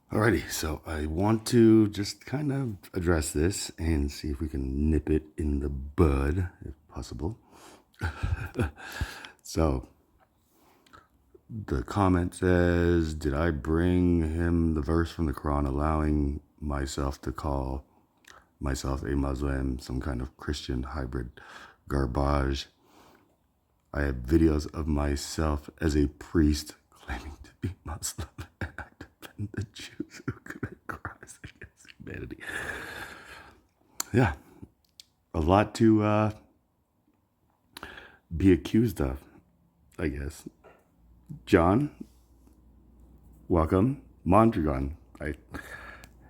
Alrighty, so I want to just kind of address this and see if we can nip it in the bud, if possible. So the comment says, did I bring him the verse from the Quran allowing myself to call myself a Muslim, some kind of Christian hybrid garbage? I have videos of myself as a priest claiming to be Muslim and I defend the Jews who commit crimes against humanity. Yeah, a lot to be accused of, I guess. John, welcome. Mondragon. I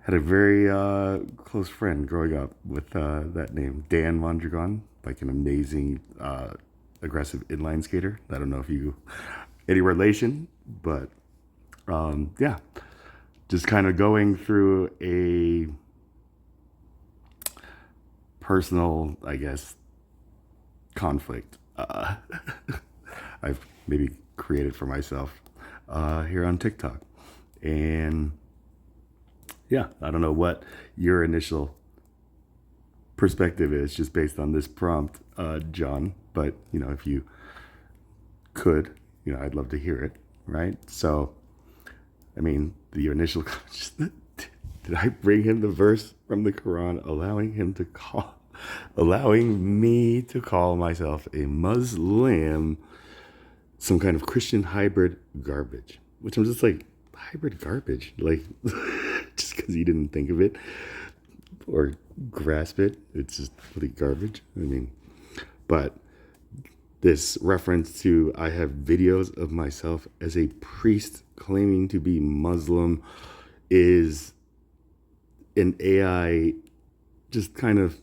had a very close friend growing up with that name, Dan Mondragon, like an amazing aggressive inline skater. I don't know if you any relation, but yeah, just kind of going through a personal, I guess, conflict I've maybe created for myself here on TikTok. And yeah, I don't know what your initial perspective is just based on this prompt, John, but if you could, I'd love to hear it, right? So, I mean, the initial did I bring him the verse from the Quran allowing me to call myself a Muslim, some kind of Christian hybrid garbage, which I'm just like, hybrid garbage, like just because you didn't think of it or grasp it, it's just really garbage. I mean, but this reference to I have videos of myself as a priest claiming to be Muslim is an AI just kind of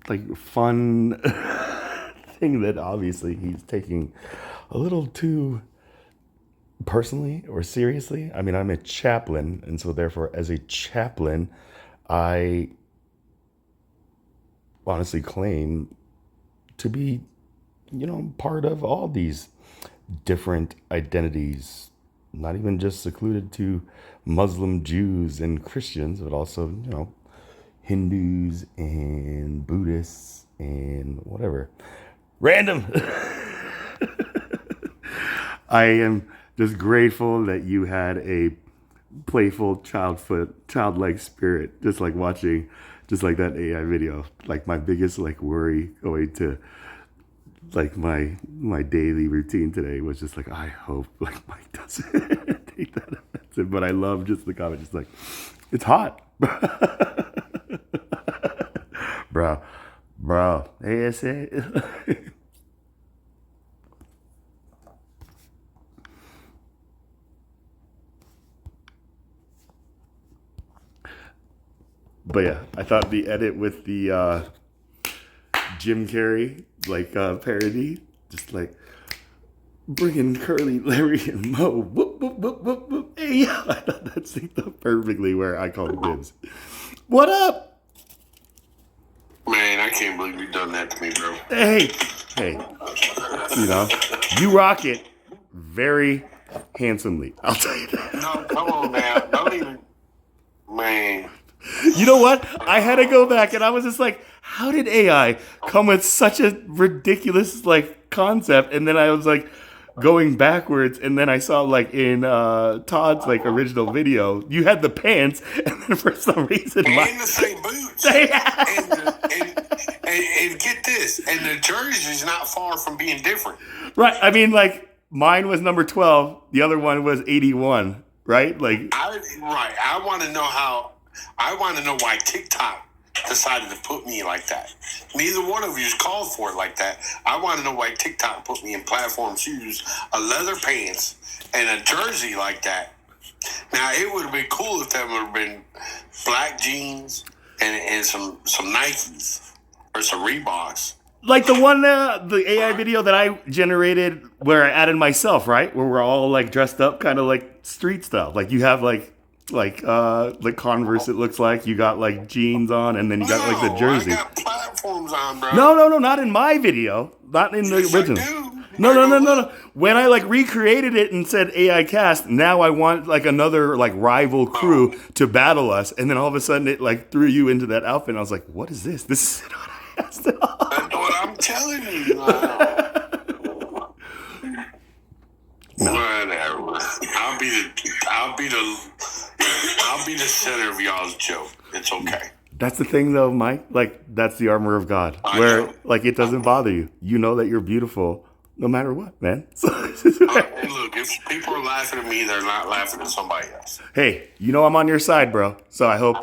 like fun thing that obviously he's taking a little too personally or seriously. I mean, I'm a chaplain, and so therefore, as a chaplain, I honestly claim to be, part of all these different identities, not even just secluded to Muslim Jews and Christians, but also, Hindus and Buddhists and whatever. Random. I am just grateful that you had a playful childlike spirit, just like watching, just like that AI video. Like my biggest worry going to my daily routine today was just like, I hope Mike doesn't take that offensive. But I love just the comment, just like, it's hot, bro, ASA. But yeah, I thought the edit with the Jim Carrey parody, just like bringing Curly, Larry, and Mo. Whoop whoop whoop whoop whoop. Hey, yeah, I thought that synced up perfectly where I called dibs. What up? Man, I can't believe you done that to me, bro. Hey, you rock it very handsomely. I'll tell you that. No, come on now. Don't even, man. You know what? I had to go back and I was just like, how did AI come with such a ridiculous concept? And then I was like going backwards and then I saw in Todd's original video, you had the pants and then for some reason and the same boots. And get this, and the jersey's not far from being different. Right. I mean, mine was number 12, the other one was 81, right? I want to know why TikTok decided to put me like that. Neither one of you's called for it like that. I want to know why TikTok put me in platform shoes, a leather pants, and a jersey like that. Now, it would have been cool if that would have been black jeans and some Nikes or some Reeboks. Like the one, the AI video that I generated where I added myself, right? Where we're all dressed up kind of street style. You have Converse, it looks like. You got jeans on and then you got the jersey. I got platforms on, bro. No, not in my video. Not in the original. No. When I like recreated it and said AI cast, now I want like another like rival crew to battle us, and then all of a sudden it like threw you into that outfit. And I was like, what is this? This is not I asked at all. That's what I'm telling you. Whatever. I'll be the center of y'all's joke. It's okay. That's the thing, though, Mike. Like, that's the armor of God, I where know. like it doesn't bother you. You know that you're beautiful, no matter what, man. So, And look, if people are laughing at me, they're not laughing at somebody else. hey, you know I'm on your side, bro. So I hope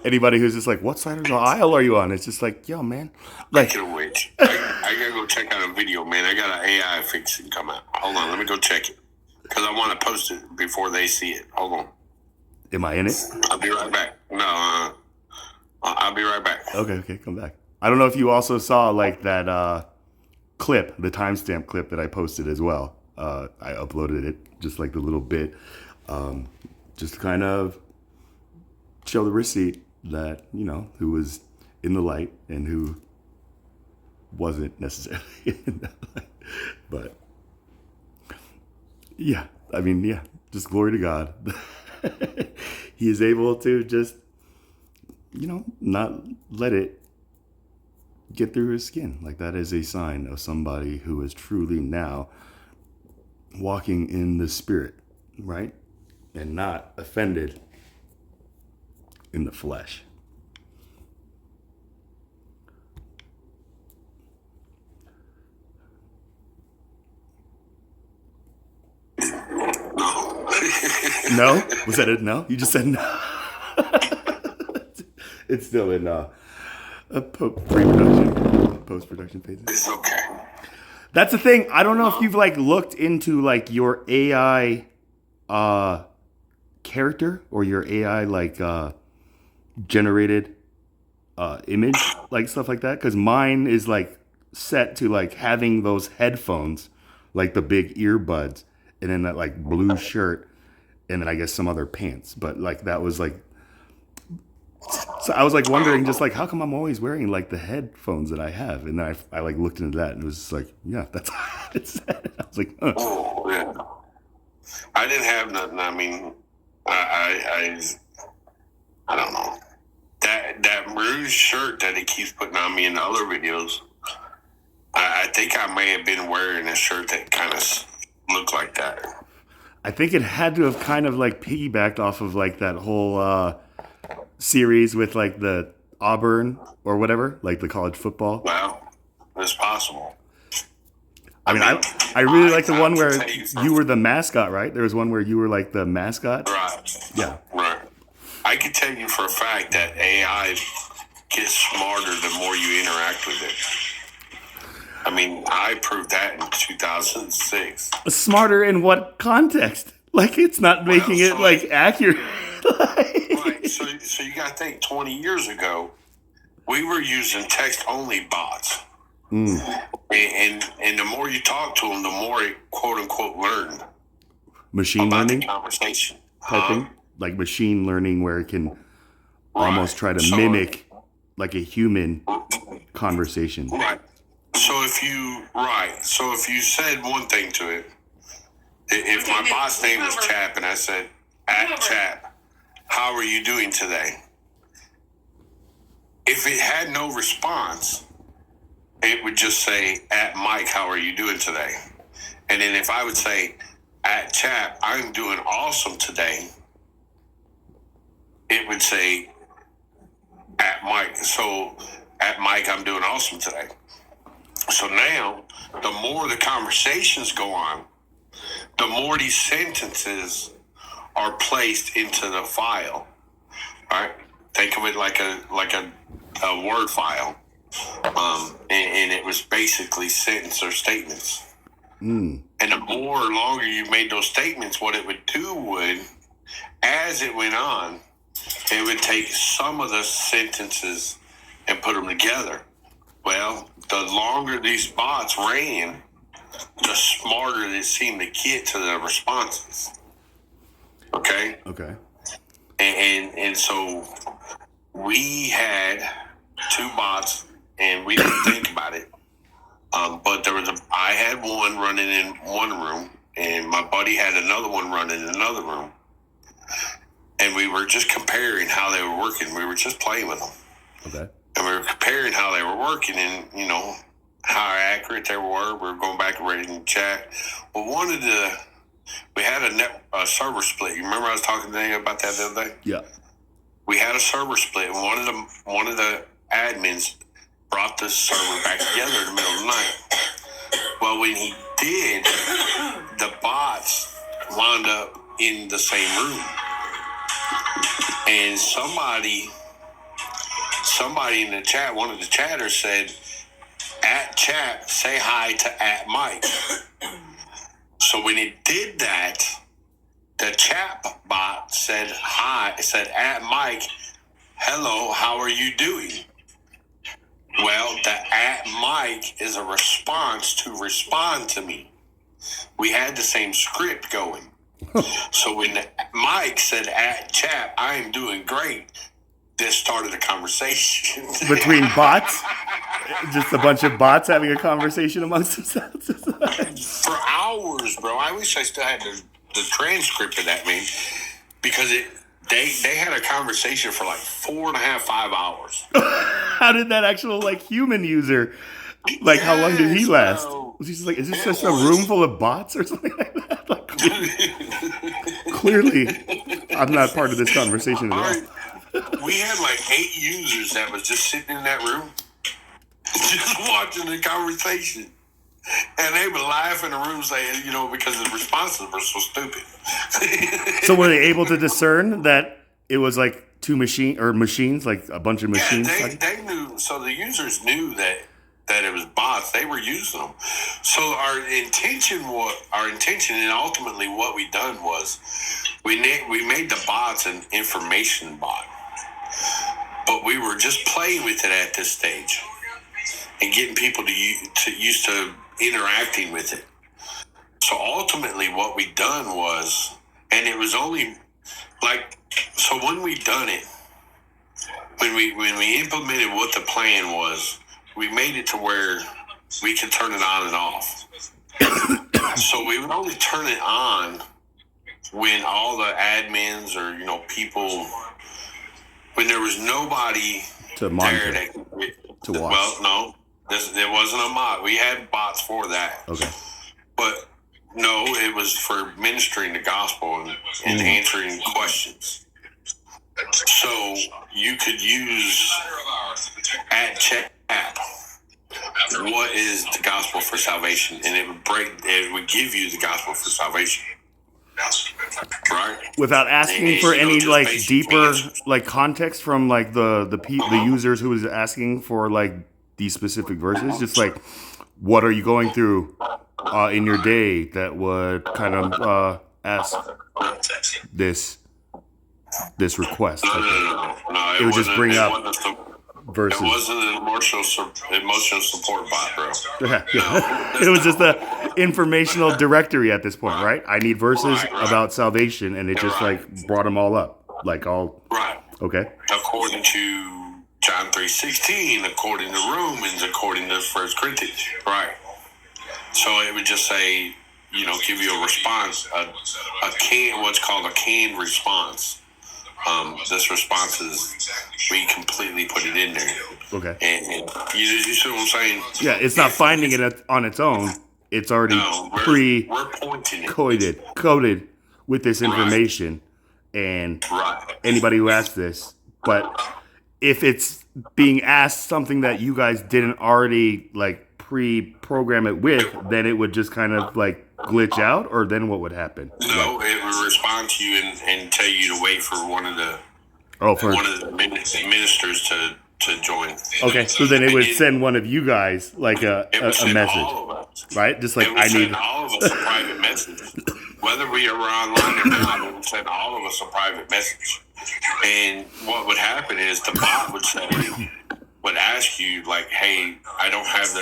anybody who's just like, what side of the aisle are you on? It's just like, yo, man. Like, Speaking of which, I gotta go check out a video, man. I got an AI fixing come out. Hold on, let me go check it because I want to post it before they see it. Hold on, am I in it? I'll be right back. No, I'll be right back. Okay, come back. I don't know if you also saw like that clip, the timestamp clip that I posted as well. I uploaded it, just like the little bit, just to kind of show the receipt that, who was in the light and who wasn't necessarily in the light. But yeah, I mean, yeah, just glory to God. He is able to just, not let it get through his skin. Like, that is a sign of somebody who is truly now walking in the spirit, right? And not offended in the flesh. No? Was that a no? You just said no. It's still in pre-production, post-production phases. It's okay. That's the thing. I don't know if you've like looked into like your AI character or your AI like generated image, like stuff like that. Because mine is like set to like having those headphones, like the big earbuds, and then that like blue shirt, and then I guess some other pants. But like that was like. So I was like wondering, just like, how come I'm always wearing like the headphones that I have? And then I like looked into that and it was just like, yeah, that's how it said. I was like, huh. Oh yeah. I didn't have nothing. I mean, I don't know. That rouge shirt that he keeps putting on me in the other videos. I think I may have been wearing a shirt that kind of looked like that. I think it had to have kind of like piggybacked off of like that whole series with like the Auburn or whatever, like the college football. Well, it's possible. I mean, I really like the one where you were the mascot, right? There was one where you were like the mascot. Right. Yeah. Right. I can tell you for a fact that AI gets smarter the more you interact with it. I mean, I proved that in 2006. Smarter in what context? Like, it's not making it like accurate. Right. So you got to think 20 years ago, we were using text-only bots. And the more you talk to them, the more it, quote-unquote, learned. Machine about learning? the conversation. Type thing? Like machine learning where it can almost try to mimic like a human conversation. Right. So if you said one thing to it, if my boss name was Chap and I said, at Chap, how are you doing today? If it had no response, it would just say, at Mike, how are you doing today? And then if I would say, at Chap, I'm doing awesome today, it would say, at Mike. So, at Mike, I'm doing awesome today. So now, the more the conversations go on, the more these sentences are placed into the file. Right? Think of it like a Word file. And it was basically sentence or statements. And the more longer you made those statements, what it would do would, as it went on, it would take some of the sentences and put them together. Well, the longer these bots ran, the smarter they seemed to get to the responses. Okay? Okay. And so we had two bots, and we didn't think about it. But I I had one running in one room, and my buddy had another one running in another room. And we were just comparing how they were working. We were just playing with them. Okay. And we were comparing how they were working and, how accurate they were. We were going back and reading the chat. Well, we had a server split. You remember I was talking to you about that the other day? Yeah. We had a server split, and one of the admins brought the server back together in the middle of the night. Well, when he did, the bots wound up in the same room. And somebody in the chat, one of the chatters said, at chat, say hi to at Mike. So when it did that, the chat bot said hi, said at Mike, hello, how are you doing? Well, the at Mike is a response to respond to me. We had the same script going. So when Mike said at chat, I am doing great, this started a conversation. Between bots? Just a bunch of bots having a conversation amongst themselves? For hours, bro. I wish I still had the transcript of that, man. Because they had a conversation for like 4.5, 5 hours. How did that actual human user, how long did he last? Bro. Was he just is this just a room full of bots or something like that? Clearly, I'm not part of this conversation at all. We had 8 users that was just sitting in that room, just watching the conversation. And they would laugh in the room saying, because the responses were so stupid. So were they able to discern that it was two machines, a bunch of machines? Yeah, they knew. So the users knew that it was bots. They were using them. So our intention, and ultimately what we done was we made the bots an information bot. But we were just playing with it at this stage and getting people to used to interacting with it. So ultimately what we done was, and it was only so when we done it, when we implemented what the plan was, we made it to where we could turn it on and off. So we would only turn it on when all the admins or, people, when there was nobody to monitor, there to watch. Well, no, it wasn't a mod. We had bots for that. Okay. But no, it was for ministering the gospel and answering questions. So you could use at chat, what is the gospel for salvation? And it would give you the gospel for salvation. Right? Without asking for any deeper context from the users who was asking for these specific verses, just what are you going through in your day that would kind of ask this request. No, it would just bring up verses. It wasn't an emotional support bot, bro. Yeah. No. It was just the informational directory at this point, right? I need verses about salvation, and it just brought them all up, Right. Okay. According to John 3:16, according to Romans, according to 1 Corinthians, right? So it would just say, give you a response, what's called a canned response. This response is, we completely put it in there. Okay. And you see what I'm saying? Yeah, it's not finding it on its own. It's already coded with this information. And anybody who asks this, but if it's being asked something that you guys didn't already pre-program it with, then it would just kind of glitch out, or then what would happen? No, it would respond to you and tell you to wait for one of the ministers to join. Okay, so then it would send one of you guys a message, all of us. Right? Just it would send all of us a private message, whether we are online or not. It would send all of us a private message, and what would happen is the bot would ask you hey, I don't have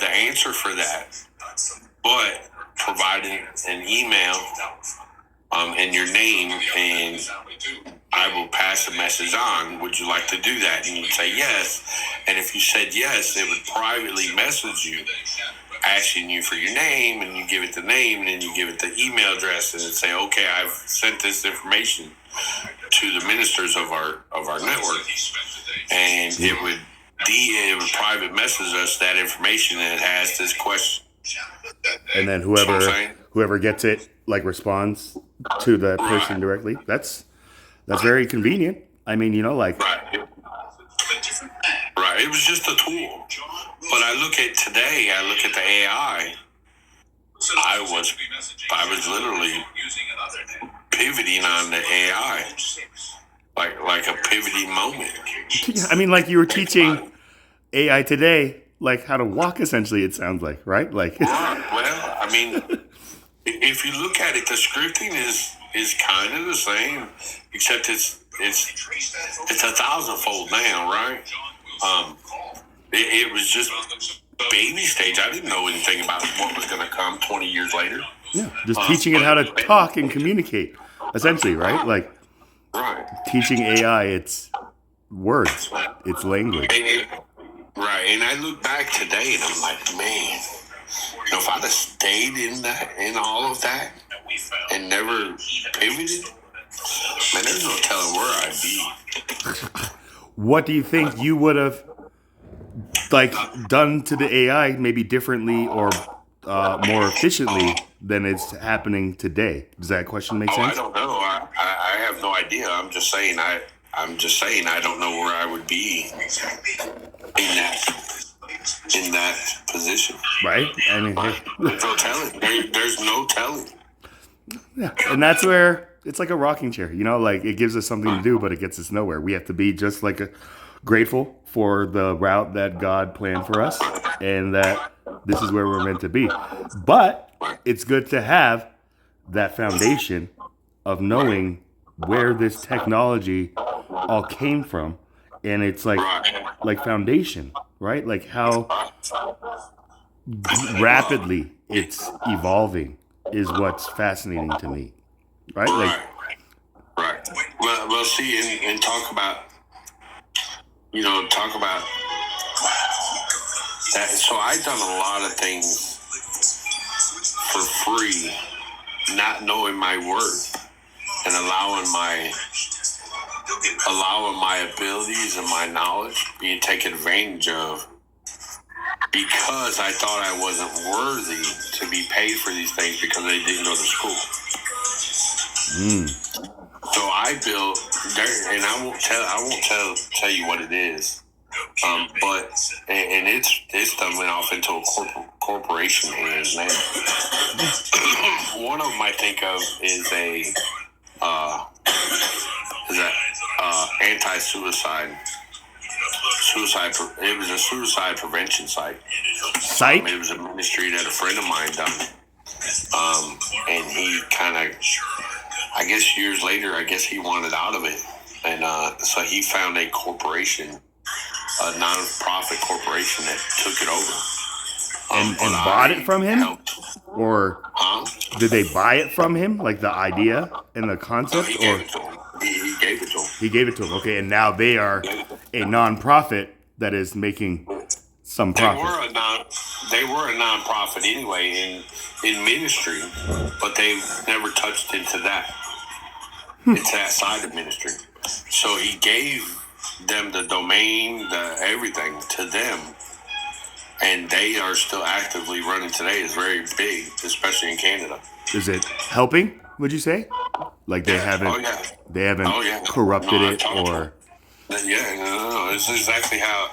the answer for that, but providing an email and your name, and I will pass a message on. Would you like to do that? And you'd say yes. And if you said yes, it would privately message you, asking you for your name, and you give it the name, and then you give it the email address, and it'd say, okay, I've sent this information to the ministers of our network, and it would private message us that information, and it has this question. And then whoever gets it, like, responds to the person directly. That's very convenient. I mean, like, Right. It was just a tool. But I look at today, I look at the AI. I was literally pivoting on the AI, like a pivoting moment. I mean, like, you were teaching AI today, like, how to walk, essentially, it sounds like, right? Like, Right. Well, I mean, if you look at it, the scripting is kind of the same, except it's 1,000-fold now, right? It was just baby stage. I didn't know anything about what was going to come 20 years later. yeah, just teaching it how to talk and communicate, essentially, right? Like, Right. teaching AI its words, its language. Right. And I look back today and I'm like, man, if I'd have stayed in all of that and never pivoted, man, there's no telling where I'd be. What do you think you would have, like, done to the AI maybe differently or more efficiently than it's happening today? Does that question make I sense? don't know. I have no idea. I'm just saying I don't know where I would be in that position. Right? I mean, hey, There's no telling. There's no telling. yeah. And that's where it's like a rocking chair, like, it gives us something to do, but it gets us nowhere. We have to be just like grateful for the route that God planned for us and that this is where we're meant to be. But it's good to have that foundation of knowing where this technology all came from. And it's like foundation, right? Like how rapidly it's evolving is what's fascinating to me, right? Like, Right. Well, see, and talk about that. So I've done a lot of things for free, not knowing my worth and allowing my abilities and my knowledge being taken advantage of because I thought I wasn't worthy to be paid for these things because they didn't go to school. So I built there, and I won't tell you what it is. But it's done went off into a corporation hands now. One of them I think of is anti-suicide. It was a suicide prevention site. It was a ministry that a friend of mine done. And he kind of, I guess years later, he wanted out of it. And so he found a corporation, a non-profit corporation that took it over. And bought it from him? Or did they buy it from him? Like the idea and the concept? He gave it to him. He gave it to him. He gave it to him. Okay, and now they are a non-profit that is making some profit. They were a non-profit anyway in ministry, but they never touched into that. It's that side of ministry. So he gave them the domain, everything to them, and they are still actively running today. It's very big, especially in Canada. Is it helping? Would you say? Like they haven't corrupted it or? Yeah, no. It's exactly how.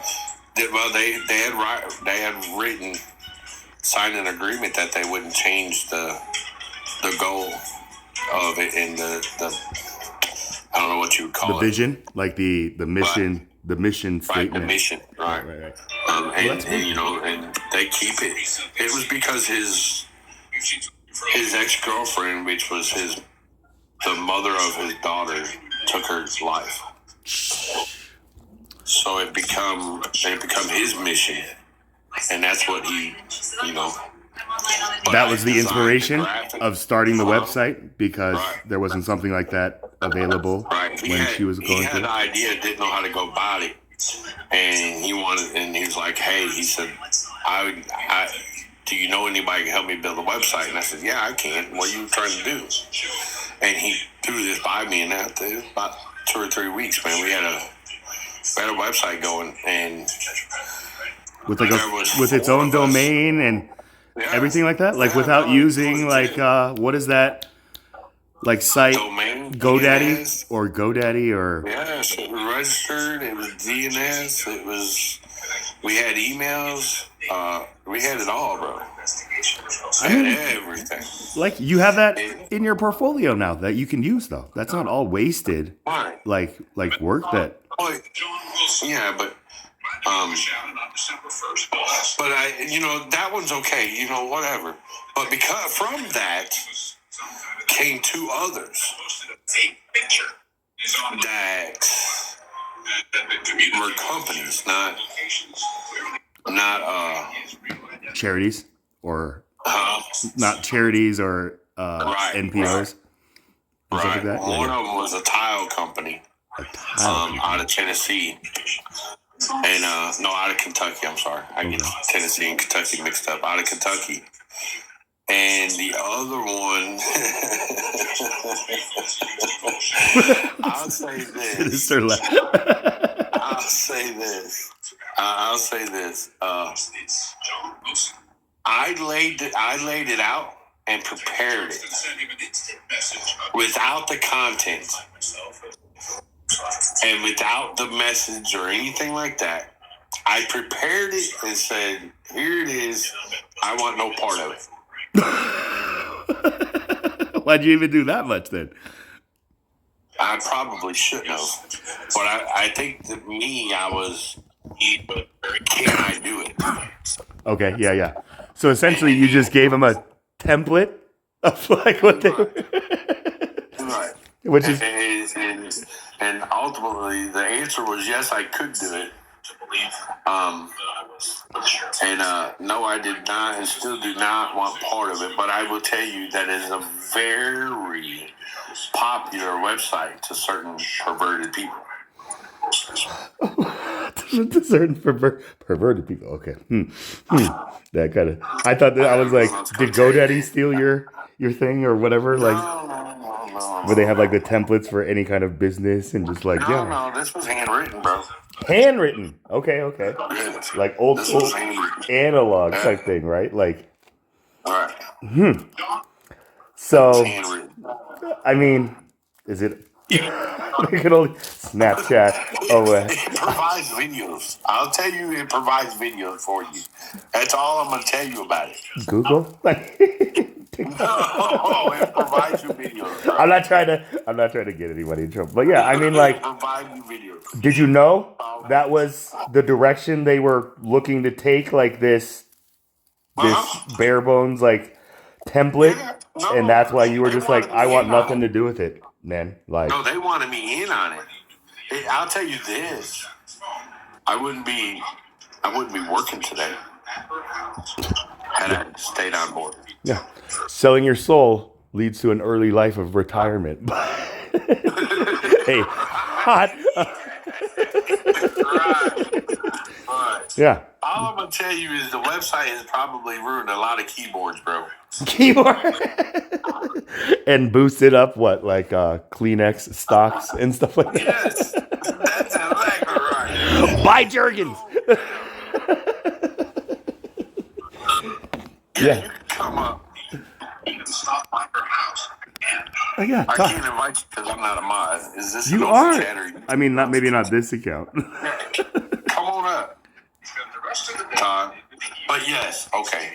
Well, they had written, signed an agreement that they wouldn't change the goal of it in the I don't know what you would call the vision, like the mission, the mission statement. Right, the mission, right. And they keep it. It was because his ex-girlfriend, which was the mother of his daughter, took her life. So it become his mission, and that's what he, But That I was the designed inspiration graphic. of starting the website because Right. there wasn't something like that available Right. when she was He going had through the it. idea, didn't know how to go about it. And he was like, hey, he said, I do you know anybody can help me build a website? And I said, yeah, I can. What are you trying to do? And he threw this by me, and that about 2 or 3 weeks, man, we had a website going, and With there was with its 4 own of us. domain and Yeah. everything like that, like Yeah, without no, using legit. like what is that, like site Domain, GoDaddy DNS. or GoDaddy or Yes, it was registered. It was DNS. It was. We had emails. We had it all, bro. I mean, Everything. like you have that in your portfolio now that you can use though. That's not all wasted Right. like work that. Well, yeah, but that one's okay. Whatever. But because from that came 2 others that were companies, not Charities or not charities or right, NPOs and stuff like right. that. One of them was a tile company, out of Tennessee, and no, out of Kentucky. I'm sorry, I get Tennessee and Kentucky mixed up. Out of Kentucky, and the other one, I'll say this. I'll say this. I'll say this. I laid it out and prepared it without the content and without the message or anything like that. I prepared it and said, "Here it is. I want no part of it." Why'd you even do that much then? I probably shouldn't have, but I think that I was. Can I do it? Okay, yeah. So essentially, you just gave them a template of like what they were. Right. Which is and ultimately the answer was yes, I could do it. No, I did not, and still do not want part of it. But I will tell you that is a very popular website to certain perverted people. to certain perverted people. Okay. That kind of. I thought that I was like, did GoDaddy steal your thing or whatever? Like, No. where they have like the templates for any kind of business and just like No, this was handwritten, bro. Handwritten. Okay. Yes. Like old This school was handwritten. analog type thing, right? Like, All right. so Handwritten. I mean, is it? You can only Snapchat. It provides videos. I'll tell you, it provides videos for you. That's all I'm going to tell you about it. Google. No, it provides you videos. Bro. I'm not trying to get anybody in trouble, but yeah, I mean, like, It provides you videos. did you know that was the direction they were looking to take? Like this bare bones like template, and that's why you were just like, I want nothing to do with it, man. Like, no, they wanted me in on it. I'll tell you this: I wouldn't be working today had I stayed on board. yeah, selling your soul leads to an early life of retirement. Hey, hot. Right. Yeah. All I'm gonna tell you is the website has probably ruined a lot of keyboards, bro. Keyboard. And boosted up what, like Kleenex stocks and stuff like that. Yes, that's exactly right. Buy Jergens. Yeah. You can come up. You can stop by her house. Oh, yeah. I can't invite you because I'm not a mod. Is this You are. I mean, maybe not this account. Come on up. But yes, okay.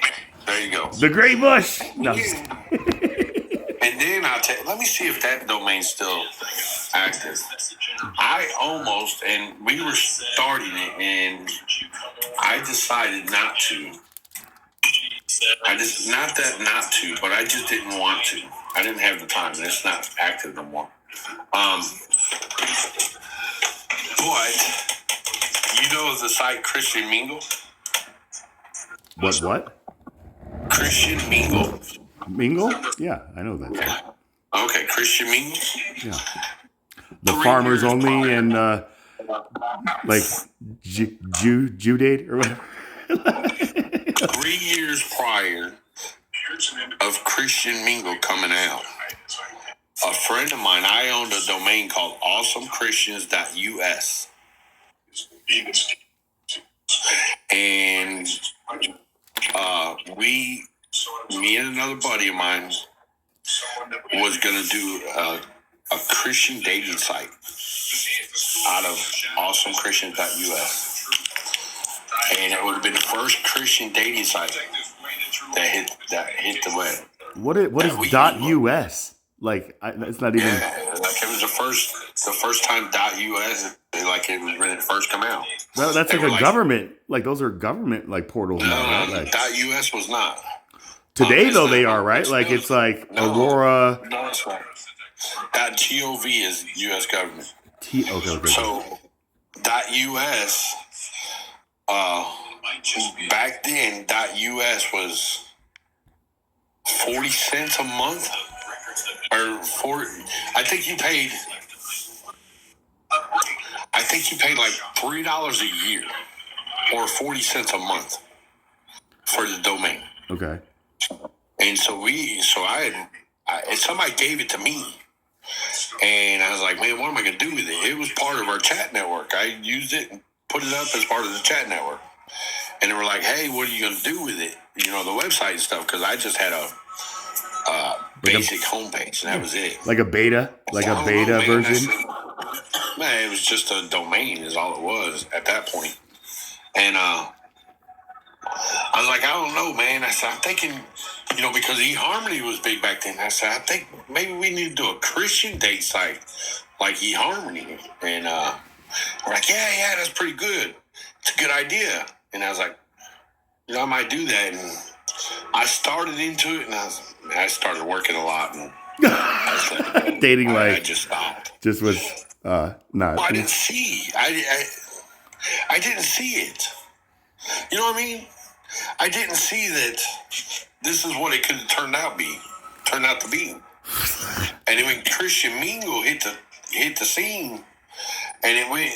There you go. The Gray Bush. No. And then let me see if that domain's still active. I almost, and we were starting it, and I decided not to. Not to, but I just didn't want to. I didn't have the time, and it's not active no more. But you know the site Christian Mingle? What? Christian Mingle. Mingle? Yeah, I know that song. Okay, Christian Mingle. Yeah. The 3 Farmers years Only prior. and like Jew date or whatever. 3 years prior of Christian Mingle coming out, a friend of mine, I owned a domain called awesomechristians.us. And me and another buddy of mine was going to do a Christian dating site out of awesomechristians.us. And it would have been the first Christian dating site that hit the web. What is .us? Like, it's not even. Yeah, like it was the first time .us, like it was when it first come out. Well, that's like a government. Like those are government like portals now, right? Like, .us was not. today though they are, right? Like it's like Aurora. No, it's not. .gov is U.S. government. Okay. So .us, back then .us was 40 cents a month, or I think you paid like $3 a year, or 40 cents a month for the domain. Okay. And and somebody gave it to me, and I was like, man, what am I going to do with it? It was part of our chat network. I used it and put it up as part of the chat network. And they were like, hey, what are you going to do with it? You know, the website and stuff, because I just had a basic homepage, and that was it. Like a beta version? Man, it was just a domain is all it was at that point. And I was like, I don't know, man. I said, I'm thinking, you know, because eHarmony was big back then. I said, I think maybe we need to do a Christian date site like eHarmony. And we're like, yeah, that's pretty good. It's a good idea. And I was like, you know, I might do that. And I started into it, and I started working a lot. And dating I just stopped. Just was not. Well, I didn't see. I didn't see it. You know what I mean? I didn't see that this is what it could have turned out to be. And then when Christian Mingle hit the scene, and it went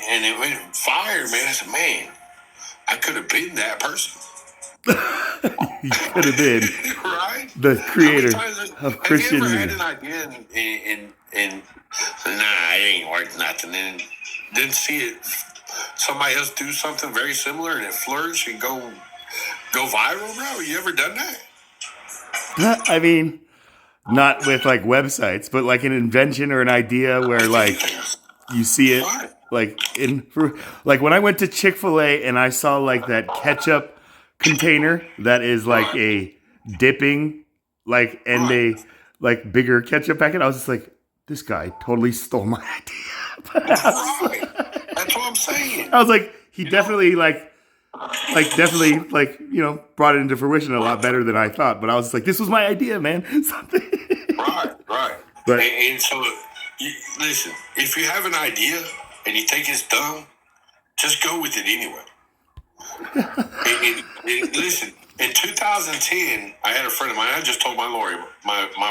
fire, man. I said, man, I could have been that person. You could have been right? The creator of Christian Have you ever Mingle. had an idea and nah, it ain't worth nothing, and didn't see it? Somebody else do something very similar and it flourish and go viral, bro? You ever done that? I mean, not with like websites, but like an invention or an idea where like you see it like like when I went to Chick-fil-A and I saw like that ketchup container that is like a dipping like and a like bigger ketchup packet, I was just like, this guy totally stole my idea. That's what I'm saying. I was like, he definitely definitely you know, brought it into fruition a lot better than I thought. But I was like, this was my idea, man. Something. Right. But and so, listen, if you have an idea and you think it's dumb, just go with it anyway. Listen, in 2010, I had a friend of mine. I just told my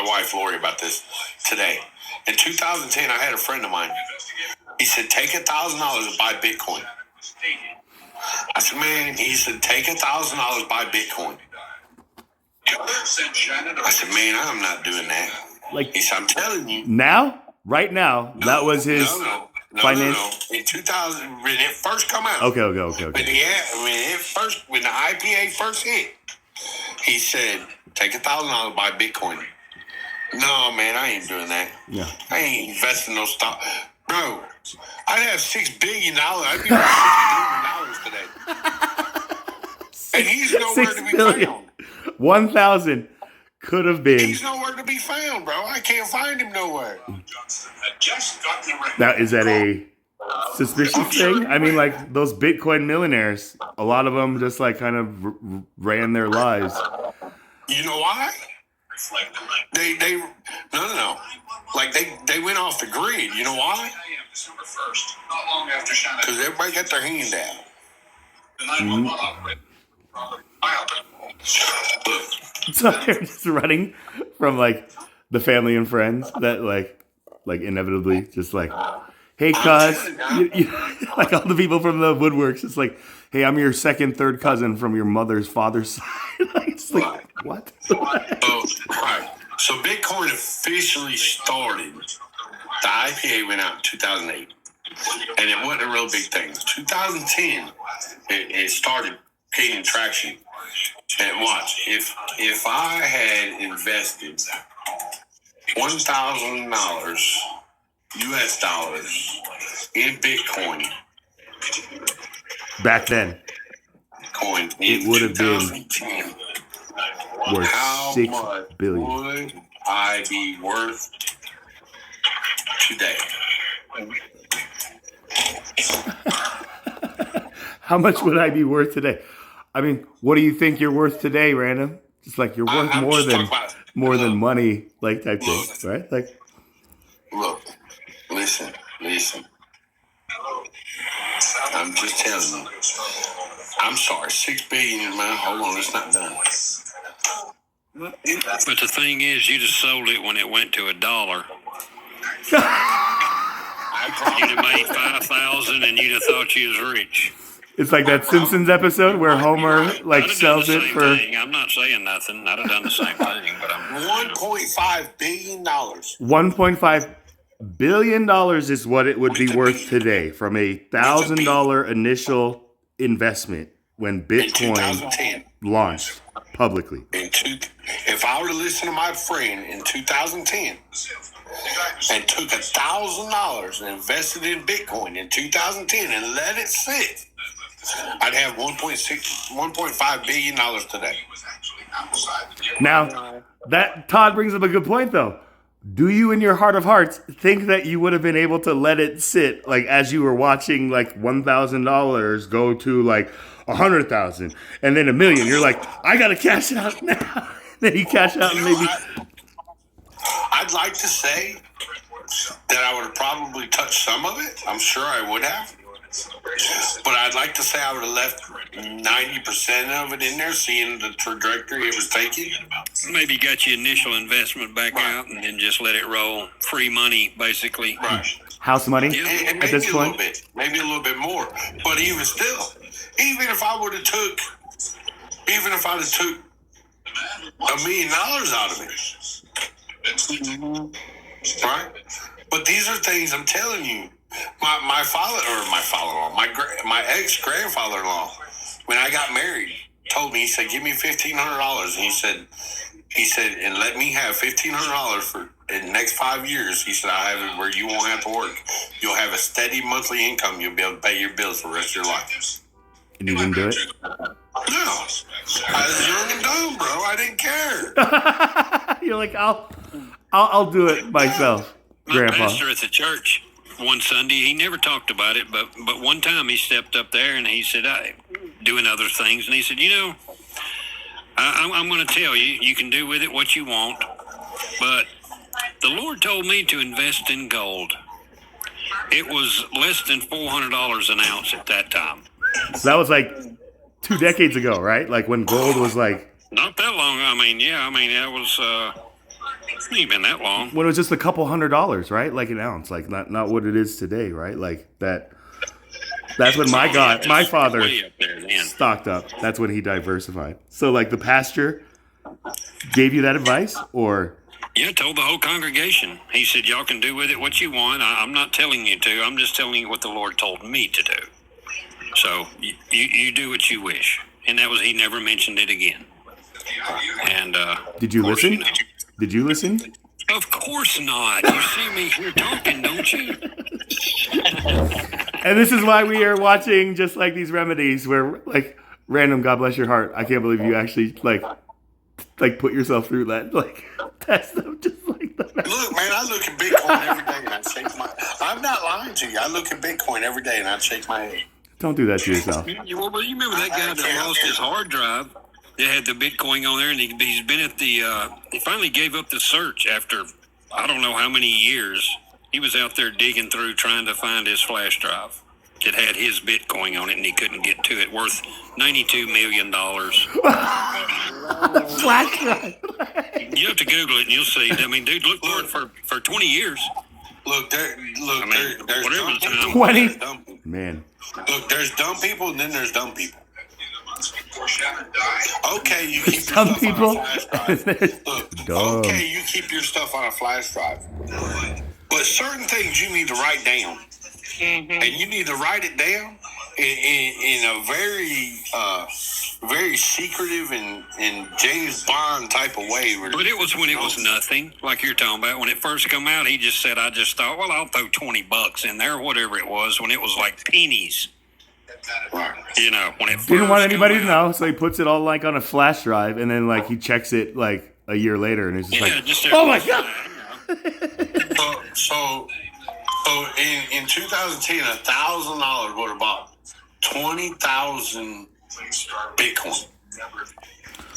wife Lori about this today. In 2010, I had a friend of mine. He said, take $1,000 and buy Bitcoin. I said, man, he said, take $1,000, buy Bitcoin. I said, man, I'm not doing that. Like, he said, I'm telling you. Right now, that was his finance. In 2000, when it first come out. Okay. When the IPA first hit, he said, take $1,000, buy Bitcoin. No, man, I ain't doing that. Yeah. I ain't investing no stock. Bro, I'd have $6 billion. I'd be worth $6 billion today. And he's nowhere to be found. 1,000 could have been. He's nowhere to be found, bro. I can't find him nowhere. Now, is that a suspicious thing? I mean, like those Bitcoin millionaires, a lot of them just like kind of ran their lives. You know why? No. Like they went off the grid. You know why? Because everybody got their hand out. So they're just running from like the family and friends that like inevitably just like, hey, cuz, like all the people from the woodworks. It's like, hey, I'm your second, third cousin from your mother's father's side. Like, it's like, what? Right. So Bitcoin officially started. The IPA went out in 2008, and it wasn't a real big thing. 2010, it started gaining traction. And watch, if I had invested $1,000 US dollars in Bitcoin Back then, it would have been worth how $6 much billion. would I be worth today? How much would I be worth today? I mean, what do you think you're worth today, Random? It's like you're worth more than money, like type thing, right? Like, look, listen. I'm just telling you. I'm sorry, $6 billion, man. Hold on, it's not done. But the thing is, you just sold it when it went to $1. You'd have made 5,000, and you'd have thought you was rich. it's like that Simpsons episode where Homer like sells it for. I'm not saying nothing. I'd have done the same thing, but I'm $1.5 billion. $1.5 billion is what it would be worth today from a $1,000 initial investment when Bitcoin launched publicly. If I were to listen to my friend in 2010 and took $1,000 and invested in Bitcoin in 2010 and let it sit, I'd have $1.5 billion today. Now, that Todd brings up a good point, though. Do you, in your heart of hearts, think that you would have been able to let it sit, like as you were watching, like $1,000 go to like 100,000 and then $1 million? You're like, I gotta cash out now. Then you cash out and maybe. I'd like to say that I would have probably touched some of it. I'm sure I would have. But I'd like to say I would have left 90% of it in there, seeing the trajectory it was taking. maybe got your initial investment back out and then just let it roll. Free money, basically. Right. House money And at this maybe point? maybe a little bit more. But even still, even if I'd have took $1 million out of it, right? But these are things I'm telling you. My ex grandfather-in-law, when I got married, told me, he said, "Give me $1,500," and he said, and let me have $1,500 for in the next 5 years. He said, "I have it where you won't have to work. You'll have a steady monthly income. You'll be able to pay your bills for the rest of your life." And you didn't do it? No, I was young and dumb, bro. I didn't care. You're like, I'll do it myself, My Grandpa. pastor at the church one Sunday, he never talked about it, but one time he stepped up there and he said, doing other things, and he said, I'm going to tell you, you can do with it what you want, but the Lord told me to invest in gold. It was less than $400 an ounce at that time. So that was like 2 decades ago, right? Like when gold was like... Not that long. That was... It ain't been that long. When it was just a couple $100, right? Like an ounce, like not what it is today, right? Like that. That's when my father stocked up. That's when he diversified. So like the pastor gave you that advice, or? Yeah, told the whole congregation. He said, "Y'all can do with it what you want. I'm not telling you to. I'm just telling you what the Lord told me to do. So you do what you wish." And that was, he never mentioned it again. And did you listen? Did you listen? Of course not. You see me here talking, don't you? And this is why we are watching just like these remedies where like random, God bless your heart. I can't believe you actually like put yourself through that test of just like that. Look, man, I look at Bitcoin every day and I shake my... I'm not lying to you. I look at Bitcoin every day and I shake my head. Don't do that to yourself. You remember that guy that lost his hard drive? They had the Bitcoin on there, and he's been at the... he finally gave up the search after I don't know how many years. He was out there digging through trying to find his flash drive. It had his Bitcoin on it, and he couldn't get to it. Worth $92 million. Flash drive. You have to Google it, and you'll see. I mean, dude, look for it for 20 years. Look, there's whatever dumb the time. people. 20? There's dumb people. Man. Look, there's dumb people, and then there's dumb people. Okay, you keep your Dumb stuff people. on a flash drive. Look, Dumb. okay, you keep your stuff on a flash drive. But certain things you need to write down. And you need to write it down in a very secretive and James Bond type of way. But it was when it was nothing, like you're talking about. When it first come out, he just said, I just thought, well, I'll throw $20 in there, whatever it was, when it was like pennies. Right. You know, when it Didn't first want anybody come to out. know, so he puts it all like on a flash drive, and then like he checks it like a year later, and it's just Yeah, like, just oh my god! So in 2010, $1,000 would have bought 20,000 Bitcoin.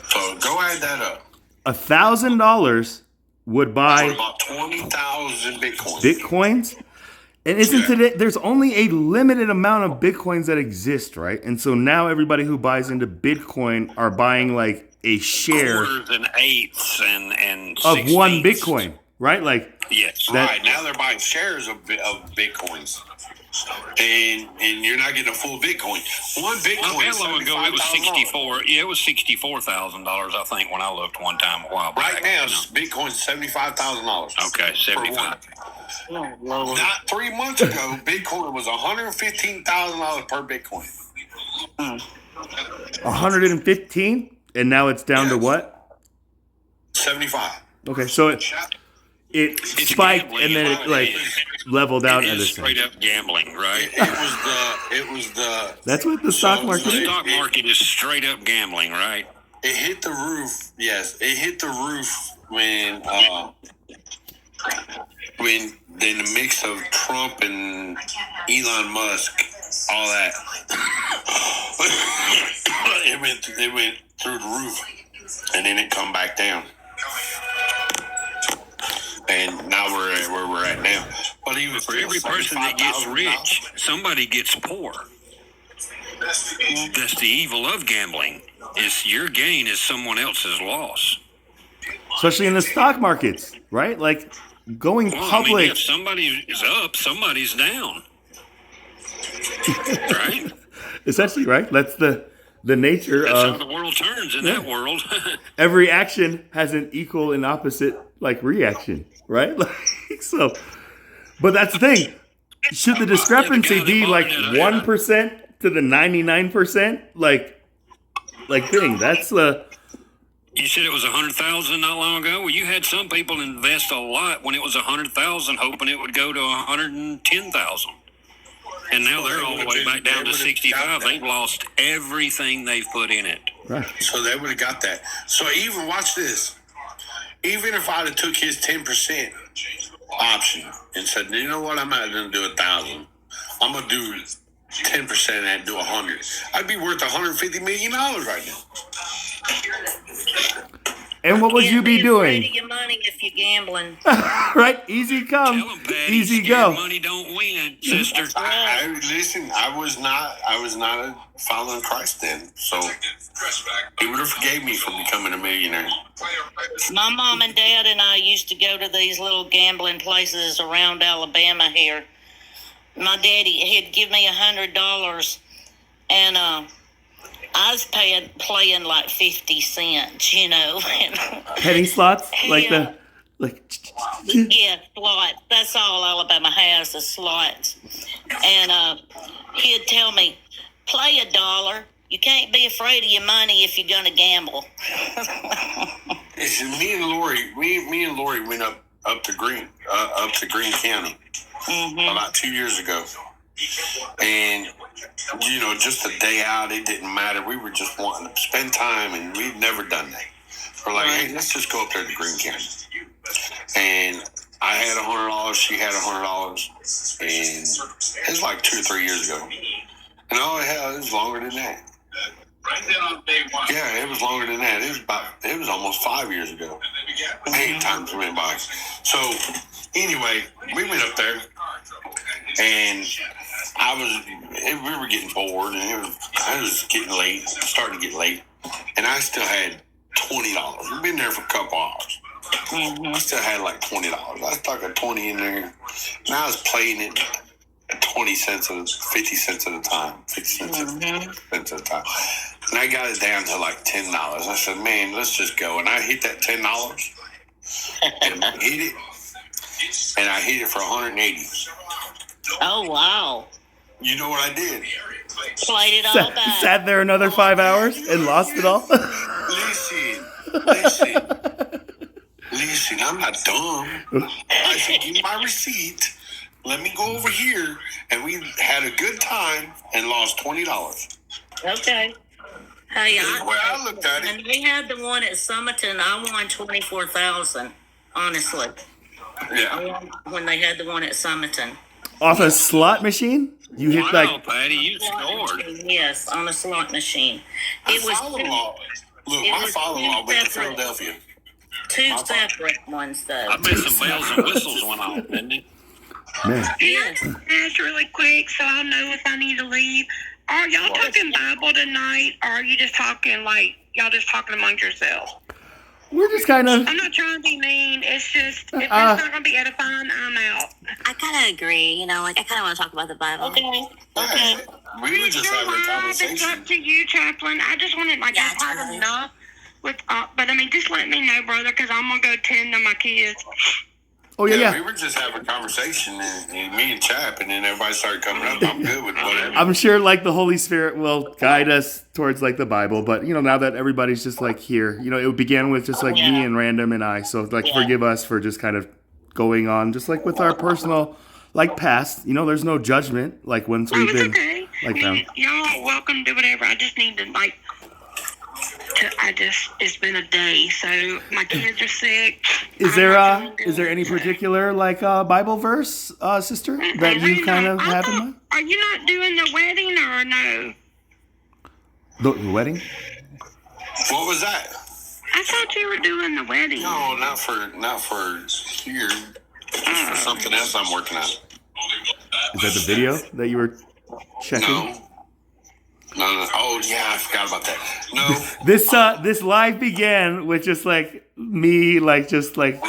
So go add that up. $1,000 would Would buy have bought 20,000 Bitcoin. Bitcoins. And isn't it? There's only a limited amount of Bitcoins that exist, right? And so now everybody who buys into Bitcoin are buying like a share Quarters and eighths and of one sixteenths. Bitcoin, right? Like Yes. Right, now they're buying shares of Bitcoins. And you're not getting a full Bitcoin. One Not Bitcoin is that long ago, it was $75,000. $64. Yeah, it was $64,000, I think, when I looked one time a while back. Right now, Bitcoin's $75,000. Okay, 75. Not 3 months ago, Bitcoin was $115,000 per Bitcoin. 115, and now it's down to Yes. what? 75. Okay, so it It's spiked gambling. and then it like leveled out It at is the straight same. up gambling, right? It was the That's what the stock market The is. stock market is straight up gambling, right? it hit the roof. Yes, it hit the roof when in the mix of Trump and Elon Musk, all that, it went through the roof, and then it come back down, and now we're at where we're at now. But even For every person that gets rich, somebody gets poor. That's the evil of gambling. Is your gain is someone else's loss. Especially in the stock markets, right? Like going Well, public. I mean, if somebody is up, somebody's down. Right? Essentially, right? That's the nature That's how of the world turns in that world. every action has an equal and opposite like reaction, right? Like so. But that's the thing. Should the discrepancy that be bought like it, 1% to the 99%? Like thing. That's You said it was 100,000 not long ago. Well, you had some people invest a lot when it was 100,000, hoping it would go to 110,000, and now they're all the way back down to 65. They've lost everything they've put in it. right. So they would have got that. So even watch this. Even if I'd have took his 10% option and said, you know what, I'm not going to do 1,000. I'm going to do 10% and do 100. I'd be worth $150 million right now. And what would you be Afraid doing? of your money if you're gambling. Right? Easy come, Tell 'em, Patty, easy scared go. money don't win, sister. Listen, I was not a follower of Christ then. So he would have forgave me for becoming a millionaire. My mom and dad and I used to go to these little gambling places around Alabama here. My daddy, he'd give me $100, and I was playing like 50 cents, you know. Penny slots? Like Yeah. Yeah, slots. That's all Alabama has is slots. And he'd tell me, play $1. You can't be afraid of your money if you're going to gamble. Listen, me and Lori went up to Green County about 2 years ago, and just a day out. It didn't matter. We were just wanting to spend time, and we'd never done that. We're like, hey, let's just go up there to Green County. And I had $100. She had $100, and it was like 2 or 3 years ago. And it was longer than that. Yeah, it was longer than that. It was almost 5 years ago. Man, times went by. So anyway, we went up there, and we were getting bored, and I was getting late, starting to get late, and I still had $20. We've been there for a couple hours. I still had like $20. I stuck a 20 in there, and I was playing it 20 cents or 50 cents at a time, 50 cents at a time. And I got it down to like $10. I said, man, let's just go. And I hit that $10 and hit it. And I hit it for 180. Oh, wow. You know what I did? Played it all back. Sat there another 5 hours and lost it all. Listen, I'm not dumb. I said, give me my receipt. Let me go over here. And we had a good time and lost $20. Okay. Hey, I looked at it. And they had the one at Summerton. I won $24,000. Honestly, Yeah. when they had the one at Summerton. Off a slot machine? You hit Wow, Patty, you scored. Yes, on a slot machine. It was My father-in-law went to Philadelphia. two separate ones, though. I bet some bells and whistles went off, didn't it? Man. Yes. Ask really quick so I'll know if I need to leave. Are y'all talking Bible tonight, or are you just talking y'all just talking amongst yourselves? We're just kind of... I'm not trying to be mean. It's just, if it's not going to be edifying, I'm out. I kind of agree. I kind of want to talk about the Bible. Okay. We were just having a It's conversation. up to you, Chaplain. I just wanted, I've had totally. enough with, but just let me know, brother, because I'm going to go tend to my kids. Oh, yeah. We were just having a conversation, and me and Chap, and then everybody started coming up. I'm good with whatever. I'm sure, like, the Holy Spirit will guide us towards, like, the Bible. But, now that everybody's just, like, here, it began with just, like, me and Random and I. So, like, forgive us for just kind of going on, just, like, with our personal, like, past. There's no judgment, like, once we've It's been, okay. like, them. Y'all are welcome to do whatever. I just need to, it's been a day, so my kids are sick. Is there any particular, like, Bible verse, sister, that you kind of have in mind? Are you not doing the wedding or no? The wedding? What was that? I thought you were doing the wedding. No, not for here. It's for something else I'm working on. Is that the video that you were checking? No. Oh, yeah, I forgot about that. No. This live began with just like me, like just like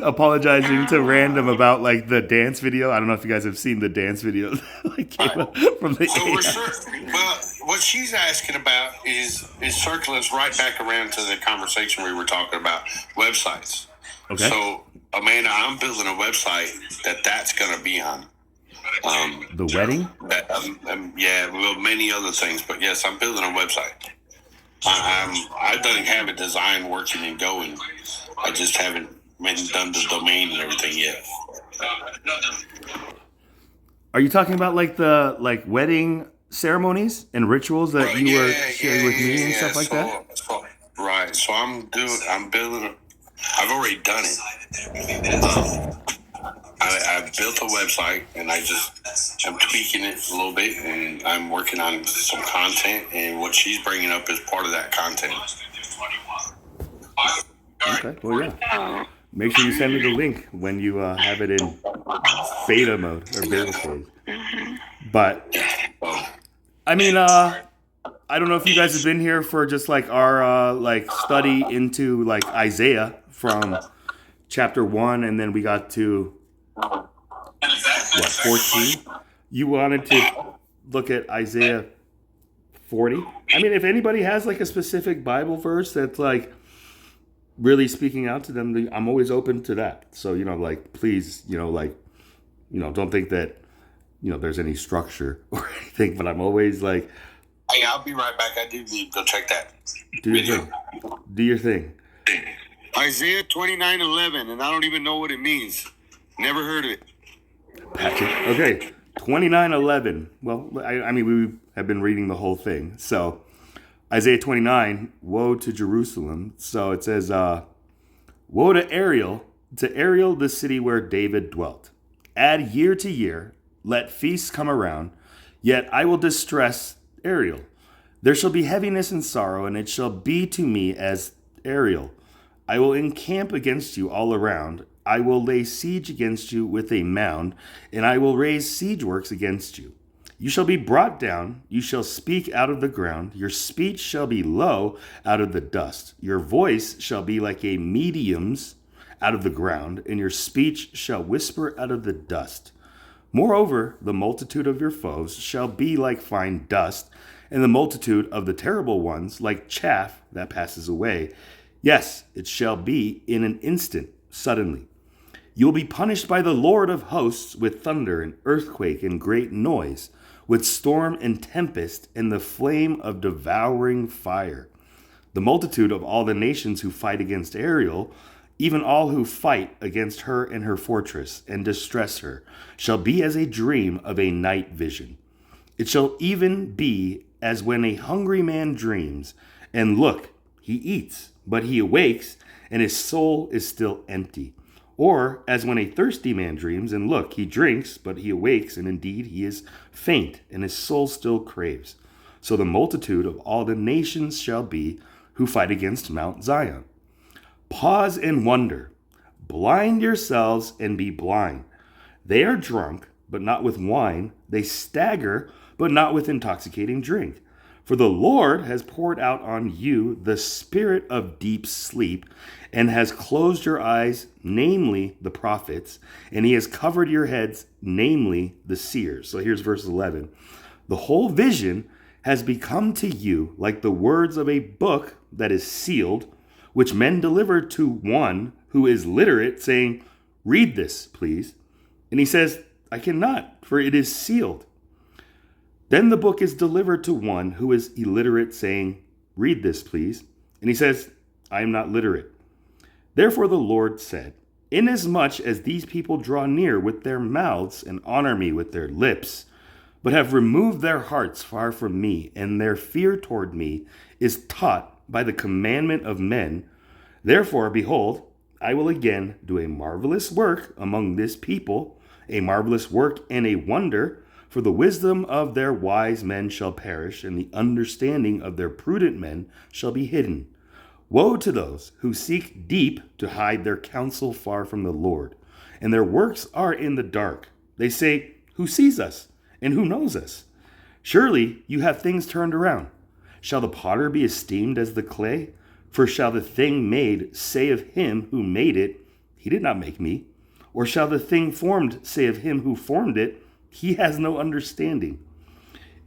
apologizing to Random about like the dance video. I don't know if you guys have seen the dance video that came up from the So AI. we're sure. Well, what she's asking about is circling us right back around to the conversation we were talking about websites. Okay. So, Amanda, I'm building a website that's going to be on. The wedding? Yeah, well, many other things, but yes, I'm building a website. I don't have a design working and going. I just haven't done the domain and everything yet. Are you talking about like the wedding ceremonies and rituals that you were sharing with me and stuff like that? Right. So I'm building. I've already done it. I built a website and I'm tweaking it a little bit, and I'm working on some content, and what she's bringing up is part of that content. Okay. Well, yeah. Make sure you send me the link when you have it in beta mode or beta phase. But I mean, I don't know if you guys have been here for just like our study into like Isaiah from chapter 1, and then we got to 14. You wanted to look at Isaiah 40. I mean, if anybody has like a specific Bible verse that's like really speaking out to them, I'm always open to that. So, please, don't think that, there's any structure or anything, but I'm always like, hey, I'll be right back. I do need to go check that. Do your thing. Do your thing. Isaiah 29:11, and I don't even know what it means. Never heard of it. Patrick. Okay. 29:11. Well, I mean, we have been reading the whole thing. So, Isaiah 29, woe to Jerusalem. So it says, woe to Ariel, the city where David dwelt. Add year to year, let feasts come around, yet I will distress Ariel. There shall be heaviness and sorrow, and it shall be to me as Ariel. I will encamp against you all around. I will lay siege against you with a mound, and I will raise siege works against you. You shall be brought down, you shall speak out of the ground, your speech shall be low out of the dust. Your voice shall be like a medium's out of the ground, and your speech shall whisper out of the dust. Moreover, the multitude of your foes shall be like fine dust, and the multitude of the terrible ones like chaff that passes away. Yes, it shall be in an instant, suddenly. You will be punished by the Lord of hosts with thunder and earthquake and great noise, with storm and tempest and the flame of devouring fire. The multitude of all the nations who fight against Ariel, even all who fight against her and her fortress and distress her, shall be as a dream of a night vision. It shall even be as when a hungry man dreams, and look, he eats, but he awakes, and his soul is still empty. Or as when a thirsty man dreams, and look, he drinks, but he awakes, and indeed he is faint, and his soul still craves. So the multitude of all the nations shall be who fight against Mount Zion. Pause and wonder. Blind yourselves and be blind. They are drunk, but not with wine. They stagger, but not with intoxicating drink. For the Lord has poured out on you the spirit of deep sleep, and has closed your eyes, namely the prophets, and he has covered your heads, namely the seers. So here's verse 11. The whole vision has become to you like the words of a book that is sealed, which men deliver to one who is literate, saying, read this, please. And he says, I cannot, for it is sealed. Then the book is delivered to one who is illiterate, saying, read this, please. And he says, I am not literate. Therefore the Lord said, inasmuch as these people draw near with their mouths and honor me with their lips, but have removed their hearts far from me, and their fear toward me is taught by the commandment of men, therefore, behold, I will again do a marvelous work among this people, a marvelous work and a wonder, for the wisdom of their wise men shall perish, and the understanding of their prudent men shall be hidden. Woe to those who seek deep to hide their counsel far from the Lord, and their works are in the dark. They say, who sees us, and who knows us? Surely you have things turned around. Shall the potter be esteemed as the clay? For shall the thing made say of him who made it, he did not make me? Or shall the thing formed say of him who formed it, he has no understanding?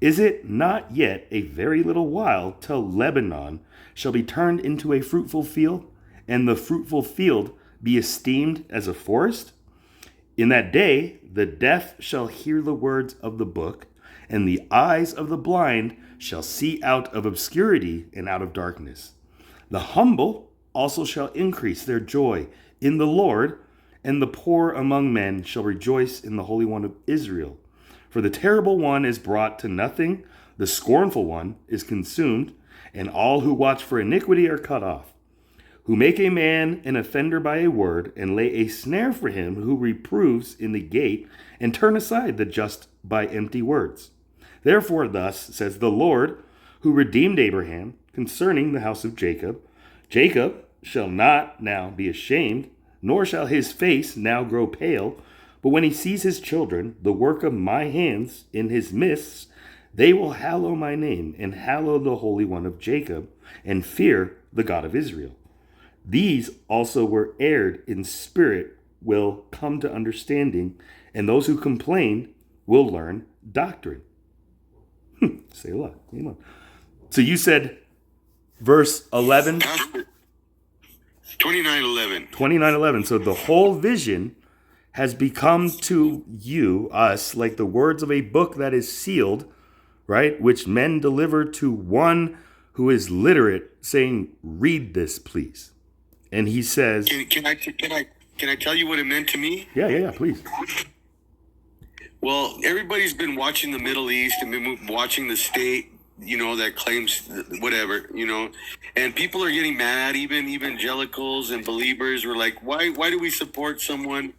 Is it not yet a very little while till Lebanon shall be turned into a fruitful field, and the fruitful field be esteemed as a forest? In that day the deaf shall hear the words of the book, and the eyes of the blind shall see out of obscurity and out of darkness. The humble also shall increase their joy in the Lord, and the poor among men shall rejoice in the Holy One of Israel. For the terrible one is brought to nothing, the scornful one is consumed, and all who watch for iniquity are cut off. Who make a man an offender by a word, and lay a snare for him who reproves in the gate, and turn aside the just by empty words. Therefore thus says the Lord, who redeemed Abraham, concerning the house of Jacob, Jacob shall not now be ashamed, nor shall his face now grow pale, but when he sees his children, the work of my hands in his midst, they will hallow my name, and hallow the Holy One of Jacob, and fear the God of Israel. These also were erred in spirit will come to understanding, and those who complain will learn doctrine. Say a lot. Amen. So you said verse 11? 29:11. 29:11. So the whole vision has become to you, us, like the words of a book that is sealed, right? Which men deliver to one who is literate, saying, read this, please. And he says... Can I tell you what it meant to me? Yeah, please. Well, everybody's been watching the Middle East and been watching the state, that claims whatever, and people are getting mad. Even evangelicals and believers were like, why do we support someone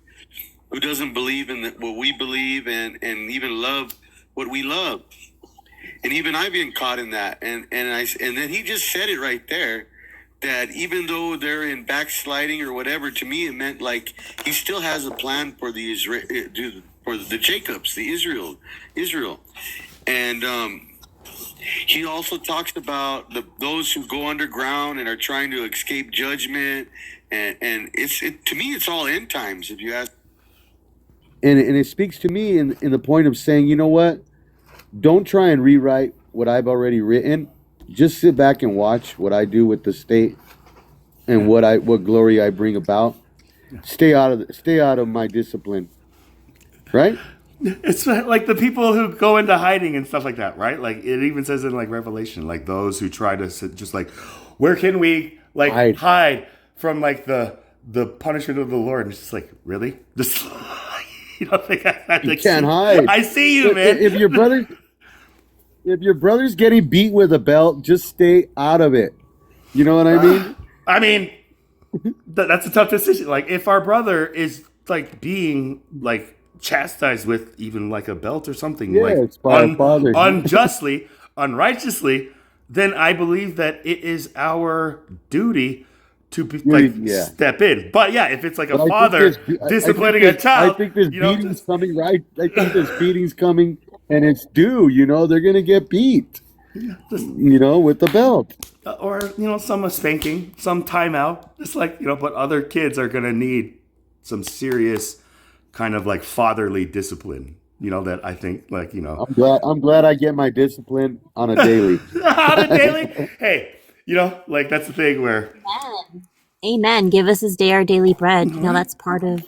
who doesn't believe in what we believe and even love what we love? And even I've been caught in that. And then he just said it right there, that even though they're in backsliding or whatever, to me it meant like he still has a plan for the or the Jacobs, the Israel. And he also talks about those who go underground and are trying to escape judgment. And to me, it's all end times, if you ask. And it speaks to me in the point of saying, you know what? Don't try and rewrite what I've already written. Just sit back and watch what I do with the state and what glory I bring about. Stay out of my discipline. Right? It's like the people who go into hiding and stuff like that, right? Like it even says in like Revelation, like those who try to just like, where can we like hide from like the punishment of the Lord? And it's just like, really? Just you don't think you can't hide. I see you, man. If your brother's getting beat with a belt, just stay out of it. You know what I mean? I mean, that's a tough decision. Like if our brother is like being like chastised with even like a belt or something, like unjustly, unrighteously, then I believe that it is our duty to be, step in. But yeah, if it's like a father disciplining a child, I think there's beatings coming, right? I think there's beatings coming, and it's due. You know, they're gonna get beat. You know, with the belt, or some spanking, some timeout. Just like but other kids are gonna need some serious kind of like fatherly discipline, that I think like, I'm glad I get my discipline on a daily. On a daily? Hey, like that's the thing where Amen. Give us this day our daily bread. That's part of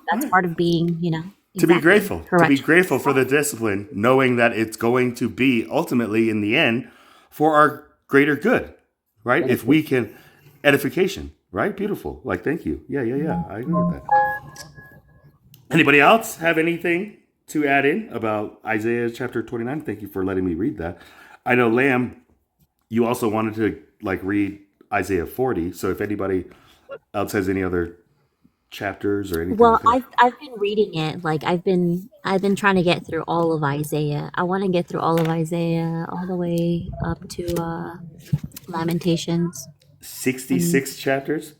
being, exactly. To be grateful. Correct. To be grateful for the discipline, knowing that it's going to be ultimately in the end for our greater good, right? If we can edification, right? Beautiful. Like thank you. Yeah. I agree with that. Anybody else have anything to add in about Isaiah chapter 29? Thank you for letting me read that. I know, Lamb, you also wanted to like read Isaiah 40. So if anybody else has any other chapters or anything. Well, I've been reading it. Like I've been trying to get through all of Isaiah. I want to get through all of Isaiah all the way up to Lamentations. 66 chapters?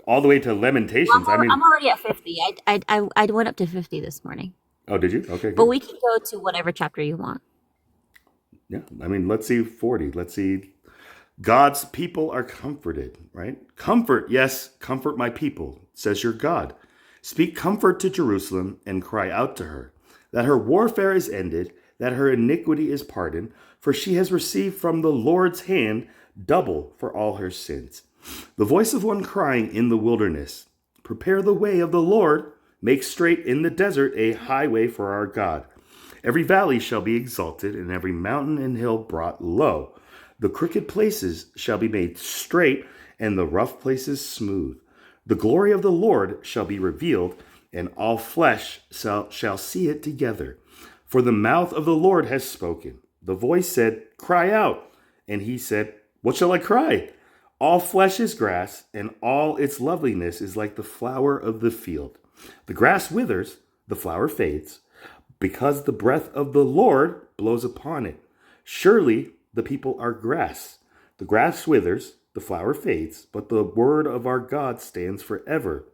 All the way to Lamentations. Well, I'm already at 50. I went up to 50 this morning. Oh, did you? Okay. Good. But we can go to whatever chapter you want. Yeah. I mean, let's see 40. Let's see. God's people are comforted, right? Comfort, yes, comfort my people, says your God. Speak comfort to Jerusalem and cry out to her, that her warfare is ended, that her iniquity is pardoned, for she has received from the Lord's hand double for all her sins. The voice of one crying in the wilderness, prepare the way of the Lord, make straight in the desert a highway for our God. Every valley shall be exalted, and every mountain and hill brought low. The crooked places shall be made straight, and the rough places smooth. The glory of the Lord shall be revealed, and all flesh shall see it together. For the mouth of the Lord has spoken. The voice said, cry out. And he said, what shall I cry? All flesh is grass, and all its loveliness is like the flower of the field. The grass withers, the flower fades, because the breath of the Lord blows upon it. Surely the people are grass. The grass withers, the flower fades, but the word of our God stands forever.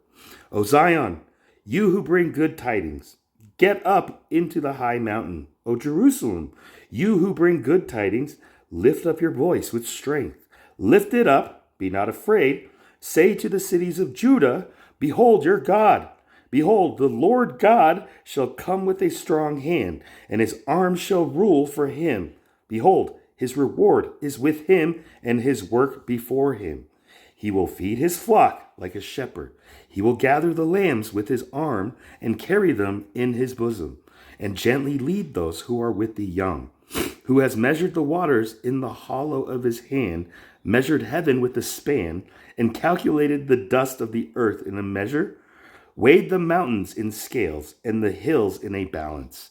O Zion, you who bring good tidings, get up into the high mountain. O Jerusalem, you who bring good tidings, lift up your voice with strength. Lift it up, be not afraid. Say to the cities of Judah, behold your God. Behold, the Lord God shall come with a strong hand, and his arm shall rule for him. Behold, his reward is with him, and his work before him. He will feed his flock like a shepherd. He will gather the lambs with his arm, and carry them in his bosom, and gently lead those who are with the young. Who has measured the waters in the hollow of his hand, measured heaven with a span, and calculated the dust of the earth in a measure, weighed the mountains in scales, and the hills in a balance.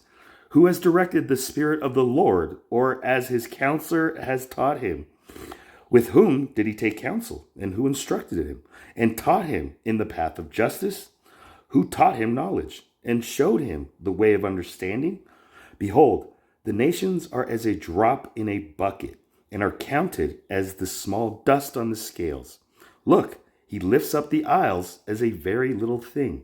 Who has directed the Spirit of the Lord, or as his counselor has taught him? With whom did he take counsel, and who instructed him, and taught him in the path of justice? Who taught him knowledge, and showed him the way of understanding? Behold, the nations are as a drop in a bucket, and are counted as the small dust on the scales. Look, he lifts up the isles as a very little thing,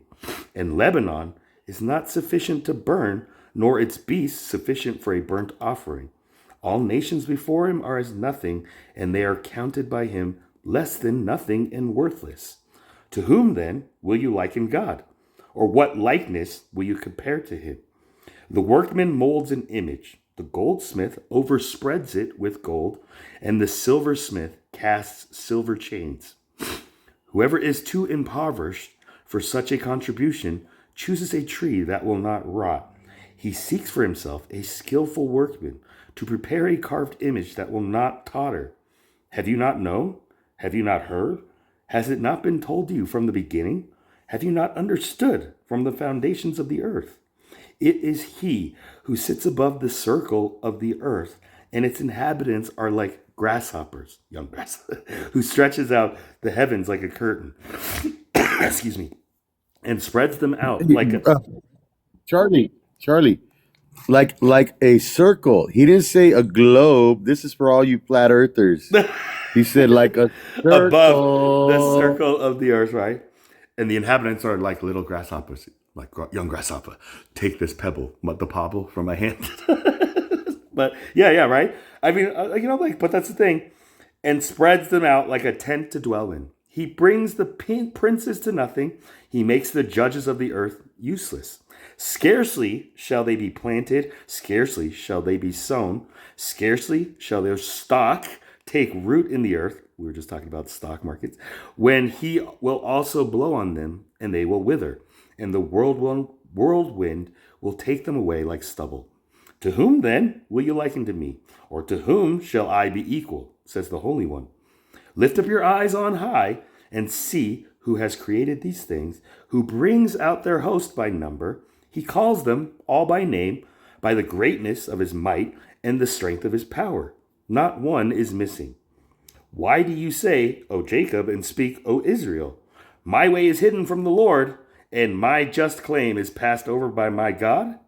and Lebanon is not sufficient to burn, nor its beasts sufficient for a burnt offering. All nations before him are as nothing, and they are counted by him less than nothing and worthless. To whom then will you liken God? Or what likeness will you compare to him? The workman molds an image. The goldsmith overspreads it with gold, and the silversmith casts silver chains. Whoever is too impoverished for such a contribution chooses a tree that will not rot. He seeks for himself a skillful workman to prepare a carved image that will not totter. Have you not known? Have you not heard? Has it not been told to you from the beginning? Have you not understood from the foundations of the earth? It is he who sits above the circle of the earth, and its inhabitants are like grasshoppers, young grasshoppers, who stretches out the heavens like a curtain, excuse me, and spreads them out like a... Charlie, like a circle. He didn't say a globe. This is for all you flat earthers. He said like a circle. above the circle of the earth, right? And the inhabitants are like little grasshoppers, like young grasshopper. Take this pebble, the pebble from my hand. But yeah, right? I mean, but that's the thing. And spreads them out like a tent to dwell in. He brings the princes to nothing. He makes the judges of the earth useless. Scarcely shall they be planted. Scarcely shall they be sown. Scarcely shall their stock take root in the earth. We were just talking about stock markets. When he will also blow on them, and they will wither. And the whirlwind will take them away like stubble. To whom then will you liken to me? Or to whom shall I be equal? Says the Holy One. Lift up your eyes on high and see who has created these things, who brings out their host by number. He calls them all by name, by the greatness of his might and the strength of his power. Not one is missing. Why do you say, O Jacob, and speak, O Israel? My way is hidden from the Lord, and my just claim is passed over by my God?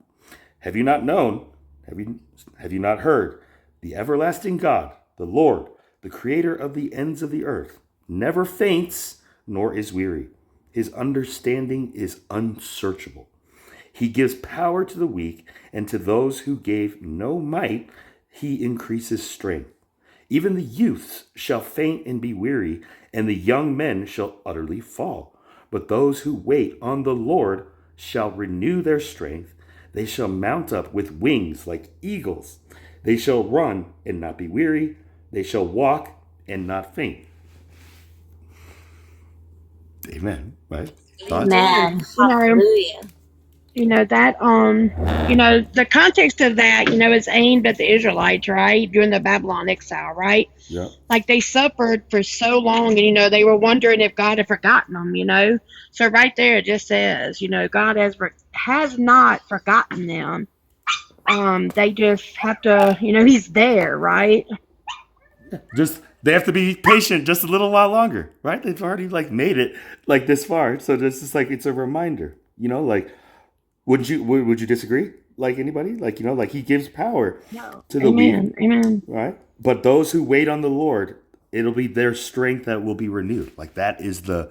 Have you not known? Have you not heard? The everlasting God, the Lord, the creator of the ends of the earth, never faints nor is weary. His understanding is unsearchable. He gives power to the weak, and to those who gave no might, he increases strength. Even the youths shall faint and be weary, and the young men shall utterly fall. But those who wait on the Lord shall renew their strength. They shall mount up with wings like eagles. They shall run and not be weary. They shall walk and not faint. Amen. Right? Thoughts? Amen. You know, Hallelujah. The context of that, is aimed at the Israelites, right? During the Babylon exile, right? Yeah. Like they suffered for so long, and, they were wondering if God had forgotten them, So right there it just says, God has not forgotten them. They just have to, he's there, right? Just they have to be patient just a little while longer, right? They've already made it this far, so this is it's a reminder. Would you disagree? Anybody? He gives power to the weak, Amen. right? But those who wait on the Lord, it'll be their strength that will be renewed. That is the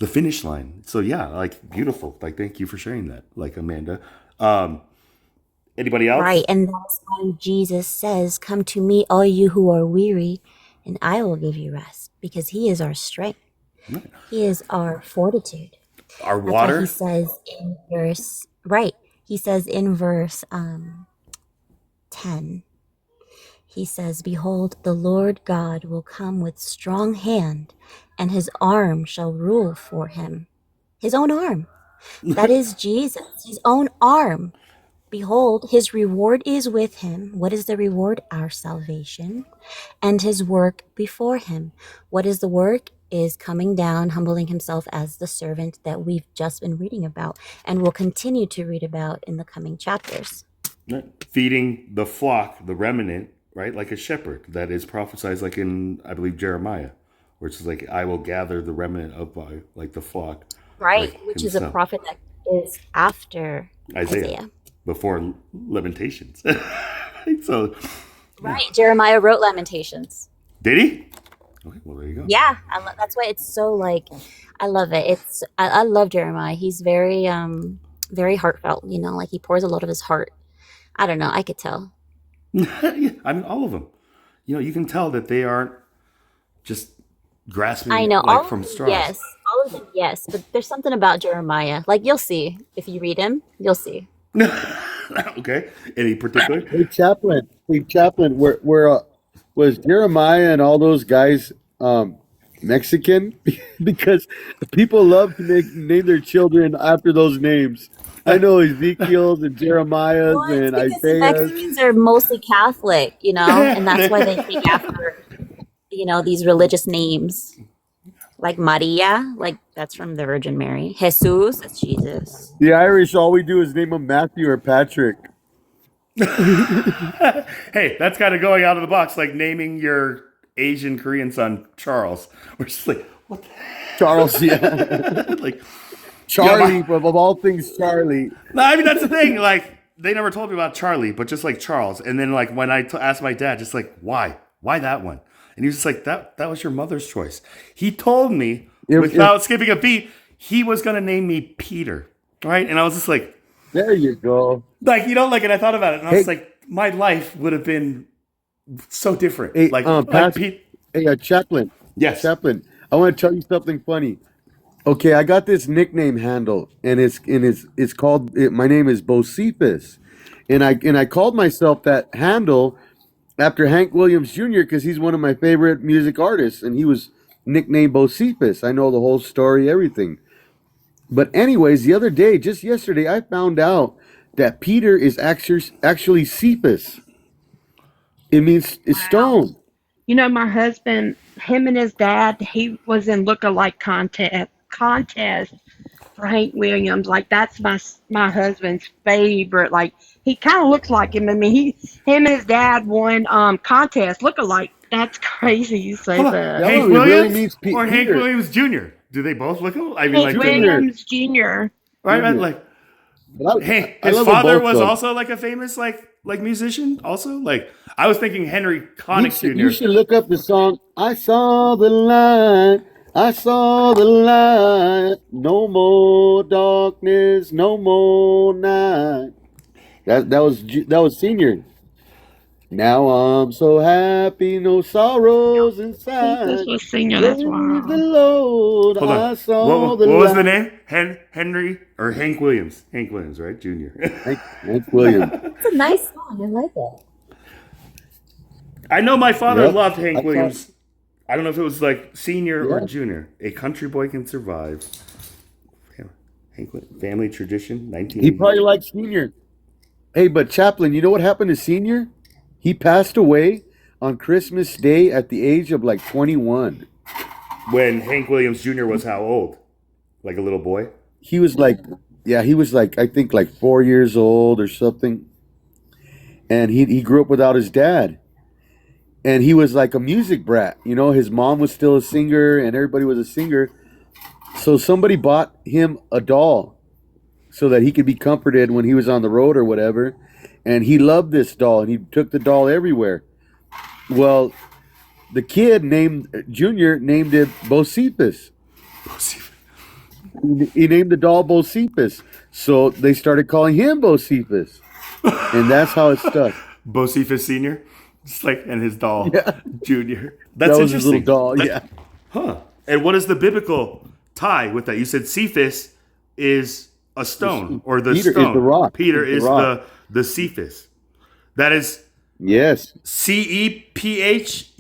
finish line. So yeah, beautiful. Thank you for sharing that. Amanda. Anybody else? Right, and that's why Jesus says, "Come to me, all you who are weary, and I will give you rest," because He is our strength. Right. He is our fortitude. Our That's water. why He says in verse He says in verse 10. He says, "Behold, the Lord God will come with strong hand, and His arm shall rule for Him." His own arm. That is Jesus. His own arm. Behold, His reward is with Him. What is the reward? Our salvation. And His work before Him. What is the work? Is coming down, humbling Himself as the servant that we've just been reading about and will continue to read about in the coming chapters. Feeding the flock, the remnant, right? Like a shepherd. That is prophesied in, I believe, Jeremiah, where it's I will gather the remnant of the flock. Right, which is a prophet that is after Isaiah. Before Lamentations. So, right, Jeremiah wrote Lamentations. Did he? Okay, well, there you go. Yeah, that's why it's so I love it. I love Jeremiah. He's very very heartfelt, you know, like he pours a lot of his heart. I don't know, I could tell. Yeah, I mean, all of them. You know, you can tell that they aren't just I grasping know, like all of from them, straws. yes. All of them, yes. But there's something about Jeremiah. Like, you'll see. If you read him, you'll see. Okay. Any particular? Hey, Chaplain, where was Jeremiah and all those guys Mexican? Because people love to name their children after those names. I know Ezekiel's and Jeremiah's Well, it's and because the Isaiah's. Mexicans are mostly Catholic, you know, and that's why they take after, you know, these religious names. Like Maria, like that's from the Virgin Mary. Jesus, that's Jesus. The Irish, all we do is name them Matthew or Patrick. Hey, that's kind of going out of the box, like naming your Asian Korean son Charles. We're just like, what the Charles, yeah. like, Charlie, yeah, of all things, Charlie. no, I mean that's the thing. Like, they never told me about Charlie, but just like Charles. And then like when I asked my dad, just like, why that one? And he was just like, that was your mother's choice. He told me without skipping a beat, he was gonna name me Peter, right? And I was just like, There you go. like, you know, like, and I thought about it, and I Hey, was like, my life would have been so different. hey, Like Pete. Chaplain, Yes. I want to tell you something funny. Okay, I got this nickname handle, and it's called. My name is Bocephus, and I called myself that handle after Hank Williams Jr. because he's one of my favorite music artists, and he was nicknamed Bocephus. I know the whole story, everything. But anyways, the other day, just yesterday, I found out that Peter is actually Cephas. It means it's Wow. stone. You know, my husband, him and his dad, he was in look-alike contest for Hank Williams. Like that's my husband's favorite. Like he kind of looks like him. I mean, him and his dad won contest look-alike. That's crazy. You say Hold on. that. Hank No, it really Williams means or Hank Peter Williams Jr.? Do they both look? I mean, Hank like, Jr. Williams Jr. right, Jr. like, But hey, I his love them father both was though. also like a famous like musician. Also, like, I was thinking Henry You Connick should you Jr. should look up the song. I saw the light. I saw the light. No more darkness. No more night. That was Senior. Now I'm so happy, no sorrows This inside. was senior. That's Praise the wild. Lord, Hold on. I saw What the was the light. name? Henry or Hank Williams? Hank Williams, right? Jr. Hank Williams. It's a nice song. I like it. I know my father Yep. loved I Hank thought, Williams. I don't know if it was like senior or yeah. junior. A country boy can survive. Family tradition, He probably 1980. liked Senior. Hey, but Chaplain, you know what happened to Senior? He passed away on Christmas Day at the age of like 21. When Hank Williams Jr. was how old? Like a little boy? He was like, yeah, he was like, I think like 4 years old or something. And he grew up without his dad. And he was like a music brat. You know, his mom was still a singer and everybody was a singer. So somebody bought him a doll so that he could be comforted when he was on the road or whatever. And he loved this doll and he took the doll everywhere. Well, the kid named Junior named it Bocephus. He named the doll Bocephus. So they started calling him Bocephus. And that's how it stuck. Bocephus Sr. Just like, and his doll, Yeah. Junior. That That's was his little interesting. doll. That, Yeah. huh. And what is the biblical tie with that? You said Cephas is a stone or the Peter is the stone. rock. Peter He's the is rock. the Cephas. That is Yes. Cephus,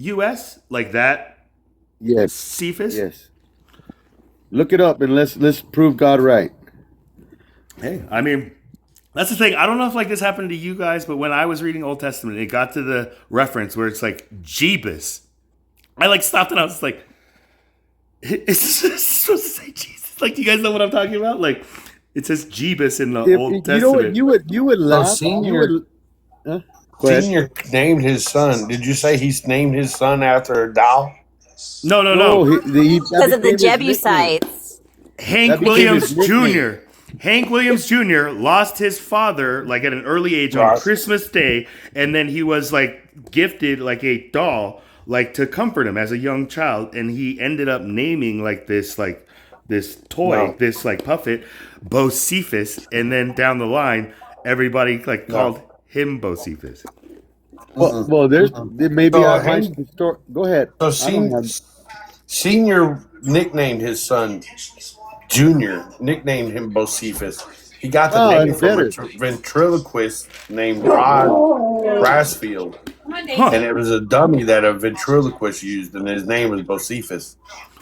like that. Yes. Cephas. Yes. Look it up and let's prove God right. Hey, I mean, that's the thing. I don't know if like this happened to you guys, but when I was reading Old Testament, it got to the reference where it's like Jebus. I like stopped and I was like, is this supposed to say Jesus? Like, do you guys know what I'm talking about? Like, it says Jebus in the Old If you know what Testament. you would So laugh. You senior would go ahead. senior named his son. Did you say he's named his son after a doll? No. No, Because that of the became his nickname. Jebusites. Hank That became Williams his nickname. Jr. Hank Williams Jr. lost his father like at an early age on Right. Christmas Day, and then he was like gifted like a doll, like to comfort him as a young child, and he ended up naming like this like this toy, No. this like puppet, Bocephus, and then down the line, everybody like called him Bocephus. Well, maybe So my Hank, story. Go ahead. so I don't have. Senior nicknamed his son Junior, nicknamed him Bocephus. He got the Oh, name that's from a better. ventriloquist named Rod Brassfield. And it was a dummy that a ventriloquist used, and his name was Bocephus.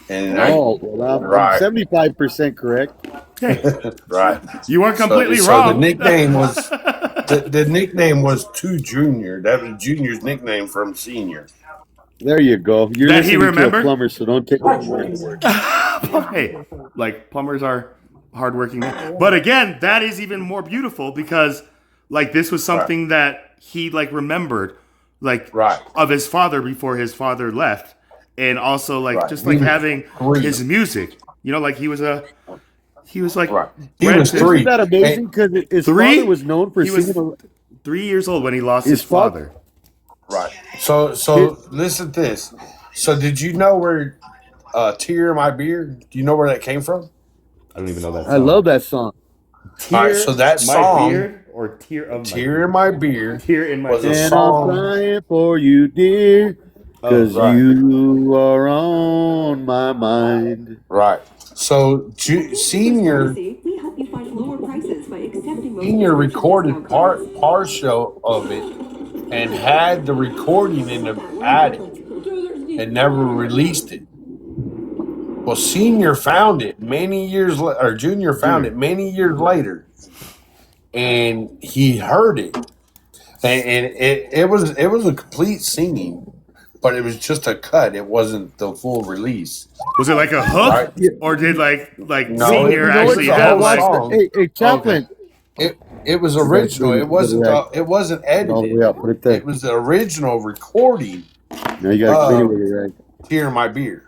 And Oh, well, I'm right, 75% correct. Hey, right. you weren't completely So wrong. the nickname was the nickname was to Junior. That was Junior's nickname from Senior. There you go. You're That he listening to a remembered? plumber, so don't take my word for it. Hey, like plumbers are hardworking men. But again, that is even more beautiful because like this was something that he like remembered like Right. of his father before his father left. And also like Right. just like He was having 3. his music. You know, like he was like Right. He bred was to- 3. Isn't that amazing? Because his Three? father was known for He was singing. 3 years old when he lost His his father. Right. So listen to this. So did you know where Tear in My Beer? Do you know where that came from? I don't even know that song. I love that song. Tear All right, so that my song, beard or tear of my Tear in My Beer, tear in my was a beard. And I'm song. crying for you, dear, because right. you are on my mind. Right. So Senior recorded partial of it and had the recording in the attic and never released it. Well, Senior found it many years later, or Junior found it many years later, and he heard it, and it was a complete singing, but it was just a cut. It wasn't the full release. Was it like a hook, Right. or did like No, Senior it was actually a have whole like? song. Hey, Chaplain. It was original. It wasn't Right. it wasn't All the edited. way up. Put it there. It was the original recording. Now you got to clean it with it, right? Tear in My Beer.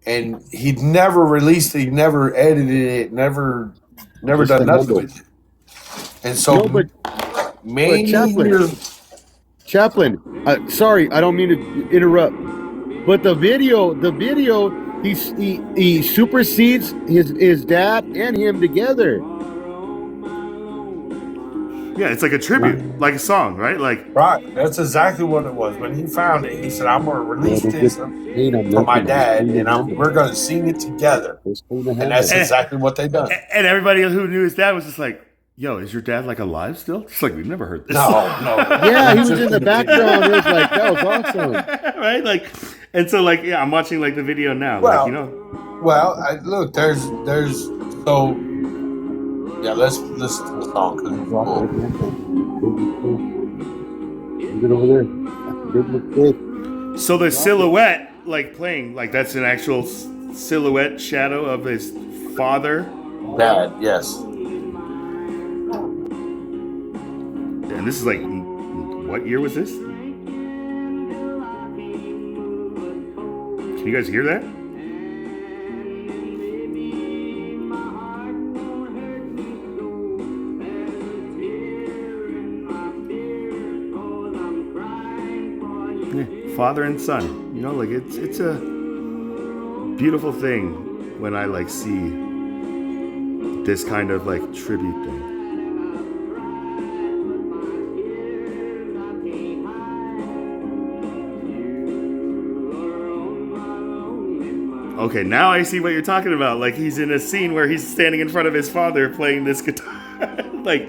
And he'd never released it, he never edited it, never Just done the nothing number. with it. And so No, but many Chaplain. years Chaplain, sorry, I don't mean to interrupt, but the video, he supersedes his dad and him together. Yeah, it's like a tribute, like a song, right? Like right, that's exactly what it was. When he found it, he said, I'm gonna release this for my dad and we're gonna sing it together. And that's exactly what they done. and everybody who knew his dad was just like, "Yo, is your dad like alive still?" It's like we've never heard this. No. Yeah, he was in the background. It was like, that was awesome. Right? Like, and so like, yeah, I'm watching like the video now. Well, like, you know, well, look, there's so yeah. Let's listen to the song because it's cool. Get over there. so the silhouette, like playing, like that's an actual silhouette shadow of his father. Dad, yes. And this is like, what year was this? Can you guys hear that? Yeah, father and son, you know, like it's a beautiful thing when I like see this kind of like tribute thing. Okay, now I see what you're talking about. Like he's in a scene where he's standing in front of his father playing this guitar. Like,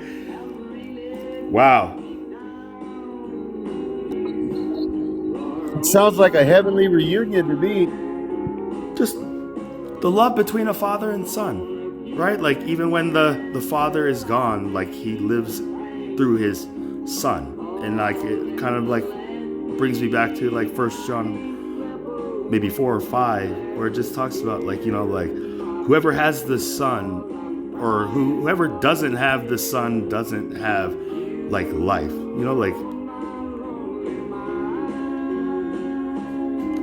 wow. It sounds like a heavenly reunion to me. Just the love between a father and son, right? Like even when the father is gone, like he lives through his son. And like it kind of like brings me back to like 1 John maybe 4 or 5, where it just talks about like, you know, like whoever has the son or whoever doesn't have the son doesn't have like life, you know, like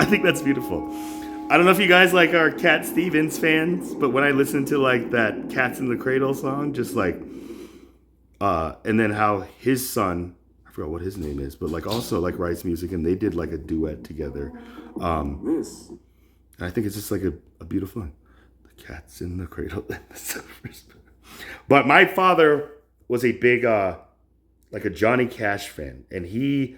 I think that's beautiful. I don't know if you guys like are Cat Stevens fans, but when I listen to like that Cats in the Cradle song, just like and then how his son, I forgot what his name is, but like also like writes music, and they did like a duet together. And I think it's just like a beautiful thing. Cats in the cradle and the silver spoon. But my father was a big, like a Johnny Cash fan, and he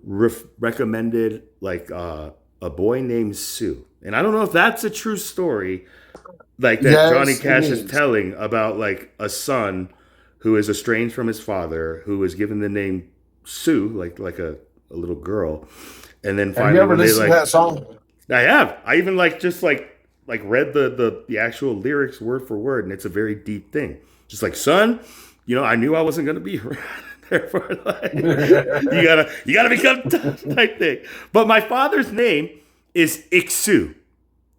recommended like a boy named Sue. And I don't know if that's a true story, like that Johnny Yes, it Cash is is. telling about like a son who is estranged from his father, who is given the name Sue, like a little girl, and then Have finally you ever when they listened like, to that song? I have. I even like just like read the actual lyrics word for word, and it's a very deep thing. Just like, son, I knew I wasn't gonna be around. Therefore, like, you gotta become tough type thing. But my father's name is Iksu,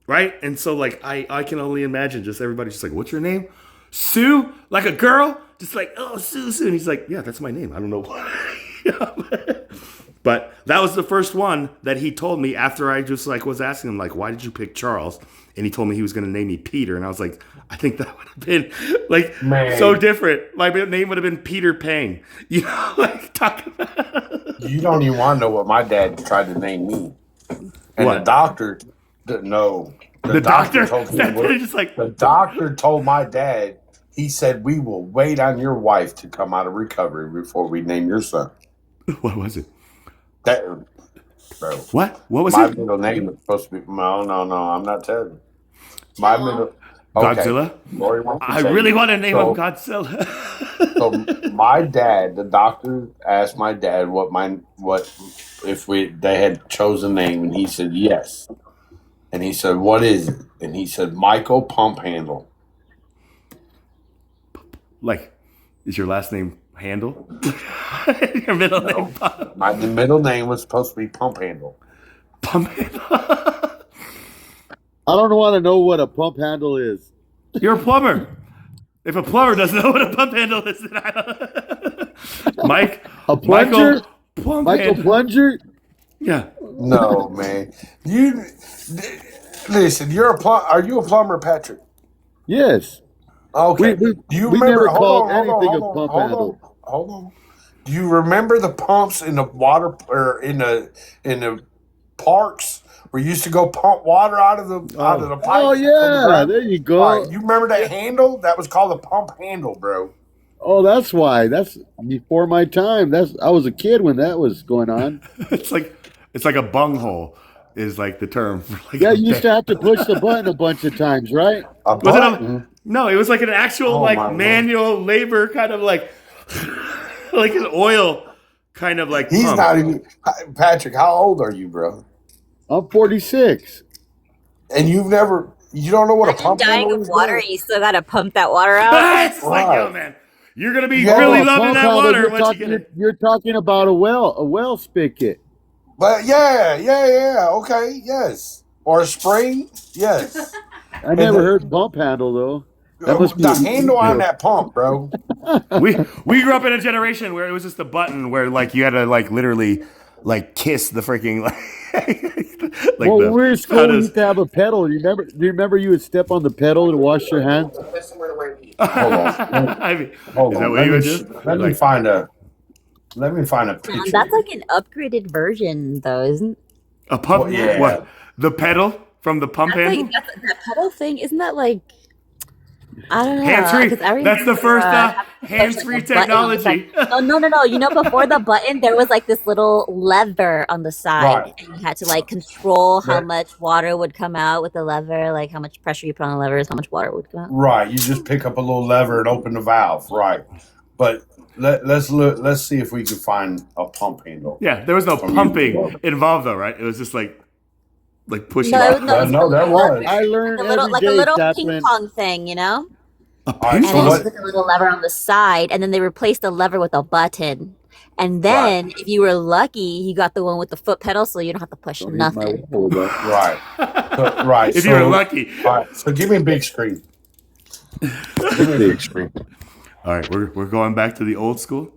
right? And so like I can only imagine just everybody just like, what's your name? Sue, like a girl, just like, oh, Sue. And he's like, yeah, that's my name. I don't know why. But that was the first one that he told me after I just like was asking him like, why did you pick Charles? And he told me he was going to name me Peter, and I was like, I think that would have been like Man. so different. My name would have been Peter Pang. Like talk about. You don't even want to know what my dad tried to name me. And What? the doctor didn't know. The doctor told me just like the doctor told my dad, he said, we will wait on your wife to come out of recovery before we name your son. What was it? That, bro. What was My it? middle name is supposed to be no, I'm not telling you. My middle Godzilla? Lori wants to I tell really you. want to name So- him Godzilla. So my dad, the doctor asked my dad if they had chosen a name, and he said yes. And he said, what is it? And he said, Michael Pump Handle. Like, is your last name Handle? Your middle name My middle name was supposed to be Pump Handle. Pump Handle? I don't want to know what a pump handle is. You're a plumber. If a plumber doesn't know what a pump handle is, then I don't. Mike, A plunger? Michael Michael Handle. Plunger? Yeah. No, man. Listen. Are you a plumber, Patrick? Yes. Okay. We Do you we remember? never called anything a pump handle. Hold on. Do you remember the pumps in the water or in the parks where you used to go pump water out of the pipe? Oh, from the yeah. ground? There you go. Right. You remember that handle? That was called a pump handle, bro. Oh, that's why. That's before my time. I was a kid when that was going on. It's like a bunghole is like the term for like Yeah, you used to have to push the button a bunch of times, right? Was it no, it was like an actual my like Lord. manual labor kind of like like an oil kind of like He's pump. not even Patrick. How old are you, bro? I'm 46. And you don't know what a Imagine pump dying handle of is? water, bro? and you still gotta pump that water out. It's like, yo, man, you're gonna be Yeah, really well, loving Pump that handle, water you're once you talking, get it. you're talking about a well spigot. But yeah. Okay, yes. Or a spring, yes. I never heard pump handle though. That must be The handle on that pump, bro. We grew up in a generation where it was just a button where like you had to like literally like kiss the freaking like Well, when we were in school, we how used to have a pedal. Do you remember you would step on the pedal to wash your hands? Hold on. I mean, Hold is on. that what you would do? Let me Like, find a picture. That's like an upgraded version, though, isn't? a pump? Well, yeah. What? The pedal from the pump That's handle? like that pedal thing. Isn't that like? I don't know. Hands-free. 'cause I That's the remember, first having to push, hands-free like, a button on the technology. side. No. You know, before the button, there was like this little lever on the side, Right. and you had to like control how Yeah. much water would come out with the lever, like how much pressure you put on the lever is how much water would come out. Right. You just pick up a little lever and open the valve. Right. But let's look. Let's see if we can find a pump handle. Yeah, there was no From pumping you. involved though, right? It was just like pushing. No, off. No, there was. I learned Like a every day, little Chaplain. ping pong thing, you know? A All right, And ping so then pong? you put a little lever on the side, and then they replaced the lever with a button. And then, if you were lucky, you got the one with the foot pedal, so you don't have to push Don't eat my nothing. hold up. Right. Right. If you were lucky. All right. So give me a big screen. Give me a big screen. All right, we're going back to the old school.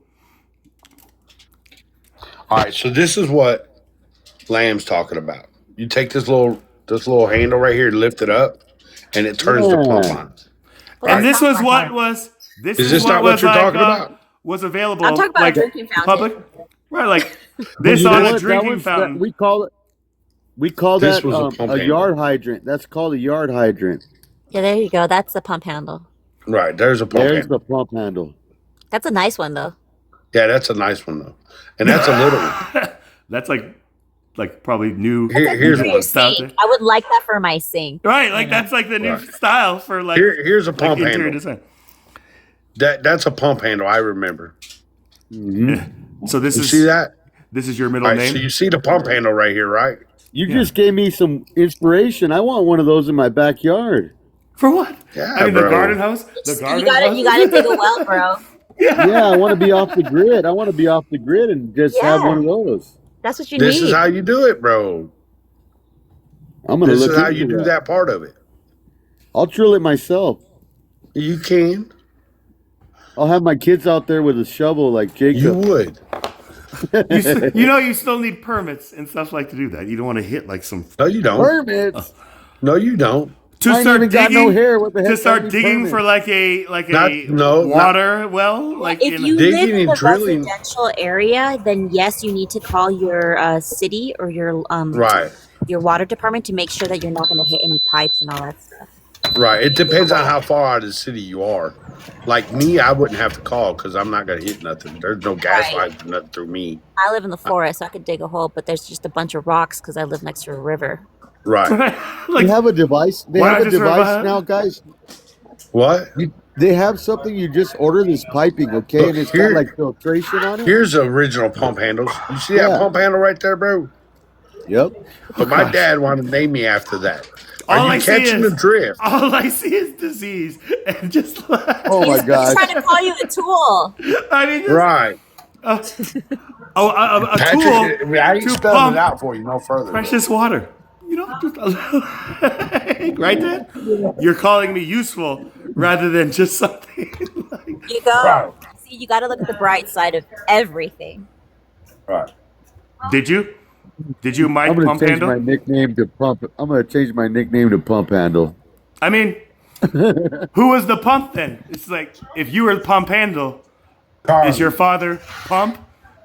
All right. So this is what Lamb's talking about. You take this little handle right here, lift it up, and it turns the pump on. And this was what was this Is this what not what was you're like, talking about? Was available. I'm talking about like, a drinking fountain. public, right? Like this You know on what? a That drinking was- fountain. We call This that was a pump a handle. yard hydrant. That's called a yard hydrant. Yeah, there you go. That's the pump handle. Right, there's a pump There's handle. the pump handle. That's a nice one, though. Yeah, that's a nice one though, and that's a little one. That's like probably new. Here's For one. your Stop sink. it. I would like that for my sink. Right, like that's like the new Right. style for like Here's a like pump interior handle. design. That's a pump handle. I remember. So this You is see that? this is your middle All right, name. so you see the pump handle right here, right? You just gave me some inspiration. I want one of those in my backyard. For what? Yeah, I mean the bro. garden hose. The garden hose. You gotta dig a well, bro. Yeah, I want to be off the grid. I want to be off the grid and just have Yeah. one of those. That's what you This need. is how you do it, bro. I'm gonna This look is how into you do that part of it. I'll drill it myself. You can. I'll have my kids out there with a shovel like Jacob. You would. You still need permits and stuff like to do that. You don't want to hit like some No, you don't. Permits. No, you don't. to I ain't start even got digging. no hair. What the heck? To do I start need digging for permits? like a No, water well, like If in you digging live in and a drilling. residential area, then yes, you need to call your city or Right. your water department to make sure that you're not going to hit any pipes and all that stuff. Right. It depends on how far out of the city you are. Like me, I wouldn't have to call because I'm not going to hit nothing. There's no gas Right. lines or nothing through me. I live in the forest, so I could dig a hole, but there's just a bunch of rocks because I live next to a river. Right. like They have a device. They Why have not a just device revive- now, guys. What? They have something. You just order this piping, okay, and it's Here- got like filtration on it. Here's the original pump handles. You see that Yeah. pump handle right there, bro? Yep. But my dad wanted to name me after that. All Are I you see catching is- the drift? all I see is disease and just like, Oh my He's gosh. trying to call you a tool. I mean, just, Right. a Patrick, tool I ain't to spelling pump it out for you no further. precious water. You know, just right there. You're calling me useful rather than just something like. You go. Right. See, you got to look at the bright side of everything. Right. Did you, Mike I'm gonna Pump change Handle? my nickname to Pump. I'm gonna change my nickname to Pump Handle. I mean, who was the pump then? It's like if you were the Pump Handle, is your father Pump?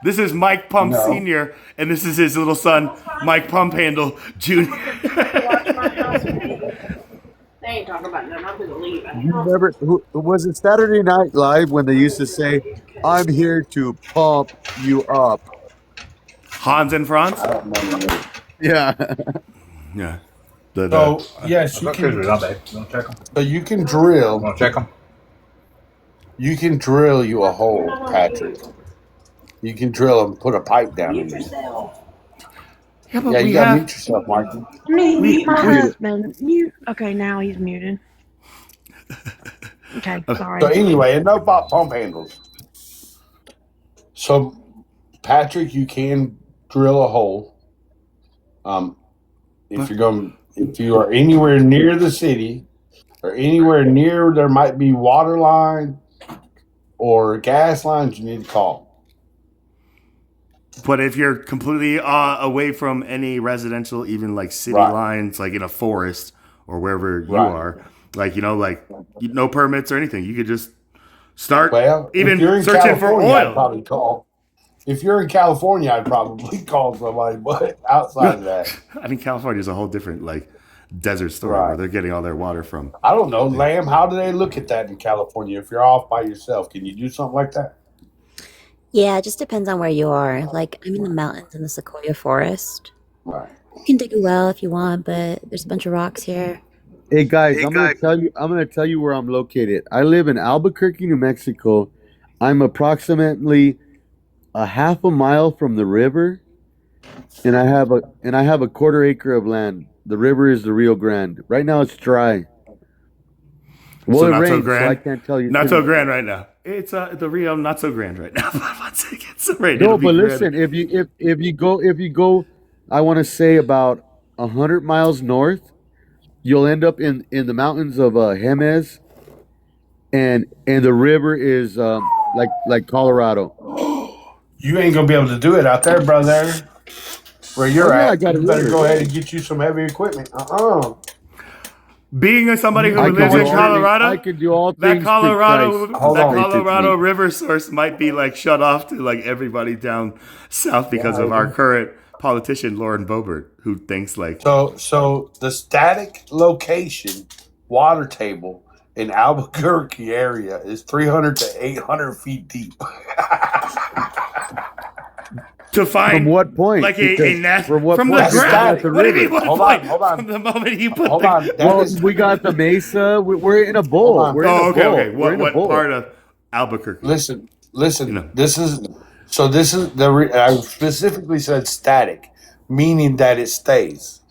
This is Mike Pump No. Sr., and this is his little son, Mike Pump Handle Jr. They ain't talking about nothing. I'm gonna leave. You never was it Saturday Night Live when they used to say, "I'm here to pump you up." Hans and Franz? Yeah. Yeah. So yes, you can. So you can drill. Check them. You can drill you a hole, Patrick. You can drill and put a pipe down in there. Yeah, but Yeah, we you gotta have. mute yourself, Michael. Mute my husband. Mute. Okay, now he's muted. Okay, sorry. So anyway, enough about pump handles. So, Patrick, you can drill a hole. If you are anywhere near the city, or anywhere near there might be water line or gas lines, you need to call. But if you're completely away from any residential, even like city Right. lines, like in a forest or wherever you Right. are, like no permits or anything, you could just start Well, even if you're in searching for California, I'd oil. probably call. If you're in California, I'd probably call somebody. But outside of that, I mean, California is a whole different like desert story where Right. they're getting all their water from. I don't know, Lamb. How do they look at that in California? If you're off by yourself, can you do something like that? Yeah, it just depends on where you are. Like, I'm in the mountains in the Sequoia forest. Right. You can dig a well if you want, but there's a bunch of rocks here. Hey guys, I'm gonna tell you where I'm located. I live in Albuquerque, New Mexico. I'm approximately a half a mile from the river, and I have a quarter acre of land. The river is the Rio Grande. Right now it's dry. Well, So it not so rains, so grand? I can't tell you. Not so grand right now. It's the Rio not so grand right now. Once it gets rain, No, it'll be but grand. listen, if you go, I want to say about 100 miles north, you'll end up in the mountains of Jemez, and the river is like Colorado. You ain't gonna be able to do it out there, brother. Where you're Oh, yeah, I at, got you it better here. go ahead and get you some heavy equipment. Being somebody who I lives can in do Colorado, I can do all that things. Colorado, through Hold that on. Colorado river source might be like shut off to like everybody down south because of our current politician Lauren Boebert, who thinks like So the static location water table in Albuquerque area is 300 to 800 feet deep. To find From what point? like Because from what from the point? That's Because you ground. got static. the What do you mean? river. What Hold point? on, hold on. From the moment you put Hold the on. That Well, is we got the mesa. We're in a bowl. hold on. We're in a Oh, okay, bowl. okay. We're in a What bowl. part of Albuquerque? listen. You know. This is I specifically said static, meaning that it stays.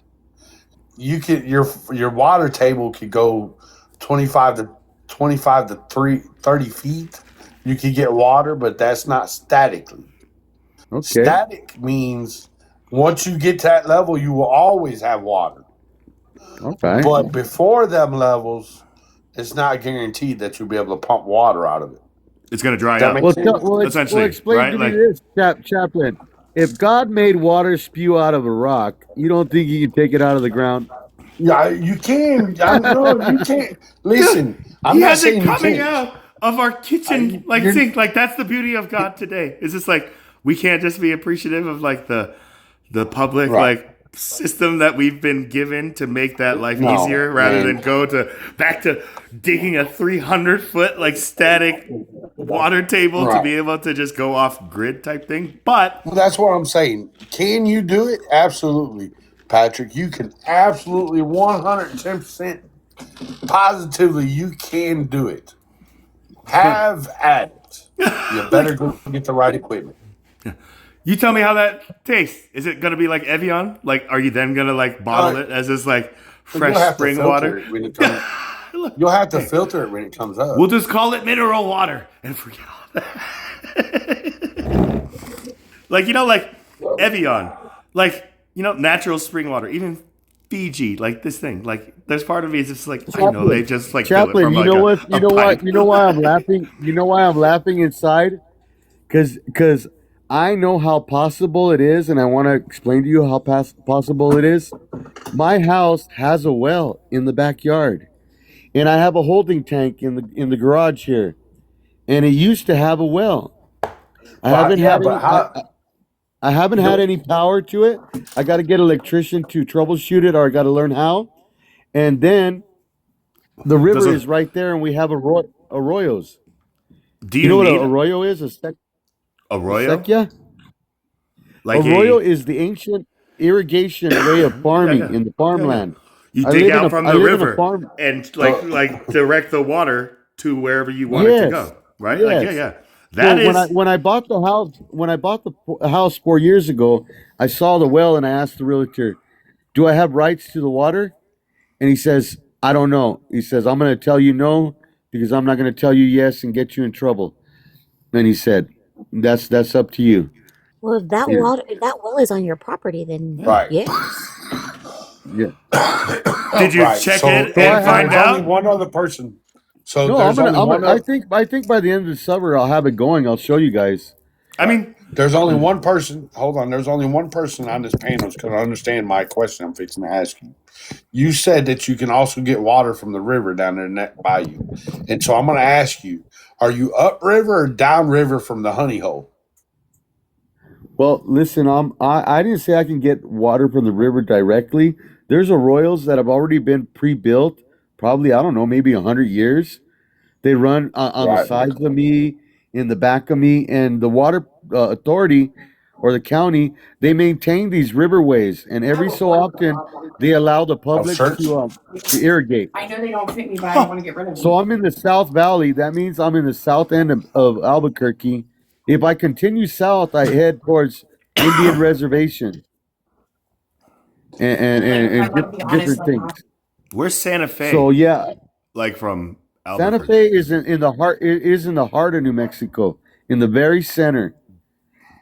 You could your water table could go 25 to 30 feet. You could get water, but that's not statically. Okay. Static means once you get to that level, you will always have water. Okay. But before them levels, it's not guaranteed that you'll be able to pump water out of it. It's gonna dry That up. makes sense. Essentially, Explain right? to me Like this, Chaplain. If God made water spew out of a rock, you don't think He can take it out of the ground? Yeah, you can. I know you can't. Listen, I'm he not has it saying you coming can't. out of our kitchen like You're- sink. Like that's the beauty of God today. It's just like we can't just be appreciative of like the public Right. like system that we've been given to make that life No, easier rather man. than go to back to digging a 300-foot like static water table to Right. be able to just go off grid type thing. But Well, that's what I'm saying. Can you do it? Absolutely, Patrick. You can absolutely 110% positively you can do it. Have at it. You better go get the right equipment. you tell me how that tastes. Is it gonna be like Evian? Like, are you then gonna like bottle it as this like fresh You'll have to spring filter water? it when it comes. You'll have to filter it when it comes up. We'll just call it mineral water and forget all that. Like, like Evian, like, natural spring water, even Fiji, like this thing. Like, there's part of me is just like, I know they just like fill it Chaplain, from you like know what? a pipe. You know why I'm laughing? You know why I'm laughing inside? Because I know how possible it is, and I want to explain to you how possible it is. My house has a well in the backyard, and I have a holding tank in the garage here, and it used to have a well. I haven't Yeah, had but any. how? I haven't had any power to it. I got to get an electrician to troubleshoot it, or I got to learn how. And then the Does river a, is right there, and we have arroyos. do You you know what an need arroyo is? A arroyo? sequia? Like Arroyo is the ancient irrigation way of farming yeah. in the Yeah, yeah. farmland. You dig out from I the live in a river farm. and like direct the water to wherever you want it to Yes, go, right? Like, yeah, yes. yeah. So That is when I bought the house, house 4 years ago, I saw the well and I asked the realtor, "Do I have rights to the water?" And he says, "I don't know." He says, "I'm going to tell you no because I'm not going to tell you yes and get you in trouble." And he said, "That's up to you." Well, Yeah, if that well is on your property, then Right. yes. yeah. did you Right. check So it So I and have find there's only out? one other person. So no. there's only one. I think by the end of the summer I'll have it going. I'll show you guys. I mean, There's only one person. Hold on. There's only one person on this panel who's going to understand my question I'm fixing to ask you. You said that you can also get water from the river down there in that bayou. And so I'm going to ask you, are you upriver or downriver from the honey hole? Well, listen, I didn't say I can get water from the river directly. There's arroyos that have already been pre-built, probably, I don't know, maybe 100 years. They run on the Right. sides of me, in the back of me, and the water authority or the county, they maintain these riverways, and every so often they allow the Of public church? to irrigate. I know they don't fit me, but I don't want to get rid of them. So I'm in the South Valley. That means I'm in the south end of Albuquerque. If I continue south, I head towards Indian Reservation I want to be honest different things. sometimes. where's Santa Fe? So yeah, Like from Santa Albuquerque. Fe is in the heart. It is in the heart of New Mexico, in the very center,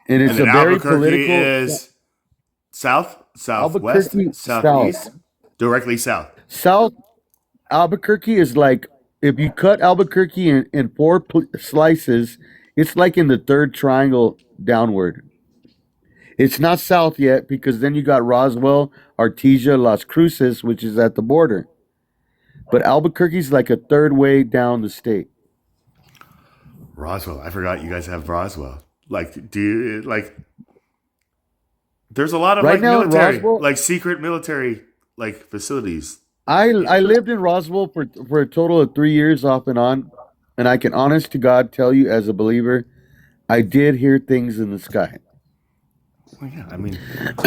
and it's And a then very Albuquerque political. is south, southwest, Albuquerque southeast, directly south. South Albuquerque is like if you cut Albuquerque in four slices, it's like in the third triangle downward. It's not south yet because then you got Roswell, Artesia, Las Cruces, which is at the border. But Albuquerque's like a third way down the state. Roswell. I forgot you guys have Roswell. Like, do you like? There's a lot of Right like now in military, Roswell, like secret military like facilities I lived in Roswell for a total of 3 years off and I can honest to God tell you as a believer, I did hear things in the sky. Well, yeah, I mean,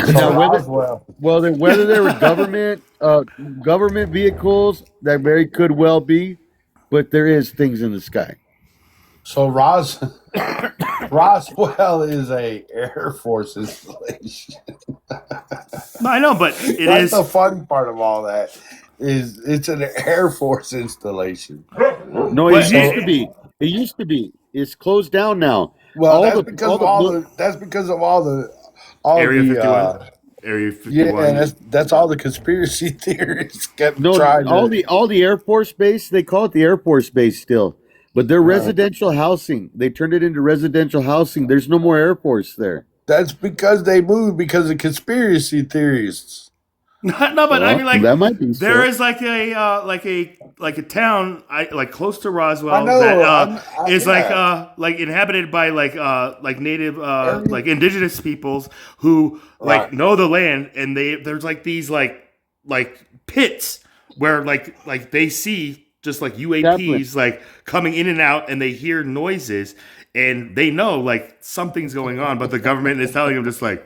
Now So whether Roswell. whether they were government vehicles, that very could well be, but there is things in the sky. So Roswell is a Air Force installation. I know, but it That's the is. fun part of all that. Is it's an Air Force installation. No, it But used So to be. It used to be. It's closed down now. well, All that's the because all of the all book. the that's because of all Area the 51, Area yeah, 51. that's all the conspiracy theorists kept No, trying to. all the Air Force Base. They call it the Air Force Base still, but they're residential housing. They turned it into residential housing. There's no more Air Force there. That's because they moved because of conspiracy theorists. No, but I Well, mean, like, that might be there so. is like a town, like close to I Roswell that know. is Yeah. like inhabited by like native Area- like indigenous peoples who Right. like know the land, and there's like these like pits where like they see just like Chaplain. UAPs like coming in and out, and they hear noises, and they know like something's going on, but the government is telling them just like,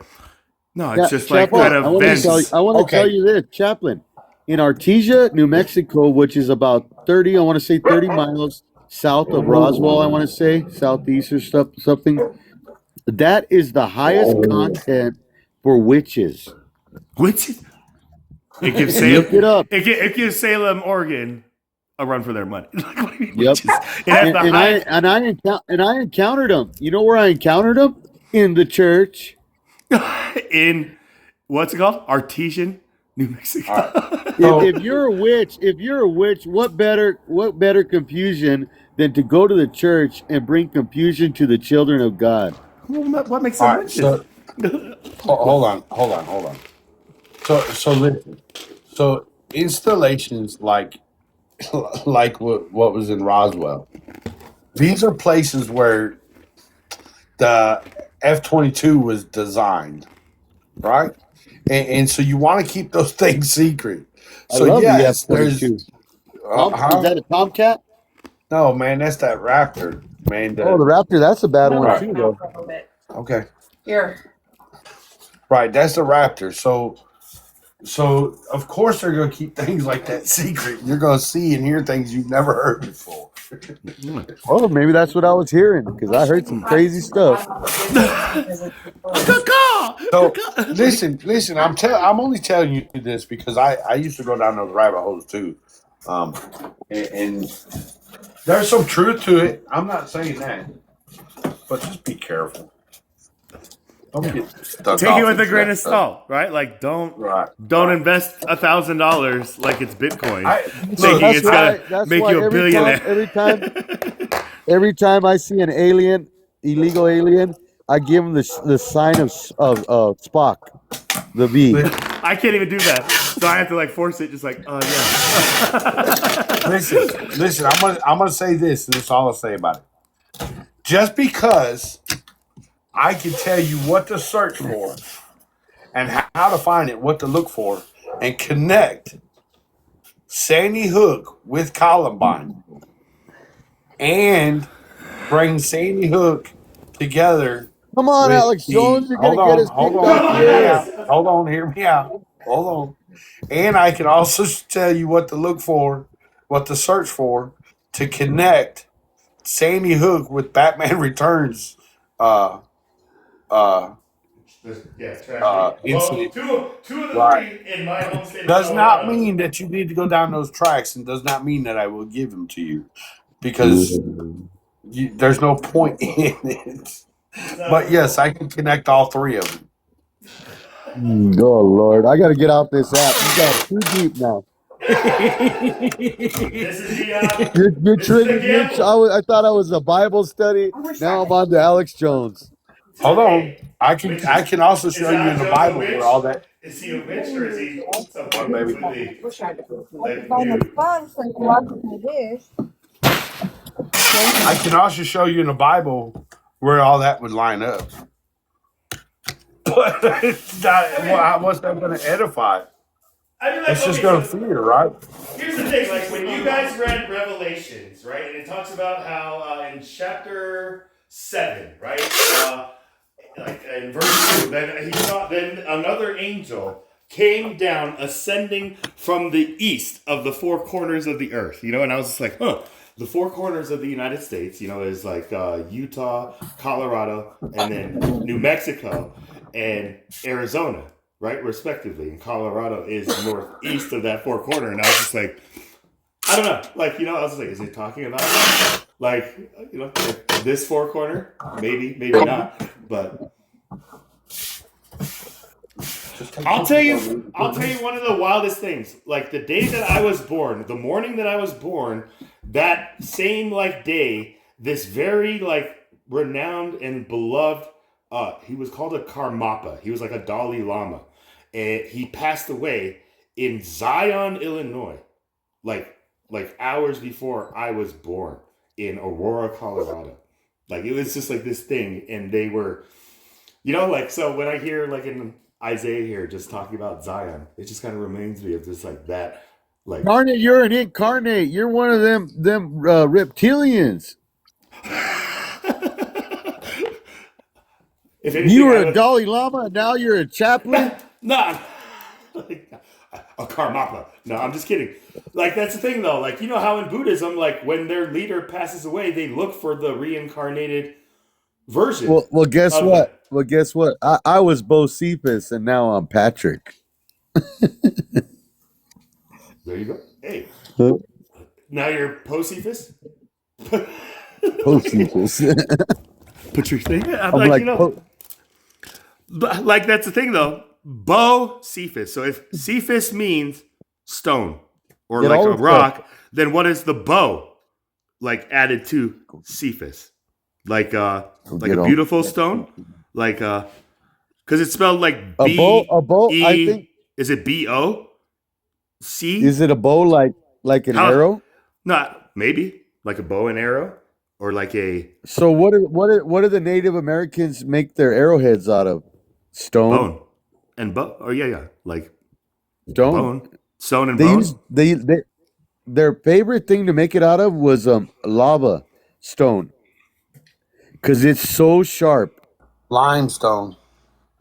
no, it's just like Chaplain. kind I of want to tell you. vents. I want to tell Okay. you this, Chaplain. In Artesia, New Mexico, which is about 30, I want to say 30 miles south of Roswell. I want to say southeast or something. That is the highest content for witches. Which it gives Look it up. it gives Salem, Oregon, a run for their money. Like, what do you mean, Yep. witches? It has the highest And I encountered them. You know where I encountered them? In the church. in what's it called? Artesian, New Mexico. All right. So If you're a witch, what better confusion than to go to the church and bring confusion to the children of God? Well, what makes all them right. witches? So hold on. So listen. So installations like what was in Roswell. These are places where the F-22 was designed, right? And so you want to keep those things secret. I So love the yes, there's F-22. Is that a Tomcat? no man, that's that Raptor, man. Oh, the Raptor. That's a bad one Right. too, though. Okay, Here. right, that's the Raptor. So of course they're gonna keep things like that secret. You're gonna see and hear things you've never heard before. Oh, maybe that's what I was hearing because I heard some crazy stuff. So listen. I'm only telling you this because I used to go down those rabbit holes too, and there's some truth to it. I'm not saying that, but just be careful. Don't get stuck. Take off it with a into grain that of stuff. salt, right? Like don't Right. invest $1,000 like it's Bitcoin, thinking That's it's why. gonna That's make why you a billionaire. every time I see an alien, illegal alien, I give him the sign of Spock, the V. I can't even do that, so I have to like force it, just like, oh yeah. Listen. I'm gonna say this, and this is all I'll say about it. Just because I can tell you what to search for and how to find it, what to look for, and connect Sandy Hook with Columbine, and bring Sandy Hook together. Come on, Alex Jones, you're gonna get us Hold kicked on, off the hear me air. out. Hold on, hear me out. Hold on. And I can also tell you what to look for, what to search for, to connect Sandy Hook with Batman Returns. Incident. Two of the Right. three in my home state. Does not mean that you need to go down those tracks, and does not mean that I will give them to you, because there's no point in it. But yes, I can connect all three of them. Oh Lord, I gotta get off this app. You got too deep now. This is the You're this is the triggering. gamble. I thought I was a Bible study. Now I'm on to Alex Jones. Hold on, I can also show you in the Bible where all that. Is he a witch or is he something What, baby? I can also show you in the Bible where all that would line up. But it's not, what's that going to edify? I mean, like, Let's just okay, go to so theater, right? here's the thing. Like, when you guys read Revelations, right, and it talks about how in chapter 7, right, like in verse 2, then another angel came down, ascending from the east of the four corners of the earth. You know, and I was just like, huh. The four corners of the United States, you know, is like Utah, Colorado, and then New Mexico and Arizona, right, respectively. And Colorado is northeast of that four corner. And I was just like, I don't know. Like, you know, I was like, is it talking about like, you know, this four corner? Maybe, maybe not. But I'll tell you one of the wildest things. Like the day that I was born, the morning that I was born, that same like day, this very like renowned and beloved, he was called a Karmapa. He was like a Dalai Lama, and he passed away in Zion, Illinois, like hours before I was born in Aurora, Colorado. Like it was just like this thing, and they were, you know, like so when I hear like in Isaiah here just talking about Zion, it just kind of reminds me of just like that, like Incarnate, you're an incarnate. You're one of them reptilians. if anything, You were a Dalai Lama, and now you're a chaplain. nah, like, a Karmapa. No, I'm just kidding. Like that's the thing though. Like you know how in Buddhism, like when their leader passes away, they look for the reincarnated version. Well, guess of what? that. Well, guess what? I was Bocephus, and now I'm Patrick. There you go. Hey, Huh? now you're Pocephus. Bocephus. Put your thing. I'm I'm like, like, you know, like that's the thing though. Bo-Cephus. So if Cephus means stone or get like all a the stuff. rock, then what is the bow like added to Cephus? Like Get a all beautiful stone? Like because it's spelled like a bow. A bow. I B-E, think. is it B-O-C? Is it a bow like an How arrow? not maybe like a bow and arrow or like a So what do the Native Americans make their arrowheads out of? Stone. bone and bone. Oh yeah, like Stone. stone and They bone. used their favorite thing to make it out of was lava stone because it's so sharp. Limestone.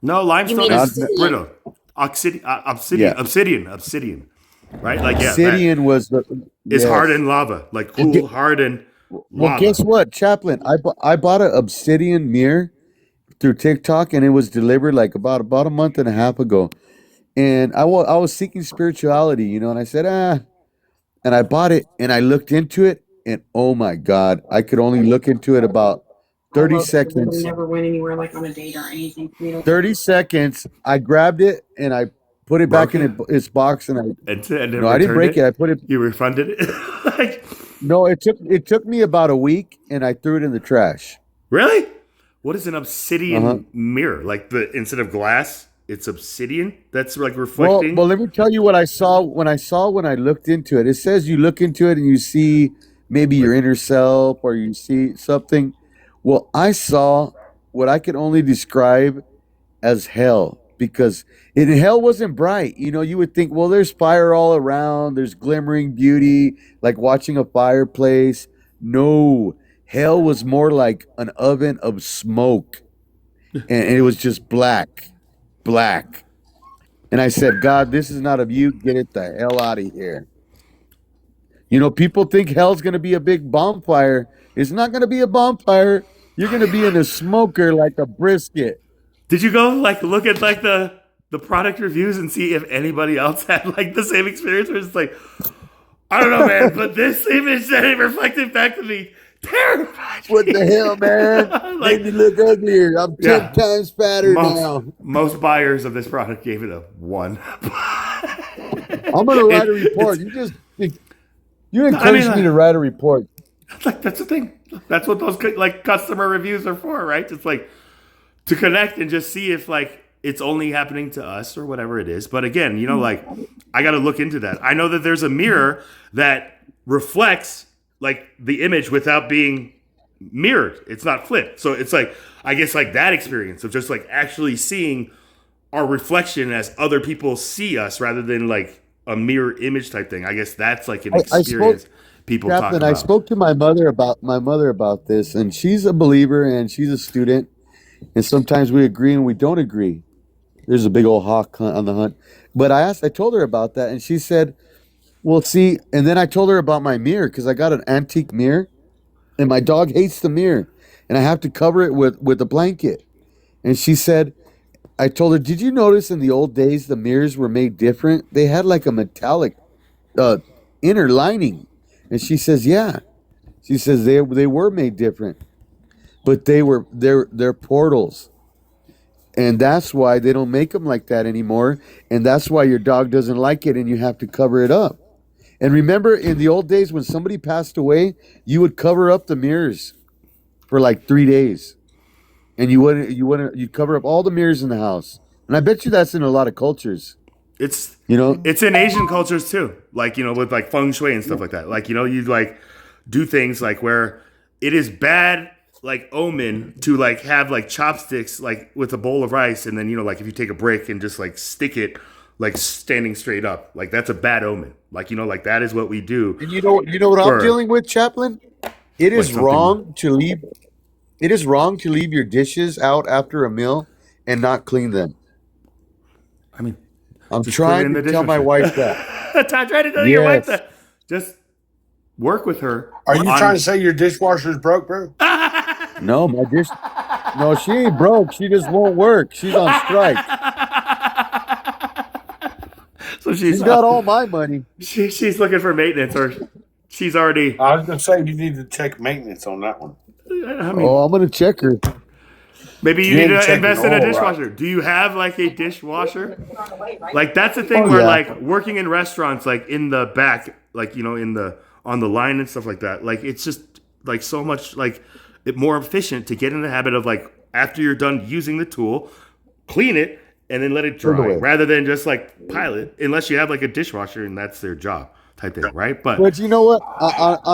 No, limestone mean is Not- brittle. Yeah. Obsidian. Right? Like yeah, that Obsidian was the is yes. hardened lava, like Well, cool hardened Well, lava. guess what, Chaplain? I bought an obsidian mirror through TikTok, and it was delivered like about a month and a half ago. And I was seeking spirituality, you know, and I said, and I bought it, and I looked into it, and oh my God, I could only look into it about 30 We seconds. never went anywhere like on a date or anything. 30 seconds. I grabbed it, and I put it back in its box, and And then no, I didn't break it. I put it. You refunded it. Like No, it took me about a week, and I threw it in the trash. really? What is an obsidian Uh-huh. mirror? Like the instead of glass, it's obsidian. That's like Well, reflecting. let me tell you what I saw when I looked into it. It says you look into it and you see maybe your inner self or you see something. Well, I saw what I could only describe as hell because hell wasn't bright. You know, you would think, well, there's fire all around, there's glimmering beauty, like watching a fireplace. No, hell was more like an oven of smoke, and it was just black, black. And I said, God, this is not of you. Get it the hell out of here. You know, people think hell's going to be a big bonfire. It's not going to be a bonfire. You're going to be in a smoker like a brisket. Did you go like look at like the product reviews and see if anybody else had like the same experience? Where it's like, I don't know, man, but this image that it reflected back to me terrified me. What the hell, man? Like, Made me look uglier. I'm 10 Yeah. times fatter now. most buyers of this product gave it a 1. I'm going to write a report. You encouraged like- me to write a report. Like that's the thing. That's what those like customer reviews are for, right? Just like to connect and just see if like it's only happening to us or whatever it is. But again, you know, like I got to look into that. I know that there's a mirror that reflects like the image without being mirrored. It's not flipped. So it's like I guess like that experience of just like actually seeing our reflection as other people see us rather than like a mirror image type thing. I guess that's like an I spoke, experience people talk Chaplain. I about. spoke to my mother about this, and she's a believer and she's a student. And sometimes we agree and we don't agree. There's a big old hawk on the hunt. But I told her about that, and she said, "Well, see." And then I told her about my mirror because I got an antique mirror, and my dog hates the mirror, and I have to cover it with a blanket. And she said, I told her, "Did you notice in the old days the mirrors were made different? They had like a metallic uh, inner lining." And she says, "Yeah." She says they were made different, but they're portals. And that's why they don't make them like that anymore. And that's why your dog doesn't like it and you have to cover it up. And remember in the old days when somebody passed away, you would cover up the mirrors for like 3 days. And you'd cover up all the mirrors in the house. And I bet you that's in a lot of cultures. It's You know? it's in Asian cultures too. Like, with like feng shui and stuff like that. Like, you like do things like where it is bad like omen to like have like chopsticks like with a bowl of rice, and then like if you take a brick and just like stick it like standing straight up, like that's a bad omen. Like, like that is what we do. And you know what I'm dealing with, Chaplain? It is something- wrong to leave it is wrong to leave your dishes out after a meal and not clean them. I mean, I'm just put it in trying the to tell my dishwasher. wife that. I'm trying to tell your wife Yes. that. Just work with her. Are you trying to say your dishwasher's broke, bro? No, no, she ain't broke. She just won't work. She's on strike. So She's got all my money. she's looking for maintenance, or she's already. I was gonna say you need to check maintenance on that one. I mean, Oh, I'm gonna check her. maybe you You need ain't to checking invest in a oil, dishwasher. Do you have like a dishwasher? Like that's the thing Oh, where yeah. like working in restaurants, like in the back, like on the line and stuff like that. Like it's just like so much like more efficient to get in the habit of like after you're done using the tool, clean it and then let it dry, away. rather than just like pile it. Unless you have like a dishwasher and that's their job type thing, right? But you know what?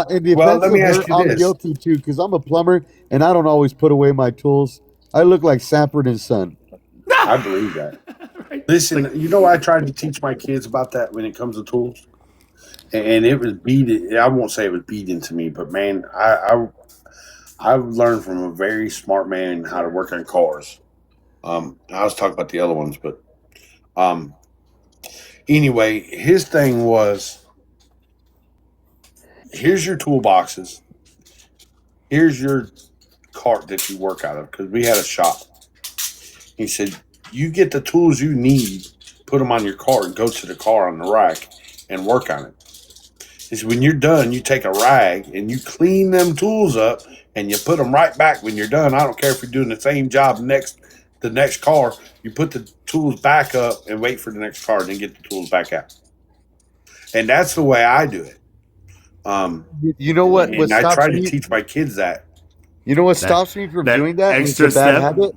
In the Well, defense let me of her, ask you I'm this. guilty too because I'm a plumber and I don't always put away my tools. I look like Sanford and Son. I believe that. Listen, you know, I tried to teach my kids about that when it comes to tools, and it was beating. I won't say it was beating to me, but man, I've learned from a very smart man how to work on cars. I was talking about the other ones, but anyway, his thing was, here's your toolboxes, here's your cart that you work out of, because we had a shop. He said, you get the tools you need, put them on your cart, and go to the car on the rack and work on it. He said, when you're done, you take a rag and you clean them tools up and you put them right back when you're done. I don't care if you're doing the same job the next car. You put the tools back up and wait for the next car and then get the tools back out. And that's the way I do it. You know what? And I try to teach my kids that. You know what stops me from that doing that? It's extra a bad step? habit.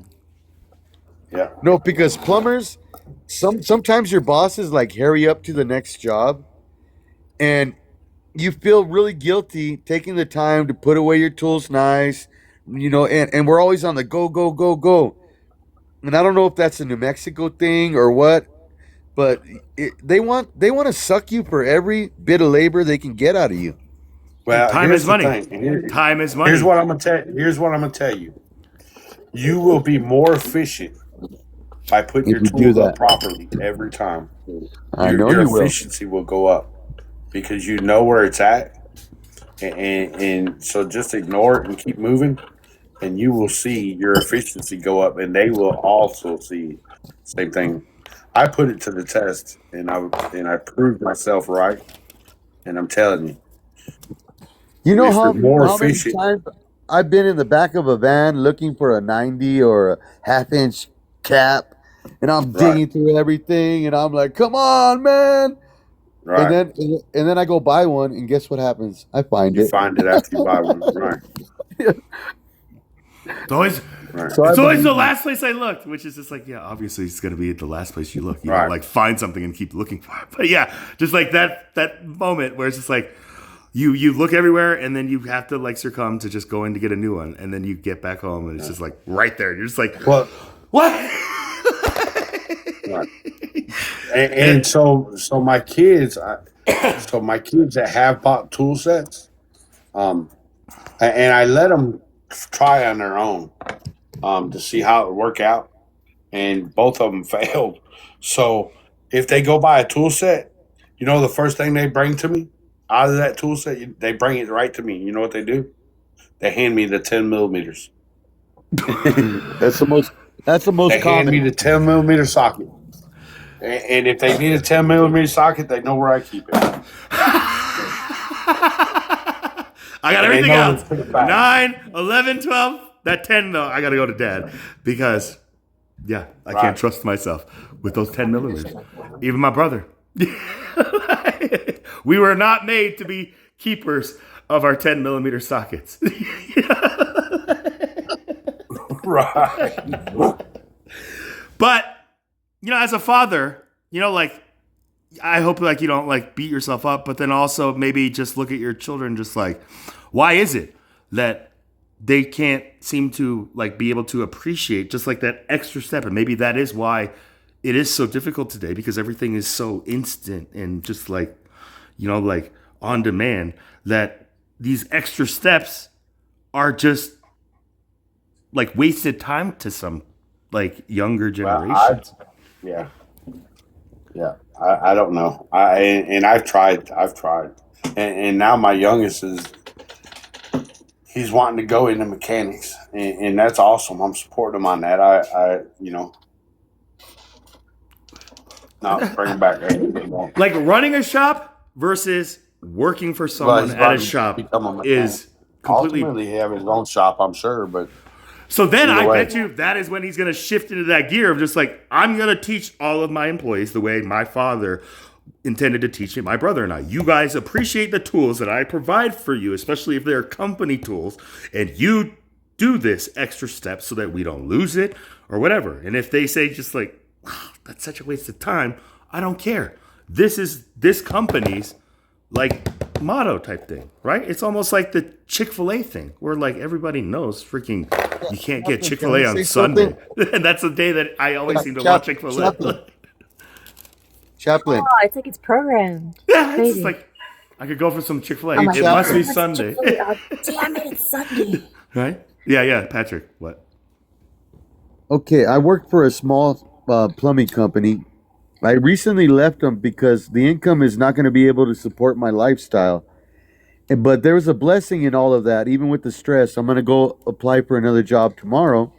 Yeah. No, because plumbers, sometimes your bosses like hurry up to the next job, and you feel really guilty taking the time to put away your tools nice, and we're always on the go, go, go, go. And I don't know if that's a New Mexico thing or what, but they want to suck you for every bit of labor they can get out of you. Well, Time here's is the money. thing. Time is money. Here's what I'm gonna tell you. You will be more efficient by putting your If you do tools up that. properly every time. I know your you will. efficiency will go up because you know where it's at, and so just ignore it and keep moving, and you will see your efficiency go up, and they will also see the same thing. I put it to the test, and I proved myself right, and I'm telling you, You know if how, you're more how many efficient. times I've been in the back of a van looking for a 90 or a half-inch cap, and I'm Right. digging through everything, and I'm like, "Come on, man!" Right. And then I go buy one, and guess what happens? I find You it. find it after you buy one. Right. It's always Right. So I it's always believe the you. last place I looked, which is just like, yeah, obviously it's gonna be at the last place you look. You Right. don't like find something and keep looking for it. But yeah, just like that moment where it's just like you look everywhere and then you have to like succumb to just going to get a new one, and then you get back home and it's just like right there. You're just like, Well, what? right. And so my kids, that have bought tool sets, and I let them try on their own, to see how it would work out, and both of them failed. So if they go buy a tool set, the first thing they bring to me out of that tool set, they bring it right to me. You know what they do? They hand me the 10 millimeters. That's the most They hand me common. the 10 millimeter socket. And if they need a 10 millimeter socket, they know where I keep it. I got And they everything know else. to put it back. 9, 11, 12. That 10, though, I got to go to dad. Because, yeah, I can't trust myself with those 10 millimeters. Even my brother. We were not made to be keepers of our 10 millimeter sockets. Right. But, as a father, like, I hope, like, you don't, like, beat yourself up, but then also maybe just look at your children just like, why is it that they can't seem to, like, be able to appreciate just, like, that extra step? And maybe that is why it is so difficult today, because everything is so instant and just, like, like, on demand, that these extra steps are just, like, wasted time to some, like, younger generations. Yeah. I don't know. I've tried. And now my youngest he's wanting to go into mechanics, and that's awesome. I'm supporting him on that. No, bring him back. Like, running a shop versus working for Well, someone he's at about a to shop become a mechanic. is completely. Ultimately, he have his own shop, I'm sure, but So then either I way. bet you that is when he's going to shift into that gear of just like, I'm going to teach all of my employees the way my father intended to teach my brother and I. You guys appreciate the tools that I provide for you, especially if they're company tools, and you do this extra step so that we don't lose it or whatever. And if they say just like, "Oh, that's such a waste of time," I don't care. This is this company's like motto type thing, right? It's almost like the Chick-fil-A thing where like everybody knows freaking you can't get Chaplain, Chick-fil-A can I on say Sunday. something? And that's the day that I always seem to Chap- want Chick-fil-A. Chaplain. Chaplain. Oh, it's like it's programmed. Yeah, it's Crazy. just like I could go for some Chick-fil-A. I'm like, It must be Chaplain. Sunday. Damn it, it's Sunday. Right? Yeah, Patrick, what? Okay, I work for a small plumbing company. I recently left them because the income is not going to be able to support my lifestyle. But there was a blessing in all of that, even with the stress. I'm going to go apply for another job tomorrow.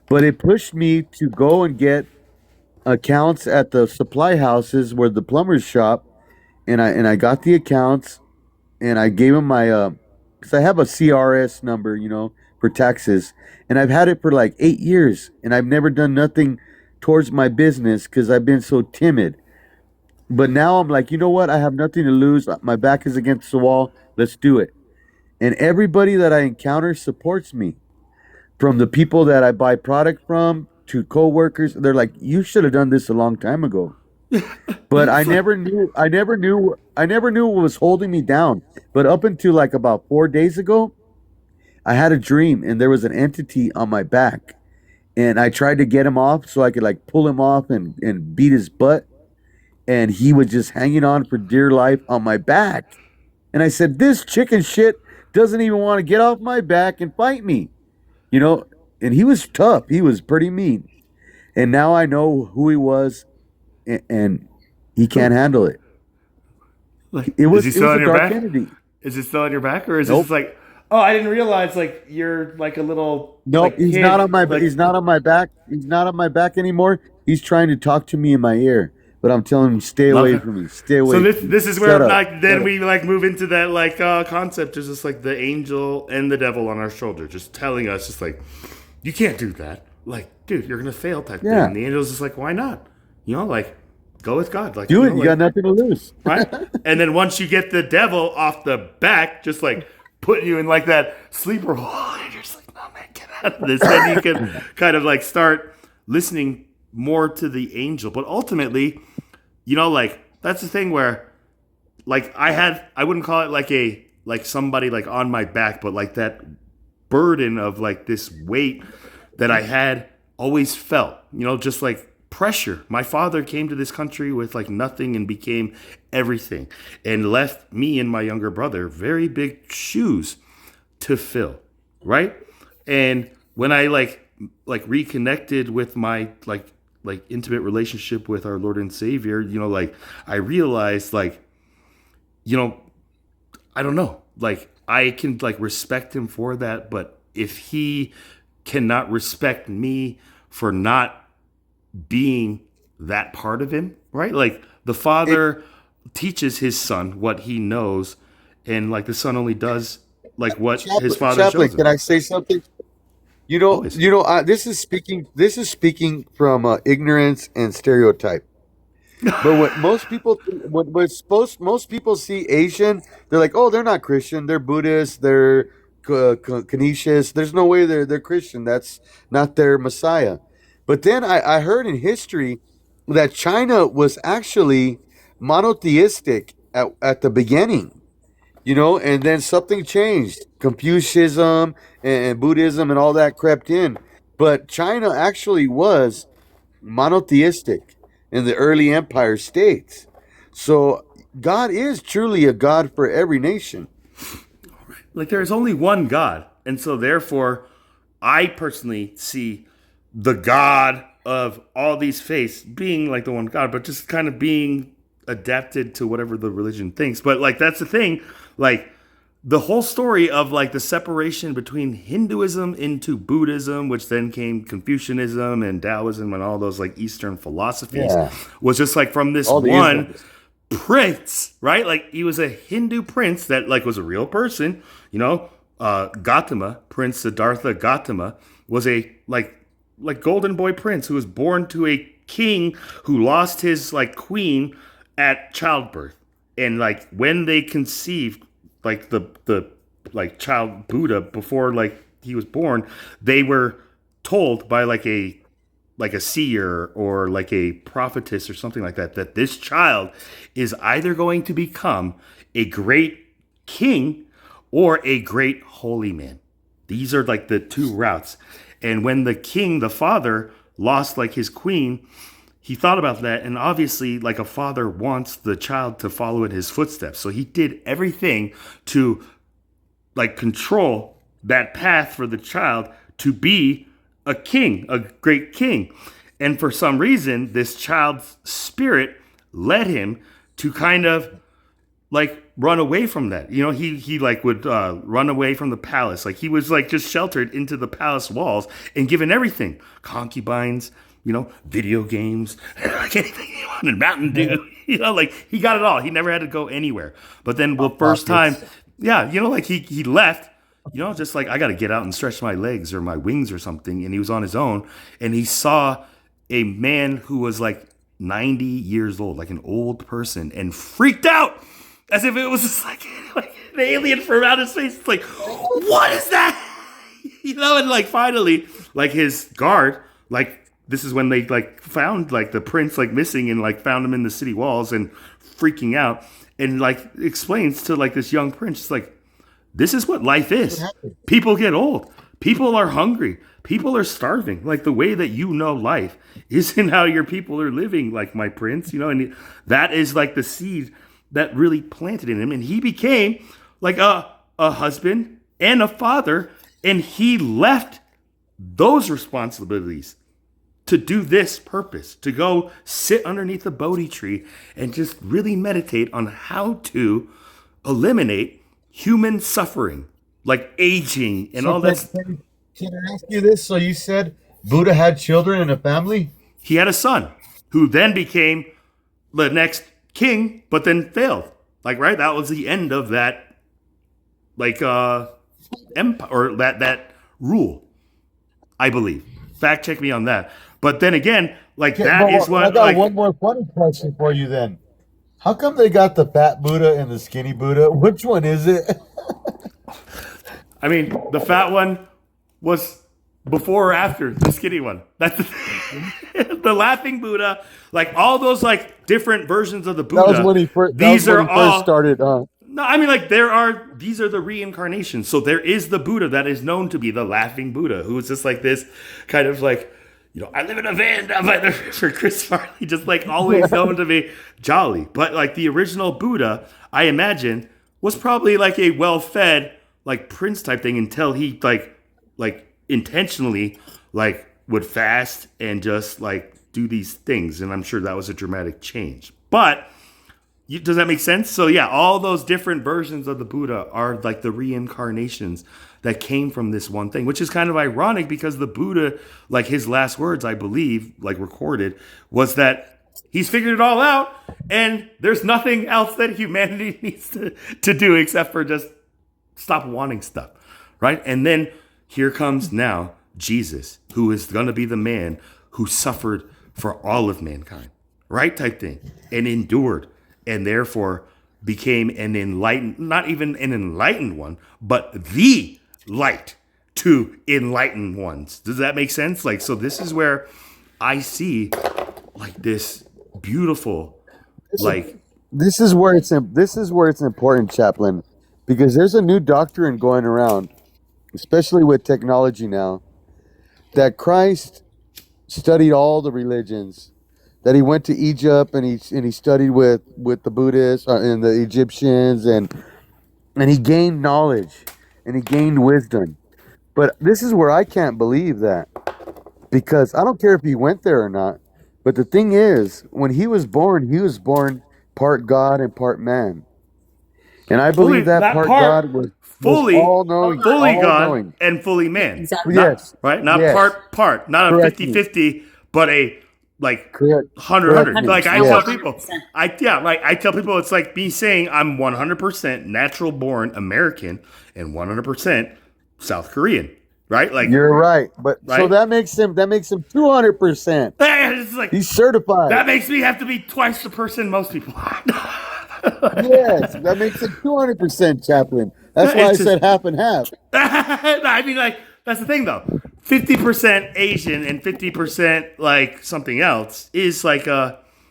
But it pushed me to go and get accounts at the supply houses where the plumbers shop, and I got the accounts, and I gave them my because I have a CRS number, for taxes, and I've had it for like 8 years, and I've never done nothing towards my business because I've been so timid. But now I'm like, you know what? I have nothing to lose. My back is against the wall. Let's do it. And everybody that I encounter supports me, from the people that I buy product from to coworkers. They're like, you should have done this a long time ago. But I never knew what was holding me down. But up until like about 4 days ago, I had a dream and there was an entity on my back. And I tried to get him off so I could like pull him off and beat his butt. And he was just hanging on for dear life on my back. And I said, this chicken shit doesn't even want to get off my back and fight me. And he was tough. He was pretty mean. And now I know who he was, and he can't handle it. Like, It was is he still on a your dark back? entity. Is it still on your back, or is Nope. this like, oh, I didn't realize like you're like a little No, like, he's kid, not on my like, he's not on my back. He's not on my back anymore. He's trying to talk to me in my ear, but I'm telling him, stay away Okay. from me. Stay away. So this from me. this is Shut where up. like Shut then up. we like move into that like concept. There's just like the angel and the devil on our shoulder, just telling us just like, you can't do that. Like, dude, you're gonna fail type thing. Yeah. And the angel's just like, why not? Like, go with God. Like, Do it. know, You like, got nothing to lose. right? And then once you get the devil off the back, just like putting you in like that sleeper hole, you're just like, no man, get out of this. Then you can kind of like start listening more to the angel. But ultimately, like that's the thing where like I wouldn't call it like somebody like on my back, but like that burden of like this weight that I had always felt, just like pressure. My father came to this country with like nothing and became everything, and left me and my younger brother very big shoes to fill, right? And when I like reconnected with my like intimate relationship with our Lord and Savior, like I realized like, I don't know, like I can like respect him for that, but if he cannot respect me for not being that part of him, right? Like the father teaches his son what he knows, and like the son only does like what his father Chaplain, shows him. can I say something? Always. This is speaking. This is speaking from ignorance and stereotype. But what most people, most people see Asian, they're like, oh, they're not Christian. They're Buddhist. They're Canisius. There's no way they're Christian. That's not their Messiah. But then I heard in history that China was actually monotheistic at the beginning. And then something changed. Confucianism and Buddhism and all that crept in. But China actually was monotheistic in the early empire states. So God is truly a God for every nation. Like there is only one God, and so therefore I personally see the God of all these faiths being like the one God, but just kind of being adapted to whatever the religion thinks. But like that's the thing, like the whole story of like the separation between Hinduism into Buddhism, which then came Confucianism and Taoism and all those like Eastern philosophies, Yeah. was just like from this All the one Islamists. prince, right? Like he was a Hindu prince that like was a real person, Gautama, Prince Siddhartha Gautama, was a like golden boy prince who was born to a king who lost his like queen at childbirth. And like when they conceived like the like child Buddha before like he was born, they were told by like a seer or like a prophetess or something like that, that this child is either going to become a great king or a great holy man. These are like the two routes. And when the king, the father, lost like his queen, he thought about that. And obviously, like a father wants the child to follow in his footsteps. So he did everything to like control that path for the child to be a king, a great king. And for some reason, this child's spirit led him to kind of like run away from that. He like would run away from the palace. Like he was like just sheltered into the palace walls and given everything, concubines, video games, like anything he wanted, Mountain Dew. Like he got it all. He never had to go anywhere. But then the first time, yeah, like he left. Just like I got to get out and stretch my legs or my wings or something. And he was on his own, and he saw a man who was like 90 years old, like an old person, and freaked out as if it was just like an alien from outer space. It's like, what is that? And like finally, like his guard, like this is when they like found like the prince like missing and like found him in the city walls and freaking out, and like explains to like this young prince, it's like, this is what life is. People get old. People are hungry. People are starving. Like the way that life isn't how your people are living, like my prince, and that is like the seed that really planted in him. And he became like a husband and a father, and he left those responsibilities to do this purpose, to go sit underneath a Bodhi tree and just really meditate on how to eliminate human suffering, like aging and all that. Can I ask you this? So you said Buddha had children and a family? He had a son who then became the next king, but then failed. Like, right? That was the end of that, like, empire, or that rule, I believe. Fact check me on that. But then again, like, that is what. I got one more funny question for you then. How come they got the fat Buddha and the skinny Buddha? Which one is it? I mean, the fat one was before or after the skinny one. That's the laughing Buddha. Like all those like different versions of the Buddha. That was when he first. These are all first started. No, I mean like these are the reincarnations. So there is the Buddha that is known to be the laughing Buddha, who is just like this kind of like, I live in a van down by the river. Chris Farley, just like always known to be jolly. But like the original Buddha, I imagine, was probably like a well-fed like prince type thing until he like intentionally like would fast and just like do these things. And I'm sure that was a dramatic change. But does that make sense? So yeah, all those different versions of the Buddha are like the reincarnations that came from this one thing, which is kind of ironic because the Buddha, like his last words, I believe, like recorded, was that he's figured it all out and there's nothing else that humanity needs to do except for just stop wanting stuff, right? And then here comes now Jesus, who is going to be the man who suffered for all of mankind, right? Type thing, and endured, and therefore became an enlightened, not even an enlightened one, but the light to enlightened ones. Does that make sense? Like, so this is where I see like this beautiful, like, This is where it's important, Chaplain, because there's a new doctrine going around, especially with technology now, that Christ studied all the religions, that he went to Egypt and he studied with the Buddhists and the Egyptians, and he gained knowledge and he gained wisdom. But this is where I can't believe that, because I don't care if he went there or not. But the thing is, when he was born part God and part man. And I believe that part God was fully all knowing, fully all God knowing. and fully man. Exactly. Yes. Right? Not Yes. part, not a Correct 50-50, but a like Correct. 100. Like I Yes. tell people, I tell people it's like me saying I'm 100% natural born American and 100% South Korean. Right? Like You're right. But so Right? that makes him 200%. it's like He's certified. that makes me have to be twice the person most people are. Yes, that makes him 200%, Chaplain. That's why I It's just- said half and half. I mean, like, that's the thing, though. 50% Asian and 50% like something else is like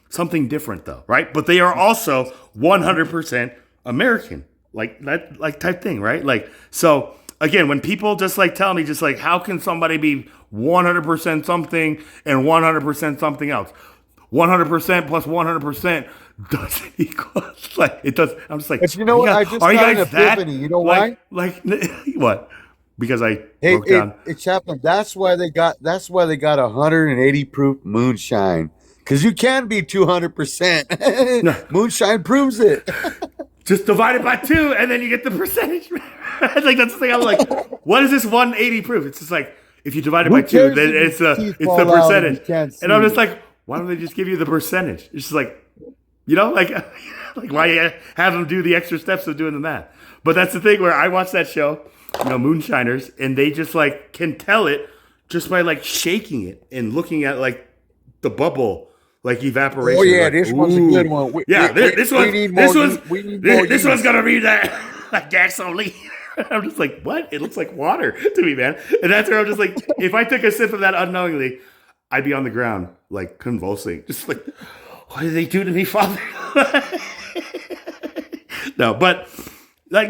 something different, though, right? But they are also 100% American, like that, like type thing, right? Like, so again, when people just like tell me, just like, how can somebody be 100% something and 100% something else? 100% plus 100% doesn't equal, like, it does. I'm just like, But you know what? I just are you got an guys that? epiphany. You know why? Like what? Because I Hey, broke down. Chaplain, that's why they got 180 proof moonshine. Because you can be 200%. Moonshine proves it. Just divide it by 2, and then you get the percentage. Like that's the thing. I'm like, what is this 180 proof? It's just like if you divide it Who by 2, cares then if it's your the teeth fall out and percentage. you can't And I'm see? just like, why don't they just give you the percentage? It's just like, like like why you have them do the extra steps of doing the math? But that's the thing where I watch that show, Moonshiners, and they just like can tell it just by like shaking it and looking at like the bubble like evaporation. Oh yeah, like, this one's a ooh. good one. This one's gonna be that like gasoline. I'm just like, what? It looks like water to me, man. And that's where I'm just like, if I took a sip of that unknowingly, I'd be on the ground like convulsing, just like, what did they do to me, Father? No, but like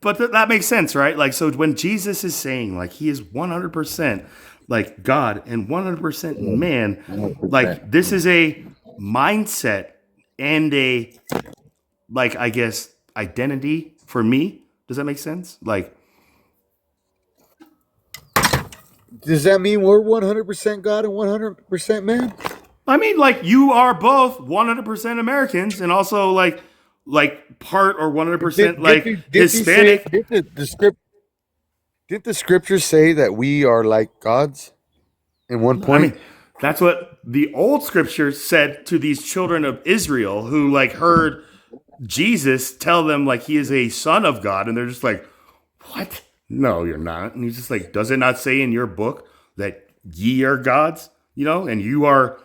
but that makes sense, right? Like, so when Jesus is saying like he is 100% like God and 100% man, 100%. like this is a mindset and a like I guess identity for me. Does that make sense? Like, Does that mean we're 100% God and 100% man? I mean, like you are both 100% Americans and also like part or 100% like Hispanic. Didn't the scriptures say that we are like gods in one I point? mean, that's what the old scriptures said to these children of Israel who like heard Jesus tell them like he is a son of God, and they're just like, what? No, you're not. And he's just like, does it not say in your book that ye are gods? And you are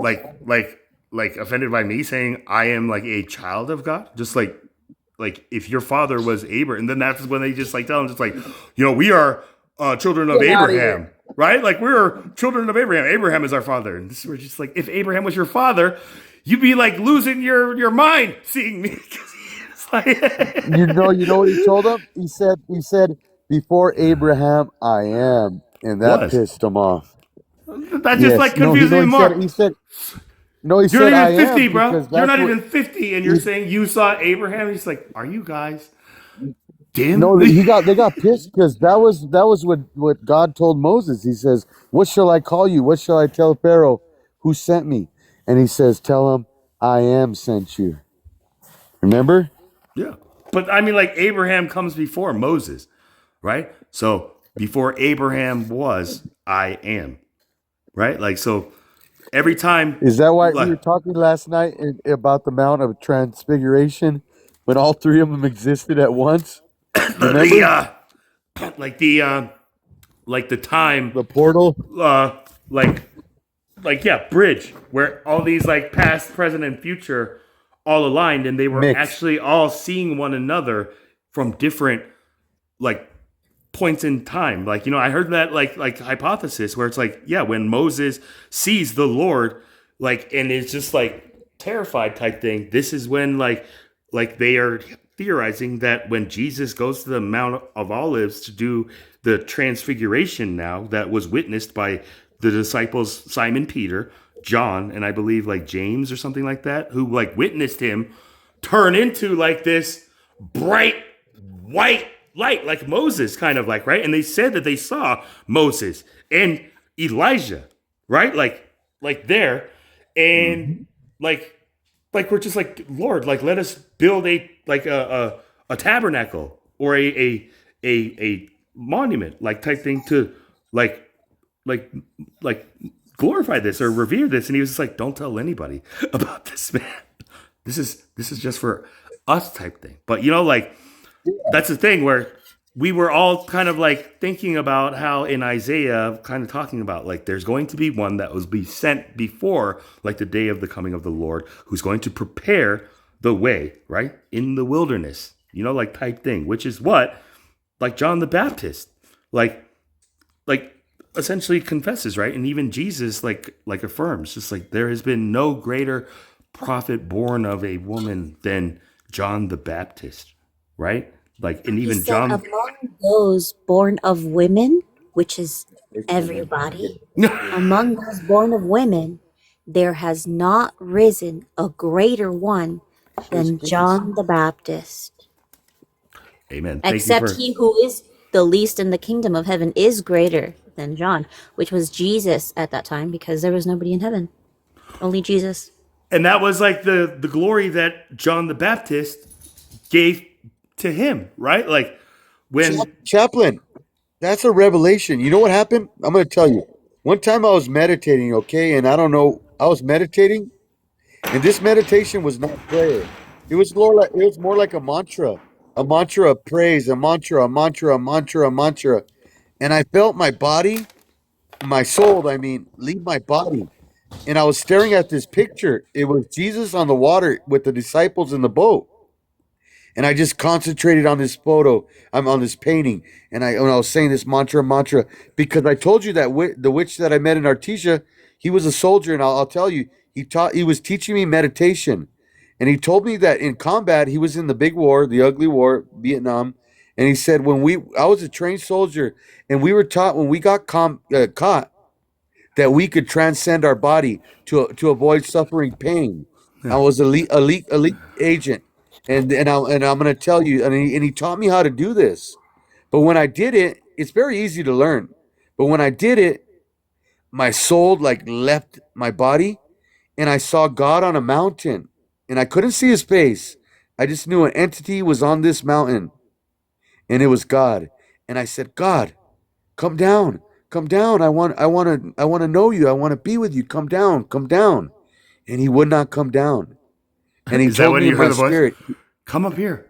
like offended by me saying I am like a child of God? Just like if your father was Abraham, and then that's when they just like tell him, just like, we are children of Abraham, right? Like we're children of Abraham. Abraham is our father. And we're just like, if Abraham was your father, you'd be like losing your mind seeing me. Like, You know what he told them? He said, before Abraham, I am. And that Was. pissed him off. That just Yes. like No, confused me he said, more. no, he You're said, not I even 50, am, bro. because You're that's not what, even 50, and you're he, saying you saw Abraham. He's like, are you guys dim? no, they got pissed because that was what God told Moses. He says, what shall I call you? What shall I tell Pharaoh who sent me? And he says, tell him I am sent you. Remember? Yeah. But I mean, like, Abraham comes before Moses, right? So before Abraham was, I am, right? Like, so every time, Is that why we like, were talking last night about the Mount of Transfiguration when all three of them existed at once? the Remember? like the like the time The portal uh like yeah, bridge where all these like past, present, and future all aligned, and they were mix. actually all seeing one another from different like points in time. Like, I heard that like hypothesis where it's like, yeah, when Moses sees the Lord, like, and it's just like terrified type thing, this is when like they are theorizing that when Jesus goes to the Mount of Olives to do the transfiguration now that was witnessed by the disciples Simon Peter, John, and I believe like James or something like that, who like witnessed him turn into like this bright white light, like Moses, kind of like, right? And they said that they saw Moses and Elijah, right? Like there, and like we're just like, Lord, like let us build a tabernacle or a monument like type thing to like like like glorify this or revere this. And he was just like, don't tell anybody about this, man. This is just for us type thing. But like that's the thing where we were all kind of like thinking about how in Isaiah, kind of talking about like there's going to be one that was be sent before like the day of the coming of the Lord, who's going to prepare the way, right? In the wilderness, like type thing, which is what like John the Baptist, like essentially confesses, right? And even Jesus like affirms, just like there has been no greater prophet born of a woman than John the Baptist, right? Like, and He even said, John. among those born of women, which is everybody, among those born of women, there has not risen a greater one than John the Baptist. Amen. Thank you Except for. he who is the least in the kingdom of heaven is greater than John, which was Jesus at that time, because there was nobody in heaven, only Jesus. And that was like the glory that John the Baptist gave to him, right? Like when. Chaplain, that's a revelation. You know what happened? I'm going to tell you. One time I was meditating, okay, and I don't know, I was meditating, and this meditation was not prayer. It was more like a mantra of praise, a mantra, a mantra, a mantra, a mantra. And I felt my body, my soul, I mean, leave my body. And I was staring at this picture. It was Jesus on the water with the disciples in the boat. And I just concentrated on this photo. I'm on this painting, and when I was saying this mantra, because I told you that the witch that I met in Artesia, he was a soldier, and I'll tell you, he was teaching me meditation, and he told me that in combat he was in the big war, the ugly war, Vietnam, and he said I was a trained soldier, and we were taught when we got caught that we could transcend our body to avoid suffering pain. I was elite agent, and I'm going to tell you, and he taught me how to do this. But when I did it, it's very easy to learn. But when I did it, my soul like left my body, and I saw God on a mountain, and I couldn't see his face. I just knew an entity was on this mountain, and it was God. And I said, God, come down. Come down. I want to know you. I want to be with you. Come down. Come down. And he would not come down. And he Is that told when me you in heard my the voice? spirit, Come up here.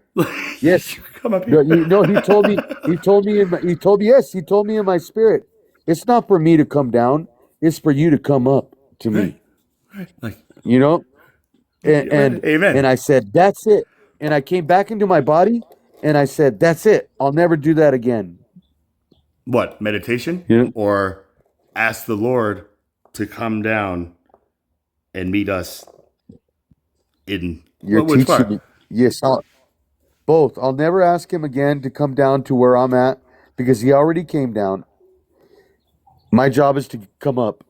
yes. Come up No, here. he told me in my spirit, it's not for me to come down. It's for you to come up to Right. me. Right. Like, You know? And amen. and, Amen. and I said, that's it. And I came back into my body and I said, that's it. I'll never do that again. What, meditation? You know? Or ask the Lord to come down and meet us in You're which teaching part? me. Yes, both. I'll never ask him again to come down to where I'm at because he already came down. My job is to come up,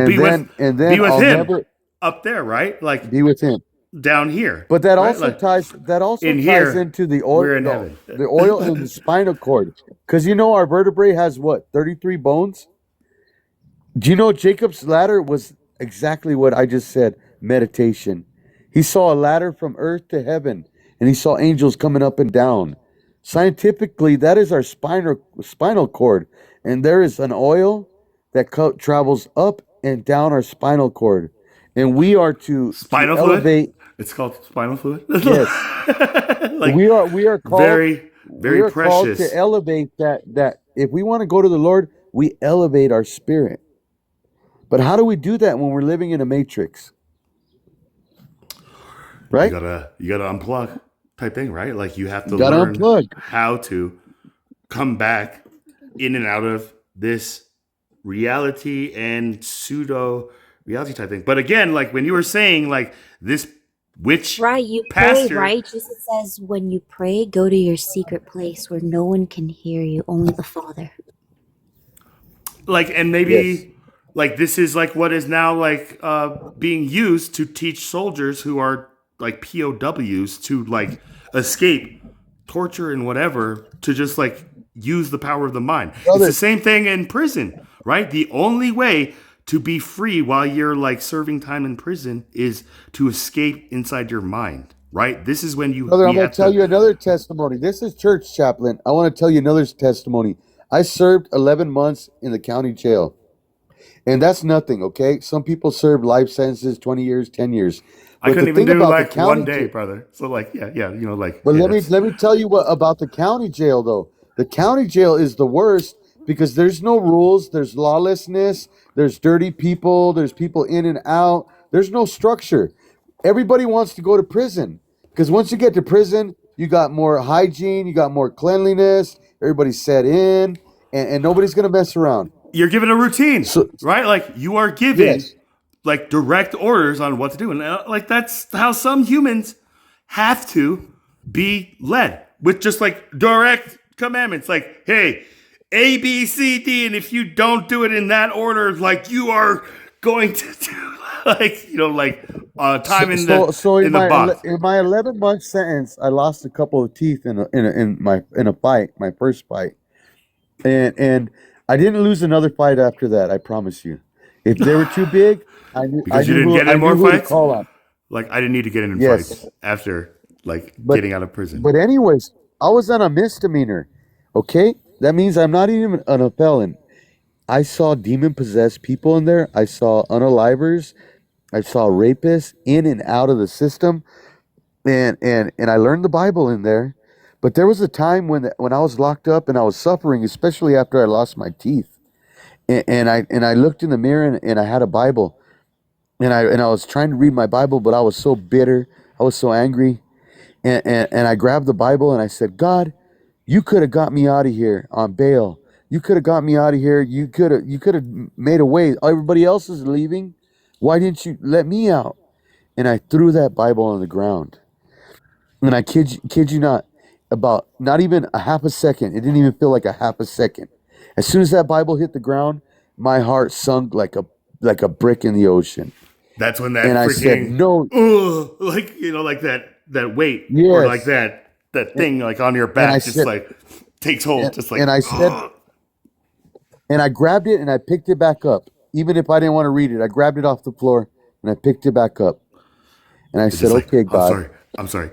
Be with and be then with I'll him never up there, right? Like be with him. down here, But that right? also Like ties in here, into the oil, we're in heaven. the oil in the spinal cord, because you know our vertebrae has what 33 bones. Do you know Jacob's ladder was exactly what I just said? Meditation. He saw a ladder from earth to heaven, and he saw angels coming up and down. Scientifically, that is our spinal cord, and there is an oil that travels up and down our spinal cord, and we are to Spinal fluid. elevate. It's called spinal fluid. Yes, Like we are called very we very are called to precious. elevate that if we want to go to the Lord, we elevate our spirit. But how do we do that when we're living in a matrix? You Right? gotta unplug type thing, right? Like you have to Got to learn unplug. how to come back in and out of this reality and pseudo reality type thing. But again, like when you were saying like this witch Right, you pray, pastor, right? Jesus says when you pray, go to your secret place where no one can hear you, only the Father. like, and Yes. maybe like this is like what is now like being used to teach soldiers who are like POWs to like escape torture and whatever, to just like use the power of the mind. It's the Brother, same thing in prison, right? The only way to be free while you're like serving time in prison is to escape inside your mind, right? This is when you brother, we I'm going to have tell to. you another testimony. This is church chaplain. I want to tell you another testimony. I served 11 months in the county jail. And that's nothing, okay? Some people serve life sentences, 20 years, 10 years. I But the couldn't even thing do about the like one county day, jail, brother. So like, yeah, you know, like but yeah, that's let me tell you what about the county jail though. The county jail is the worst because there's no rules, there's lawlessness, there's dirty people, there's people in and out. There's no structure. Everybody wants to go to prison because once you get to prison, you got more hygiene, you got more cleanliness, everybody's set in, and nobody's going to mess around. you're given a routine, So, right? Like you are given yes. like direct orders on what to do, and like that's how some humans have to be led with just like direct commandments. Like, hey, A, B, C, D, and if you don't do it in that order, like you are going to do like you know like time So in the box. in my 11-month sentence, I lost a couple of teeth in a fight, my first fight, and I didn't lose another fight after that. I promise you. If they were too big, Because you didn't get in I knew more who to fights. call on. Like I didn't need to get in Yes, fights after like but getting out of prison. but anyways, I was on a misdemeanor. Okay, that means I'm not even a felon. I saw demon possessed people in there. I saw unalivers. I saw rapists in and out of the system. And I learned the Bible in there. But there was a time when I was locked up and I was suffering, especially after I lost my teeth. And I looked in the mirror and I had a Bible and I was trying to read my Bible, but I was so bitter, I was so angry, and I grabbed the Bible and I said, God, you could have got me out of here on bail. You could have got me out of here. You could have made a way. Everybody else is leaving. Why didn't you let me out? And I threw that Bible on the ground. And I kid you not, about not even a half a second. It didn't even feel like a half a second. As soon as that Bible hit the ground, my heart sunk like a brick in the ocean. That's when And that I said, freaking "No, like you know like that weight or like yes." that thing like on your And I back just said, like takes hold, just like and I said, and I grabbed it and I picked it back up. Even if I didn't want to read it, I grabbed it off the floor and I picked it back up. And I it's said, just like "Okay, God." I'm sorry.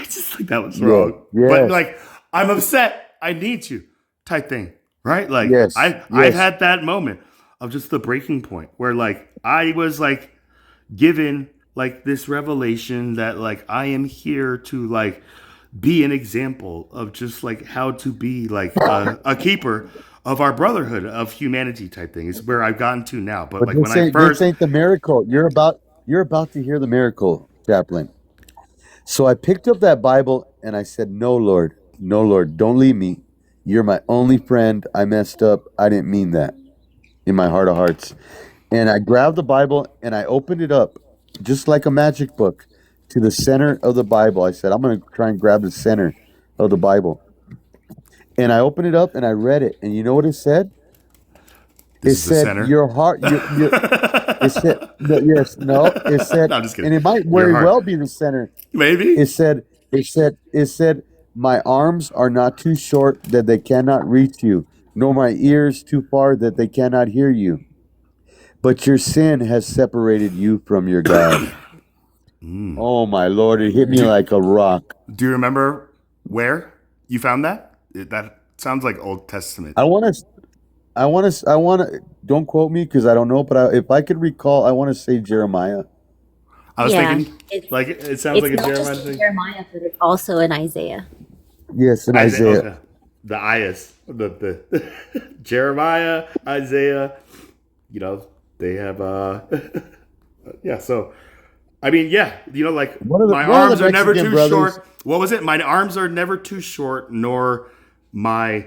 It's just like that was Yeah. wrong. But Yes. like I'm upset. I need you type thing, right? Like Yes. I've Yes. had that moment of just the breaking point where like I was like given like this revelation that like I am here to like be an example of just like how to be like a keeper of our brotherhood of humanity type thing is where I've gotten to now. But But like when I this first, ain't the miracle. You're about to hear the miracle, chaplain. So I picked up that Bible and I said, "No, Lord, no, Lord, don't leave me. You're my only friend. I messed up. I didn't mean that in my heart of hearts." And I grabbed the Bible and I opened it up just like a magic book to the center of the Bible. I said, "I'm going to try and grab the center of the Bible." And I opened it up and I read it. And you know what it said? It This is the said center. your heart. Your It said no, yes, no. It said, No, I'm just kidding. and it might Your very heart. well be the center. Maybe. It said, my arms are not too short that they cannot reach you, nor my ears too far that they cannot hear you. But your sin has separated you from your God. Oh my Lord! It hit me Do, like a rock. do you remember where you found that? That sounds like Old Testament. I want to. I want to. Don't quote me because I don't know. But if I could recall, I want to say Jeremiah. I was Yeah, thinking, it's like, it sounds like a not Jeremiah just in thing. Jeremiah, but it's also in Isaiah. Yes, in Isaiah, Isaiah. okay. The Ias, the Jeremiah, Isaiah. You know, they have yeah. So I mean, yeah. You know, like my One of arms the are never Mexican too brothers. short. What was it? My arms are never too short, nor my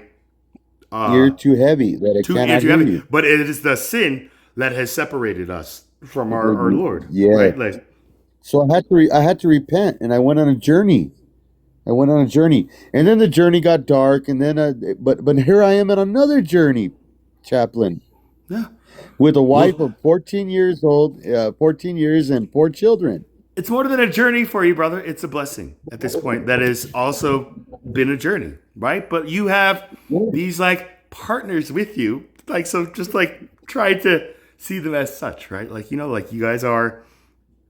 Ear too heavy that it too cannot too hear heavy. you. But it is the sin that has separated us from our Lord, Yeah. right? Like, So I had to repent, and I went on a journey. And then the journey got dark, and then but here I am on another journey, chaplain, yeah. with a wife Well, of 14 years old, 14 years and 4 children. it's more than a journey for you, brother. It's a blessing at this point. That has also been a journey, right? But you have these like partners with you, like, so just like try to see them as such, right? Like, you know, like you guys are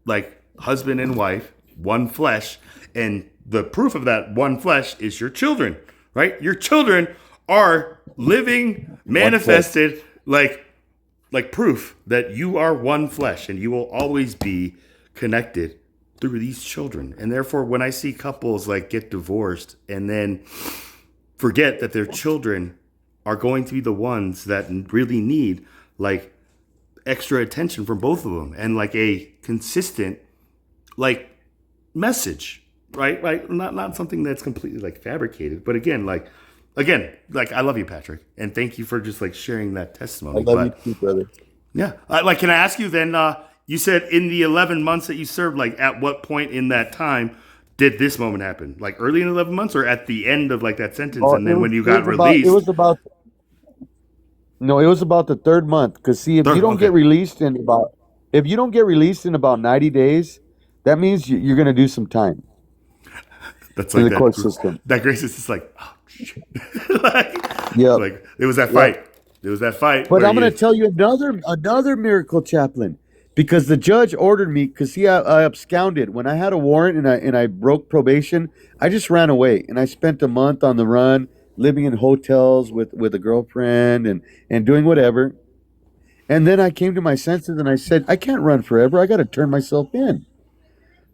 like husband and wife, one flesh, and the proof of that one flesh is your children, right? Your children are living, One flesh. manifested, like proof that you are one flesh and you will always be connected through these children. And therefore, when I see couples like get divorced and then forget that their children are going to be the ones that really need like extra attention from both of them and like a consistent like message, right? Like not something that's completely like fabricated, but again, like I love you, Patrick, and thank you for just like sharing that I testimony. love But you too, brother. yeah, like, can I ask you then? You said in the 11 months that you served, like at what point in that time did this moment happen? Like early in 11 months, or at the end of like that sentence, Oh, and then when you it got was about it released? was about no, it was about the third month. Because see, Third, okay, if you don't get released in about 90 days, that means you're going to do some time that's in like the that. court system. That grace is just like, oh, shit. Yep. like it was that Yep. fight. It was that fight But where I'm going you. to tell you another miracle, chaplain, because the judge ordered me. Because see, I absconded when I had a warrant and I broke probation. I just ran away and I spent a month on the run, living in hotels with a girlfriend and doing whatever. And then I came to my senses and I said, I can't run forever. I got to turn myself in.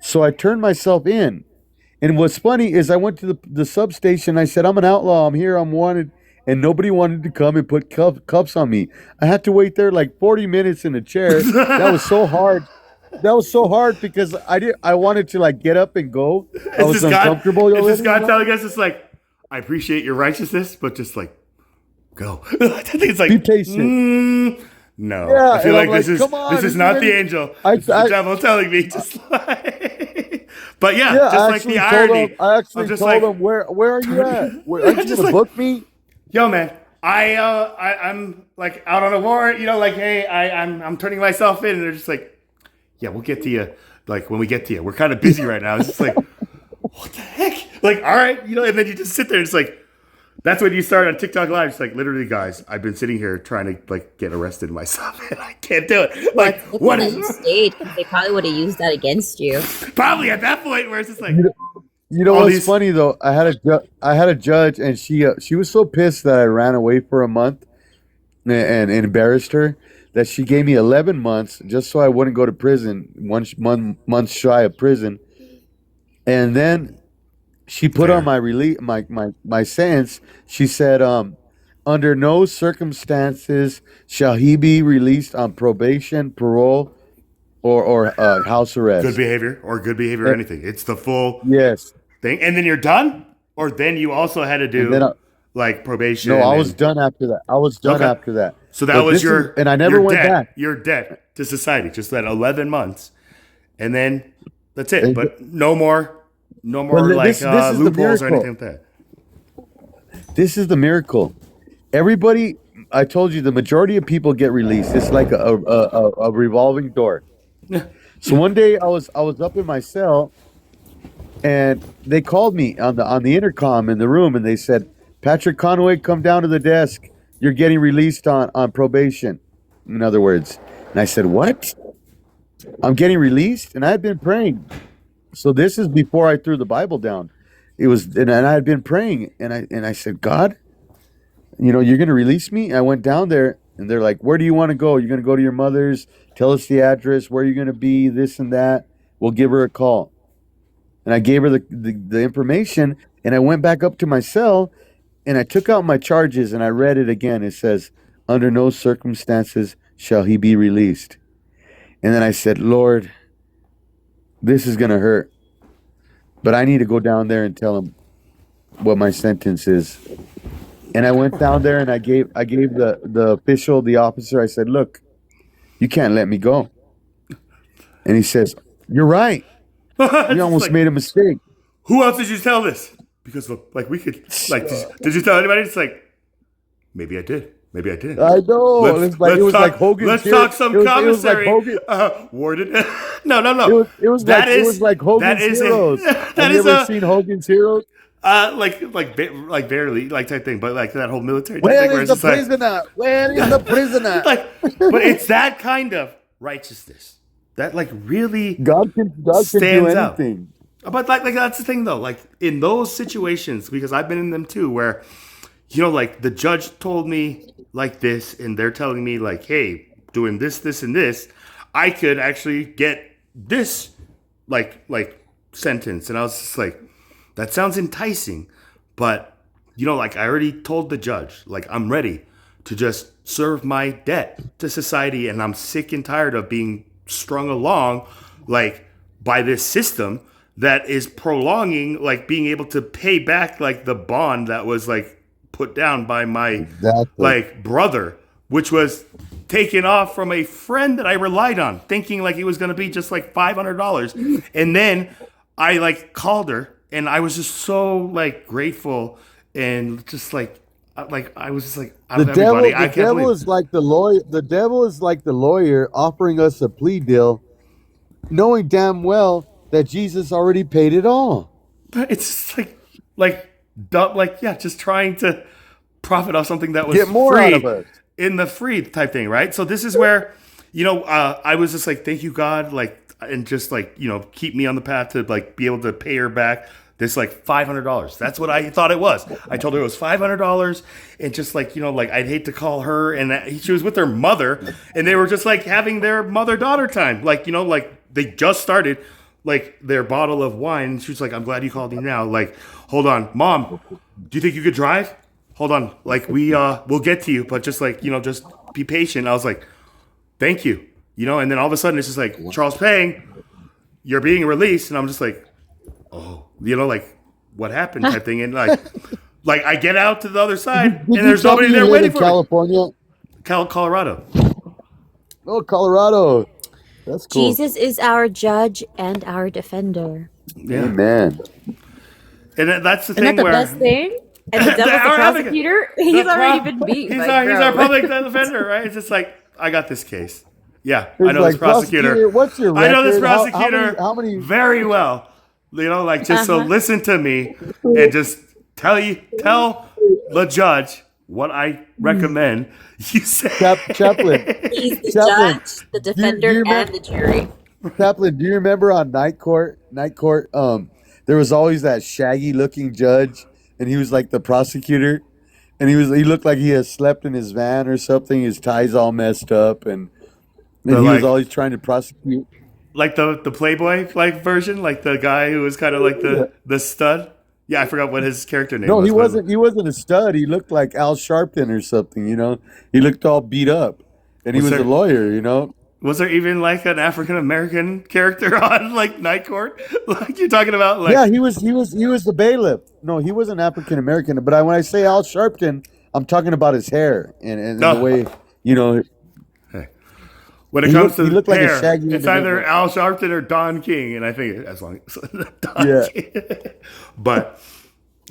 So I turned myself in. And what's funny is I went to the substation. I said, I'm an outlaw. I'm here. I'm wanted. And nobody wanted to come and put cuffs on me. I had to wait there like 40 minutes in a chair. That was so hard. That was so hard because I wanted to like get up and go. I Is was this God? uncomfortable Is this already, God telling us it's like, I appreciate your righteousness, but just like go. I think it's like, Be patient. no. Yeah, I feel and I'm like like, come on, this is this is not the maybe- angel. I- This is the I- devil telling me just like. But yeah, Yeah, just I like the actually told irony. him. I actually of just told like, him where are you at? Are you Just gonna like- book me? yo, man, I'm like out on a warrant. You know, like, hey, I'm turning myself in, and they're just like, yeah, we'll get to you. Like when we get to you, we're kind of busy right now. It's just like, what the heck? Like, all right, you know, and then you just sit there. And it's like, that's when you start on TikTok Live. It's like, literally, guys, I've been sitting here trying to like get arrested myself, and I can't do it. Like, what that is you stayed? 'Cause they probably would have used that against you. probably at that point where it's just like, You know all what's these- funny though? I had a judge, and she was so pissed that I ran away for a month and embarrassed her that she gave me 11 months just so I wouldn't go to prison. 1 month shy of prison, and then she put Fair. on my release my sentence. She said, under no circumstances shall he be released on probation, parole, or house arrest. good behavior or good behavior or anything. It's the full Yes. thing, and then you're done, or then you also had to And do then like probation. No, I was and- done after that. I was done Okay. after that. So that But was this your is- and I never your went debt, back. Your debt to society, just that 11 months, and then that's it. And- But no more Well, like this is the loopholes or miracle. anything like that. This is the miracle. Everybody, I told you the majority of people get released. It's like a revolving door. So one day I was up in my cell, and they called me on the intercom in the room, and they said, "Patrick Conway, come down to the desk. You're getting released on probation." In other words, and I said, "What? I'm getting released?" And I had been praying. So this is before I threw the Bible down. It was, and I had been praying, and I said, "God, you're going to release me?" I went down there, and they're like, "Where do you want to go? You're going to go to your mother's? Tell us the address. Where you're going to be? This and that. We'll give her a call." And I gave her the information, and I went back up to my cell, and I took out my charges, and I read it again. It says, "Under no circumstances shall he be released." And then I said, "Lord, this is going to hurt, but I need to go down there and tell him what my sentence is." And I went down there, and I gave the official, the officer, I said, "Look, you can't let me go." And he says, "You're right. You almost made a mistake." Who else did you tell this? Because look, like we could, like, did you tell anybody? It's like, maybe I did. Maybe I didn't. I know. It was like Hogan's Let's Heroes. talk some It was like commissary. Hogan. Warden. No. It was like Hogan's Heroes. Have you ever seen Hogan's Heroes? Barely, like type thing, but like that whole military Where thing where is it's the just prisoner? Where is the prisoner? but it's that kind of righteousness that like really God can do stands out. anything. But like that's the thing though, like in those situations, because I've been in them too, where like the judge told me like this, and they're telling me like, hey, doing this, and this, I could actually get this like sentence, and I was just like, that sounds enticing, but like I already told the judge, like I'm ready to just serve my debt to society, and I'm sick and tired of being strung along like by this system that is prolonging like being able to pay back like the bond that was like put down by my like brother, which was taken off from a friend that I relied on, thinking like it was going to be just like $500. And then I like called her, and I was just so like grateful, and just like I was just like, out of everybody, The devil is like the lawyer. The devil is like the lawyer offering us a plea deal, knowing damn well that Jesus already paid it all. But it's just just trying to profit off something that was Get more free out of us. in the free type thing, right? So this is where, I was just like, thank you, God, like, and just like, keep me on the path to like be able to pay her back this like $500. That's what I thought it was. I told her it was $500, and just like, like I'd hate to call her, and she was with her mother, and they were just like having their mother-daughter time. Like, like they just started like their bottle of wine. And she was like, I'm glad you called me now. Like, hold on, Mom, do you think you could drive? Hold on. Like we'll get to you, but just like, just be patient. I was like, thank you. And then all of a sudden it's just like, Charles Pang, you're being released. And I'm just like, oh, like what happened type thing. And like I get out to the other side, and there's nobody there waiting for California? me. Colorado. Oh, Colorado. That's cool. Jesus is our judge and our defender. Yeah. Amen. And that's the thing. Isn't that the where best thing? And the devil's the prosecutor. He's already been beat. He's by our public defender, right? It's just like, I got this case. Yeah, It's I know like, this prosecutor. What's your record? I know this prosecutor How many? very well. Like just so listen to me and just tell the judge what I recommend. You say, Chaplain. He's the Chaplain, judge, the defender, and the jury. Chaplain, do you remember on Night Court? There was always that shaggy looking judge, and he was like the prosecutor, and he looked like he had slept in his van or something. His tie's all messed up, and he was always trying to prosecute. Like the Playboy like version, like the guy who was kind of like the stud. Yeah, I forgot what his character name was. No, he wasn't. He wasn't a stud. He looked like Al Sharpton or something. He looked all beat up, and he was a lawyer. Was there even like an African American character on like Night Court? Like you're talking about? Like, yeah, he was the bailiff. No, he wasn't African American. But when I say Al Sharpton, I'm talking about his hair and the way When it comes to he looked hair, like a shaggy it's either Al Sharpton or Don King, and I think as long as Don King. But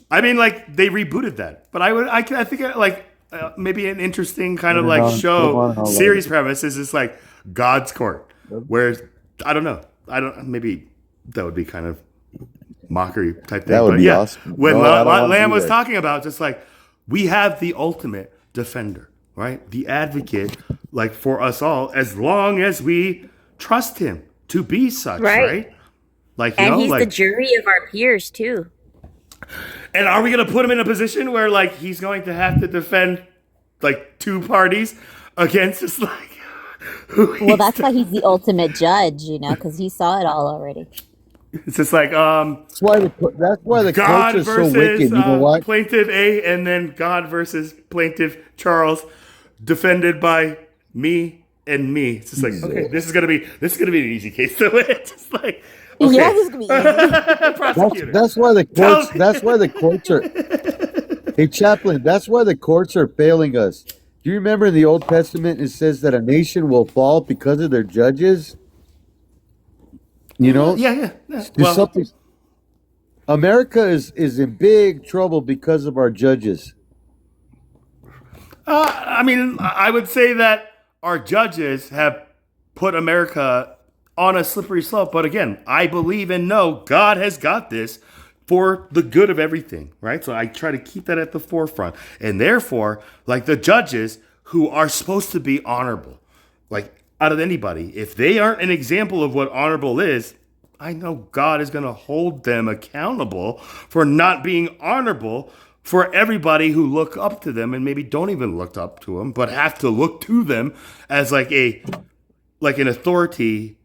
I mean, like they rebooted that. But I think like maybe an interesting kind of Put it like on- put 'em show on highlight. series premise is just like God's court, where I don't know, maybe that would be kind of mockery type thing. That would but be yeah, awesome. when No, I don't wanna Lamb be was there. talking about just like we have the ultimate defender, right? The advocate, like for us all, as long as we trust him to be such, Right. right? Like, you And know, he's the like, jury of our peers too. and are we going to put him in a position where like he's going to have to defend like two parties against just like who Well, he's that's why he's the ultimate judge, because he saw it all already. it's just like That's why the God courts are versus so wicked. You know what? plaintiff A, and then God versus plaintiff Charles, defended by me and me. It's just like, okay, this is gonna be an easy case to win. It's just like, okay. Yeah, this is gonna be easy. Prosecutor. That's why the Tell courts. me. That's why the courts are. Hey, Chaplain. That's why the courts are failing us. Do you remember in the Old Testament it says that a nation will fall because of their judges? You know, Yeah. There's Well, something. America is in big trouble because of our judges. I mean, I would say that our judges have put America on a slippery slope. But again, I believe and know God has got this for the good of everything, right? So I try to keep that at the forefront. And therefore, like the judges who are supposed to be honorable, like out of anybody, if they aren't an example of what honorable is, I know God is going to hold them accountable for not being honorable for everybody who look up to them and maybe don't even look up to them, but have to look to them as like an authority,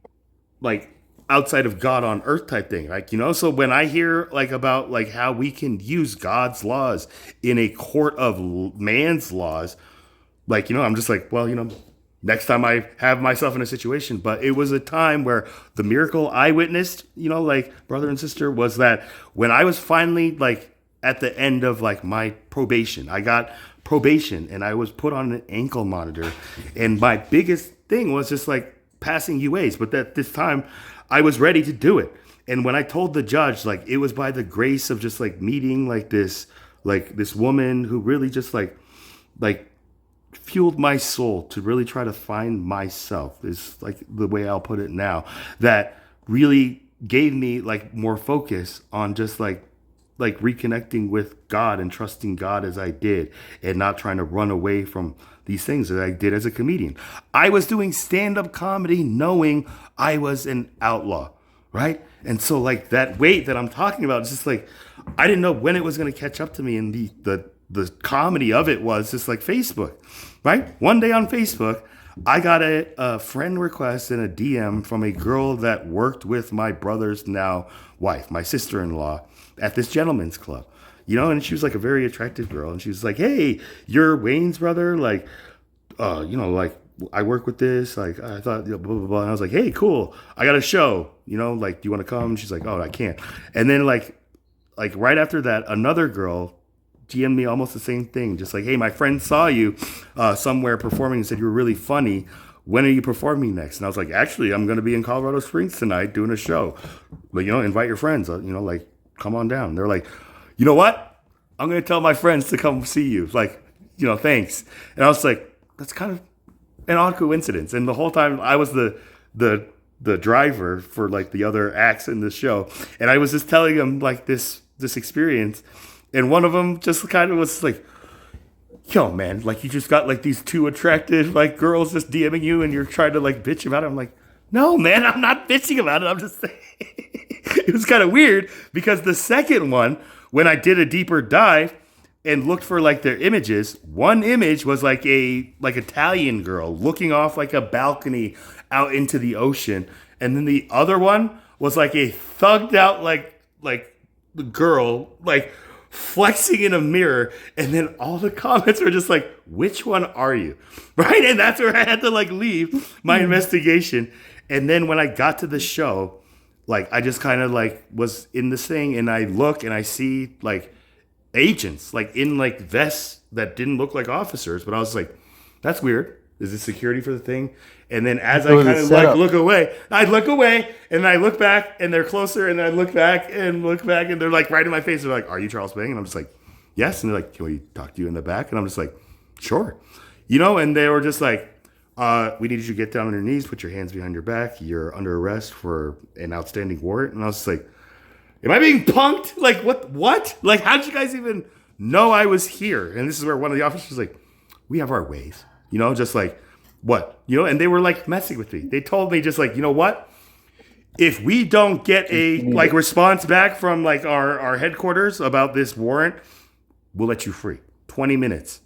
like outside of God on earth type thing. Like, you know, so when I hear like about like how we can use God's laws in a court of man's laws, like, you know, I'm just like, well, you know, next time I have myself in a situation. But it was a time where the miracle I witnessed, you know, like brother and sister, was that when I was finally like at the end of like my probation, I got probation and I was put on an ankle monitor. And my biggest thing was just like passing UAs. But at this time, I was ready to do it. And when I told the judge, like it was by the grace of just like meeting like this woman who really just like fueled my soul to really try to find myself, is like the way I'll put it now, that really gave me like more focus on just like reconnecting with God and trusting God as I did, and not trying to run away from these things that I did as a comedian. I was doing stand-up comedy knowing I was an outlaw, right? And so like that weight that I'm talking about is just like, I didn't know when it was going to catch up to me. And the comedy of it was just like Facebook, right? One day on Facebook, I got a friend request and a DM from a girl that worked with my brother's now wife, my sister-in-law, at this gentleman's club, you know, and she was like a very attractive girl. And she was like, hey, you're Wayne's brother? Like, you know, like I work with this, like I thought, you know, blah, blah, blah. And I was like, hey, cool. I got a show, you know, like, do you want to come? She's like, oh, I can't. And then like right after that, another girl DM'd me almost the same thing. Just like, hey, my friend saw you somewhere performing and said you were really funny. When are you performing next? And I was like, actually, I'm going to be in Colorado Springs tonight doing a show. But, you know, invite your friends, you know, like, come on down. They're like, you know what? I'm going to tell my friends to come see you. Like, you know, thanks. And I was like, that's kind of an odd coincidence. And the whole time I was the driver for like the other acts in the show. And I was just telling them like this experience. And one of them just kind of was like, yo, man, like you just got like these two attractive like girls just DMing you and you're trying to like bitch about it. I'm like, no, man, I'm not bitching about it. I'm just saying. It was kind of weird because the second one, when I did a deeper dive and looked for like their images, one image was like a Italian girl looking off like a balcony out into the ocean. And then the other one was like a thugged out like the girl like flexing in a mirror, and then all the comments were just like, which one are you? Right? And that's where I had to like leave my investigation. And then when I got to the show, like I just kind of like was in this thing and I look and I see like agents like in like vests that didn't look like officers, but I was like, that's weird. Is this security for the thing? And then as I kind of like look away, I'd look away and I look back and they're closer, and I look back and they're like right in my face. They're like, are you Charles Bang? And I'm just like, yes. And they're like, can we talk to you in the back? And I'm just like, Sure. You know, and they were just like, we need you to get down on your knees, put your hands behind your back. You're under arrest for an outstanding warrant. And I was just like, am I being punked? Like, what? Like, how'd you guys even know I was here? And this is where one of the officers was like, we have our ways, you know, just like, what? You know, and they were like messing with me. They told me just like, you know what? If we don't get a like response back from like our headquarters about this warrant, we'll let you free. 20 minutes.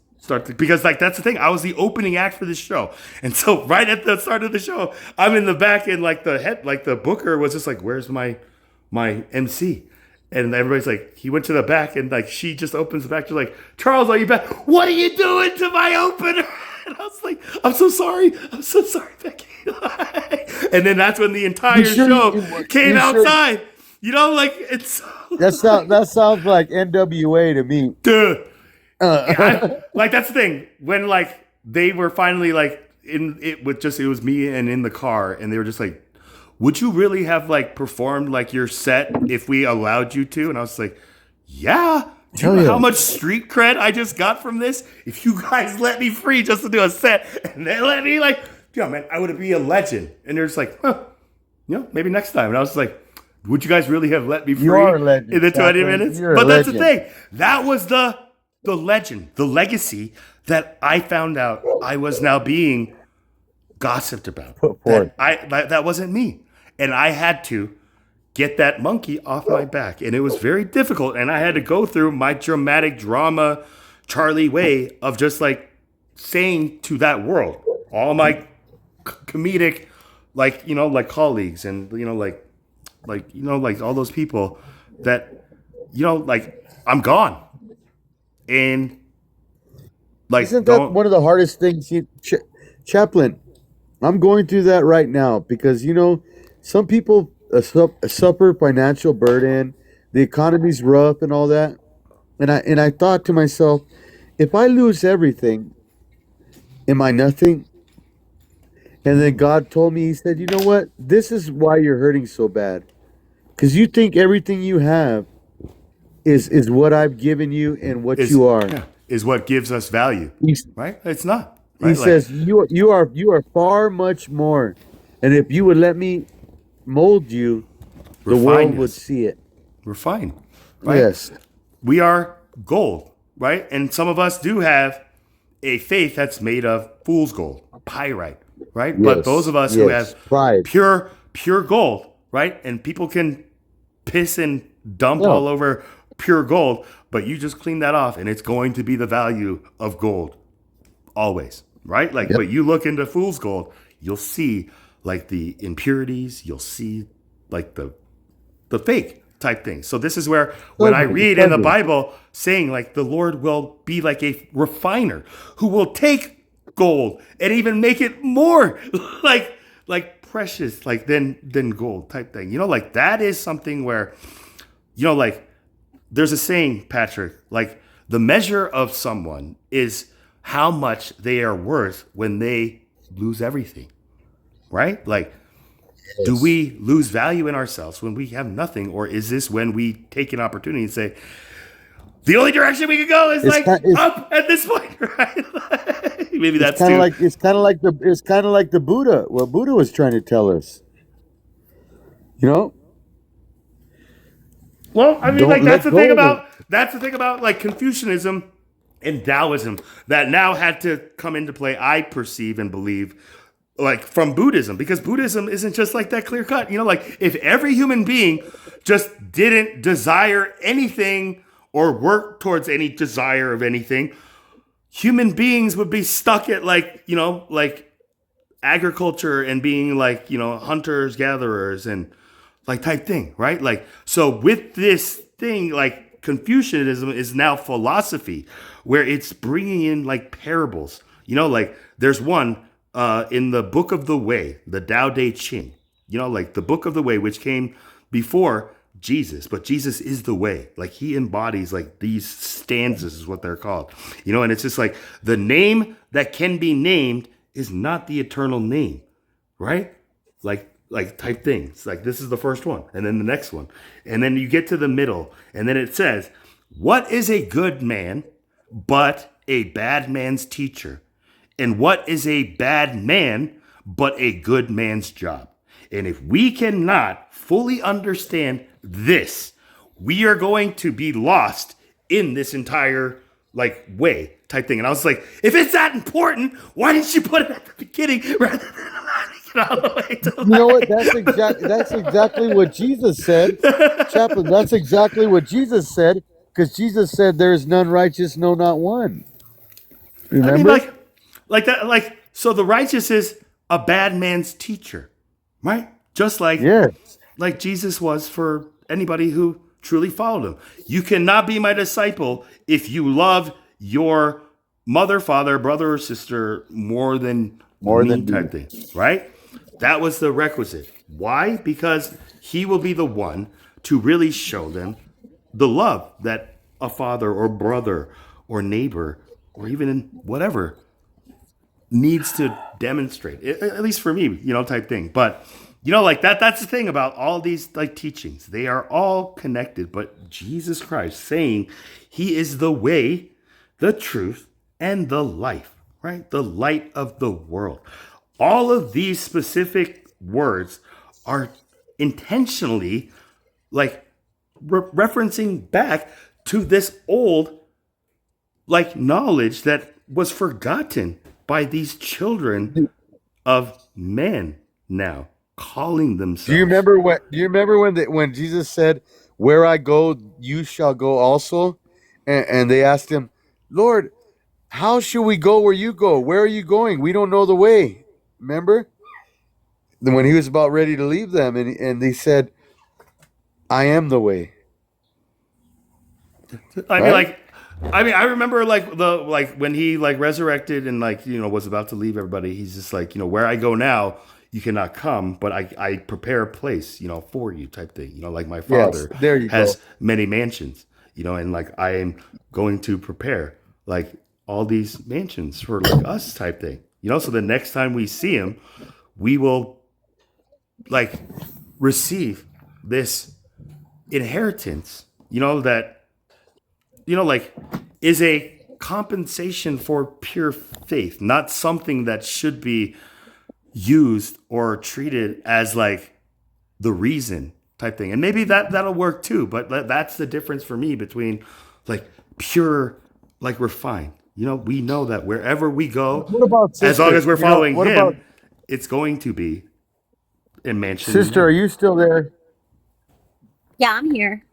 Because like that's the thing. I was the opening act for this show. And so right at the start of the show, I'm in the back and like the booker was just like, where's my MC? And everybody's like, he went to the back and like she just opens the back. She's like, Charles, are you back? What are you doing to my opener? And I was like, I'm so sorry, Becky. And then that's when the entire show came outside. You know, like it's That sounds like NWA to me. dude. Like that's the thing. When like they were finally like in it with just it was me and in the car and they were just like, would you really have like performed like your set if we allowed you to? And I was like, yeah. Do you know how much street cred I just got from this? If you guys let me free just to do a set and they let me like, yeah, man, I would be a legend. And they're just like, huh, you know, maybe next time. And I was like, would you guys really have let me free You are a legend, in the 20 Chaplain. minutes? You're a But that's the legend. thing. That was the legend, the legacy that I found out I was now being gossiped about. That wasn't me. And I had to get that monkey off my back. And it was very difficult. And I had to go through my dramatic drama, Charlie way of just like saying to that world, all my comedic, like, you know, like colleagues and, you know, like all those people that, you know, like I'm gone. And like, Isn't that one of the hardest things? Chaplain, I'm going through that right now because, you know, some people suffer financial burden. The economy's rough and all that. And I thought to myself, if I lose everything, am I nothing? And then God told me, he said, you know what? This is why you're hurting so bad. Because you think everything you have is what I've given you and what you are. Yeah, is what gives us value, right? It's not. Right? He says you are far much more, and if you would let me mold you, the world would see it. We're fine, right? Yes, we are gold, right? And some of us do have a faith that's made of fool's gold, pyrite, right? Yes. But those of us who have pride, pure gold, right? And people can piss and dump all over pure gold, but you just clean that off and it's going to be the value of gold always, right? Like, but you look into fool's gold, you'll see like the impurities, you'll see like the fake type thing. So this is where when I read in the Bible saying like the Lord will be like a refiner who will take gold and even make it more like precious, like than gold type thing. You know, like that is something where, you know, like there's a saying, Patrick, like the measure of someone is how much they are worth when they lose everything, right? Like, do we lose value in ourselves when we have nothing? Or is this when we take an opportunity and say, the only direction we can go is up at this point, right? Maybe that's kind of like it's kind of like the Buddha. What Buddha was trying to tell us, you know. Well, I mean, like that's the thing about like Confucianism and Taoism that now had to come into play. I perceive and believe, like from Buddhism, because Buddhism isn't just like that clear cut. You know, like if every human being just didn't desire anything or work towards any desire of anything, human beings would be stuck at like, you know, like agriculture and being like, you know, hunters, gatherers and like type thing, right? Like, so with this thing, like Confucianism is now philosophy where it's bringing in like parables, you know, like there's one in the Book of the Way, the Tao Te Ching, you know, like the Book of the Way, which came before Jesus, but Jesus is the way. Like he embodies like these stanzas is what they're called, you know, and it's just like the name that can be named is not the eternal name, right? Like type things. Like this is the first one, and then the next one, and then you get to the middle, and then it says, "What is a good man, but a bad man's teacher. And what is a bad man but a good man's job? And if we cannot fully understand this, we are going to be lost in this entire like way type thing. And I was like, if it's that important, why didn't you put it at the beginning rather than allowing it all the way to the You know what? end? That's exactly what Jesus said, Chaplain. That's exactly what Jesus said, because Jesus said, "There is none righteous, no, not one." I mean, Remember? like that, like so. The righteous is a bad man's teacher, right? Just Yeah. like Jesus was for anybody who truly followed him. You cannot be my disciple if you love your mother, father, brother, or sister more than More me, than type me. thing, right? That was the requisite. Why? Because he will be the one to really show them the love that a father or brother or neighbor or even in whatever needs to demonstrate, at least for me, type thing. But like that's the thing about all these like teachings. They are all connected, but Jesus Christ saying he is the way, the truth, and the life, right? The light of the world. All of these specific words are intentionally like referencing back to this old like knowledge that was forgotten by these children of men now calling themselves. Do you remember when Jesus said, "Where I go, you shall go also," and they asked him, "Lord, how should we go where you go? Where are you going? We don't know the way." Remember? Then when he was about ready to leave them, and they said, "I am the way." I mean, Right? like, I remember like the like when he like resurrected and like was about to leave everybody. He's just like where I go now, you cannot come, but I prepare a place for you type thing. Like my Yes. father There you go. has many mansions. And like I am going to prepare like all these mansions for like us type thing. So the next time we see him, we will like receive this inheritance. That like is a compensation for pure faith, not something that should be used or treated as like the reason type thing. And maybe that'll work too, but that's the difference for me between like pure, like refined. We know that wherever we go, What about as long sister? as we're following What about him, it's going to be a mansion in sister? Are heaven. you still there? Yeah, I'm here.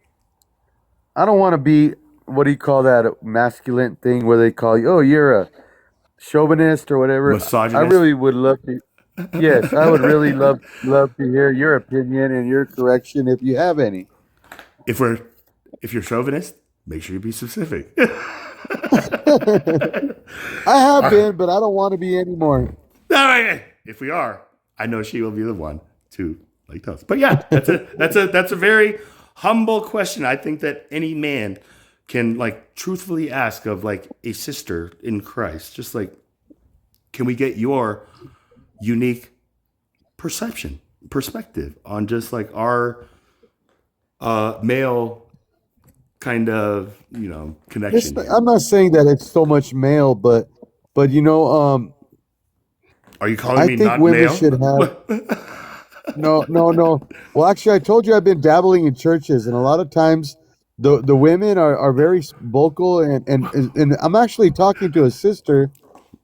I don't want to be, what do you call that masculine thing where they call you, "Oh, you're a chauvinist," or whatever. I Misogynist. really would love to. Yes, I would really love to hear your opinion and your correction if you have any. If we're if you're chauvinist, make sure you be specific. I have been, but I don't want to be anymore. All right. If we are, I know she will be the one to like tell us. But yeah, that's a very humble question. I think that any man can like truthfully ask of like a sister in Christ. Just like, can we get your unique perspective on just like our male kind of connection here? I'm not saying that it's so much male, but Are you calling I me think not women male? should have. No, no, no. Well, actually, I told you I've been dabbling in churches, and a lot of times the women are very vocal, and I'm actually talking to a sister.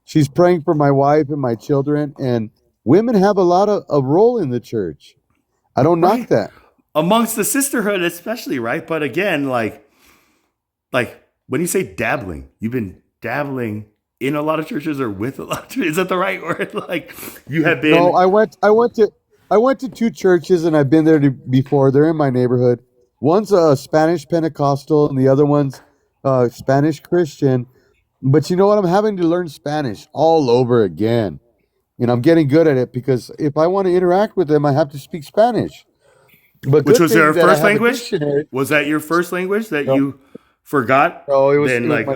She's praying for my wife and my children, and women have a role in the church. I don't knock Right. that. Amongst the sisterhood, especially, right? But again, like when you say dabbling, you've been dabbling in a lot of churches or with a lot of churches. Is that the right word? Like you have No, been I went to two churches, and I've been there before. They're in my neighborhood. One's a Spanish Pentecostal, and the other one's Spanish Christian. But you know what? I'm having to learn Spanish all over again. And I'm getting good at it because if I want to interact with them, I have to speak Spanish. But which good was your thing that I first have a language? dictionary. Was that your first language that No, you forgot? no, Then like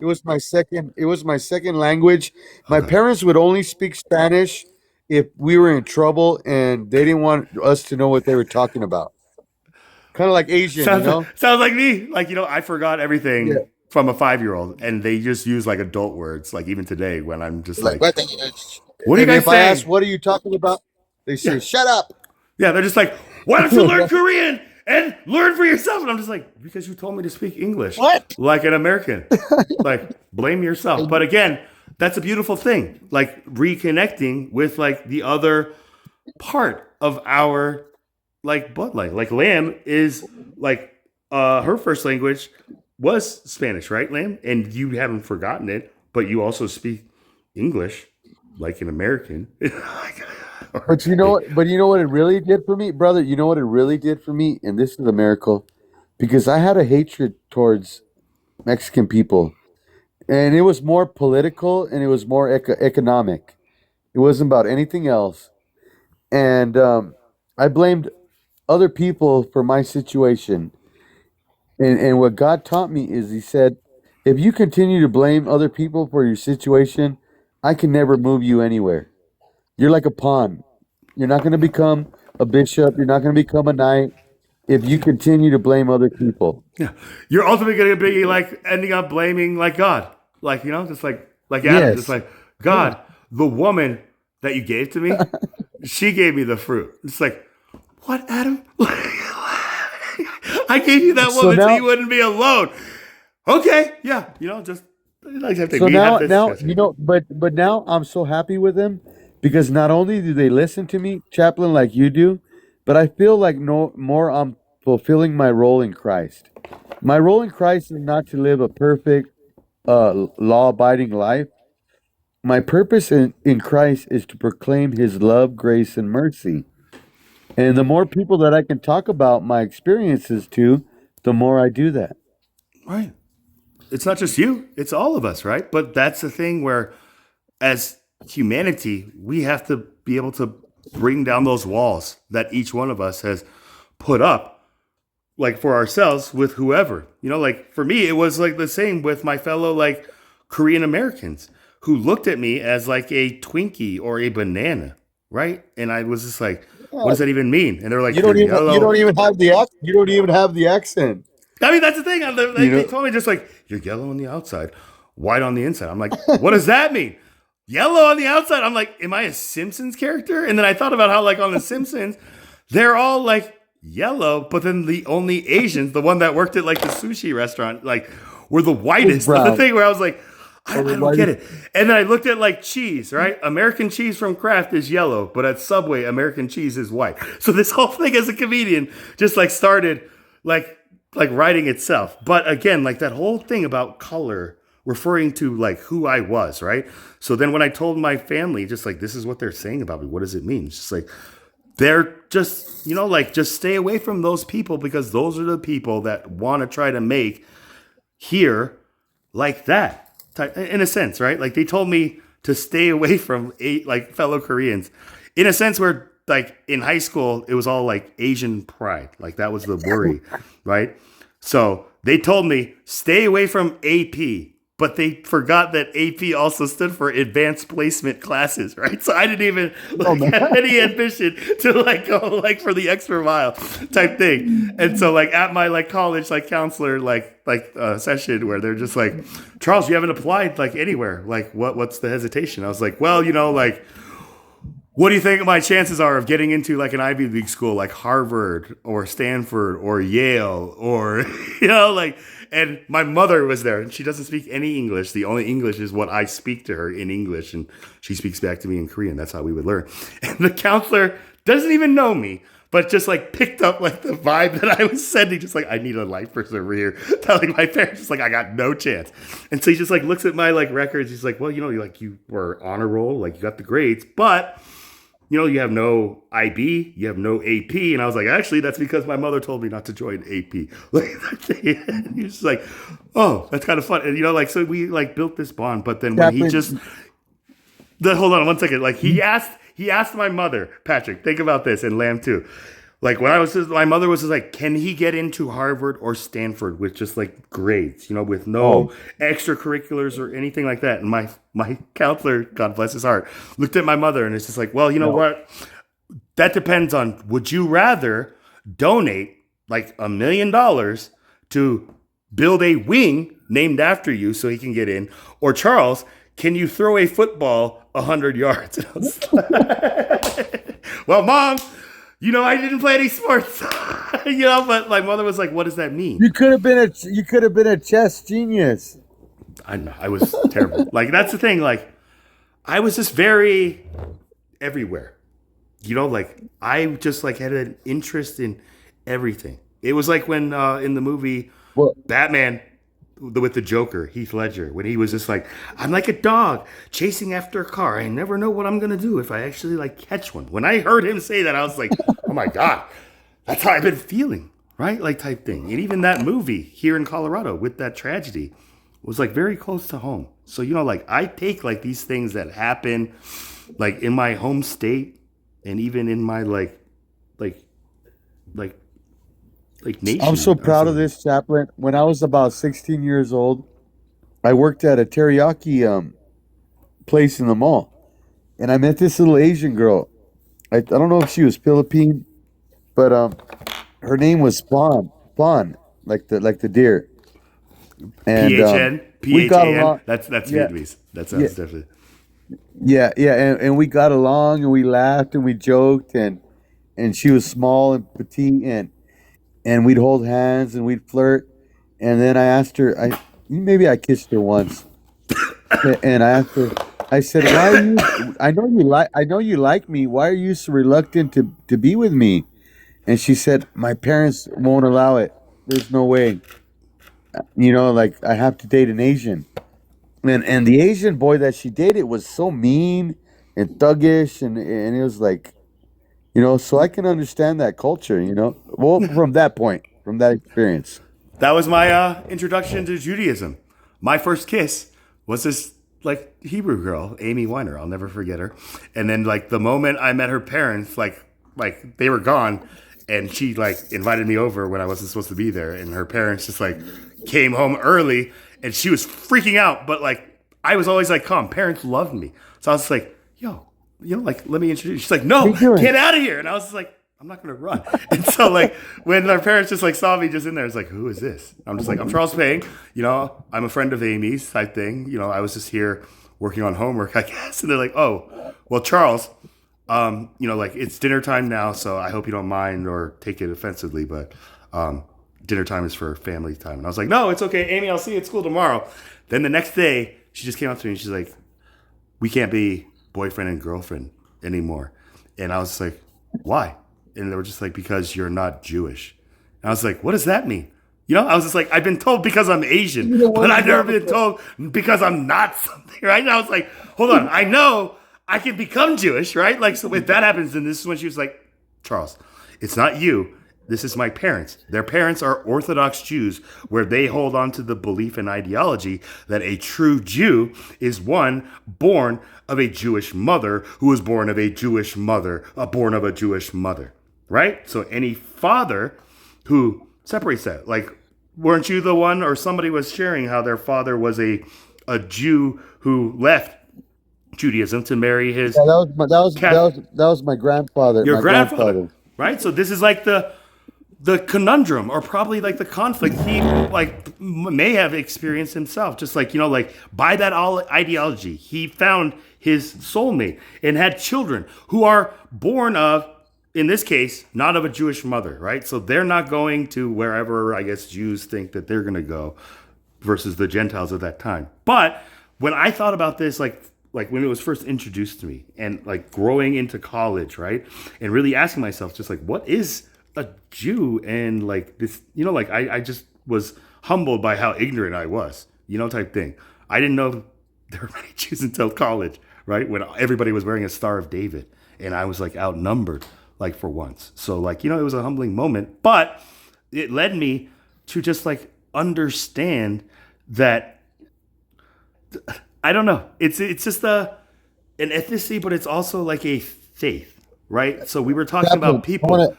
it was my second language. My okay. parents would only speak Spanish if we were in trouble and they didn't want us to know what they were talking about. Kind of like Asian, you know? Sounds like me. Like I forgot Yeah. everything from a 5-year-old, and they just use like adult words. Like even today, when I'm just Like, like, what? "What are you And guys if I ask, saying?" what are you talking about? They say, Yeah, shut up. yeah, they're just like, "Why don't you learn Korean and learn for yourself?" And I'm just like, "Because you told me to speak English What? like an American." Like, blame yourself. But again, that's a beautiful thing. Like reconnecting with like the other part of our like bloodline. Like Lamb is like her first language was Spanish, right, Lamb? And you haven't forgotten it, but you also speak English like an American. But you know what it really did for me, brother? You know what it really did for me? And this is a miracle. Because I had a hatred towards Mexican people. And it was more political and it was more economic. It wasn't about anything else. And I blamed other people for my situation. And what God taught me is He said, if you continue to blame other people for your situation, I can never move you anywhere. You're like a pawn. You're not going to become a bishop. You're not going to become a knight if you continue to blame other people. Yeah, you're ultimately going to be like ending up blaming like God, like just like Adam, just Yes. like God, the woman that you gave to me, she gave me the fruit. It's like, what, Adam? I gave you that So woman so now, you wouldn't be alone. Okay, yeah, just like have to so we have now, this now, discussion. but now I'm so happy with them because not only do they listen to me, chaplain, like you do, but I feel like no more I'm fulfilling my role in Christ. My role in Christ is not to live a perfect, law-abiding life. My purpose in Christ is to proclaim His love, grace, and mercy. And the more people that I can talk about my experiences to, the more I do that. Right. It's not just you; it's all of us, right? But that's the thing where, as humanity, we have to be able to bring down those walls that each one of us has put up, like for ourselves with whoever. Like for me, it was like the same with my fellow like Korean Americans who looked at me as like a Twinkie or a banana, right? And I was just like, what does that even mean? And they're like, you're You yellow. don't even have you don't even have the accent. I mean, that's the thing. You Like they know, told me just like you're yellow on the outside, white on the inside. I'm like, what does that mean? Yellow on the outside. I'm like, am I a Simpsons character? And then I thought about how like on the Simpsons, they're all like yellow, but then the only Asians, the one that worked at like the sushi restaurant, like were the was whitest. The brown. thing where I was like, I Or don't get white. it. And then I looked at like cheese, right? American cheese from Kraft is yellow, but at Subway, American cheese is white. So this whole thing as a comedian just like started like writing itself. But again, like that whole thing about color referring to like who I was, right? So then when I told my family, just like this is what they're saying about me, what does it mean? It's just like they're just, like just stay away from those people because those are the people that want to try to make here like that in a sense, right? Like they told me to stay away from like fellow Koreans in a sense where like in high school it was all like Asian pride, like that was the worry, right? So they told me stay away from AP, but they forgot that AP also stood for advanced placement classes, right? So I didn't even like have any ambition to like go like for the extra mile type thing. And so like at my like college like counselor session where they're just like, Charles, you haven't applied like anywhere. Like what's the hesitation? I was like, well, like what do you think my chances are of getting into like an Ivy League school like Harvard or Stanford or Yale or like, and my mother was there and she doesn't speak any English. The only English is what I speak to her in English and she speaks back to me in Korean. That's how we would learn. And the counselor doesn't even know me, but just like picked up like the vibe that I was sending, just like I need a life person over here, telling my parents just like I got no chance. And so he just like looks at my like records. He's like, well, you were honor roll, like you got the grades, but you have no IB, you have no AP. And I was like, actually, that's because my mother told me not to join AP. Like, he's just like, oh, that's kind of fun. And, so we like built this bond. But then when he just, hold on 1 second. Like he asked my mother, Patrick, think about this, and Lamb too. Like when my mother was just like, can he get into Harvard or Stanford with just like grades, with no extracurriculars or anything like that? And my counselor, God bless his heart, looked at my mother and it's just like, well, you know what? That depends on, would you rather donate like $1 million to build a wing named after you so he can get in? Or Charles, can you throw a football 100 yards? And I was like, well, Mom, I didn't play any sports, but my mother was like, what does that mean? You could have been a chess genius. I know, I was terrible. Like, that's the thing. Like, I was just very everywhere. Like, I just like had an interest in everything. It was like when in the movie Well, Batman with the Joker, Heath Ledger, when he was just like, I'm like a dog chasing after a car. I never know what I'm gonna do if I actually like catch one. When I heard him say that, I was like, oh my god, that's how I've been feeling, right? Like type thing. And even that movie here in Colorado with that tragedy was like very close to home. So like I take like these things that happen like in my home state and even in my like like nation. I'm so proud of this, Chaplain. When I was about 16 years old, I worked at a teriyaki place in the mall, and I met this little Asian girl. I don't know if she was Philippine, but her name was Fawn, like the deer. And PHN, we got PHAN. along. That's Yeah, Vietnamese. That yeah, sounds definitely. yeah, and we got along, and we laughed, and we joked, and she was small and petite, and we'd hold hands and we'd flirt. And then I asked her, maybe I kissed her once, and I asked her, I said, "Why are you? I know you like me. Why are you so reluctant to be with me?" And she said, "My parents won't allow it. There's no way. Like I have to date an Asian." And the Asian boy that she dated was so mean and thuggish, and it was like, so I can understand that culture. Well, from that point, from that experience. That was my introduction to Judaism. My first kiss was this like Hebrew girl, Amy Weiner. I'll never forget her. And then like the moment I met her parents, like they were gone, and she like invited me over when I wasn't supposed to be there, and her parents just like came home early, and she was freaking out. But like I was always like calm. Parents loved me, so I was like, yo, like let me introduce you. She's like, How no, you doing? get out of here. And I was just like, I'm not gonna run. And so like when our parents just like saw me just in there, it's like, who is this? I'm just like, I'm Charles Payne. I'm a friend of Amy's type thing. I was just here working on homework, I guess. And they're like, oh, well, Charles, like it's dinner time now, so I hope you don't mind or take it offensively, but dinner time is for family time. And I was like, no, it's okay, Amy, I'll see you at school tomorrow. Then the next day, she just came up to me and she's like, we can't be boyfriend and girlfriend anymore. And I was like, why? And they were just like, because you're not Jewish. And I was like, what does that mean? I was just like, I've been told because I'm Asian, but I've never been told because I'm not something, right? And I was like, hold on, I know I can become Jewish, right? Like, so if that happens, then this is when she was like, Charles, it's not you. This is my parents. Their parents are Orthodox Jews, where they hold on to the belief and ideology that a true Jew is one born of a Jewish mother who was born of a Jewish mother, born of a Jewish mother, right? So any father who separates that, like, weren't you the one, or somebody was sharing how their father was a Jew who left Judaism to marry his Yeah, that was my grandfather. your My grandfather, grandfather. right? So this is like the conundrum, or probably like the conflict he like may have experienced himself, just like like by that all ideology he found his soulmate and had children who are born of, in this case, not of a Jewish mother, right? So they're not going to wherever I guess Jews think that they're going to go, versus the Gentiles of that time. But when I thought about this, like when it was first introduced to me, and like growing into college, right, and really asking myself, just like, what is a Jew? And like this, like I just was humbled by how ignorant I was, type thing. I didn't know there were many Jews until college, right, when everybody was wearing a Star of David, and I was like outnumbered, like for once. So like it was a humbling moment, but it led me to just like understand that, I don't know, it's just an ethnicity, but it's also like a faith, right? So we were talking about people.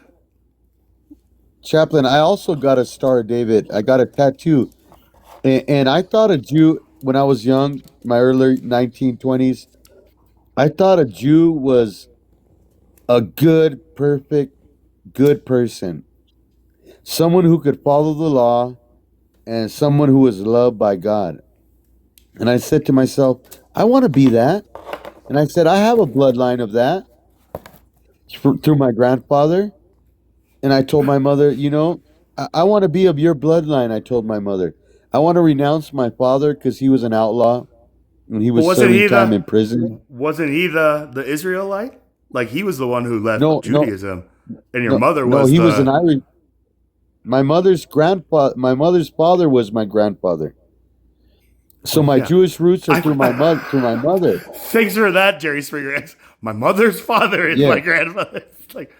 Chaplain, I also got a Star of David. I got a tattoo, and I thought a Jew when I was young, my early 1920s. I thought a Jew was a good, perfect, good person, someone who could follow the law and someone who was loved by God. And I said to myself, I want to be that. And I said, I have a bloodline of that through my grandfather. And I told my mother, I want to be of your bloodline. I told my mother, I want to renounce my father because he was an outlaw and he But was wasn't serving he time in the prison. wasn't he the Israelite? Like he was the one who left No, no, Judaism, and your no, mother no. was He was an the. Irish. My mother's grandfather. My mother's father was my grandfather. Oh So my yeah, Jewish roots are I. through my mother. Through my mother. Thanks for that, Jerry Springer. My mother's father is Yeah. my grandfather. It's like,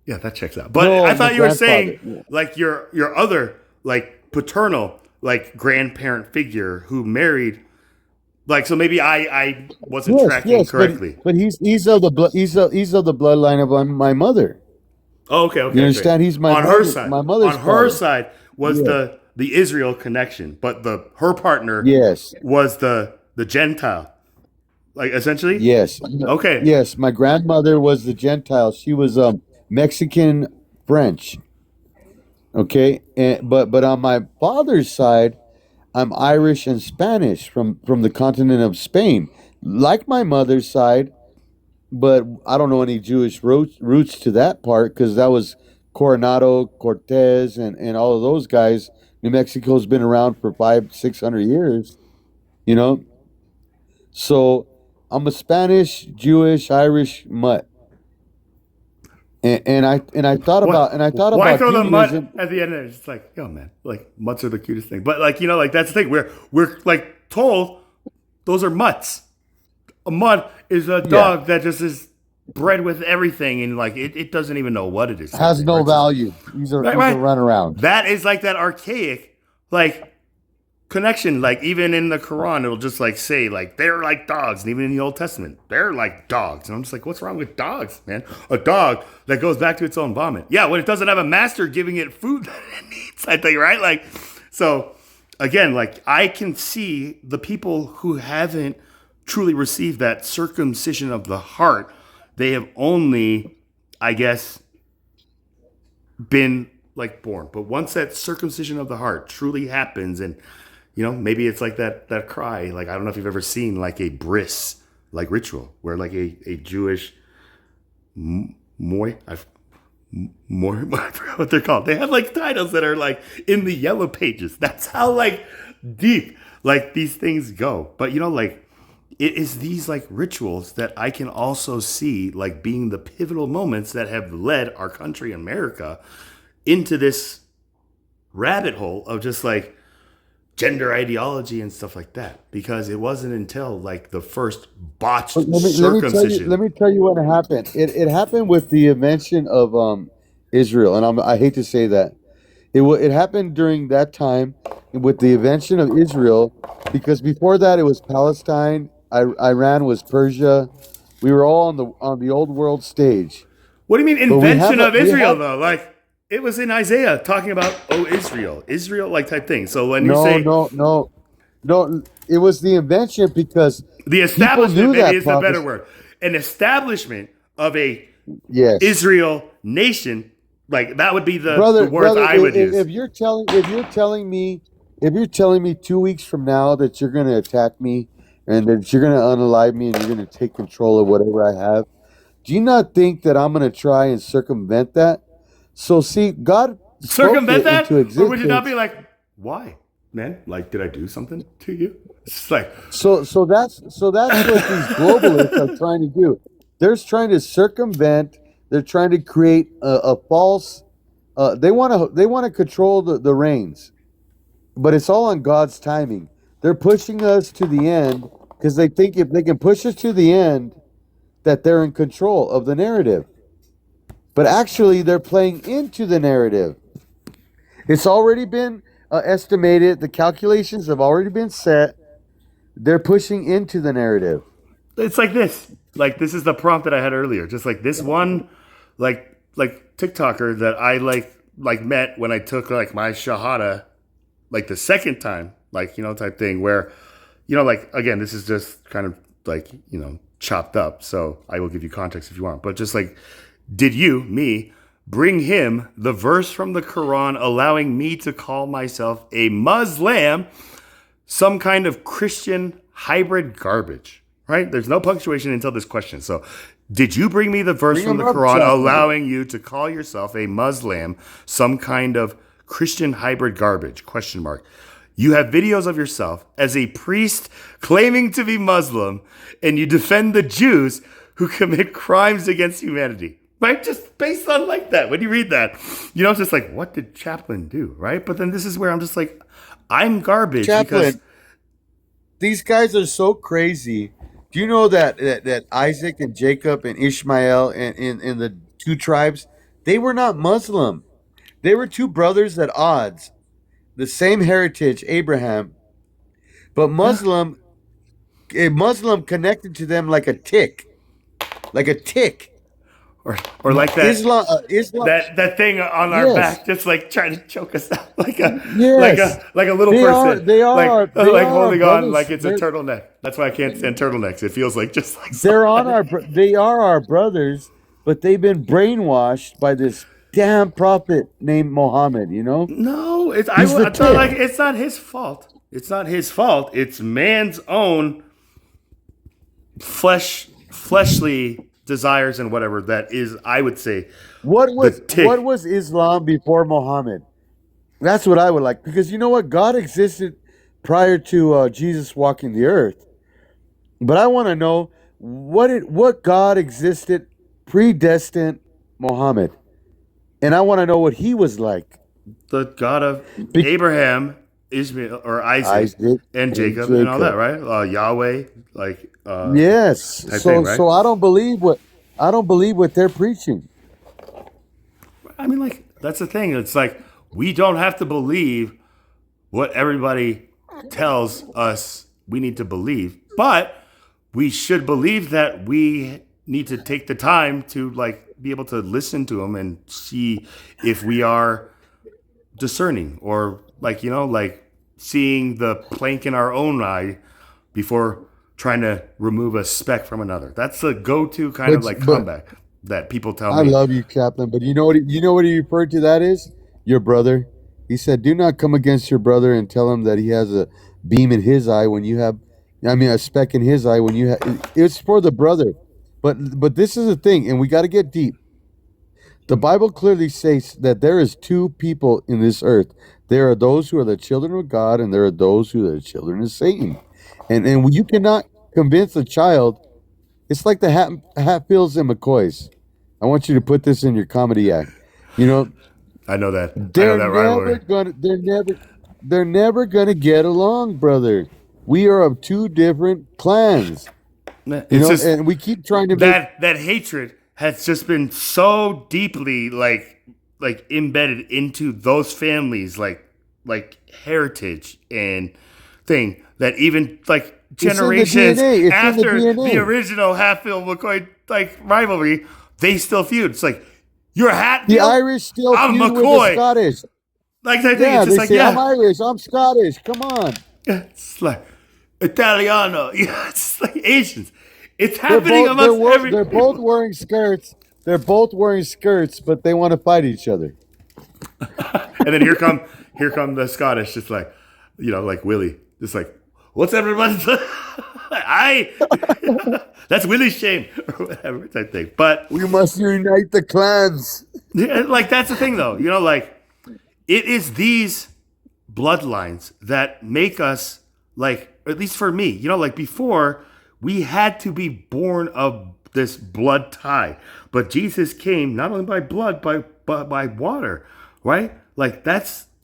yeah, that checks out. But No, I my thought you were grandfather. saying Yeah. like your other like paternal like grandparent figure who married like so maybe I wasn't Yes, tracking yes, correctly. but he's of the he's of the bloodline of my mother. Oh, okay, You okay, okay. understand? He's On her side, my mother's on her father. side was Yeah. the Israel connection, but the her partner Yes, was the Gentile, like essentially. yes, Okay, yes. My grandmother was the Gentile. She was Mexican French. Okay, but on my father's side, I'm Irish and Spanish from the continent of Spain. Like my mother's side, but I don't know any Jewish roots to that part because that was Coronado, Cortez, and all of those guys. New Mexico's been around for 500-600 years, you know. So I'm a Spanish, Jewish, Irish mutt, and I thought what? about and I thought Why about throw the mutt Judaism. at the end? Of it? It's like, yo, man, like mutts are the cutest thing, but like like that's the thing. We're like told those are mutts. A mutt is a Yeah, dog that just is bred with everything, and like it doesn't even know what it is. Type has thing, right? no It's just value. right, He's a right. runaround. That is like that archaic, like connection. Like even in the Quran, it'll just like say like they're like dogs, and even in the Old Testament, they're like dogs. And I'm just like, what's wrong with dogs, man? A dog that goes back to its own vomit. Yeah, when it doesn't have a master giving it food that it needs, I think, right? Like, so again, like I can see the people who haven't truly received that circumcision of the heart. They have only, I guess, been like born. But once that circumcision of the heart truly happens, and maybe it's like that cry. Like I don't know if you've ever seen like a bris like ritual where like a Jewish moy I've more I forgot what they're called. They have like titles that are like in the yellow pages. That's how like deep like these things go. But like it is these like rituals that I can also see like being the pivotal moments that have led our country, America, into this rabbit hole of just like gender ideology and stuff like that. Because it wasn't until like the first botched But let circumcision. me tell you what happened. It happened with the invention of Israel, and I hate to say that it happened during that time with the invention of Israel, because before that it was Palestine, Iran was Persia. We were all on the old world stage, What do you mean but invention of we Israel have though? Like it was in Isaiah talking about Israel like type thing. So when you no, say no, no, no. It was the invention because the people establishment, knew maybe that is the better prophecy. word, an establishment of a Yes. Israel nation, like that would be the words Brother, I would use. if you're telling me 2 weeks from now that you're going to attack me and that you're going to unalive me and you're going to take control of whatever I have, do you not think that I'm going to try and circumvent that? So see, God spoke Circumvent it that? into Or would you not existence. be like, why? Man, like did I do something to you? It's just like So that's what these globalists are trying to do. They're trying to circumvent. They're trying to create a false. They want to control the reins, but it's all on God's timing. They're pushing us to the end because they think if they can push us to the end, that they're in control of the narrative. But actually, they're playing into the narrative. It's already been estimated. The calculations have already been set. They're pushing into the narrative. it's like this. Like this is the prompt that I had earlier. Just like this one like TikToker that I like met when I took like my Shahada like the second time, like, type thing where, like, again, this is just kind of like, chopped up. So I will give you context if you want. But just like, did you, me, bring him the verse from the Quran allowing me to call myself a Muslim some kind of Christian hybrid garbage, right? There's no punctuation until this question. So, did you bring me the verse Bring from him the up, Quran Chaplain. allowing you to call yourself a Muslim some kind of Christian hybrid garbage? Question mark. You have videos of yourself as a priest claiming to be Muslim, and you defend the Jews who commit crimes against humanity. Right? Just based on like that. When you read that, it's just like, what did Chaplain do? Right? But then this is where I'm just like, I'm garbage because Chaplain, these guys are so crazy. Do you know that Isaac and Jacob and Ishmael and in the two tribes, they were not Muslim. They were two brothers at odds, the same heritage, Abraham, but a Muslim connected to them like a tick, like a tick. or like that Islam, that thing on our yes, back, just like trying to choke us out, like a yes, little person, they are like our holding on like brothers. it's a turtleneck. That's why I can't stand turtlenecks. It feels like just like They're on somebody. they are our brothers, but they've been brainwashed by this damn prophet named Mohammed. No, He's the it's not like tick. it's not his fault. It's not his fault. It's man's own fleshly desires and whatever that is. I would say the What tick. was Islam before Mohammed? That's what I would like, because you know what, God existed prior to Jesus walking the earth. But I want to know what God existed predestined Mohammed, and I want to know what he was like. The God of Be- Abraham, Ishmael, or Isaac, Isaac and and Jacob, and all that, Jacob. right? Yahweh, like Yes. type thing, right? So I don't believe what they're preaching. I mean, like that's the thing. It's like we don't have to believe what everybody tells us we need to believe, but we should believe that we need to take the time to like be able to listen to them and see if we are discerning or like seeing the plank in our own eye before trying to remove a speck from another. That's the go-to kind of like But comeback that people tell I me. love you, Kaplan. But you know what he referred to that is? Your brother. He said, "Do not come against your brother and tell him that he has a beam in his eye when you have, I mean, a speck in his eye when you have." It's for the brother. But this is the thing, and we got to get deep. The Bible clearly says that there is two people in this earth. There are those who are the children of God, and there are those who are the children of Satan. And you cannot convince a child. It's like the Hatfields and McCoys. I want you to put this in your comedy act. You know, I know that. I know that rivalry. they're never gonna get along, brother. We are of two different clans. It's just And we keep trying to make that hatred has just been so deeply like embedded into those families like heritage and thing that even like it's in the generations DNA. It's in the after the DNA. original Hatfield McCoy like rivalry, they still feud. It's like you're The Hatfield, Irish still I'm feud with the McCoy. Scottish. Like that thing. Yeah, It's just they like say I'm yeah, Irish, I'm Scottish. Come on. it's like Italiano. Yeah, it's like Asians. It's They're happening both they're amongst wor- every they're both wearing skirts. They're both wearing skirts, but they want to fight each other. And then here come the Scottish, just like like Willie, just like what's everybody? I that's Willie's shame or whatever type thing. But We must unite the clans. yeah, like that's the thing though, like it is these bloodlines that make us like, at least for me, like before we had to be born of this blood tie, but Jesus came not only by blood but by water, right? Like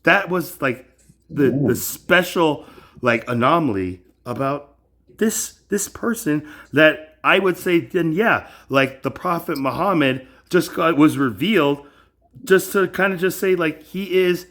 that was like the special like anomaly about this person that I would say then yeah, like the prophet Muhammad just was revealed just to kind of just say like he is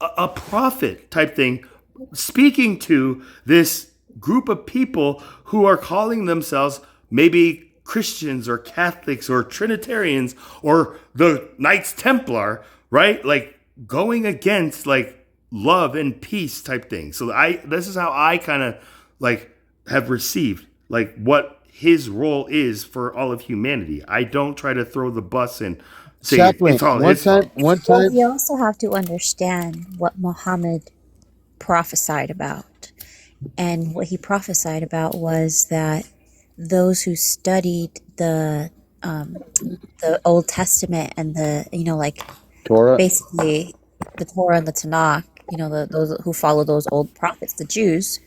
a prophet type thing, speaking to this group of people who are calling themselves maybe Christians or Catholics or Trinitarians or the Knights Templar, right? Like going against like love and peace type thing. So this is how I kind of like have received like what his role is for all of humanity. I don't try to throw the bus and See, Chaplain, it's all his fault. one Well, time, we also have to understand what Muhammad prophesied about. And what he prophesied about was that those who studied the Old Testament and like Torah. basically the Torah and the Tanakh, those who follow those old prophets, the Jews,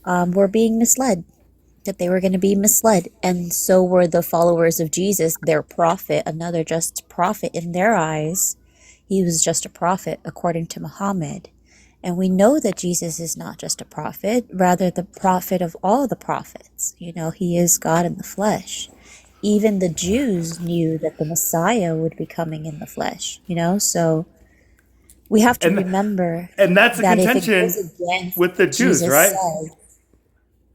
were being misled. That they were going to be misled, and so were the followers of Jesus, their prophet, another just prophet in their eyes. He was just a prophet according to Muhammad. And we know that Jesus is not just a prophet, rather the prophet of all the prophets. He is God in the flesh. Even the Jews knew that the Messiah would be coming in the flesh, so we have to And remember and that's the that if it contention goes against with the what Jews, Jesus right? said,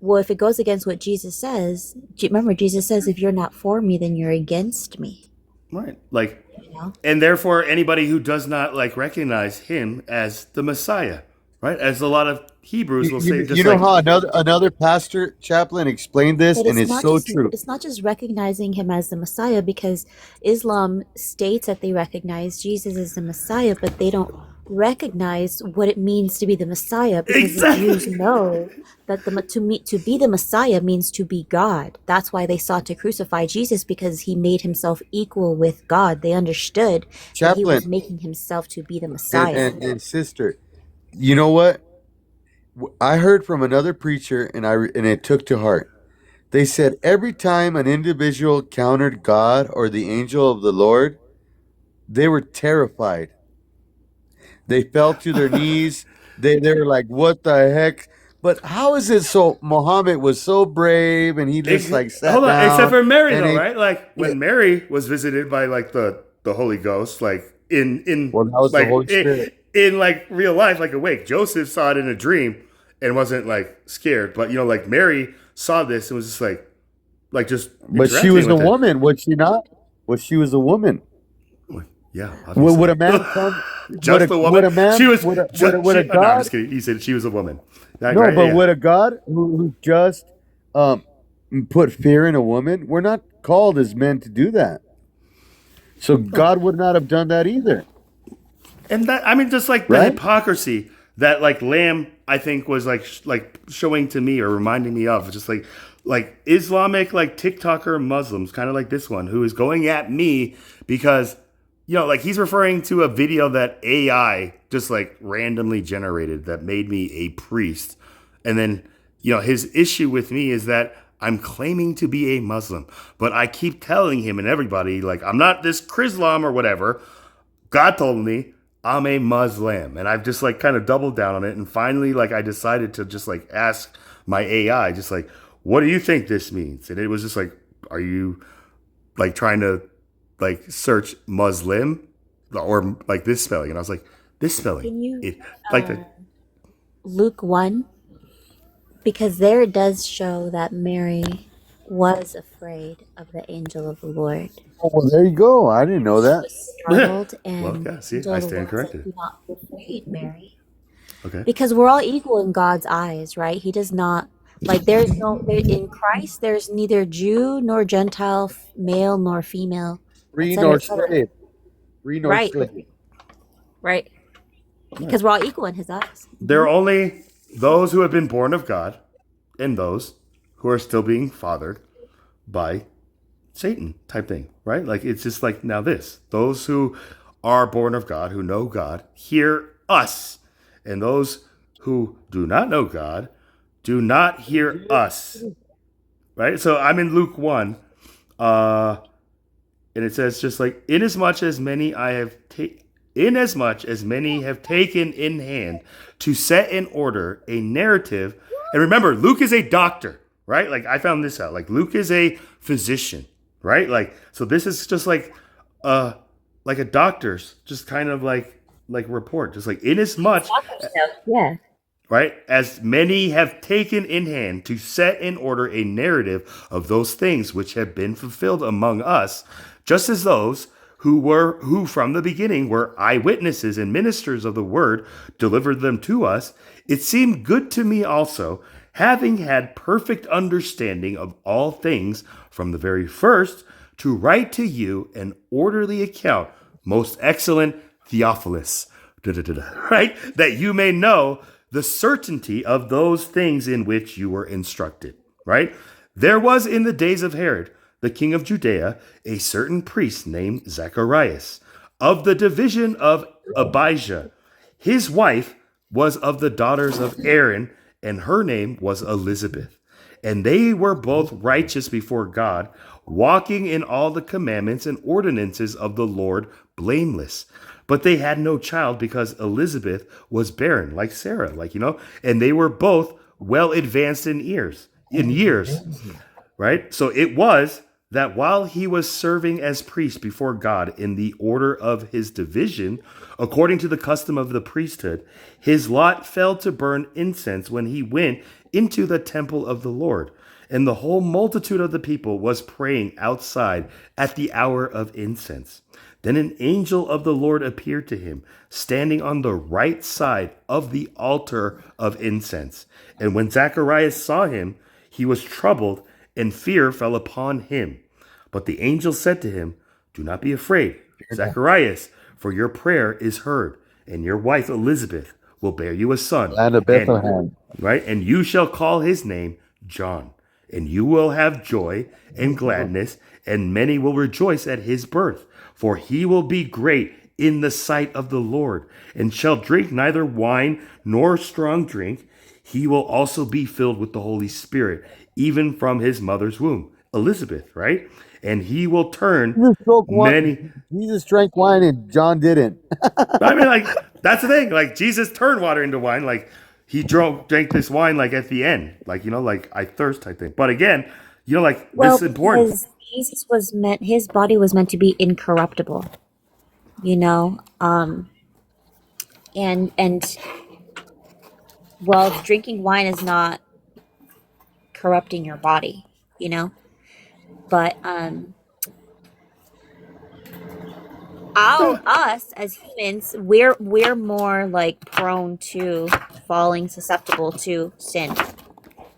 well, if it goes against what Jesus says, remember, Jesus says, if you're not for me, then you're against me. Right. Like, You know? and therefore anybody who does not like recognize him as the Messiah, right? As a lot of Hebrews will say, You just know like how another pastor chaplain explained this, But and it's so true. it's not just recognizing him as the Messiah, because Islam states that they recognize Jesus as the Messiah, but they don't recognize what it means to be the Messiah, because the Jews exactly. know that to be the Messiah means to be God. That's why they sought to crucify Jesus, because he made himself equal with God. They understood that he was Chaplain making himself to be the and, Messiah. and sister, you know what? I heard from another preacher, and it took to heart. They said every time an individual countered God or the angel of the Lord, they were terrified. They fell to their knees. They were like, "What the heck?" But how is it so? Muhammad was so brave, and he just like sat Hold on, except down, for Mary and though, he. right? Like when Mary was visited by like the Holy Ghost, like Well, that was the Holy Spirit. in like real life, like awake. Joseph saw it in a dream and wasn't like scared, but like Mary saw this and was just like just But she interacting was a with it. woman, was she not? Was she was a woman? Yeah, Would obviously. a man come? Just a woman. Would a She man? was just Would a she. Oh, no, I'm God? just kidding. He said she was a woman. Like, No, right? but Yeah. would a God who just um put fear in a woman? We're not called as men to do that. So God would not have done that either, And that, I mean, just like the right? hypocrisy that like Lamb, I think, was like like showing to me or reminding me of, just like Islamic like TikToker Muslims, kind of like this one, who is going at me because like he's referring to a video that AI just like randomly generated that made me a priest, and then his issue with me is that I'm claiming to be a Muslim, but I keep telling him and everybody like I'm not this Chrislam or whatever. God told me I'm a Muslim, and I've just like kind of doubled down on it. And finally, like I decided to just like ask my AI, just like, what do you think this means? And it was just like, are you like trying to like search Muslim or like this spelling? And I was like, this spelling, Can you it like the Luke 1? Because there it does show that Mary was afraid of the angel of the Lord. Oh, well, there you go. I didn't know She that. was startled, well, and yeah. the See, angel I of the stand Lord said, corrected. "Do not be afraid, Mary." Okay. Because we're all equal in God's eyes, right? He does not, like, in Christ, there's neither Jew nor Gentile, male nor female, Free etc., nor etc. slave. Free nor Right, slave. right. Because we're all equal in His eyes. There are only those who have been born of God and those who are still being fathered by Satan type thing, right? Like it's just like now those who are born of God, who know God, hear us. And those who do not know God do not hear us. Right? So I'm in Luke 1, and it says just like, inasmuch as many have taken in hand to set in order a narrative. And remember, Luke is a doctor, right? Like I found this out. Like Luke is a physician, right? Like so this is just like a doctor's just kind of like report, just like inasmuch Yeah. right? As many have taken in hand to set in order a narrative of those things which have been fulfilled among us, just as those who from the beginning were eyewitnesses and ministers of the word delivered them to us. It seemed good to me also, having had perfect understanding of all things from the very first, to write to you an orderly account most excellent Theophilus, right? That you may know the certainty of those things in which you were instructed, right? There was in the days of Herod, the king of Judea, a certain priest named Zacharias, of the division of Abijah. His wife was of the daughters of Aaron, and her name was Elizabeth. And they were both righteous before God, walking in all the commandments and ordinances of the Lord blameless. But they had no child because Elizabeth was barren, like Sarah, and they were both well advanced in years, right? So it was that while he was serving as priest before God in the order of his division, according to the custom of the priesthood, his lot fell to burn incense when he went into the temple of the Lord. And the whole multitude of the people was praying outside at the hour of incense. Then an angel of the Lord appeared to him, standing on the right side of the altar of incense. And when Zacharias saw him, he was troubled, and fear fell upon him. But the angel said to him, "Do not be afraid, Zacharias, for your prayer is heard, and your wife Elizabeth will bear you a son. Land of Bethlehem. And you shall call his name John. And you will have joy and gladness, and many will rejoice at his birth. For he will be great in the sight of the Lord, and shall drink neither wine nor strong drink. He will also be filled with the Holy Spirit, even from his mother's womb, Elizabeth, right? And he will turn many. Jesus drank wine and John didn't. I mean, that's the thing. Like, Jesus turned water into wine. Like, he drank this wine, at the end. I thirst, I think. But again, Well, this is important. because his body was meant to be incorruptible, you know, and well, drinking wine is not corrupting your body, but us as humans, we're more prone to falling susceptible to sin.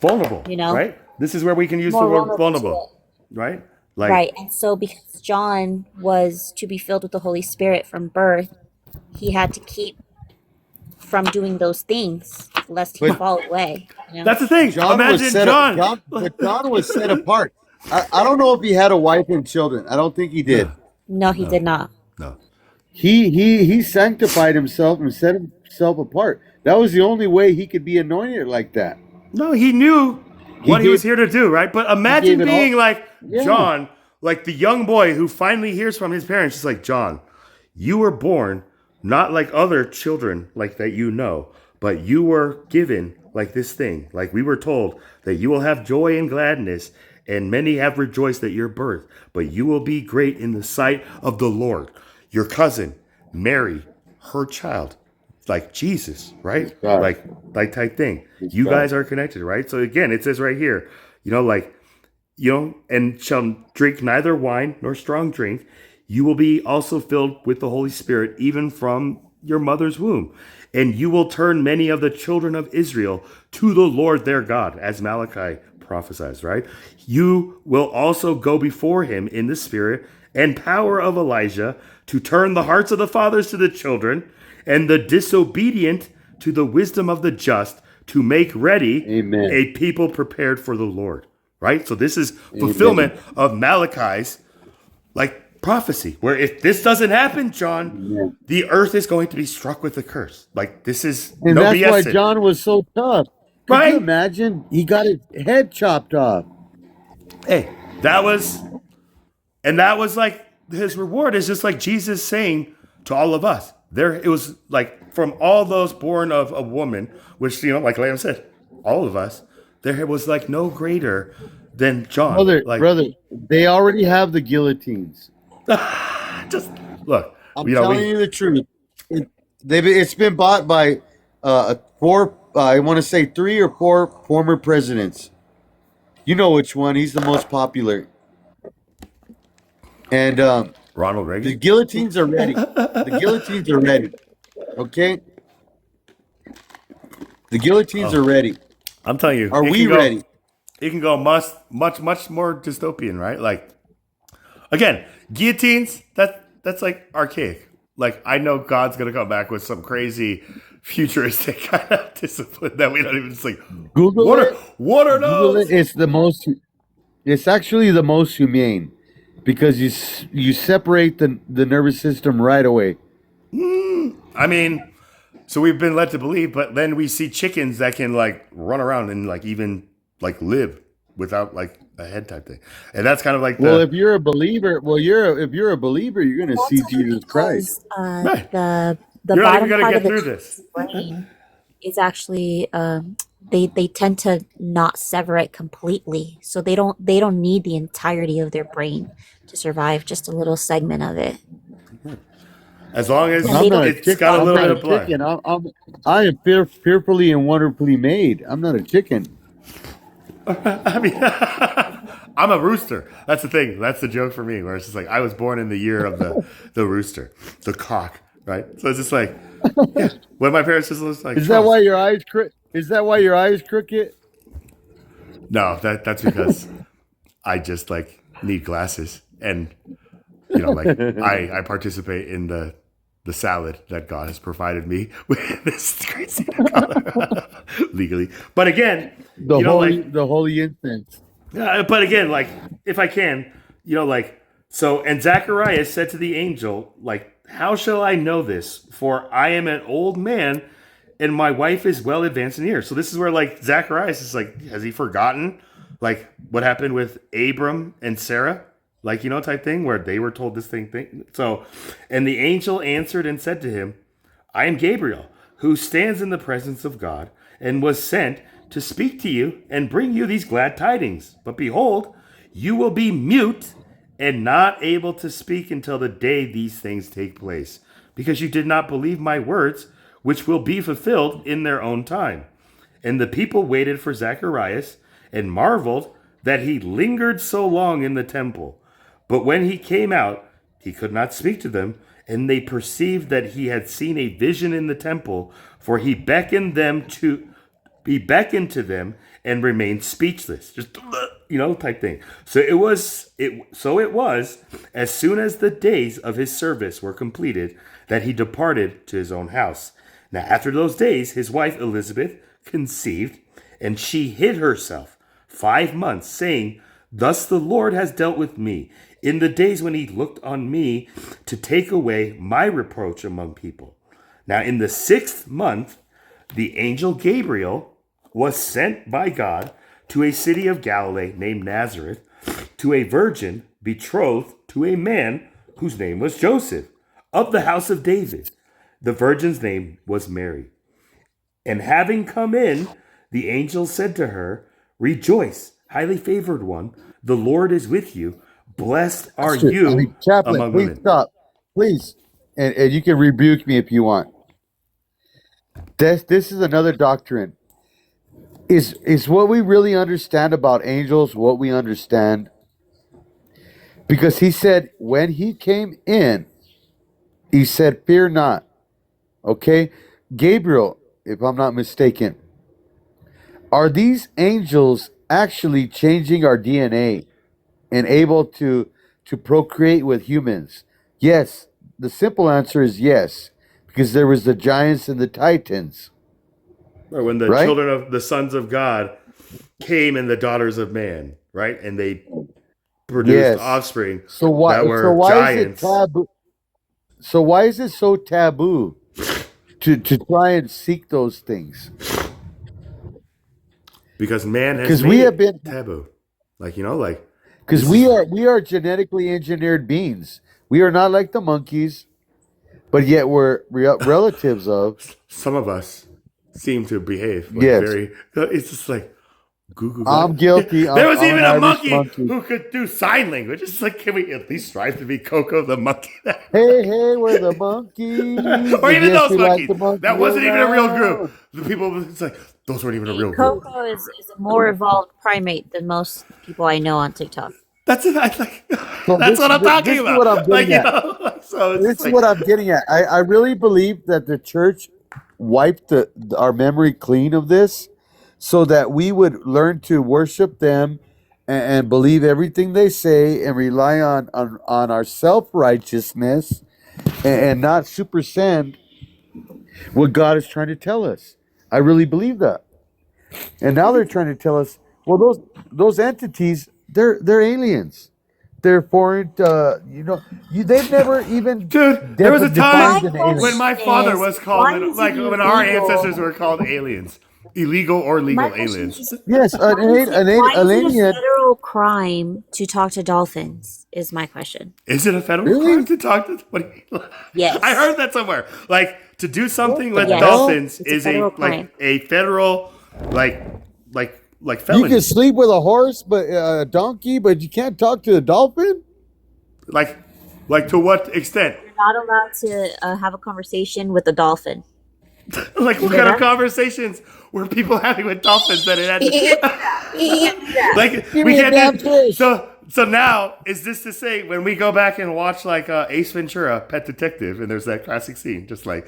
Vulnerable, You know? right? This is where we can use the More word vulnerable to vulnerable, right? Right. And so because John was to be filled with the Holy Spirit from birth, he had to keep from doing those things lest he fall away. That's the thing. Imagine John. But John was set apart. I don't know if he had a wife and children. I don't think he did. No, he did not. No. He sanctified himself and set himself apart. That was the only way he could be anointed like that. No, he knew what he was here to do, right? But imagine being John, the young boy who finally hears from his parents. It's like, John, you were born not like other children that but you were given this thing. We were told that you will have joy and gladness, and many have rejoiced at your birth, but you will be great in the sight of the Lord. Your cousin, Mary, her child, Jesus, right? Type thing. You guys are connected, right? So again, it says right here, and shall drink neither wine nor strong drink. You will be also filled with the Holy Spirit, even from your mother's womb. And you will turn many of the children of Israel to the Lord their God, as Malachi prophesies, right? You will also go before him in the spirit and power of Elijah to turn the hearts of the fathers to the children and the disobedient to the wisdom of the just, to make ready a people prepared for the Lord, right? So this is fulfillment of Malachi's prophecy, where if this doesn't happen, John, the earth is going to be struck with a curse. This is and no that's BS. why John was so tough. Could you imagine? He got his head chopped off. Hey, that was his reward is just Jesus saying to all of us. It was from all those born of a woman, which like Liam said, all of us. There was no greater than John. Brother, they already have the guillotines. Just look. I'm telling you the truth. It's been bought by 4. I want to say 3 or 4 former presidents. You know which one? He's the most popular. And Ronald Reagan. the guillotines are ready. The guillotines are ready. Okay. The guillotines are ready. I'm telling you. Are we ready? It can go much more dystopian, right? Again, guillotines. that's like archaic. Like I know God's gonna come back with some crazy futuristic kind of discipline that we don't even just like. Google What are it. what are Google it. those? It's the most. It's actually the most humane because you separate the nervous system right away. I mean, so we've been led to believe, but then we see chickens that can like run around and like even like live without like a head type thing, and that's kind of like Well, the if you're a believer, if you're a believer, you're going to see That's only Jesus Christ. because right. the You're not even bottom gonna part of get the through chicken's this. brain is actually they tend to not sever it completely, so they don't need the entirety of their brain to survive, just a little segment of it, As long And and as they I'm not don't a it's chick. got a stop I'm little not bit a of brain. blood. chicken. I am fearfully and wonderfully made. I'm not a chicken. I mean, I'm a rooster. That's the thing. That's the joke for me. Where it's just like I was born in the year of the rooster, the cock, right? So it's just like, yeah. When my parents just was like, Is that Charles, why your eyes Is that why your eyes crooked? no, that's because I just like need glasses, and like I participate in the salad that God has provided me with this crazy legally. But again, like The holy incense. but again, like if I can, like so. And Zacharias said to the angel, like, "How shall I know this? For I am an old man, and my wife is well advanced in years." So this is where like Zacharias is like, has he forgotten like what happened with Abram and Sarah? Like type thing where they were told this thing. So, and the angel answered and said to him, I am Gabriel, who stands in the presence of God, and was sent to speak to you and bring you these glad tidings. But behold, you will be mute and not able to speak until the day these things take place, because you did not believe my words, which will be fulfilled in their own time. And the people waited for Zacharias and marveled that he lingered so long in the temple. But when he came out, he could not speak to them, and they perceived that he had seen a vision in the temple, for he beckoned to them and remained speechless. Just type thing. So it was as soon as the days of his service were completed that he departed to his own house. Now after those days his wife Elizabeth conceived, and she hid herself 5 months, saying, Thus the Lord has dealt with me in the days when he looked on me to take away my reproach among people. Now in the 6th month, the angel Gabriel was sent by God to a city of Galilee named Nazareth, to a virgin betrothed to a man whose name was Joseph, of the house of David. The virgin's name was Mary. And having come in, the angel said to her, Rejoice, highly favored one, the Lord is with you. Blessed are you Chaplain, among please women. stop, please, and you can rebuke me if you want. This is another doctrine. Is what we really understand about angels what we understand? Because he said when he came in, he said, "Fear not." Okay, Gabriel, if I'm not mistaken, are these angels actually changing our DNA and able to procreate with humans? Yes, the simple answer is yes, because there was the giants and the titans, Or when the right? children of the sons of God came and the daughters of man, right? And they produced Yes. offspring So why that so were why is it giants taboo? So why is it so taboo to try and seek those things? because man has Because made we have it been taboo. Like because this is we are genetically engineered beings. We are not like the monkeys, but yet we're relatives of. some of us seem to behave like Yes, very. It's just like Google I'm that. guilty. There was I'm an even a Irish monkey monkey. who could do sign language. It's like, can we at least strive to be Coco the monkey? Hey, hey, we're the monkeys, Or and even yes, those we like monkeys. to That monkey wasn't even a real group. around. The people, it's like, those weren't even a Hey, real group. Coco is a more evolved primate than most people I know on TikTok. That's it. I like, So that's what I'm talking this is what I'm about. Like, getting at. so it's This just is like, what I'm getting at. I really believe that the church wiped our memory clean of this so that we would learn to worship them and believe everything they say and rely on our righteousness and not supersede what God is trying to tell us. I really believe that. And now they're trying to tell us, well, those entities, they're aliens. They're foreign. They've never even Dude, there was a My defined time an alien. when my question father is, was called, why is like it when our ancestors illegal? were called aliens. Illegal or My legal question aliens. is, Yes, why an is it a alien. federal crime to talk to dolphins? Is my question. Is it a federal crime Really? to talk to? I Yes. heard that somewhere. Like to do What something the with Yes. hell? dolphins It's a is federal crime. a federal like You can felony. sleep with a horse, but a donkey, but you can't talk to a dolphin. Like to what extent? You're not allowed to have a conversation with a dolphin. Like You what hear kind of that? conversations were people having with dolphins that it had You can't do that. You can't do that. like Give we me a can't damn do fish. so now is this to say when we go back and watch like Ace Ventura Pet Detective and there's that classic scene just like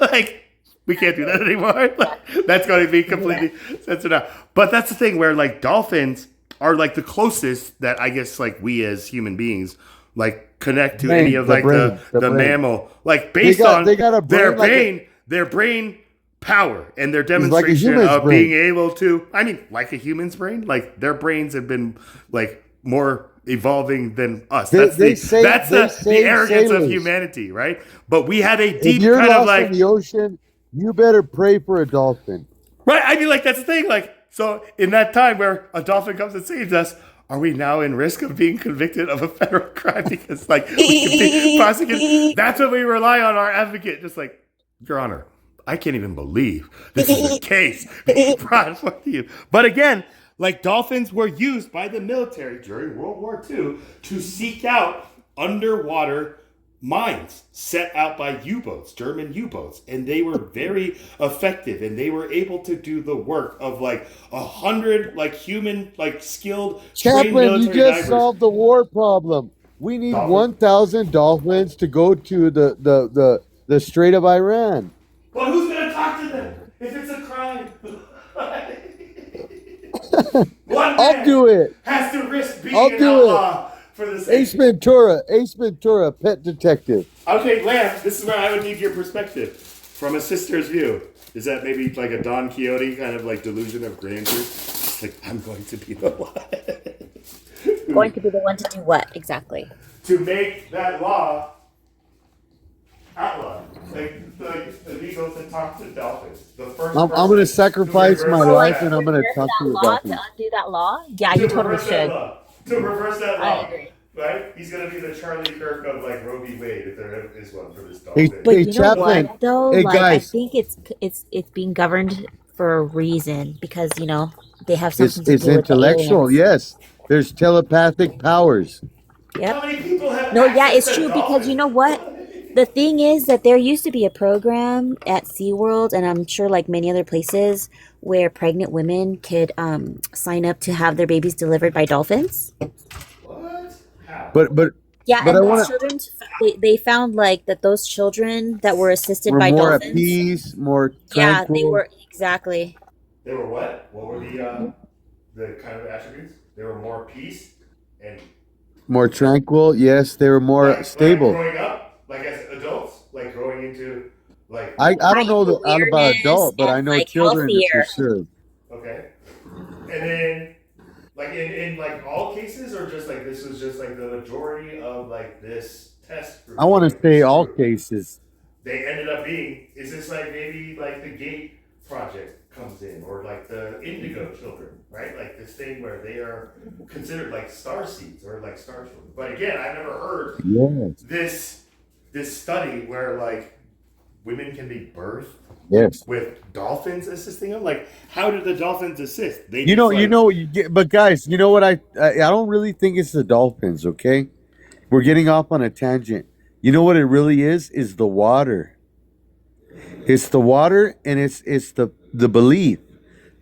like we can't do that anymore. Like, that's going to be completely censored out. But that's the thing where like dolphins are like the closest that I guess like we as human beings like connect to any of like the brain. mammal like based on They got a their brain like their brain power and their like a demonstration human's of brain. being able to I mean like a human's brain like their brains have been like more evolving than us. That's They the say the arrogance of sailors. humanity, right? But we had a If deep you're kind of lost in like the ocean, you better pray for a dolphin. right. I mean like that's the thing. Like so in that time where a dolphin comes and saves us, are we now in risk of being convicted of a federal crime because like we can be prosecuted? That's what we rely on our advocate. Just like, Your Honor, I can't even believe this is a case being brought forth to you. But again, like dolphins were used by the military during World War II to seek out underwater mines set out by U-boats, German U-boats, and they were very effective, and they were able to do the work of like 100 like human like skilled trained Chaplain, you military just divers. solved the war problem. We need Dolphin? 1,000 dolphins to go to the Strait of Iran. But who's gonna talk to them if it's a crime? One I'll man do it. has to risk being I'll an do it. outlaw for the Ace sake. Ventura, Pet Detective. Okay, Lamb, this is where I would need your perspective from a sister's view. Is that maybe like a Don Quixote kind of like delusion of grandeur? It's like I'm going to be the one Going to be the one to do what exactly? to make that law outlaw, like illegal to talk to dolphins. The first I'm person going to to sacrifice my reverse life that. and I'm going to talk to a dolphin. To undo that law? Yeah, To you totally reverse that should. law. To reverse that I law. agree. Right? He's gonna be the Charlie Kirk of like Roe v. Wade if there is one for this Hey, dolphin. But hey, you know Chaplain. what though? Hey, Like I guys. think it's being governed for a reason because they have something to It's do with the intellectual, aliens. yes. There's telepathic powers. Yep. How many people have No, yeah, access it's to true because you dolphins? know what? The thing is that there used to be a program at SeaWorld and I'm sure like many other places where pregnant women could sign up to have their babies delivered by dolphins. What? How? But Yeah, But I and want those to. children, they found like that those children that were assisted We're by more at dolphins. peace, more Yeah, they tranquil. were exactly. They were what? What were the kind of attributes? They were more peace and More tranquil. Yes, they were more like stable. growing up, like as adults, like growing into like I don't know all about Awareness adult, but I and know like children for healthier. sure. okay. And then like in like all cases or just like this was just like the majority of like this test group. I want to like, say this all group. cases. They ended up being is this like maybe like the gate project comes in or like the indigo children, right? Like this thing where they are considered like star seeds or like star children. But again, I've never heard Yes. this study where like women can be birthed Yes. with dolphins assisting them. Like how did the dolphins assist? They You just, know, like, but guys, you know what? I don't really think it's the dolphins. Okay, we're getting off on a tangent. You know what it really is the water. It's the water, and it's the belief,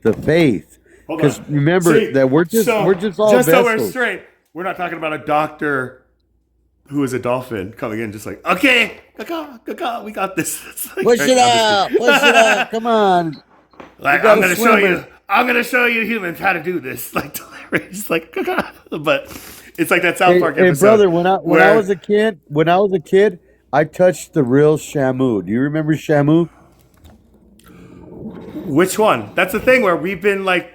the faith. hold Because on. remember See, that we're just all just so we're vessels. straight. We're not talking about a doctor who is a dolphin coming in just like, okay, caca, we got this. It's like, Push right, it I'm up, push it up. Come on. like, We I'm gotta gonna show swim you. it. I'm gonna show you humans how to do this. Like, it's like, but it's like that South Park Hey, episode. brother, when I where, was a kid, I touched the real Shamu. Do you remember Shamu? which one? That's the thing where we've been like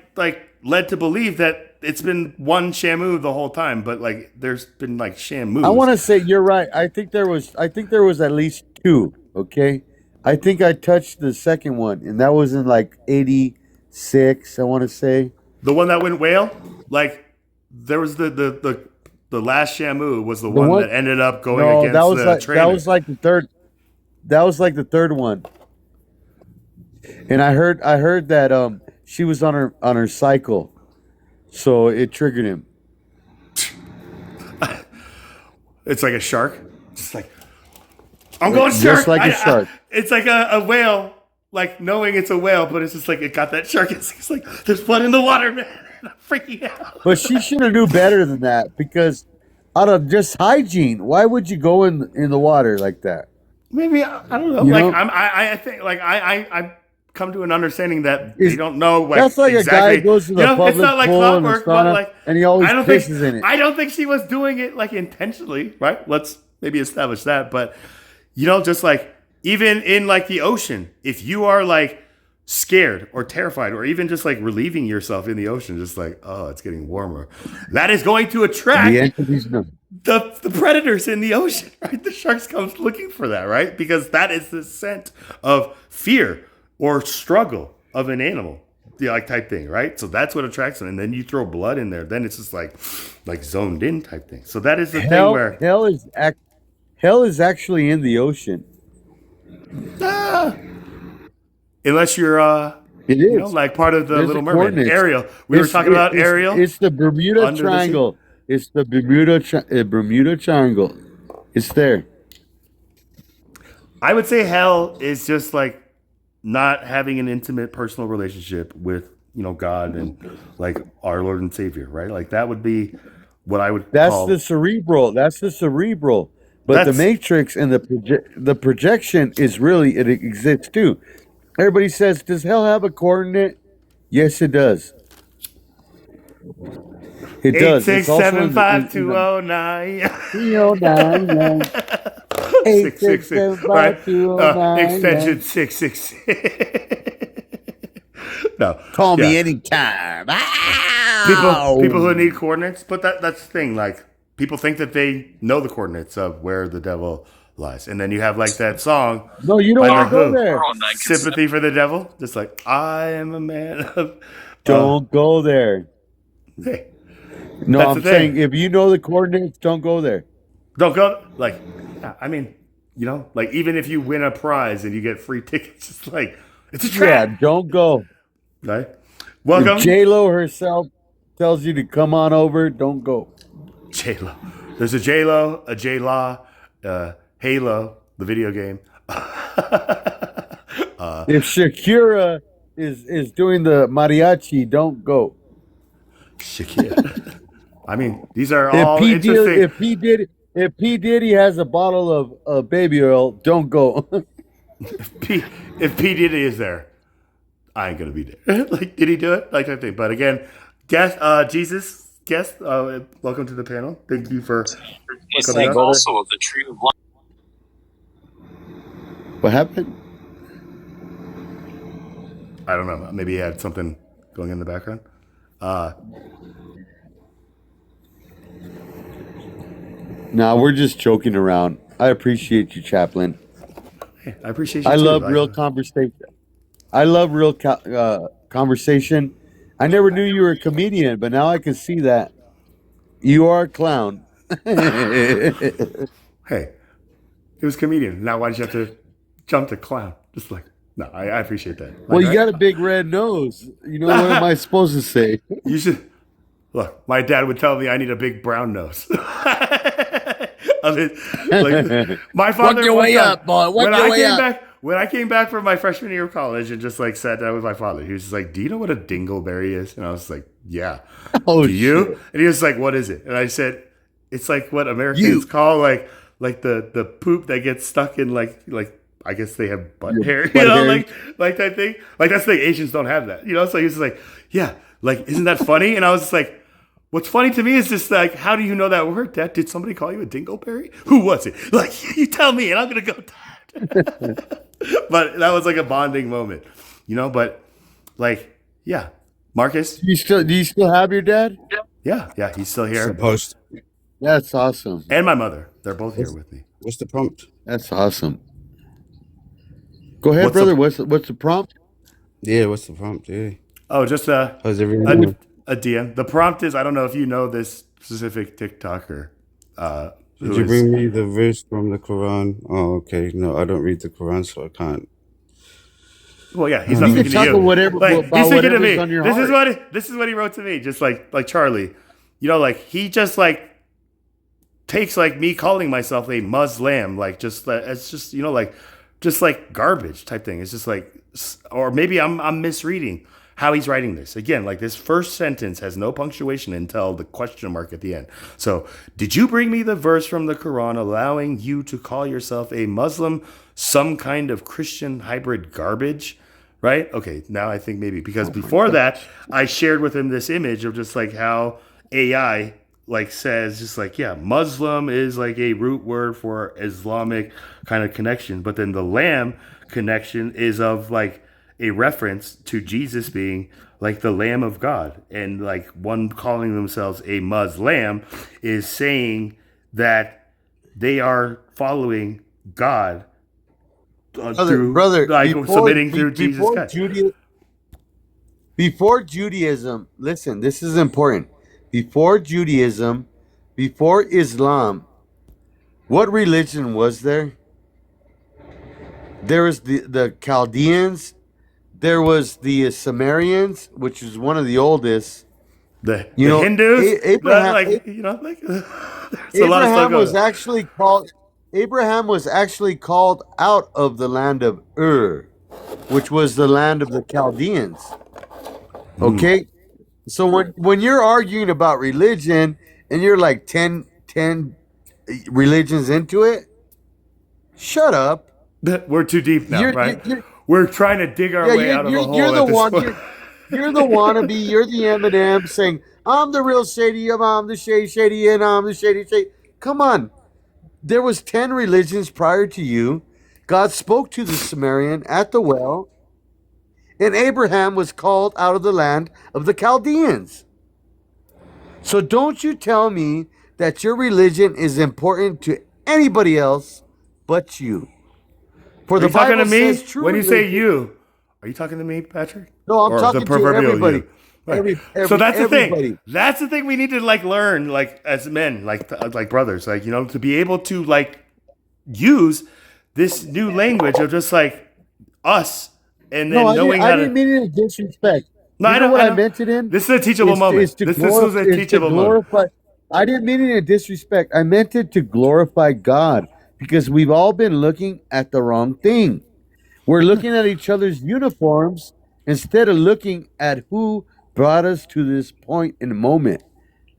led to believe that it's been one Shamu the whole time, but like there's been like Shamus. I want to say you're right. I think there was at least two. Okay, I think I touched the second one, and that was in like '86. I want to say The one that went whale, like there was the last Shamu was the one that ended up going no, against the trainer. that was like the third. That was like the third one. And I heard that she was on her cycle, so it triggered him. It's like a shark. It's like I'm going shark. Just like a shark. It's like a whale, like knowing it's a whale, but it's just like it got that shark. It's like there's blood in the water, man. I'm freaking out. But she should have knew better than that, because out of just hygiene, why would you go in the water like that? Maybe I don't know. You like know? I think like I come to an understanding that they don't know. Like, That's like exactly, a guy goes to the public it's not like pool and the clockwork, but sauna, like and he always I don't pisses think in it. I don't think she was doing it like intentionally, right? Let's maybe establish that. But just like even in like the ocean, if you are like scared or terrified or even just like relieving yourself in the ocean, just like, oh, it's getting warmer, that is going to attract The entities know. the predators in the ocean, right? The sharks come looking for that, right? Because that is the scent of fear or struggle of an animal, like type thing, right? So that's what attracts them. And then you throw blood in there, then it's just like zoned in type thing. So that is the thing where hell is actually in the ocean. Unless you're It is like part of the There's Little the Mermaid, coordinates. Ariel. We were talking about Ariel. It's the Bermuda Under the sea. Triangle. It's the Bermuda Triangle. It's there. I would say hell is just like not having an intimate personal relationship with God and like our Lord and Savior, right? Like that would be what I would call. That's the cerebral. But the matrix and the projection is really, it exists too. Everybody says, does hell have a coordinate? Yes, it does. It does. 8675209. 309. 8675209. Extension 666. No. Call me anytime. People who need coordinates, but that's the thing. Like people think that they know the coordinates of where the devil lies, and then you have like that song. No, you don't want to go there. Sympathy for the devil, just like I am a man of. Don't go there. Hey, no, that's I'm saying if you know the coordinates, don't go there. Don't go. Like, I mean, like even if you win a prize and you get free tickets, it's like it's a trap. Yeah, don't go. Right. Welcome. If J-Lo herself tells you to come on over, don't go. J-Lo. There's a J-Lo, a J-La, Halo, the video game. If Shakira is doing the mariachi, don't go. Shakira. I mean, these are all interesting. If P Diddy has a bottle of baby oil, don't go. if P Diddy is there, I ain't gonna be there. Like, did he do it? Like that thing. But again, Jesus, welcome to the panel. Thank you for coming on. Also of the tree of life. What happened? I don't know. Maybe he had something going in the background. Nah, we're just joking around. I appreciate you, Chaplain. Hey, I appreciate you. I too. love real conversation. I love real conversation. I never knew you were a comedian, but now I can see that. You are a clown. Hey, it was comedian. Now why did you have to jump to clown? Just like, no, I appreciate that. Like, well, you got a big red nose. You know, what am I supposed to say? You should. Look, my dad would tell me I need a big brown nose. My father. Work your way up, boy. Work your way up. When I came back from my freshman year of college and just like sat down with my father, he was just like, "Do you know what a dingleberry is?" And I was like, "Yeah." Oh, do you? shit. And he was like, "What is it?" And I said, "It's like what Americans call like the poop that gets stuck in like I guess they have butt Your hair, butt hairs. like that thing. Like that's the thing. Asians don't have that, So he's just like, yeah, like isn't that funny? And I was just like, what's funny to me is just like, how do you know that word? Dad, did somebody call you a dingleberry? Who was it? Like you tell me, and I'm gonna go. But that was like a bonding moment, But like, yeah, Marcus, Do you still have your dad? yeah, he's still here, Supposed. That's awesome. and my mother. They're both here What's, with me. what's the prompt? That's awesome. Go ahead, What's brother. the What's the prompt? Yeah, what's the prompt? Yeah. Oh, just How's everyone a, doing? a DM. The prompt is I don't know if you know this specific TikToker. Did Who you is bring me the verse from the Quran? Oh, okay. No, I don't read the Quran, so I can't. well, yeah, he's You not You can speaking to talk you. whatever Like about he's speaking to whatever's me. on your This is heart. what he wrote to me. Just like Charlie, like he just like takes like me calling myself a Muslim, like just it's just just like garbage type thing. It's just like, or maybe I'm misreading how he's writing this. Again, like this first sentence has no punctuation until the question mark at the end. So, did you bring me the verse from the Quran allowing you to call yourself a Muslim, some kind of Christian hybrid garbage? Right? Okay, now I think maybe because before that, I shared with him this image of just like how AI like says just like, yeah, Muslim is like a root word for Islamic kind of connection, but then the lamb connection is of like a reference to Jesus being like the Lamb of God, and like one calling themselves a Muslim is saying that they are following God through Brother, like submitting through Jesus Christ. Before Judaism, listen, this is important. Before Judaism, before Islam, what religion was there? There was the Chaldeans. There was the Sumerians, which is one of the oldest. The You know, Hindus, Abraham. like there's a lot of stuff Abraham going was on. actually called. Abraham was actually called out of the land of Ur, which was the land of the Chaldeans. Okay, so when you're arguing about religion and you're like 10 religions into it, shut up. We're too deep now, right? You're We're trying to dig our yeah, way out of a you're hole the at this one. point. You're the wannabe. You're the Eminem saying, "I'm the real shady. I'm the shady, and I'm the shady." Come on. There was 10 religions prior to you. God spoke to the Sumerian at the well, and Abraham was called out of the land of the Chaldeans. So don't you tell me that your religion is important to anybody else but you. For Are the you talking to Bible says me? true When you say religion. you, are you talking to me, Patrick? No, I'm Or the talking to proverbial everybody. you? Right. So that's the thing. Everybody. That's the thing we need to like learn, like as men, like brothers, like to be able to like use this new language of just like us, and No, then knowing I how didn't to. mean it in disrespect. No, You I know know, what I I know. meant it in? This is a teachable moment. This was a Is to teachable moment. glorify. I didn't mean it in disrespect. I meant it to glorify God because we've all been looking at the wrong thing. We're looking at each other's uniforms instead of looking at who brought us to this point in the moment.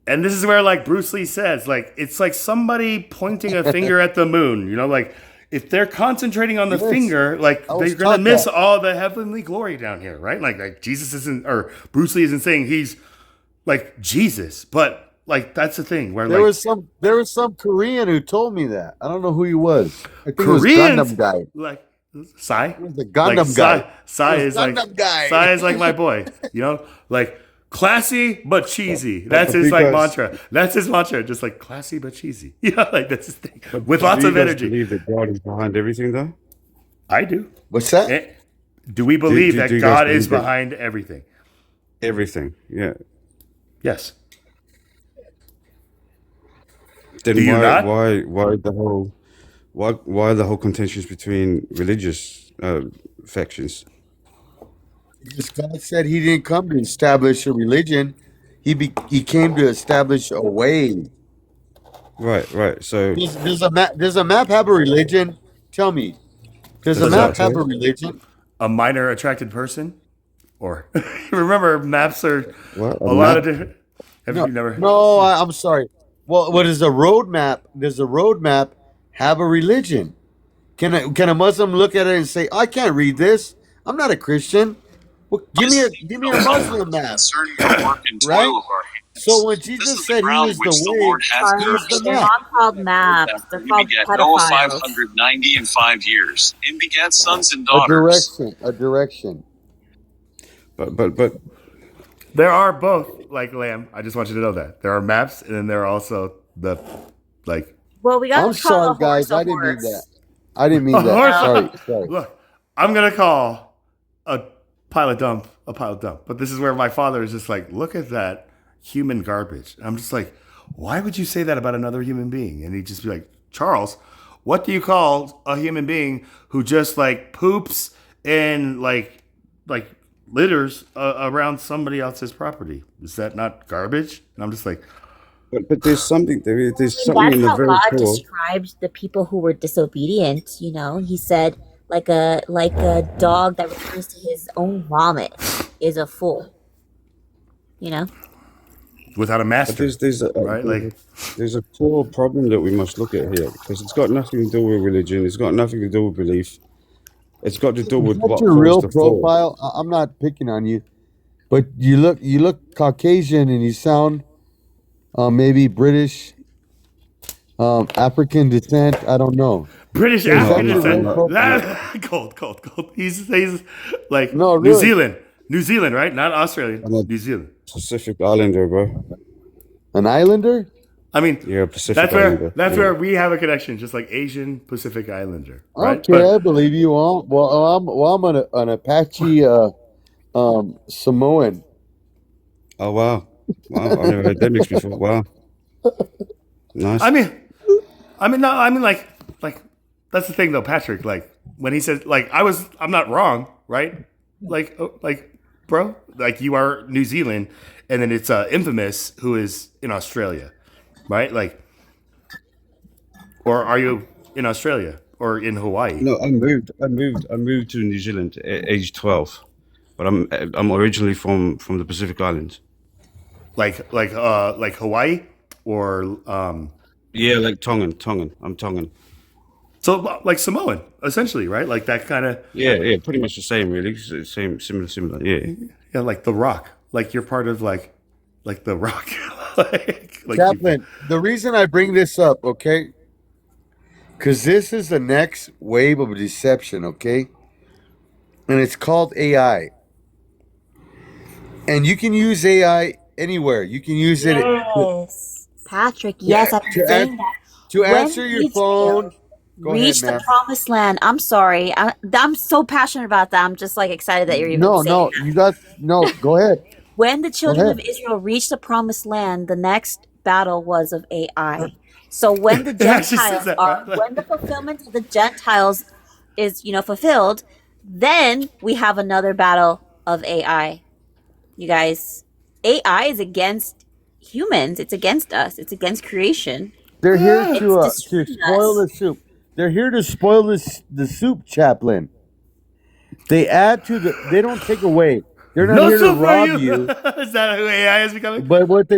And this is where like Bruce Lee says, like it's like somebody pointing a finger at the moon. Like if they're concentrating on the Yes, finger, like I they're was gonna taught miss that. all the heavenly glory down here, right? Like Jesus isn't, or Bruce Lee isn't saying he's like Jesus, but like that's the thing where There like was some Korean who told me that. I don't know who he was. I think it was Koreans Gundam guy. like Psy, It was the like Gundam guy. Psy It was is like Gundam guy. Psy is like my boy, like classy but cheesy. That's But his like because, mantra. That's his mantra, just like classy but cheesy. Like that's his thing with but do lots you of guys energy. believe that God is behind everything, though? I do. What's that? Eh, Do we believe Do that you guys God is believe that behind everything? everything? Yeah. Yes. Do Then you why not? why why the whole why the whole contentions between religious factions? Because God said He didn't come to establish a religion. He came to establish a way. Right, right. So Does a map have a religion? Tell me. Does a Does what's map that? a have a Sorry. religion? a minor attracted person, or remember maps are What a a lot of map? different. Have No, you never? no. I'm sorry. Well, what is a road map? Does a road map have a religion? Can a Muslim look at it and say, I can't read this? I'm not a Christian. Well, give me a Muslim map, right? So when Jesus said he was the way, he was the They're map. not called maps. They're called pedophiles. 590 in 5 years, and begat sons and A daughters. direction, a direction. But There are both, like Lamb. I just want you to know that there are maps, and then there are also the like Well, we I'm gotta call sorry, a horse guys. a I didn't mean that. horse. I didn't a mean that. horse. Sorry, sorry. Look, I'm gonna call a pilot dump a pilot dump, but this is where my father is just like, look at that human garbage. And I'm just like, why would you say that about another human being? And he'd just be like, Charles, what do you call a human being who just like poops and like litters around somebody else's property? Is that not garbage? And I'm just like, but there's something there's And something that's in the how very God core. described the people who were disobedient. You know, He said, like a dog that returns to his own vomit is a fool. You know. without a But master, there's right? Like, there's a core problem that we must look at here, because it's got nothing to do with religion. It's got nothing to do with belief. It's got to do Is with that what your caused real the fall. profile? I'm not picking on you, but you look Caucasian and you sound maybe British, African descent. I don't know. British So is No, that African I'm your not. I'm real descent. not. profile? That cold. He's like No, New really. Zealand, right? Not Australian, I'm a New Zealand. Pacific Islander, bro. An islander? I mean, Yeah, Pacific that's Islander. where we have a connection, just like Asian Pacific Islander, right? Okay, I believe you. I'm an Apache Samoan. Oh wow, I've never heard that mix before. Wow, nice. I mean, no, like that's the thing though, Patrick. Like when he says, like I'm not wrong, right? Like, bro, like you are New Zealand, and then it's Infamous who is in Australia, right? Like, or are you in Australia or in Hawaii? No, I moved to New Zealand at age 12, but I'm originally from the Pacific Islands. Like Hawaii or Yeah, like Tongan. I'm Tongan. so like Samoan, essentially, right? Like that kind of Yeah, pretty much the same, really. Same, similar. Yeah. yeah, like the Rock. Like you're part of like the Rock. like Chaplain, the reason I bring this up, okay? Because this is the next wave of deception, okay? And it's called AI. And you can use AI anywhere. You can use it Yes, Patrick. Yes, I've been to, saying that. to When answer your phone. Go ahead, reach the ma'am. promised land. I'm sorry. I'm so passionate about that. I'm just like excited that you're even No, saying that. you got no. Go ahead. When the children of ahead. Israel reached the promised land, the next battle was of AI. So when the It actually says Gentiles that, are, right? when the fulfillment of the Gentiles is, fulfilled, then we have another battle of AI. You guys, AI is against humans. It's against us. It's against creation. They're here It's to destroying spoil us. the soup. They're here to spoil the soup, Chaplain. They add to the. They don't take away. They're not No here to soup for rob you. you. Is that who AI is becoming? But what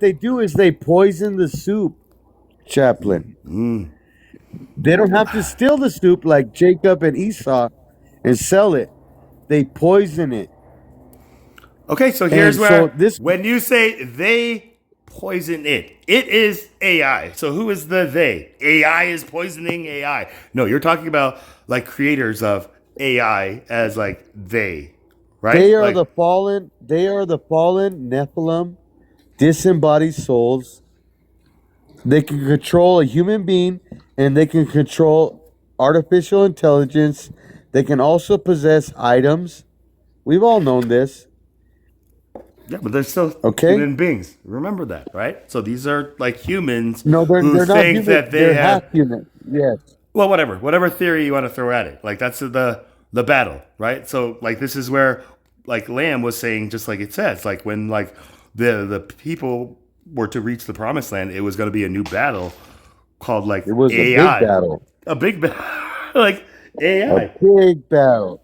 they do is they poison the soup, Chaplain. They don't have to steal the soup like Jacob and Esau and sell it. They poison it. Okay, so here's And where so this- when you say they poison it, it is AI. So who is the they? AI is poisoning AI. No, you're talking about like creators of AI as like they, right? They are like, the fallen. They are the fallen Nephilim, disembodied souls. They can control a human being, and they can control artificial intelligence. They can also possess items. We've all known this. yeah, but they're still Okay. human beings. Remember that, right? So these are like humans No, they're who not think human. that they They're have half human. Yes. well, whatever theory you want to throw at it. Like that's the battle, right? So like this is where like Lamb was saying, just like it says, like when like the people were to reach the promised land, it was going to be a new battle called like It was AI, a big battle. a big battle, like AI. A big battle.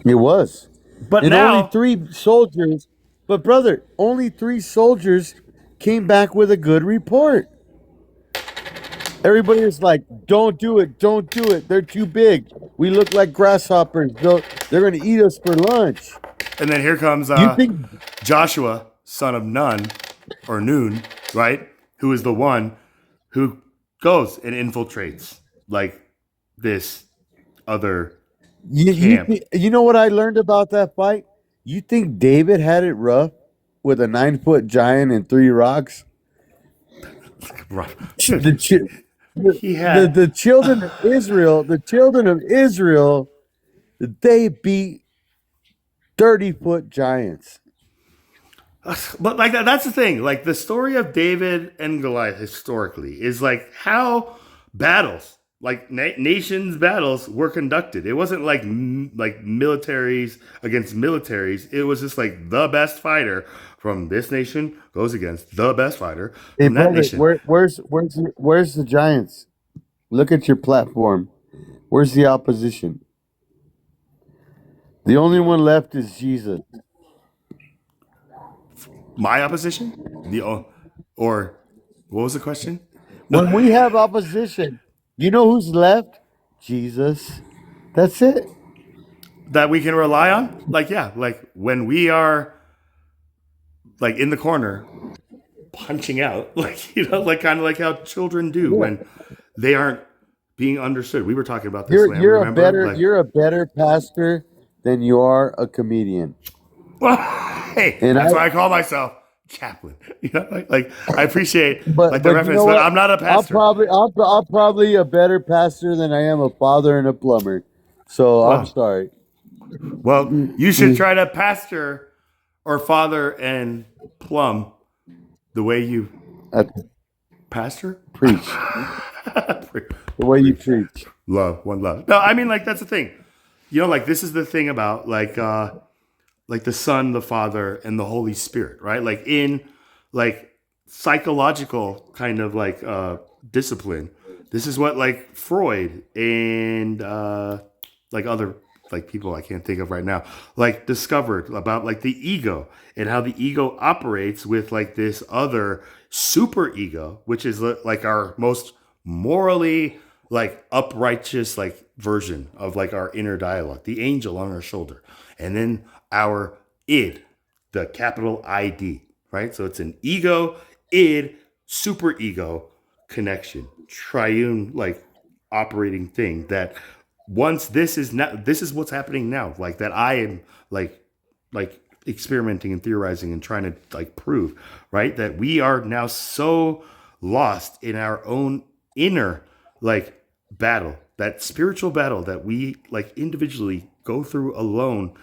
It was. But And now, only 3 soldiers. But brother, only 3 soldiers came back with a good report. Everybody is like, don't do it, don't do it. They're too big. We look like grasshoppers. They're going to eat us for lunch. And then here comes You think Joshua, son of Nun, or Noon, right? Who is the one who goes and infiltrates like this other camp. you know what I learned about that fight? You think David had it rough with a 9-foot giant and 3 rocks? The, He had the children of Israel, they beat 30-foot giants. But like that's the thing. Like the story of David and Goliath historically is like how battles, like nations battles, were conducted. It wasn't like like militaries against militaries. It was just like the best fighter from this nation goes against the best fighter Hey, from that brother, nation. where's the giants? Look at your platform. Where's the opposition? The only one left is Jesus. My opposition? Or what was the question? When we have opposition, you know who's left? Jesus. That's it. That we can rely on? Like yeah, like when we are like in the corner punching out, like like kind of like how children do when they aren't being understood. We were talking about this. You're a better pastor than you are a comedian. Hey, And that's why I call myself chaplain. Like I appreciate but the you reference, know but what? I'm not a pastor. I'm probably a better pastor than I am a father and a plumber. So I'm Wow. sorry. Well, you should try to pastor or father and plumb the way you pastor. Preach. The way you preach. Love, one love. No, I mean like that's the thing. Like this is the thing about like the Son, the Father, and the Holy Spirit, right? Like in like psychological kind of like discipline. This is what like Freud and like other like people I can't think of right now like discovered about like the ego and how the ego operates with like this other super ego, which is like our most morally like uprighteous like version of like our inner dialogue, the angel on our shoulder, and then our id, the capital ID, right? So it's an ego, id, super ego connection, triune like operating thing that once this is what's happening now, like that I am like experimenting and theorizing and trying to like prove, right? That we are now so lost in our own inner like battle, that spiritual battle that we like individually go through alone,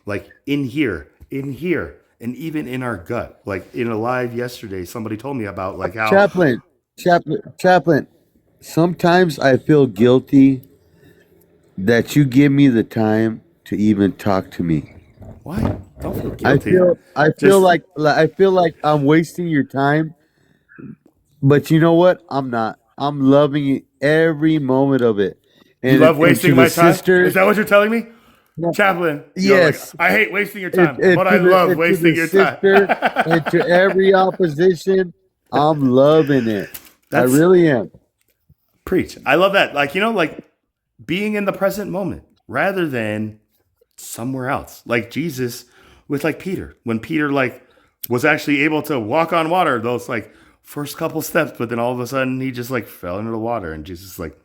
like in here, and even in our gut. Like in a live yesterday, somebody told me about like how Chaplain. Sometimes I feel guilty that you give me the time to even talk to me. why? Don't feel guilty. I feel like I'm wasting your time, but you know what? I'm not. I'm loving every moment of it. You love And to wasting the my time? sister, Is that what you're telling me? Chaplain, like yes. I hate wasting your time, but I love And to wasting the your time. sister, and to every opposition, I'm loving it. I That's really am. preach. I love that. Like, like being in the present moment rather than somewhere else. Like Jesus with like Peter, when Peter like was actually able to walk on water, those like first couple steps, but then all of a sudden he just like fell into the water, and Jesus like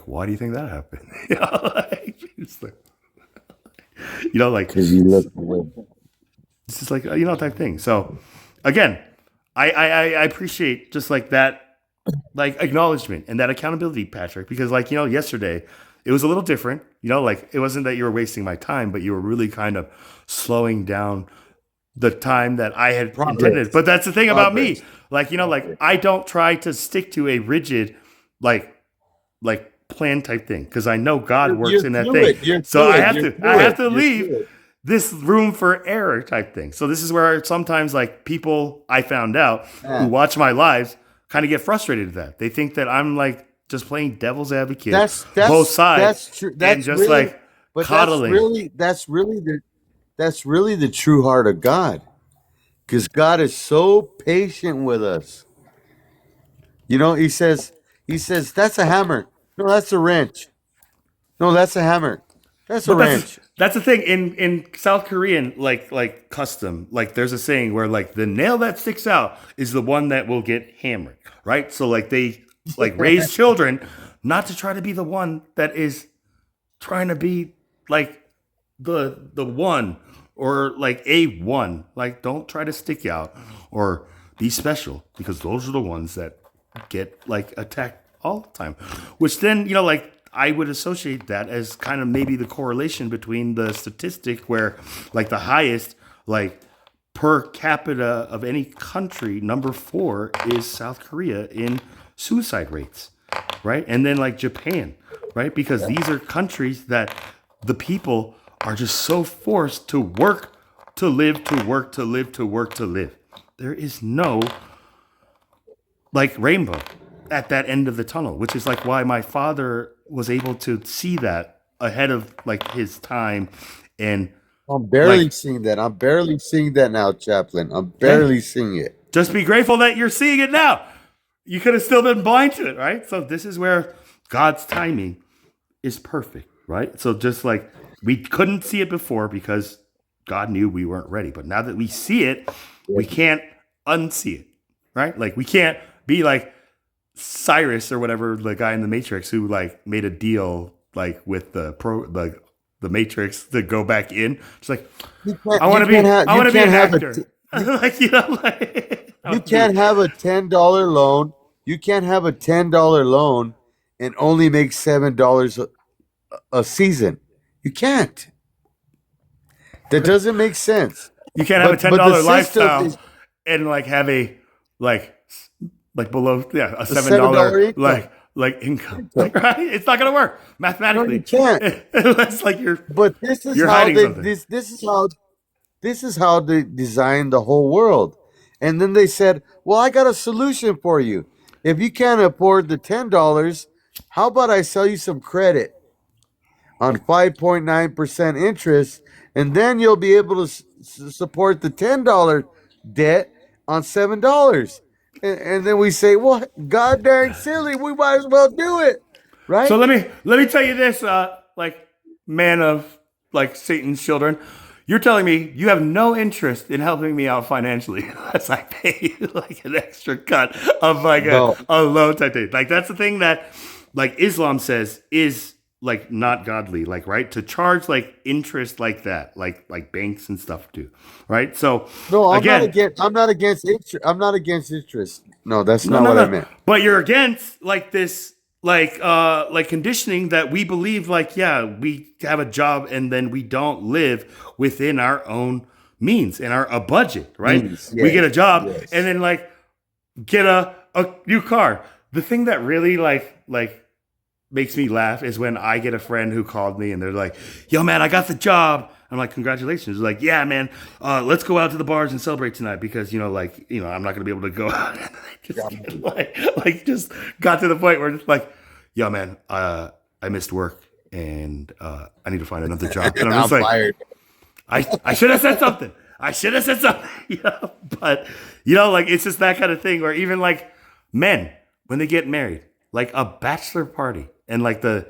why do you think that happened? Like, Because you look away. this is like type thing. So again, I appreciate just like that like acknowledgement and that accountability, Patrick, because like yesterday it was a little different. Like it wasn't that you were wasting my time, but you were really kind of slowing down the time that I had intended. But that's the thing about me. Like like I don't try to stick to a rigid like plan type thing, because I know God works in that thing. So I have to leave this room for error type thing. So this is where sometimes like people I found out who watch my lives kind of get frustrated at that. They think that I'm like just playing devil's advocate, both sides, That's true. and just really, like but coddling. that's really the true heart of God, because God is so patient with us. He says He says, "That's a hammer." No, that's a wrench. No, that's a hammer. That's a But wrench. that's the thing in South Korean like custom, like there's a saying where like the nail that sticks out is the one that will get hammered, right? So like they like raise children not to try to be the one that is trying to be like the one or like a one. Like don't try to stick out or be special because those are the ones that get like attacked all the time. Which then, like I would associate that as kind of maybe the correlation between the statistic where like the highest like per capita of any country, number 4 is South Korea in suicide rates, right? And then like Japan, right? Because these are countries that the people are just so forced to work to live, to work to live, to work to live. There is no like rainbow at that end of the tunnel, which is like why my father was able to see that ahead of like his time. And I'm barely like, seeing that. I'm barely seeing that now, Chaplain. I'm barely seeing it. just be grateful that you're seeing it now. You could have still been blind to it, right? So this is where God's timing is perfect, right? So just like we couldn't see it before because God knew we weren't ready. But now that we see it, we can't unsee it, right? Like we can't be like Cyrus or whatever, the guy in the Matrix who like made a deal like with the Matrix to go back in. It's like I want to be an actor. Like You can't have a $10 loan. You can't have a $10 loan and only make $7 a season. You can't. That doesn't make sense. You can't have a $10 lifestyle and like have a like below a $7 like income. Like, right? It's not gonna work mathematically. No, you can't. Unless like you're. But this is you're how hiding they something. this is how they designed the whole world. And then they said, "Well, I got a solution for you. If you can't afford the $10, how about I sell you some credit on 5.9% interest, and then you'll be able to support the $10 debt on $7." And then we say, "Well, god dang silly, we might as well do it." Right? So let me tell you this, like man of like Satan's children. You're telling me you have no interest in helping me out financially unless I pay you like an extra cut of like a loan type thing. Like that's the thing that like Islam says is like not godly, like right to charge like interest like that, like banks and stuff do, right? So no, again, I'm not against interest. I'm not against interest. No, that's not what I meant. But you're against like this like conditioning that we believe like we have a job and then we don't live within our own means and a budget, right? Yes, we get a job yes. and then like get a new car. The thing that really like makes me laugh is when I get a friend who called me and they're like, "Yo man, I got the job." I'm like, "Congratulations." They're like, "Yeah, man, let's go out to the bars and celebrate tonight because I'm not gonna be able to go out." And just got to the point where it's like, "Yo, man, I missed work and I need to find another job." And I'm just like, fired. I should have said something. But like it's just that kind of thing where even like men when they get married, like a bachelor party and like the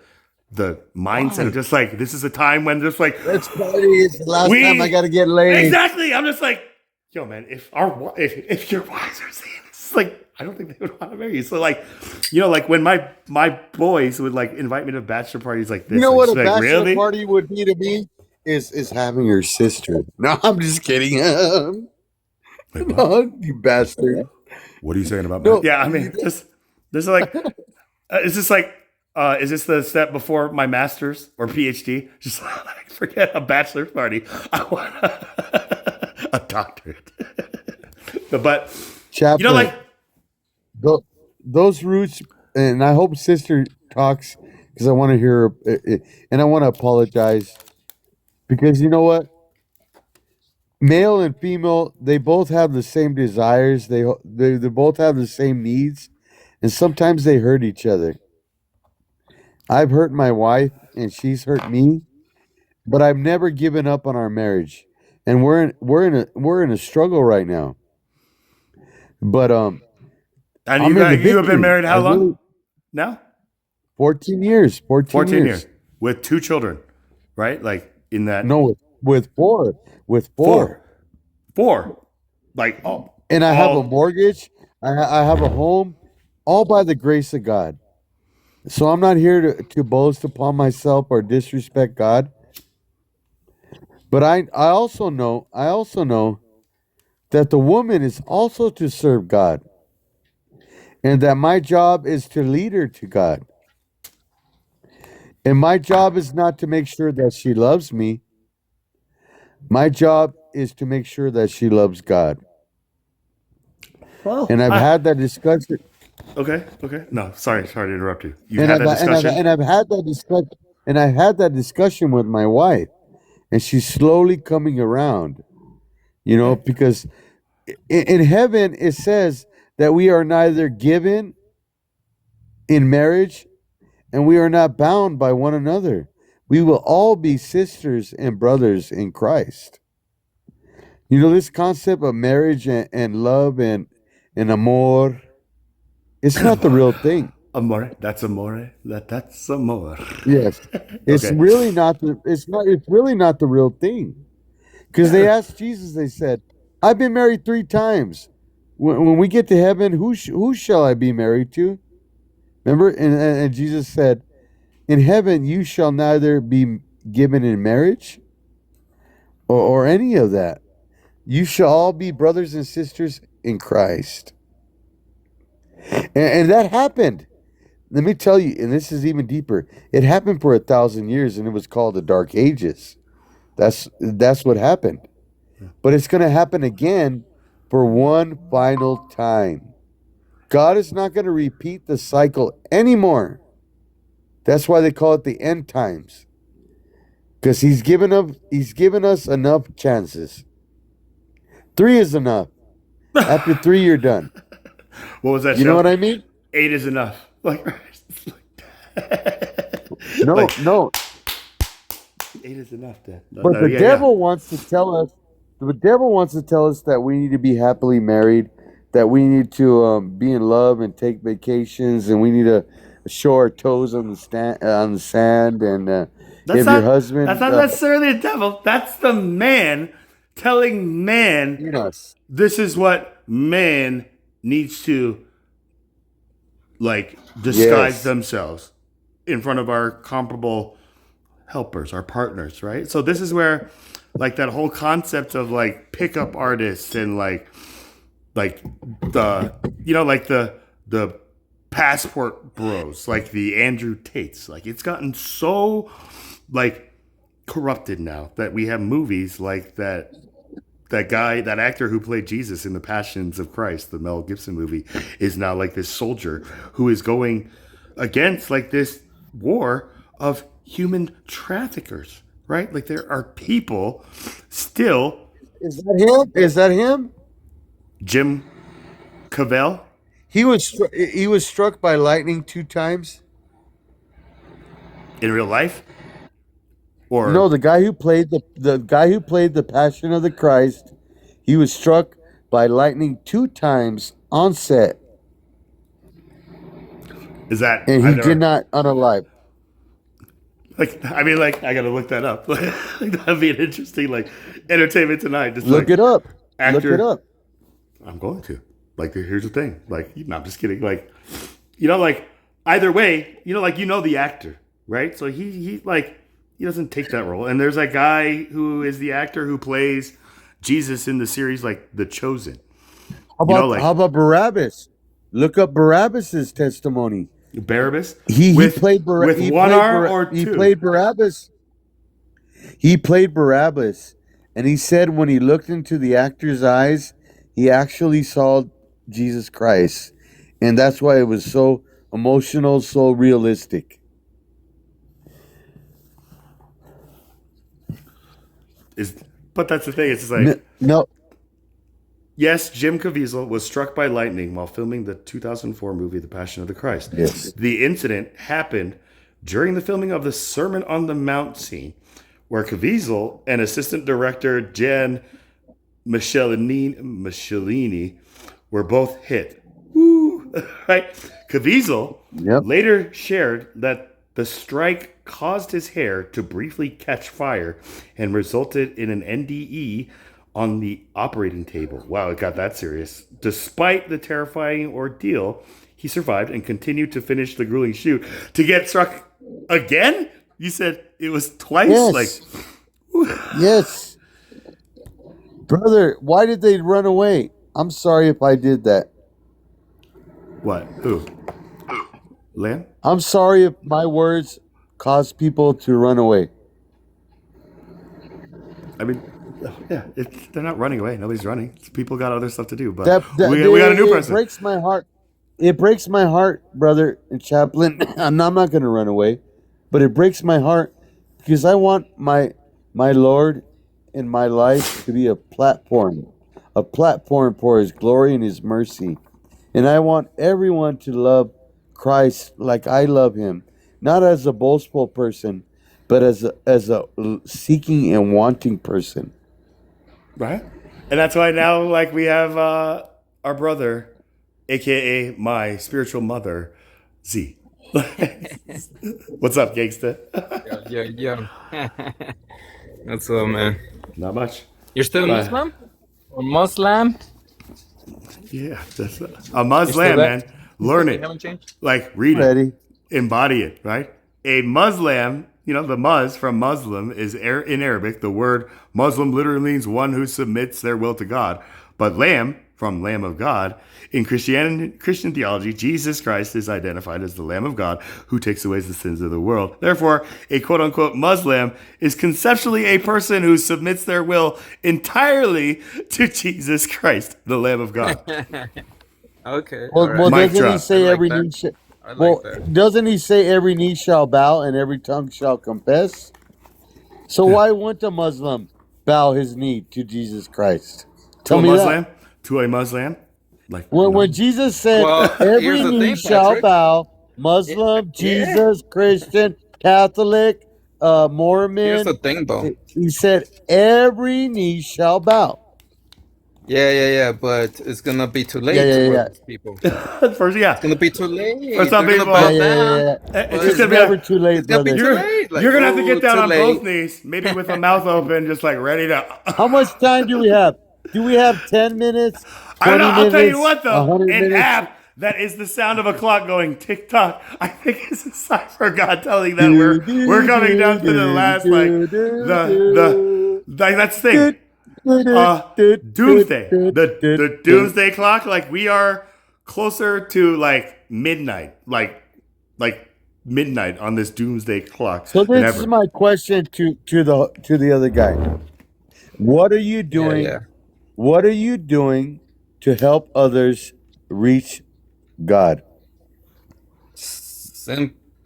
mindset of just like this is a time when just like let's party. It's the last time I gotta get laid. Exactly. I'm just like, yo, man, if your wives are saying this, it's like I don't think they would want to marry you. So like, like when my boys would like invite me to bachelor parties like this, You know what a like, bachelor really? party would be to me is having your sister. No, I'm just kidding. No, you bastard. What are you saying about No. that? Yeah, I mean, just there's like, is this like, is this the step before my master's or PhD? Just like, forget a bachelor party. I want a doctorate. but Chaplain, like those roots, and I hope sister talks because I want to hear it, and I want to apologize because you know what? Male and female, they both have the same desires. They both have the same needs, and sometimes they hurt each other. I've hurt my wife, and she's hurt me, but I've never given up on our marriage, and we're in a struggle right now. But and you have been married how long? now? 14 years. 14 years with 2 children, right? Like in that No, with four. With four. 4. Like And I have a mortgage. I have a home, all by the grace of God. So I'm not here to boast upon myself or disrespect God. But I also know that the woman is also to serve God. And that my job is to lead her to God. And my job is not to make sure that she loves me. My job is to make sure that she loves God. well, And I've had that discussion. Okay. No, sorry to interrupt you. You had that discussion. And I've had that discussion. And I had that discussion with my wife, and she's slowly coming around. You know, because in heaven it says that we are neither given in marriage, and we are not bound by one another. We will all be sisters and brothers in Christ. You know, this concept of marriage and love and amor, it's not the real thing. Amore, that's amore. That's amore. Yes. It's Okay. really not it's really not the real thing. Because they asked Jesus, they said, I've been married 3 times. When we get to heaven, who shall I be married to? Remember? And Jesus said, in heaven you shall neither be given in marriage or any of that. You shall all be brothers and sisters in Christ. And that happened. Let me tell you, and this is even deeper. It happened for 1,000 years, and it was called the Dark Ages. That's what happened. But it's going to happen again for one final time. God is not going to repeat the cycle anymore. That's why they call it the end times. Because he's given us enough chances. 3 is enough. After 3, you're done. What was that? You know what I mean? 8 is enough. Like No. 8 is enough, Dad. But the devil wants to tell us. The devil wants to tell us that we need to be happily married, that we need to be in love and take vacations, and we need to show our toes on the sand. And if your husband, that's not necessarily the devil. That's the man telling man yes, this is what man needs to like disguise themselves in front of our comparable helpers, our partners, right? So this is where like that whole concept of like pickup artists and like the like the passport bros, like the Andrew Tates, like it's gotten so like corrupted now that we have movies like that actor who played Jesus in The Passions of Christ, the Mel Gibson movie, is now like this soldier who is going against like this war of human traffickers, right? Like there are people still. Is that him? Jim Cavell? He was struck by lightning 2 times. In real life? Or no, the guy who played the Passion of the Christ, he was struck by lightning 2 times on set. Is that and he did not unalive. Like, I mean, like, I gotta look that up. Like, that'd be an interesting, like, entertainment tonight. Just look like, it up. Actor, look it up. I'm going to. Like, here's the thing. Like, no, I'm just kidding. Like, like, either way, like, the actor, right? So he like, he doesn't take that role. And there's that guy who is the actor who plays Jesus in the series, like, The Chosen. How about Barabbas? Look up Barabbas's testimony. Barabbas? He played Barabbas. With one arm or 2? He played Barabbas. He played Barabbas. And he said when he looked into the actor's eyes, he actually saw Jesus Christ. And that's why it was so emotional, so realistic. But that's the thing. It's just like... No. Yes, Jim Caviezel was struck by lightning while filming the 2004 movie The Passion of the Christ. Yes. The incident happened during the filming of the Sermon on the Mount scene, where Caviezel and assistant director Jan Michelini were both hit. Woo! right? Caviezel Yep. later shared that the strike caused his hair to briefly catch fire and resulted in an NDE on the operating table. Wow, it got that serious. Despite the terrifying ordeal, he survived and continued to finish the grueling shoot. To get struck again? You said it was twice? Yes. Like, Yes. Brother, why did they run away? I'm sorry if I did that. what? Who? Lamb? I'm sorry if my words caused people to run away. I mean, yeah, they're not running away. Nobody's running. People got other stuff to do. But That we got a new it person. breaks my heart. It breaks my heart, brother and chaplain. I'm not going to run away, but it breaks my heart because I want my Lord in my life to be a platform for His glory and His mercy, and I want everyone to love Christ like I love Him, not as a boastful person, but as a seeking and wanting person. Right? And that's why now, like, we have our brother, a.k.a. my spiritual mother, Z. What's up, gangsta? Yeah. What's up, man? Not much. You're still Bye. Muslim? Or Muslim? Yeah, that's a You're still Muslim, that? man. Learn You it. haven't changed? Like, read Ready? it. Embody it, right? A Muslim, the Muz from Muslim is in Arabic. The word Muslim literally means one who submits their will to God. But Lamb, from Lamb of God, in Christian theology, Jesus Christ is identified as the Lamb of God who takes away the sins of the world. Therefore, a quote-unquote Muslim is conceptually a person who submits their will entirely to Jesus Christ, the Lamb of God. Okay. Well, all right. well Mic doesn't drop. He say I like every that. knee shall? I like Well, that. doesn't He say every knee shall bow and every tongue shall confess? So why wouldn't a Muslim bow his knee to Jesus Christ? To a Tell me Muslim? that. To a Muslim? Like, When Jesus said Well, every here's the knee thing, shall Patrick. bow, Muslim, Yeah. Jesus, Christian, Catholic, Here's Mormon, the thing, though. He said every knee shall bow. Yeah. But it's gonna be too late Yeah. for these people. first, yeah. It's gonna be too late. For some They're people- gonna bow Yeah. down. It's But just It's gonna be never like, too late, it's gonna be brother. too late. Like, you're gonna have to ooh, get down too on late. both knees, maybe with a mouth open, just like ready to. How much time do we have? Do we have 10 minutes? 20 I don't know. I'll minutes? tell you what, though, 100 an minutes? app that is the sound of a clock going tick tock, I think is a sign for God telling that we're coming down to the last, like that's the thing. Doomsday, the doomsday clock. Like, we are closer to like midnight, like midnight on this doomsday clock. So than this ever. is my question to the other guy. What are you doing? Yeah. What are you doing to help others reach God?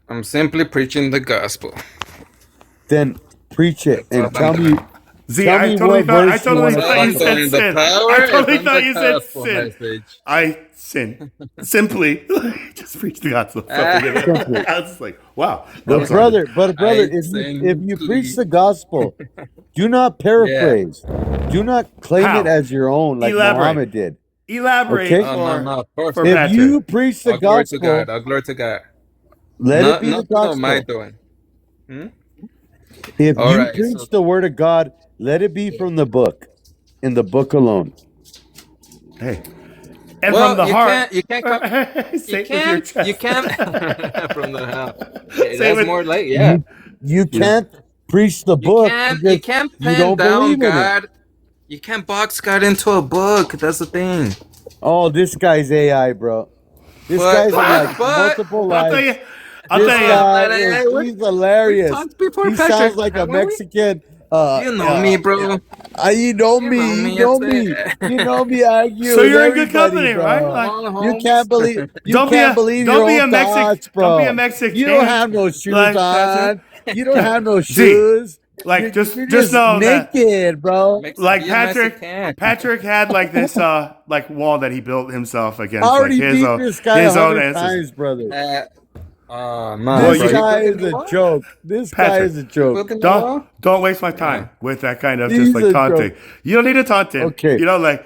I'm simply preaching the gospel. Then preach it That's all and tell I'm me. doing. Z, Tell I me totally what thought verse you wanna you talk said about. sin. The power I totally of thought the you said gospel sin. message. I sin. Simply just preach the gospel. I was just like, wow. But brother, if you simply- preach the gospel, do not paraphrase. Do not claim How? it as your own like Elaborate. Muhammad did. Elaborate Okay. No, for perfect. If Patrick. you preach the All glory to gospel, God. All glory to God. let it be the Nothing of my gospel. doing. If All you right, preach so- the word of God, let it be from the book, in the book alone. Hey. And Well, from the heart. You can't come. Say You it with your can't. chest. You can't. From the heart. Say That's with- more like yeah. You can't preach the book You because can't you pin don't down believe in it. God. You can't box God into a book. That's the thing. Oh, this guy's AI, bro. This guy's in like multiple I'll tell lives. you. I'll This tell you. guy Hey, he's hilarious. talked before, He Patrick, sounds like a haven't we? Mexican. You know me, bro. You know You know me. me, You know it's me. it. You know me. Argue So with you're in good everybody, company, bro. right? Like, Come on, You Holmes. can't believe. You Don't be can't a- believe don't your be own a Mexican- thoughts, bro. don't be a Mexican. You don't have no shoes Like, on. You don't have no Z, shoes. like, You're just just know that- naked, bro. Like Be a Patrick Mexican. had like this like wall that he built himself against I already like his beat own this guy his own 100 answers. times, brother. No, Well, This you- guy is a joke. This guy Patrick, is a joke. Don't waste my time with that kind of He's just like a taunting. joke. You don't need to taunt him. Okay. You know, like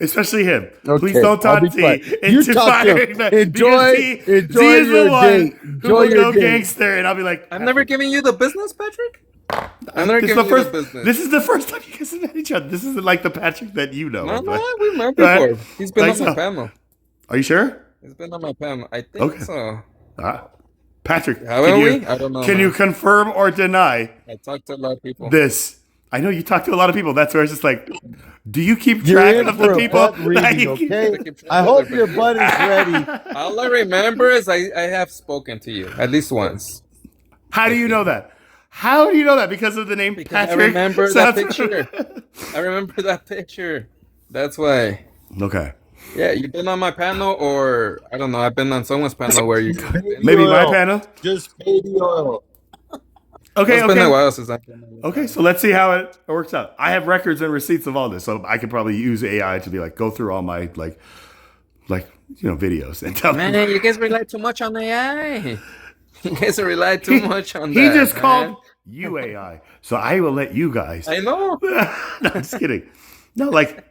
especially him. Okay, Please don't I'll be taunt Z quiet. You into talk to firing him. the Enjoy Z is your the one day. who Enjoy will your go day. gangster, and I'll be like, I'm never giving you the business, Patrick. I'm never this is giving the you first. the business. This is the first time you guys have met each other. This isn't like the Patrick that you know. No, of, no, we met right? before. He's been Like on my so. panel. Are you sure? He's been on my panel. I think Okay. so. Patrick, Haven't we? I don't know. Can you confirm or deny I talked to a lot of people. this? I know you talk to a lot of people. That's where it's just like, do you keep You're track in of for the a people? butt that reading, you keep- okay? I hope your butt is ready. All I remember is I have spoken to you at least once. How do you know that? How do you know that? Because of the name Because Patrick? I remember that Sounds- picture. I remember that picture. That's why. Okay. Yeah, you've been on my panel, or I don't know. I've been on someone's panel where you. Maybe my panel? Just pay the oil. Okay, It's okay. been a while since I've been on your Okay, panel. so let's see how it works out. I have records and receipts of all this, so I could probably use AI to be like, go through all my videos and tell Man, them. you guys rely too much on AI. You guys rely too much on He that. just man. called you AI, so I will let you guys. I know. No, I'm just kidding. No, like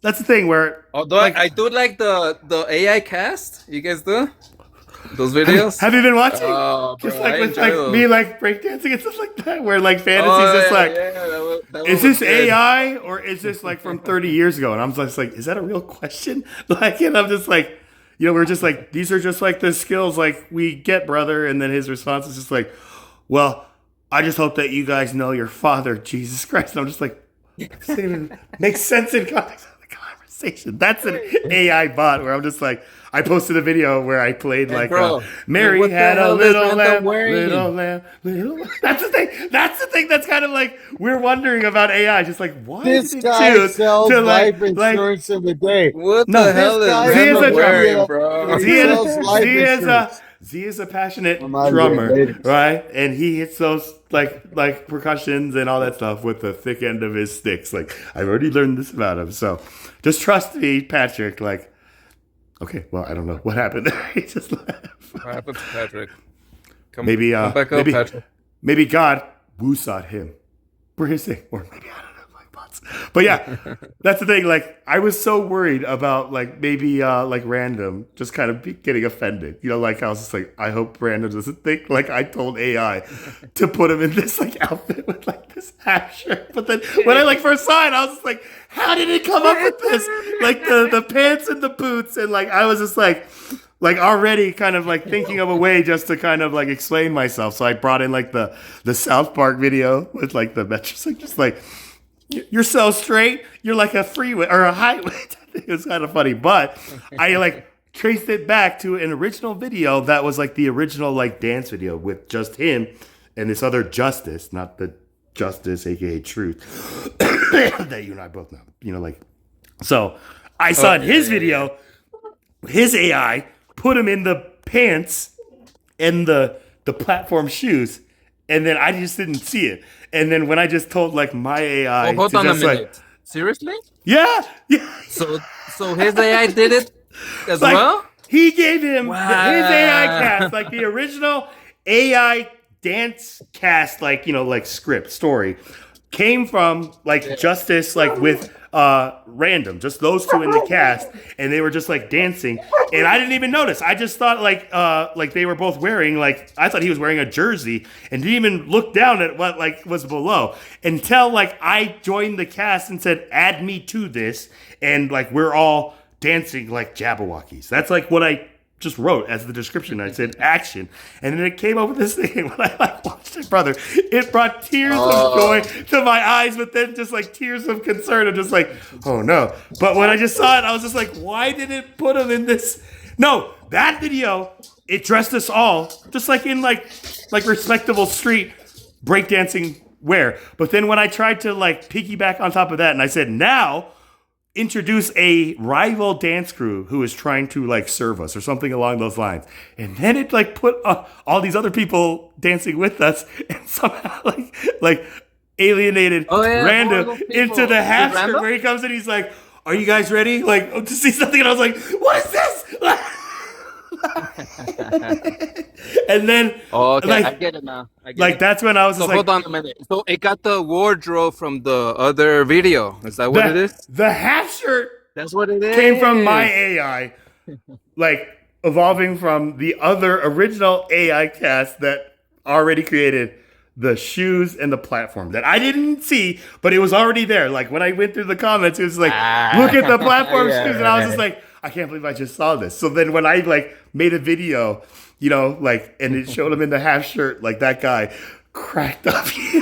that's the thing where. Although like, I do like the AI cast. You guys do those videos? have you been watching? Oh, bro, just like I with enjoy like those. me like breakdancing and stuff like that, where like fantasy's Oh, just yeah, like. yeah, that Is was this good. AI or is this like from 30 years ago? And I'm just like, is that a real question? Like, and I'm just like, we're just like, these are just like the skills like we get, brother. And then his response is just like, well, I just hope that you guys know your father, Jesus Christ. And I'm just like, it doesn't even make sense in context of the conversation. That's an AI bot where I'm just like, I posted a video where I played like, bro, Mary what the had a hell is little Random lamb, wearing? little lamb, little lamb. That's the thing. That's the thing that's kind of like, we're wondering about AI. Just like, why This did it guy choose sells to life insurance in the day. What No, the hell this is guy is Random a drummer. wearing, bro? He sells life insurance. Z is a passionate I'm out of drummer, here, ladies. right? And he hits those like percussions and all that stuff with the thick end of his sticks. Like, I've already learned this about him. So just trust me, Patrick. Like, okay, well, I don't know what happened. He just left. What happened to Patrick? Come back up, Patrick. Maybe God woosawed him. We're his thing. Or maybe, I don't know, like bots. But yeah, that's the thing. Like, I was so worried about like maybe like Random just kind of getting offended. Like I was just like, I hope Random doesn't think like I told AI to put him in this like outfit with like this half shirt. But then when I like first saw it, I was just like, how did it come up with this? Like the pants and the boots. And like, I was just like already kind of like thinking of a way just to kind of like explain myself. So I brought in like the South Park video with like the metrics, like just like, you're so straight, you're like a freeway or a highway. It was kind of funny, but I like traced it back to an original video that was like the original like dance video with just him and this other Justice, not the Justice, aka Truth, that you and I both know. Like, so I saw in his video, his AI put him in the pants and the platform shoes, and then I just didn't see it. And then when I just told like my AI, Hold to on a just, like, minute. Seriously? yeah. So his AI did it as Like, well? he gave him his Wow. AI cast, like the original AI dance cast, like like script story, came from like Justice, like with Random, just those two in the cast, and they were just like dancing, and I didn't even notice. I just thought like they were both wearing like, I thought he was wearing a jersey, and didn't even look down at what like was below until like I joined the cast and said, add me to this, and like we're all dancing like Jabberwockies. That's like what I just wrote as the description. I said action, and then it came up with this thing. When I like watched it, brother, it brought tears of joy to my eyes, but then just like tears of concern. I'm just like, oh no. But when I just saw it, I was just like, why did it put him in this? No, that video, it dressed us all just like in like respectable street breakdancing wear. But then when I tried to like piggyback on top of that, and I said, now introduce a rival dance crew who is trying to like serve us or something along those lines, and then it like put all these other people dancing with us, and somehow like alienated Random into the half shirt where he comes in, he's like, are you guys ready like to see something? And I was like, what is this? And then Okay, like, I get it now. that's when I was So just like, hold on a minute. So it got the wardrobe from the other video. Is that what it is? The half shirt That's what it is. came from my AI, like evolving from the other original AI cast that already created the shoes and the platform that I didn't see, but it was already there. Like when I went through the comments, it was like, look at the platform shoes, and I was just like, I can't believe I just saw this. So then when I like made a video, you know, like, and it showed him in the half shirt, like that guy cracked up. He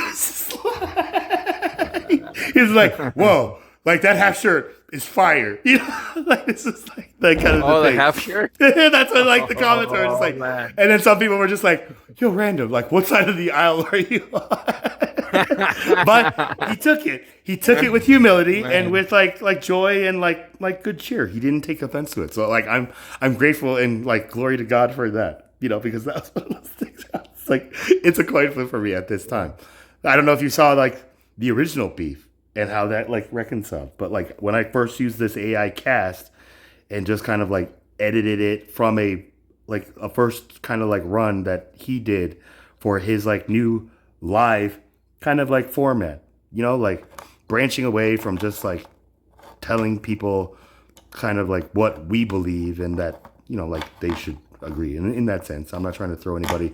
was like, whoa, like that half shirt is fire. You know, like this is like that kind of the thing. half shirt. That's what like the comments were just like, man. and then some people were just like, yo, random, like what side of the aisle are you on? But he took it. He took it with humility and with like joy and like good cheer. He didn't take offense to it. So like I'm grateful and like glory to God for that. You know, because that was one of those things. It's like it's a coin flip for me at this time. I don't know if you saw like the original beef and how that like reconciled. But like when I first used this AI cast and just kind of like edited it from a first kind of like run that he did for his like new live kind of like format, you know, like branching away from just like telling people kind of like what we believe and that, you know, like they should agree. And in that sense, I'm not trying to throw anybody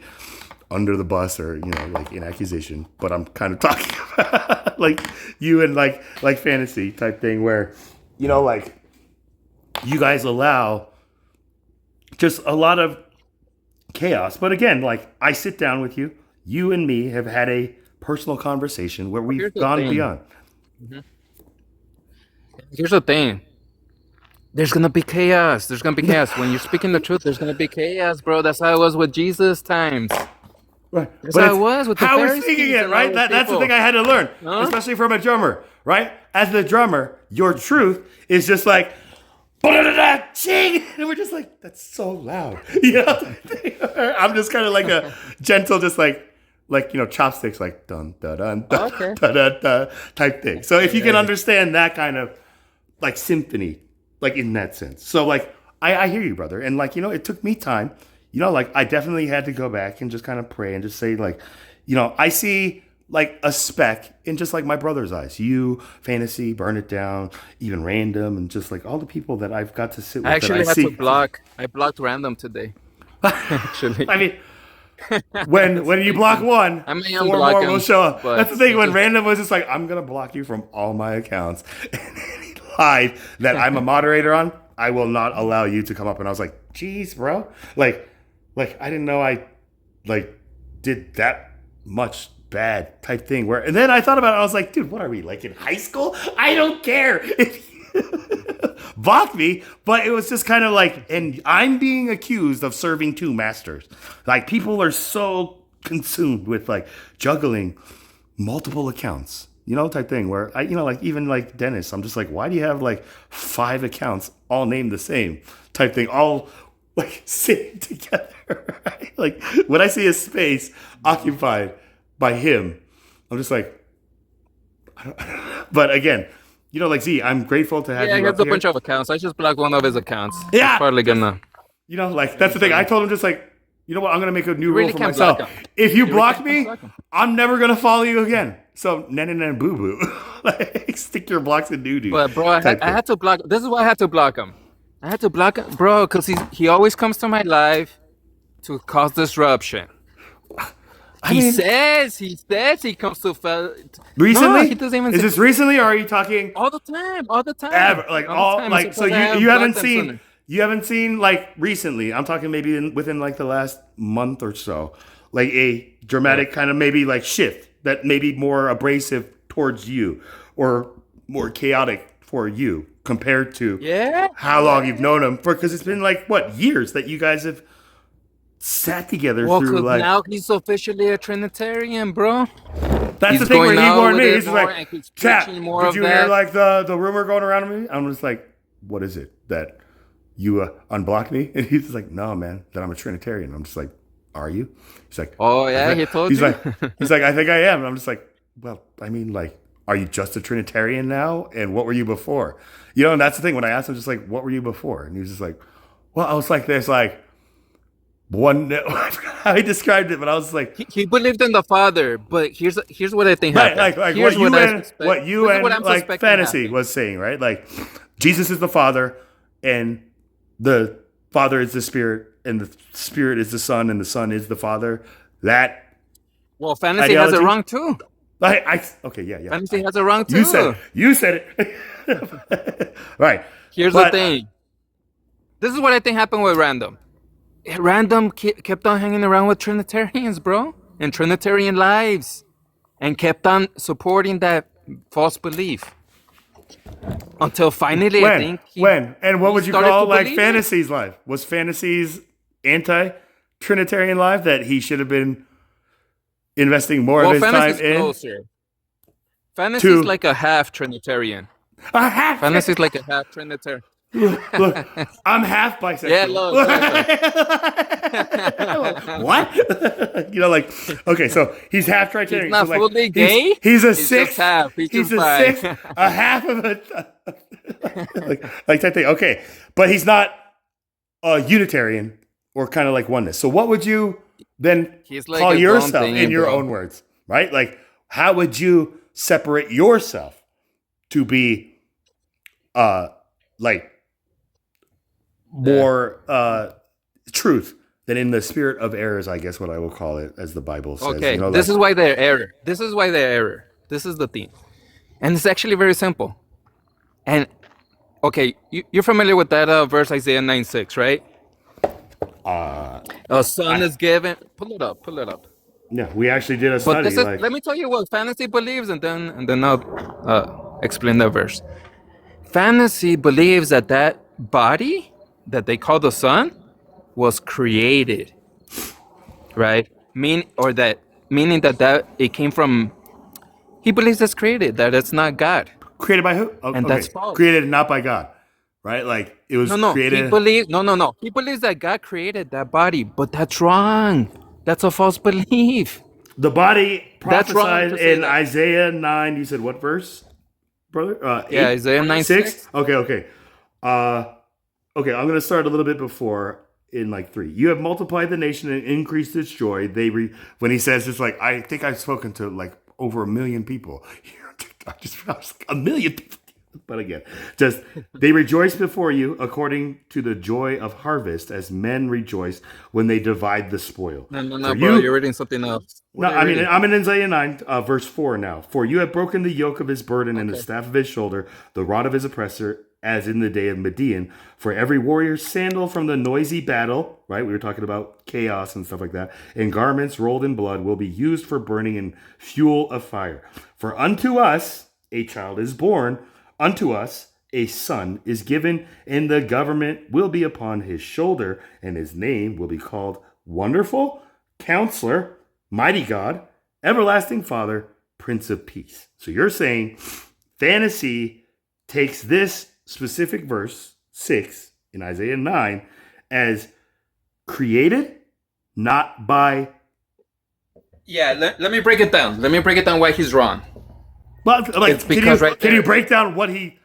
under the bus or, you know, like in accusation, but I'm kind of talking about like you and like fantasy type thing where, you know, like you guys allow just a lot of chaos. But again, like I sit down with you, you and me have had a personal conversation where we've gone beyond. Here's the thing. There's gonna be chaos. There's gonna be chaos. When you're speaking the truth, there's gonna be chaos, bro. That's how it was with Jesus times. Right. That's how it was with the how we're Pharisees speaking it, and right? all those That's the people. thing I had to learn, Huh? especially from a drummer, right? As the drummer, your truth is just like, ching, and we're just like, that's so loud, you know. I'm just kind of like a gentle, just like you know, chopsticks, like dun dun dun dun, Okay. dun, dun, dun, type thing. So if you can understand that kind of like symphony, like in that sense, so like I hear you, brother, and like you know, it took me time. You know, like I definitely had to go back and just kind of pray and just say like, you know, I see like a speck in just like my brother's eyes. You, Fantasy, Burn It Down, even Random, and just like all the people that I've got to sit with. I actually that I had see. to block. I blocked random today. Actually, I mean, when you block one, I may 4 unblock more him, will show up. but That's the thing. it When just- Random was just like, I'm gonna block you from all my accounts and any live that I'm a moderator on, I will not allow you to come up. And I was like, geez, bro, like I didn't know I like did that much bad type thing. Where and then I thought about it. I was like, dude, what are we like in high school? I don't care if you block me, but it was just kind of like, and I'm being accused of serving two masters. Like people are so consumed with like juggling multiple accounts, you know, type thing. Where I, you know, like even like Dennis, I'm just like, why do you have like 5 accounts all named the same type thing, all like sitting together, right? Like when I see a space occupied by him, I'm just like, I don't know. But again, you know, like Z, I'm grateful to have yeah, he you has up a here. bunch of accounts. I just blocked one of his accounts. Yeah. He's probably gonna. You know, like that's the thing. I told him just like, you know what? I'm gonna make a new really rule for can't myself. block him. If you You block really me, can't block him. I'm never gonna follow you again. So nan boo boo, like stick your blocks in doo doo. But bro, I had to block. This is why I had to block him. I had to block him, bro, because he always comes to my live to cause disruption. He says he comes to recently. No, he doesn't even Is say- this recently, or are you talking all the time? ever? Like all all the time. like It's so because I you have haven't blocked him seen sooner. you haven't seen like recently. I'm talking maybe within like the last month or so, like a dramatic kind of maybe like shift that may be more abrasive towards you or more chaotic for you compared to how long you've known him for, because it's been like what years that you guys have sat together Well, through 'cause like now he's officially a Trinitarian, bro. that's he's the thing where going he out warned with me. it He's just more like, and he's Chap, preaching more did of you hear that. like the rumor going around me? I'm just like, what is it that you unblocked me? And he's just like, no, man, that I'm a Trinitarian. I'm just like, are you? He's like, Oh yeah, he told he's you. like, I think I am. And I'm just like, well, I mean, like, are you just a Trinitarian now? And what were you before? You know, and that's the thing. When I asked him, just like, what were you before? And he was just like, well, I was like, there's like one. I forgot how he described it, but I was like, He believed in the Father, but here's what I think right, happened. like Here's what you I and suspect- what you this is and what I'm like suspecting fantasy happened. was saying, right? Like Jesus is the Father, and the Father is the Spirit, and the Spirit is the Son, and the Son is the Father. That Well, fantasy ideology? has it wrong too. Okay, yeah. Fantasy has it wrong too. You said it. Right. Here's the thing. This is what I think happened with Random. Random kept on hanging around with Trinitarians, bro, and Trinitarian lives, and kept on supporting that false belief until finally, I think. And what would you call like Fantasy's life? Was Fantasy's anti-Trinitarian life that he should have been investing more of his time in? Closer. Fantasy's like a half Trinitarian. A half? Fantasy's like a half Trinitarian. Look, I'm half bisexual. Yeah, look. What? Like, okay, so he's half Trinitarian. He's not so like, fully gay. He's a six. sixth. Half. He's a sixth. A half of a like that thing. Okay, but he's not a Unitarian or kind of like oneness. So what would you then call yourself in your own words? Right? Like, how would you separate yourself to be like more truth than in the spirit of errors, I guess what I will call it, as the Bible says. Okay, this is why they're error. This is the theme. And it's actually very simple. And, okay, you're familiar with that verse, Isaiah 9:6, right? A son is given. Pull it up. Yeah, we actually did a study. Let me tell you what Fantasy believes, and then I'll explain the verse. Fantasy believes that body that they call the Son was created, right? Meaning that it came from. He believes it's created, that it's not God. Created by who? And that's false. Created not by God, right? Like it was created. He believes that God created that body, but that's wrong. That's a false belief. The body prophesied in Isaiah 9. You said what verse, brother? Isaiah 9:6. Okay. Okay, I'm going to start a little bit before in like 3. You have multiplied the nation and increased its joy. When he says it's like, I think I've spoken to like over 1 million people here on TikTok. I was like 1 million people. But again, they rejoice before you according to the joy of harvest, as men rejoice when they divide the spoil. No, bro, you're reading something else. I'm in Isaiah 9, verse 4 now. For you have broken the yoke of his burden and the staff of his shoulder, the rod of his oppressor, as in the day of Midian. For every warrior's sandal from the noisy battle, right? We were talking about chaos and stuff like that. And garments rolled in blood will be used for burning and fuel of fire. For unto us a child is born, unto us a son is given, and the government will be upon his shoulder, and his name will be called Wonderful, Counselor, Mighty God, Everlasting Father, Prince of Peace. So you're saying Fantasy takes this specific verse 6 in Isaiah 9 as created, not by. Yeah, let me break it down. Let me break it down why he's wrong. But like, can you break down what he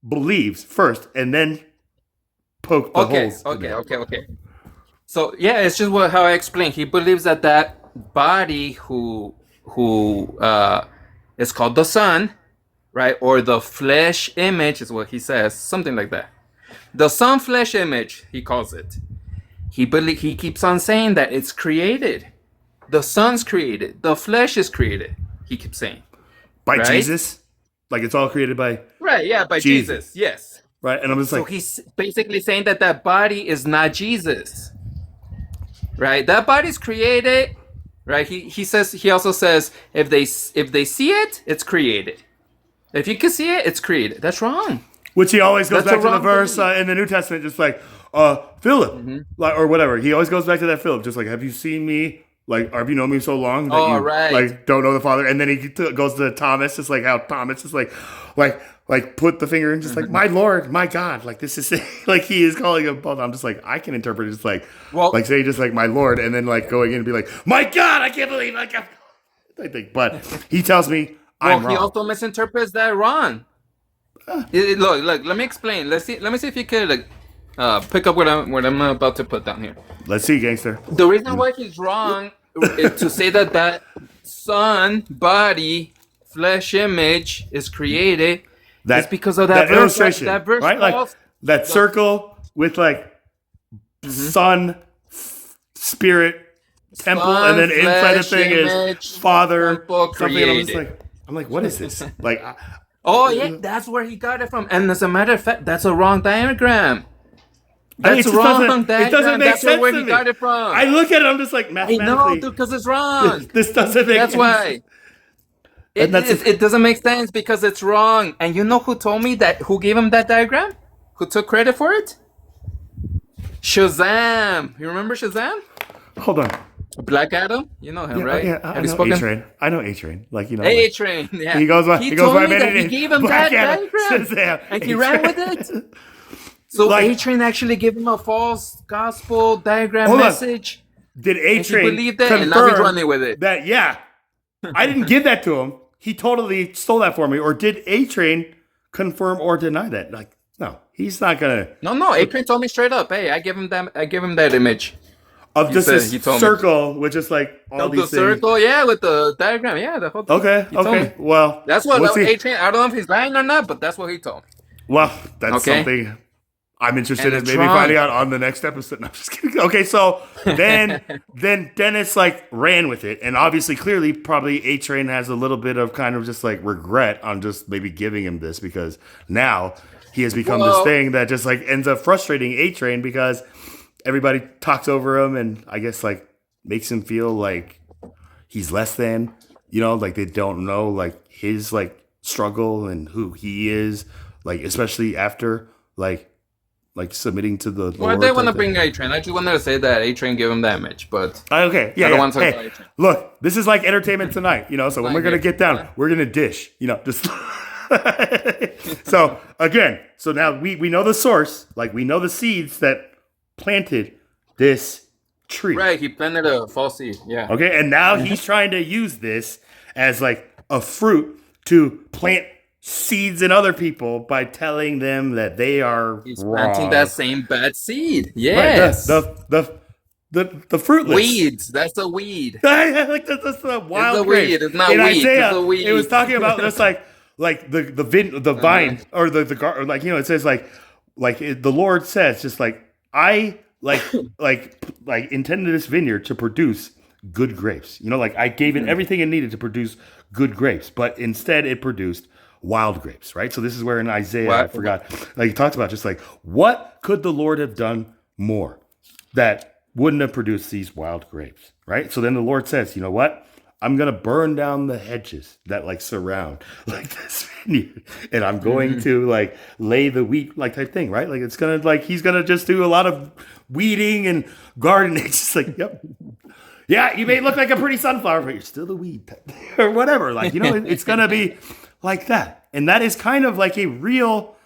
believes first, and then poke the holes? Okay. So yeah, it's just how I explained. He believes that body who is called the Son, right, or the flesh image is what he says, something like that. The Son flesh image, he calls it. He keeps on saying that it's created. The Son's created. The flesh is created. He keeps saying. By Jesus? Like it's all created by. Right, yeah, by Jesus. Yes. Right, and I'm just like. So he's basically saying that body is not Jesus. Right? That body's created. Right? He also says if they see it, it's created. If you can see it, it's created. That's wrong. Which he always goes back to the verse in the New Testament, just like Philip, like, or whatever. He always goes back to that Philip, just like, have you seen me? Like, have you known me so long that you like don't know the Father? And then he goes to Thomas, just like how Thomas is like put the finger in, just like my Lord, my God. Like this is like he is calling him both. I'm just like I can interpret it just like say just like my Lord, and then like going in and be like my God, I can't believe I think. But he tells me I'm wrong. He also misinterprets that wrong. Look. Let me explain. Let me see if you could pick up what I'm about to put down here. Let's see, gangster. The reason why he's wrong is to say that Son body flesh image is created It's because of that verse, illustration, that verse right? Like calls that circle with like Son, Spirit, temple, and then inside the thing is Father, something. And I'm like, what is this? Like, oh yeah, that's where he got it from. And as a matter of fact, that's a wrong diagram. That's it wrong diagram. It doesn't make that's sense where to he me. got it from. I look at it, I'm just like, mathematically. I know, because it's wrong. This doesn't make That's why. It doesn't make sense because it's wrong. And you know who told me that? Who gave him that diagram? Who took credit for it? Shazam. You remember Shazam? Hold on. Black Adam? You know him, right? Yeah, I know A-Train. I know A-Train. Like, you know. A-Train, yeah. He goes by he gave him that diagram. Shazam. And he ran with it. So A-Train actually gave him a false gospel diagram message. Did A-Train believe that? And now he's running with it. That, yeah. I didn't give that to him. He totally stole that for me. Or did A-Train confirm or deny that? Like, no, he's not gonna. No. A-Train told me straight up. Hey, I give him that image of just this circle, which is like all these things. The circle, yeah, with the diagram, yeah, the whole thing. Okay. Well, that's what A-Train. I don't know if he's lying or not, but that's what he told me. Well, that's something I'm interested in maybe finding out on the next episode. No, I'm just kidding. Okay, so then Dennis like ran with it, and obviously, clearly, probably A-Train has a little bit of kind of just like regret on just maybe giving him this because now he has become this thing that just like ends up frustrating A-Train because everybody talks over him and I guess like makes him feel like he's less than, you know, like they don't know like his like struggle and who he is, like especially after like submitting to the Lord. Well, they want to bring A-Train. I just wanted to say that A-Train gave him that image, but okay, yeah. I don't want to talk about A-Train. Look, this is like entertainment tonight, you know. So when we're gonna get down, we're gonna dish, you know, just. So again, so now we know the source, like we know the seeds that planted this tree. Right, he planted a false seed. Yeah. Okay, and now he's trying to use this as like a fruit to plant seeds in other people by telling them that they are he's wrong. Planting that same bad seed. Yes. Right, the fruitless weeds. That's a weed. Like that's the wild grape. Weed. It's not in weed. Isaiah, it's a weed. It was talking about this like the vine or the like, you know, it says like the Lord says just like I like intended this vineyard to produce good grapes. You know, like I gave it everything it needed to produce good grapes, but instead it produced wild grapes, right? So this is where in Isaiah, I forgot, like he talks about just like what could the Lord have done more that wouldn't have produced these wild grapes, right? So then the Lord says, you know what? I'm going to burn down the hedges that like surround like this vineyard. And I'm going to like lay the wheat like type thing, right? Like it's going to like, he's going to just do a lot of weeding and gardening. It's just like, yep. Yeah, you may look like a pretty sunflower, but you're still the weed type or whatever. Like, you know, it's going to be like that. And that is kind of like a real,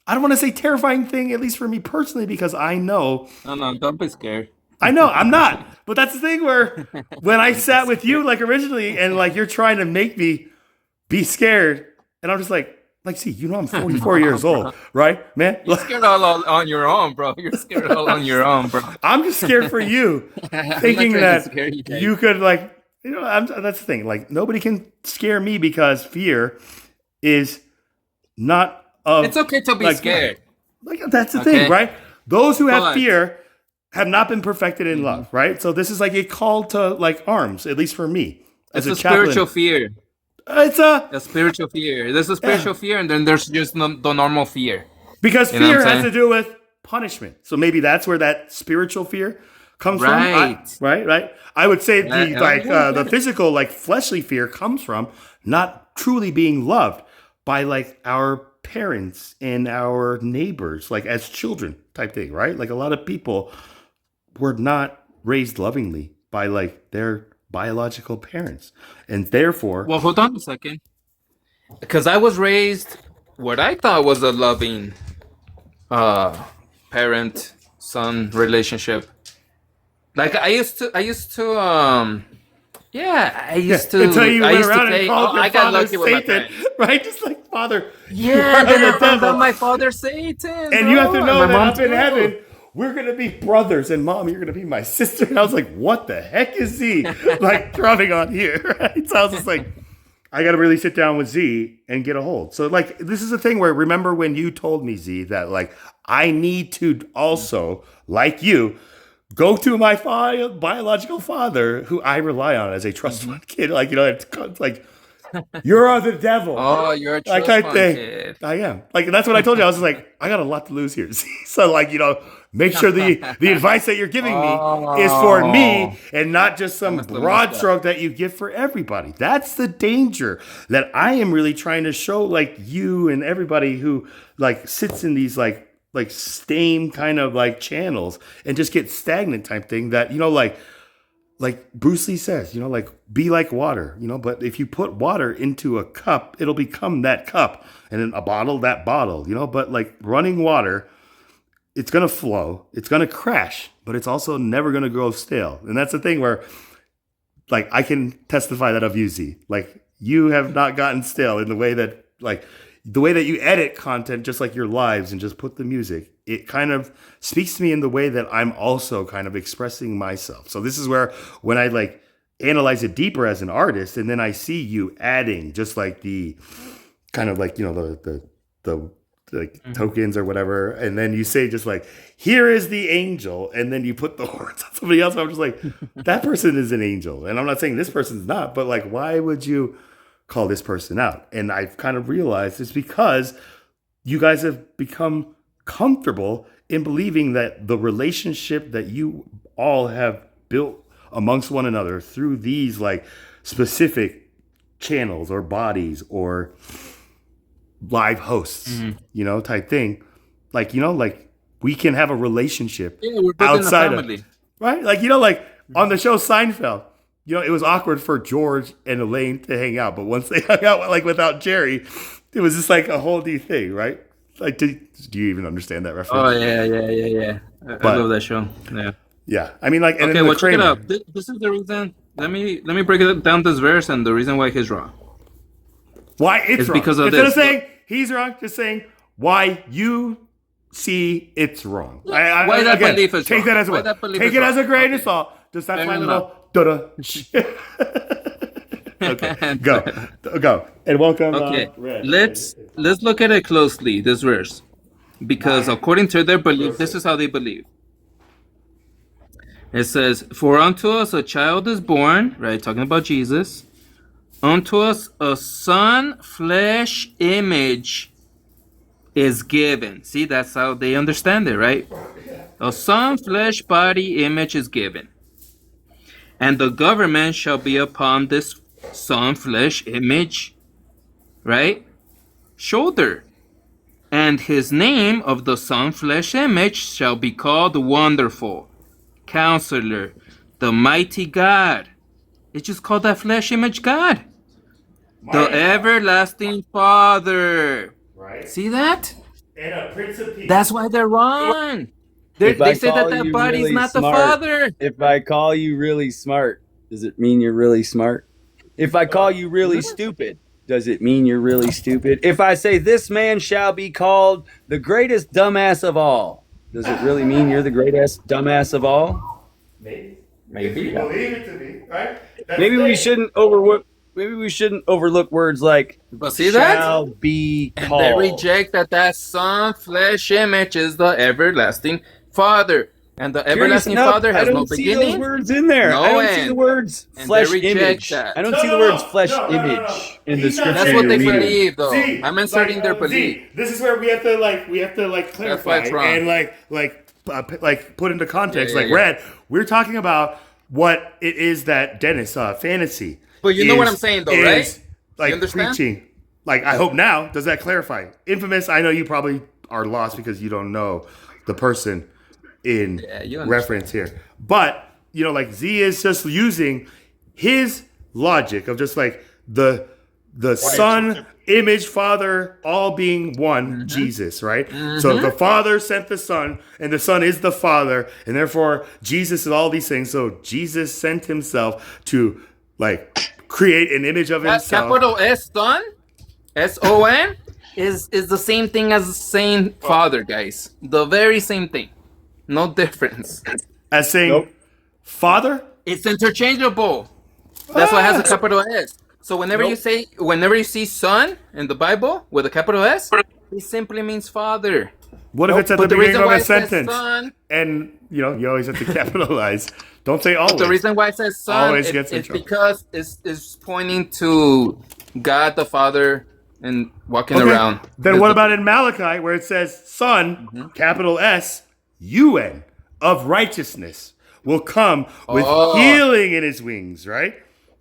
I don't want to say terrifying thing, at least for me personally, because I know. No, don't be scared. I know, I'm not. But that's the thing where when I sat with you like originally and like you're trying to make me be scared and I'm just like, see, you know I'm 44 years old, right, man? You're scared all on your own, bro. You're scared all on your own, bro. I'm just scared for you, thinking that you could like, you know, that's the thing. Like nobody can scare me because fear is not of. It's okay to be like, scared. Like that's the thing, right? Those who have fear have not been perfected in love, right? So this is like a call to like arms, at least for me. As it's a spiritual fear. It's a spiritual fear. There's a spiritual fear, and then there's just the normal fear. Because fear has to do with punishment. So maybe that's where that spiritual fear comes from. Right. I would say the physical, like fleshly fear comes from not truly being loved by like our parents and our neighbors, like as children type thing, right? Like a lot of people were not raised lovingly by like their biological parents, and therefore. Well, hold on a second, because I was raised what I thought was a loving parent-son relationship. Like I used to until you went around and called your father Satan, right? Just like Father. Yeah, then I found out my father Satan. And you have to know that up in heaven, we're going to be brothers. And Mom, you're going to be my sister. And I was like, what the heck is he like drumming on here? Right? So I was just like, I got to really sit down with Z and get a hold. So like this is a thing where remember when you told me Z that like I need to also like you go to my biological father who I rely on as a trust fund kid. Like it's like you're the devil. Oh, you're a Like trust I fund think kid. I am. Like that's what I told you. I was just like, I got a lot to lose here. So like, make sure the advice that you're giving me is for me and not just some broad stroke that you give for everybody. That's the danger that I am really trying to show like you and everybody who like sits in these like same kind of like channels and just get stagnant type thing that, like Bruce Lee says, like be like water, but if you put water into a cup, it'll become that cup and then a bottle, that bottle, but like running water, it's going to flow, it's going to crash, but it's also never going to grow stale. And that's the thing where like I can testify that of you, Z. Like you have not gotten stale in the way that you edit content, just like your lives and just put the music, it kind of speaks to me in the way that I'm also kind of expressing myself. So this is where when I like analyze it deeper as an artist, and then I see you adding just like the kind of like, the like tokens or whatever. And then you say just like, here is the angel. And then you put the horns on somebody else. I'm just like, that person is an angel. And I'm not saying this person's not, but like, why would you call this person out? And I've kind of realized it's because you guys have become comfortable in believing that the relationship that you all have built amongst one another through these like specific channels or bodies or live hosts, type thing. Like, like we can have a relationship We're building outside a family. of, right? Like, like on the show Seinfeld, it was awkward for George and Elaine to hang out, but once they hung out like without Jerry, it was just like a whole new thing, right? Like, do you even understand that reference? Oh yeah. I love that show. Yeah. Yeah, I mean, like, and okay, well, check it out. This is the reason. Let me break it down this verse and the reason why he's wrong. Why it's wrong? Because of Instead this. of saying he's wrong, just saying why you see it's wrong. Why that belief is take wrong. that as well. Take it as a grain of salt. Just that's my little da-da. Okay, go, and welcome. Okay, let's look at it closely. This verse, because according to their belief, this is how they believe. It says, "For unto us a child is born," right? Talking about Jesus. "Unto us a son, flesh, image is given." See, that's how they understand it, right? A son, flesh, body, image is given. "And the government shall be upon this son, flesh, image," right? "Shoulder. And his name of the son, flesh, image shall be called Wonderful, Counselor, the Mighty God." It's just called that flesh image God. The Everlasting Father. Right. See that? And a Prince of Peace. That's why they're wrong. They say that body's really not smart, the Father. If I call you really smart, does it mean you're really smart? If I call you really stupid, does it mean you're really stupid? If I say this man shall be called the greatest dumbass of all, does it really mean you're the greatest dumbass of all? Maybe. Maybe. You believe it to be, right? Maybe we shouldn't overlook. Maybe we shouldn't overlook words like But see that? shall be And called. they reject that son, flesh, image is the everlasting Father. And the everlasting Father has no beginning. I don't see those words in there. No I don't end. see the words And flesh they reject image. that. I don't see the words flesh image in the scripture. That's what they you're reading. believe, though. See, I'm inserting their belief. See, this is where we have to clarify it's wrong. and put into context. Yeah. Red, we're talking about what it is that Dennis fantasy. But you know what I'm saying, though, right? Like you understand? preaching. Like I hope now. Does that clarify? Infamous. I know you probably are lost because you don't know the person in reference here. But like Z is just using his logic of just like the Son, image, Father, all being one, Jesus, right? So the Father sent the Son, and the Son is the Father, and therefore Jesus is all these things. So Jesus sent himself to like create an image of himself. Capital S, Son, S-O-N, is the same thing as saying Father, guys. The very same thing. No difference. As saying Father? It's interchangeable. That's why it has a capital S. So whenever you see son in the Bible with a capital S, it simply means father. What if it's at But the the beginning reason of why a it says sentence? son, And you always have to capitalize. Don't say always. but the reason why it says son, Always gets in it's trouble. because it's pointing to God the Father and walking Okay. around. Then what about in Malachi where it says son, capital S, UN, of righteousness will come with healing in his wings, right?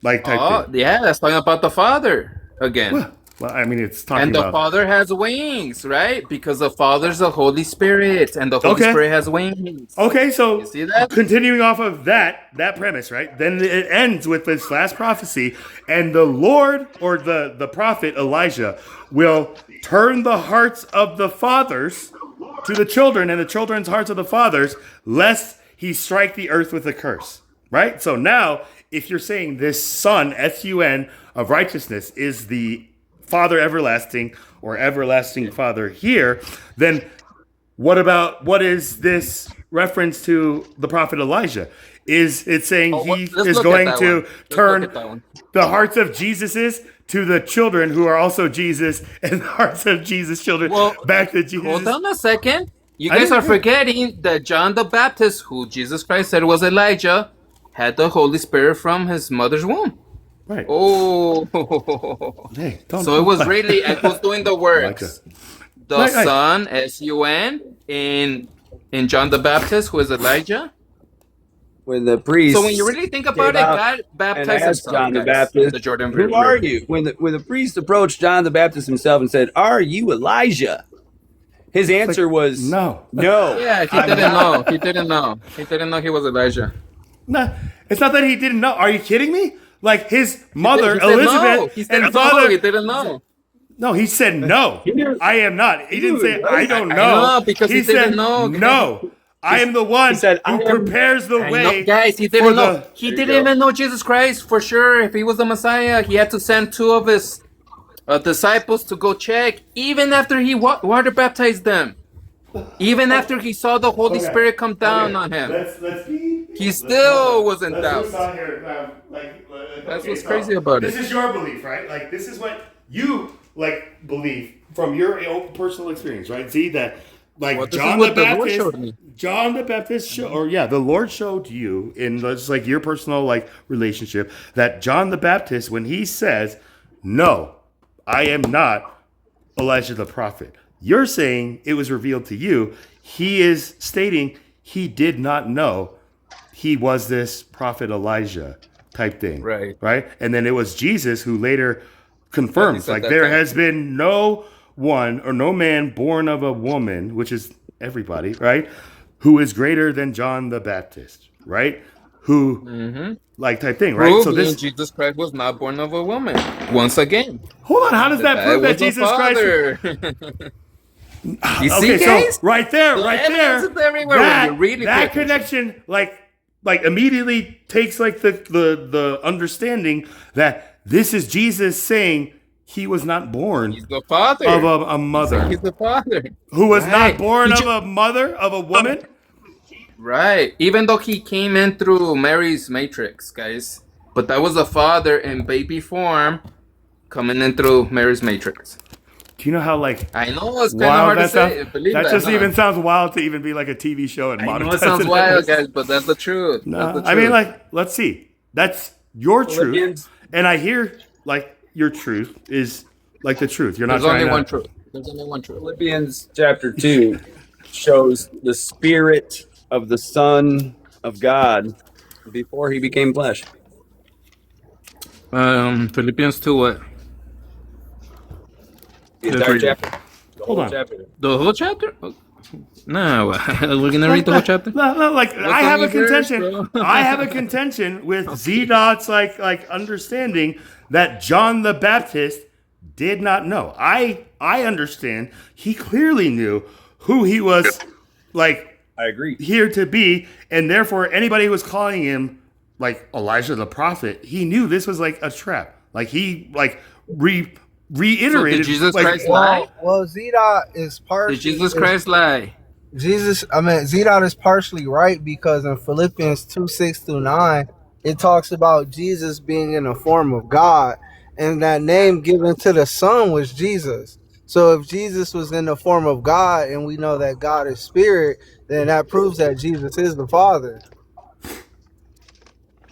Like type thing. Yeah, that's talking about the Father again. Well, I mean, it's talking And the about... Father has wings, right? Because the Father's the Holy Spirit, and the Holy Spirit has wings. Okay, so You see that? continuing off of that premise, right? Then it ends with this last prophecy, and the Lord, or the prophet Elijah, will turn the hearts of the fathers to the children, and the children's hearts of the fathers, lest he strike the earth with a curse. Right? So now, if you're saying this Son, S-U-N, of righteousness is the Father everlasting, or everlasting Father here, then what is this reference to the prophet Elijah? Is it saying he is going to turn the hearts of Jesus's to the children who are also Jesus, and the hearts of Jesus' children back to Jesus? Hold on a second. You guys are forgetting that John the Baptist, who Jesus Christ said was Elijah, had the Holy Spirit from his mother's womb. Right. Oh. Hey, so it was really, it was doing the works. The Son, S-U-N, in John the Baptist, who is Elijah. When the priest, so when you really think about it, God baptized himself, John the Baptist, the Jordan who are you? When the priest approached John the Baptist himself and said, "Are you Elijah?" His answer was no. Yeah, he didn't know. He didn't know. He didn't know he was Elijah. No, it's not that he didn't know. Are you kidding me? Like his mother, he said Elizabeth, no. He said and no. father. He didn't know. No, he said no. I am not. He didn't say I don't know. I know, because he said didn't know. No. I am the one who prepares the way. Guys, he didn't know. He didn't even know Jesus Christ for sure. If he was the Messiah, he had to send two of his disciples to go check, even after he water baptized them. Even after he saw the Holy Spirit come down on him. He still was in doubt. That's what's crazy about it. This is your belief, right? Like, this is what you, believe from your own personal experience, right? See, that, John the Baptist, the Lord showed you in just, your personal, relationship, that John the Baptist, when he says, no, I am not Elijah the prophet, you're saying it was revealed to you. He is stating he did not know he was this prophet Elijah type thing. Right? And then it was Jesus who later confirms, there has been no one or no man born of a woman, which is everybody, right? Who is greater than John the Baptist, right? Who, type thing, right? So this Jesus Christ was not born of a woman. Once again. Hold on, how does that prove that Jesus Christ? You see, guys? So right there, that connection, immediately takes the understanding that this is Jesus saying he was not born of a mother. He's the father. Who was not born of a mother, of a woman? Right. Even though he came in through Mary's matrix, guys. But that was the father in baby form coming in through Mary's matrix. Do you know how I know it's kind of hard to say. That just even sounds wild to even be a TV show and modern. I know it sounds wild, guys, but that's the truth. No, I mean, let's see. That's your truth, and I hear your truth is the truth. You're not. There's only one truth. There's only one truth. Philippians chapter 2 shows the spirit of the Son of God before he became flesh. Philippians 2 what? The entire chapter. Hold on. The whole chapter? No, we're gonna read the whole chapter. No, I have a contention. I have a contention with Z-Dot's understanding that John the Baptist did not know. I understand he clearly knew who he was. I agree. Here to be, and therefore anybody who was calling him Elijah the prophet, he knew this was a trap. Reiterated. So did Jesus Christ lie? Well, Z-Dot is partially. Did Jesus Christ lie? Z-Dot is partially right, because in Philippians 2:6-9, it talks about Jesus being in the form of God. and that name given to the Son was Jesus. So if Jesus was in the form of God, and we know that God is spirit, then that proves that Jesus is the Father.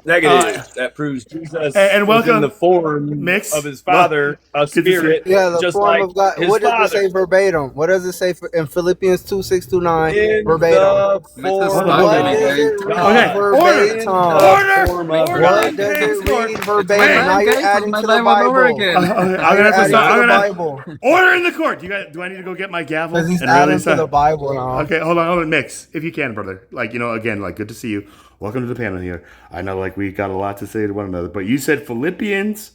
Negative. That proves Jesus And was in the welcome, form of Mix. his Father, a Good to see you. spirit, Yeah, the just form like of God. his What does it Father. say verbatim? What does it say in Philippians 2:6-9 In verbatim? the Mix is form stalking What me, does of guys. it read Okay, God. order, In the verbatim? form Mix of is order. What God. does Hey, it score. read It's my verbatim? Now life, you're guys. It's adding my to the life all over Bible. again. I'm Now gonna you're have to adding start. to I'm the gonna Bible order in the court. Do I need to go get my because gavel he's and really adding to say? the Bible now. Okay, hold on, Mix, if you can, brother. Like, again, like, good to see you. Welcome to the panel here. I know, like, we got a lot to say to one another, but you said Philippians.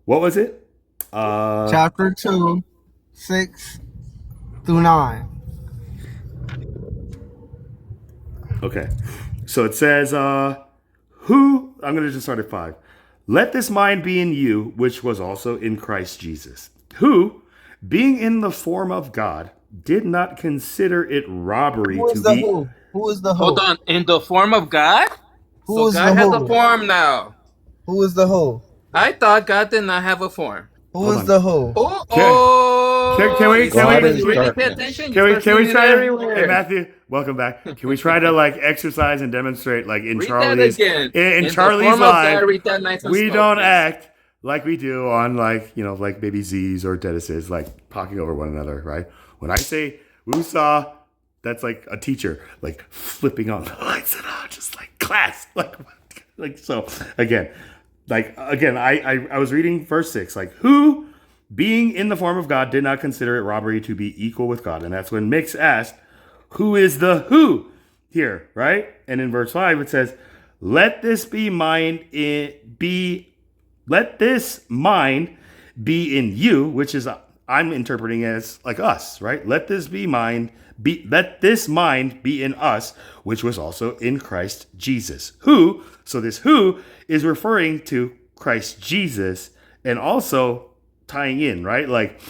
What was it? Chapter 2:6-9. Okay. So it says, who, I'm going to just start at 5. Let this mind be in you, which was also in Christ Jesus, who, being in the form of God, did not consider it robbery Who to is the be. who? Who is the Hold who? on. In the form of God? So Who is God the has a who? form now. Who is the who? I thought God did not have a form. Who Hold is on. the who? Oh, Can, oh! we, You can see, God we, when is you really pay darkness. attention, you start can we seeing it try to, hey, everywhere. Matthew, welcome back. Can we try to, like, exercise and demonstrate, like, in Read that Charlie's, again. in In the Charlie's form of God, live, read that nice and we slow, don't please. act like we do on, like, like maybe Z's or Dennis's, like, talking over one another, right? When I say woosah, that's like a teacher, like, flipping on the lights and just like class, like so. Again, I was reading verse 6, like, who, being in the form of God, did not consider it robbery to be equal with God, and that's when Mix asked, who is the who here, right? And in verse 5 it says, let this be mind be let this mind be in you, which is I'm interpreting as like us, right? Let this mind be in us, which was also in Christ Jesus. Who, so this who is referring to Christ Jesus and also tying in, right? Like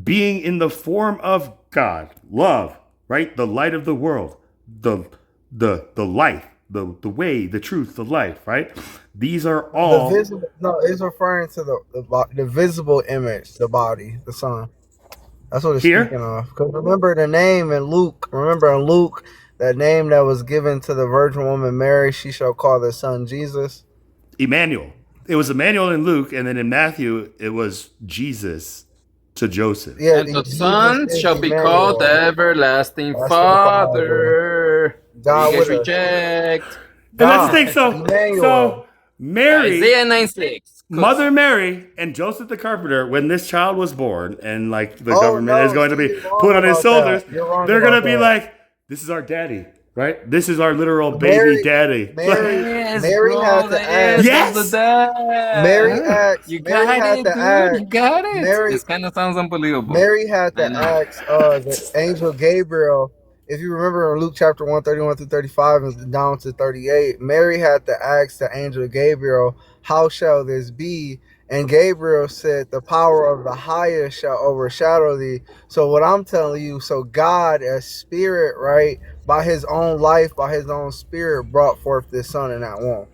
being in the form of God, love, right? The light of the world, the life, the way, the truth, the life, right? These are The all visible, no, it's referring to the visible image, the body, the Son. That's what it's speaking here. of. Because remember the name in Luke. Remember in Luke, that name that was given to the virgin woman Mary, she shall call the Son Jesus. Emmanuel. It was Emmanuel in Luke, and then in Matthew, it was Jesus to Joseph. Yeah, And the Jesus Son is shall be called the Emmanuel. everlasting That's the Father. Father. You God guys with us. reject. And that's the God, thing. So Emmanuel. Mary, Isaiah 9:6. Mother Mary, and Joseph the carpenter, when this child was born, and like the Oh government is no, going to see, be you're wrong put on his about that. shoulders, You're wrong they're going about to be that. like, "This is our daddy, right? This is our literal baby Mary, daddy." Mary, Yes, Mary bro. had to ask. That's the Yes. Mary dad. asked. You Mary got had it, to dude. ask. You got it. Mary, This kind of sounds unbelievable. Mary had to I know. ask the angel Gabriel. If you remember in Luke chapter 1:31-35 and down to 38, Mary had to ask the angel Gabriel, "How shall this be?" And Gabriel said, "The power of the highest shall overshadow thee." So what I'm telling you, so God as spirit, right, by his own life, by his own spirit, brought forth this son in that womb.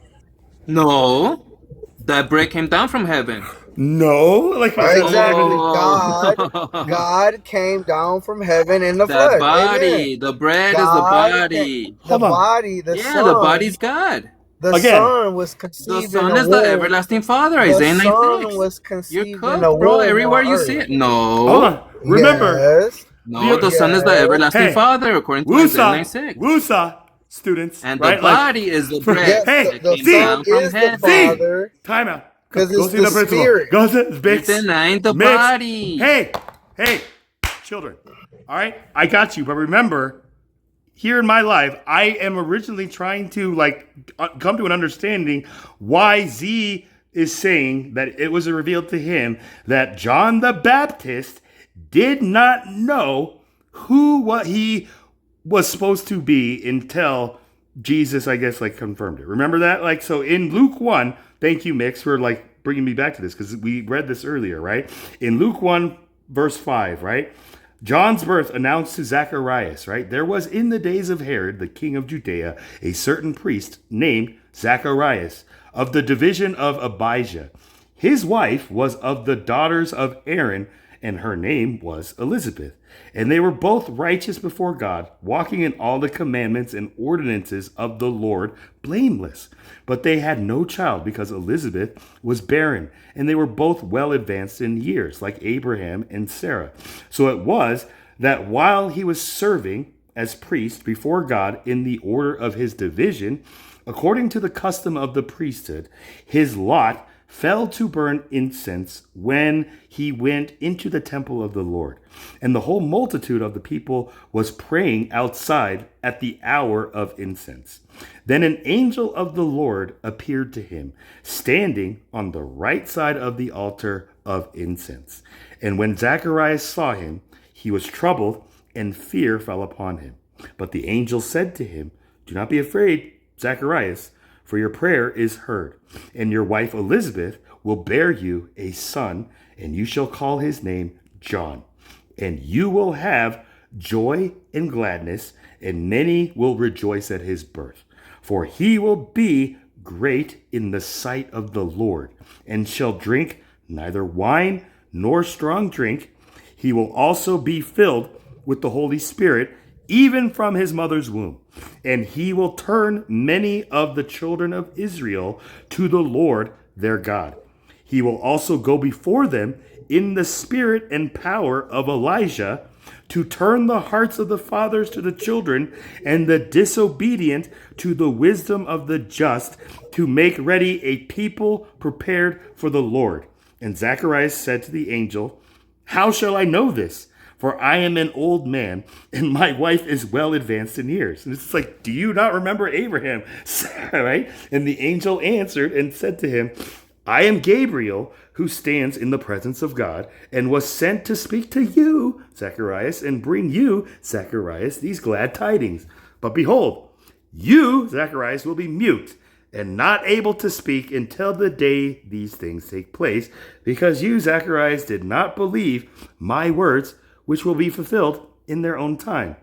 No, that bread came down from heaven. No, like Exactly. Oh, God came down from heaven in the that flesh. Amen. body. The bread is the God came, body. the hold on body, Yeah, the body's God. the again. son was The conceived in Son the is the womb. everlasting Father. The Isaiah son 9:6. was You're conceived in the cooked, bro. womb Everywhere on you see earth. it. Hold No. on. Remember Yes. No, the the Son is the Yes. everlasting hey, Father, according to Isaiah Wusa, 9:6. Wusa, students, And the right? Like, body is the bread Yes, hey, that the came son down Z, from is the heaven. Z, father time out. because Go it's see the the principal. spirit. Go see You're Mix, denying the Mix. body. Hey, children. All right, I got you. But remember, here in my life, I am originally trying to like come to an understanding why Z is saying that it was revealed to him that John the Baptist did not know what he was supposed to be until Jesus, I guess, like confirmed it. Remember that? Like, so in Luke 1, thank you, Mix, for like bringing me back to this because we read this earlier, right? In Luke 1, verse 5, right? John's birth announced to Zacharias, right? There was in the days of Herod, the king of Judea, a certain priest named Zacharias of the division of Abijah. His wife was of the daughters of Aaron, and her name was Elizabeth. And they were both righteous before God, walking in all the commandments and ordinances of the Lord, blameless. But they had no child because Elizabeth was barren, and they were both well advanced in years, like Abraham and Sarah. So it was that while he was serving as priest before God in the order of his division, according to the custom of the priesthood, his lot fell to burn incense when he went into the temple of the Lord. And the whole multitude of the people was praying outside at the hour of incense. Then an angel of the Lord appeared to him, standing on the right side of the altar of incense. And when Zacharias saw him, he was troubled, and fear fell upon him. But the angel said to him, "Do not be afraid, Zacharias, for your prayer is heard, and your wife Elizabeth will bear you a son, and you shall call his name John. And you will have joy and gladness, and many will rejoice at his birth. For he will be great in the sight of the Lord, and shall drink neither wine nor strong drink. He will also be filled with the Holy Spirit, even from his mother's womb. And he will turn many of the children of Israel to the Lord their God. He will also go before them in the spirit and power of Elijah, to turn the hearts of the fathers to the children, and the disobedient to the wisdom of the just, to make ready a people prepared for the Lord." And Zacharias said to the angel, "How shall I know this? For I am an old man, and my wife is well advanced in years." And it's like, do you not remember Abraham? Right? And the angel answered and said to him, "I am Gabriel, who stands in the presence of God, and was sent to speak to you, Zacharias, and bring you, Zacharias, these glad tidings. But behold, you, Zacharias, will be mute and not able to speak until the day these things take place, because you, Zacharias, did not believe my words, which will be fulfilled in their own time."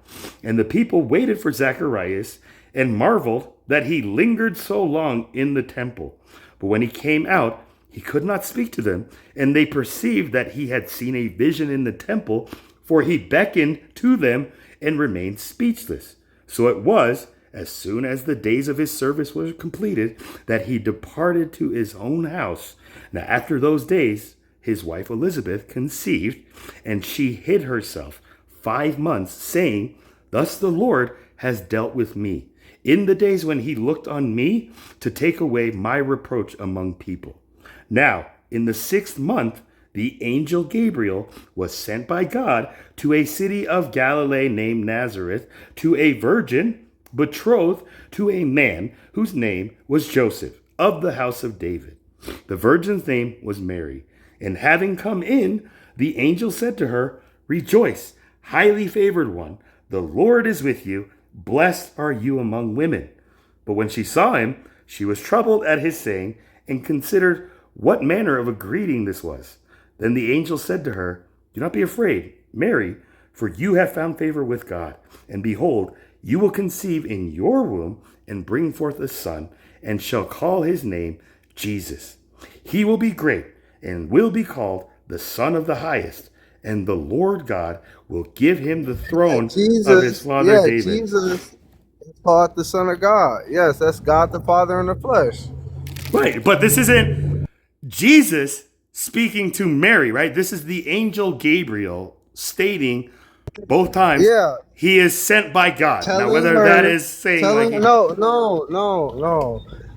And the people waited for Zacharias and marveled that he lingered so long in the temple. But when he came out, he could not speak to them, and they perceived that he had seen a vision in the temple, for he beckoned to them and remained speechless. So it was, as soon as the days of his service were completed, that he departed to his own house. Now after those days, his wife Elizabeth conceived, and she hid herself 5 months, saying, "Thus the Lord has dealt with me in the days when he looked on me to take away my reproach among people." Now, in the 6th month, the angel Gabriel was sent by God to a city of Galilee named Nazareth, to a virgin betrothed to a man whose name was Joseph, of the house of David. The virgin's name was Mary. And having come in, the angel said to her, "Rejoice, highly favored one, the Lord is with you. Blessed are you among women." But when she saw him, she was troubled at his saying, and considered what manner of a greeting this was. Then the angel said to her, "Do not be afraid, Mary, for you have found favor with God. And behold, you will conceive in your womb and bring forth a son, and shall call his name Jesus. He will be great and will be called the Son of the Highest, and the Lord God will give him the throne of his father David." Jesus is called the Son of God. Yes, that's God the Father in the flesh. Right, but this isn't Jesus speaking to Mary, right? This is the angel Gabriel stating both times he is sent by God. Now, whether that is saying no,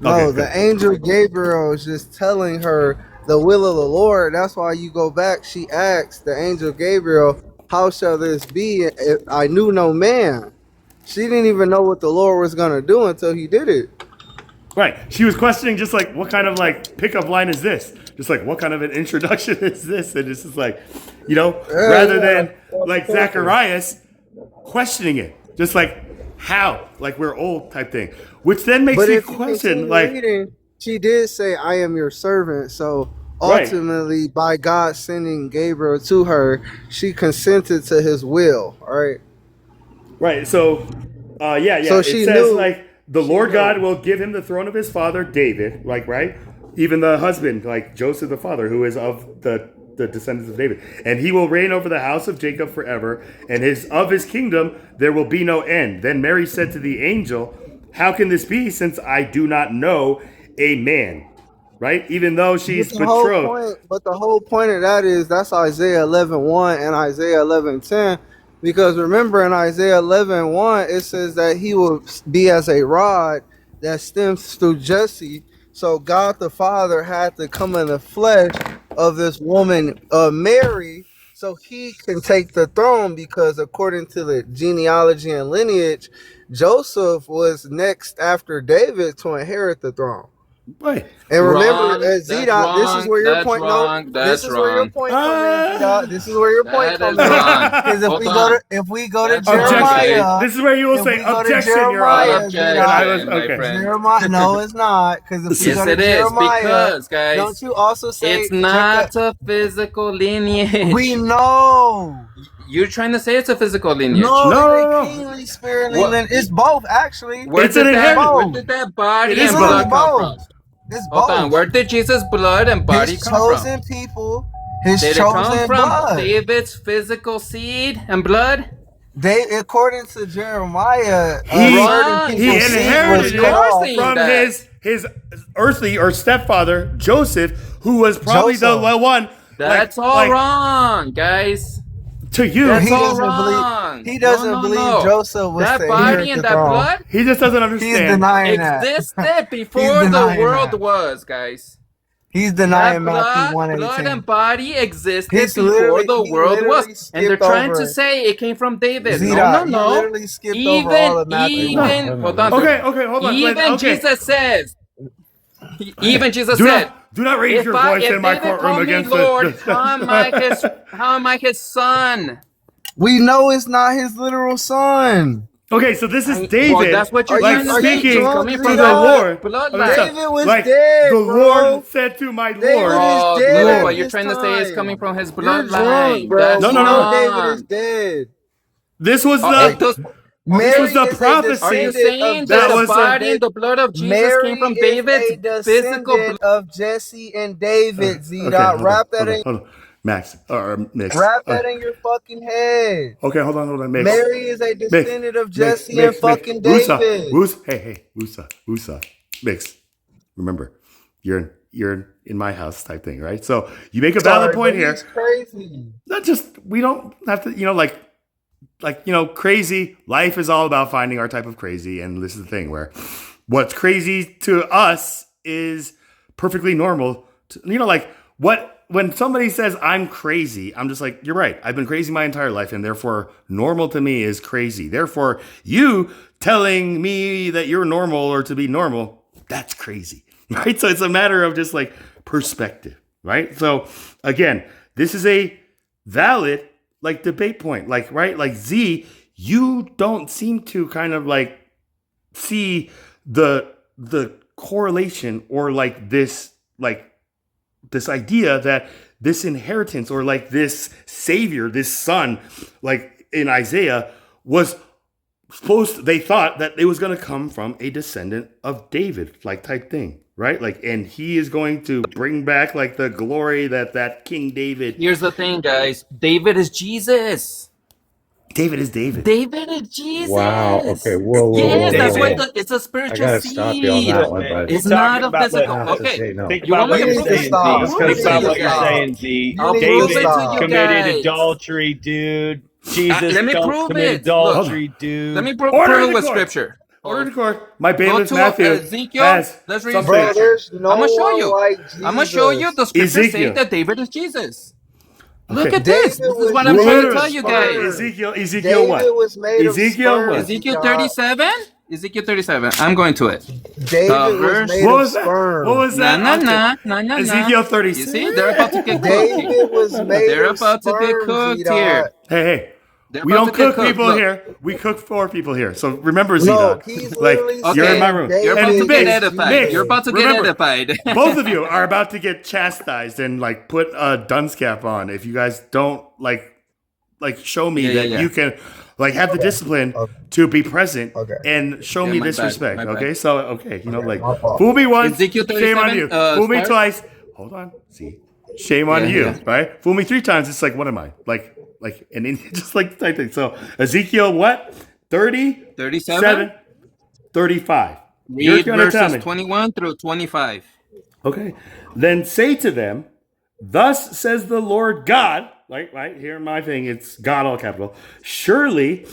Okay, the angel Gabriel is just telling her the will of the Lord. That's why you go back. She asked the angel Gabriel, "How shall this be? If I knew no man." She didn't even know what the Lord was gonna do until he did it. Right. She was questioning just like, what kind of like pickup line is this? Just like, what kind of an introduction is this? And it's just like, rather than like Zacharias questioning it. Just like, how? Like we're old type thing. Which then makes you question like, reading, she did say, "I am your servant." So ultimately, by God sending Gabriel to her, she consented to his will. All right. Right. So, So she it says knew, like the Lord God will give him the throne of his father David. Like, right. even the husband, like Joseph the father, who is of the descendants of David. And he will reign over the house of Jacob forever, and of his kingdom there will be no end. Then Mary said to the angel, how can this be, since I do not know a man? Right? Even though she's betrothed. But the whole point of that is that's Isaiah 11:1 and Isaiah 11:10. Because remember in Isaiah 11:1, it says that he will be as a rod that stems through Jesse. So God the Father had to come in the flesh of this woman, Mary, so he can take the throne, because according to the genealogy and lineage, Joseph was next after David to inherit the throne. Right. And remember, Wrong. Zeta, this is where your point. This is where your point comes in, Zeta. This is where your point comes in. Because if we go to Jeremiah, this is where you will say objection, Your Honor. Okay. Jeremiah, no, it's not. Because if we go to Jeremiah, because, guys, don't you also say it's not a physical lineage? We know. You're trying to say it's a physical lineage. No. Kingly, spirit, lineage. It's both, actually. Where did that body and blood come from? It's Hold both. on. Where did Jesus' blood and body come from? His chosen people. His did chosen it come from blood. David's physical seed and blood? According to Jeremiah, he inherited it from his earthly or stepfather Joseph, who was probably the one. That's all wrong, guys. To you, that's all wrong. He doesn't believe Joseph was that body and that blood. He just doesn't understand. He's denying that. Existed before the world was, guys. He's denying that blood and body existed before the world was, and they're trying to say it came from David. Zeta, No. Literally skipped over all of Even hold on. Okay, hold on. Even Jesus says. Even Jesus said, "Do not raise your voice in my courtroom against Lord, how am I his son?" We know it's not his literal son. Okay, so this is David. Well, that's what you're speaking coming to from the Lord. David was dead, the Lord said to my Lord. David what you're trying to say is coming from his bloodline. No. David is dead. This was the prophecy. Are you saying that the body and the blood of Jesus came from David's physical blood of Jesse and David? Zeta, wrap that in. Max or Mix. Wrap that in your fucking head. Okay, hold on, Mix. Mary is a descendant of Jesse and fucking David. Wusa. Mix. Remember, you're in my house type thing, right? So you make a valid point here. It's crazy. Not just we don't have to, crazy. Life is all about finding our type of crazy, and this is the thing where what's crazy to us is perfectly normal. When somebody says I'm crazy, I'm just like, you're right. I've been crazy my entire life, and therefore normal to me is crazy. Therefore, you telling me that you're normal or to be normal, that's crazy, right? So it's a matter of just like perspective, right? So again, this is a valid debate point, right? Like Z, you don't seem to kind of see the correlation or this idea that this inheritance or this savior, this son, in Isaiah was they thought that it was going to come from a descendant of David, type thing, right? And he is going to bring back the glory that King David. Here's the thing, guys. David is Jesus. David is David. David is Jesus. Wow. Okay. Whoa. Yes, that's why it's a spiritual I gotta seed. stop you on that one, but it's not a physical. Okay. Think about what you're saying, Z. David committed adultery, dude. Jesus don't commit adultery, dude. Let me prove it with scripture. Order to court. My bailiff Matthew Ezekiel. Let's read Bro, there's no I'm gonna show you. Like Jesus. I'm gonna show you the scripture saying that David is Jesus. Look at this. This is what I'm trying to tell you guys. Ezekiel what? Ezekiel 37? Ezekiel 37. I'm going to it. David was made of sperm. What was that? Nah. Ezekiel 37. You see, they're about to get cooked. David was made They're of about to get cooked here. Hey. We don't cook people here. We cook for people here. So remember, Zeta. You're in my room. You're about to get edified. You're about to get edified. Both of you are about to get chastised and put a dunce cap on if you guys don't show me that you can Like, have the discipline to be present Okay. and show Yeah, me my this bad, respect. my bad. Okay, so okay, you know, Okay, like my fault. fool me once, Ezekiel shame on 37, you. Fool me start. twice. Hold on, see, shame on Yeah, you, yeah. right? Fool me 3 times. It's like, what am I? Like, and then just like type thing. So Ezekiel, what? 30, 37. 7, 35. You're Read gonna tell verses me. 21 through 25. Okay. Then say to them, thus says the Lord God, right here in my thing, it's God all capital. Surely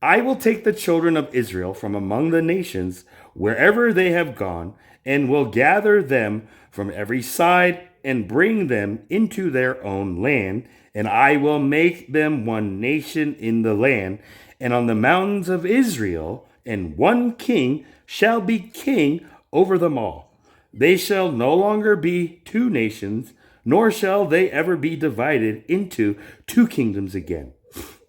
I will take the children of Israel from among the nations wherever they have gone, and will gather them from every side and bring them into their own land, and I will make them one nation in the land, and on the mountains of Israel, and one king shall be king over them all. They shall no longer be 2 nations, nor shall they ever be divided into 2 kingdoms again.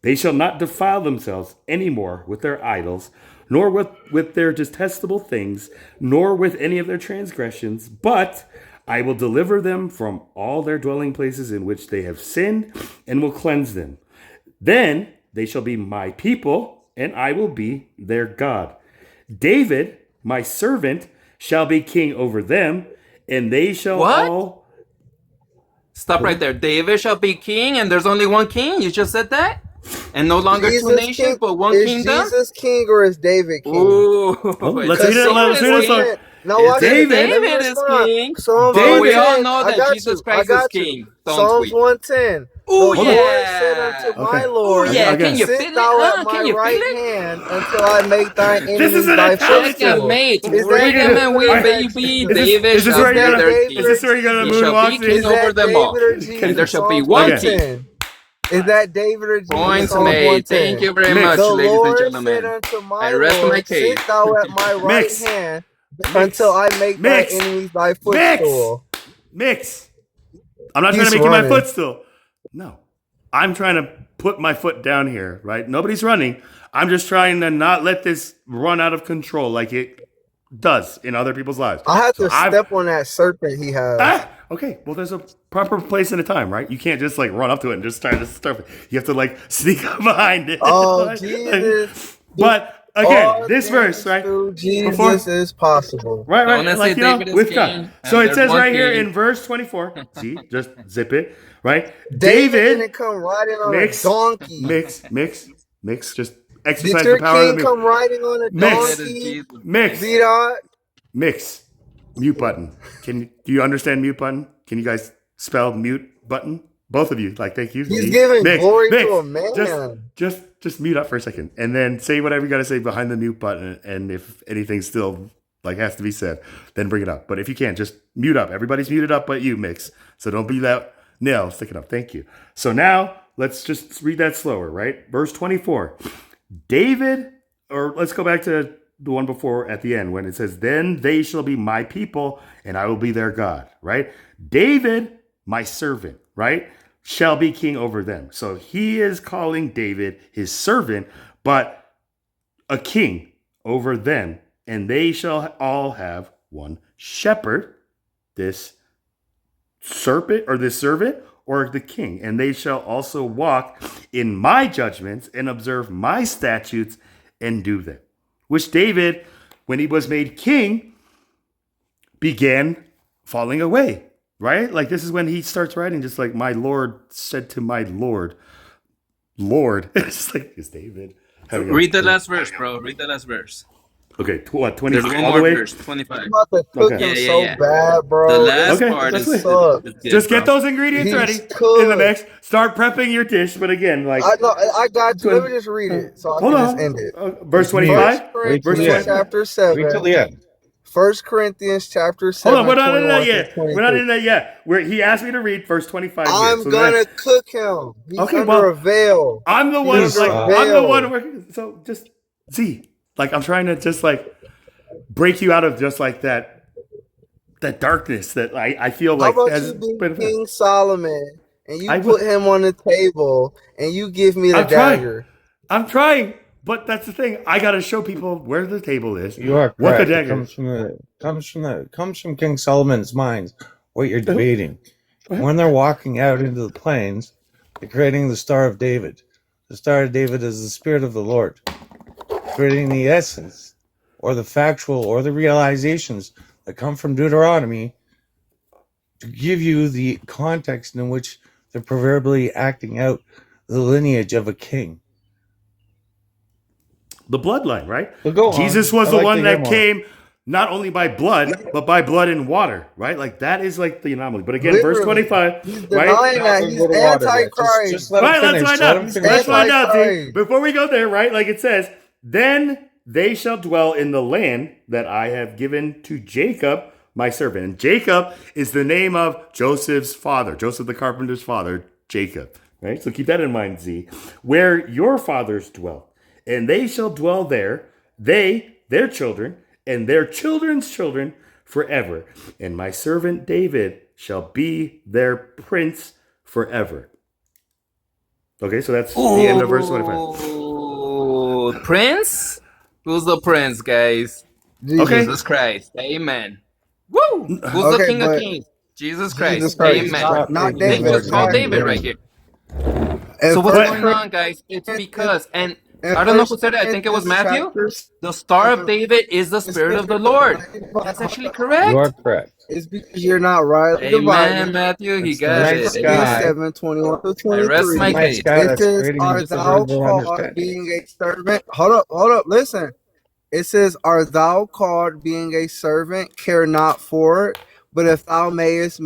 They shall not defile themselves any more with their idols, nor with their detestable things, nor with any of their transgressions, but I will deliver them from all their dwelling places in which they have sinned, and will cleanse them. Then they shall be my people, and I will be their God. David, my servant, shall be king over them, and they shall What? all... Stop right there. David shall be king, and there's only one king. You just said that? And no longer 2 Jesus nations, king but 1 is kingdom? Jesus king or is David king? Ooh. let's read it. Let's read it. So, No, watch this. David, Let me David is respond. king. Psalms But we 110. all know I that got Jesus you. Christ I is got you. king. Don't Psalms we? 110. Ooh, The Lord said unto yeah. my okay. Lord, Ooh, yeah. Okay. Can you sit feel thou it? at my Can you feel right it? hand until I make thine This is enemies an thy Italian. footstool. Checkmate. Is that Read them David and or we, is that baby. Jesus? David Is this shall where Is be you're that gonna? their David Is or king. this where you're gonna He Jesus? shall be moonwalk to? king Is over that them all. David or And there Jesus? shall be Psalms one Okay. king. 110. Is that David or Jesus? Points Psalms made. Thank 110. you very Mix. much, The ladies and Lord said gentlemen. unto I my rest my Lord, case. sit thou at my right Mix. hand until Mix. I make thy Mix. enemies thy Mix. footstool. Mix. I'm not trying to He's make you my running. footstool. No. I'm trying to put my foot down here, right? Nobody's running. I'm just trying to not let this run out of control like it does in other people's lives. I had So to step on that serpent he has. okay. Well, there's a proper place and a time, right? You can't just like run up to it and just try to start it. You have to like sneak up behind it. Oh, Like, Jesus. but again, All this verse, things right? through Before, Jesus is possible. right, So when I say like, you know, David is with God. king, So and it there's says one right here king. in verse 24. See, just zip it, right? David David, didn't come riding on a mix, donkey. mix. Just Did exercise the your power of the king mute. come riding on a Mix, David is donkey? Jesus. mix, Z-Dot? mix. Mute button. Do you understand mute button? Can you guys spell mute button? Both of you, like, thank you. He's giving Mix, glory mix. to a man. Just mute up for a second, and then say whatever you got to say behind the mute button. And if anything still like has to be said, then bring it up. But if you can't, just mute up. Everybody's muted up, but you, Mix. So don't be that nail sticking up. Thank you. So now let's just read that slower, right? Verse 24. David, or let's go back to the one before at the end when it says, then they shall be my people and I will be their God, right? David, my servant, right, shall be king over them. So he is calling David his servant, but a king over them. And they shall all have one shepherd, this serpent or this servant or the king. And they shall also walk in my judgments and observe my statutes and do them. Which David, when he was made king, began falling away, right? Like this is when he starts writing, just like my Lord said to my Lord. It's like, is David? Read the last verse, bro. Read the last verse. Okay, what, 20 There's one all more the way? verse, 25. I'm about to cook him so bad, bro. The last Okay, part that's is it. good, Just bro. get those ingredients He's ready in the cooked. mix. Start prepping your dish, but again, like I got you. Let me just read it so I hold can just on. end it. Verse 25. First Verse Corinthians 25. chapter 7. Wait till the end. 1 Corinthians chapter 7. Hold on, we're not in that 21 yet. through We're not 23. in that yet. He asked me to read verse 25 here. I'm So gonna cook him. He's okay, under well, a veil. I'm the He's one. under Like a I'm the veil. one working. So just like I'm trying to just like break you out of just like that darkness that I feel How like about has you be been. King Solomon and you I put will- him on the table and you give me the I'm trying. dagger? I'm trying, but that's the thing. I got to show people where the table is. You are what the correct. dagger It comes from King Solomon's mind. What you're debating when they're walking out into the plains, they're creating the Star of David. the Star of David is the Spirit of the Lord, creating the essence or the factual or the realizations that come from Deuteronomy to give you the context in which they're proverbially acting out the lineage of a king. The bloodline, right? But go Jesus on. was I'd the like one to hear that more. came not only by blood, but by blood and water, right? Like that is like the anomaly. But again, verse Literally, 25, he's right? denying that Nothing he's but water there. antichrist. Just let him Right, let's finish. find Let him out. He's finish. Let's find out. See, antichrist. before we go there, right? Like it says, then they shall dwell in the land that I have given to Jacob, my servant. And Jacob is the name of Joseph's father, Joseph the carpenter's father, Jacob. Right? So keep that in mind, Z. Where your fathers dwell, and they shall dwell there, they, their children, and their children's children forever. And my servant David shall be their prince forever. Okay, so that's the end of verse 25. Oh, Prince? Who's the prince, guys? Okay. Jesus Christ. Amen. Woo! Who's the Okay, King of but Kings? Jesus Jesus Christ. Christ, Amen. not They David. just called Exactly. David right here. And So what's First going on, guys? It's because, and and I don't know who First said it. I think it was Corinthians Matthew. chapter The Star of David is the Spirit of the Lord. That's actually You are correct. correct. It's because you're not right with the Amen, Bible. Matthew. He It's the got night it. Corinthians sky. Amen. 7:21 to I rest It's the my 23. night case. sky It that's says, creating "Are just a thou verbal called understanding. being a servant?" Hold up, listen. It says, "Are thou called being a servant? Care not for it. But if thou mayest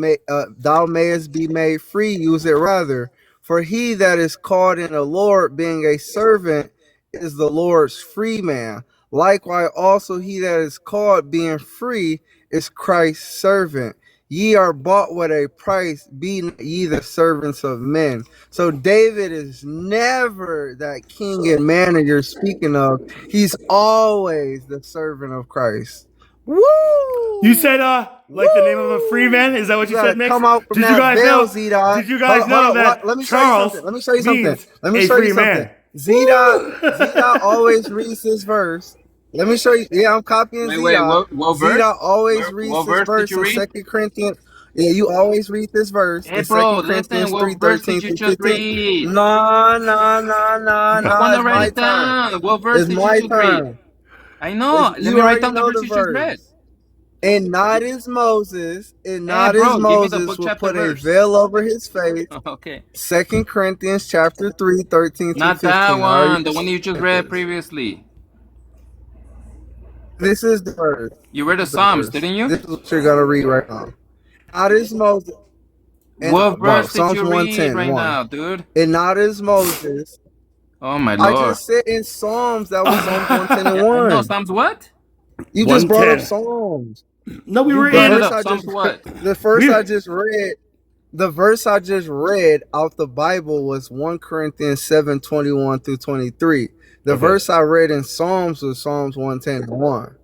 be made free, use it rather. For he that is called in the Lord, being a servant, is the Lord's free man. Likewise, also he that is called, being free, is Christ's servant. Ye are bought with a price. Be not ye the servants of men." So David is never that king and man that you're speaking of. He's always the servant of Christ. Woo! You said like the name of a free man? Is that what You you gotta said, Mix? come out from Did you that guys veil, know? Z-Dot. Did you guys know that Let me show you Charles something. Let me show you something. means Let me a show you free something. man? Z-Dot always reads this verse. Let me show you. Yeah, I'm copying Wait, Z-Dot. what Z-Dot verse? always reads What this verse did verse you in read? 2 Corinthians. Yeah, you always read this verse Hey, in bro, 2 Corinthians listen. 3, What verse 13 did you through just 15. read? No. I want to It's write my it turn. down. What verse It's did you my just read? turn. I know. Let You me write already down the know verse the you just read. verse. And not as Moses, Hey, bro, give me the book, will chapter, put a verse. veil over his face. Okay. 2 Corinthians chapter 3, 13 through Not that 15. I already one. The one you just read read this. previously. This is the verse. You read the This is the Psalms, verse. didn't you? This is what you're gonna read right now. Not as Moses. And What verse did Psalms you read 110, right 1. now, dude? And not as Moses. Oh, my I Lord. just said in Psalms, that was Psalms 110 and Yeah, I know. 1. Psalms what? You just brought up 110. Psalms. No, we You were the Brought it in. verse up. I Psalms just what? the verse I just read. The verse I just read out the Bible was 1 Corinthians 7:21 through 23. The Okay. verse I read in Psalms was Psalms 110 and 1.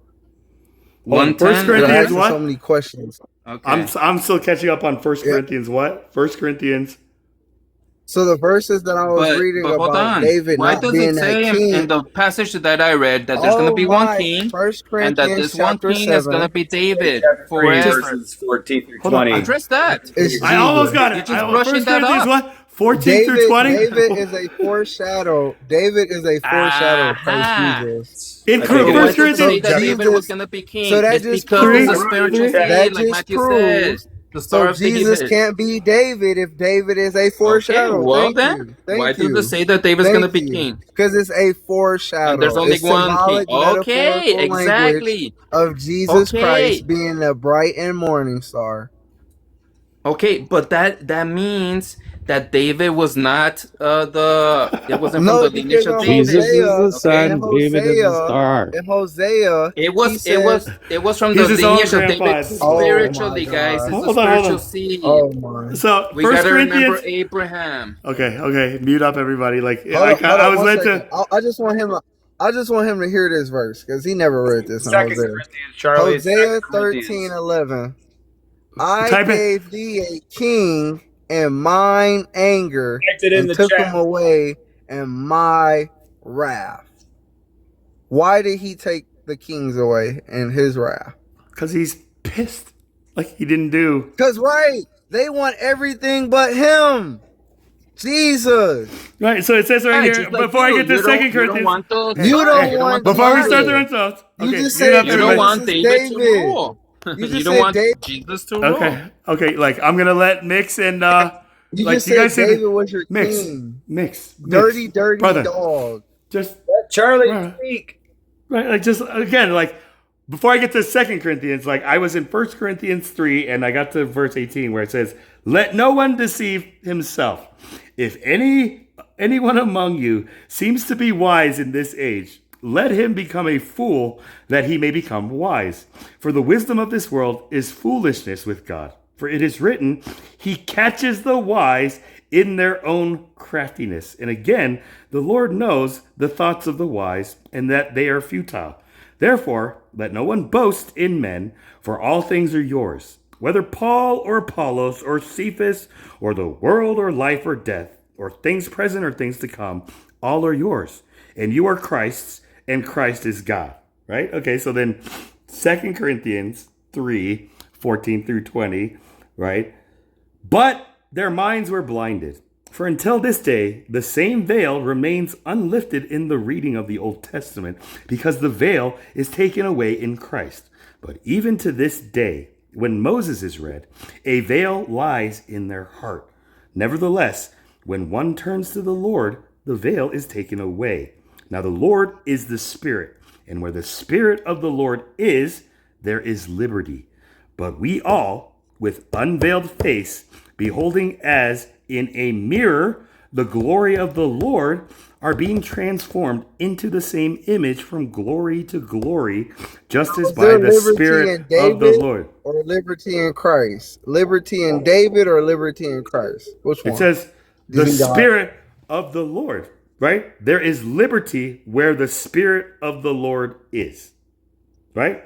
Hold on. First 110. You're Corinthians asking so what? many questions. Okay. I'm still catching up on First Yeah. Corinthians what? First Corinthians. So the verses that I was But reading hold about on. David Why not does it being that say in king. the passage that I read that there's going to Oh be one my! king First and that Corinthians this one chapter king is going to 7. be David Chapter 3, forever? verses 14 through Hold on. 20. Address that. It's I almost Jesus. got You're it. just brushing First that Corinthians off. what? 14 through 20? David is a foreshadow. David is a foreshadow of Christ Aha. Jesus. In I think So it why First is. does it say So Corinthians that David was Jesus. going to be So king? that It's just because it's a proves. spiritual That seed, like just Matthew says. proves. The So Star of Jesus David. can't be David if David is a Okay, foreshadow. well Thank then, you. why Thank does it you. say that David's going to Thank be you. king? Because it's a And there's foreshadow. only It's one king. symbolic, Okay, metaphorical language exactly. of Jesus Okay. Christ being the bright and morning star. Okay, but that means that David was not it wasn't from No, the lineage because of in David. Jesus is Hosea, the Okay? in sun. David is the Hosea, star. in Hosea, It he was it says, was it was from He's the his own lineage of grandpa David at this point, "Oh right? my spiritually, guys. God, It's a Hold on, hold spiritual on. seed. oh my." So We First gotta remember Corinthians. Abraham. Okay. Mute up everybody. Like Hold I up, was one led second. to. I just want him. I just want him to hear this verse because he never read this in Second Hosea. Corinthians, Charlie. It's Hosea 2 Corinthians. 13:11. I Type it. gave thee a king in mine anger Typed it in and the took chat. him away in my wrath. Why did he take the kings away in his wrath? Because he's pissed. Like he didn't do. Because, right, they want everything but him. Jesus. Right, so it says right Hey, here, just like before I you, get to you Second don't Corinthians. want to Hey, You start. don't You don't want want to before we start start the Jesus. insults, You okay, just mute said up You don't everybody. want Jesus is David to David. rule. You You just don't said want David. Jesus to rule. Okay, like I'm gonna let Mix and You like just do you said guys see the David was your Mix, king. Mix, Dirty, dirty brother, dog. just Let Charlie right, speak. right, like just again, like before I get to Second Corinthians, like I was in First Corinthians 3, and I got to verse 18 where it says, "Let no one deceive himself. If anyone among you seems to be wise in this age, let him become a fool, that he may become wise. For the wisdom of this world is foolishness with God. For it is written, He catches the wise in their own craftiness. And again, the Lord knows the thoughts of the wise, and that they are futile. Therefore, let no one boast in men, for all things are yours, whether Paul or Apollos or Cephas or the world or life or death, or things present or things to come, all are yours. And you are Christ's, and Christ is God." Right? Okay, so then 2 Corinthians 3:14 through 20, right? "But their minds were blinded. For until this day, the same veil remains unlifted in the reading of the Old Testament, because the veil is taken away in Christ. But even to this day, when Moses is read, a veil lies in their heart. Nevertheless, when one turns to the Lord, the veil is taken away. Now the Lord is the Spirit, and where the Spirit of the Lord is, there is liberty. But we all, with unveiled face, beholding as in a mirror the glory of the Lord, are being transformed into the same image from glory to glory, just as Is by there the liberty Spirit in of the David Lord." or liberty in Christ? Liberty in David or liberty in Christ? Which It one? says, Do you the think God? Spirit of the Lord, right? There is liberty where the Spirit of the Lord is, right?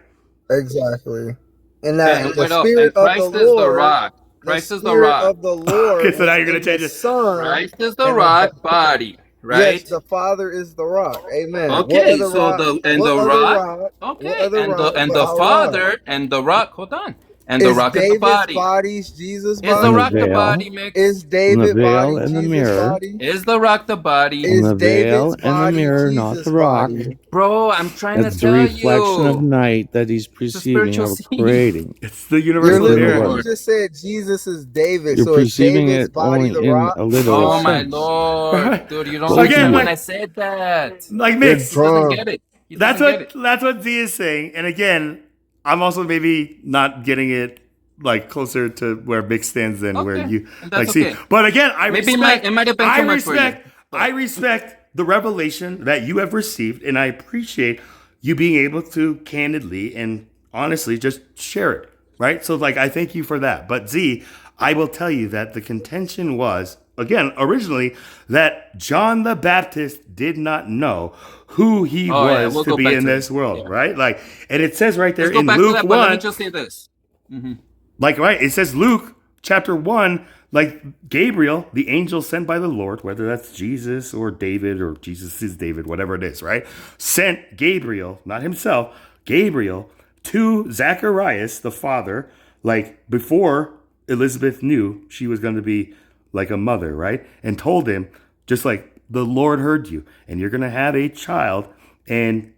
Exactly. And that And the wait up. And Spirit of the Christ is the Lord, rock. the Christ is the Spirit rock. of the Okay, Lord so now is you're going to in the change it. Son, Christ is the and rock body, yes, right? the Father is the rock. Amen. What Okay, other so rock? the and What the other rock, rock? What okay, other rock and but the our rock? Father and the rock. Hold on, and the Is rock is the David's body. bodies Jesus' Is the And the body? rock the veil, body, Is Mix? and the David veil body and the Jesus' mirror, body? Is the rock the body? and Is the veil David's and the body mirror, not Jesus' the rock. body? Bro, I'm trying to It's the tell reflection of you. night that he's It's a perceiving spiritual or scene. creating It's the You're universal within the literally, mirror. you Word. just said Jesus is David. You're So is perceiving David's it body only the in rock? a literal Oh Bro, my sense. lord, dude, you don't What would Again, understand you? when I like, said that. you're Mix. He doesn't drunk. get it. He doesn't get it. That's what Z is saying. And again, I'm also maybe not getting it like closer to where Mix stands than where Okay, you and like that's see. okay. But again, Maybe it might have been too much for you. I But respect the revelation that you have received, and I appreciate you being able to candidly and honestly just share it. Right? So like I thank you for that. But Z, I will tell you that the contention was again originally that John the Baptist did not know who he oh yeah, was we'll to go be back in to that. this world, Yeah, right? Like, and it says right there let's go in back to Luke that. But let me 1, just say this. Hmm. like, right, it says Luke chapter 1, like Gabriel, the angel sent by the Lord, whether that's Jesus or David or Jesus is David, whatever it is, right? Sent Gabriel, not himself, Gabriel to Zacharias, the father, like before Elizabeth knew she was going to be like a mother, right? And told him, just like the Lord heard you, and you're going to have a child, and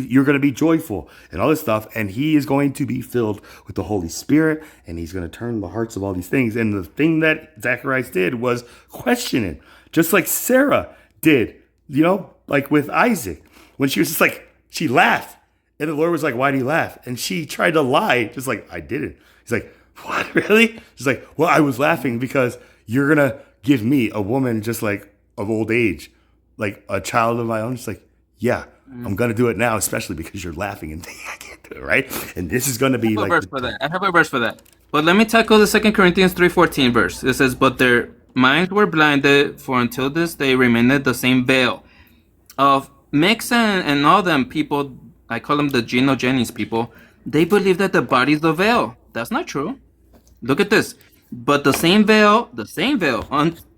you're going to be joyful and all this stuff, and he is going to be filled with the Holy Spirit, and he's going to turn the hearts of all these things. And the thing that Zacharias did was question it, just like Sarah did, like with Isaac, when she was just like, she laughed, and the Lord was like, "Why do you laugh?" And she tried to lie, just like, "I didn't." He's like, "What, really?" She's like, "Well, I was laughing because you're gonna give me a woman just like of old age, like a child of my own." She's like, "Yeah, I'm gonna do it now, especially because you're laughing and thinking I can't do it, right?" And this is gonna I be have a like verse for that. I have a verse for that. But let me tackle the 2 Corinthians 3:14 verse. It says, "But their minds were blinded, for until this day remained the same veil." Of Mix and all them people, I call them the Geno Jennings people, they believe that the body's the veil. That's not true. Look at this. But the same veil,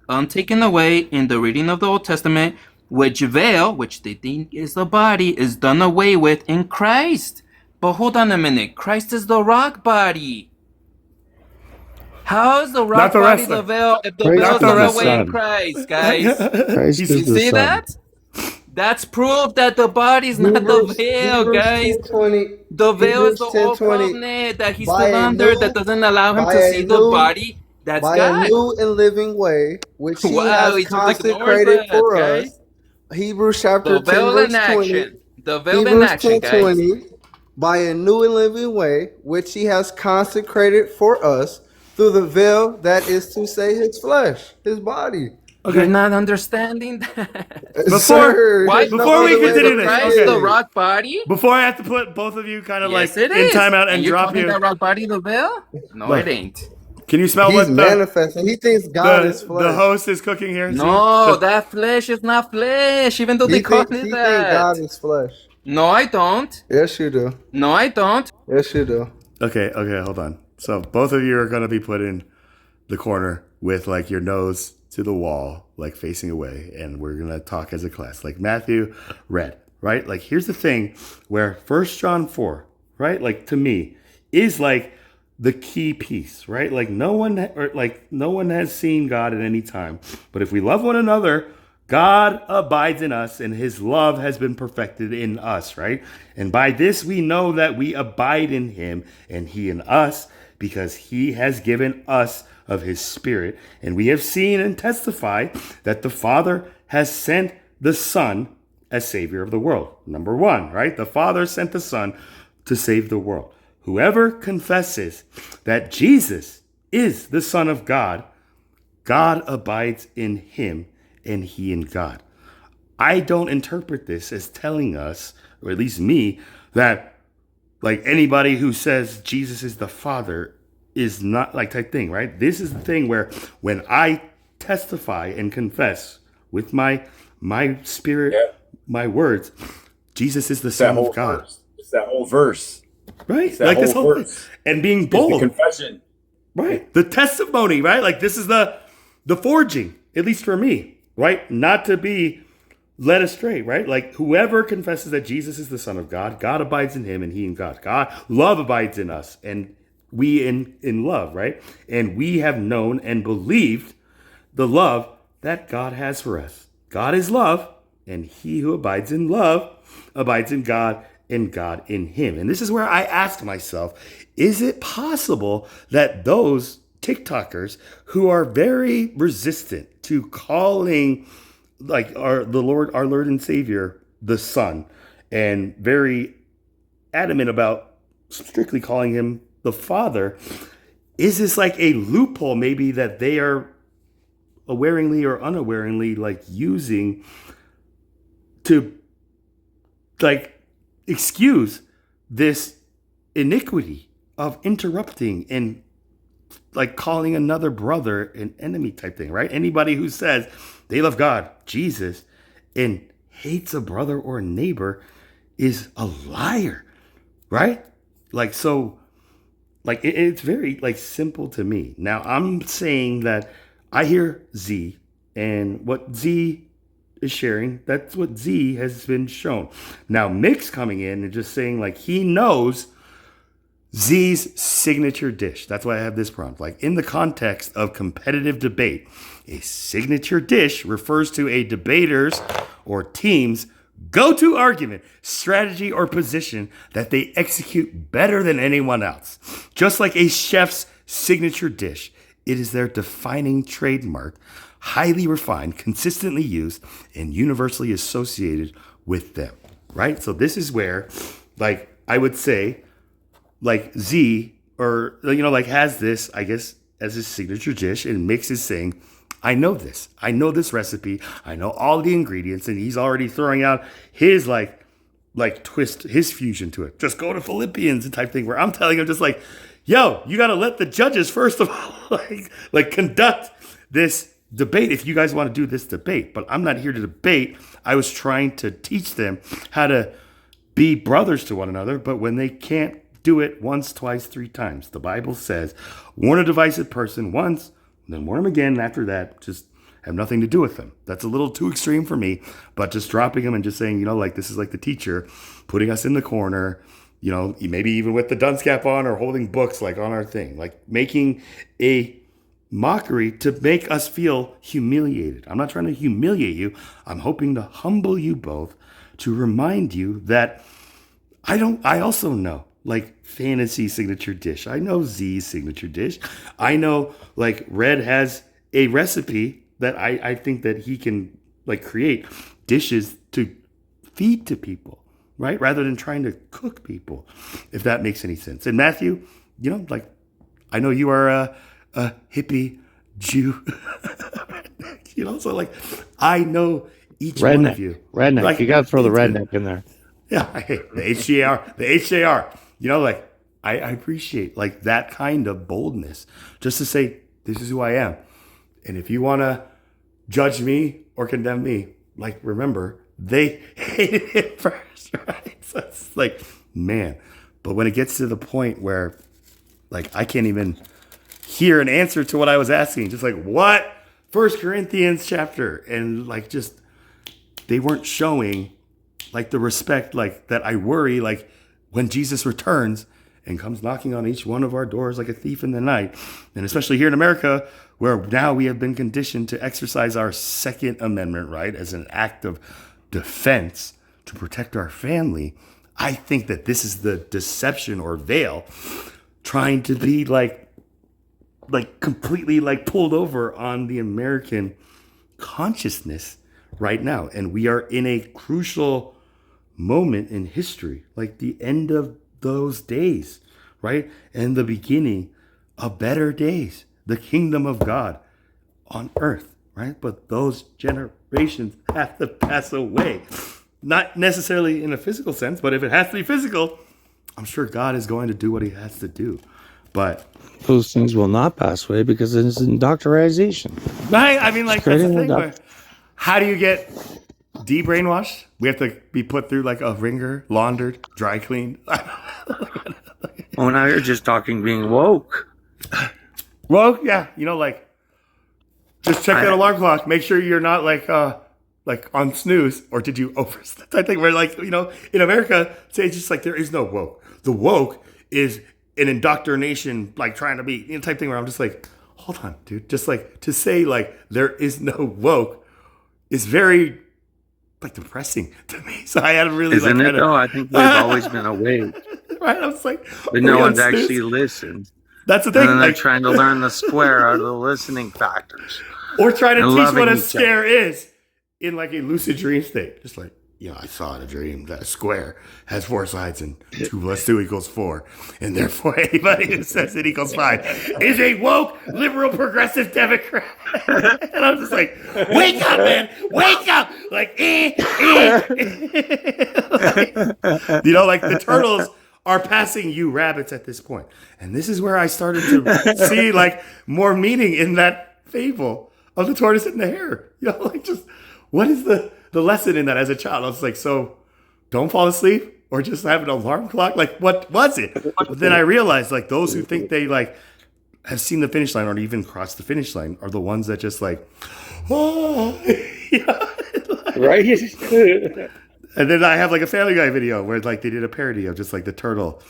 untaken away in the reading of the Old Testament, which veil, which they think is the body, is done away with in Christ. But hold on a minute. Christ is the rock body. How is the Not rock the body wrestler. the veil if the Christ veil's is not the the way in Son. Christ, guys? Christ You is the see Son. that? That's proof that the body's not the veil, Hebrews guys. 10:20. The veil is Hebrews the old 10:20. covenant that he's By still a under that new doesn't allow him by to a see the new body. That's by a God. new and living way which he Wow, has he just ignores consecrated that, for guys. us. Hebrews chapter The 10 veil in verse 20. action. The veil in Hebrews action, guys. 10:20. By a new and living way which he has consecrated for us through the veil that is to say his flesh, his body. You're not understanding that. Sir, Why? there's no Before we other way to continue Is this, read Christ the okay. it. rock body? Before I have to put both of you kind of Yes, like it in is. timeout and And you're drop calling you. that rock body the veil? No, Look, it ain't. can you smell He's what manifesting. He thinks God is the flesh. host is cooking here? No, See? that flesh is not flesh, even though they He call think it he think God that. is flesh. No, I don't. Yes, you do. No, I don't. Yes, you do. Okay, hold on. So both of you are gonna be put in the corner with like your nose to the wall, like facing away, and we're gonna talk as a class. Like Matthew read, right? Like here's the thing where 1 John 4, right? Like to me, is like the key piece, right? Like no one has seen God at any time. But if we love one another, God abides in us and his love has been perfected in us, right? And by this we know that we abide in him and he in us, because he has given us of his spirit. And we have seen and testified that the Father has sent the Son as Savior of the world. Number one, right? The Father sent the Son to save the world. Whoever confesses that Jesus is the Son of God, God abides in him and he in God. I don't interpret this as telling us, or at least me, that like anybody who says Jesus is the Father is not like type thing, right? This is the thing where when I testify and confess with my spirit, my words, Jesus is the Son of God. Verse. It's that whole verse. Right? It's that Like whole this whole verse. thing. And being It's the bold. confession. Right. The testimony, right? Like this is the forging, at least for me, right? Not to be led astray, right? Like whoever confesses that Jesus is the Son of God, God abides in him and he in God. Love abides in us and we in love, right? And we have known and believed the love that God has for us. God is love, and he who abides in love abides in God and God in him. And this is where I ask myself, is it possible that those TikTokers who are very resistant to calling like our Lord and Savior, the Son, and very adamant about strictly calling him the Father, is this like a loophole maybe that they are awareingly or unawareingly like using to like excuse this iniquity of interrupting and like calling another brother an enemy type thing, right? Anybody who says they love God, Jesus, and hates a brother or a neighbor is a liar, right? Like, so like it's very like simple to me. Now I'm saying that I hear Z, and what Z is sharing, that's what Z has been shown. Now Mick's coming in and just saying like he knows Z's signature dish. That's why I have this prompt. Like in the context of competitive debate, a signature dish refers to a debater's or team's go-to argument, strategy, or position that they execute better than anyone else. Just like a chef's signature dish, it is their defining trademark, highly refined, consistently used, and universally associated with them, right? So this is where, like, I would say, like Z, or, you know, like has this, I guess, as his signature dish, and Mix is saying, I know this. I know this recipe. I know all the ingredients, and he's already throwing out his like twist, his fusion to it. Just go to Philippians and type thing where I'm telling him just like, yo, you got to let the judges first of all like conduct this debate if you guys want to do this debate. But I'm not here to debate. I was trying to teach them how to be brothers to one another, but when they can't do it once, twice, three times, the Bible says, warn a divisive person once, then warn them again. After that, just have nothing to do with them. That's a little too extreme for me, but just dropping them and just saying, you know, like this is like the teacher putting us in the corner, you know, maybe even with the dunce cap on or holding books like on our thing, like making a mockery to make us feel humiliated. I'm not trying to humiliate you. I'm hoping to humble you both, to remind you that I also know like Fantasy signature dish. I know Z's signature dish. I know like Red has a recipe that I think that he can like create dishes to feed to people, right? Rather than trying to cook people, if that makes any sense. And Matthew, you know, like I know you are a hippie Jew, you know, so like I know each one of you. Redneck. Like, You got to throw the redneck in there. Yeah, the HJR. You know, like I appreciate like that kind of boldness, just to say this is who I am, and if you want to judge me or condemn me, like remember they hated it first, right? So it's like, man, but when it gets to the point where like I can't even hear an answer to what I was asking, just like what 1 Corinthians chapter, and like just they weren't showing like the respect like that I worry like when Jesus returns and comes knocking on each one of our doors like a thief in the night. And especially here in America, where now we have been conditioned to exercise our Second Amendment right as an act of defense to protect our family. I think that this is the deception or veil trying to be like completely like pulled over on the American consciousness right now. And we are in a crucial moment in history, like the end of those days, right? And the beginning of better days, the kingdom of God on earth, right? But those generations have to pass away. Not necessarily in a physical sense, but if it has to be physical, I'm sure God is going to do what he has to do. But those things will not pass away because it is indoctrination. Right? I mean, like, that's the thing. Where, how do you get de-brainwashed? We have to be put through like a ringer, laundered, dry cleaned. Oh, now you're just talking being woke. Woke? Yeah. You know, like, just check that alarm clock. Make sure you're not like on snooze, or did you oversleep? I think we're like, you know, in America, say it's just like there is no woke. The woke is an indoctrination, like trying to be, you know, type thing where I'm just like, hold on, dude. Just like to say like there is no woke is very like depressing to me. So I had to really Isn't like it though? I think we've always been awake. Right? I was like, but no one's actually listened. That's the thing. And then they're like, trying to learn the square out of the listening factors. Or try to teach what a square is in like a lucid dream state. Just like, you know, I saw in a dream that a square has 4 sides and 2 plus 2 equals 4. And therefore anybody who says it equals 5 is a woke, liberal, progressive Democrat. And I'm just like, wake up, man. Wake up. Like, like, you know, like the turtles are passing you rabbits at this point. And this is where I started to see like more meaning in that fable of the tortoise and the hare. You know, like just what is the lesson in that as a child? I was like, so don't fall asleep or just have an alarm clock? Like, what was it? But then I realized like those who think they like have seen the finish line or even crossed the finish line are the ones that just like, oh, you know, like, right? And then I have like a Family Guy video where like they did a parody of just like the turtle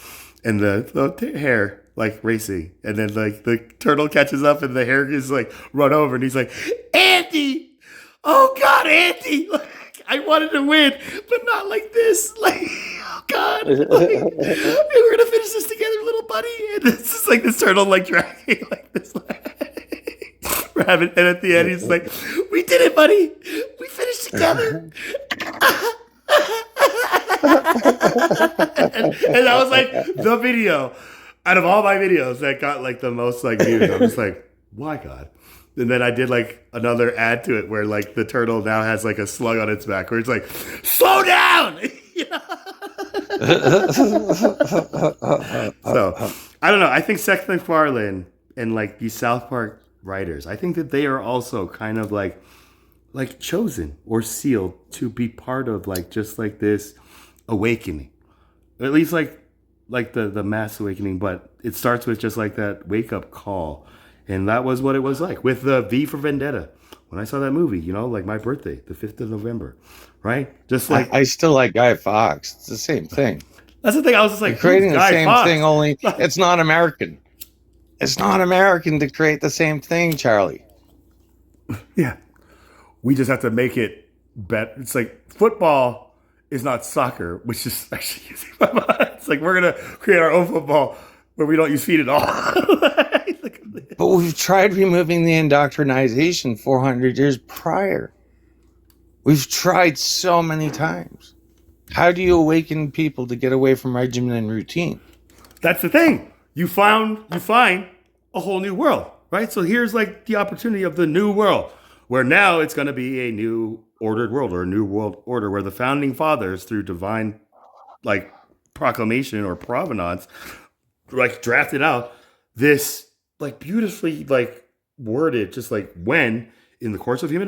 and the hare like racing, and then like the turtle catches up and the hare is like run over and he's like, Andy, oh God, Andy, like, I wanted to win, but not like this. Like, oh God, like, we're gonna finish this together, little buddy. And it's just like this turtle like dragging like this like, rabbit, and at the end he's like, we did it, buddy. We finished together. and that was like the video out of all my videos that got like the most like views. I'm just like, why God? And then I did like another ad to it where like the turtle now has like a slug on its back where it's like, slow down. So I don't know. I think Seth MacFarlane and like these South Park writers, I think that they are also kind of like chosen or sealed to be part of like just like this awakening, at least like the mass awakening. But it starts with just like that wake up call, and that was what it was like with the V for Vendetta. When I saw that movie, you know, like my birthday, the 5th of November, right? Just like I still like Guy Fawkes. It's the same thing. That's the thing. I was just like, You're creating the Guy same Fawkes? thing, only it's not American. It's not American to create the same thing, Charlie. Yeah. We just have to make it better. It's like football is not soccer, which is actually using my mind. It's like we're going to create our own football where we don't use feet at all. But we've tried removing the indoctrination 400 years prior. We've tried so many times. How do you awaken people to get away from regimen and routine? That's the thing. You find a whole new world, right? So here's like the opportunity of the new world, where now it's going to be a new ordered world, or a new world order, where the founding fathers, through divine like proclamation or provenance, like drafted out this like beautifully like worded, just like when in the course of human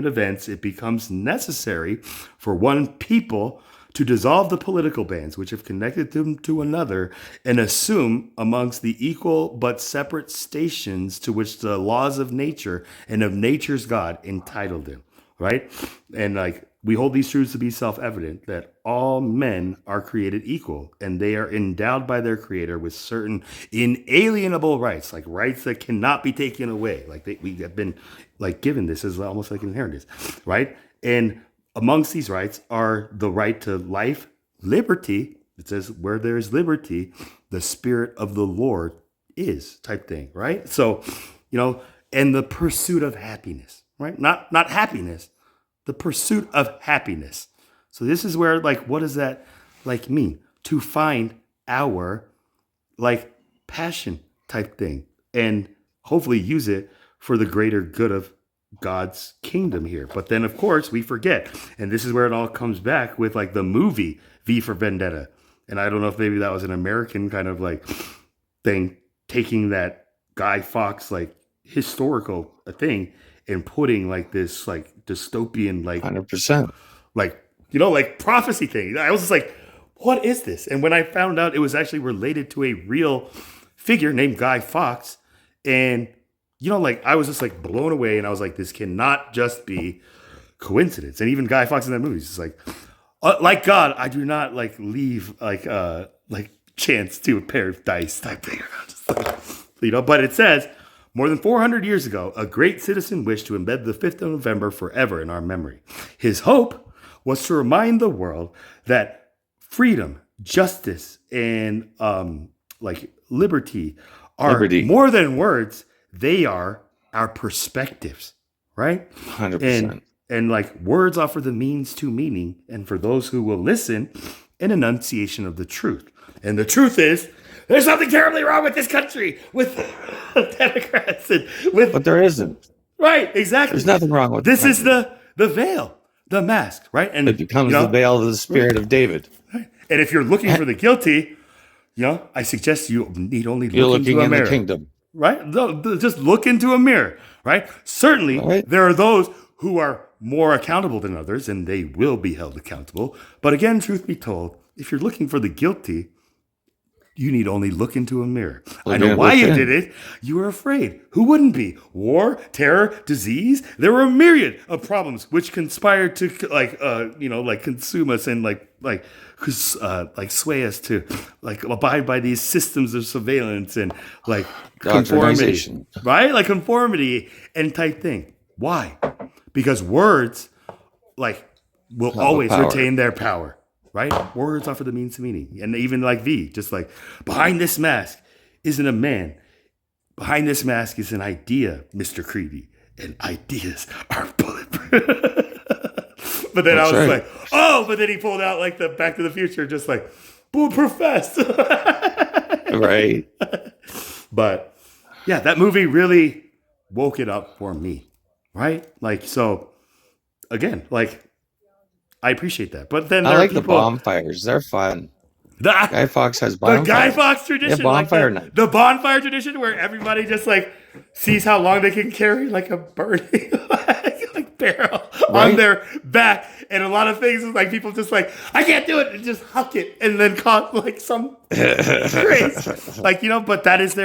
events it becomes necessary for one people to dissolve the political bands which have connected them to another, and assume amongst the equal but separate stations to which the laws of nature and of nature's God entitled them, right? And like we hold these truths to be self-evident, that all men are created equal, and they are endowed by their creator with certain inalienable rights, like rights that cannot be taken away. Like we have been like given this as almost like an inheritance, right? And amongst these rights are the right to life, liberty. It says where there is liberty, the spirit of the Lord is, type thing, right? So, and the pursuit of happiness, right? Not happiness, the pursuit of happiness. So this is where, like, what does that like mean? To find our like passion type thing, and hopefully use it for the greater good of God's kingdom here. But then of course we forget, and this is where it all comes back with like the movie V for Vendetta. And I don't know if maybe that was an American kind of like thing, taking that Guy Fawkes like historical thing and putting like this like dystopian like 100%, like like prophecy thing. I was just like, what is this? And when I found out it was actually related to a real figure named Guy Fawkes, and like I was just like blown away, and I was like, this cannot just be coincidence. And even Guy Fawkes in that movie is just like God, I do not like leave like chance to a pair of dice type thing. Just like, but it says more than 400 years ago, a great citizen wished to embed the 5th of November forever in our memory. His hope was to remind the world that freedom, justice, and like liberty are more than words. They are our perspectives, right? 100%. And like words offer the means to meaning, and for those who will listen, an enunciation of the truth. And the truth is, there's something terribly wrong with this country, with Democrats, and with. But there isn't. Right, exactly. There's nothing wrong with this. Is the veil, the mask, right? And it becomes the veil of the spirit of David. Right. And if you're looking for the guilty, I suggest you need only look into a mirror. The kingdom. Right? Just look into a mirror, right? Certainly, there are those who are more accountable than others, and they will be held accountable. But again, truth be told, if you're looking for the guilty, you need only look into a mirror. I know why you did it. You were afraid. Who wouldn't be? War, terror, disease. There were a myriad of problems which conspired to consume us and like sway us to like abide by these systems of surveillance and like conformity, right? Like conformity and type thing. Why? Because words will always retain their power. Right? Words offer the means to meaning. And even like V, just like, behind this mask isn't a man. Behind this mask is an idea, Mr. Creedy. And ideas are bulletproof. But then I was like, but then he pulled out like the Back to the Future, just like, bulletproof vest. Right. But yeah, that movie really woke it up for me. Right? Like, so again, like, I appreciate that. But then I like the bonfires. They're fun. Guy Fawkes has bonfires. The Guy Fawkes tradition. Yeah, bonfire night. The bonfire tradition where everybody just like sees how long they can carry like a burning like barrel on their back. And a lot of things is like people just like, I can't do it, and just huck it and then cause like some craze. Like, but that is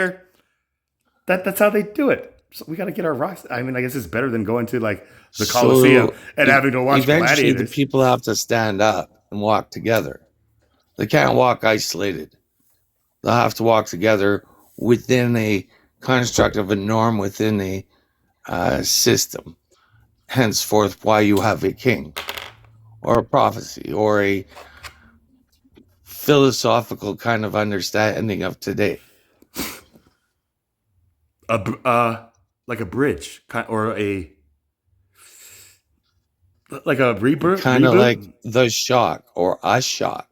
that's how they do it. So we got to get our rocks. I mean, I guess it's better than going to like the Coliseum and having to watch eventually gladiators. The people have to stand up and walk together. They can't walk isolated. They'll have to walk together within a construct of a norm, within a system. Henceforth, why you have a king, or a prophecy, or a philosophical kind of understanding of today. Like a bridge, or like a rebirth, Kind of like the shock or a shock.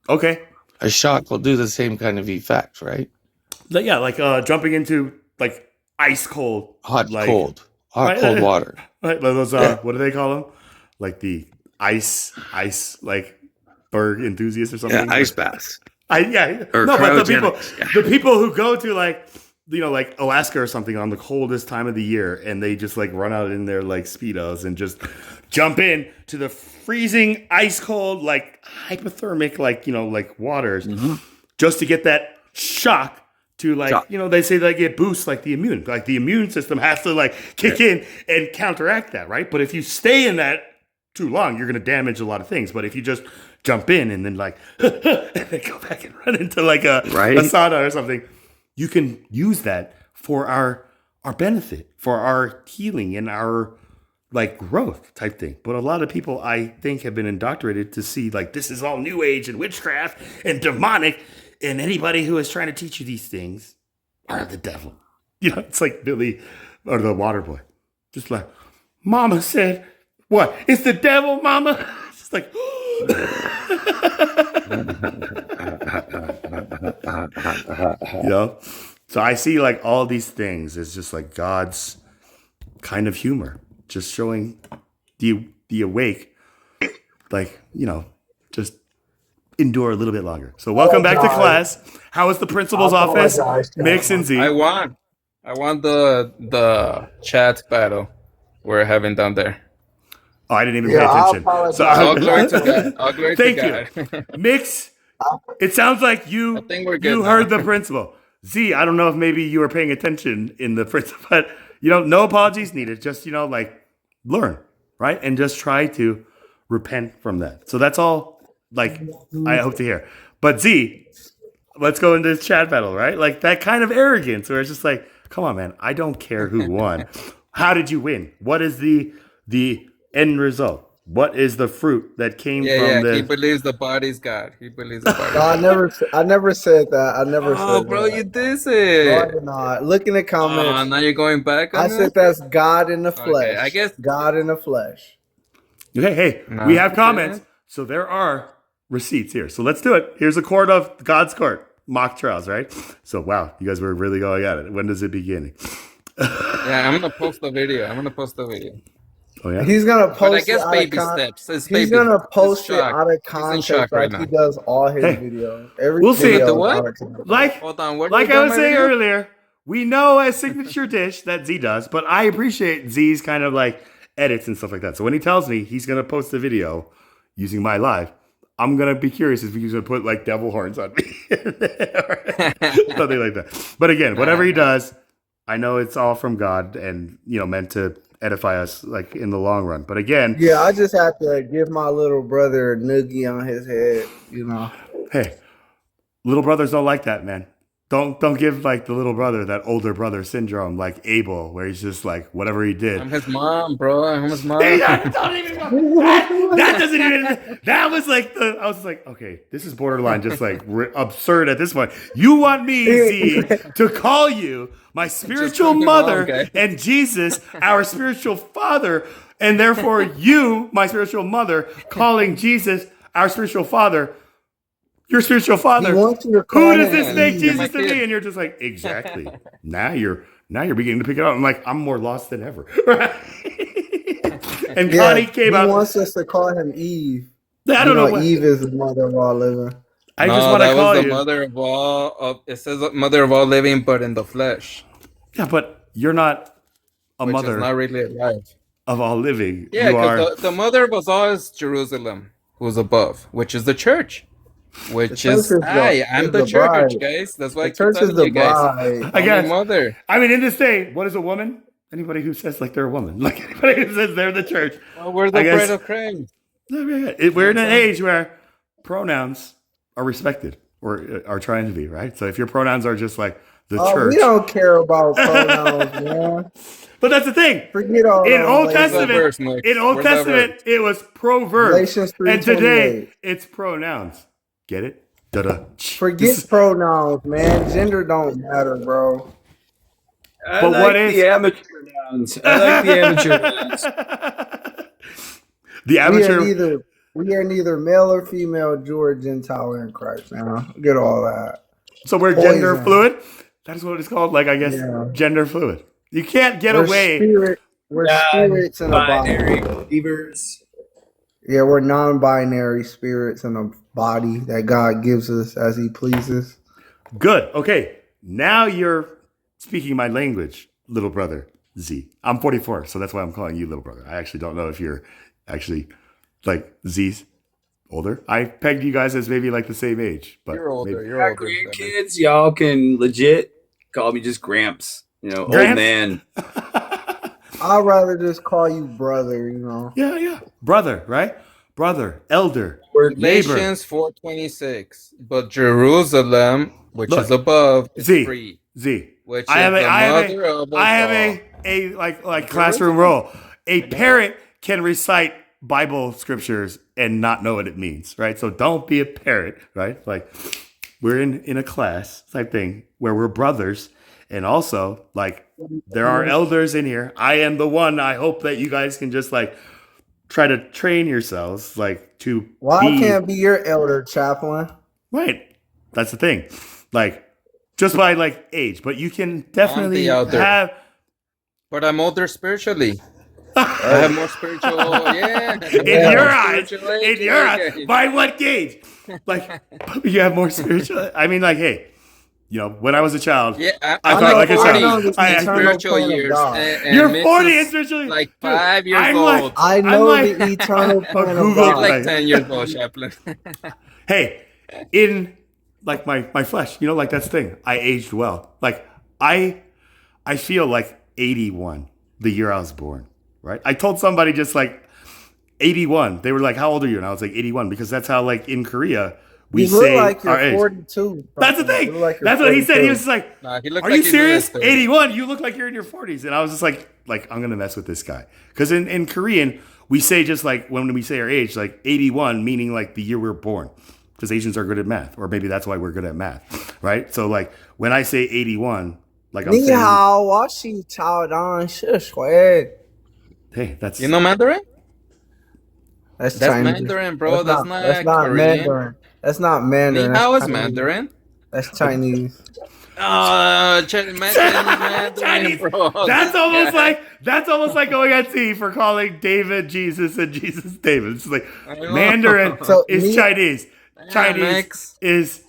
Okay. A shock will do the same kind of effect, right? Yeah, like jumping into like ice cold, hot like, cold water. Right, those Yeah. what do they call them? Like the ice like berg enthusiasts or something. Yeah, ice baths. Or but cryogenics, the people who go to like like Alaska or something on the coldest time of the year, and they just like run out in their like speedos and just jump in to the freezing ice cold like hypothermic like waters, just to get that shock to like they say like it boosts like the immune system has to like kick in and counteract that, right? But if you stay in that too long, you're going to damage a lot of things. But if you just jump in and then like and then go back and run into like a sauna or something, you can use that for our benefit, for our healing and our like growth type thing. But a lot of people, I think, have been indoctrinated to see like this is all new age and witchcraft and demonic, and anybody who is trying to teach you these things are the devil. It's like Billy or the water boy, just like Mama said, what? It's the devil, Mama. Just like. So I see like all these things as just like God's kind of humor, just showing the awake, like just endure a little bit longer. So welcome back to class. How is the principal's office? Mix and Z. I won the chat battle we're having down there. Oh, I didn't even pay attention. So all glory to God. All glory Thank to God. you. Mix, it sounds like you heard the principal. Z, I don't know if maybe you were paying attention in the principal, but no apologies needed. Just like learn, right? And just try to repent from that. So that's all like I hope to hear. But Z, let's go into this chat battle, right? Like that kind of arrogance where it's just like, come on, man, I don't care who won. How did you win? What is the end result? What is the fruit that came from this? He believes the body's God. He believes the body's God. I never said that. I never said Oh, bro, that. you did it. No, I did not. Look in the comments. Now you're going back on I said that's God in the flesh. Okay, I guess God in the flesh. Okay, hey, we have comments. So there are receipts here. So let's do it. Here's a court of God's court. Mock trials, right? So wow, you guys were really going at it. When does it begin? Yeah, I'm gonna post the video. Oh yeah, he's gonna post. But I guess baby steps. He's gonna post it out of context, like he does all his videos. We'll see. Like, hold on. Like I was saying earlier, we know a signature dish that Z does, but I appreciate Z's kind of like edits and stuff like that. So when he tells me he's gonna post a video using my live, I'm gonna be curious if he's gonna put like devil horns on me, something like that. But again, whatever he does, I know it's all from God and meant to edify us like in the long run. But again, yeah, I just have to give my little brother a noogie on his head, Hey, little brothers don't like that, man. Don't give like the little brother that older brother syndrome, like Abel, where he's just like whatever he did. I'm his mom, bro. I'm his mom. Don't even go. That doesn't even. That was like I was like, okay, this is borderline just like absurd at this point. You want me, Z, to call you my spiritual mother and Jesus, our spiritual father, and therefore you, my spiritual mother, calling Jesus our spiritual father. Your spiritual father. Who does this make Jesus to be? And you're just like, exactly. Now you're beginning to pick it up. I'm like, I'm more lost than ever. And Connie came out. He wants us to call him Eve. I don't know. Eve is the mother of all living. I just want to call you. Mother of all. It says mother of all living, but in the flesh. Yeah, but you're not a Which mother. Is not really alive. Of all living. Yeah, because the mother of us all is Jerusalem, who's above, which is the church. Which is I'm the church, bride. Guys. That's why I keep telling you guys. I guess. Mother. I mean, in this day, what is a woman? Anybody who says like they're a woman, like anybody who says they're the church. Well, we're the bride of Christ. We're in an age where pronouns are respected or are trying to be, right? So if your pronouns are just like the Oh, church, we don't care about pronouns, man. but that's the thing. Forget all In those Old labels. Testament, it was proverbs, Galatians and today 3:28. it's pronouns. Get it? Da-da. Forget pronouns, man. Gender don't matter, bro. I But like what is the amateur nouns. I like the amateur nouns. The amateur. We are neither male or female, Jew or Gentile in Christ, man. Get all that. So we're Poison. gender fluid. That's what it's called. Like, I guess gender fluid. You can't get away. We're spirits in a body. Believers. Yeah, we're non-binary spirits in a body that God gives us as He pleases. Good. Okay. Now you're speaking my language, little brother Z. I'm 44, so that's why I'm calling you little brother. I actually don't know if you're actually like Z's older. I pegged you guys as maybe like the same age, but You're older. maybe. You're older. Grandkids, y'all can legit call me just Gramps. You know, Gramps? old man. I'd rather just call you brother, you know. Yeah. Brother, right? Brother, elder, neighbor. Galatians 4:26. But Jerusalem, which is above, is free. Z. Which I have is the mother of us I have all. a like classroom role. A parent can recite Bible scriptures and not know what it means, right? So don't be a parent, right? Like we're in a class type thing where we're brothers, and also like there are elders in here. I am the one. I hope that you guys can just like try to train yourselves like to I can't be your elder, chaplain. Right. That's the thing. Like just by like age, but you can definitely have. But I'm older spiritually. I have more spiritual. Yeah. In your eyes. By what gauge? Like you have more spiritual. I mean, like, hey, you know, when I was a child, I thought like a child. I have spiritual years. You're 40 in spiritual years. Like 5 years old. Like, I know the eternal plan of God. Like 10 years old, chaplain. Hey, in like my flesh, you know, like that's the thing. I aged well. Like I feel like 81, the year I was born. Right? I told somebody just like 81. They were like, "How old are you?" And I was like, 81, because that's how like in Korea we say like our you're age. 42. That's the thing. Like that's what he said. He was just like, he looked "Are like you he's serious? in his 30s. 81? You look like you're in your 40s." And I was just like I'm gonna mess with this guy, because in Korean we say just like when we say our age, like 81, meaning like the year we were born, because Asians are good at math, or maybe that's why we're good at math, right? So like when I say 81, like I'm saying, 你好，我是乔丹，是谁？ hey, that's You know Mandarin? That's Chinese. Mandarin, bro. That's not Korean. Mandarin. That's not Mandarin. How is Mandarin? That's Chinese. Chinese, bro. That's almost like going at sea for calling David Jesus and Jesus David. It's like Mandarin is Chinese. Chinese is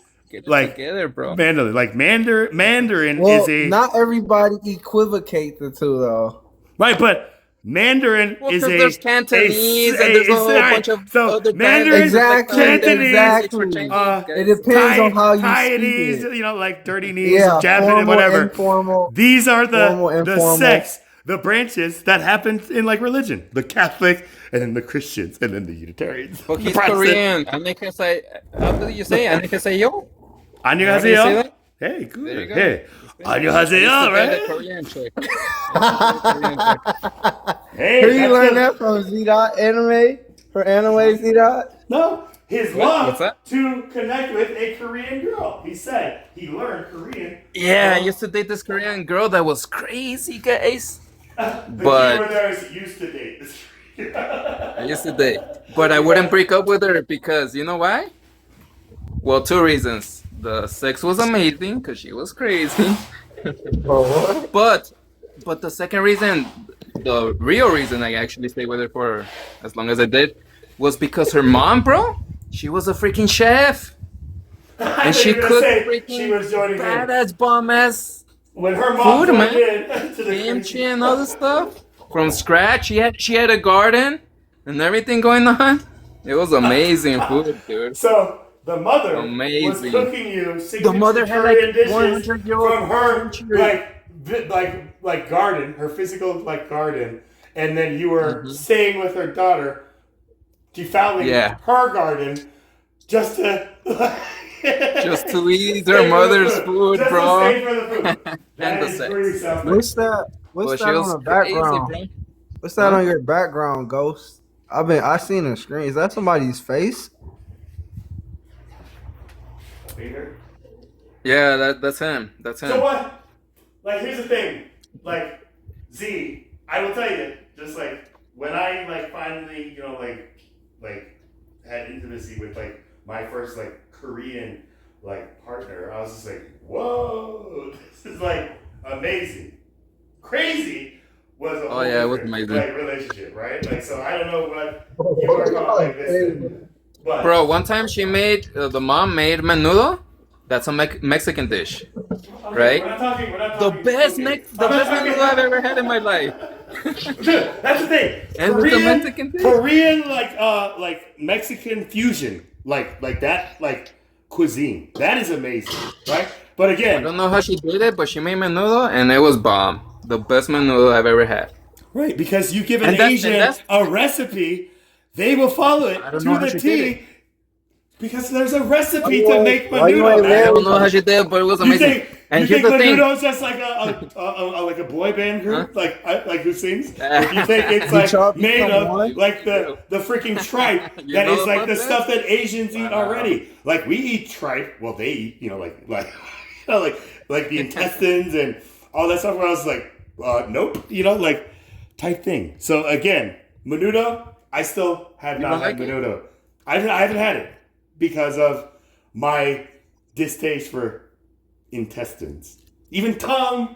like together, bro. Mandarin. Like Mandarin Well, is a not everybody equivocate the two though. right, but Mandarin is a there's Cantonese and there's a whole bunch of other Mandarin, Cantonese, it depends on how you Chinese, speak it. You know, like dirty knees, Japanese, whatever. Informal, these are the informal. sects, the branches that happen in like religion. The Catholic, and then the Christians, and then the Unitarians. But he's Korean. Annyeonghaseyo. How do you say Annyeonghaseyo? Annyeonghaseyo. Hey, good. Hey. Annyeonghaseyo, right? Korean chick. Hey, where you learn that from? Z-Dot anime? For anime, Z-Dot? No, his love that? to connect with a Korean girl. He said he learned Korean. Yeah, I used to date this Korean girl that was crazy, guys. The But keyword there is used to date. I used to date, but I wouldn't break up with her because you know why? Well, 2 reasons. The sex was amazing because she was crazy. But the second reason, the real reason I actually stayed with her for as long as I did, was because her mom, bro, she was a freaking chef, and she cooked freaking badass bomb ass when her mom food, man, to the kimchi and all this stuff from scratch. She had a garden and everything going on. It was amazing food, dude. So the mother was cooking you The mother had Korean like dishes 100-year-old from her like garden, her physical like garden, and then you were staying with her daughter, defouling her garden just to Just to eat their mother's food, just bro. to stay for the food. That And the is sex. pretty selfish. What's that? What's But that she on was the crazy, background? bro. What's that Huh? on your background, Ghost? I seen a screen. Is that somebody's face? Yeah, that's him. That's him. So what? Like, here's the thing. Like, Z, I will tell you, just like when I like finally, like had intimacy with like my first like Korean like partner, I was just like, whoa, this is like amazing. Crazy was a whole Yeah, it was different amazing. like relationship, right? Like, so I don't know what you are calling like this, but Bro, one time she made the mom made menudo. That's a Mexican dish, right? We're not talking The best menudo I've ever had in my life. That's the thing. And it's a Mexican dish. Korean like Mexican fusion, like that like cuisine. That is amazing, right? But I again, don't know how she did it, but she made menudo and it was bomb. The best menudo I've ever had. right, because you give an And that's- Asian and that's- a recipe, they will follow it I don't know to how the she did T. it. Because there's a recipe Why to you make ain't- why you menudo. ain't I don't know how she did it, but it was You amazing. think, And you here's think the thing. menudo's just like like a boy band group, like who sings? If you think it's You like chop made some of wine? like the freaking tripe You that know is like about the that? stuff that Asians eat Wow. already. Like we eat tripe. Well, they eat like the intestines and all that stuff. Where I was like, nope, like type thing. So again, menudo, I still have not don't had like it? menudo. I haven't had it because of my distaste for intestines. Even tongue,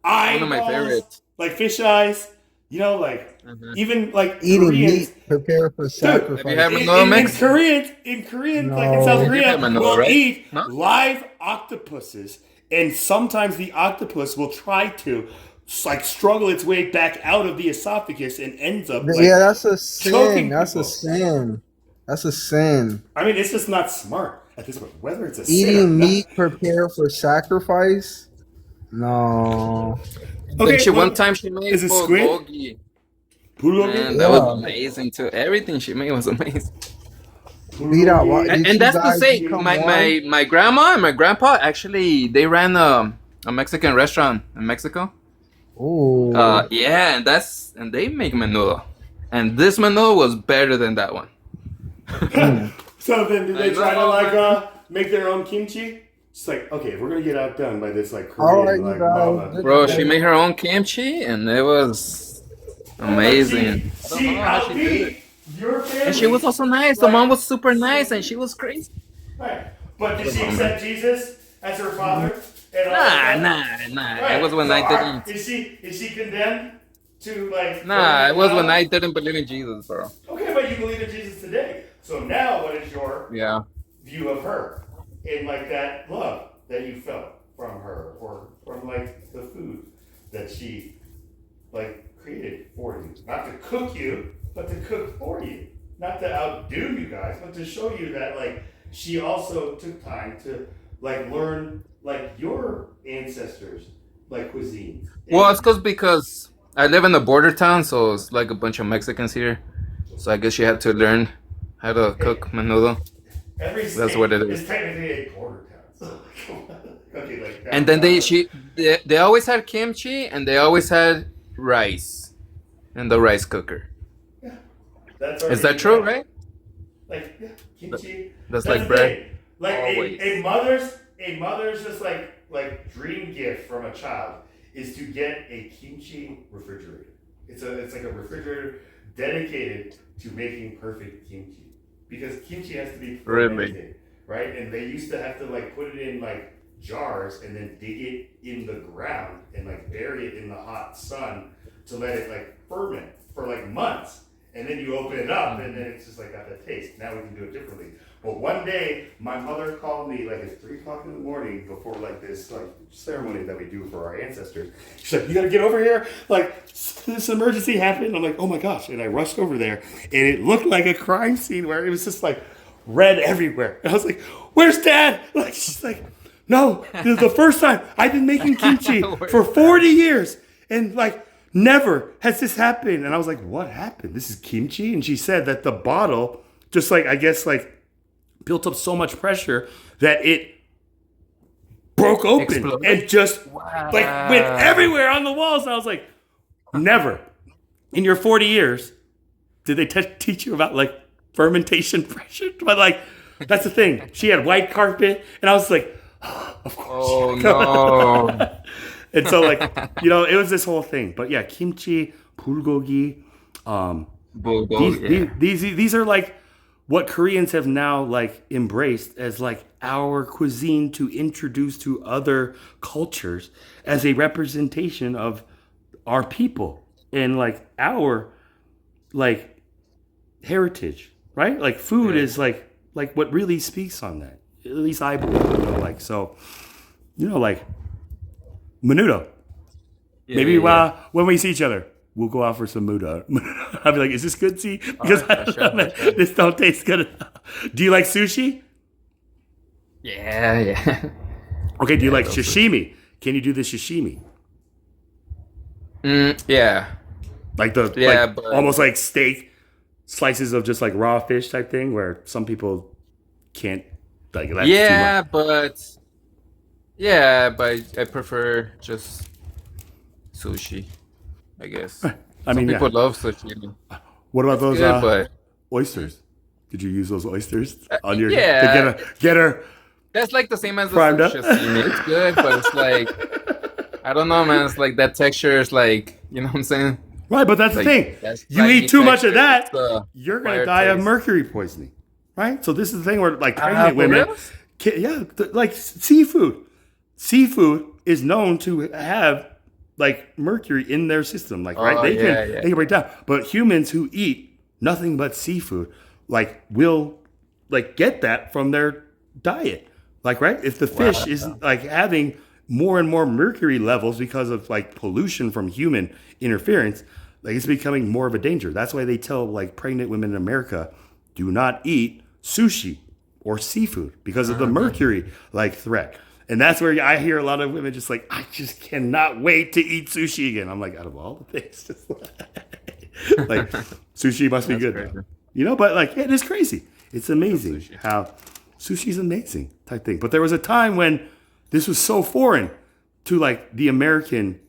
eyeballs, One of my favorites. like fish eyes, even like Eating Koreans. meat prepared for sacrifice. Have you had In, menudo in mix? Korean, like in No. South You Korea, had menudo, will right? eat No? live octopuses, and sometimes the octopus will try to like struggle its way back out of the esophagus and ends up like Yeah, that's a choking sin. That's a people. sin. That's a sin. I mean, it's just not smart at this point. Whether it's a sin or Eating not. meat prepared for sacrifice? No. Okay, One time she made is it squid? bulgogi. Bulgogi? Man, that was Yeah. amazing too. Everything she made was amazing. Beat out. Did And you that's to guys say, become my one? grandma and my grandpa actually they ran a Mexican restaurant in Mexico. Ooh. Yeah, and they make menudo, and this menudo was better than that one. So then did they I try to know, like man. make their own kimchi? It's like, okay, we're gonna get outdone by this like All Korean right, you like guys. mama. Bro, she made her own kimchi, and it was amazing. I don't know how she did it. Your family. And she was also nice. The mom was super nice, and she was crazy. Right. But did she accept Jesus as her father? And all Nah. that? It was when So I didn't. Is she condemned to like? Nah, it was when I didn't believe in Jesus, bro. Okay, but you believe in Jesus today. So now, what is your Yeah. view of her and like that love that you felt from her or from like the food that she like created for you? Not to cook you, but to cook for you. Not to outdo you guys, but to show you that like she also took time to like learn like your ancestors like cuisine. Well, it's because I live in a border town, so it's like a bunch of Mexicans here. So I guess she had to learn how to cook menudo. Every That's state what it is. technically a border town. Okay, like And then they always had kimchi, and they always had rice in the rice cooker. That's Is that already true, like- right? Like kimchi. That's the like bread. thing. Like Always. a mother's just like dream gift from a child is to get a kimchi refrigerator. It's like a refrigerator dedicated to making perfect kimchi because kimchi has to be fermented, Really? right? And they used to have to like put it in like jars and then dig it in the ground and like bury it in the hot sun to let it like ferment for like months. And then you open it up, and then it's just like got that taste. Now we can do it differently. But one day, my mother called me like at 3:00 in the morning before like this like ceremony that we do for our ancestors. She's like, "You gotta get over here! Like this emergency happened." I'm like, "Oh my gosh!" And I rushed over there, and it looked like a crime scene where it was just like red everywhere. And I was like, "Where's Dad?" Like she's like, "No, this is the first time I've been making kimchi for 40 years, and like." Never has this happened. And I was like, what happened? This is kimchi? And she said that the bottle, just like, I guess, like built up so much pressure that it broke open Exploded? and just like went everywhere on the walls. And I was like, never in your 40 years did they teach you about like fermentation pressure. But like, that's the thing. She had white carpet, and I was like, oh, of course. Oh no. And so like, you know, it was this whole thing. But yeah, kimchi, bulgogi, these are like what Koreans have now like embraced as like our cuisine to introduce to other cultures as a representation of our people and like our like heritage, right? Like food is like what really speaks on that. At least I believe, you know, like so, you know, like menudo. Maybe when we see each other, we'll go out for some menudo. I'll be like, "Is this good, C?" Because I don't know, man. This don't taste good enough. Do you like sushi? Yeah. Okay. Do you like sashimi? Can you do the sashimi? Yeah. Like the but almost like steak slices of just like raw fish type thing, where some people can't like. That's too much. but I prefer just sushi, I guess. I mean, some people love sushi. What about those good, but oysters? Did you use those oysters on your yeah. to get her? That's like the same as the primed up? sashimi. It's good, but it's like I don't know, man. It's like that texture is like, you know what I'm saying? Right, but that's Like, the thing. that's You eat too much of that, the you're gonna acquired die of taste. mercury poisoning, right? So this is the thing where like pregnant For women, real? like seafood. Seafood is known to have like mercury in their system, like right? They can break down. But humans who eat nothing but seafood, like will like get that from their diet, like right? If the fish is like having more and more mercury levels because of like pollution from human interference, like it's becoming more of a danger. That's why they tell like pregnant women in America, do not eat sushi or seafood because of the mercury like threat. And that's where I hear a lot of women just like, I just cannot wait to eat sushi again. I'm like, out of all the things, just like sushi must be good, though. You know, but like it is crazy. It's amazing how sushi's amazing type thing. But there was a time when this was so foreign to like the American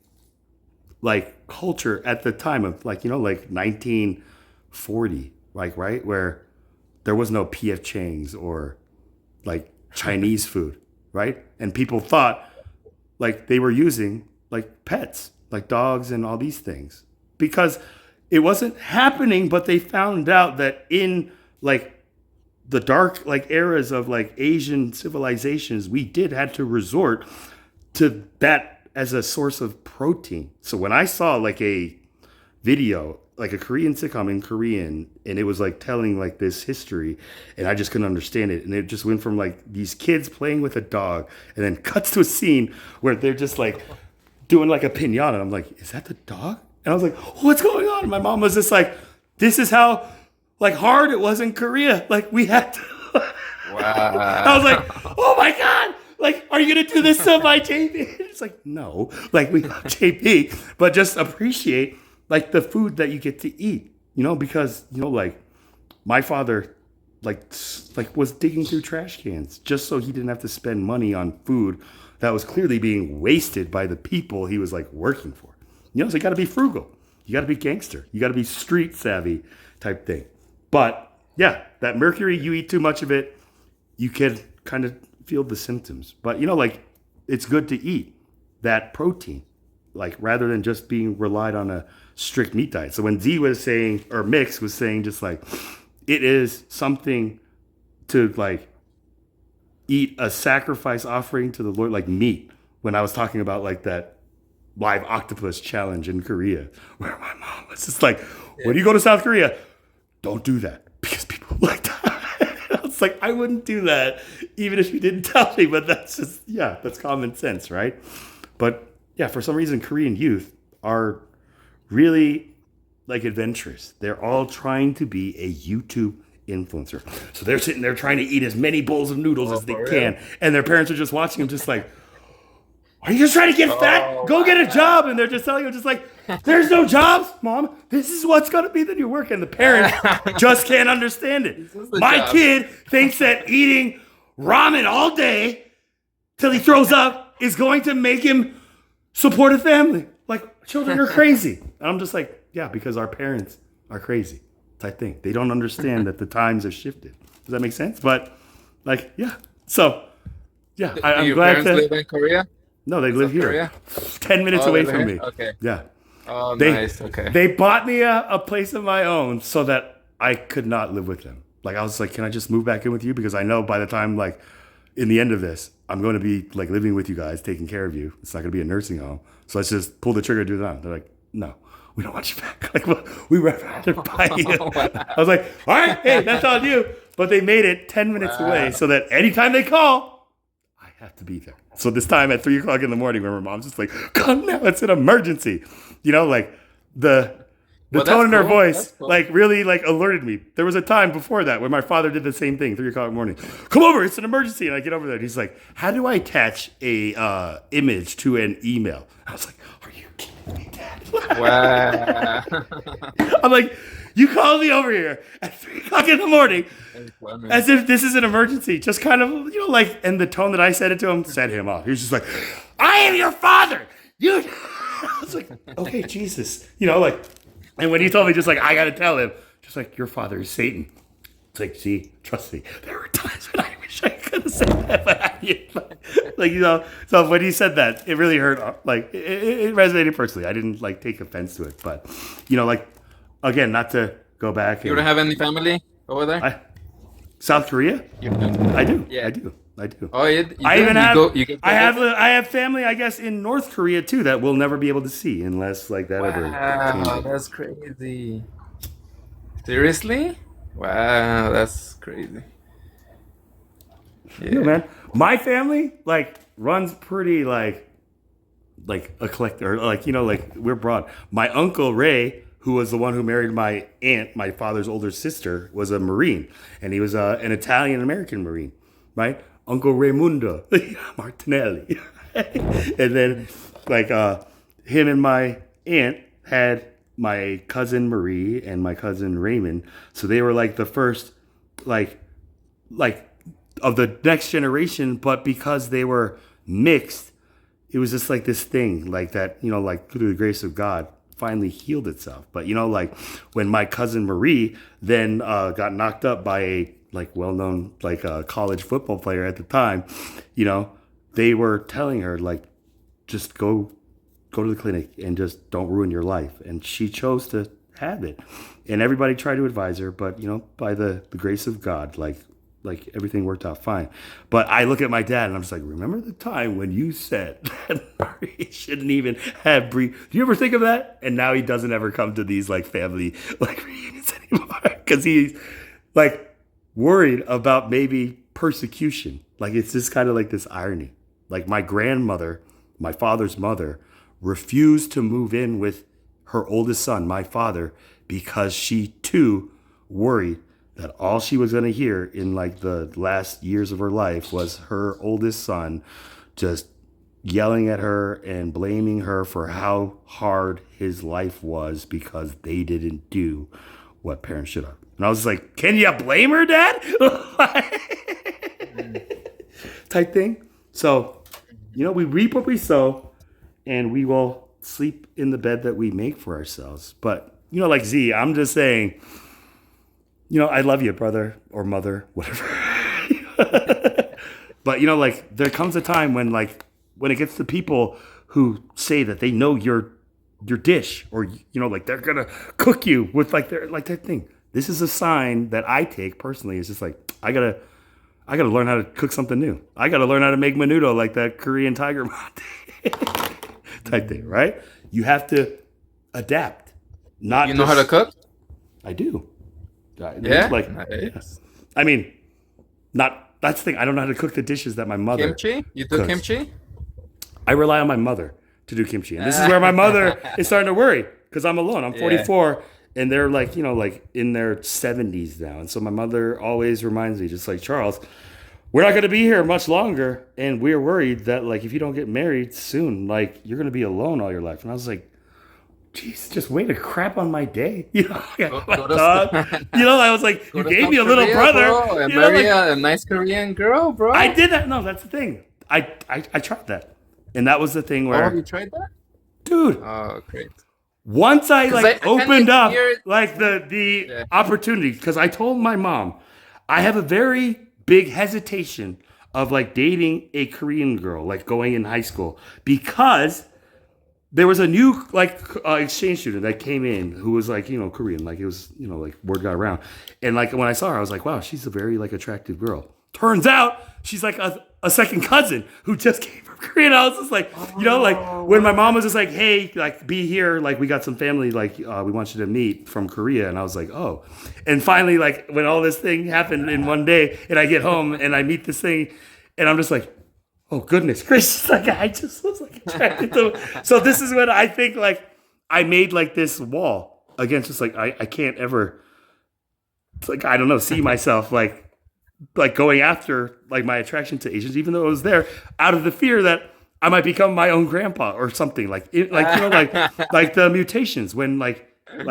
like culture at the time of like, you know, like 1940, like, right? Where there was no PF Chang's or like Chinese food, right? And people thought like they were using like pets, like dogs and all these things because it wasn't happening, but they found out that in like the dark like eras of like Asian civilizations, we had to resort to that as a source of protein. So when I saw like a video, like a Korean sitcom in Korean, and it was like telling like this history, and I just couldn't understand it. And it just went from like these kids playing with a dog, and then cuts to a scene where they're just like doing like a pinata. And I'm like, is that the dog? And I was like, what's going on? And my mom was just like, this is how like hard it was in Korea. Like we had to. Wow. I was like, oh my God. Like, are you going to do this to my JP? It's like, no. Like, we love JP, but just appreciate, like, the food that you get to eat, you know? Because, you know, like, my father, like was digging through trash cans just so he didn't have to spend money on food that was clearly being wasted by the people he was, like, working for. You know, so you got to be frugal. You got to be gangster. You got to be street savvy type thing. But, yeah, that mercury, you eat too much of it, you can kind of feel the symptoms. But, you know, like, it's good to eat that protein, like, rather than just being relied on a strict meat diet. So when Z was saying, or Mix was saying, just like, it is something to, like, eat a sacrifice offering to the Lord, like meat, when I was talking about, like, that live octopus challenge in Korea, where my mom was just like, when you go to South Korea, don't do that, because people like that. It's like, I wouldn't do that even if you didn't tell me, but that's just, yeah, that's common sense, right? But yeah, for some reason, Korean youth are really like adventurous. They're all trying to be a YouTube influencer. So they're sitting there trying to eat as many bowls of noodles as they can. And their parents are just watching them just like, are you just trying to get fat? Go get a job. And they're just telling them just like, There's no jobs, Mom. This is what's going to be the new work. And the parents just can't understand it. My job. kid thinks that eating ramen all day till he throws up is going to make him support a family. Like, children are crazy. And I'm just like, yeah, because our parents are crazy type thing. They don't understand that the times have shifted. Does that make sense? But, like, yeah. So, yeah, I'm your glad parents to... live in Korea? No, they live here. Korea? 10 minutes Oh, away they from live me. here? Okay. Yeah. Oh, They, nice. Okay. They bought me a place of my own so that I could not live with them. Like, I was like, can I just move back in with you? Because I know by the time, like, in the end of this, I'm going to be, like, living with you guys, taking care of you. It's not going to be a nursing home. So let's just pull the trigger and do that. They're like, no, we don't want you back. Like, we would rather buy you. I was like, all right, hey, that's on you. But they made it 10 minutes away so that anytime they call, I have to be there. So this time at 3 o'clock in the morning, when my mom's just like, come now, it's an emergency. You know, like the tone in her voice, like really like alerted me. There was a time before that when my father did the same thing, 3 o'clock in the morning. Come over, it's an emergency. And I get over there and he's like, how do I attach a image to an email? I was like, are you kidding me, Dad? Wow. I'm like, you called me over here at 3 o'clock in the morning as if this is an emergency. Just kind of, you know, like, and the tone that I said it to him set him off. He was just like, I am your father. You. I was like, okay, Jesus. You know, like, and when he told me, just like, I got to tell him, just like, your father is Satan. It's like, see, trust me. There were times when I wish I could have said that, but I didn't. Like, you know, so when he said that, it really hurt. Like, it resonated personally. I didn't, like, take offense to it. But, you know, like, again, not to go back. You don't have any family over there? South Korea? You do? I do. Yeah. I do. I do. Oh, you I do? even You have. go- you get I have family, I guess, in North Korea too that we'll never be able to see unless like that ever Wow, changes. that's crazy. Seriously? Wow, that's crazy. Yeah, man. My family like runs pretty like eclectic, or like, you know, like we're broad. My uncle Ray, who was the one who married my aunt, my father's older sister, was a Marine, and he was an Italian American Marine, right? Uncle Raimundo Martinelli, and then like him and my aunt had my cousin Marie and my cousin Raymond, so they were like the first like of the next generation, but because they were mixed, it was just like this thing like that, you know, like through the grace of God finally healed itself. But you know, like when my cousin Marie then got knocked up by a like well-known like college football player at the time, you know, they were telling her like, just go to the clinic and just don't ruin your life. And she chose to have it. And everybody tried to advise her, but you know, by the grace of God, like everything worked out fine. But I look at my dad and I'm just like, remember the time when you said that he shouldn't even have breed? Do you ever think of that? And now he doesn't ever come to these like family like reunions anymore because he's like worried about maybe persecution. Like it's just kind of like this irony. Like my grandmother, my father's mother, refused to move in with her oldest son, my father, because she too worried that all she was going to hear in like the last years of her life was her oldest son just yelling at her and blaming her for how hard his life was because they didn't do what parents should have. And I was like, can you blame her, Dad? Type thing. So, you know, we reap what we sow and we will sleep in the bed that we make for ourselves. But, you know, like Z, I'm just saying, you know, I love you, brother or mother, whatever. But, you know, like there comes a time when it gets to people who say that they know your dish, or, you know, like they're going to cook you with like their, like that thing. This is a sign that I take personally. It's just like, I gotta learn how to cook something new. I gotta learn how to make menudo like that Korean tiger type thing, right? You have to adapt. Not You know how to cook? I do. Yeah? Like, Nice. yes. I mean, that's the thing. I don't know how to cook the dishes that my mother Kimchi? You do cooks. kimchi? I rely on my mother to do kimchi. And this is where my mother is starting to worry because I'm alone. I'm 44 and they're like, you know, like in their 70s now. And so my mother always reminds me, just like, Charles, we're not going to be here much longer. And we're worried that like, if you don't get married soon, like you're going to be alone all your life. And I was like, geez, just way to crap on my day. You know, Go to dog. You know, I was like, go you to gave South me a little Korea, brother. bro, and You know, marry like, a nice Korean girl, bro. I did that. No, that's the thing. I tried that, and that was the thing Oh, where, you tried that? dude. Oh, great. Once I 'Cause like I kinda opened up hear- like the Yeah. opportunity, because I told my mom I have a very big hesitation of like dating a Korean girl, like going in high school, because there was a new like exchange student that came in who was like, you know, Korean, like it was, you know, like word got around, and like when I saw her, I was like, wow, she's a very like attractive girl. Turns out she's like a second cousin who just came from Korea. And I was just like, you know, like when my mom was just like, hey, like be here, like we got some family, like we want you to meet from Korea, and I was like, oh, and finally, like when all this thing happened in one day, and I get home and I meet this thing, and I'm just like, oh goodness gracious, like I just was like attracted to him. So this is when I think like I made like this wall against just like I can't ever, like I don't know, see myself like going after like my attraction to Asians, even though it was there out of the fear that I might become my own grandpa or something like it, like you know like the mutations when like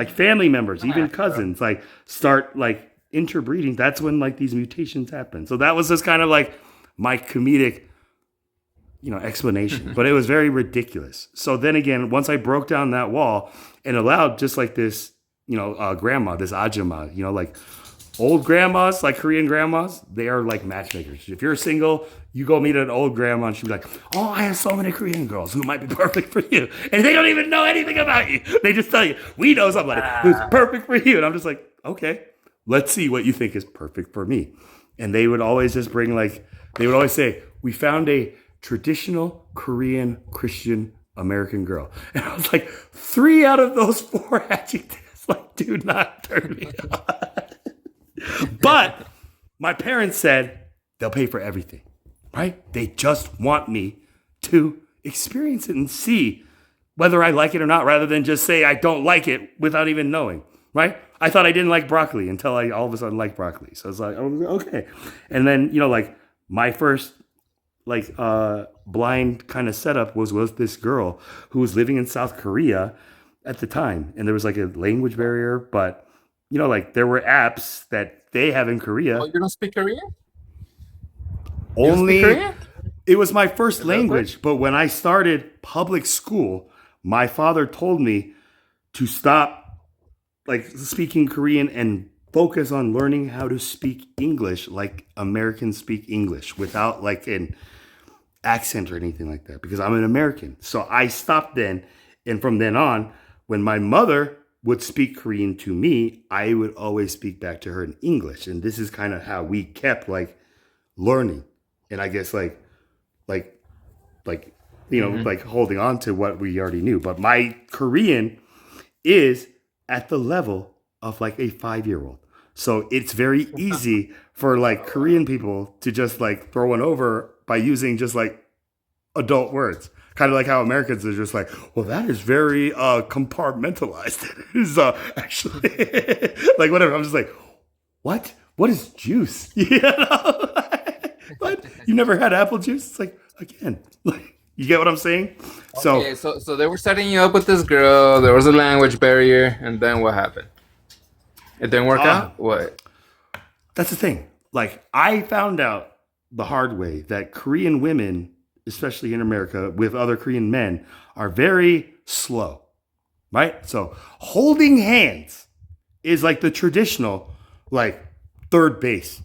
family members, even cousins, like start like interbreeding. That's when like these mutations happen. So that was just kind of like my comedic, you know, explanation, but it was very ridiculous. So then again, once I broke down that wall and allowed just like this, you know, grandma, this ajumma, you know, like old grandmas, like Korean grandmas, they are like matchmakers. If you're single, you go meet an old grandma and she'll be like, oh, I have so many Korean girls who might be perfect for you. And they don't even know anything about you. They just tell you, we know somebody who's perfect for you. And I'm just like, okay, let's see what you think is perfect for me. And they would always just bring like, they would always say, we found a traditional Korean Christian American girl. And I was like, 3 out of those 4 adjectives like do not turn me on. But my parents said they'll pay for everything, right? They just want me to experience it and see whether I like it or not, rather than just say I don't like it without even knowing, right? I thought I didn't like broccoli until I all of a sudden liked broccoli. So it's like, okay. And then, you know, like my first like blind kind of setup was this girl who was living in South Korea at the time. And there was like a language barrier, but you know, like there were apps that they have in Korea. Oh, you don't speak Korean? Only You don't speak Korean? it was my first language, but when I started public school, my father told me to stop like speaking Korean and focus on learning how to speak English like Americans speak English without like an accent or anything like that, because I'm an American. So I stopped then, and from then on, when my mother would speak Korean to me, I would always speak back to her in English. And this is kind of how we kept like learning. And I guess like, you know, like holding on to what we already knew. But my Korean is at the level of like a 5-year-old. So it's very easy for like Korean people to just like throw one over by using just like adult words. Kind of like how Americans are just like, well, that is very compartmentalized. It is actually like whatever. I'm just like, what? What is juice? You know? What? You never had apple juice? It's like, again, like, you get what I'm saying? Okay, so they were setting you up with this girl. There was a language barrier, and then what happened? It didn't work out? What? That's the thing. Like, I found out the hard way that Korean women, especially in America, with other Korean men, are very slow, right? So holding hands is like the traditional, like, third base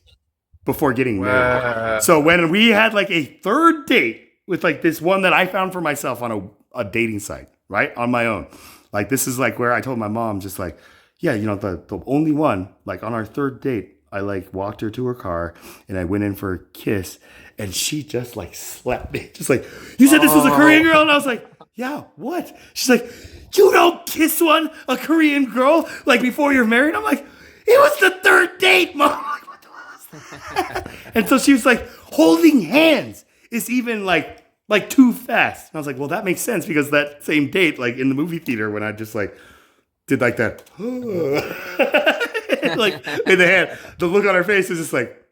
before getting married. So when we had like a third date with like this one that I found for myself on a dating site, right? On my own. Like, this is like where I told my mom, just like, yeah, you know, the only one, like on our third date, I like walked her to her car and I went in for a kiss and she just like slapped me. Just like, you said this was a Korean girl? And I was like, yeah, what? She's like, you don't kiss a Korean girl, like before you're married? I'm like, it was the third date, Mom. I'm like, what was that? And so she was like, holding hands is even like too fast. And I was like, well, that makes sense because that same date, like in the movie theater when I just like did like that, like in the hand, the look on her face is just like,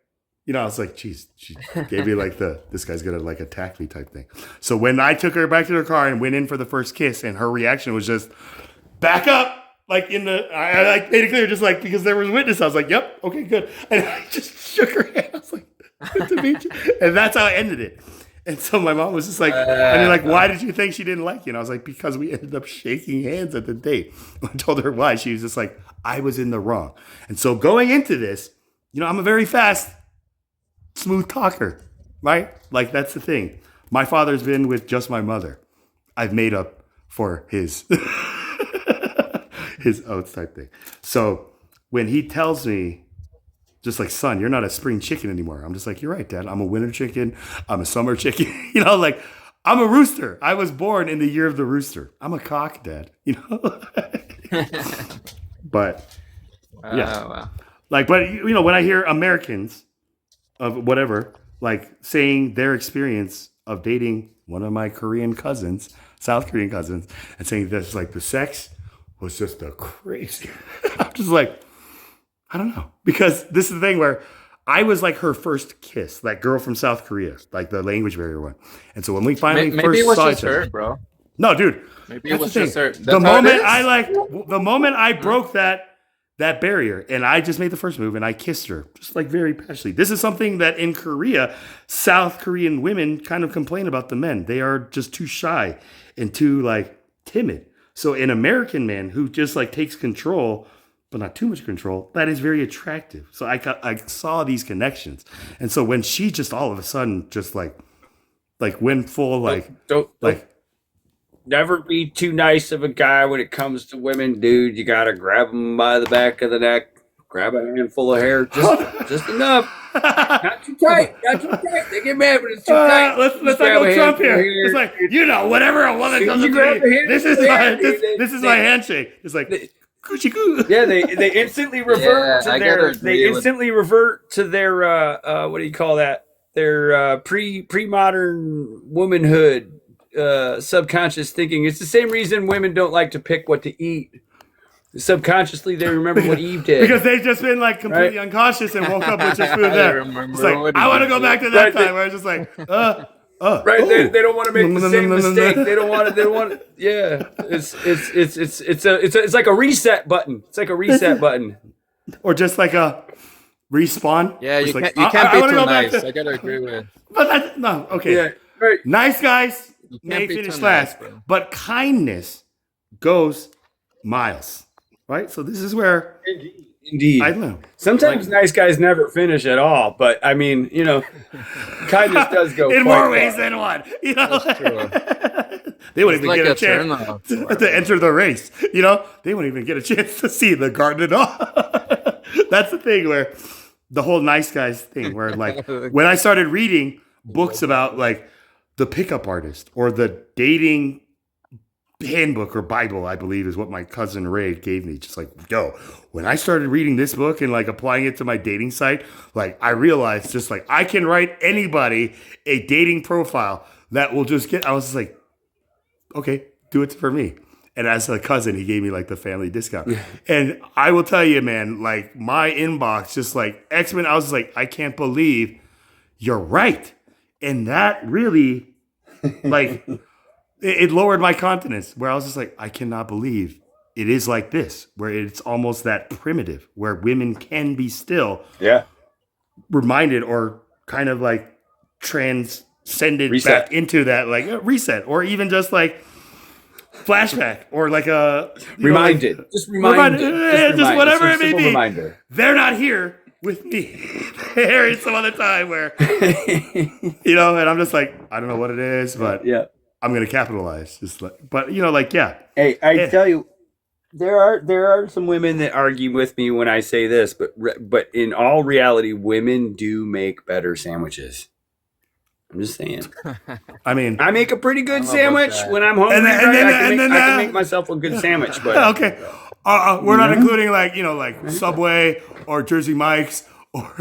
you know, I was like, geez, she gave me like this guy's gonna like attack me type thing. So when I took her back to her car and went in for the first kiss and her reaction was just, back up. Like I like made it clear, just like because there was witness. I was like, yep, okay, good. And I just shook her hand. I was like, good to meet you. And that's how I ended it. And so my mom was just like, I mean, like, why did you think she didn't like you? And I was like, because we ended up shaking hands at the date. I told her why. She was just like, I was in the wrong. And so going into this, I'm a very fast, smooth talker, right? Like, that's the thing. My father's been with just my mother. I've made up for his his oath type thing. So when he tells me, just like, son, you're not a spring chicken anymore. I'm just like, you're right, Dad. I'm a winter chicken. I'm a summer chicken. Like, I'm a rooster. I was born in the year of the rooster. I'm a cock, Dad. But yeah, Wow. like, but when I hear Americans of whatever, like, saying their experience of dating one of my South Korean cousins, and saying that's like the sex was just a crazy. I'm just like, I don't know, because this is the thing where I was like her first kiss, that girl from South Korea, like the language barrier one. And so when we finally Maybe it was saw just each other, her, bro. no, dude, Maybe it that's was the just thing. her. That's The how it moment is? I broke that barrier, and I just made the first move, and I kissed her, just like very passionately. This is something that in Korea, South Korean women kind of complain about the men. They are just too shy and too like timid. So an American man who just like takes control, but not too much control, that is very attractive. So I saw these connections, and so when she just all of a sudden just like went full Don't like. never be too nice of a guy when it comes to women, dude. You gotta grab them by the back of the neck, grab a handful of hair, just enough. Not too tight. They get mad when it's too tight. Let's not go Trump here. It's like, whatever a woman does to me, this is my handshake. It's like coochie coo. Yeah, they instantly revert to their what do you call that? Their pre-modern womanhood. Subconscious thinking. It's the same reason women don't like to pick what to eat. Subconsciously, they remember what Eve did because they've just been like completely unconscious and woke up with your food there. It's like, I want to go back to that time where I was just like, right. They don't want to make the same mistake. They don't want. Yeah, it's like a reset button. It's like a reset button, or just like a respawn. Yeah, you like, can't be too nice. I gotta agree with. But no, okay. Yeah, right. Nice guys may finish last, but kindness goes miles. Right? So this is where indeed. I don't know. Sometimes nice guys never finish at all, but I mean, kindness does go in more ways than one. That's true. They wouldn't even get a chance to enter the race. They wouldn't even get a chance to see the garden at all. That's the thing where the whole nice guys thing, where like when I started reading books about like the pickup artist or the dating handbook or Bible, I believe is what my cousin Ray gave me. Just like, when I started reading this book and like applying it to my dating site, like I realized just like I can write anybody a dating profile that will just I was just like, okay, do it for me. And as a cousin, he gave me like the family discount. And I will tell you, man, like my inbox just like X-Men, I was just like, I can't believe you're right. And that really like it lowered my confidence, where I was just like, I cannot believe it is like this, where it's almost that primitive, where women can be still reminded or kind of like transcended back into that like reset, or even just like flashback, or like a reminded, just whatever it may be. Reminder. They're not here with me. They're in some other time where and I'm just like, I don't know what it is, but I'm gonna capitalize. Just like, but Hey, I tell you, there are some women that argue with me when I say this, but in all reality, women do make better sandwiches. I'm just saying. I mean, I make a pretty good sandwich when I'm hungry. I can make myself a good sandwich. But okay, we're not including like Subway or Jersey Mike's. Or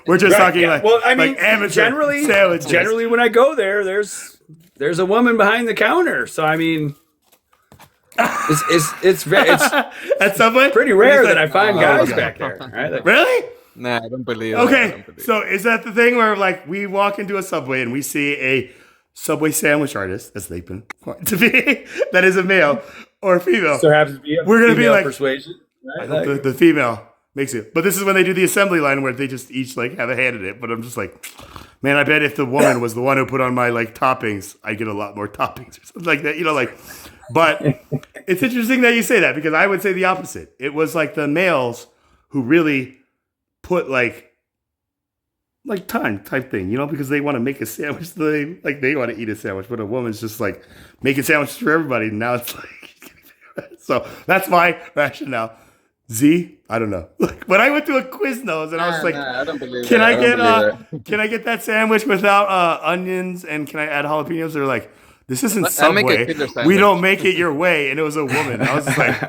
we're just talking like, well, I mean, like amateur sandwiches. Generally, when I go there, there's a woman behind the counter. So I mean, it's at Subway pretty rare that I find guys back there. Right? Really? Nah, I don't believe. Okay, so is that the thing where like we walk into a Subway and we see a Subway sandwich artist, as they've been pointed to be, that is a male or female, So happens to be we're going to be like, persuasion. I Right? hope the female makes it. But this is when they do the assembly line where they just each like have a hand in it. But I'm just like, man, I bet if the woman was the one who put on my like toppings, I'd get a lot more toppings or something like that. You know, like, but it's interesting that you say that because I would say the opposite. It was like the males who really put like time type thing, you know, because they want to make a sandwich. They want to eat a sandwich, but a woman's just like making sandwiches for everybody. Now it's like, so that's my rationale. Z, I don't know. Like when I went to a Quiznos and I was like, I don't believe can that. I get that. can I get that sandwich without onions and can I add jalapenos? They're like, this isn't I make a Subway. killer sandwich. We don't make it your way. And it was a woman. I was just like,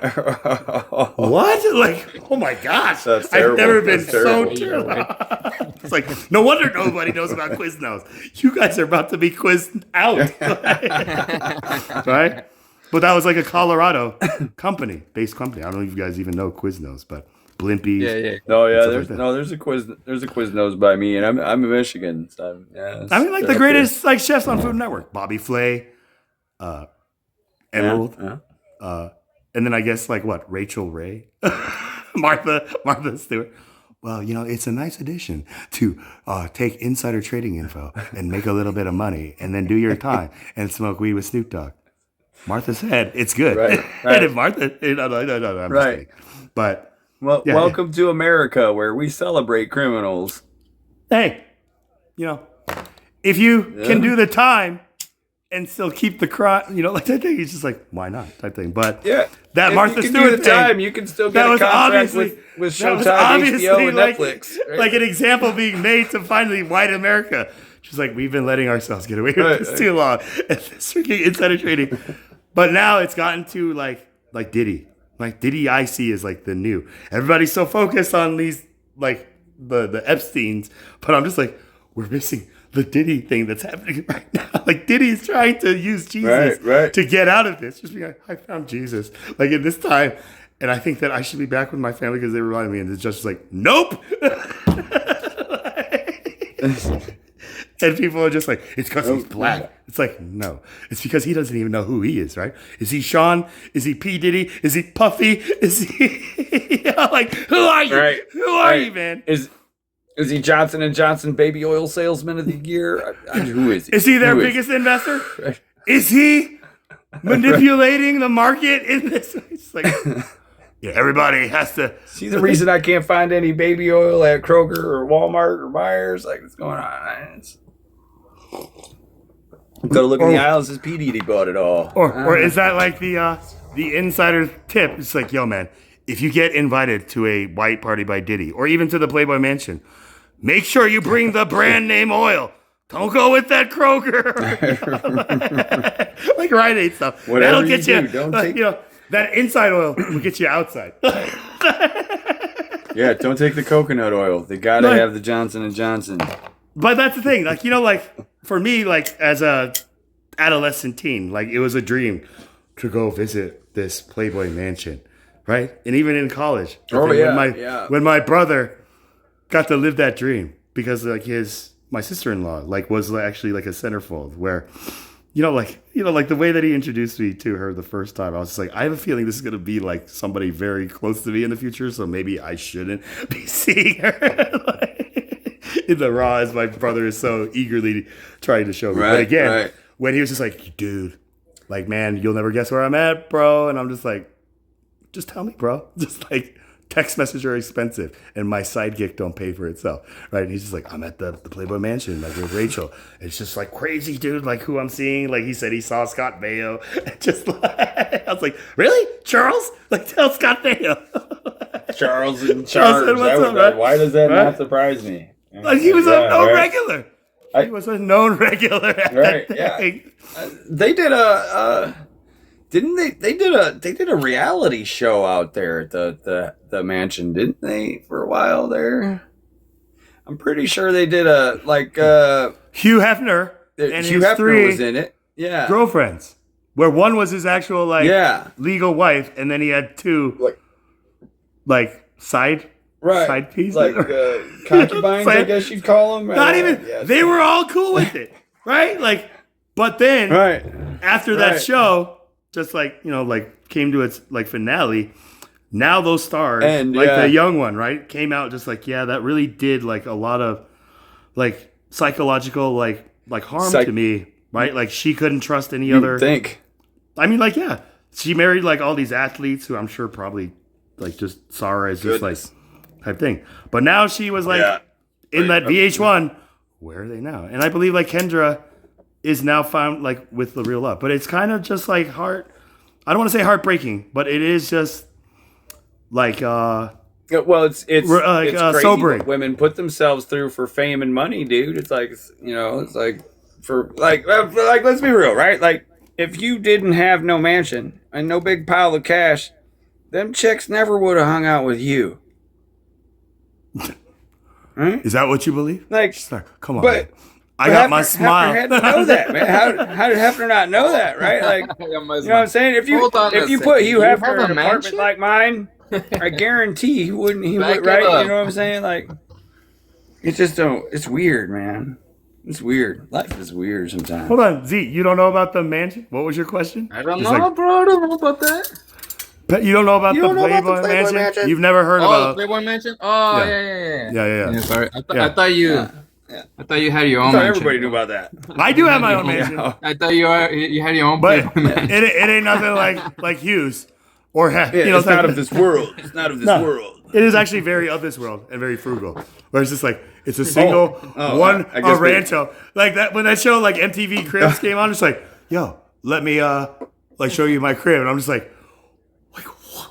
what? Like, oh my gosh. That's I've terrible. never been That's so terrible. terrible. It's like, no wonder nobody knows about Quiznos. You guys are about to be quizzed out. Right? But that was like a Colorado based company. I don't know if you guys even know Quiznos, but Blimpies. Yeah. No, yeah, stuff there's like that. there's a Quiznos by me, and I'm in Michigan. So yeah, I mean, like the greatest like chefs on Food Network: Bobby Flay, Emerald, and then I guess like what Rachel Ray, Martha Stewart. Well, you know, it's a nice addition to take insider trading info and make a little bit of money, and then do your time and smoke weed with Snoop Dogg. Martha said it's good, Right. and if Martha, no, I'm just kidding. But Well, yeah, welcome to America, where we celebrate criminals. hey, you know, if you can do the time and still keep the crime, you know, like that thing, he's just like, why not? Type thing. But Yeah, that if Martha you can Stewart do the thing, time, you can still get that a was contract obviously with that was Showtime, obviously HBO, and like, Netflix. Right? like an example being made to finally white America. She's like, we've been letting ourselves get away with this too long. And this freaking insider trading. But now it's gotten to like Diddy. Like Diddy IC is like the new. Everybody's so focused on these like the Epsteins, but I'm just like, we're missing the Diddy thing that's happening right now. Like Diddy's trying to use Jesus to get out of this. Just be like, I found Jesus. Like in this time, and I think that I should be back with my family because they reminded me. And the judge is like, nope. And people are just like, it's because he's black. It's like, no. It's because he doesn't even know who he is, right? Is he Sean? Is he P. Diddy? Is he Puffy? Is he like, who are you? Right. Who are you, man? Is he Johnson & Johnson baby oil salesman of the year? Who is he? Is he their Who biggest investor? Is he manipulating the market in this? It's like, yeah, everybody has to. See the reason I can't find any baby oil at Kroger or Walmart or Myers? Like, what's going on? Go look in the aisles. Says P. Diddy bought it all. Or is that like the insider tip? It's like, yo, man, if you get invited to a white party by Diddy or even to the Playboy Mansion, make sure you bring the brand name oil. Don't go with that Kroger. Like Rite Aid stuff. Whatever That'll get you. don't take... You know, that inside oil will get you outside. Yeah, don't take the coconut oil. They gotta have the Johnson & Johnson. But that's the thing. Like, you know, like for me, like as a adolescent teen, like it was a dream to go visit this Playboy Mansion, right? And even in college. When my brother got to live that dream because like my sister-in-law like was actually like a centerfold where like the way that he introduced me to her the first time, I was just like, I have a feeling this is going to be like somebody very close to me in the future, so maybe I shouldn't be seeing her in the raw as my brother is so eagerly trying to show me. But again, when he was just like, dude, like, man, you'll never guess where I'm at, bro. And I'm just like, just tell me, bro. Just like, text messages are expensive and my side gig don't pay for itself, right? And he's just like, I'm at the Playboy Mansion, like with Rachel. It's just like crazy, dude, like who I'm seeing. Like he said he saw Scott Baio. Just like, I was like, really? Charles? Like tell Scott Baio. Charles in charge. Said, what's up, right? Why does that not surprise me? Like he was a known regular. He was a known regular at that thing. They did a didn't they? They did a reality show out there at the mansion, didn't they? For a while there, I'm pretty sure they did a Hugh Hefner and Hugh his Hefner three was in it. Yeah, girlfriends, where one was his actual legal wife, and then he had two side pieces, concubines, I guess you'd call them. Not even. They were all cool with it, right? Like. But then after that Right. show, just like, you know, like came to its like finale, now those stars, And, like yeah. the young one, right, came out just like, yeah, that really did like a lot of like psychological like harm to me, right? Like she couldn't trust any You other. would think. I mean, like, yeah, she married like all these athletes who I'm sure probably like just saw her as just like type thing. But now she was like in that VH1. Where are they now? And I believe like Kendra is now found like with the real love. But it's kind of just like I don't want to say heartbreaking, but it is just like Well, it's crazy sobering. what women put themselves through for fame and money, dude. It's like, you know, it's like like let's be real, right? Like if you didn't have no mansion and no big pile of cash, them chicks never would have hung out with you. Right? Is that what you believe? Like, come on, but man. I got my smile. Hefner had to know that, man. How did Hefner not know that, right? Like, you know what I'm saying? If you put Hugh Hefner in an apartment like mine, I guarantee he wouldn't. He Back would, right? it up. You know what I'm saying? Like, it's just don't. It's weird, man. It's weird. Life is weird sometimes. Hold on, Z. You don't know about the mansion? What was your question? I don't It's know, like- bro. I don't know about that. But you don't know about You the don't know about the Playboy Playboy mansion? Mansion? You've never heard Oh, about the Playboy Mansion? Oh, Yeah. yeah. Yeah. Sorry, Yeah. I thought you. I thought you had your own. I thought mansion. everybody knew about that. I do have my own mansion. I thought you had your own. But Playboy Mansion. it ain't nothing like Hughes or Yeah, you know, it's not of this world. It's not of this No. world. It is actually very of this world and very frugal. Where it's just like it's a single one I guess a rancho. Like that when that show like MTV Cribs came on, it's like, yo, let me like show you my crib. And I'm just like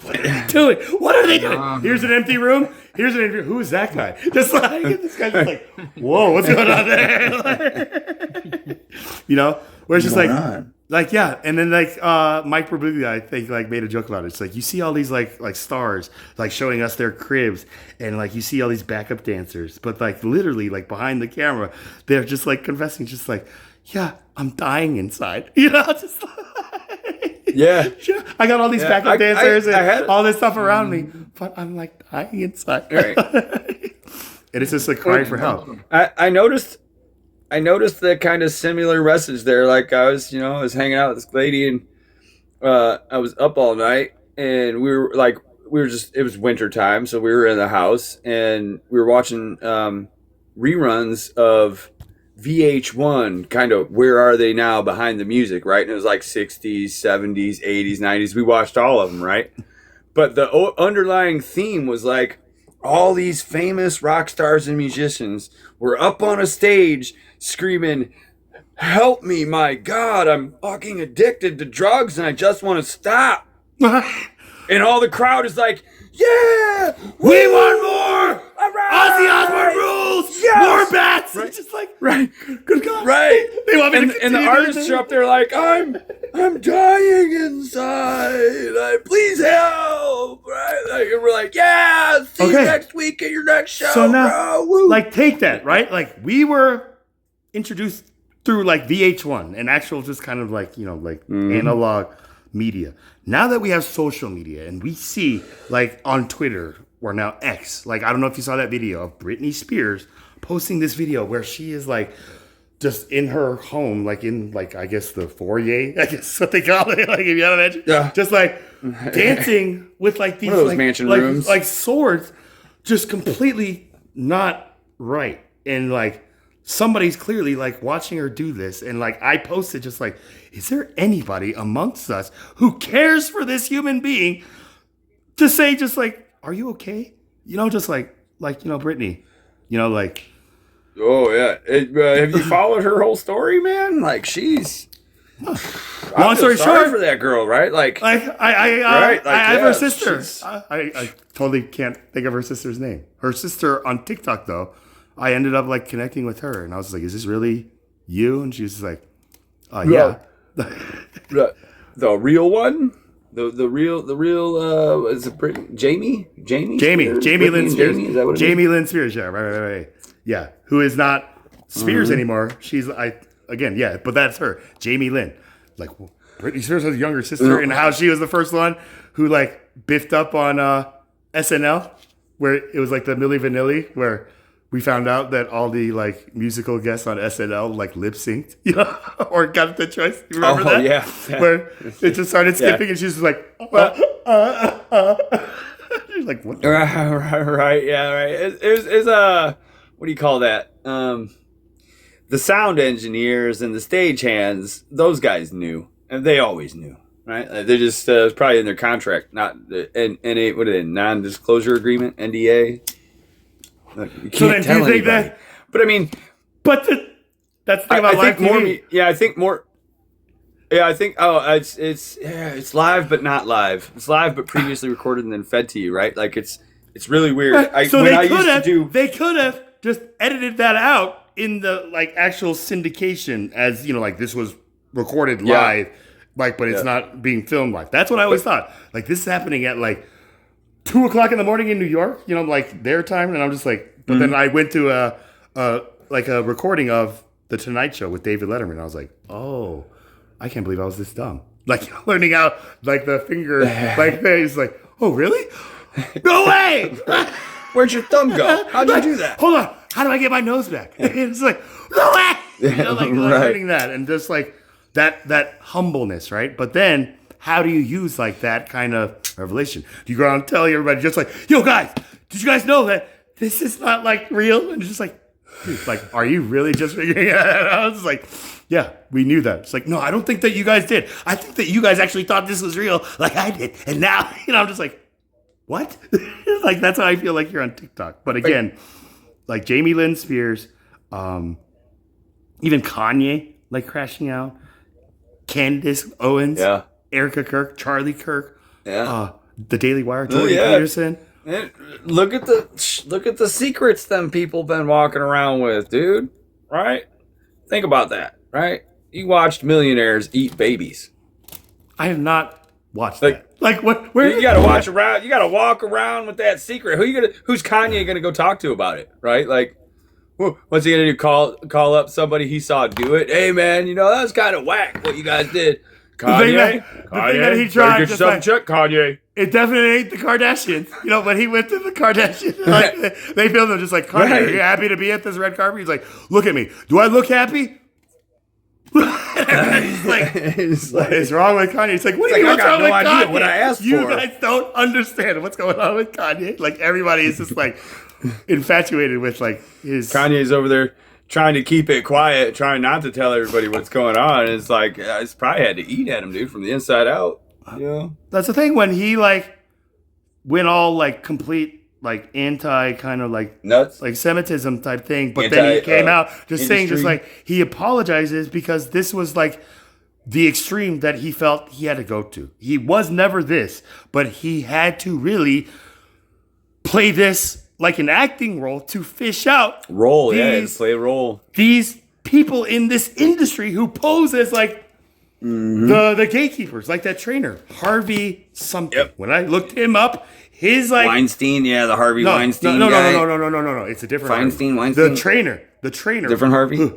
what are they doing? What are they doing? Here's an empty room. Here's an empty room. Who is that guy? Just like this guy's just like, whoa, what's going on there? You know, where it's just like yeah, and then like Mike Birbiglia, I think like made a joke about it. It's like you see all these like stars like showing us their cribs, and like you see all these backup dancers, but like literally like behind the camera, they're just like confessing, just like, yeah, I'm dying inside, you know, just like, Yeah. I got all these Yeah, backup dancers I had and it. all this stuff around me, but I'm like dying inside, Right. and it's just like crying for help. I noticed the kind of similar message there. Like I was hanging out with this lady and I was up all night and it was winter time, so we were in the house and we were watching reruns of VH1, kind of Where Are They Now behind the music, right? And it was like 60s, 70s, 80s, 90s. We watched all of them, right? But the underlying theme was like all these famous rock stars and musicians were up on a stage screaming, "Help me, my God, I'm fucking addicted to drugs and I just want to stop." And all the crowd is like, "Yeah, We want more! All right. Ozzy Osbourne rules! Yes! More bats!" Right. It's just like, Right. good God. Right. They want me to And the continue doing artists this? are up there like, I'm dying inside. Like, please help. Right? Like, and we're like, yeah, see you Okay. next week at your next show, So now, bro. Woo. like, take that, right? Like, we were introduced through, like, VH1 and actual just kind of, like, you know, like, analog media. Now that we have social media and we see, like, on Twitter or now X, like, I don't know if you saw that video of Britney Spears posting this video where she is, like, just in her home, like, in, like, I guess the foyer, I guess what they call it, like, if you have imagine. Yeah. Just, like, dancing with, like, these, One of those like, mansion like, rooms. like, swords, just completely not right. And, like, somebody's clearly like watching her do this. And like, I posted just like, is there anybody amongst us who cares for this human being to say just like, are you okay? You know, just like, you know, Brittany, you know, like, Oh, yeah. Have you followed her whole story, man? Like, she's... long story short, for that girl, right? Like, I right? Like, have yeah, her sister. she's- I totally can't think of her sister's name. Her sister on TikTok though, I ended up like connecting with her, and I was like, "Is this really you?" And she was like, "Yeah." the real one, the real is it Jamie Jamie Lynn Spears. Jamie, is that what it is? Jamie Lynn Spears, yeah, right. Yeah, who is not Spears anymore. She's but that's her, Jamie Lynn. Like Britney Spears has a younger sister, and how she was the first one who like biffed up on SNL, where it was like the Milli Vanilli, where we found out that all the like musical guests on SNL like lip synced, you know, or got the choice. You remember that? Yeah. Where it just started skipping and she's just like, She's like, what? Right. Yeah. Right. It's what do you call that? The sound engineers and the stage hands. Those guys knew, and they always knew. Right? They just it's probably in their contract, not NA. What are they? Non-disclosure agreement, NDA. You can't tell anybody. That? But I mean, that's the thing about live TV. I think more. Yeah, I think. Oh, it's live, but not live. It's live, but previously recorded and then fed to you, right? Like it's really weird. They could have just edited that out in the like actual syndication, as you know, like this was recorded live, like, but it's not being filmed live. That's what I always thought. Like this is happening at like 2:00 in the morning in New York, you know, like their time, and I'm just like. But then I went to a recording of the Tonight Show with David Letterman. And I was like, oh, I can't believe I was this dumb. Like learning out like the finger like things. Like, oh really? No way! Where'd your thumb go? How'd you do that? Hold on. How do I get my nose back? It's like, no way! You know, like learning that and just like that humbleness, right? But then how do you use like that kind of revelation? Do you go out and tell everybody just like, yo guys, did you guys know that this is not like real? And it's just like, dude, like, are you really just figuring it out? I was like, yeah, we knew that. It's like, no, I don't think that you guys did. I think that you guys actually thought this was real like I did. And now, you know, I'm just like, what? Like, that's how I feel like you're on TikTok. But again, like Jamie Lynn Spears, even Kanye, like crashing out, Candace Owens, Erica Kirk, Charlie Kirk, the Daily Wire, Jordan Peterson. Look at the secrets them people been walking around with, dude. Right? Think about that. Right? You watched millionaires eat babies. I have not watched that. Like what? Where you gotta watch around? You gotta walk around with that secret. Who's Kanye gonna go talk to about it? Right? Like, what's he gonna do? Call up somebody he saw do it? Hey man, you know that was kind of whack what you guys did. Kanye, the thing that he tried, get yourself check, Kanye. It definitely ain't the Kardashians. You know, when he went to the Kardashians, like, they filmed him just like, Kanye, are you happy to be at this red carpet? He's like, look at me. Do I look happy? He's like, what is wrong with Kanye? He's like, what do you mean? What's wrong with Kanye? What I asked you guys don't understand what's going on with Kanye. Like, everybody is just like infatuated with like his. Kanye's over there trying to keep it quiet, trying not to tell everybody what's going on. It's like, it's probably had to eat at him, dude, from the inside out. Yeah. That's the thing. When he like went all like complete like anti kind of like nuts, like Semitism type thing, but then he came out just saying just like he apologizes because this was like the extreme that he felt he had to go to. He was never this, but he had to really play this like an acting role to fish out play a role. These people in this industry who pose as like the gatekeepers, like that trainer, Harvey something. Yep. When I looked him up, his like Weinstein, the Harvey Weinstein. No, guy. No. It's a different Weinstein. Harvey. The trainer. Different Harvey.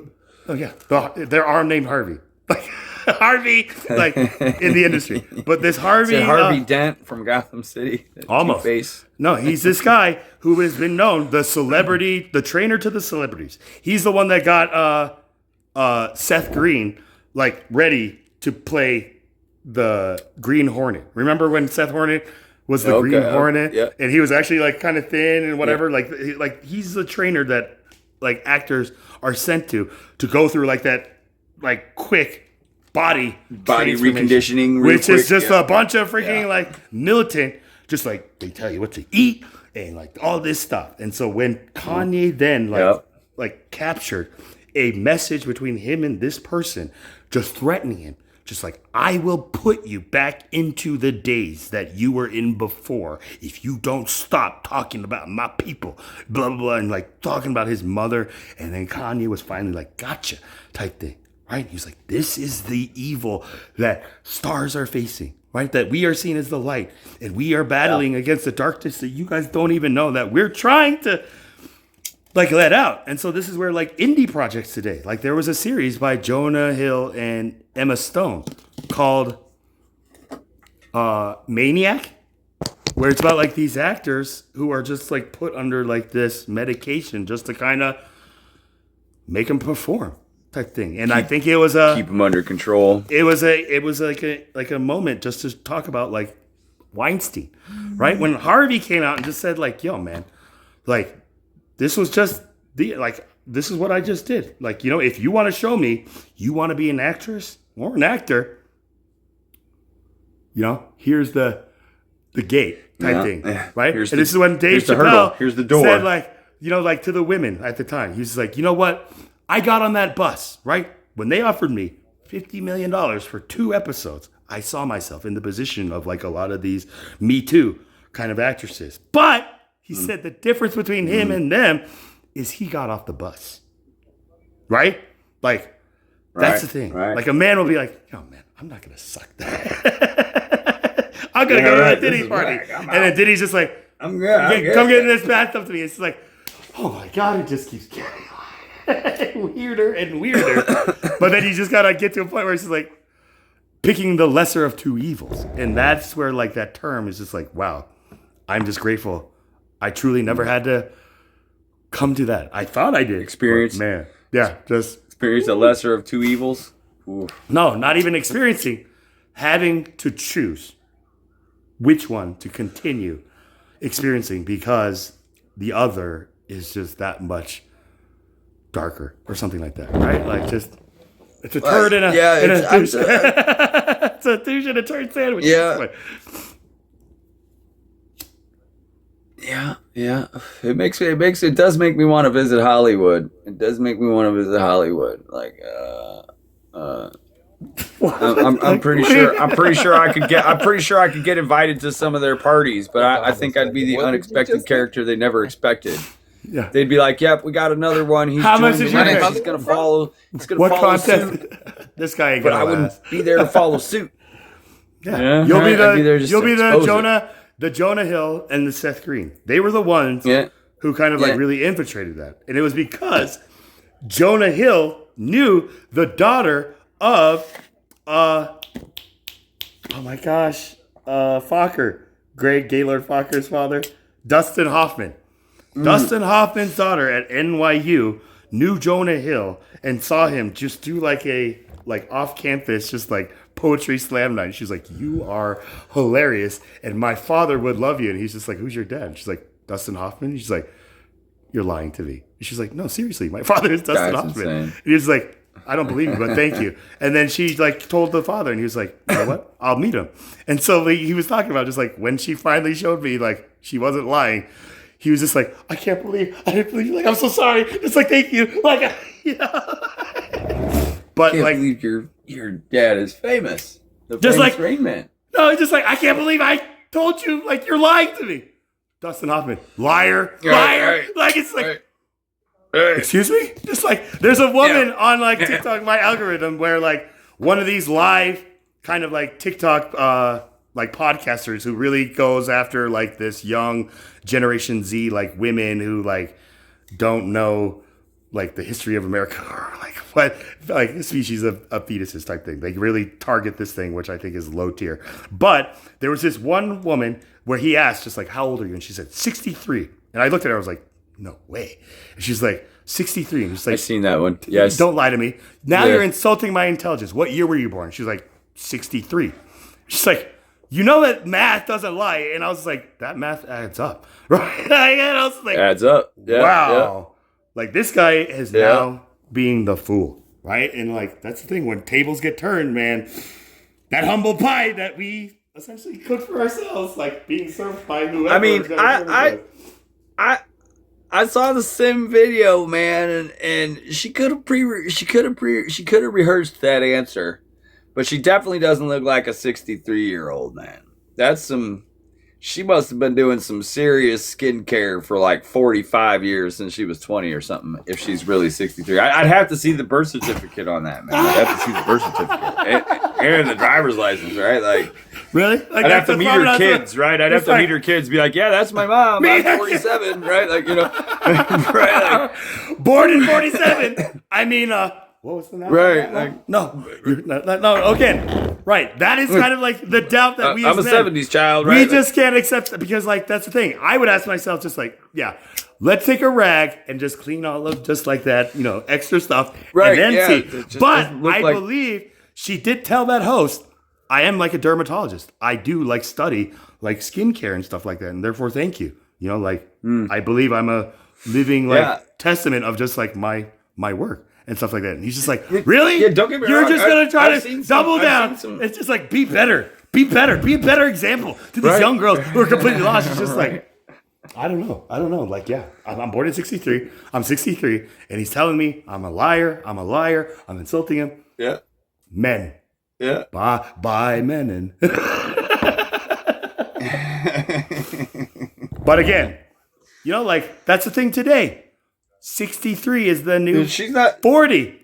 Oh yeah, their arm named Harvey. Like Harvey, like in the industry. But this Harvey, Harvey Dent from Gotham City. Almost. Face. No, he's this guy who has been known the celebrity, the trainer to the celebrities. He's the one that got Seth Green like ready to play the Green Hornet. Remember when Seth Hornet was the Green Hornet? Yeah. And he was actually like kind of thin and whatever. Yeah. Like he's the trainer that like actors are sent to go through like that like quick body reconditioning, which is just a bunch of freaking like militant, just like they tell you what to eat and like all this stuff. And so when Kanye then like captured a message between him and this person, just threatening him, just like, I will put you back into the days that you were in before if you don't stop talking about my people, blah, blah, blah, and like talking about his mother. And then Kanye was finally like, gotcha type thing, right? He was like, this is the evil that stars are facing, right? That we are seen as the light and we are battling against the darkness that you guys don't even know that we're trying to like let out. And so this is where like indie projects today, like there was a series by Jonah Hill and Emma Stone called Maniac, where it's about like these actors who are just like put under like this medication just to kind of make them perform type thing. And I think it was keep them under control. It was like a moment just to talk about like Weinstein, right? When Harvey came out and just said like, yo, man, like this was just this is what I just did. Like, you know, if you want to show me you want to be an actress or an actor, you know, here's the gate type thing, right? And this is when Dave Chappelle here's the door. said like, you know, like to the women at the time, he was like, you know what? I got on that bus, right? When they offered me $50 million for 2 episodes, I saw myself in the position of like a lot of these Me Too kind of actresses. But he said the difference between him and them is he got off the bus, right? Like, that's the thing. Right. Like a man will be like, yo, man, I'm not going to suck that. I'm going to go to that Diddy party. And then Diddy's just like, I'm good. Come get in this bathtub to me. It's like, oh my God, it just keeps getting weirder and weirder. But then you just got to get to a point where it's just like picking the lesser of two evils. And that's where like that term is just like, wow, I'm just grateful. I truly never had to come to that. I thought I did. Experience. Man. Yeah. Just experience the lesser of two evils. Ooh. No, not even experiencing. Having to choose which one to continue experiencing because the other is just that much darker or something like that, right? Like just it's a turd in a douche. It's a douche in a turd sandwich. Yeah. Yeah. It does make me want to visit Hollywood. It does make me want to visit Hollywood. Like I'm pretty sure I could get invited to some of their parties, but I think I'd be the unexpected character they never expected. Yeah. They'd be like, "Yep, we got another one. He's how much is your He's gonna follow. He's gonna what follow contest? suit." This guy ain't But gonna I wouldn't last. be there to follow suit. Yeah. You'll be the Jonah Hill and the Seth Green. They were the ones who kind of like really infiltrated that. And it was because Jonah Hill knew the daughter of Fokker, Greg Gaylord Fokker's father, Dustin Hoffman. Dustin Hoffman's daughter at NYU knew Jonah Hill and saw him just do like a off campus, just like poetry slam night. She's like, "You are hilarious, and my father would love you." And he's just like, "Who's your dad?" And she's like, "Dustin Hoffman." And she's like, "You're lying to me." And she's like, "No, seriously, my father is Dustin Hoffman." Insane. And he's like, "I don't believe you, but thank you." And then she like told the father, and he was like, "You know what? I'll meet him." And so he was talking about just like when she finally showed me like she wasn't lying. He was just like, I didn't believe you. Like, I'm so sorry. It's like, thank you. Like, you know. But Can't like, believe your dad is famous. The just famous like Rain Man. No, it's just like, I can't believe I told you. Like, you're lying to me. Dustin Hoffman, liar. Right. Like, it's like, excuse me? Just like, there's a woman on like TikTok, my algorithm, where like one of these live kind of like TikTok, like podcasters who really goes after like this young Generation Z, like women who like don't know like the history of America or like what like the species of fetuses type thing. They really target this thing, which I think is low tier. But there was this one woman where he asked just like, how old are you? And she said 63. And I looked at her, I was like, no way. And she's like, 63. And she's like, I've seen that one. Yes. Don't lie to me. Now you're insulting my intelligence. What year were you born? She's like, 63. She's like, you know that math doesn't lie. And I was like, that math adds up. Right? And I was like, adds up. Yeah, wow. Yeah. Like this guy is now being the fool. Right? And like, that's the thing. When tables get turned, man, that humble pie that we essentially cook for ourselves, like being served by whoever. I mean, I saw the sim video, man, and she could have rehearsed that answer, but she definitely doesn't look like a 63-year-old, man. She must have been doing some serious skincare for like 45 years since she was 20 or something, if she's really 63. I'd have to see the birth certificate on that, man. I'd have to see the birth certificate and the driver's license, right? Like, really? Like, I'd have to meet her kids, right? I'd have to meet her kids, be like, yeah, that's my mom. I'm 47, right? Like, you know, right? Like, born in 47. I mean, what was the number? Right. Like, no. Okay. Right. That is kind of like the doubt that we I'm as a men, 70s child, we right? just can't accept that because, like, that's the thing. I would ask myself just like, yeah, let's take a rag and just clean all of just like that, extra stuff. Right, And then yeah, see. it just But doesn't look I like- believe she did tell that host, I am like a dermatologist. I do like study like skincare and stuff like that. And therefore, thank you. I believe I'm a living testament of just like my work and stuff like that. And he's just like, really? Yeah, don't get me You're wrong. just going to try I've to seen some- double I've down. seen some- It's just like, be better. Be better. Be a better example to these young girls who are completely lost. It's just like, I don't know. Like, yeah, I'm born in 63. I'm 63. And he's telling me I'm a liar. I'm insulting him. Yeah. Men. Yeah. Bye, Menon. But again, like, that's the thing today. 63 is the new She's not 40.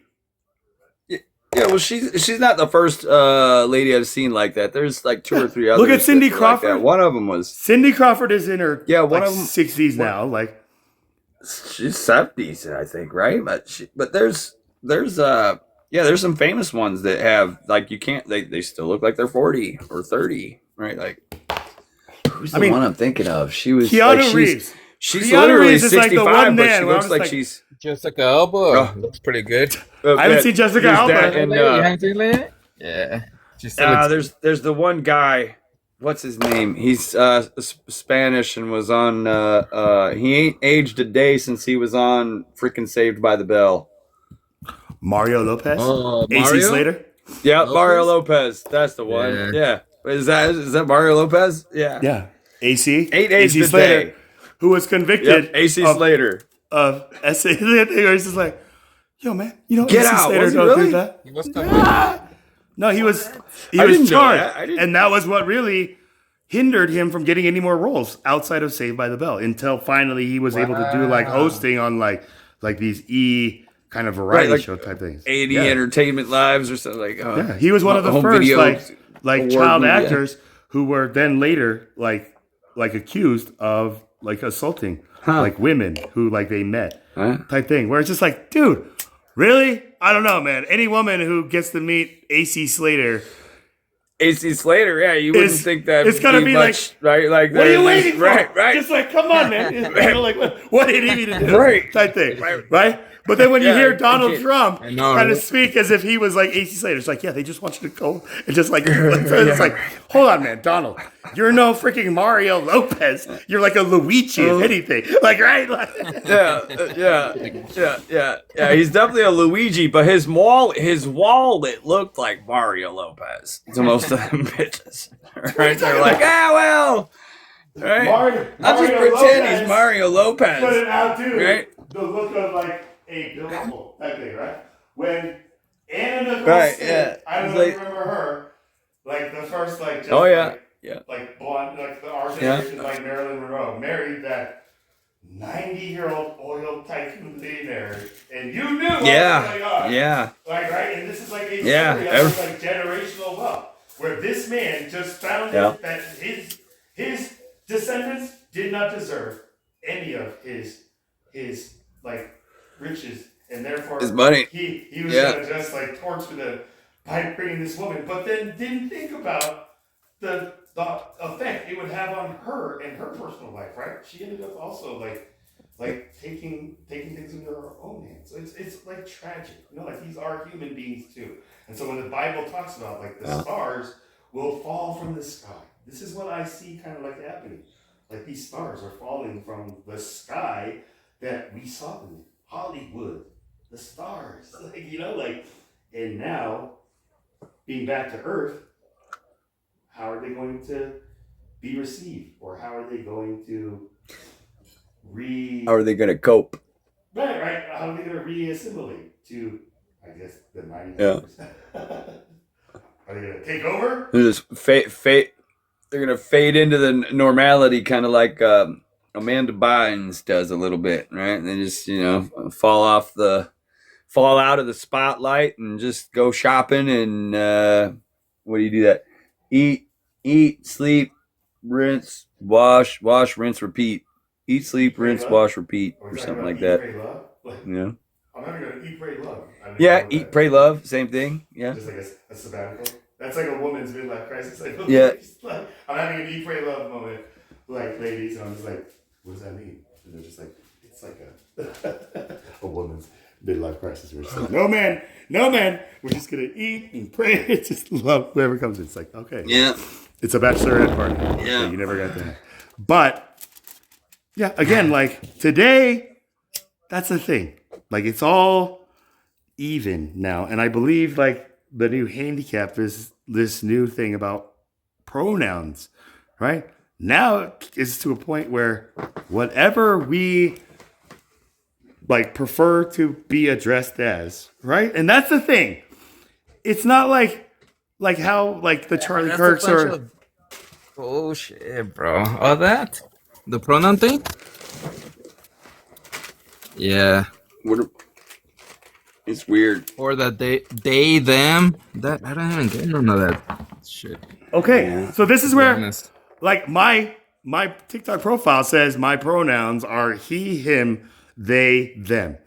Yeah, well, she's not the first lady I've seen like that. There's like 2 or 3 others. Look at Cindy that were like Crawford. that. One of them was Cindy Crawford is in her one of them 60s now. Like, she's 70s, I think, right? But there's some famous ones that have like you can't they still look like they're 40 or 30, right? Like, who's the one I'm thinking of? She was Keanu Reeves. She's Keanu literally Reeves is 65, like the one but man she where I looks was like she's Jessica Alba looks pretty good. I haven't seen Jessica there's Alba. that and, You haven't seen that? Yeah. She still looks- there's the one guy. What's his name? He's Spanish and was on. He ain't aged a day since he was on freaking Saved by the Bell. Mario Lopez. AC Mario? Slater. Yeah, Lopez? Mario Lopez. That's the one. Yeah. Is that Mario Lopez? Yeah. Yeah. AC. Ain't aged AC a Slater, day. who was convicted. Yep, AC of, Slater. Of SA. Where he's just like, yo, man, Get AC out. Slater Was he don't really? do that. He was convicted. No, he was I didn't know charged, that. I didn't- and that was what really hindered him from getting any more roles outside of Saved by the Bell until finally he was able to do like hosting on like these kind of variety like show type things. 80 Yeah. Entertainment Lives or something like. Yeah, he was one of the home first video like award child movie, yeah. actors who were then later like accused of like assaulting like women who like they met type thing. Where it's just like, dude, really? I don't know, man. Any woman who gets to meet AC Slater. AC Slater, yeah, you wouldn't think that. It's gonna be much, right? Like, What are you waiting for? Right. Just like, come on, man. It's kind of like, what did he need to do? Right. Type thing. Right? But then when you Yeah, hear Donald okay. Trump I know, kind of right? speak as if he was like AC Slater, it's like, yeah, they just want you to go and just like, it's like, hold on, man, Donald, you're no freaking Mario Lopez. You're like a Luigi, if anything. Like, right? Like, Yeah. He's definitely a Luigi, but his wallet looked like Mario Lopez to most of them bitches. Right? They're like, well, right? I'll just Mario pretend Lopez he's Mario Lopez. couldn't outdo Right? the look of like a Bill Humble type thing, right? When Anna Nicole Right, Smith, yeah. I don't It's know if like- you remember her, like the first like just Oh, yeah. like, Yeah. like blonde, like our Yeah. generation, like Marilyn Monroe, married that 90-year-old oil tycoon billionaire, and you knew what was going on. Yeah. Like, right? And this is like a Yeah, story of like generational wealth, where this man just found out that his descendants did not deserve any of his like riches, and therefore His money. He was Yeah. gonna just like torture them by bringing this woman, but then didn't think about the effect it would have on her and her personal life, right? She ended up also like taking things into her own hands. So it's like tragic. Like these are human beings too. And so when the Bible talks about like the stars will fall from the sky, this is what I see kind of like happening. Like these stars are falling from the sky that we saw them in. Hollywood, the stars, and now being back to Earth, how are they going to be received, or how are they going to How are they going to cope? right? How are they going to re-assimilate to, I guess, the 99%? Are they going to take over? They're just fade. They're going to fade into the normality, kind of like Amanda Bynes does a little bit, right? And they just, fall out of the spotlight and just go shopping and what do you do that? Eat, sleep, rinse, wash, rinse, repeat. Eat, sleep, rinse, wash, repeat, or something like that. Yeah. I'm never going to eat, pray, love. Yeah, eat, pray, love, same thing. Yeah. Just like a sabbatical. That's like a woman's midlife crisis. Like, Yeah. like, I'm having an eat, pray, love moment, like ladies, and I'm just like, what does that mean? And they're just like, it's like a woman's midlife crisis. We're just like, no man, we're just gonna eat and pray. It's just love whoever comes in. It's like, okay, Yeah. it's a bachelorette party. Yeah. Okay, you never got that. But yeah, again, like today, that's the thing. Like it's all even now, and I believe like the new handicap is this new thing about pronouns, right? Now it's to a point where whatever we like prefer to be addressed as, right? And that's the thing. It's not like how like the Charlie That's Kirks a bunch or of bullshit, bro. All that? The pronoun thing? Yeah. It's weird. Or that they, them. That I don't even get none of that shit. okay. So this is where Honest. like my TikTok profile says my pronouns are he, him, they, them.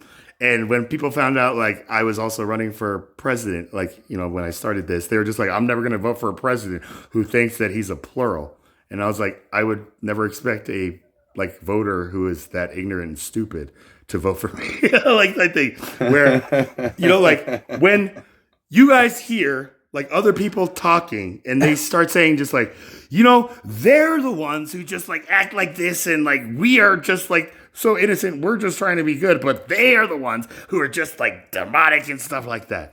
And when people found out like I was also running for president, like, you know, when I started this, they were just like, I'm never going to vote for a president who thinks that he's a plural. And I was like, I would never expect a like voter who is that ignorant and stupid to vote for me. Like I think where, you know, like when you guys hear like other people talking and they start saying just like, you know, they're the ones who just like act like this and like we are just like so innocent. We're just trying to be good, but they are the ones who are just like demonic and stuff like that.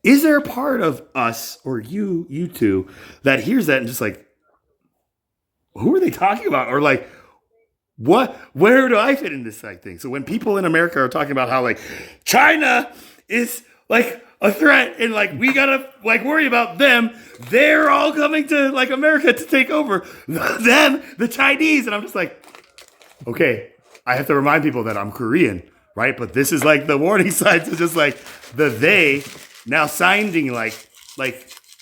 Is there a part of us or you two that hears that and just like, who are they talking about? Or like, where do I fit in this like thing? So when people in America are talking about how like China is like a threat and like we gotta like worry about them, they're all coming to like America to take over them, the Chinese. And I'm just like, okay, I have to remind people that I'm Korean, right? But this is like the warning signs to just like the they now sounding like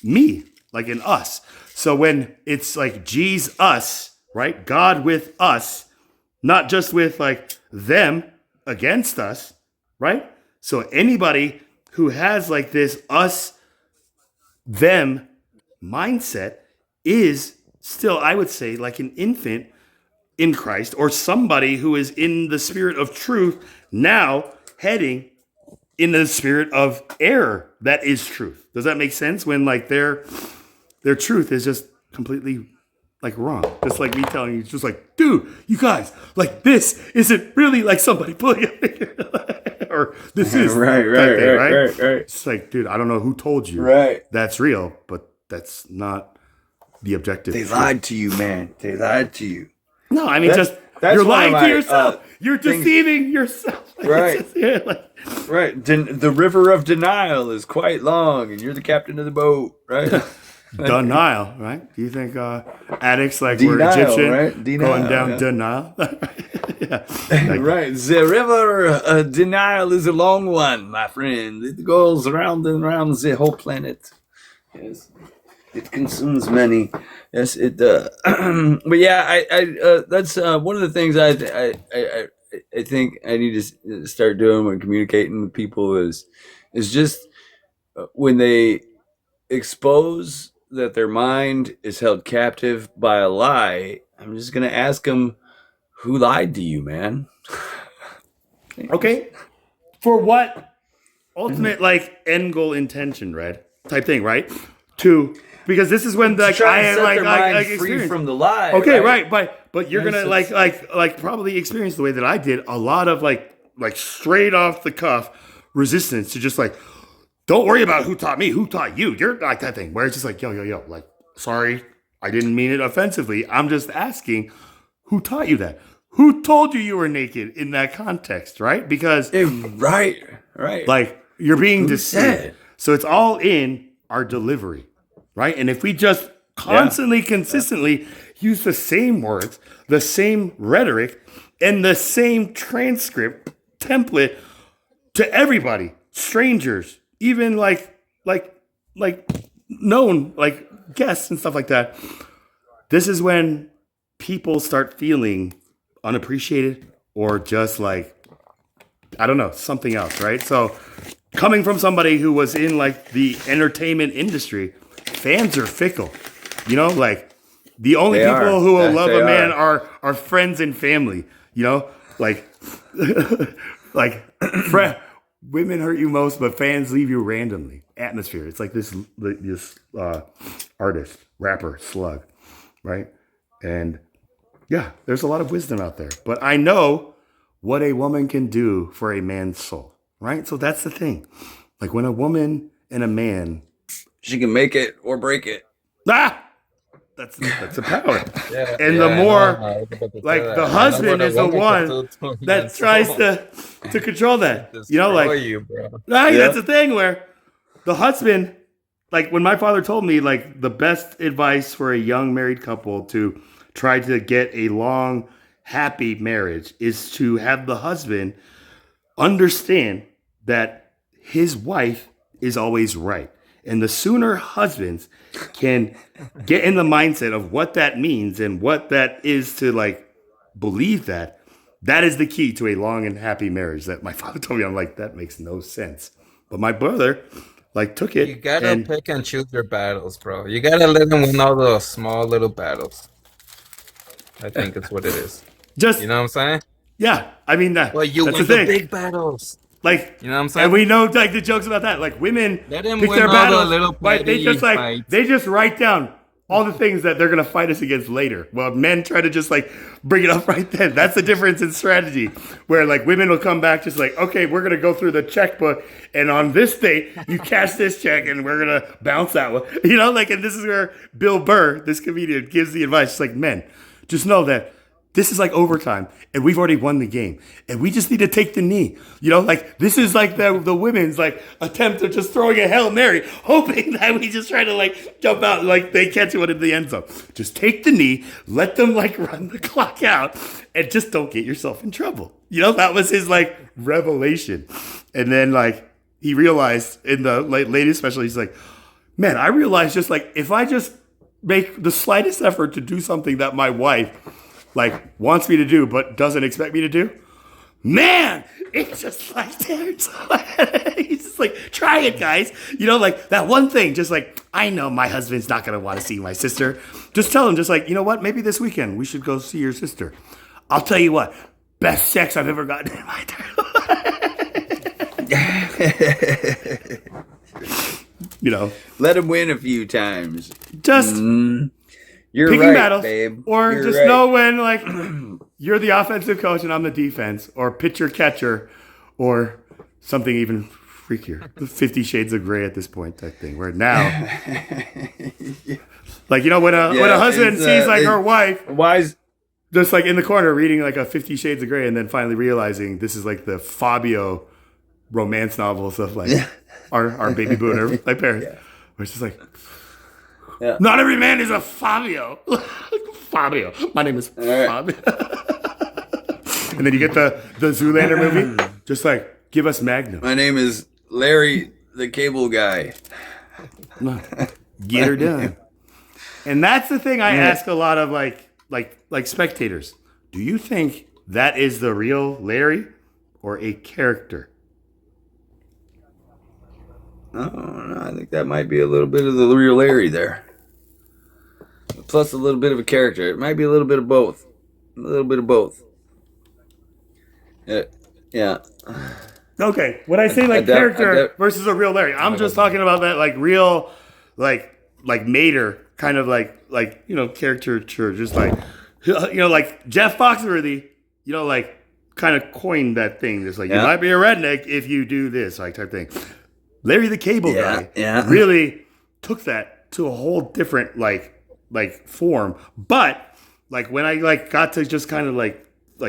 me, like in us. So when it's like G's us, right? God with us, not just with like them against us, right? So anybody who has like this us, them mindset is still, I would say, like an infant in Christ or somebody who is in the spirit of truth now heading in the spirit of error that is truth. Does that make sense? When like their truth is just completely like wrong. Just like me telling you, just like, dude, you guys, like this isn't really like somebody pulling your finger. Or this is right. It's like, dude, I don't know who told you that's real, but that's not the objective. They lied to you, man. They lied to you. No, I mean, that's you're lying to yourself. You're deceiving yourself. Right. Right. The river of denial is quite long, and you're the captain of the boat, right? Denial, right? Do you think addicts like denial, were Egyptian right? going down denial? Yeah. Like, right. The river denial is a long one, my friend. It goes round and round the whole planet. Yes. It consumes many. Yes, it does. But yeah, I that's one of the things I think I need to start doing when communicating with people is just when they expose that their mind is held captive by a lie, I'm just gonna ask them, who lied to you, man? Okay. For what ultimate like end goal intention, right? Type thing, right? Because this is when the I free from the lie. Okay, right. But you're gonna like probably experience the way that I did a lot of like straight off the cuff resistance to just like, don't worry about who taught me, who taught you. You're like that thing where it's just like, yo, like, sorry, I didn't mean it offensively. I'm just asking, who taught you that? Who told you were naked in that context, right? Because right. Like you're being deceived. So it's all in our delivery, right? And if we just constantly, consistently use the same words, the same rhetoric, and the same transcript template to everybody, strangers, even like known like guests and stuff like that, this is when people start feeling unappreciated or just like, I don't know, something else, right? So coming from somebody who was in like the entertainment industry fans are fickle. You know, like the only They people are. who will Yes, love they a man are. are friends and family. You know, like like women hurt you most, but fans leave you randomly. Atmosphere. It's like this artist, rapper, slug, right? And yeah, there's a lot of wisdom out there. But I know what a woman can do for a man's soul, right? So that's the thing. Like when a woman and a man, She can make it or break it. that's the power. Yeah, And yeah, the I know, more, I was about to say like the that. I know what husband a is the woman can one do to a that man's tries soul. to control that. You know, Destroy like you, bro. right, Yeah. that's the thing where the husband, like when my father told me, like the best advice for a young married couple to try to get a long, happy marriage is to have the husband understand that his wife is always right. And the sooner husbands can get in the mindset of what that means and what that is to like believe that, that is the key to a long and happy marriage. That my father told me, I'm like, that makes no sense. But my brother like took it You gotta and pick and choose your battles, bro. You gotta let them win all those small little battles. I think it's what it is. just You know what I'm saying? yeah. I mean Well, you that's the win the thing. big battles. Like, You know what I'm saying? and we know like the jokes about that. Like women Let them pick win their all the battles, little right? They just petty like fights. they just write down all the things that they're gonna fight us against later. Well, men try to just like bring it up right then. That's the difference in strategy. Where like women will come back just like, okay, we're gonna go through the checkbook, and on this date you cash this check, and we're gonna bounce that one. You know, like, and this is where Bill Burr, this comedian, gives the advice. It's like, men, just know that this is like overtime, and we've already won the game, and we just need to take the knee. You know, like this is like the women's like attempt of just throwing a Hail Mary, hoping that we just try to like jump out, like they catch it in the end zone. Just take the knee, let them like run the clock out, and just don't get yourself in trouble. You know, that was his like revelation, and then like he realized in the latest special, he's like, man, I realized just like if I just make the slightest effort to do something that my wife like wants me to do but doesn't expect me to do, man, it's just like there's he's just like, try it, guys. You know, like that one thing, just like, I know my husband's not gonna want to see my sister. Just tell him, just like, you know what, maybe this weekend we should go see your sister. I'll tell you what, best sex I've ever gotten in my entire life. You know, Let him win a few times. just You're picking right, battles, babe. or You're just right. know when like you're the offensive coach and I'm the defense, or pitcher catcher, or something even freakier, 50 Shades of Grey at this point type thing. Where now, like, you know, when a husband sees like her wife, wise, just like in the corner reading like a 50 Shades of Grey, and then finally realizing this is like the Fabio romance novels of like our baby boomer, my parents. Where it's just like, not every man is a Fabio. Fabio. My name is Fabio. And then you get the Zoolander movie. Just like, give us Magnum. My name is Larry, the cable guy. Get her done. And that's the thing I ask a lot of like spectators. Do you think that is the real Larry or a character? No, I think that might be a little bit of the real Larry there. Plus a little bit of a character. It might be a little bit of both. A little bit of both. Yeah. Okay, when I say like character versus a real Larry, I'm just talking about that like real, like Mater kind of like you know, caricature, just like, you know, like Jeff Foxworthy, you know, like kind of coined that thing, just like you might be a redneck if you do this, like type thing. Larry the Cable Guy really took that to a whole different like form, but like when I like got to just kind of like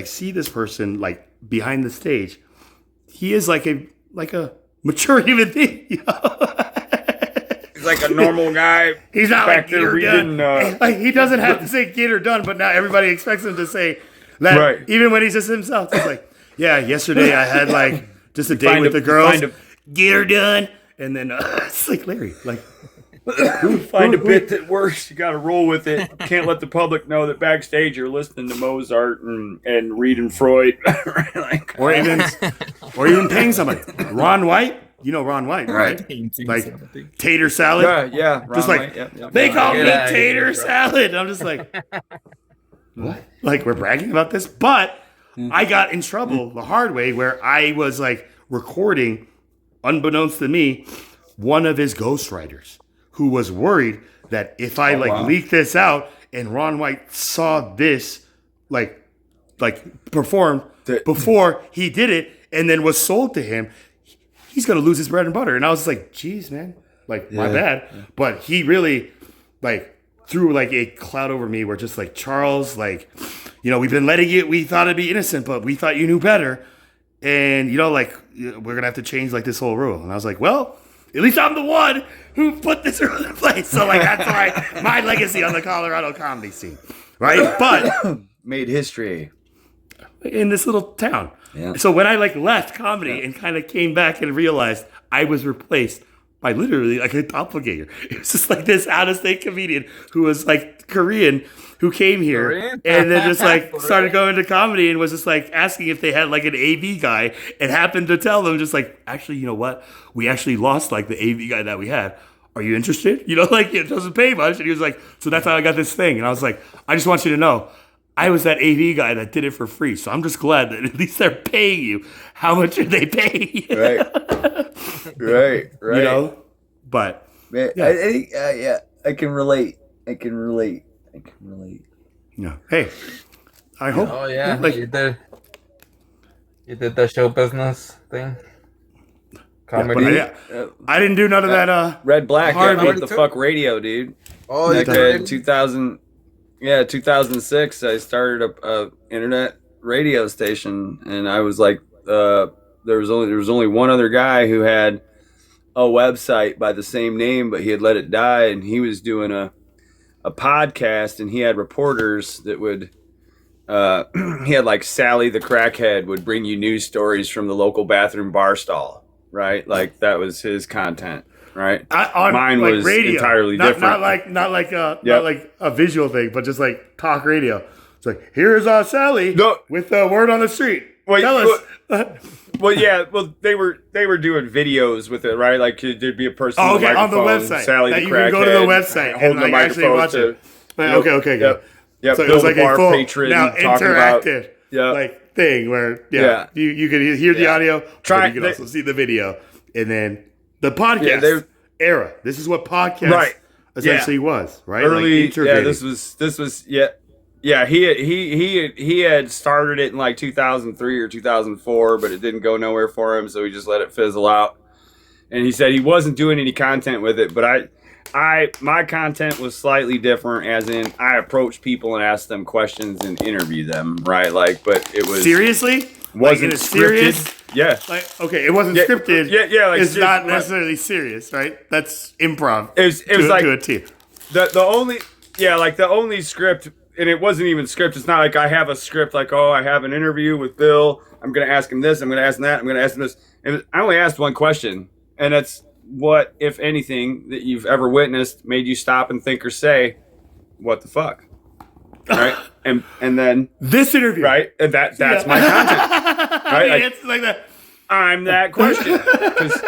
see this person like behind the stage, he is like a mature human being. You know? He's like a normal guy. He's not back like there reading. like he doesn't have to say get her done, but now everybody expects him to say that. Right. Even when he's just himself, it's like, yeah, yesterday I had like just a date with the girls. Get her done, and then it's like Larry, like. Find a bit that works. You got to roll with it. Can't let the public know that backstage you're listening to Mozart and reading Freud, or even paying somebody. Ron White, You know Ron White, Right. right? Like tater salad. Yeah. Just Ron like White, yep. they call me Get out of here, tater bro. salad. I'm just like, what? Like we're bragging about this, but I got in trouble the hard way where I was like recording, unbeknownst to me, one of his ghostwriters who was worried that if I leaked this out and Ron White saw this like performed before he did it and then was sold to him, he's gonna lose his bread and butter. And I was like, geez, man, like my bad. But he really like threw like a cloud over me where just like, Charles, like, you know, we've been letting you, we thought it'd be innocent, but we thought you knew better. And, you know, like, we're gonna have to change like this whole rule. And I was like, well, at least I'm the one who put this rule in place. So like that's like my legacy on the Colorado comedy scene. Right? But made history in this little town. Yeah. So when I like left comedy and kind of came back and realized I was replaced by literally like a doppelganger. It was just like this out of state comedian who was like Korean who came here Korean? and then just like started going to comedy and was just like asking if they had like an AV guy and happened to tell them just like, actually, you know what? We actually lost like the AV guy that we had. Are you interested? You know, like it doesn't pay much. And he was like, so that's how I got this thing. And I was like, I just want you to know, I was that AV guy that did it for free. So I'm just glad that at least they're paying you. How much are they paying you? Right. You know? But Man, yeah. I think, I can relate. Yeah. Hey, I hope. Oh yeah, like, you did the show business thing. Comedy. I didn't do none of that. Red Black hard at What beat. the Fuck Radio, dude. Oh, Like, yeah. 2006, I started a internet radio station, and I was like, there was only one other guy who had a website by the same name, but he had let it die, and he was doing a podcast, and he had reporters that would. He had like Sally the Crackhead would bring you news stories from the local bathroom bar stall, right? Like that was his content, right? Mine like was radio. entirely not, different. Not like a visual thing, but just like talk radio. It's like, here's Sally with the word on the street. Tell us. They were doing videos with it, right? Like there'd be a person. Oh, with a okay, on the microphone, website. Sally That the you can go to the Crackhead, website holding and the like actually microphone watch it. Okay, good. Yep, So it Bill was the like a Bar full patron now talking about- interactive Yep. like thing where Yeah. you could hear the audio, Try- but you can also see the video, and then the podcast Yeah, they- era. This is what podcast Right. essentially was, right? Early, like integrated. this was he had started it in like 2003 or 2004, but it didn't go nowhere for him, so he just let it fizzle out. And he said he wasn't doing any content with it, but my content was slightly different, as in I approached people and asked them questions and interview them, right? Like, but it was seriously wasn't like, scripted. serious. Yeah. Like, okay, it wasn't scripted. Yeah. Like, it's not right. necessarily serious, right? That's improv. It was like to a T. The only script, and it wasn't even script. It's not like I have a script like, oh, I have an interview with Bill. I'm going to ask him this. I'm going to ask him that. I'm going to ask him this. I only asked one question, and that's what, if anything, that you've ever witnessed made you stop and think or say, "What the fuck?" Right? and then this interview, right? And that's my content, right? Like, it's like that. I'm that question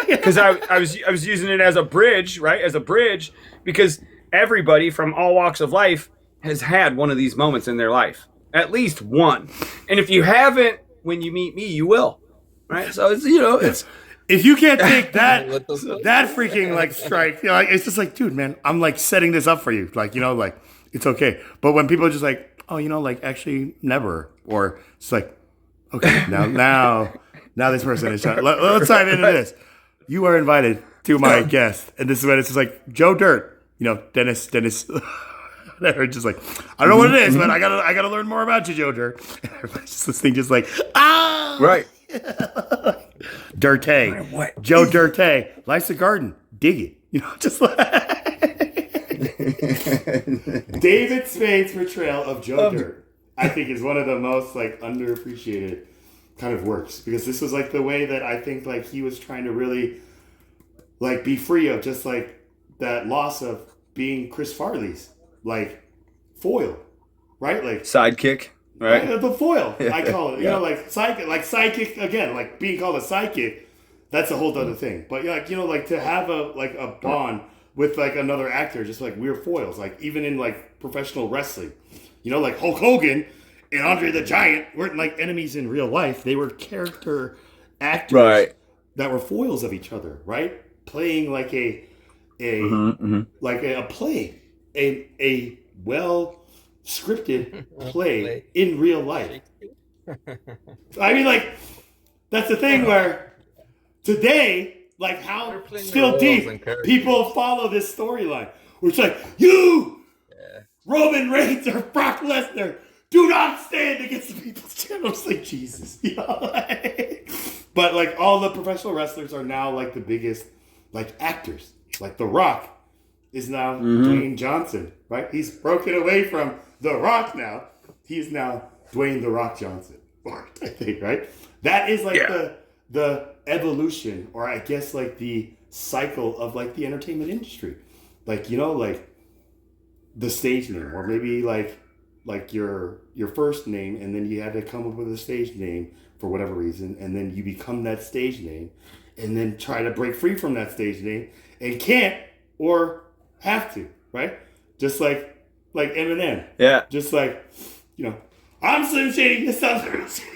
because I was using it as a bridge, right? As a bridge, because everybody from all walks of life has had one of these moments in their life, at least one. And if you haven't, when you meet me, you will, right? So it's if you can't take that freaking like strike, like it's just like, dude, man, I'm like setting this up for you, like like it's okay. But when people are just like, oh, like actually never, or it's like, okay, now this person is trying. Let's dive into this. You are invited to my guest, and this is when it's just like Joe Dirt, Dennis, whatever. Just like, I don't know what it is, but I gotta learn more about you, Joe Dirt. And everybody's just listening, just like, right. Dirte, Joe Dirte, life's a garden, dig it, just like David Spade's portrayal of Joe Dirt, I think is one of the most like underappreciated kind of works, because this was like the way that I think like he was trying to really like be free of just like that loss of being Chris Farley's like foil, right? Like sidekick, right? The foil, I call it. Yeah. Like sidekick again, like being called a sidekick. that's a whole other thing. But like, you know, like to have a bond with like another actor, just like we're foils. Like even in like professional wrestling, you know, like Hulk Hogan and Andre the Giant weren't like enemies in real life. They were character actors that were foils of each other, right? Playing like a play, a well scripted play in real life. I mean, like that's the thing where today, like how still deep people follow this storyline, where it's like you, Roman Reigns or Brock Lesnar, do not stand against the people's champ. It's like Jesus, you know? But like all the professional wrestlers are now like the biggest like actors. Like The Rock is now Dwayne Johnson, right? He's broken away from The Rock now. He's now Dwayne The Rock Johnson, I think, right? That is like the evolution, or I guess like the cycle of like the entertainment industry. Like, you know, like the stage name, or maybe like your first name, and then you had to come up with a stage name for whatever reason, and then you become that stage name, and then try to break free from that stage name, and can't or have to, right? Just like Eminem. Yeah. Just like, you know, I'm Slim Shady. This sounds real shady.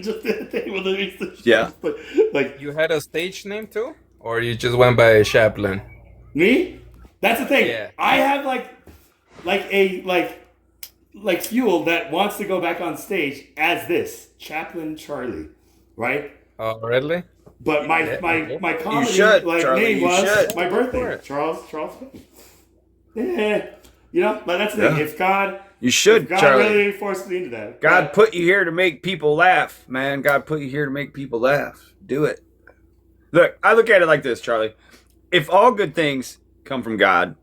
Just the thing with the yeah. But like, you had a stage name too, or you just went by Chaplin? Me? That's the thing. Yeah. I have like fuel that wants to go back on stage as this Chaplin Charlie, right? Oh, really? But my comedy Charlie, name was my birthday, Charles. Yeah, you know, but that's the thing. If God, God Charlie, really forced me into that. God put you here to make people laugh, man. God put you here to make people laugh. Do it. Look, I look at it like this, Charlie. If all good things come from God,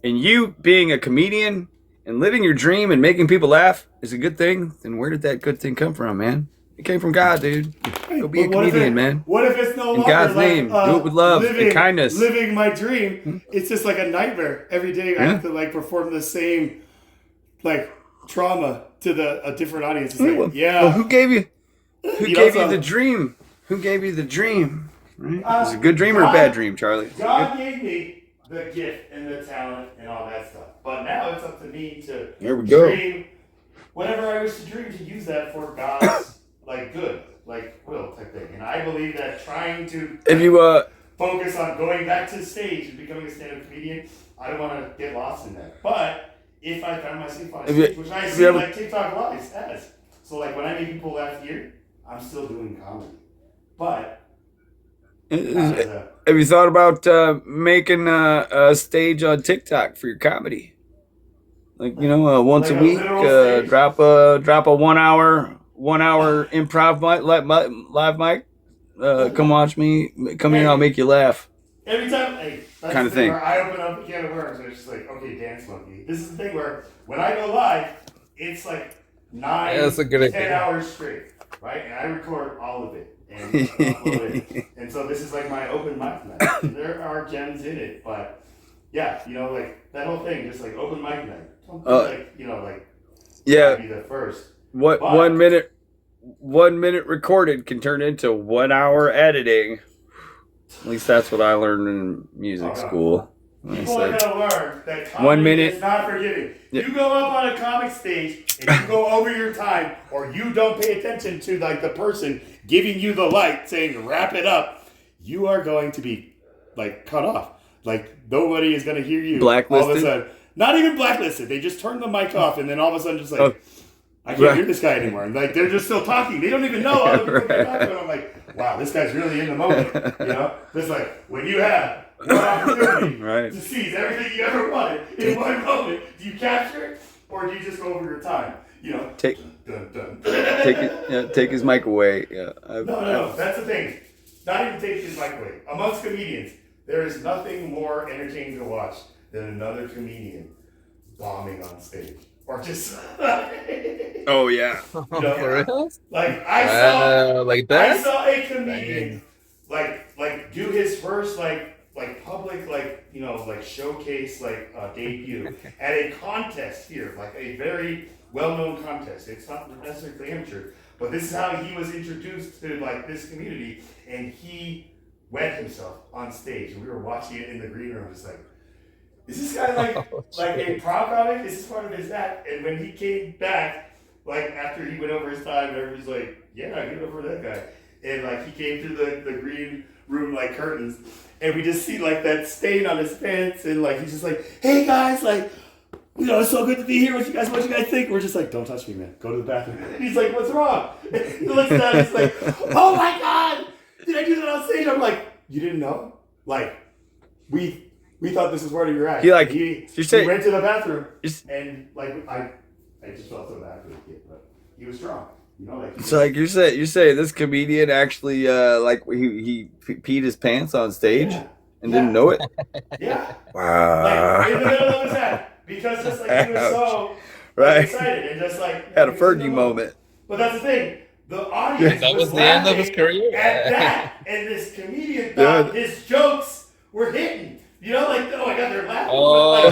and you being a comedian and living your dream and making people laugh is a good thing, then where did that good thing come from, man? It came from God, dude. Go be a comedian, man. What if it's no longer in God's name? Do it with love and kindness. Living my dream. It's just like a nightmare every day. I have to like perform the same like trauma to a different audience. It's like, well, who gave you the dream? Who gave you the dream? Right? Is it a good dream or a bad dream, Charlie? God gave me the gift and the talent and all that stuff. But now it's up to me to dream whatever I wish to dream, to use that for God's like good, like will type thing. And I believe that trying to focus on going back to the stage and becoming a stand-up comedian, I don't want to get lost in that. But if I found myself on stage, which I see like TikTok Live as, so like when I make people laugh here, I'm still doing comedy. But have you thought about making a stage on TikTok for your comedy? Like, you know, once a week, drop a 1 hour improv mic, live mic. Come watch me. Come here, I'll make you laugh. Every time, that's kind of thing. Where I open up a can of worms, and it's just like, okay, Dance Monkey. This is the thing where when I go live, it's like 10 hours straight, right? And I record all of it and upload it. And so this is like my open mic night. And there are gems in it, but yeah, you know, like that whole thing, just like open mic night. Like, you know, like be the first. What 1 minute 1 minute recorded can turn into 1 hour editing. At least that's what I learned in music school. People are gonna learn that comedy 1 minute is not forgiving. You go up on a comic stage and you go over your time, or you don't pay attention to like the person giving you the light saying wrap it up, you are going to be like cut off. Like nobody is gonna hear you. Blacklisted? All of a sudden. Not even blacklisted. They just turn the mic off, and then all of a sudden, just like, I can't hear this guy anymore. And like they're just still talking. They don't even know all the people they're talking about. I'm like, wow, this guy's really in the moment. You know, it's like when you have one opportunity to seize everything you ever wanted in one moment, do you capture it, or do you just go over your time? You know, take his mic away. Yeah, no, that's the thing. Not even take his mic away. Amongst comedians, there is nothing more entertaining to watch than another comedian bombing on stage, or just oh yeah, you know, for real? Like I saw like that. I saw a comedian like do his first like public showcase debut at a contest here, like a very well-known contest. It's not necessarily amateur, but this is how he was introduced to this community, and he wet himself on stage, and we were watching it in the green room, just like, is this guy a prop comic? Is this part of his act? And when he came back, after he went over his time, everybody's like, yeah, give it up for that guy. And he came through the green room curtains, and we just see that stain on his pants, and he's just like, hey guys, it's so good to be here. What you guys think? We're just like, don't touch me, man. Go to the bathroom. And he's like, what's wrong? And he looks down, he's like, oh my god, did I do that on stage? I'm like, you didn't know? We thought this was part of your act. He went to the bathroom, and I just felt so bad for the kid, but he was strong. So you say this comedian actually he peed his pants on stage and didn't know it? Yeah. Wow. In the middle of his act, because just he was so excited and just had a Fergie moment. But that's the thing. The audience that was the end of his career. At that, and this comedian thought his jokes were hitting. Oh my god, they're laughing. Oh.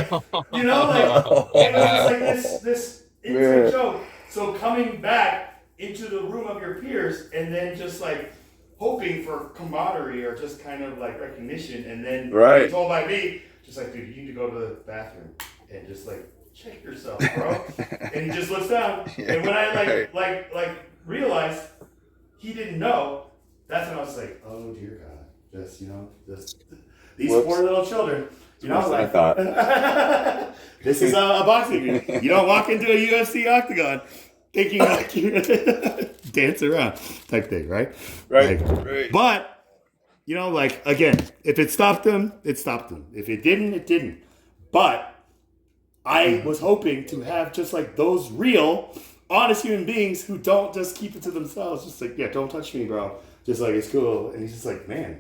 It was just this instant joke. So coming back into the room of your peers, and then just hoping for camaraderie or just kind of recognition, and then being told by me, just dude, you need to go to the bathroom and just check yourself, bro. And he just looks down, and when I realized he didn't know, that's when I was like, oh dear God, just these poor little children. I thought this is a boxing. You don't walk into a UFC octagon thinking you dance around type thing, right? Right. But again, if it stopped them, it stopped them. If it didn't, it didn't. But I was hoping to have just those real, honest human beings who don't just keep it to themselves. Just yeah, don't touch me, bro. Just it's cool. And he's just man,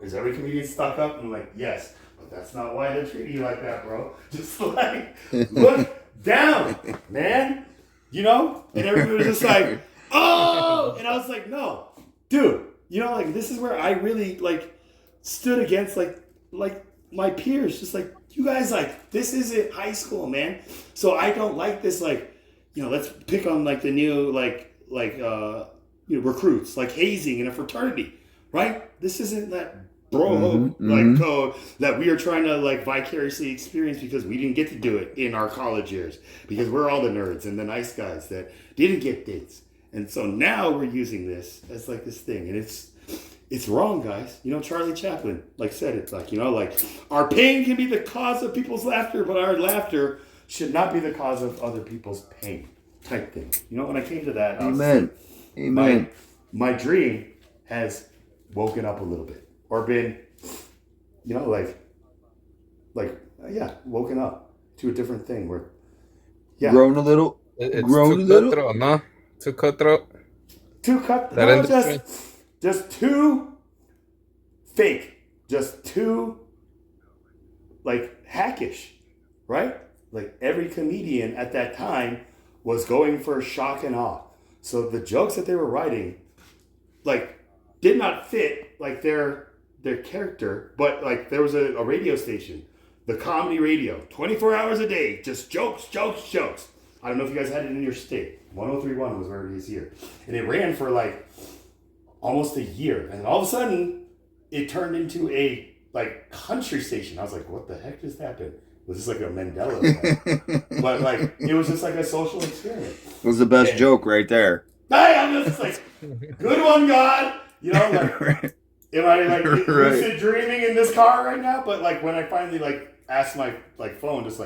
is every comedian stuck up? And I'm like, yes, but that's not why they treat you like that, bro. Just look down, man. And everybody was just oh, and I was like, no, dude, this is where I really stood against my peers, just you guys, this isn't high school, man. So I don't like this, let's pick on the new recruits, hazing in a fraternity, right? This isn't that bro code that we are trying to vicariously experience because we didn't get to do it in our college years because we're all the nerds and the nice guys that didn't get dates. And so now we're using this as this thing, and it's wrong, guys. Charlie Chaplin said it our pain can be the cause of people's laughter, but our laughter should not be the cause of other people's pain type thing. When I came to that, Amen. My dream has woken up a little bit. Or been, woken up to a different thing where, grown a little, it's cutthroat, no? Too cutthroat. Just too fake, just too hackish, right? Every comedian at that time was going for shock and awe. So the jokes that they were writing, did not fit their character, but there was a radio station, the comedy radio, 24 hours a day, just jokes. I don't know if you guys had it in your state. 103.1 was where it is here, and it ran for almost a year, and all of a sudden it turned into a country station. I was like, what the heck just happened? Was this a Mandela effect? But it was just a social experiment. It was the best joke right there. I'm just good one, God. Am I lucid dreaming in this car right now? But when I finally asked my phone, just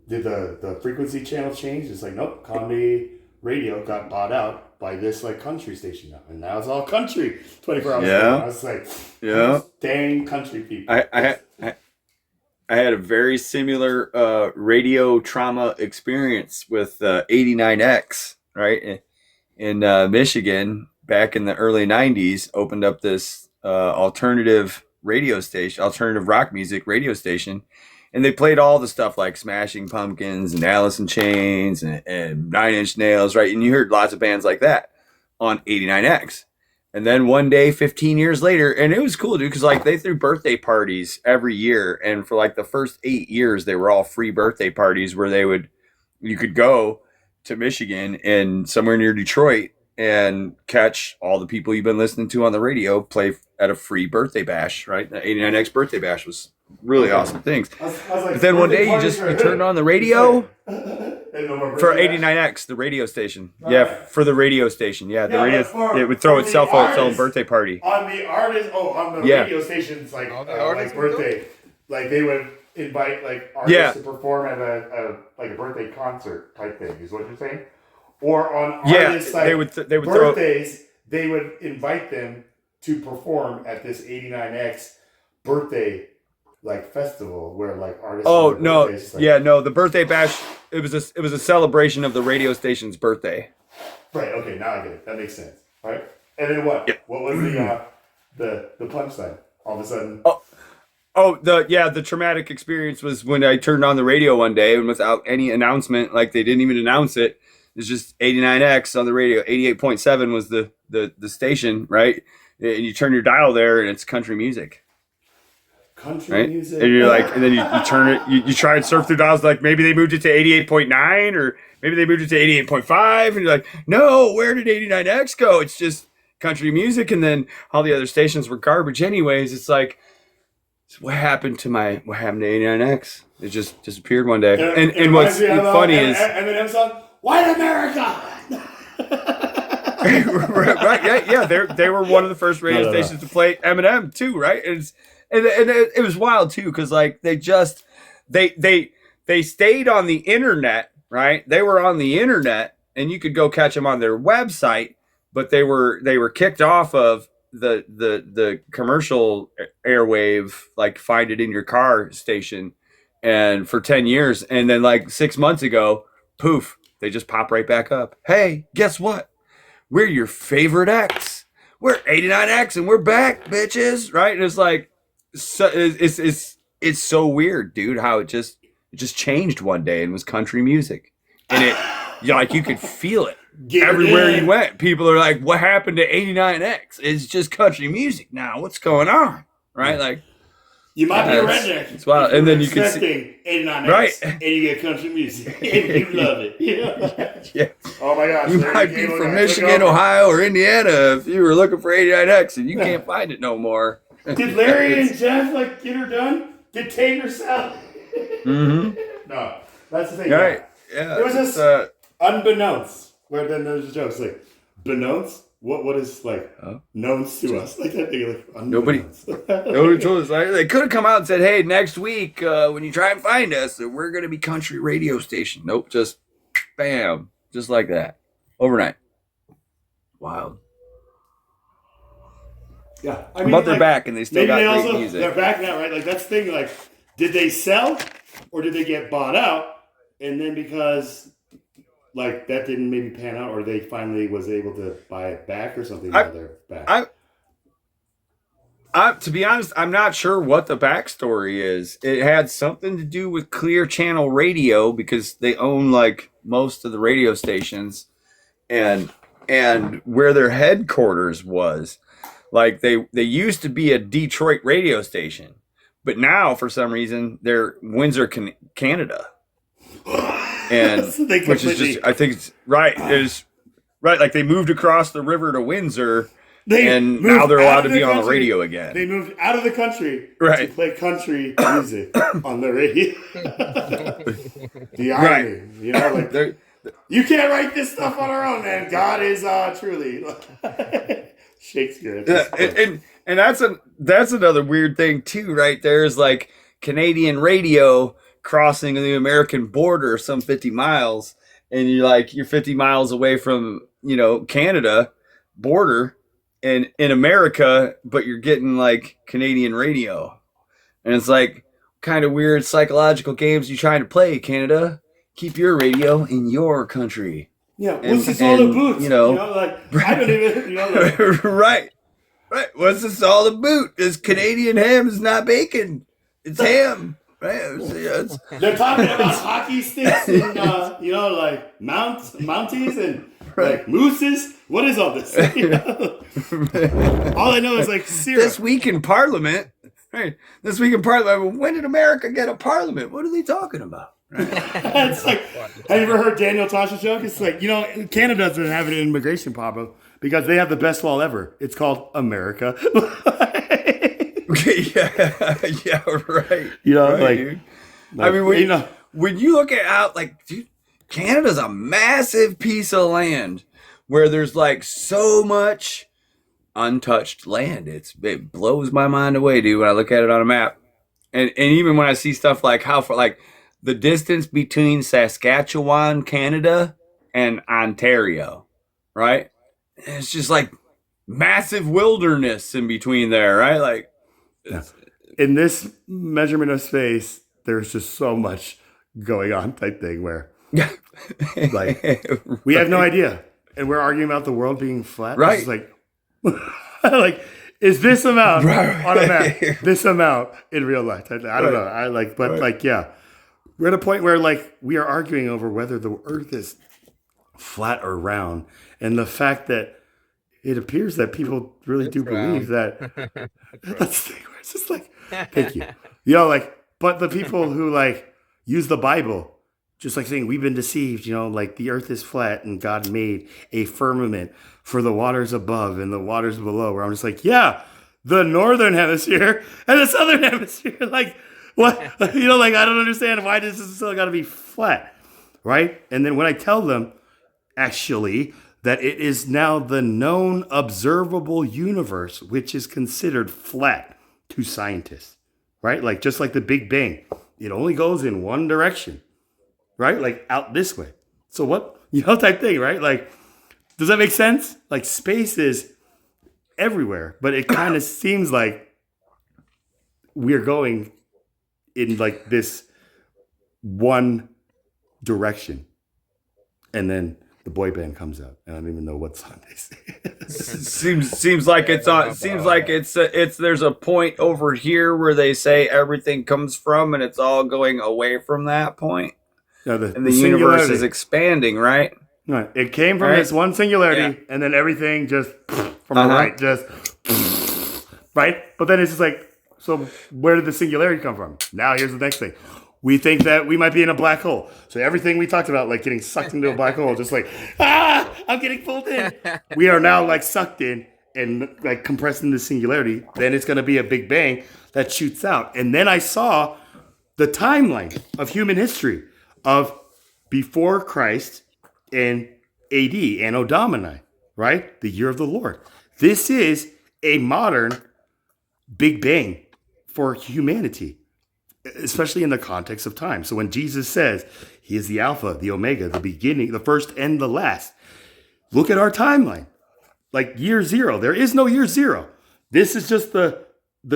did the frequency channel change? It's nope, comedy radio got bought out by this country station now, and now it's all country 24 hours. Yeah, I was dang country people. I had a very similar radio trauma experience with 89X, right, in Michigan. Back in the early 90s, opened up this alternative radio station, alternative rock music radio station. And they played all the stuff like Smashing Pumpkins and Alice in Chains and Nine Inch Nails, right? And you heard lots of bands like that on 89X. And then one day, 15 years later, and it was cool, dude, because like they threw birthday parties every year, and for like the first 8 years, they were all free birthday parties where you could go to Michigan and somewhere near Detroit and catch all the people you've been listening to on the radio play at a free birthday bash, right? The 89X birthday bash was really awesome things. But then one day you turned on the radio for 89X, the radio station. Yeah, for the radio station. Yeah, the radio, it would throw itself on its own birthday party. On the artist, on the radio stations, like birthday, like they would invite like artists to perform at a birthday concert type thing. Is what you're saying? Or on artists like they would birthdays, they would invite them to perform at this 89X birthday like festival where like artists. Oh no, no, the birthday bash. It was a celebration of the radio station's birthday. Right. Okay. Now I get it. That makes sense. Right. And then what? Yeah. What was the punchline? All of a sudden. The traumatic experience was when I turned on the radio one day and without any announcement, like they didn't even announce it. It's just 89X on the radio. 88.7 was the station, right? And you turn your dial there and it's country music. Country music. And you're like, and then you turn it, you try and surf through dials, like maybe they moved it to 88.9 or maybe they moved it to 88.5. And you're like, no, where did 89X go? It's just country music. And then all the other stations were garbage anyways. It's like, what happened to 89X? It just disappeared one day. And what's funny is Eminem song, White America. right, yeah. They were one of the first radio stations to play Eminem too, right? And it was wild too, because like they stayed on the internet, right? They were on the internet, and you could go catch them on their website, but they were kicked off of the commercial airwave, like Find It in Your Car station, and for 10 years, and then like 6 months ago, poof, they just pop right back up. Hey, guess what? We're your favorite X. We're 89X, and we're back, bitches. Right? And it's like, it's so weird, dude, how it just changed one day and was country music, and you could feel it everywhere you went. People are like, "What happened to 89X? It's just country music now. What's going on?" Right? Like, you might be a redneck. It's wild, and then you can see 89X, right, and you get country music, and you love it. Yeah. Oh my gosh! You might be from Michigan, Ohio, or Indiana if you were looking for 89X, and you can't find it no more. Did Larry and Jeff like get her done? Did Tater sell? Mm-hmm. No, that's the thing. Right? Yeah. It was just unbeknownst. Where then there's jokes like, beknownst? What is like knowns to us? Like that thing, like nobody told us. Like, they could have come out and said, "Hey, next week when you try and find us, we're going to be country radio station." Nope, just bam, just like that, overnight. Wild. Yeah, but they're back and they still got great music. They're back now, right? Like that's the thing. Like, did they sell or did they get bought out? And then because like that didn't maybe pan out, or they finally was able to buy it back or something. Now they're back. To be honest, I'm not sure what the backstory is. It had something to do with Clear Channel Radio because they own like most of the radio stations, and where their headquarters was. Like they used to be a Detroit radio station, but now for some reason they're Windsor, Canada, and which is just, I think it's right. Is right. Like they moved across the river to Windsor, and now they're allowed to be on the radio again. They moved out of the country to play country music on the radio. The irony, right? You know, like you can't write this stuff on our own, man. God is truly. Shakespeare. And that's another weird thing too, right? There's like Canadian radio crossing the American border some 50 miles, and you're 50 miles away from Canada border and in America, but you're getting like Canadian radio, and it's like kind of weird psychological games you trying to play, Canada. Keep your radio in your country. Yeah, what's this all about? I don't even, right. What's this all about? This Canadian ham is not bacon. It's ham. Right? They're talking about hockey sticks and, like Mounties and Like mooses? What is all this? All I know is like syrup. This week in Parliament. Right. This week in Parliament. When did America get a parliament? What are they talking about? Right. It's like, have you ever heard Daniel Tosh's joke? It's like, Canada doesn't have an immigration problem because they have the best wall ever. It's called America. yeah, right. Right, dude. I mean, when you look at how, dude, Canada's a massive piece of land where there's like so much untouched land. It blows my mind away, dude, when I look at it on a map. And even when I see stuff like how far, like the distance between Saskatchewan, Canada, and Ontario, right? It's just like massive wilderness in between there, right? Like, in this measurement of space, there's just so much going on type thing where, like, we have no idea, and we're arguing about the world being flat. Right? It's like, like, is this amount on a map this amount in real life? I don't know. Yeah, we're at a point where like we are arguing over whether the Earth is flat or round, and the fact that it appears that people really do believe that. That's the thing where it's just like, thank you. But the people who like use the Bible, just like saying we've been deceived, like the earth is flat and God made a firmament for the waters above and the waters below, where I'm just like, yeah, the northern hemisphere and the southern hemisphere. Like, what? I don't understand why this is still got to be flat. Right. And then when I tell them, actually, that it is now the known observable universe, which is considered flat to scientists, right? Like, just like the Big Bang, it only goes in one direction, right? Like out this way. So what, type thing, right? Like, does that make sense? Like space is everywhere, but it kind of seems like we're going in like this one direction. And then the boy band comes out, and I don't even know what song they sing. seems like it's on. Seems like it's there's a point over here where they say everything comes from, and it's all going away from that point. Yeah, and the universe is expanding, right? Right. It came from this one singularity, and then everything just from the right, just right. But then it's just like, so where did the singularity come from? Now here's the next thing. We think that we might be in a black hole. So everything we talked about, like getting sucked into a black hole, just like, I'm getting pulled in. We are now like sucked in and like compressed into singularity. Then it's going to be a big bang that shoots out. And then I saw the timeline of human history of before Christ and AD, Anno Domini, right? The year of the Lord. This is a modern big bang for humanity, especially in the context of time. So when Jesus says he is the Alpha, the Omega, the beginning, the first and the last, look at our timeline. Like year zero, there is no year zero. This is just the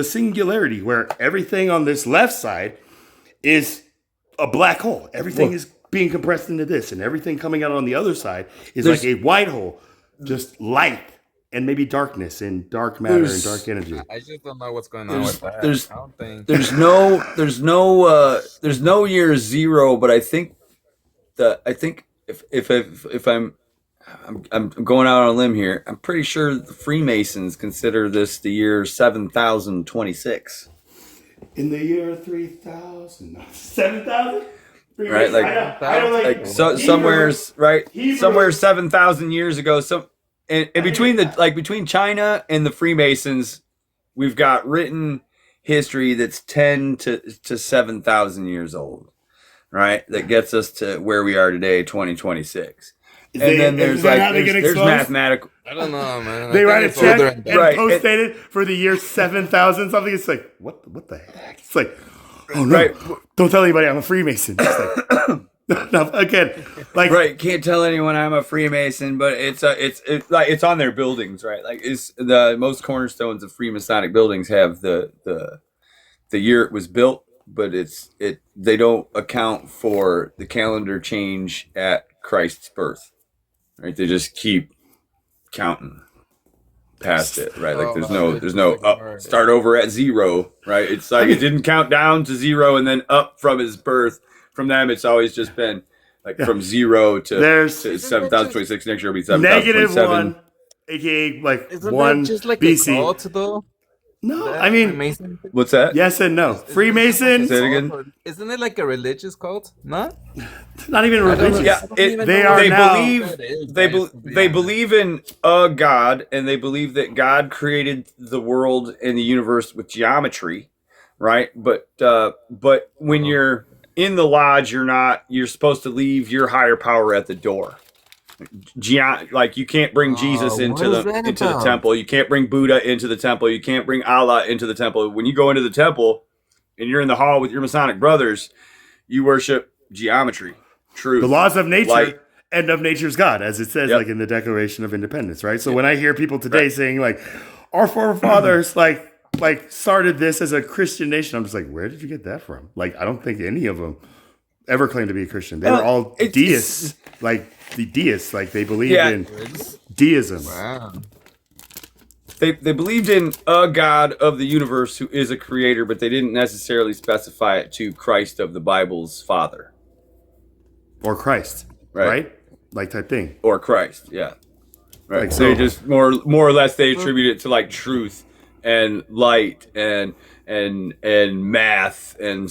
singularity where everything on this left side is a black hole. Everything is being compressed into this, and everything coming out on the other side is like a white hole, just light. And maybe darkness and dark matter and dark energy. I just don't know what's going on with that. I don't think there's no year zero, but I think if I'm going out on a limb here, I'm pretty sure the Freemasons consider this the year 7026. In the year 3000, 7,000. Right, like somewhere's right, somewhere 7,000 years ago. And between China and the Freemasons, we've got written history that's 10 to 7,000 years old, right? That gets us to where we are today, 2026. Then there's mathematical. I don't know, man. They write a check and post-date it for the year 7,000 something. It's like, what the heck? It's like, oh no, don't tell anybody I'm a Freemason. It's like, no, again, like can't tell anyone I'm a Freemason, but it's on their buildings, right? Like it's the most cornerstones of Freemasonic buildings have the year it was built, but they don't account for the calendar change at Christ's birth, right? They just keep counting past it, right? Like there's no start over at zero, right? It's like it didn't count down to zero and then up from his birth. From them, it's always just been like Yeah. from 0 to There's 7,026. Next year will be negative 7,027. 1, aka like Isn't 1 that just like BC. a cult though? No, That I mean, Freemason thing? What's that? yes and no. Isn't Freemasons, Say it again. Or isn't it like a religious cult? No? not even I don't know. religious. Yeah, I don't even they know are what now- believe that is, they guys, to be they honest. believe in a God, and they believe that God created the world and the universe with geometry, right? But when you're in the lodge, you're supposed to leave your higher power at the door. Like you can't bring Jesus into what is that the about? temple. You can't bring Buddha into the temple. You can't bring Allah into the temple. When you go into the temple and you're in the hall with your Masonic brothers, you worship geometry, truth, the laws of nature, light. and of nature's God, as it says, Yep. like in the Declaration of Independence, right? So when I hear people today saying like, our forefathers like started this as a Christian nation, I'm just like, where did you get that from? Like, I don't think any of them ever claimed to be a Christian. They were all deists, like the deists, like they believed in deism. Wow. They believed in a God of the universe who is a creator, but they didn't necessarily specify it to Christ of the Bible's father. Or Christ, right? Like type thing. Or Christ, yeah. Right. Like, So they so- just more or less they attribute it to like truth and light and math and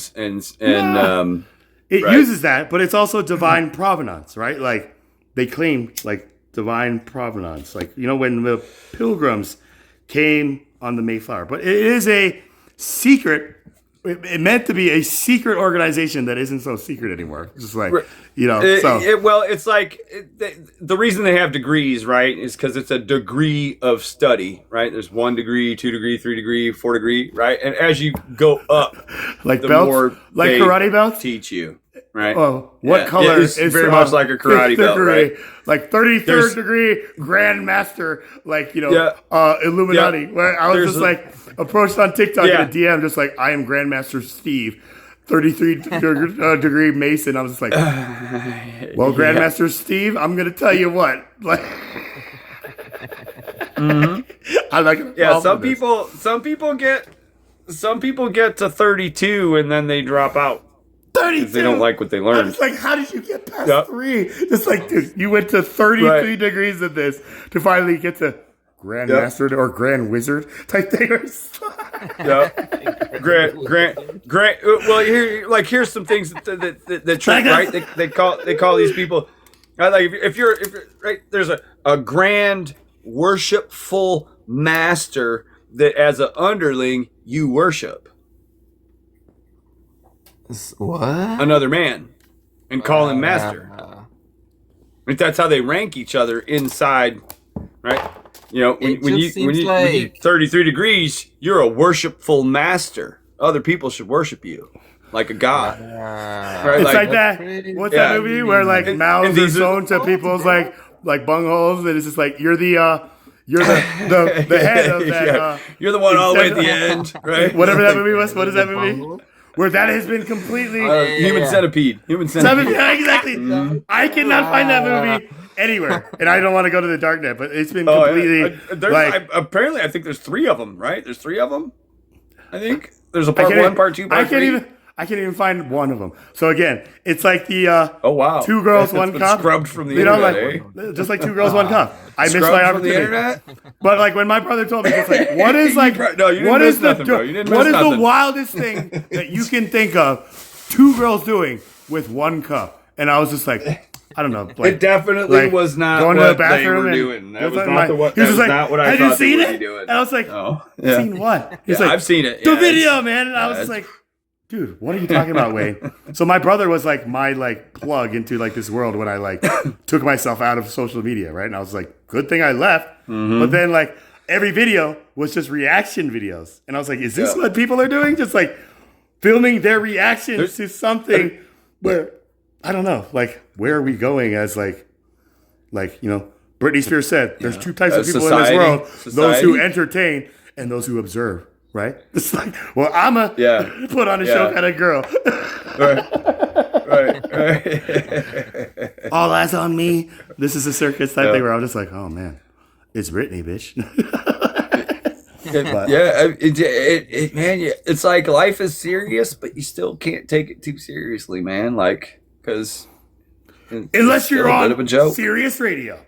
It right. uses that, but it's also divine provenance, right? Like they claim like divine provenance, like when the Pilgrims came on the Mayflower. But it is a secret. It meant to be a secret organization that isn't so secret anymore. Just like so. It's like the reason they have degrees, right, is because it's a degree of study, right? There's 1 degree, 2 degree, 3 degree, 4 degree, right? And as you go up, like the belts, more like they karate belts, teach you, right? Oh, what color Yeah, it's is very much like a karate belt, degree, right? like 33rd degree Grandmaster, like Illuminati. Yeah. Where I was There's just a- like approached on TikTok Yeah. in a DM, just like I am Grandmaster Steve, 33 degree Mason. I was just like, well, Grandmaster Steve, I'm gonna tell you what, like. I'm not gonna Yeah, fall for this. some people get to 32 and then they drop out. 32. They don't like what they I learned. was like, how did you get past Yep. 3? Just like, dude, you went to 33 Right. degrees of this to finally get to Grandmaster or Grand Wizard type thing. Yeah. Grant. Well, here's some things that trick, right? They call these people like if you're right. There's a grand worshipful master that as an underling you worship What? another man and call him master. Like that's how they rank each other inside, right? When you 33 degrees, you're a worshipful master. Other people should worship you like a god. Right? It's like that. What's that movie where like mouths and are these sewn to people's like bungholes, and it's just like you're the head of that. Yeah. You're the one all the way at the end, right? Whatever that movie was. What is that movie? Where that has been completely Human centipede. Yeah, exactly. I cannot find that movie anywhere, and I don't want to go to the darknet. But it's been completely apparently I think there's 3 of them, right? There's 3 of them. I think there's a part 1, part 2, part 3. I can't even find one of them. So again, it's like the 2 girls, It's 1 been cup. scrubbed from the internet, just like 2 girls, 1 cup. I missed my Scrubbed from the opportunity. internet? But like when my brother told me, it's like, what is like, No, you didn't what miss is the nothing, bro. You didn't what miss is the nothing. wildest thing that you can think of 2 girls doing with 1 cup? And I was just like, I don't know. Like, It definitely like, was not going what to the bathroom they were and doing. That just was like not what he was just like, not what I have you thought they seen would it? be doing. And I was like, Oh, yeah. seen what? He's Yeah, like, I've seen it. The Yeah, video, man. And I was yeah, just like, dude, what are you talking about, Wayne? So my brother was like my like plug into like this world when I like took myself out of social media, right? And I was like, good thing I left. But then like every video was just reaction videos. And I was like, is this what people are doing? Just like filming their reactions to something where I don't know, like where are we going as like Britney Spears said, there's 2 types of people in this world, those who entertain and those who observe. Right? It's like, well, I'm a put on a show kind of girl. right. All eyes on me. This is a circus type thing where I'm just like, oh man, it's Britney, bitch. It's like life is serious, but you still can't take it too seriously, man. Like, because Unless you're still a on bit of a joke. Sirius Radio.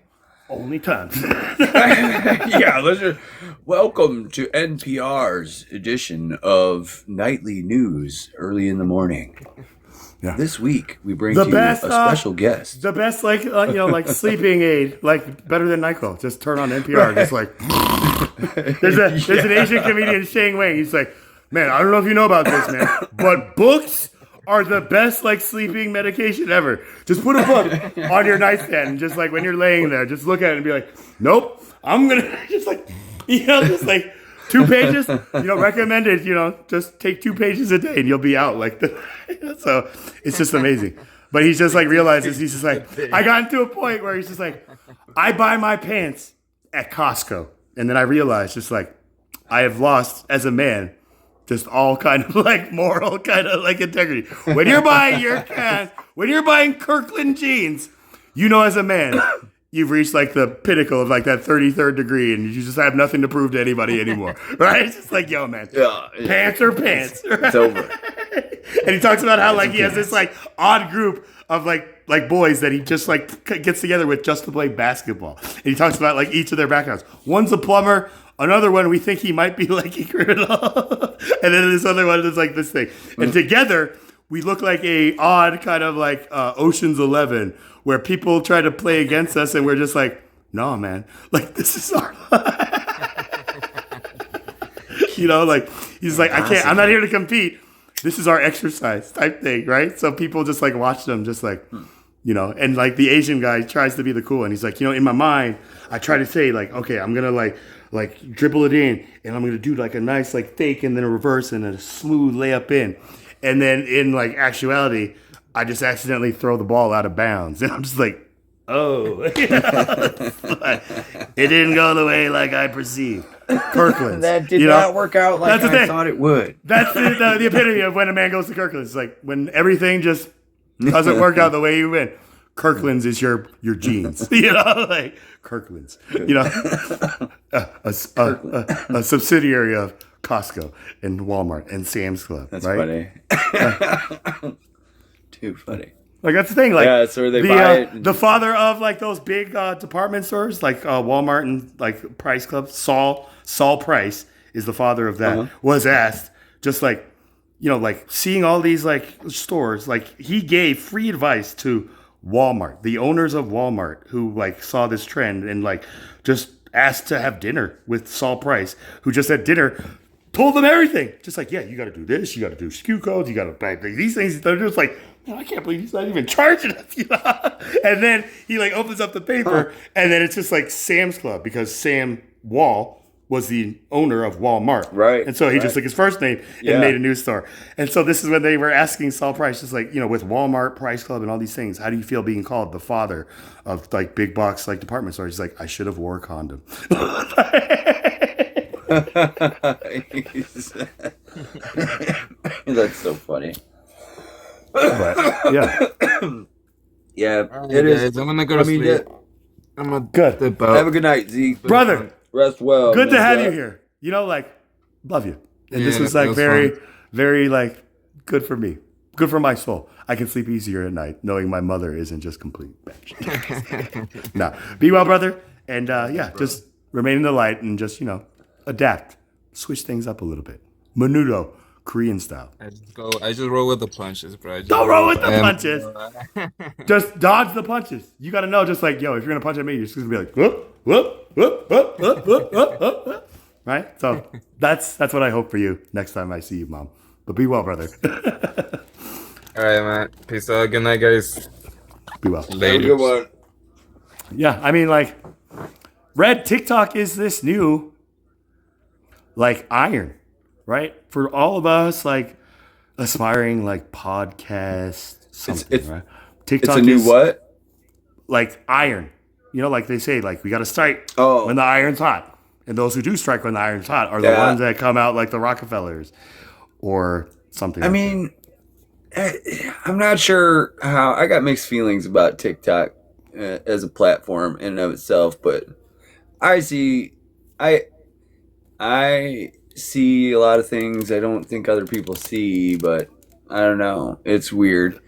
Only times. Yeah, welcome to NPR's edition of Nightly News early in the morning. Yeah. This week, we bring The to best, you a special guest. The best, like, like sleeping aid, like better than NyQuil. Just turn on NPR. Just like, there's an Asian comedian, Shang Wang. He's like, man, I don't know if you know about this, man, but books are the best, like, sleeping medication ever. Just put a book on your nightstand and just, like, when you're laying there, just look at it and be like, nope, I'm going to just, like, just, like, 2 pages, recommended, just take 2 pages a day and you'll be out. Like, so it's just amazing. But he's just, like, realizes, he's just like, I got into a point where he's just like, I buy my pants at Costco. And then I realized, just, like, I have lost, as a man, just all kind of like moral kind of like integrity. When you're buying when you're buying Kirkland jeans, as a man, you've reached like the pinnacle of like that 33rd degree and you just have nothing to prove to anybody anymore. Right? It's just like, yo, man, pants are pants. It's over. And he talks about how like he has this like odd group of like boys that he just like gets together with just to play basketball. And he talks about like each of their backgrounds. One's a plumber. Another one, we think he might be like a criminal. And then this other one is like this thing. And together, we look like a odd kind of like Ocean's 11, where people try to play against us and we're just like, no, man. Like, this is our like, he's like, I'm not here to compete. This is our exercise type thing, right? So people just like watch them just like, and like the Asian guy tries to be the cool one. He's like, in my mind, I try to say like, okay, I'm going to like dribble it in and I'm going to do like a nice like fake and then a reverse and a smooth layup in. And then in like actuality, I just accidentally throw the ball out of bounds. And I'm just like, oh, it didn't go the way like I perceived. Kirkland. That did not work out like I thought it would. That's the epitome of when a man goes to Kirkland. It's like when everything just doesn't work out the way you went. Kirkland's is your jeans, like Kirkland's, a subsidiary of Costco and Walmart and Sam's Club. That's right? funny. Too funny. Like that's the thing. Like that's where they buy it. The father of like those big department stores, like Walmart and like Price Club, Saul Price is the father of that. Was asked just like, like seeing all these like stores, like he gave free advice to Walmart, the owners of Walmart, who like saw this trend and like just asked to have dinner with Saul Price, who just at dinner told them everything. Just like, yeah, you got to do this, you got to do SKU codes, you got to buy these things. They're just like, I can't believe he's not even charging us. And then he like opens up the paper, and then it's just like Sam's Club because Sam Wall was the owner of Walmart. Right. And so he just took his first name and made a new store. And so this is when they were asking Saul Price, just like, with Walmart, Price Club, and all these things, how do you feel being called the father of like big box like department stores? He's like, I should have wore a condom. That's so funny. But, yeah. Yeah. It is. I'm gonna go to sleep. Good. Have a good night, Zeke. Brother. Rest well. Good to have you here. Love you. And this was like very, very like good for me. Good for my soul. I can sleep easier at night knowing my mother isn't just complete bitch. Nah. Be well, brother. And just remain in the light and just, adapt. Switch things up a little bit. Menudo, Korean style. I just roll with the punches, bro. Don't roll with the punches. Just dodge the punches. You got to know, just like, yo, if you're going to punch at me, you're just going to be like, whoop, whoop, whoop, whoop, whoop, whoop, whoop, whoop. Right? So that's what I hope for you next time I see you, Mom. But be well, brother. All right, man. Peace out. Good night, guys. Be well. Later. Have a good one. Yeah, I mean, like, Red, TikTok is this new, like, iron, right? For all of us, like, aspiring, like, podcast something, right? TikTok it's a new what? Like, iron. Like they say, like, we got to strike when the iron's hot. And those who do strike when the iron's hot are the ones that come out like the Rockefellers or something. I mean, I'm not sure how. I got mixed feelings about TikTok as a platform in and of itself, but I see a lot of things I don't think other people see, but I don't know. It's weird.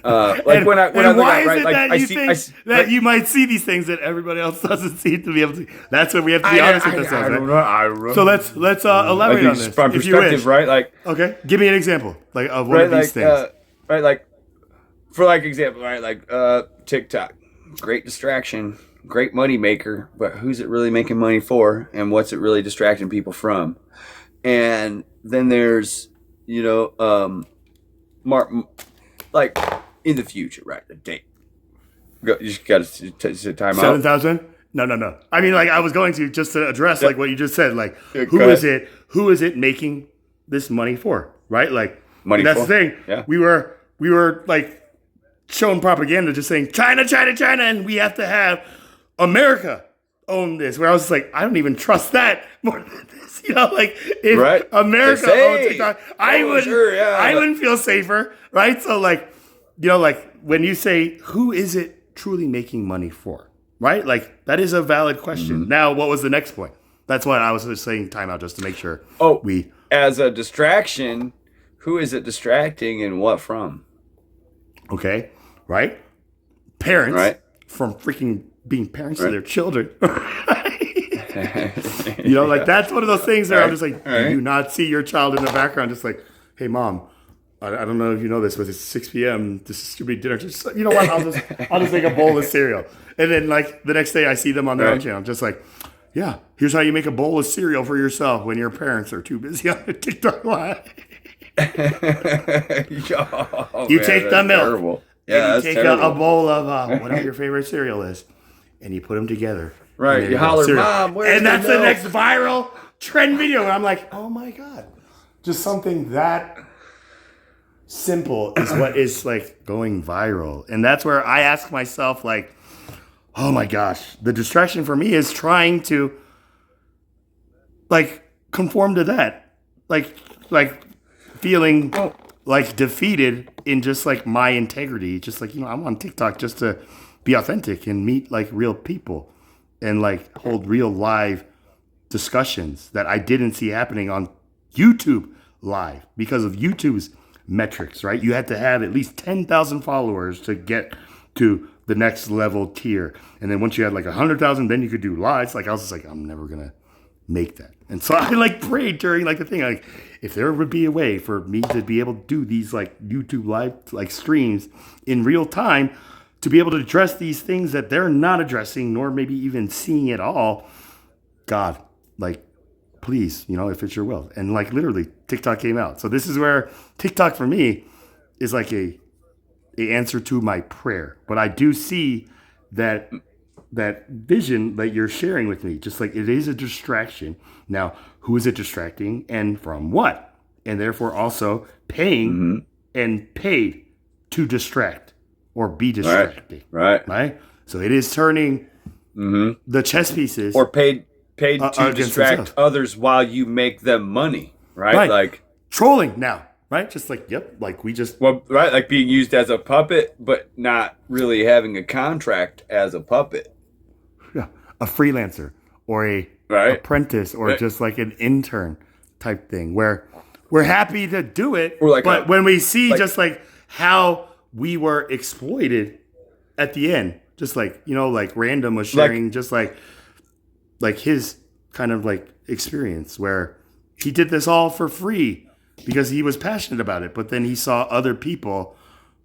Like when I look why at is right, it like that I you see, think that right, you might see these things that everybody else doesn't seem to be able to? That's what we have to be honest with ourselves. I don't know. I don't know. So let's elaborate on this, from if you wish. perspective, right? Like, Okay, give me an example, like of one right, of these things. right, like for like example, right, like TikTok, great distraction, great money maker, but who's it really making money for, and what's it really distracting people from? And then there's, you know, like in the future, right? The date. You just got to say time out. 7,000? No. I mean, like I was going to just to address like what you just said. Like, who go is it? Who is it making this money for? Right? Like, Money that's for? the thing. Yeah. We were like showing propaganda, just saying China, and we have to have America own this. Where I was just like, I don't even trust that more than this. You know, like if Right. America They owned say. TikTok, I Oh, would sure, yeah, I but- wouldn't feel safer, right? So like, you know, like when you say who is it truly making money for, right? Like that is a valid question. Mm-hmm. Now, what was the next point? That's why I was just saying timeout just to make sure. Oh, we as a distraction, who is it distracting and what from? okay, right? Parents, Right. from freaking being parents to Right. their children. You know, like that's one of those things where I'm just like, do you not see your child in the background, just like, hey, mom, I don't know if you know this, but it's 6 p.m. This should be dinner. Just, you know what? I'll just make a bowl of cereal, and then like the next day I see them on their own channel, just like, yeah, here's how you make a bowl of cereal for yourself when your parents are too busy on TikTok live. You take the milk. Terrible. Yeah, and you that's take terrible. a bowl of whatever your favorite cereal is, and you put them together. Right, and there you go, holler, cereal. "Mom, where's and the that's the milk?" next viral trend video. And I'm like, oh my god, just something that simple is what is like going viral, and that's where I ask myself, like, oh my gosh, the distraction for me is trying to like conform to that, like feeling like defeated in just like my integrity. Just like, you know, I'm on TikTok just to be authentic and meet like real people and like hold real live discussions that I didn't see happening on YouTube live because of YouTube's metrics, right? You had to have at least 10,000 followers to get to the next level tier. And then once you had like 100,000, then you could do lives. Like I was just like, I'm never gonna make that. And so I like prayed during like the thing, like if there would be a way for me to be able to do these like YouTube live like streams in real time, to be able to address these things that they're not addressing, nor maybe even seeing at all. God, like, please, you know, if it's your will. And like literally TikTok came out. So this is where TikTok for me is like a answer to my prayer. But I do see that vision that you're sharing with me, just like it is a distraction. Now, who is it distracting and from what? And therefore also paying and paid to distract or be distracted. Right. So it is turning the chess pieces. Or paid to against distract themselves. others while you make them money. Right. Like trolling now. Right? Just like, yep, like we just... Well, right, like being used as a puppet, but not really having a contract as a puppet. Yeah, a freelancer or a apprentice or just like an intern type thing where we're happy to do it, Or like but when we see just like how we were exploited at the end, just like, you know, like Random was sharing just like his kind of like experience where he did this all for free because he was passionate about it, but then he saw other people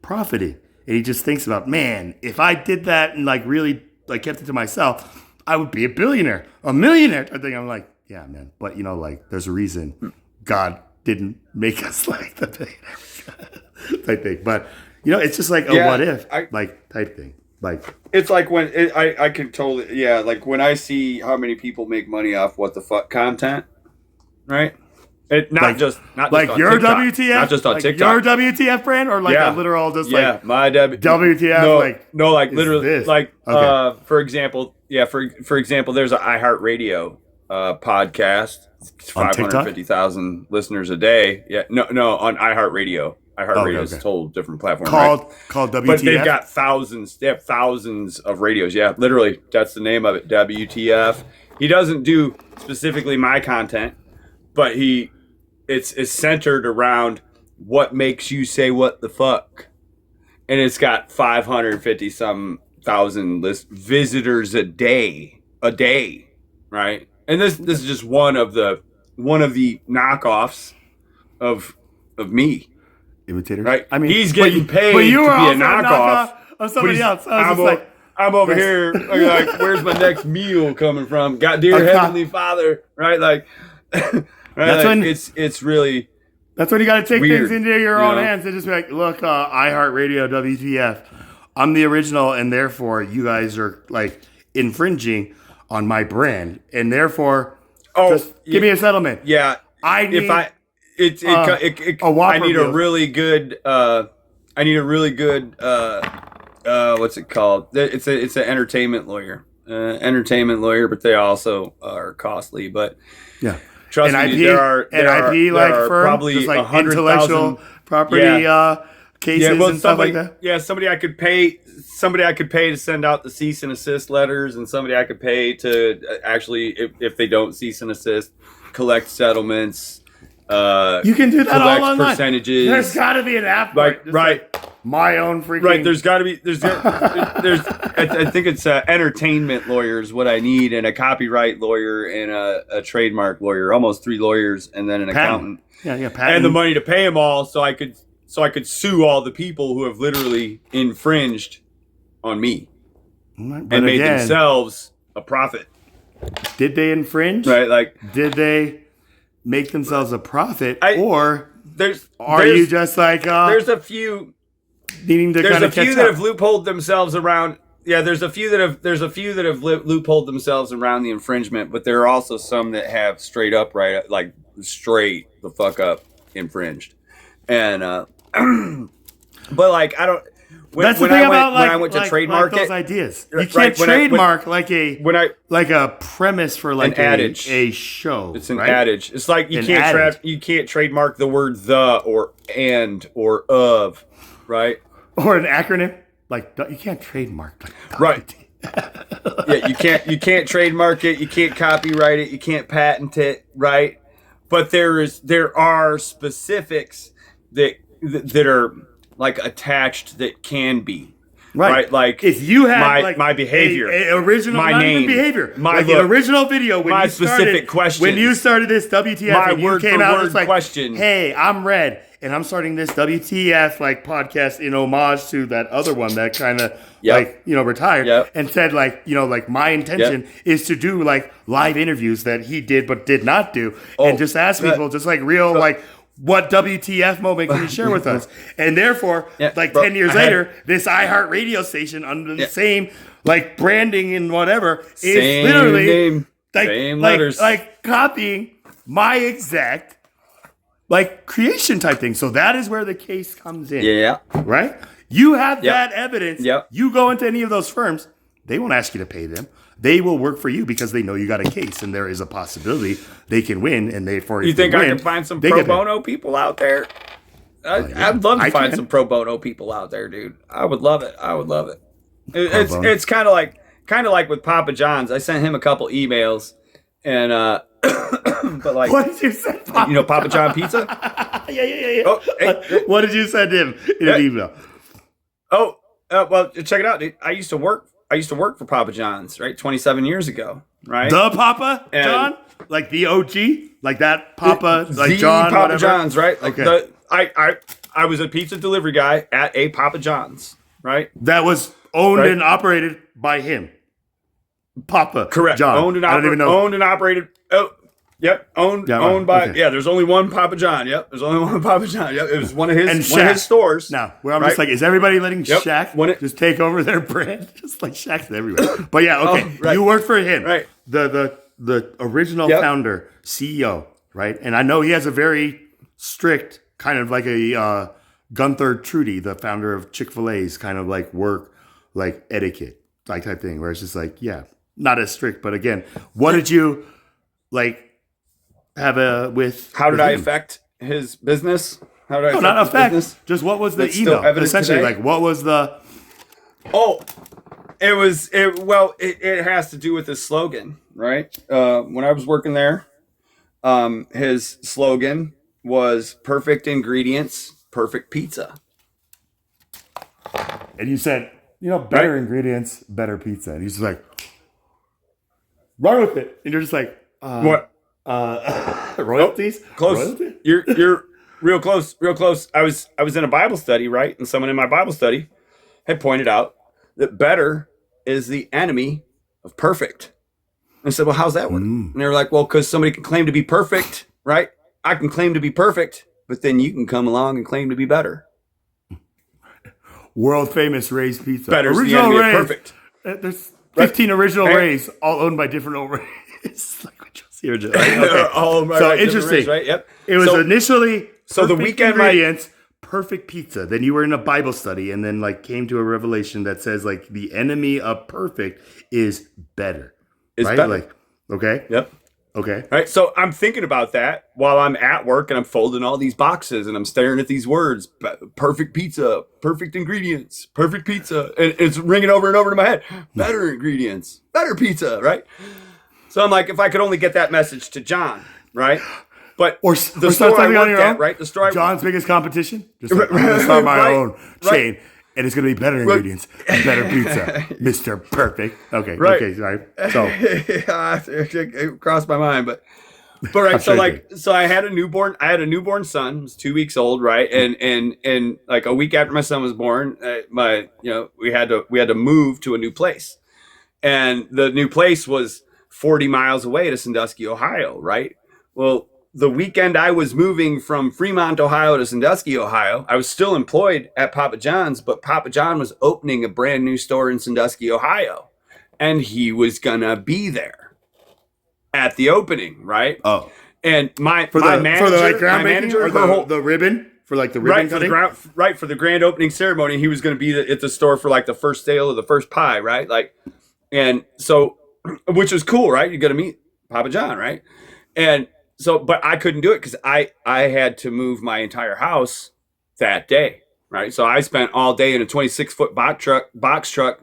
profiting, and he just thinks about, man, if I did that and like really like kept it to myself, I would be a billionaire, a millionaire. I think I'm like, yeah, man, but you know, like there's a reason God didn't make us like the billionaire type thing. But you know, it's just like a what if like type thing. Like it's like when I can totally like when I see how many people make money off what the fuck content, right? It not just like on your TikTok, WTF, not just on like TikTok. your WTF brand, or like a literal just like my WTF, no, like no, like is literally this? like Okay. for example, for example, there's an iHeartRadio podcast. It's On TikTok? 550,000 listeners a day. Yeah, no, on iHeartRadio. iHeartRadio is a total different platform. Called WTF. But they've got thousands. They have thousands of radios. Yeah, literally, that's the name of it. WTF. He doesn't do specifically my content, but it's centered around what makes you say what the fuck. and it's got 550 some thousand visitors a day, right? And this is just one of the knockoffs of me. Imitators, right? I mean, He's getting paid but you to were be a also knockoff of somebody else. I was just like, I'm over that's- here, like, where's my next meal coming from? God, dear Heavenly Father, right? Like, right? That's like, when it's really. That's when you got to take weird, things into your you own know? hands and just be like, look, iHeartRadio, WTF, I'm the original, and therefore you guys are like infringing on my brand, and therefore, just give me a settlement. Yeah, I need. If I, it, a Whopper I need deal. a really good. What's it called? It's an entertainment lawyer. But they also are costly. But yeah, trust an me, IP, there are firm, probably just like 100,000 intellectual property cases and stuff like that. Yeah, somebody I could pay to send out the cease and assist letters, and somebody I could pay to actually, if they don't cease and assist, collect settlements. You can do that all online. Percentages. There's got to be an app, right? My own freaking. Right. There's got to be. There's. I think it's entertainment lawyers. What I need, and a copyright lawyer, and a trademark lawyer. Almost 3 lawyers, and then an accountant. Yeah, patent. And the money to pay them all, so I could sue all the people who have literally infringed on me and made themselves a profit. Did they infringe? Right. Like, did they make themselves a profit, or there's you just like there's a few needing to kind of catch up? that have loopholed themselves around. Yeah, there's a few that have loopholed themselves around the infringement, but there are also some that have straight the fuck up infringed, and but like I don't. That's the thing about when I went to trademark those ideas. You can't trademark like a premise for like an adage, a show. It's an adage. It's like you can't trademark the word the or and or of, right? Or an acronym. Like you can't trademark right. Yeah, you can't trademark it, you can't copyright it, you can't patent it, right? But there are specifics that are like attached that can be right. Like if you have my behavior, original, my not name, even behavior, my an original video when my you specific questions. When you started this WTF, my and you word came for out word it's like, question. Hey, I'm Red, and I'm starting this WTF like podcast in homage to that other one that kind of retired, and said my intention is to do like live interviews that he did but did not do, and just ask people just like real what WTF moment can you share with us? And therefore, 10 years later, this iHeartRadio station under the same branding and whatever is literally like copying my exact creation type thing. So that is where the case comes in. Yeah. Right? You have that evidence. Yep. You go into any of those firms, they won't ask you to pay them. They will work for you because they know you got a case and there is a possibility they can win. And I can find some pro bono people out there? I'd love to find some pro bono people out there, dude. I would love it. It's kind of like with Papa John's. I sent him a couple emails, and but like, what did you say? Papa John Pizza. Yeah. Oh, hey. What did you send him in an email? Oh, well, check it out, dude. I used to work for Papa John's, right? 27 years ago, right? The Papa John? Like the OG? Like that Papa, like John, Papa whatever? John's, right? Like okay. I was a pizza delivery guy at a Papa John's, right? That was owned and operated by him. Papa Correct. John. Owned and operated. Oh, yep. Owned by. Okay. Yeah, there's only one Papa John. Yep. There's only one Papa John. Yep. It was one of his stores. Now, where I'm just like, is everybody letting Shaq just take over their brand? Just like Shaq's everywhere. But yeah, okay. Right. You work for him. Right. The original founder, CEO, right? And I know he has a very strict kind of like a Gunther Trudy, the founder of Chick-fil-A's kind of like work, like etiquette, like type thing, where it's just like, yeah, not as strict. But again, what did you have with? How did I affect his business? How did I? No, not affect. Just what was the email? Essentially, today? Like what was the? Oh, it has to do with his slogan, right? When I was working there, his slogan was "Perfect ingredients, perfect pizza." and you said, better ingredients, better pizza. And he's just like, run with it. And you're just like, What? royalties? Close. Royalty? You're real close. Real close. I was in a Bible study, right? And someone in my Bible study had pointed out that better is the enemy of perfect. And I said, well, how's that work? And they were like, well, because somebody can claim to be perfect, right? I can claim to be perfect, but then you can come along and claim to be better. World famous Ray's Pizza. Better Original the enemy Ray's. of perfect. There's 15 original Rays, all owned by different old Rays. Like what you'll see. Okay. All owned by so different interesting, Rays, right? Yep. It was initially so the perfect weekend ingredients, perfect pizza. Then you were in a Bible study, and then like came to a revelation that says like the enemy of perfect is better. Is right? better. Like okay. Yep. Okay. All right. So I'm thinking about that while I'm at work and I'm folding all these boxes and I'm staring at these words: perfect pizza, perfect ingredients, perfect pizza, and it's ringing over and over in my head. Better ingredients, better pizza, right? So I'm like, if I could only get that message to John, right? But or the store I worked at, right? The store John's biggest competition. Just like, I'm gonna start my own chain. And it's going to be better ingredients, better pizza, Mr. Perfect. Okay, right. Okay, sorry. So it crossed my mind, but right. So I had a newborn son. He was 2 weeks old, right? And like a week after my son was born, we had to move to a new place, and the new place was 40 miles away to Sandusky, Ohio, right? Well, the weekend I was moving from Fremont, Ohio to Sandusky, Ohio, I was still employed at Papa John's, but Papa John was opening a brand new store in Sandusky, Ohio, and he was gonna be there at the opening, right? Oh, and my manager, for the like groundbreaking or her the ribbon for like the ribbon cutting, for the grand opening ceremony, he was going to be at the store for like the first sale of the first pie, right? Like, and so, which was cool, right? You got to meet Papa John, right? And so, but I couldn't do it because I had to move my entire house that day, right? So I spent all day in a 26-foot box truck,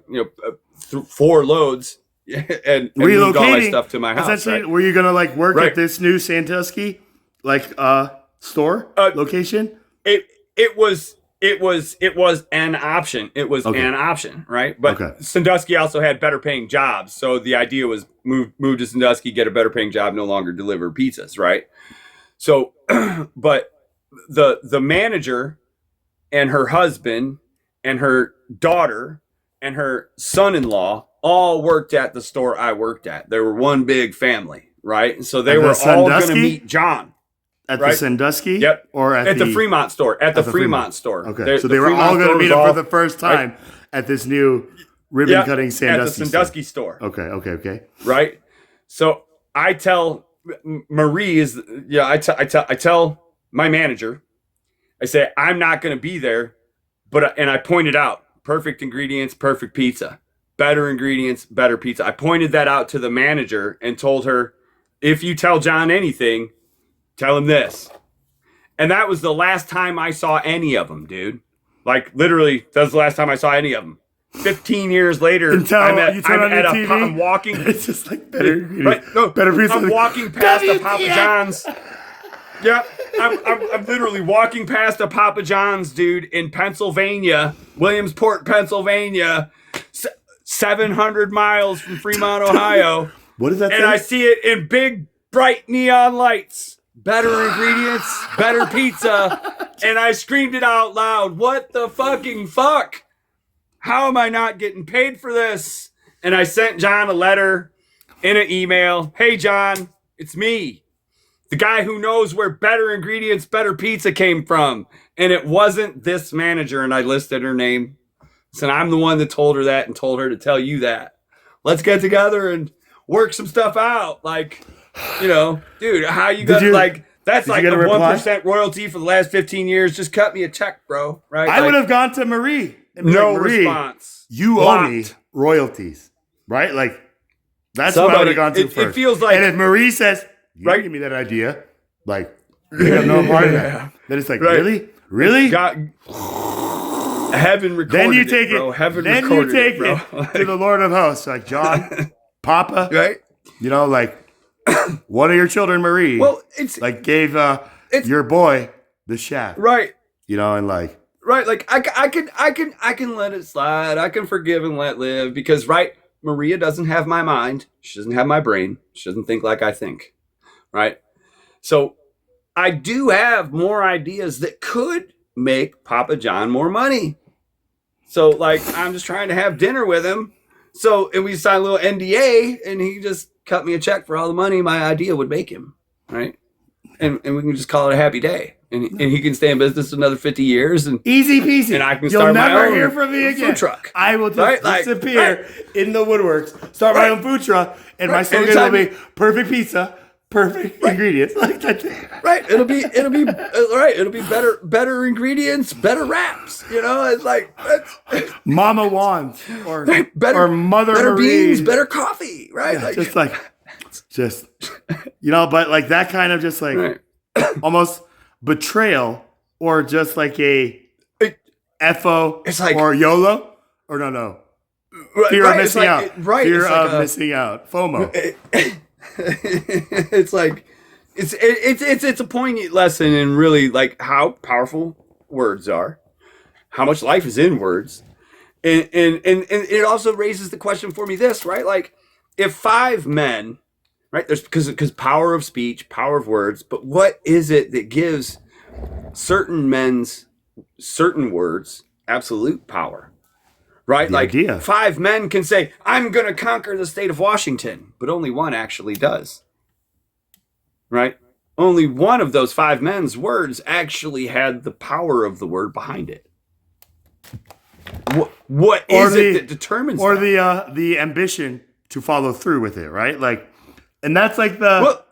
4 loads, and moved all my stuff to my house. Essentially, right? were you gonna like work at this new Sandusky store location? It was an option. It was an option, right? But Sandusky also had better paying jobs. So the idea was move to Sandusky, get a better paying job, no longer deliver pizzas, right? So, but the manager and her husband and her daughter and her son-in-law all worked at the store I worked at. They were one big family, right? So they were all going to meet John. At the Sandusky? Yep. Or at the Fremont store. At the Fremont store. Okay. So they were all going to meet up for the first time at this new ribbon cutting Sandusky at the Sandusky store. Okay. Right? So I tell Marie I tell my manager, I say, I'm not going to be there, and I pointed out perfect ingredients, perfect pizza, better ingredients, better pizza. I pointed that out to the manager and told her, if you tell John anything, tell him this. And that was the last time I saw any of them, dude. Like, literally, that was the last time I saw any of them. 15 years later, I'm walking. It's just like better, better pizza. I'm walking past a Papa John's. Yeah, I'm literally walking past a Papa John's, dude, in Pennsylvania, Williamsport, Pennsylvania, 700 miles from Fremont, Ohio. What is that? And I see it in big, bright neon lights. Better ingredients, better pizza. And I screamed it out loud. What the fucking fuck? How am I not getting paid for this? And I sent John a letter in an email. Hey, John, it's me. The guy who knows where better ingredients, better pizza came from. And it wasn't this manager. And I listed her name. So I'm the one that told her that and told her to tell you that. Let's get together and work some stuff out. Like, dude, how you got that's like a 1% royalty for the last 15 years. Just cut me a check, bro. Right? I would have gone to Marie. And no Marie, response. You owe me royalties, right? Like that's what I would have gone to first. It feels like, and if Marie says, "You didn't give me that idea," like you have no part of that. Then it's like, really? God, heaven recorded then you take bro. Heaven then recorded you take it, bro. to the Lord of Hosts, like John, Papa, right? Like one of your children, Marie. Well, it's like gave your boy the shaft, right? And like. right? Like I can let it slide. I can forgive and let live because, right? Maria doesn't have my mind. She doesn't have my brain. She doesn't think like I think, right? So I do have more ideas that could make Papa John more money. So, like, I'm just trying to have dinner with him. So, and we signed a little NDA, and he just cut me a check for all the money my idea would make him, right? And we can just call it a happy day. And he can stay in business another 50 years. And easy peasy. And I can You'll start my never own hear from me again. food truck. I will just Right? disappear in the woodworks, start my own food truck, and my slogan Anytime- will be perfect pizza, perfect ingredients. Like that. Right. It'll be right. It'll be better ingredients, better wraps. You know, it's like Mama Wands or better, or Mother better Marie. beans, better coffee. Right. Yeah, just you know, but like that kind of just like almost betrayal or just like a FO it's like, or YOLO or no. Fear of missing out. Fear of missing out. FOMO. It's like it's a poignant lesson in really like how powerful words are, how much life is in words, and it also raises the question for me this, right? Like if 5 men, right? There's because power of speech, power of words, but what is it that gives certain men's certain words absolute power? Right? The idea. 5 men can say, I'm going to conquer the state of Washington, but only one actually does. Right? Only one of those 5 men's words actually had the power of the word behind it. What is it that determines or that? the ambition to follow through with it, right? Like, and that's like the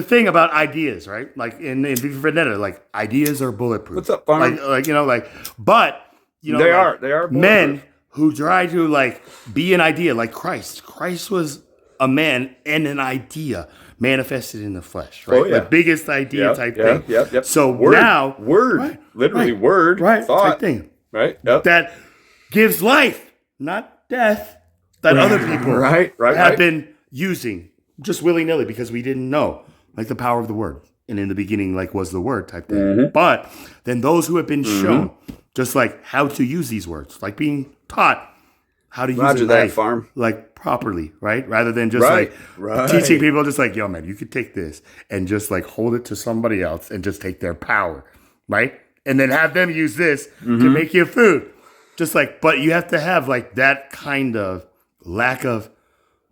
thing about ideas, right? Like in V for Vendetta, like ideas are bulletproof. What's up, Farm? Like you know, like, but you know, They like, are men bulletproof. who try to like be an idea, like Christ. Christ was a man and an idea manifested in the flesh, right? Oh, yeah. The biggest idea type thing. Yep. So Word, now, word, literally word, right, thought, type thing, right? Yep. that gives life, not death, that other people have been using just willy nilly because we didn't know, like the power of the word, and in the beginning, like was the word type thing. Mm-hmm. But then those who have been shown just like how to use these words, like being taught how to use Roger a that, knife, Farm. like properly, right? Rather than just Right. teaching people just like, yo, man, you could take this and just like hold it to somebody else and just take their power, right? And then have them use this to make you food. Just like, but you have to have like that kind of lack of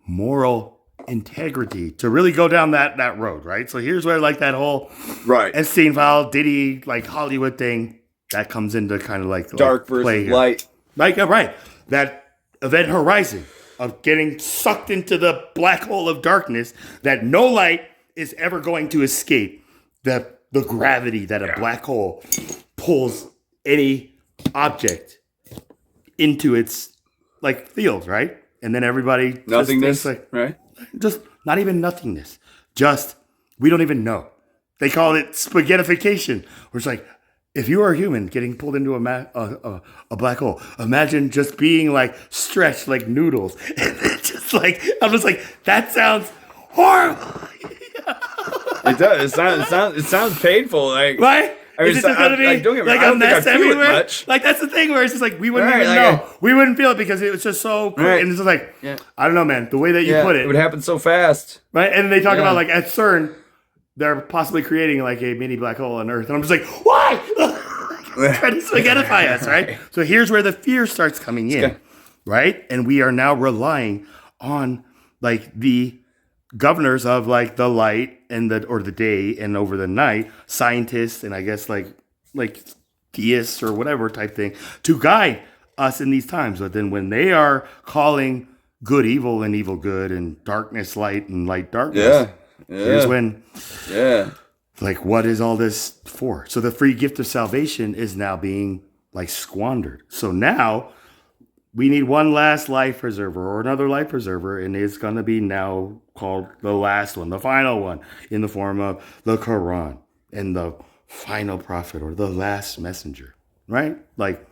moral integrity to really go down that road, right? So here's where like that whole Epstein file, Diddy, like Hollywood thing, that comes into kind of like Dark play versus here. light. Like, right. That event horizon of getting sucked into the black hole of darkness that no light is ever going to escape. The gravity that a black hole pulls any object into its like field, right? And then everybody Nothingness, just thinks, like, right? Just not even nothingness. Just we don't even know. They call it spaghettification, where it's like if you are a human getting pulled into a black hole, imagine just being like stretched like noodles, and then just like I'm just like that sounds horrible. It does. It sounds painful. Like right. I mean, Is it just gonna be like, don't get me like wrong, a mess I don't think I feel it everywhere? much. Like that's the thing where it's just like we wouldn't Right, even like know. We wouldn't feel it because it was just so quick. Right. And it's just like I don't know, man. The way that you put it, it would happen so fast. right? And they talk Yeah. about like at CERN, they're possibly creating like a mini black hole on Earth, and I'm just like, why? Trying to spaghettify us, right? So here's where the fear starts coming in, right? And we are now relying on like the governors of like the light and the day and over the night, scientists and I guess like deists or whatever type thing to guide us in these times. But then when they are calling good evil and evil good and darkness light and light darkness, here's when like what is all this for? So the free gift of salvation is now being like squandered. So now we need one last life preserver or another life preserver, and it's going to be now called the last one, the final one, in the form of the Quran and the final prophet or the last messenger, right? Like,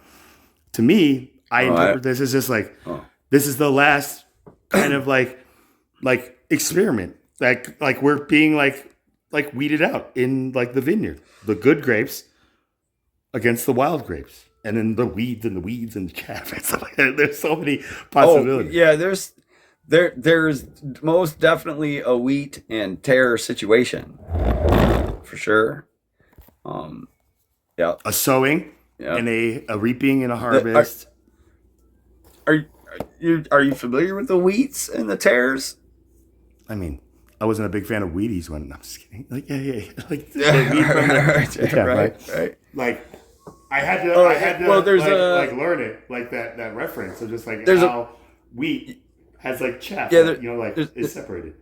to me, I interpret this as just like, this is the last kind of like experiment. Like we're being like weeded out in like the vineyard, the good grapes against the wild grapes. and then the weeds and the weeds and the chaff. It's like, there's so many possibilities. Oh, yeah, there's most definitely a wheat and tare situation for sure. Yeah, A sowing and a reaping and a harvest. Are you familiar with the wheats and the tares? I mean, I wasn't a big fan of Wheaties when I'm just kidding. Like, yeah. Like, right. Like, I had to, well, there's like learn it, like that reference. So just like there's how wheat has like chaff, Yeah, like, you know, like it's separated.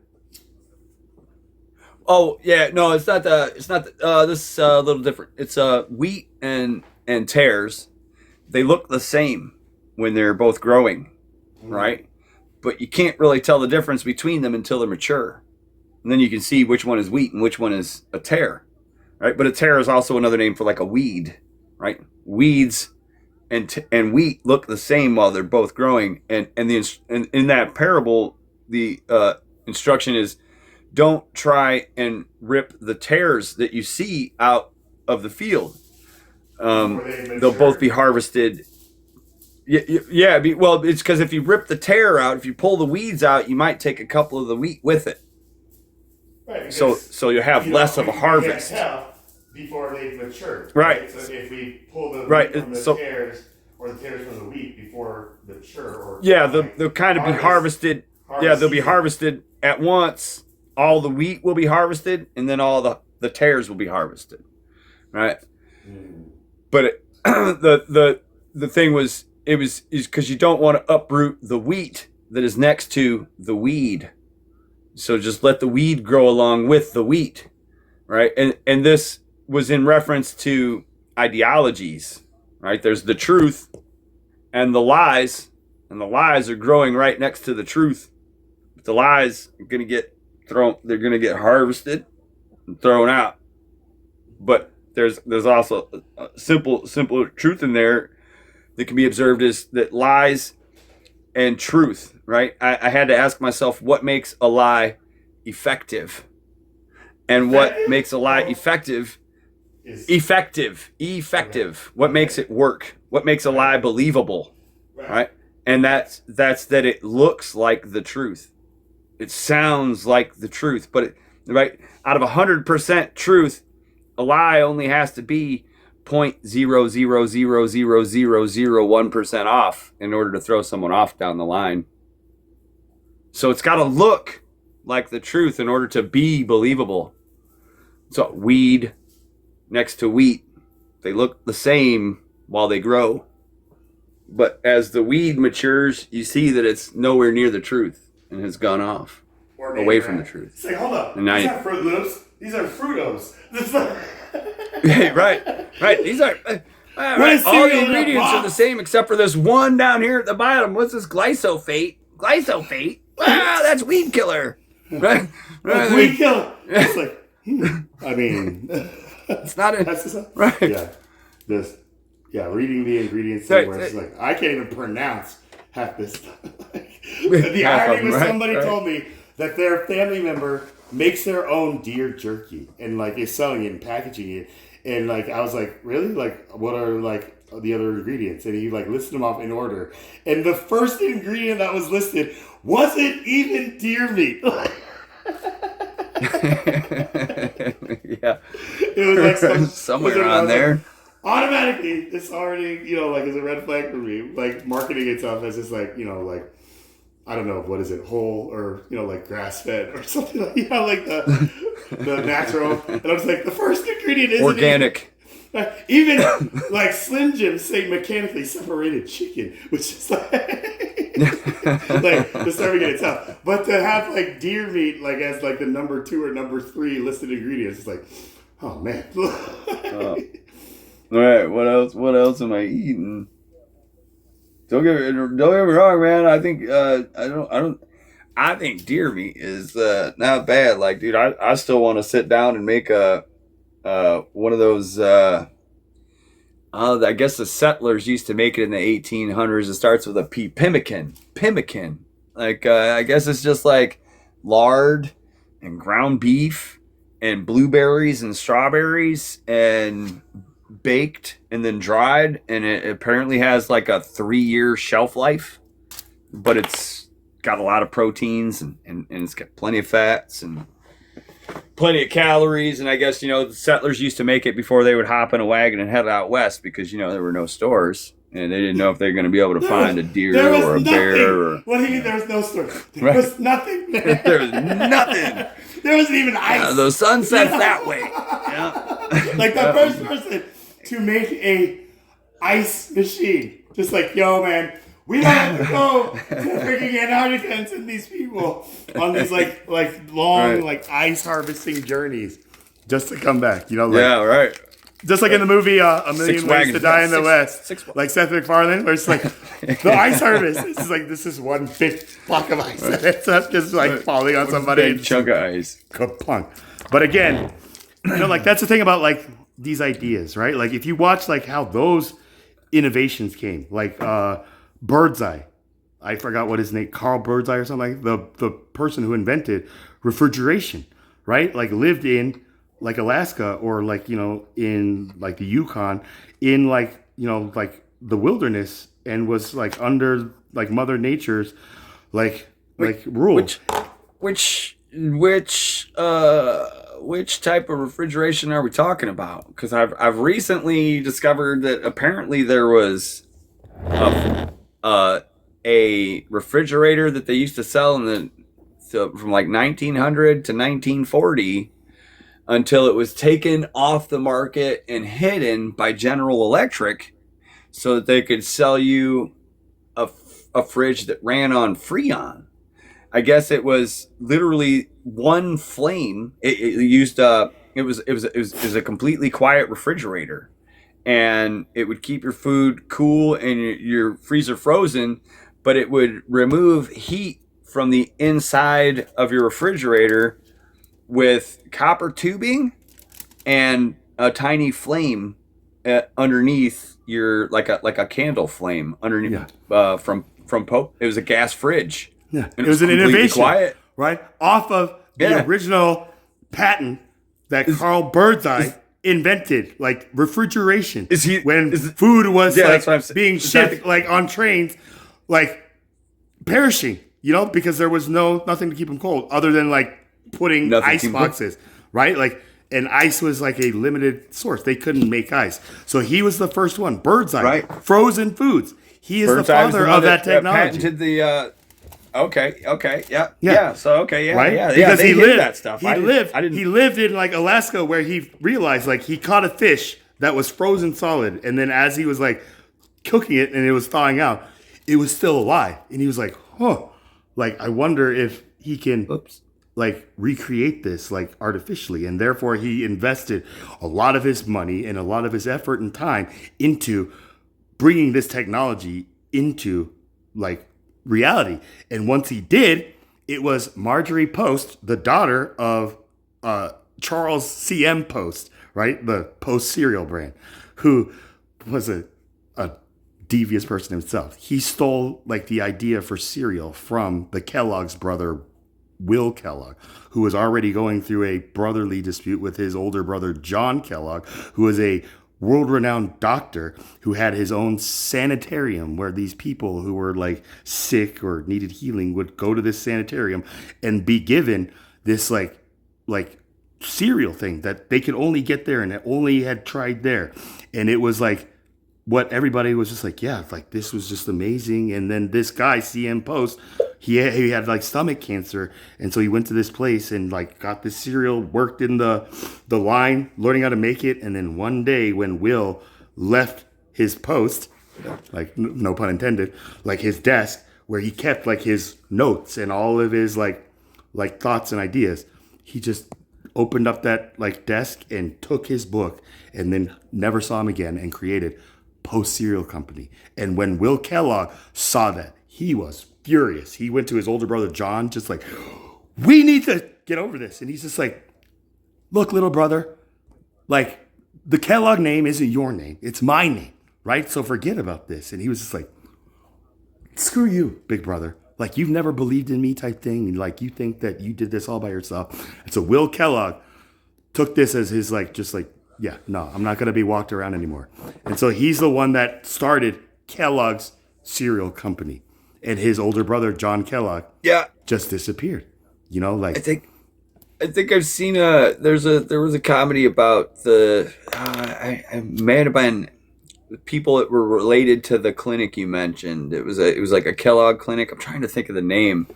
Oh yeah, no, it's not the. This is a little different. It's wheat and tares. They look the same when they're both growing, right? But you can't really tell the difference between them until they're mature, and then you can see which one is wheat and which one is a tare, right? But a tare is also another name for like a weed, right? Weeds and wheat look the same while they're both growing, and in that parable, the instruction is, don't try and rip the tares that you see out of the field. They'll both be harvested. Yeah. Well, it's because if you rip the tare out, if you pull the weeds out, you might take a couple of the wheat with it. Right, so you have less of a harvest. Before they've matured. Right. So if we pull the Right, wheat from the so- tares or the tares from the wheat before mature, or Yeah, they'll kind of be harvested. Yeah, they'll be harvested at once. All the wheat will be harvested, and then all the tares will be harvested, right? But the thing was, is because you don't want to uproot the wheat that is next to the weed, so just let the weed grow along with the wheat, right? And this was in reference to ideologies, right? There's the truth and the lies are growing right next to the truth. But the lies are going to get they're going to get harvested and thrown out. But there's also a simple truth in there that can be observed, is that lies and truth, right? I had to ask myself, what makes a lie effective? And what makes a lie effective? Effective. What makes it work? What makes a lie believable? Right? And that's that it looks like the truth. It sounds like the truth, but right, out of 100% truth, a lie only has to be 0.0000001% off in order to throw someone off down the line. So it's got to look like the truth in order to be believable. So weed next to wheat, they look the same while they grow. But as the weed matures, you see that it's nowhere near the truth and has gone off away from the truth. It's like, hold up, And now these aren't Fruit Loops, these are Fruitos. right. These are right. All the ingredients are the same except for this one down here at the bottom. What's this glyphosate? Glyphosate? Wow, that's weed killer. Right? Weed killer. It's like, I mean, it's not a right. Reading the ingredients Right, where it's right. like I can't even pronounce half this stuff. Half The of irony them, was right, somebody right. told me that their family member makes their own deer jerky and like is selling it and packaging it, and like I was like, really? Like, what are like the other ingredients? And he like listed them off in order, and the first ingredient that was listed wasn't even deer meat. Yeah, It was like somewhere around there. Automatically, it's already, like, is a red flag for me. Like, marketing itself as just like, like, I don't know, what is it, whole or, like grass fed or something like, like the natural. And I was like, the first ingredient is Organic. Even like Slim Jim say mechanically separated chicken, which is like, like the serving in itself. But to have like deer meat, like as like the number 2 or number 3 listed ingredients, it's like, oh man. All right, what else am I eating? Don't get me wrong, man. I think I think deer meat is not bad. Like, dude, I still want to sit down and make one of those. I guess the settlers used to make it in the 1800s. It starts with a P. Pemmican. Like, I guess it's just like lard and ground beef and blueberries and strawberries and baked and then dried, and it apparently has like a 3-year shelf life, but it's got a lot of proteins and it's got plenty of fats and plenty of calories. And I guess, the settlers used to make it before they would hop in a wagon and head out west because, there were no stores and they didn't know if they were going to be able to find a deer or a bear. Or, what do you mean there was no store? There was nothing. There was nothing. There wasn't even ice. The sun sets that way. Yeah. Like the first person to make a ice machine. Just like, yo, man, we don't have to go to freaking Antarctica and send these people on these like long like ice harvesting journeys just to come back. Yeah, right. Just like in the movie A Million Ways to Die in the West, like Seth MacFarlane, where it's like the ice harvest. It's like this is one big block of ice. It's not just like falling on somebody. Big chunk of ice. Kaplunk. But again, like that's the thing about like these ideas, right? Like if you watch like how those innovations came, like Birdseye. I forgot what his name, Carl Birdseye or something. Like the person who invented refrigeration, right? Like lived in like Alaska or like, in like the Yukon in like, like the wilderness and was like under like Mother Nature's like rule. Which type of refrigeration are we talking about? Because I've recently discovered that apparently there was a refrigerator that they used to sell from like 1900 to 1940 until it was taken off the market and hidden by General Electric so that they could sell you a fridge that ran on Freon. I guess it was literally one flame. It was a completely quiet refrigerator, and it would keep your food cool and your freezer frozen, but it would remove heat from the inside of your refrigerator with copper tubing and a tiny flame underneath your like a candle flame underneath from Pope. It was a gas fridge. Yeah, it was an innovation, quiet. Right? Off of the original patent that Carl Birdseye invented, like refrigeration. When food was being shipped like on trains, like perishing, because there was nothing to keep them cold other than like putting ice boxes, right? Like, and ice was like a limited source. They couldn't make ice. So he was the first one, Birdseye, frozen foods. He is the father of that technology. Patented the Okay. Yeah. So right? Yeah. Because he lived that stuff. He lived in like Alaska where he realized like he caught a fish that was frozen solid, and then as he was like cooking it and it was thawing out, it was still alive, and he was like, like I wonder if he can like recreate this like artificially, and therefore he invested a lot of his money and a lot of his effort and time into bringing this technology into like reality. And once he did, it was Marjorie Post, the daughter of Charles C.M. Post, right? The Post cereal brand, who was a devious person himself. He stole like the idea for cereal from the Kellogg's brother, Will Kellogg, who was already going through a brotherly dispute with his older brother, John Kellogg, who was a world-renowned doctor who had his own sanitarium where these people who were like sick or needed healing would go to this sanitarium and be given this like cereal thing that they could only get there and it only had tried there. And it was like what everybody was just like, yeah, like this was just amazing. And then this guy, CM Post, he had like stomach cancer, and so he went to this place and like got this cereal, worked in the line, learning how to make it. And then one day when Will left his post, like no pun intended, like his desk where he kept like his notes and all of his like thoughts and ideas, he just opened up that like desk and took his book and then never saw him again and created Post Cereal Company. And when Will Kellogg saw that, he was furious. He went to his older brother, John, just like, we need to get over this. And he's just like, look, little brother, like the Kellogg name isn't your name. It's my name, right? So forget about this. And he was just like, screw you, big brother. Like, you've never believed in me type thing. Like, you think that you did this all by yourself. And so Will Kellogg took this as his like, just like Yeah, no, I'm not going to be walked around anymore. And so he's the one that started Kellogg's cereal company. And his older brother, John Kellogg, just disappeared. You know, like I think I've seen there was a comedy about I may have been people that were related to the clinic you mentioned. It was like a Kellogg clinic. I'm trying to think of the name,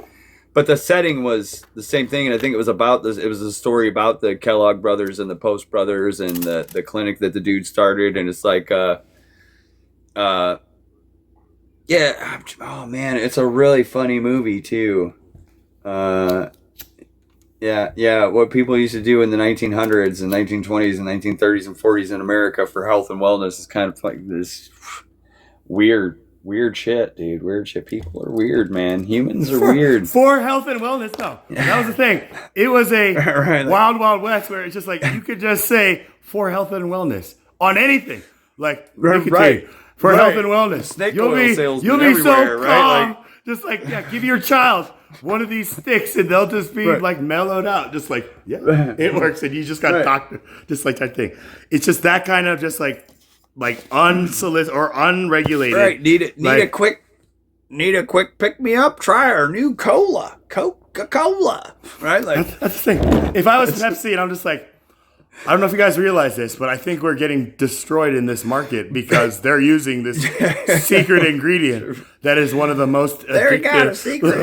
but the setting was the same thing, and I think it was about this. It was a story about the Kellogg brothers and the Post brothers and the clinic that the dude started, and it's like yeah, oh man, it's a really funny movie too. Yeah, what people used to do in the 1900s and 1920s and 1930s and 40s in America for health and wellness is kind of like this weird shit, dude. Weird shit. People are weird, man. Humans are weird. For health and wellness, no. That was the thing. It was a wild, wild west where it's just like you could just say for health and wellness on anything. Like, nicotine, for health and wellness. Snake You'll oil be salesman so everywhere, right? calm. Just like, give your child one of these sticks and they'll just be like mellowed out. Just like, it works. And you just got doctor, just like that thing. It's just that kind of just like unsolicited or unregulated. Right. Need a quick pick me up. Try our new Coca-Cola. Right? Like that's the thing. If I was Pepsi and I'm just like, I don't know if you guys realize this, but I think we're getting destroyed in this market because they're using this secret ingredient that is one of the most There got a secret.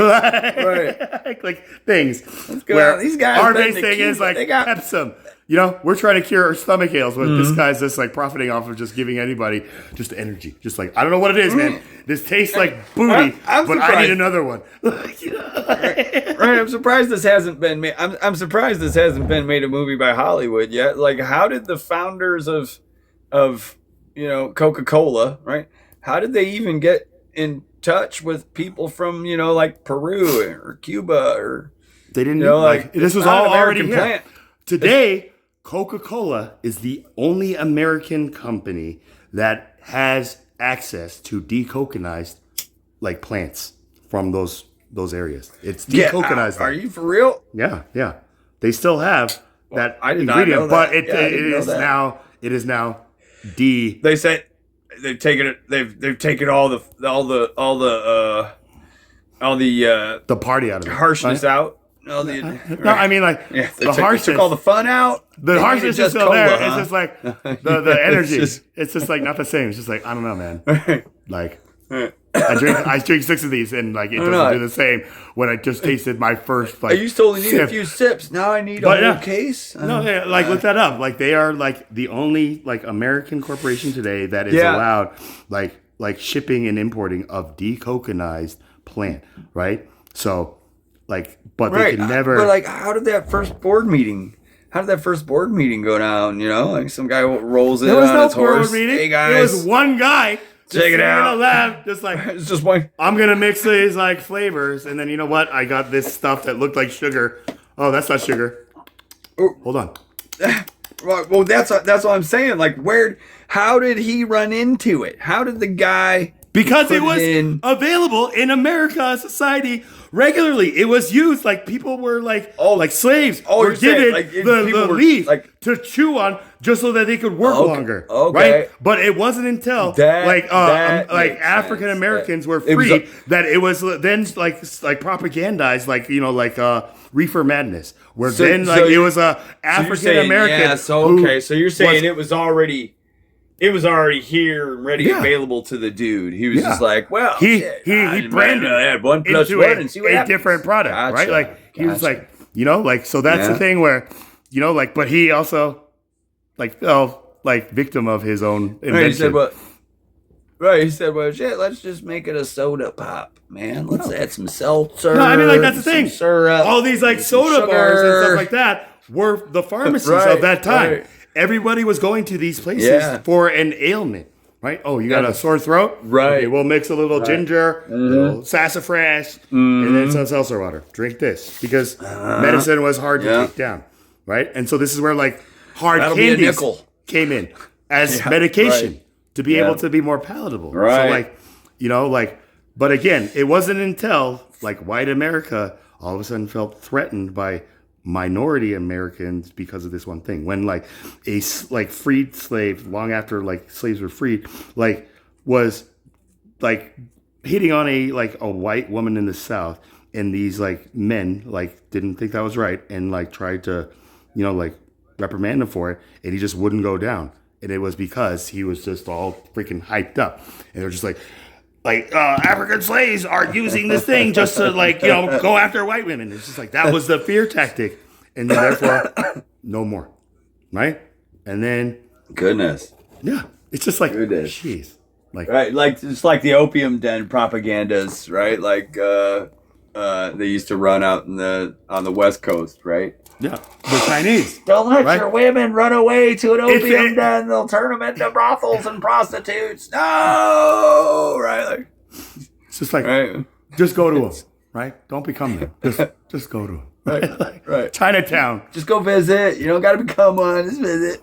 like things. Where these guys our base thing is like Pepsim. You know, we're trying to cure our stomach ails, but this guy's just like profiting off of just giving anybody just energy. Just like, I don't know what it is, man. This tastes like booty, but I need another one. Right. I'm surprised this hasn't been made. I'm surprised this hasn't been made a movie by Hollywood yet. Like, how did the founders of Coca-Cola, right? How did they even get in touch with people from like Peru or Cuba or they didn't like this was all already American here. plant. Today, Coca-Cola is the only American company that has access to decoconized like plants from those areas. It's decoconized. Are you for real? Yeah. They still have that I did not ingredient, know but that. it is now de. They say they've taken it. They've taken all the party out of it. Harshness out. No, I mean like they the harshness. took all the fun out. The harshness is still cola, there. huh? It's just like the energy. It's just like not the same. It's just like I don't know, man. Like I drink 6 of these and like it doesn't do the same when I just tasted my first like. I used to only need a few sips. Now I need a whole case. No, look that up. Like they are like the only like American corporation today that is allowed like shipping and importing of decoconized plant, right? So. Like, but they can never. But like, how did that first board meeting go down? Like some guy rolls in on his horse. Hey guys, there was one guy. Check it out. In a lab, just like it's just one. I'm gonna mix these like flavors, and then you know what? I got this stuff that looked like sugar. Oh, that's not sugar. Hold on. Well, that's what I'm saying. Like, how did he run into it? How did the guy? Because it was available in America society regularly. It was used like people were like slaves were given the leaf to chew on just so that they could work longer. Okay. Right? But it wasn't until African Americans were freed that it was then like propagandized reefer madness. Where it was a African American. Yeah, so you're saying it was already here and ready, available to the dude. He was just like, well, he branded add 1 + 1 and see what happens. Different product, right? Like he was like, so that's the thing where, but he also fell victim of his own invention. He said, well, shit, let's just make it a soda pop, man. Let's add some seltzer. No, I mean that's the thing. Syrup, all these soda bars and stuff like that were the pharmacies of that time. Right. Everybody was going to these places for an ailment, right? Oh, you got a sore throat? Right. Okay, we'll mix a little ginger, a little sassafras, and then some seltzer water. Drink this because medicine was hard to take down, right? And so this is where hard candies came in as medication to be able to be more palatable. Right. So but again, it wasn't until white America all of a sudden felt threatened by minority Americans because of this one thing. When like a like freed slave, long after like slaves were freed, like was like hitting on a white woman in the South, and these like men like didn't think that was right and like tried to, like reprimand him for it, and he just wouldn't go down. And it was because he was just all freaking hyped up, and they're just like African slaves are using this thing just to go after white women. It's just like that was the fear tactic, and then therefore no more, right? And then Goodness. yeah, it's just like Goodness. jeez, like Right, like it's like the opium den propagandas, right? Like they used to run out on the West Coast, right? yeah, the Chinese. Don't let right? your women run away to an opium den. They'll turn them into brothels and prostitutes. No, right? Like, It's just like right. just go to them, right? Don't become them. Just go to them. Right, right. Chinatown. Just go visit. You don't got to become one. Just visit.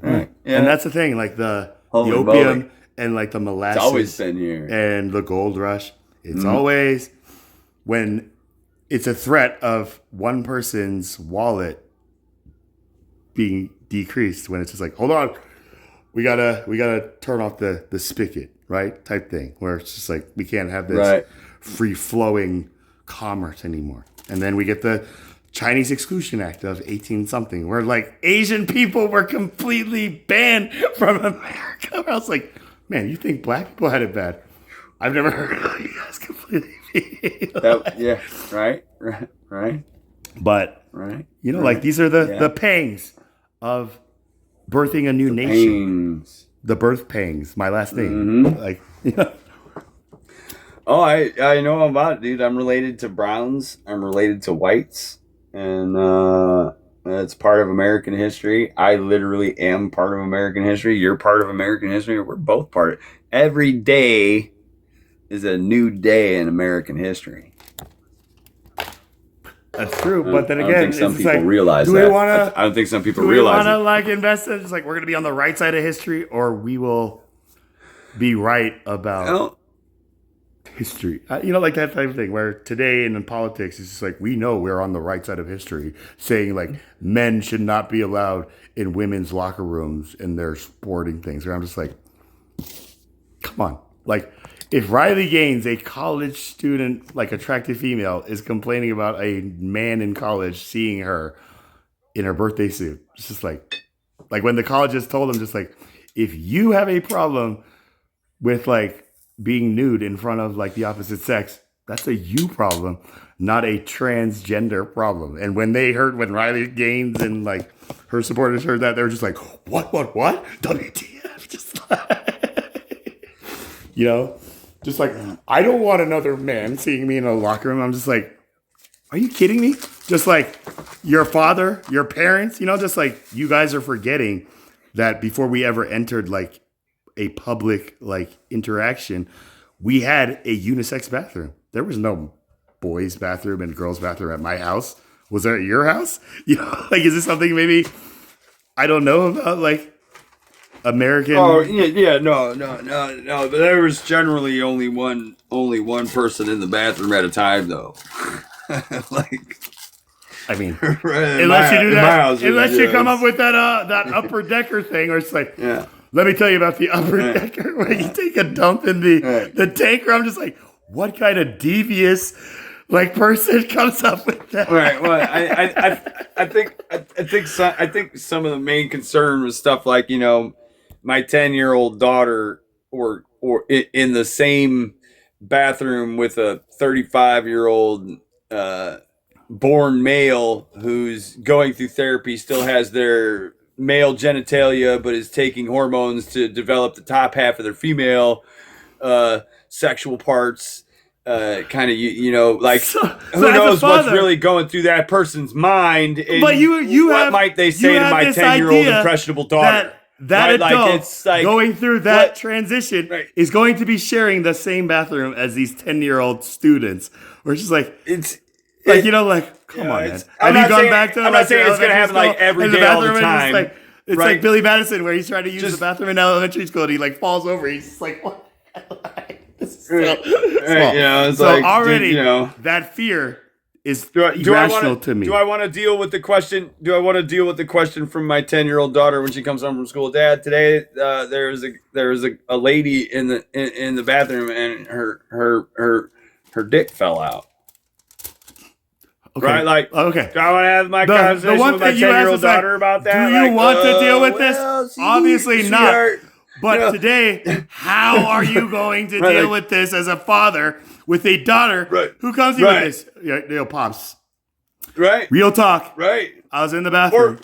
Right. Yeah. And that's the thing, like the Holy opium moly. and like the molasses. It's always been here. And the gold rush. It's always when it's a threat of one person's wallet being decreased, when it's just like, hold on, we gotta turn off the spigot, right? Type thing, where it's just like we can't have this free flowing commerce anymore. And then we get the Chinese Exclusion Act of 18 something, where like Asian people were completely banned from America. Where I was like, man, you think black people had it bad? I've never heard of you guys completely. Yeah, right. But right. Like these are the pangs of birthing a new nation. Pangs. The birth pangs. My last name. Like, Oh, I know about it, dude. I'm related to browns. I'm related to whites, and it's part of American history. I literally am part of American history. You're part of American history. We're both part. Every day is a new day in American history. That's true, but then I again, don't think some it's people like, realize do that. we wanna, I don't think some people do we realize wanna it. like invest in? It's like we're gonna be on the right side of history, or we will be right about history. Like that type of thing. Where today in politics, it's just like we know we're on the right side of history, saying like men should not be allowed in women's locker rooms in their sporting things. Where I'm just like, come on, like. If Riley Gaines, a college student, like attractive female, is complaining about a man in college seeing her in her birthday suit, it's just like when the colleges told him, just like, if you have a problem with like being nude in front of like the opposite sex, that's a you problem, not a transgender problem. And when Riley Gaines and like her supporters heard that, they were just like, what? WTF? Just like, just like, I don't want another man seeing me in a locker room. I'm just like, are you kidding me? Just like your father, your parents, just like you guys are forgetting that before we ever entered like a public like interaction, we had a unisex bathroom. There was no boys' bathroom and girls' bathroom at my house. Was there at your house? Like, is this something maybe I don't know about, like, American? Oh yeah, no. But there was generally only one person in the bathroom at a time, though. Like, I mean, unless you do that, unless you come up with that upper decker thing, or it's like, let me tell you about the upper decker where you take a dump in the tank. Where I'm just like, what kind of devious like person comes up with that? Right. Well, I think some of the main concern was stuff like, my 10-year-old daughter or in the same bathroom with a 35-year-old born male who's going through therapy, still has their male genitalia, but is taking hormones to develop the top half of their female sexual parts. Kind of, like, who knows what's really going through that person's mind? But you what have, might they say to my 10-year-old impressionable daughter? That right? adult like, it's like, going through that transition is going to be sharing the same bathroom as these 10-year-old students. We're just like, come on, man. Have you gone back to? I'm not saying it's going to happen like every day, all the time. It's like Billy Madison, where he's trying to use the bathroom in elementary school, and he like falls over. He's just like, what? This is so small. It's so like, already, dude, that fear is Do I irrational want to me. Do I want to deal with the question? Do I want to deal with the question from my 10-year-old daughter when she comes home from school? Dad, today there was a lady in the bathroom and her dick fell out. Okay. Right? Like, okay. do I want to have my conversation The one with my thing you asked 10-year-old is like, daughter about that? do you want to deal with well, this? Obviously not. sweetheart, But you know- today, how are you going to Right, deal like- with this as a father with a daughter who comes to you right. with this? Pops. Right. Real talk. Right. I was in the bathroom.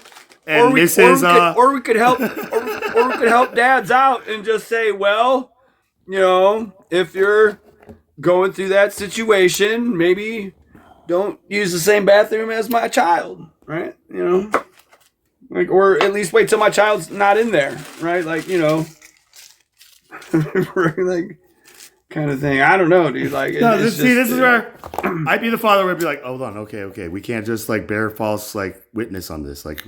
Or we could help dads out and just say, well, if you're going through that situation, maybe don't use the same bathroom as my child, right? Or at least wait till my child's not in there, right? Like, like kind of thing. I don't know, dude. Like, this is where I'd be the father would be like, hold on, okay, we can't just like bear false like witness on this, like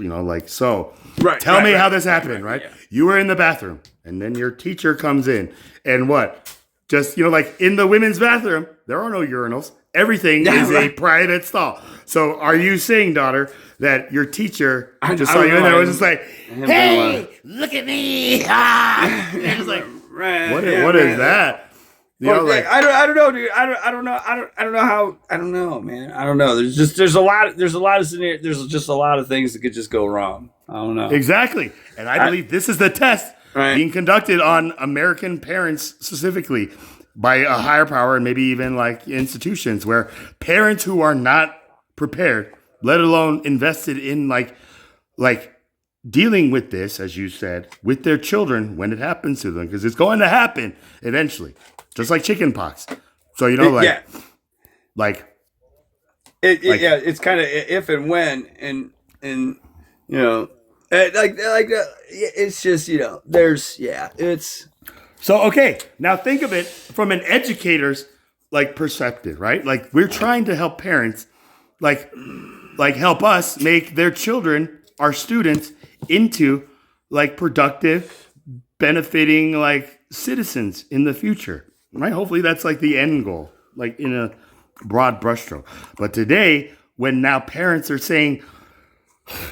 so. Right. Tell me how this happened, right? Yeah. You were in the bathroom, and then your teacher comes in, and what? Just like in the women's bathroom, there are no urinals. Everything is a private stall. So, are you saying, daughter, that your teacher just saw you in there and was just like, "Hey, look at me!" And it's like, what is that? I don't know, dude. I don't know, man. I don't know. There's a lot of scenarios. There's just a lot of things that could just go wrong. I don't know. Exactly. And I believe this is the test being conducted on American parents specifically by a higher power and maybe even like institutions where parents who are not prepared, let alone invested in like dealing with this, as you said, with their children when it happens to them, because it's going to happen eventually. Just like chicken pox. So, it's kind of if and when, and it's just, it's. So, okay, now think of it from an educator's like perspective, right? Like we're trying to help parents, like help us make their children, our students, into like productive, benefiting like citizens in the future. Right? Hopefully that's like the end goal, like in a broad brushstroke. But today, when now parents are saying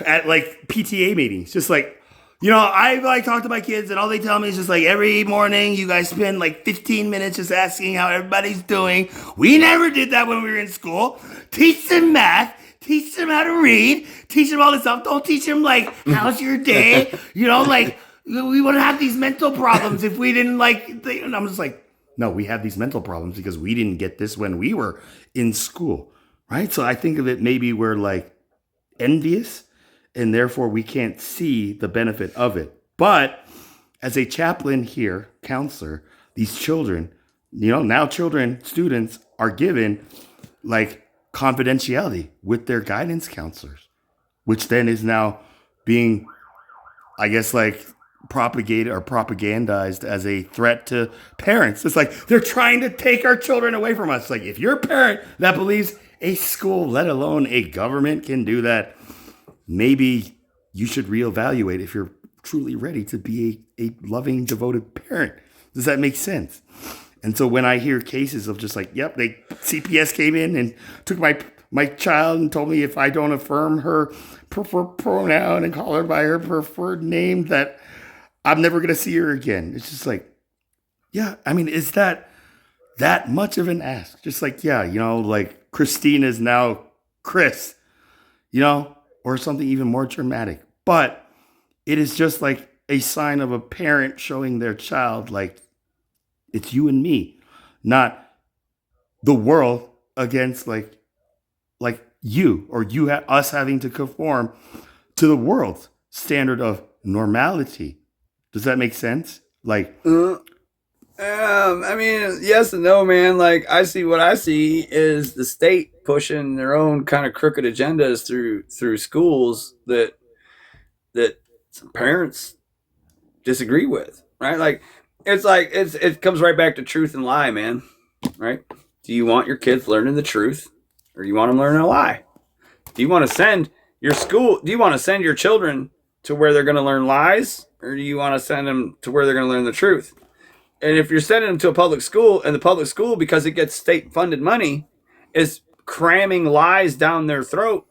at like PTA meetings, just like, I like talk to my kids and all they tell me is just like every morning you guys spend like 15 minutes just asking how everybody's doing. We never did that when we were in school. Teach them math. Teach them how to read. Teach them all this stuff. Don't teach them like, how's your day? Like we wouldn't have these mental problems if we didn't and I'm just like, no, we have these mental problems because we didn't get this when we were in school, right? So I think of it maybe we're like envious and therefore we can't see the benefit of it. But as a chaplain here, counselor, these children, now students are given like confidentiality with their guidance counselors, which then is now being, I guess, like propagated or propagandized as a threat to parents. It's like they're trying to take our children away from us. Like if you're a parent that believes a school, let alone a government, can do that, maybe you should reevaluate if you're truly ready to be a loving, devoted parent. Does that make sense? And so when I hear cases of just like, yep, CPS came in and took my child and told me if I don't affirm her preferred pronoun and call her by her preferred name that I'm never going to see her again. It's just like, yeah, I mean, is that much of an ask? Just like, yeah, like Christine is now Chris, or something even more dramatic. But it is just like a sign of a parent showing their child, like, it's you and me, not the world against like you or us having to conform to the world's standard of normality. Does that make sense? Like, I mean, yes and no, man. Like, what I see is the state pushing their own kind of crooked agendas through schools that some parents disagree with, right? Like, it comes right back to truth and lie, man. Right? Do you want your kids learning the truth, or do you want them learning a lie? Do you want to send your children to where they're going to learn lies, or do you want to send them to where they're going to learn the truth? And if you're sending them to a public school, and the public school, because it gets state funded money, is cramming lies down their throat.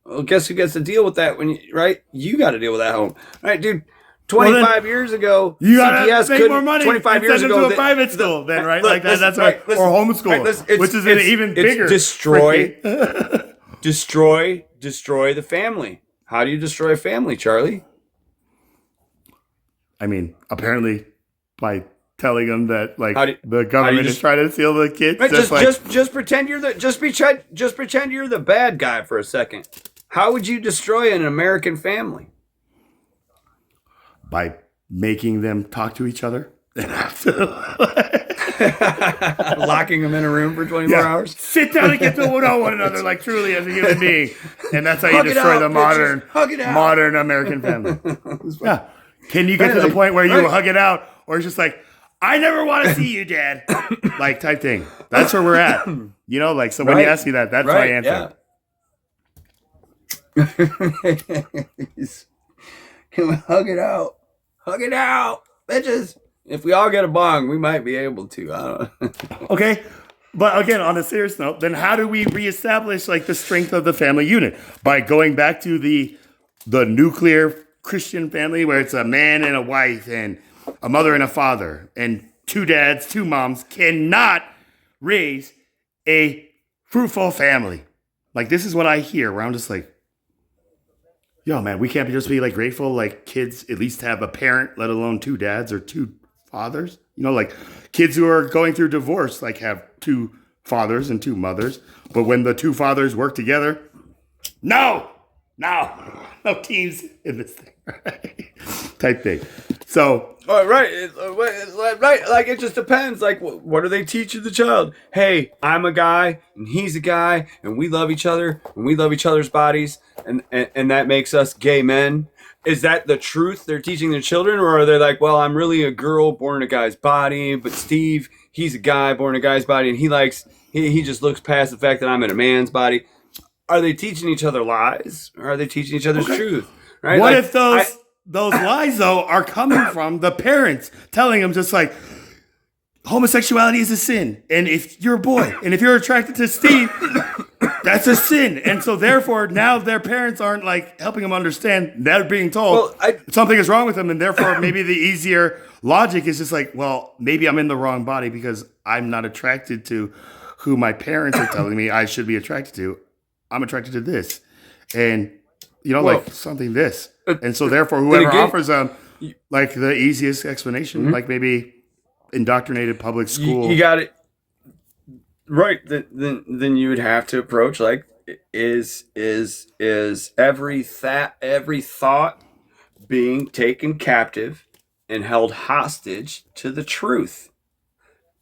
Well, guess who gets to deal with that right? You got to deal with that home. Right, dude. 25 years ago, you gotta CPS make more money. 25 years send them ago, to a private school, then, right? Like that. That's right. Or homeschool, which is an even bigger. Destroy the family. How do you destroy a family, Charlie? I mean, apparently by telling them that the government is trying to steal the kids. Right, just pretend you're the bad guy for a second. How would you destroy an American family? By making them talk to each other. Locking them in a room for 24 hours. Sit down and get to know one another like truly as a human being. And that's how you destroy the modern American family. Yeah. Can you get to the point where you hug it out, or it's just like, I never want to see you, Dad, like type thing. That's where we're at. You know, like, so when you ask me that, that's my answer. Can we hug it out? Hug it out, bitches. If we all get a bong, we might be able to. I don't know. Okay. But again, on a serious note, then how do we reestablish like the strength of the family unit? By going back to the nuclear Christian family where it's a man and a wife and a mother and a father and 2 dads, 2 moms cannot raise a fruitful family. Like, this is what I hear where I'm just like, yo, man, we can't just be like grateful like kids at least have a parent, let alone 2 dads or 2 fathers. You know, like kids who are going through divorce like have 2 fathers and 2 mothers. But when the 2 fathers work together, no teams in this thing, right? Type thing. So, right. Like, it just depends. Like, what are they teaching the child? Hey, I'm a guy and he's a guy and we love each other and we love each other's bodies and that makes us gay men. Is that the truth they're teaching their children? Or are they like, well, I'm really a girl born in a guy's body, but Steve, he's a guy born in a guy's body and he just looks past the fact that I'm in a man's body. Are they teaching each other lies or are they teaching each other's truth? Right? What if those lies, though, are coming from the parents telling them just like, homosexuality is a sin. And if you're a boy and if you're attracted to Steve, that's a sin. And so therefore, now their parents aren't like helping them understand. They're being told something is wrong with them. And therefore, maybe the easier logic is just like, well, maybe I'm in the wrong body because I'm not attracted to who my parents are telling me I should be attracted to. I'm attracted to this. And, you know, like something this. And so therefore, whoever offers them like the easiest explanation, like maybe indoctrinated public school. You got it. Right. Then you would have to approach like, is every thought being taken captive and held hostage to the truth?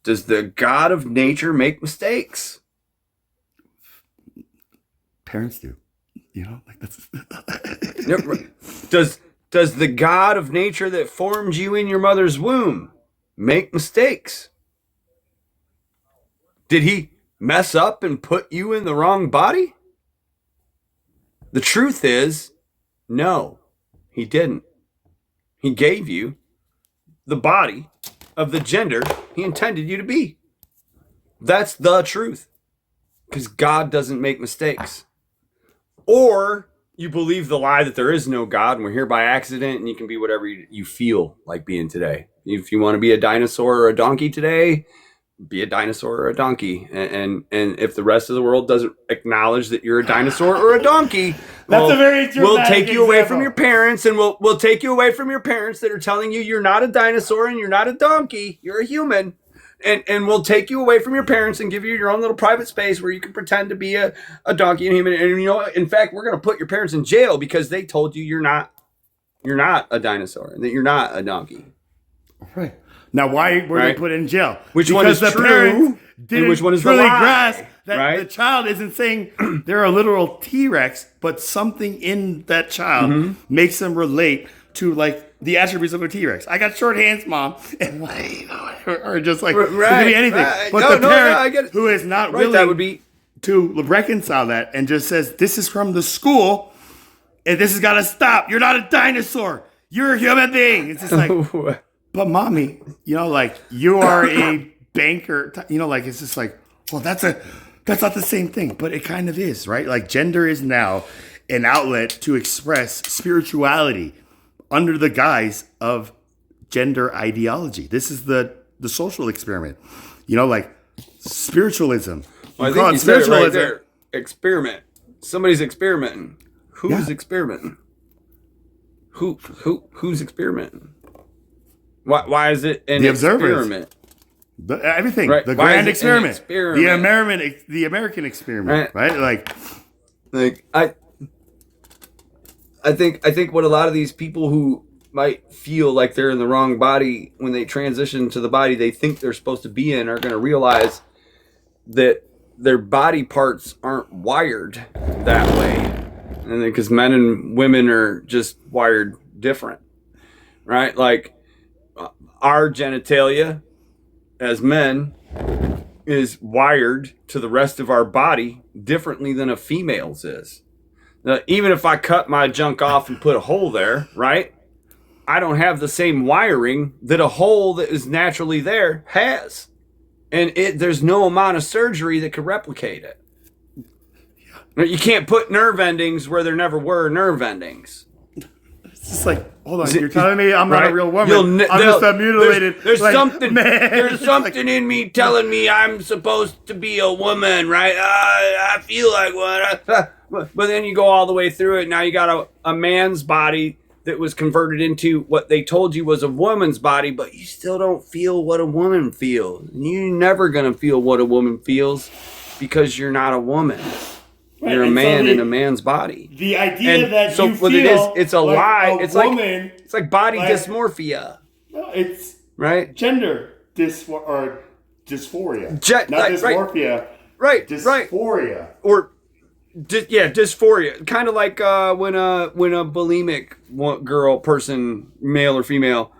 Does the God of nature make mistakes? Parents do, you know, like that's. Does the God of nature that formed you in your mother's womb make mistakes? Did he mess up and put you in the wrong body? The truth is, no, he didn't. He gave you the body of the gender he intended you to be. That's the truth. Because God doesn't make mistakes. Or you believe the lie that there is no God and we're here by accident and you can be whatever you feel like being today. If you want to be a dinosaur or a donkey today, be a dinosaur or a donkey. And if the rest of the world doesn't acknowledge that you're a dinosaur or a donkey, we'll take you away from your parents and we'll take you away from your parents that are telling you you're not a dinosaur and you're not a donkey, you're a human. And we'll take you away from your parents and give you your own little private space where you can pretend to be a donkey and human. And you know, in fact, we're going to put your parents in jail because they told you you're not a dinosaur and that you're not a donkey. Right. Now, why were they put in jail? Which one is the true? Parents didn't and which one is really the lie? grasp that the child isn't saying they're a literal T-Rex, but something in that child makes them relate to like the attributes of a T-Rex. I got short hands, Mom, and like, or just like it could be anything. Right. But the parent who is not willing that would be to reconcile that and just says this is from the school and this has got to stop. You're not a dinosaur. You're a human being. It's just like, but mommy, you know, like you are a banker. You know, like it's just like, well, that's That's not the same thing, but it kind of is, right? Like gender is now an outlet to express spirituality under the guise of gender ideology. This is the social experiment. You know, like spiritualism. Well, I think you said it right there. Experiment. Somebody's experimenting. Who's experimenting? Who's experimenting? Why is it an experiment? Everything. Right. The Why grand is it an experiment. The American experiment. Right? Like I think what a lot of these people who might feel like they're in the wrong body when they transition to the body they think they're supposed to be in are going to realize that their body parts aren't wired that way. And because men and women are just wired different, right? Like our genitalia as men is wired to the rest of our body differently than a female's is. Now, even if I cut my junk off and put a hole there, right? I don't have the same wiring that a hole that is naturally there has. And there's no amount of surgery that could replicate it. You can't put nerve endings where there never were nerve endings. It's just like, hold on, you're telling me I'm not a real woman. I'm just a mutilated. There's like, something. Man. There's something in me telling me I'm supposed to be a woman, right? I feel like one. But then you go all the way through it. Now you got a man's body that was converted into what they told you was a woman's body, but you still don't feel what a woman feels. You're never gonna feel what a woman feels because you're not a woman. Right. You're a man in a man's body. The idea that so you what feel it is, it's a like lie. A it's woman, it's like body dysmorphia. No, it's right. Gender dysphoria, not like, dysmorphia. Right. Dysphoria. Or dysphoria. Kind of like when a bulimic person, male or female,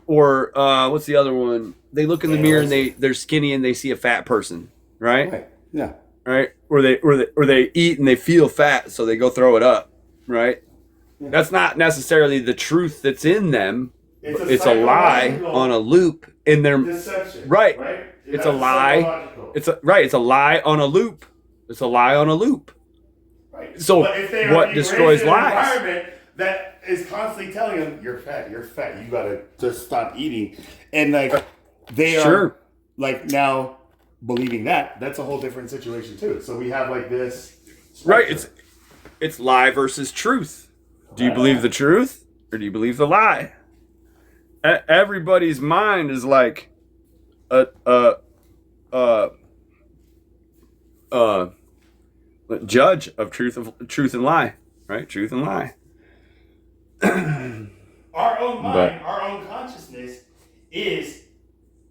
or what's the other one? They look in the mirror and they're skinny and they see a fat person, right? Yeah. Right? Or they eat and they feel fat, so they go throw it up, right? Yeah. That's not necessarily the truth that's in them. It's a lie on a loop in their deception, right. It's a lie. It's a lie on a loop. It's a lie on a loop. Right. So what destroys lies? Environment that is constantly telling them you're fat, you gotta just stop eating, and like they are like now believing that's a whole different situation too. So we have like this spectrum. Right. It's lie versus truth. Do you believe the truth or do you believe the lie? Everybody's mind is like a judge of truth and lie, right? Truth and lie. Our own mind, our own consciousness is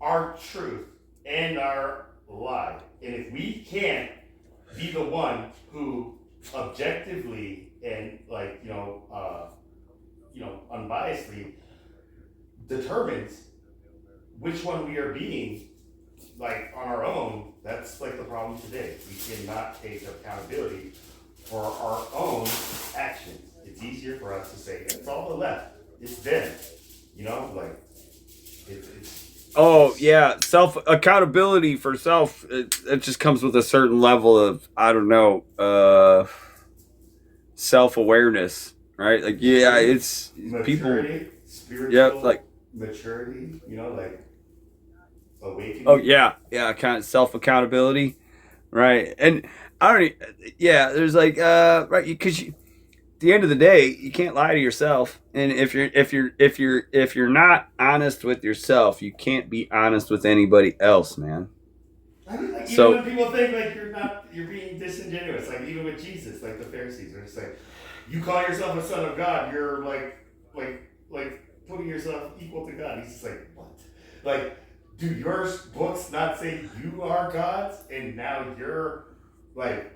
our truth and our lie. And if we can't be the one who objectively and unbiasedly determines which one we are being like on our own, that's like the problem today. We cannot take accountability for our own actions. It's easier for us to say it's all the left, it's them, it's oh yeah, self accountability for self. It just comes with a certain level of self awareness, right? Like it's maturity, people, spiritual maturity. Awakening. Oh yeah, kind of self accountability, right? And I don't. There's right because at the end of the day, you can't lie to yourself, and if you're not honest with yourself, you can't be honest with anybody else, man. I mean, even when people think you're being disingenuous, like even with Jesus, like the Pharisees are just like, you call yourself a son of God, you're like putting yourself equal to God. He's just like, what? Like, do your books not say you are gods, and now you're like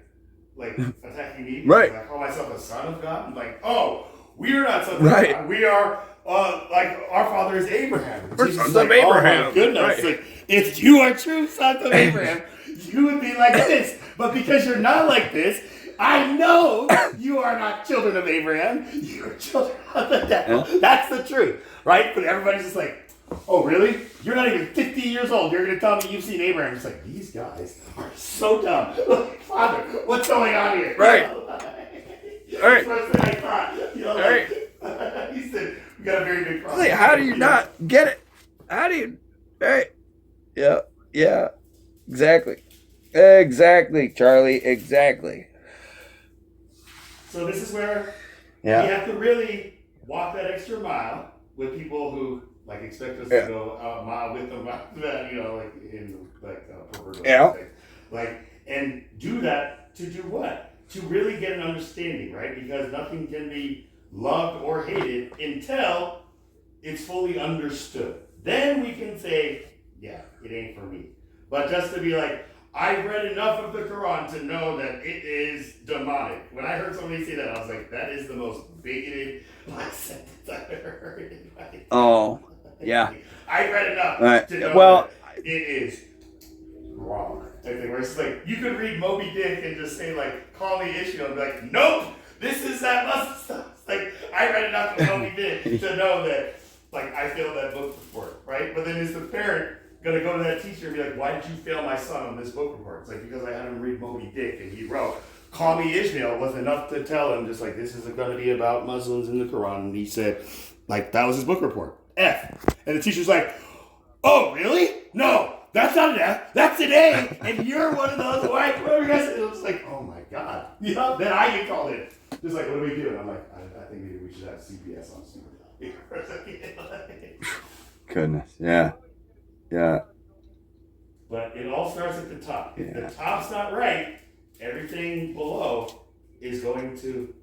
attacking me? Right. I call myself a son of God. I'm like, oh, we are not sons of God. We are our father is Abraham. We're sons of Abraham. Oh my goodness! Right. Like, if you are true sons of Abraham, you would be like this. But because you're not like this, I know you are not children of Abraham. You are children of the devil. Yeah. That's the truth, right? But everybody's just like, Oh, really? You're not even 50 years old. You're going to tell me you've seen Abraham. It's like, these guys are so dumb. Like, Father, what's going on here? Right. You know, like, Right. First thing I thought. You know, like, he said, we got a very big problem. Like, how do you not get it? How do you? Right. Yeah. Yeah. Exactly. Exactly, Charlie. Exactly. So this is where Yeah. we have to really walk that extra mile with people who like expect us to go a mile with them, you know, like in like proverbial things. Like, and do that to do what? To really get an understanding, right? Because nothing can be loved or hated until it's fully understood. Then we can say, yeah, it ain't for me. But just to be like, I've read enough of the Quran to know that it is demonic. When I heard somebody say that, I was like, that is the most bigoted sentence I've ever heard in my life. Oh, yeah. I've read enough to know that it is wrong. Where it's like, you could read Moby Dick and just say, like, call me Ishmael, and be like, nope, this is that Muslim stuff. It's like, I read enough of Moby Dick to know that, like, I failed that book report, right? But then is the parent going to go to that teacher and be like, why did you fail my son on this book report? It's like, because I had him read Moby Dick and he wrote, call me Ishmael was enough to tell him, just like, this is going to be about Muslims in the Quran. And he said, like, that was his book report. F. And the teacher's like, oh, really? No, that's not an F. That's an A. And you're one of those white guys. It was like, oh my God. You know, then I get called in. Just like, what do we do? And I'm like, I think maybe we should have CPS on super. Goodness. Yeah. Yeah. But it all starts at the top. If the top's not right, everything below is going to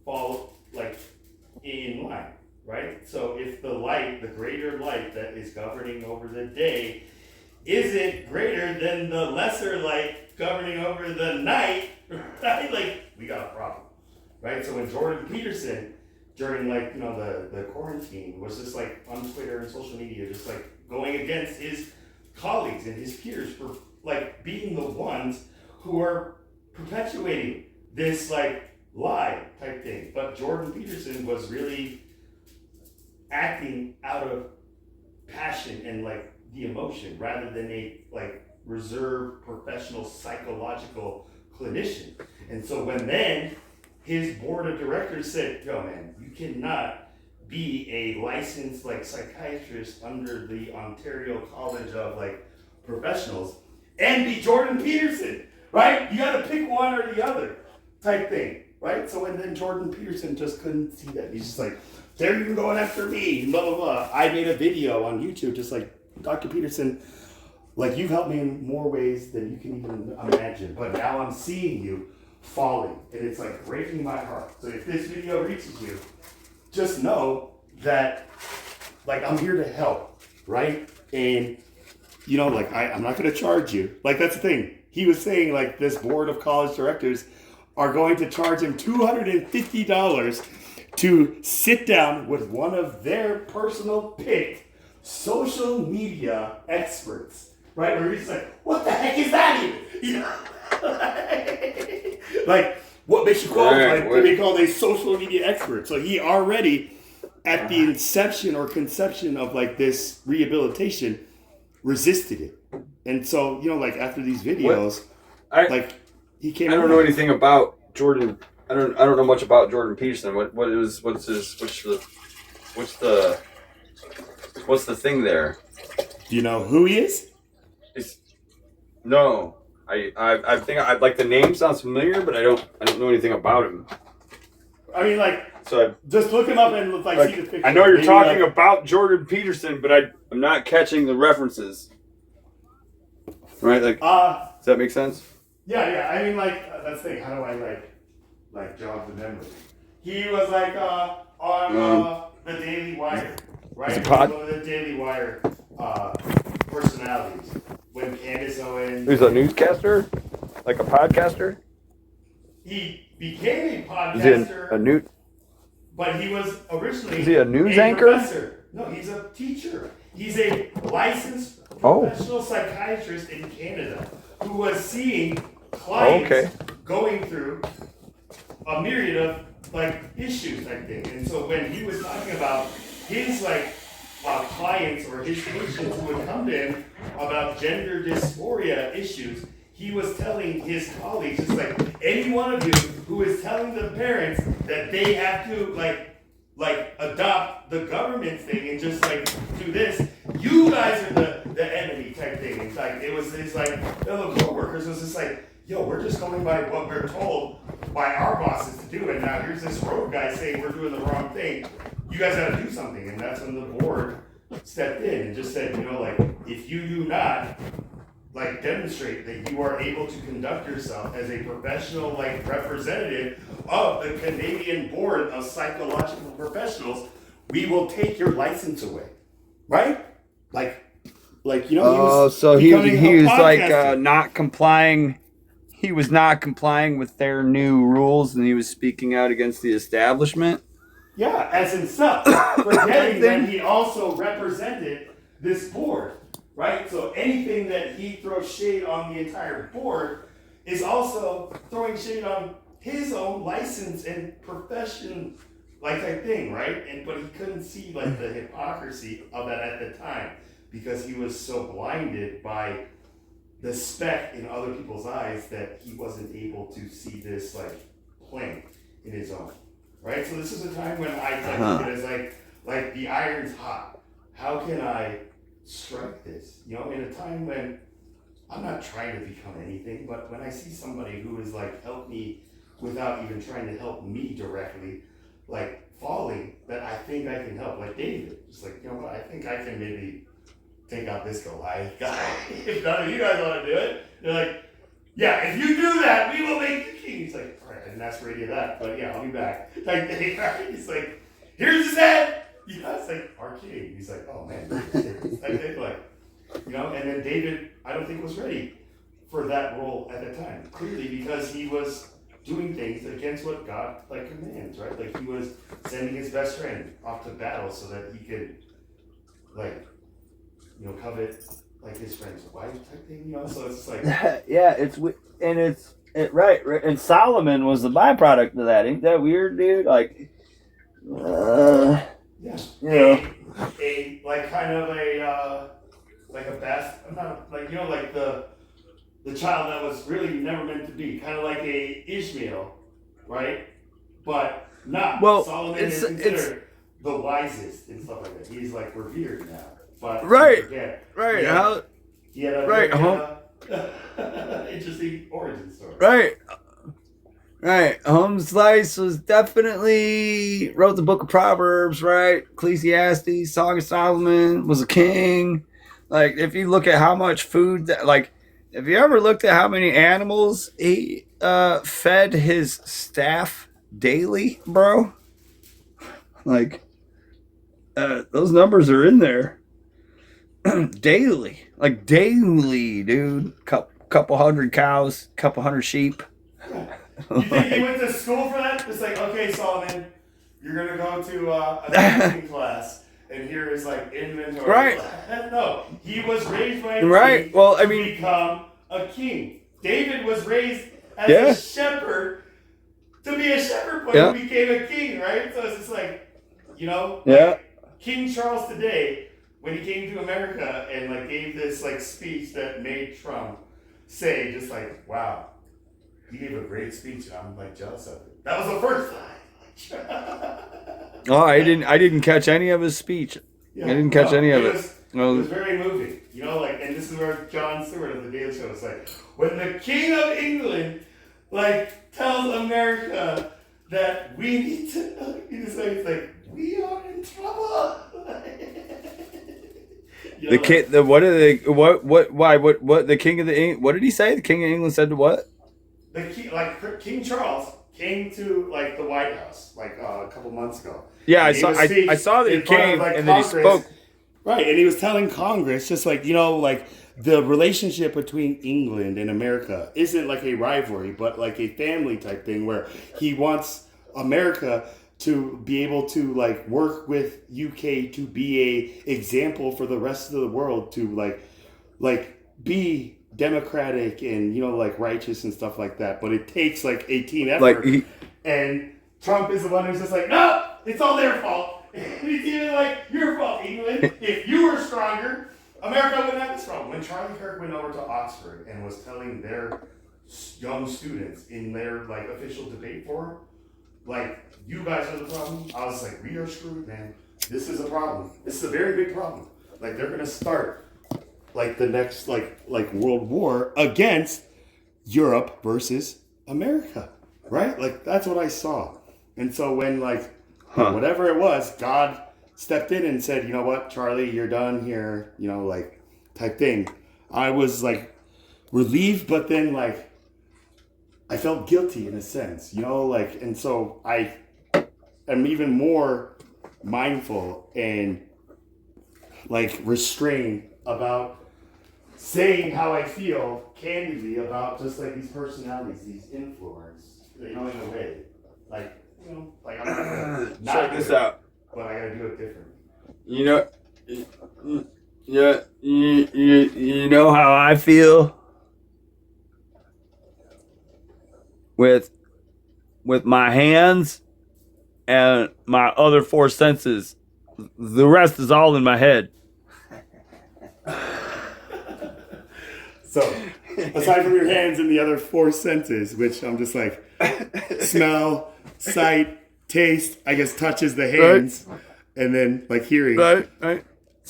fall like in line, right? So if the light, the greater light that is governing over the day, isn't greater than the lesser light governing over the night, right? Like, we got a problem, right? So when Jordan Peterson, during like, you know, the quarantine, was just like on Twitter and social media, just like going against his colleagues and his peers for like being the ones who are perpetuating this like lie type thing. But Jordan Peterson was really acting out of passion and like the emotion rather than a like reserved professional psychological clinician. And so when then his board of directors said, yo man, you cannot be a licensed like psychiatrist under the Ontario College of like professionals and be Jordan Peterson, right? You gotta pick one or the other type thing, right? So and then Jordan Peterson just couldn't see that. He's just like, they're even going after me, blah, blah, blah. I made a video on YouTube just like, Dr. Peterson, like you've helped me in more ways than you can even imagine, but now I'm seeing you falling and it's like breaking my heart. So if this video reaches you, just know that like I'm here to help, right? And you know, like I'm not gonna charge you. Like that's the thing. He was saying like this board of college directors are going to charge him $250 to sit down with one of their personal picked social media experts, right? Where he's like, what the heck is that even? You know? Like, what makes you qualified to be called a social media expert? So he already, at the inception or conception of like this rehabilitation, resisted it. And so, you know, like after these videos, like he came. I don't know anything about Jordan. I don't know much about Jordan Peterson. What's the thing there? Do you know who he is? No. I think I like the name sounds familiar, but I don't know anything about him. I mean, like, so just look him up and like see the picture. I know you're talking about Jordan Peterson, but I'm not catching the references. Right? Like, does that make sense? Yeah. I mean, like, that's the thing. How do I like jog the memory? He was like on the Daily Wire, right? One of the Daily Wire personalities. When Candace Owens... He's a newscaster? Like a podcaster? He became a podcaster. Is he a new... But he was originally... Is he a news anchor? Professor. No, he's a teacher. He's a licensed professional psychiatrist in Canada who was seeing clients going through a myriad of like issues, I think. And so when he was talking about his like clients or his patients who would come to him about gender dysphoria issues, he was telling his colleagues, just like any one of you who is telling the parents that they have to like adopt the government thing and just like do this, you guys are the enemy type thing. It's like it's like fellow coworkers was just like, yo, we're just going by what we're told by our bosses to do, and now here's this rogue guy saying we're doing the wrong thing. You guys got to do something. And that's when the board stepped in and just said, like, if you do not like demonstrate that you are able to conduct yourself as a professional like representative of the Canadian Board of Psychological Professionals, we will take your license away. Right? Like he was so he was like podcaster. not complying. He was not complying with their new rules, and he was speaking out against the establishment. Yeah, as himself, forgetting that he also represented this board, right? So anything that he throws shade on the entire board is also throwing shade on his own license and profession, like type thing, right? But he couldn't see like the hypocrisy of that at the time because he was so blinded by the speck in other people's eyes that he wasn't able to see this like plank in his own. Right, so this is a time when I look at it as like the iron's hot. How can I strike this? In a time when I'm not trying to become anything, but when I see somebody who is like help me without even trying to help me directly, like falling, that I think I can help, like David. Just like, what, I think I can maybe take out this Goliath guy. If none of you guys want to do it, they're like, yeah, if you do that, we will make you king. He's like, all right, I didn't ask for any of that, but yeah, I'll be back. Like, he's like, here's his head. It's like, our king. He's like, oh man, and then David, I don't think was ready for that role at the time. Clearly, because he was doing things against what God commands, right? Like he was sending his best friend off to battle so that he could, covet his friend's wife type thing, So it's like Yeah, right. And Solomon was the byproduct of that. Ain't that weird, dude? Like, a kind of a best, not the child that was really never meant to be, kind of like a Ishmael, right? But not. Well, Solomon is considered the wisest and stuff like that. He's like revered now, but right. He had a interesting origin story. Right. Home Slice was definitely wrote the book of Proverbs, right? Ecclesiastes, Song of Solomon, was a king. Like, if you look at how much food that, have you ever looked at how many animals he fed his staff daily, bro? Those numbers are in there. daily, dude. Couple hundred cows, couple hundred sheep. You think he went to school for that? It's like, okay, Solomon, you're gonna go to a cooking class, and here is inventory. Right. No, he was raised by a king to become a king. David was raised as a shepherd to be a shepherd, but he became a king, right? So it's just King Charles today, when he came to America and gave this speech that made Trump say just wow, he gave a great speech and I'm jealous of it. That was the first time. Oh, I didn't catch any of his speech. I didn't catch any of it. It was very moving, and this is where Jon Stewart of the Daily Show was when the King of England tells America that we need to, he's we are in trouble. The king, what the king of the what did he say? The King of England said what? The king, King Charles came to the White House a couple months ago. Yeah, I saw that he came and then he spoke. Right, and he was telling Congress just the relationship between England and America isn't a rivalry, but a family type thing where he wants America to be able to work with UK to be a example for the rest of the world to be democratic and righteous and stuff like that. But it takes a team effort. And Trump is the one who's just no, it's all their fault. He's even like, your fault, England. If you were stronger, America wouldn't have this problem. When Charlie Kirk went over to Oxford and was telling their young students in their like official debate forum, like, you guys are the problem, I was like, we are screwed, man. This is a problem. This is a very big problem. Like, they're gonna start like the next like world war against Europe versus America, right? Like, that's what I saw. And so when like whatever it was, God stepped in and said, you know what, Charlie, you're done here, you know, like type thing. I was like relieved, but then like I felt guilty in a sense, you know, like, and so I am even more mindful and like restrained about saying how I feel candidly about just like these personalities, these influencers, you know, in a way, like, you know, like I'm not gonna not check this out, but I gotta do it differently. You know, yeah, you know how I feel with my hands and my other four senses. The rest is all in my head. So, aside from your hands and the other four senses, which I'm just like smell, sight, taste, I guess touch is the hands, right. And then like hearing. Right.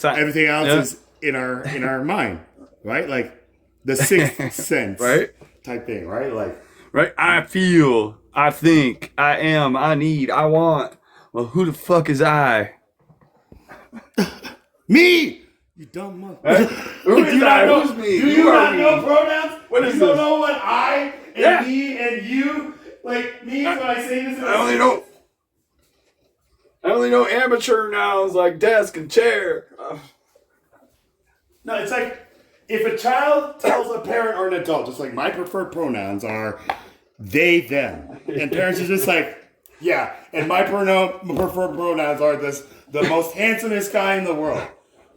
Everything else is in our mind, right? Like the sixth sense, right? Type thing, right? Like, right. I feel, I think, I am, I need, I want. Well, who the fuck is I? Me. You dumb mother. Who is I? Who's me? Do you not know pronouns? What is you this? don't know what I and me and you like means when I say this? I only know amateur nouns like desk and chair. No, it's like if a child tells a parent or an adult, just like my preferred pronouns are they, them. And parents are just like, yeah, and my preferred pronouns are the most handsomest guy in the world.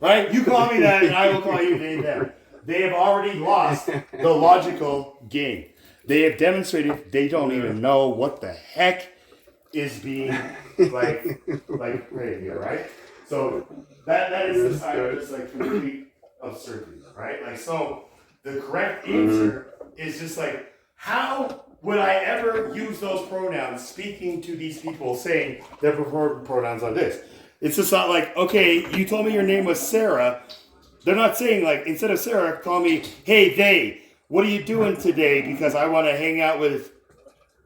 Right? You call me that and I will call you they, them. They have already lost the logical game. They have demonstrated they don't even know what the heck is being like right here, right? So that is the side of just like complete absurdity, right? Like, so the correct answer is just like, how would I ever use those pronouns speaking to these people saying their preferred pronouns are this? It's just not like, okay, you told me your name was Sarah. They're not saying like, instead of Sarah, call me, hey, they, what are you doing today? Because I want to hang out with,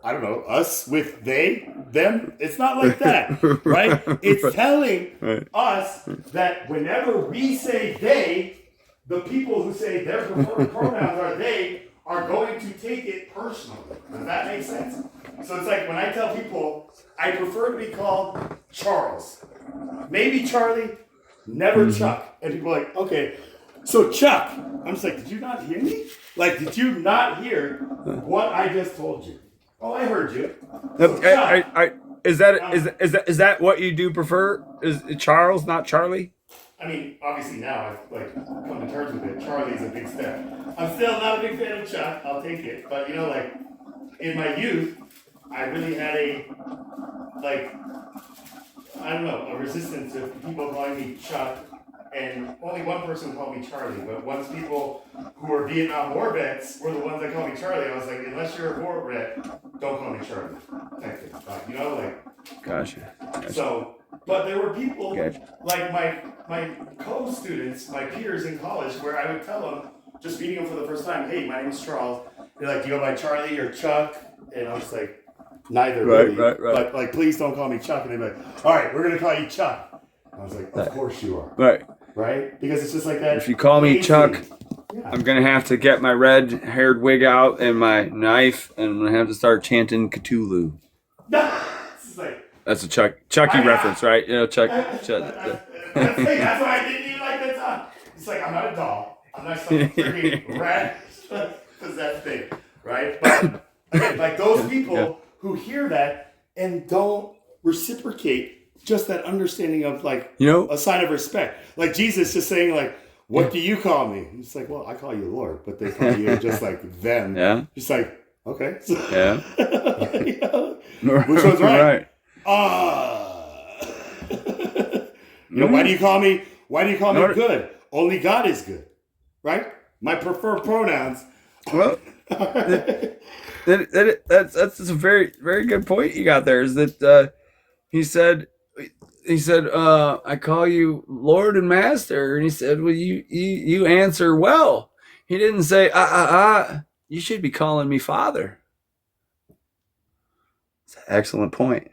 I don't know, us with they, them. It's not like that, right? It's telling us that whenever we say they, the people who say their preferred pronouns are they are going to take it personally. Does that make sense? So it's like when I tell people, I prefer to be called Charles. Maybe Charlie, never Chuck. And people are like, okay, so Chuck. I'm just like, did you not hear me? Like, did you not hear what I just told you? Oh, I heard you. So is that what you do prefer? Is Charles, not Charlie? I mean, obviously now I've like come to terms with it. Charlie's a big step. I'm still not a big fan of Chuck. I'll take it. But you know, like in my youth, I really had a I don't know, a resistance to people calling me Chuck, and only one person called me Charlie. But once people who were Vietnam War vets were the ones that called me Charlie, I was like, unless you're a war vet, don't call me Charlie. Type thing. You know, like. Gotcha. So, but there were people like my co-students, my peers in college, where I would tell them, just meeting them for the first time, hey, my name's Charles. They're like, do you go by Charlie or Chuck? And I was like, neither really. Right. But like, please don't call me Chuck. And they'd be like, all right, we're gonna call you Chuck. I was like, of course you are. Right? Because it's just like that. If you call me Chuck, I'm gonna have to get my red-haired wig out and my knife, and I'm gonna have to start chanting Cthulhu. That's a Chucky reference, right? You know, Chuck. That's why I didn't even like that song. It's like, I'm not a doll. I'm not some freaking rat possessed thing, right? But again, like those people who hear that and don't reciprocate just that understanding of like, you know, a sign of respect. Like Jesus just saying like, what do you call me? It's like, well, I call you Lord, but they call you just like them. Yeah. Just like, okay. Yeah. You know, which one's right? You know, why do you call me No. good? Only God is good, right? My preferred pronouns. Well, that's a very, very good point you got there. Is that he said I call you Lord and Master, and he said, well, you answer well. He didn't say you should be calling me Father. It's an excellent point.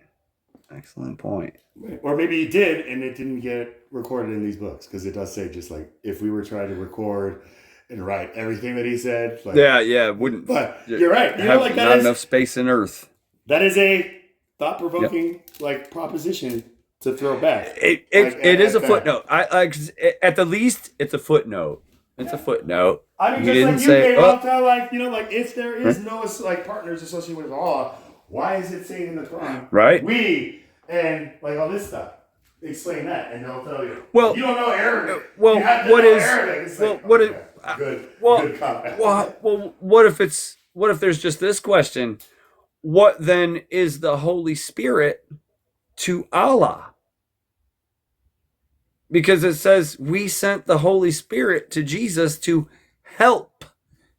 Excellent point. Or maybe he did, and it didn't get recorded in these books, because it does say, just like, if we were trying to record and write everything that he said, like, Yeah, wouldn't. But you're right. You know, like, not enough space in Earth. That is a thought-provoking like proposition to throw back. It is a footnote. At the least, it's a footnote. It's a footnote. I mean, He just didn't like you say, gave oh, up to, like, you know, like, if there is no like partners associated with Allah, why is it saying in the Quran, right? We and like all this stuff. Explain that, and they'll tell you. Well, you don't know Arabic. Well, you have to what know is Arabic. It's well, like, what is good? Well, good comment. well, what if there's just this question? What then is the Holy Spirit to Allah? Because it says we sent the Holy Spirit to Jesus to help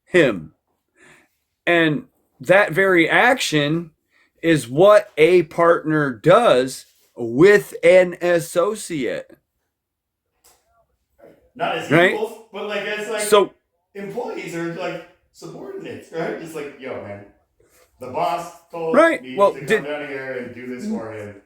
him. And that very action is what a partner does with an associate. Not as right? equals, but like as like So employees are like subordinates, right? Just like, yo, man, the boss told Right. me Well, to come down here and do this for him,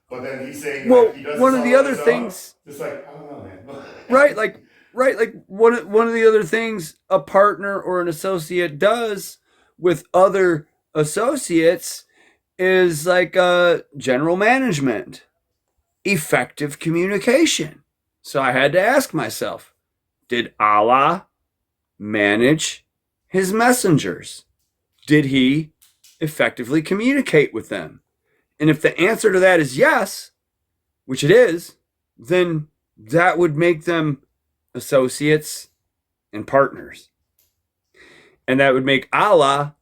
but then he's saying, Well, like, he does one this of the all on other his own. things- Just like, I don't know, man. right, like one of the other things a partner or an associate does with other associates is like general management, effective communication. So I had to ask myself, did Allah manage his messengers? Did he effectively communicate with them? And if the answer to that is yes, which it is, then that would make them associates and partners. And that would make Allah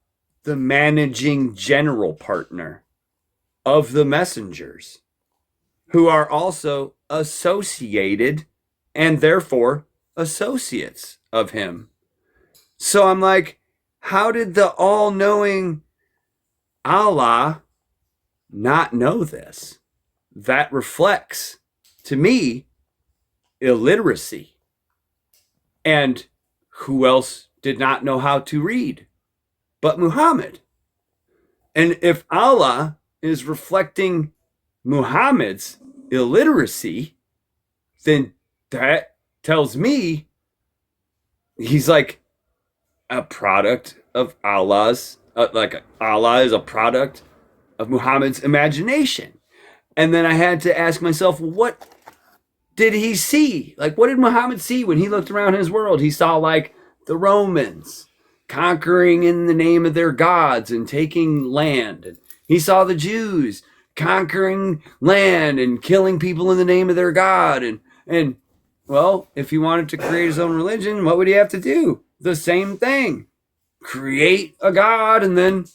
the managing general partner of the messengers, who are also associated and therefore associates of him. So I'm like, how did the all-knowing Allah not know this? That reflects, to me, illiteracy. And who else did not know how to read but Muhammad? And if Allah is reflecting Muhammad's illiteracy, then that tells me he's like a product of Allah's, Allah is a product of Muhammad's imagination. And then I had to ask myself, what did he see? Like, what did Muhammad see when he looked around his world? He saw, like, the Romans conquering in the name of their gods and taking land. And he saw the Jews conquering land and killing people in the name of their God. And well, if he wanted to create his own religion, what would he have to do? The same thing. Create a god and then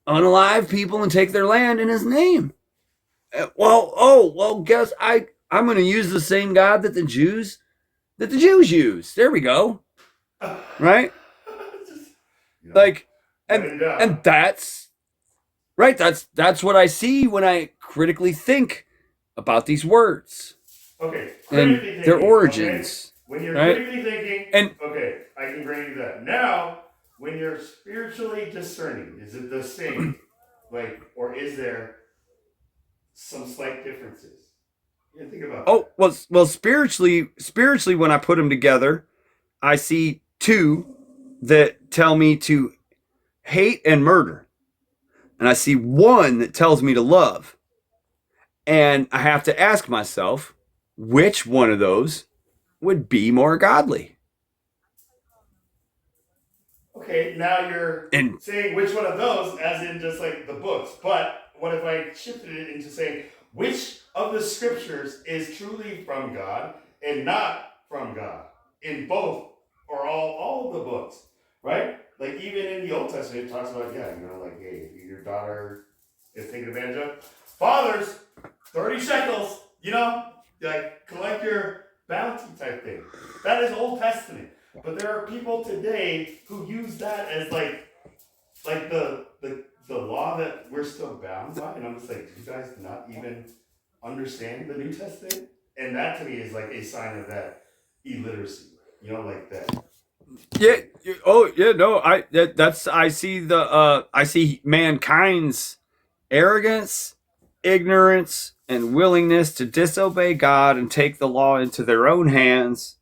unalive people and take their land in his name. Guess I'm going to use the same God that the Jews use. There we go. Right? Like, and that's right. That's what I see when I critically think about these words. Okay. And their origins. Okay? When you're right? critically thinking, and okay, I can grant you that. Now, when you're spiritually discerning, is it the same? Like, or is there some slight differences? Yeah, think about that. Well, spiritually, when I put them together, I see two that tell me to hate and murder. And I see one that tells me to love. And I have to ask myself, which one of those would be more godly? Okay, now you're saying which one of those, as in just like the books. But what if I shifted it into saying which of the scriptures is truly from God and not from God in both or all of the books, right? Like even in the Old Testament, it talks about, like, hey, if your daughter is taken advantage of, fathers, 30 shekels, like collect your bounty type thing. That is Old Testament. But there are people today who use that as like the law that we're still bound by, and I'm just like, do you guys not even understand the New Testament? And that to me is like a sign of that illiteracy. You know, like that. Yeah. Oh, yeah. No, I see mankind's arrogance, ignorance, and willingness to disobey God and take the law into their own hands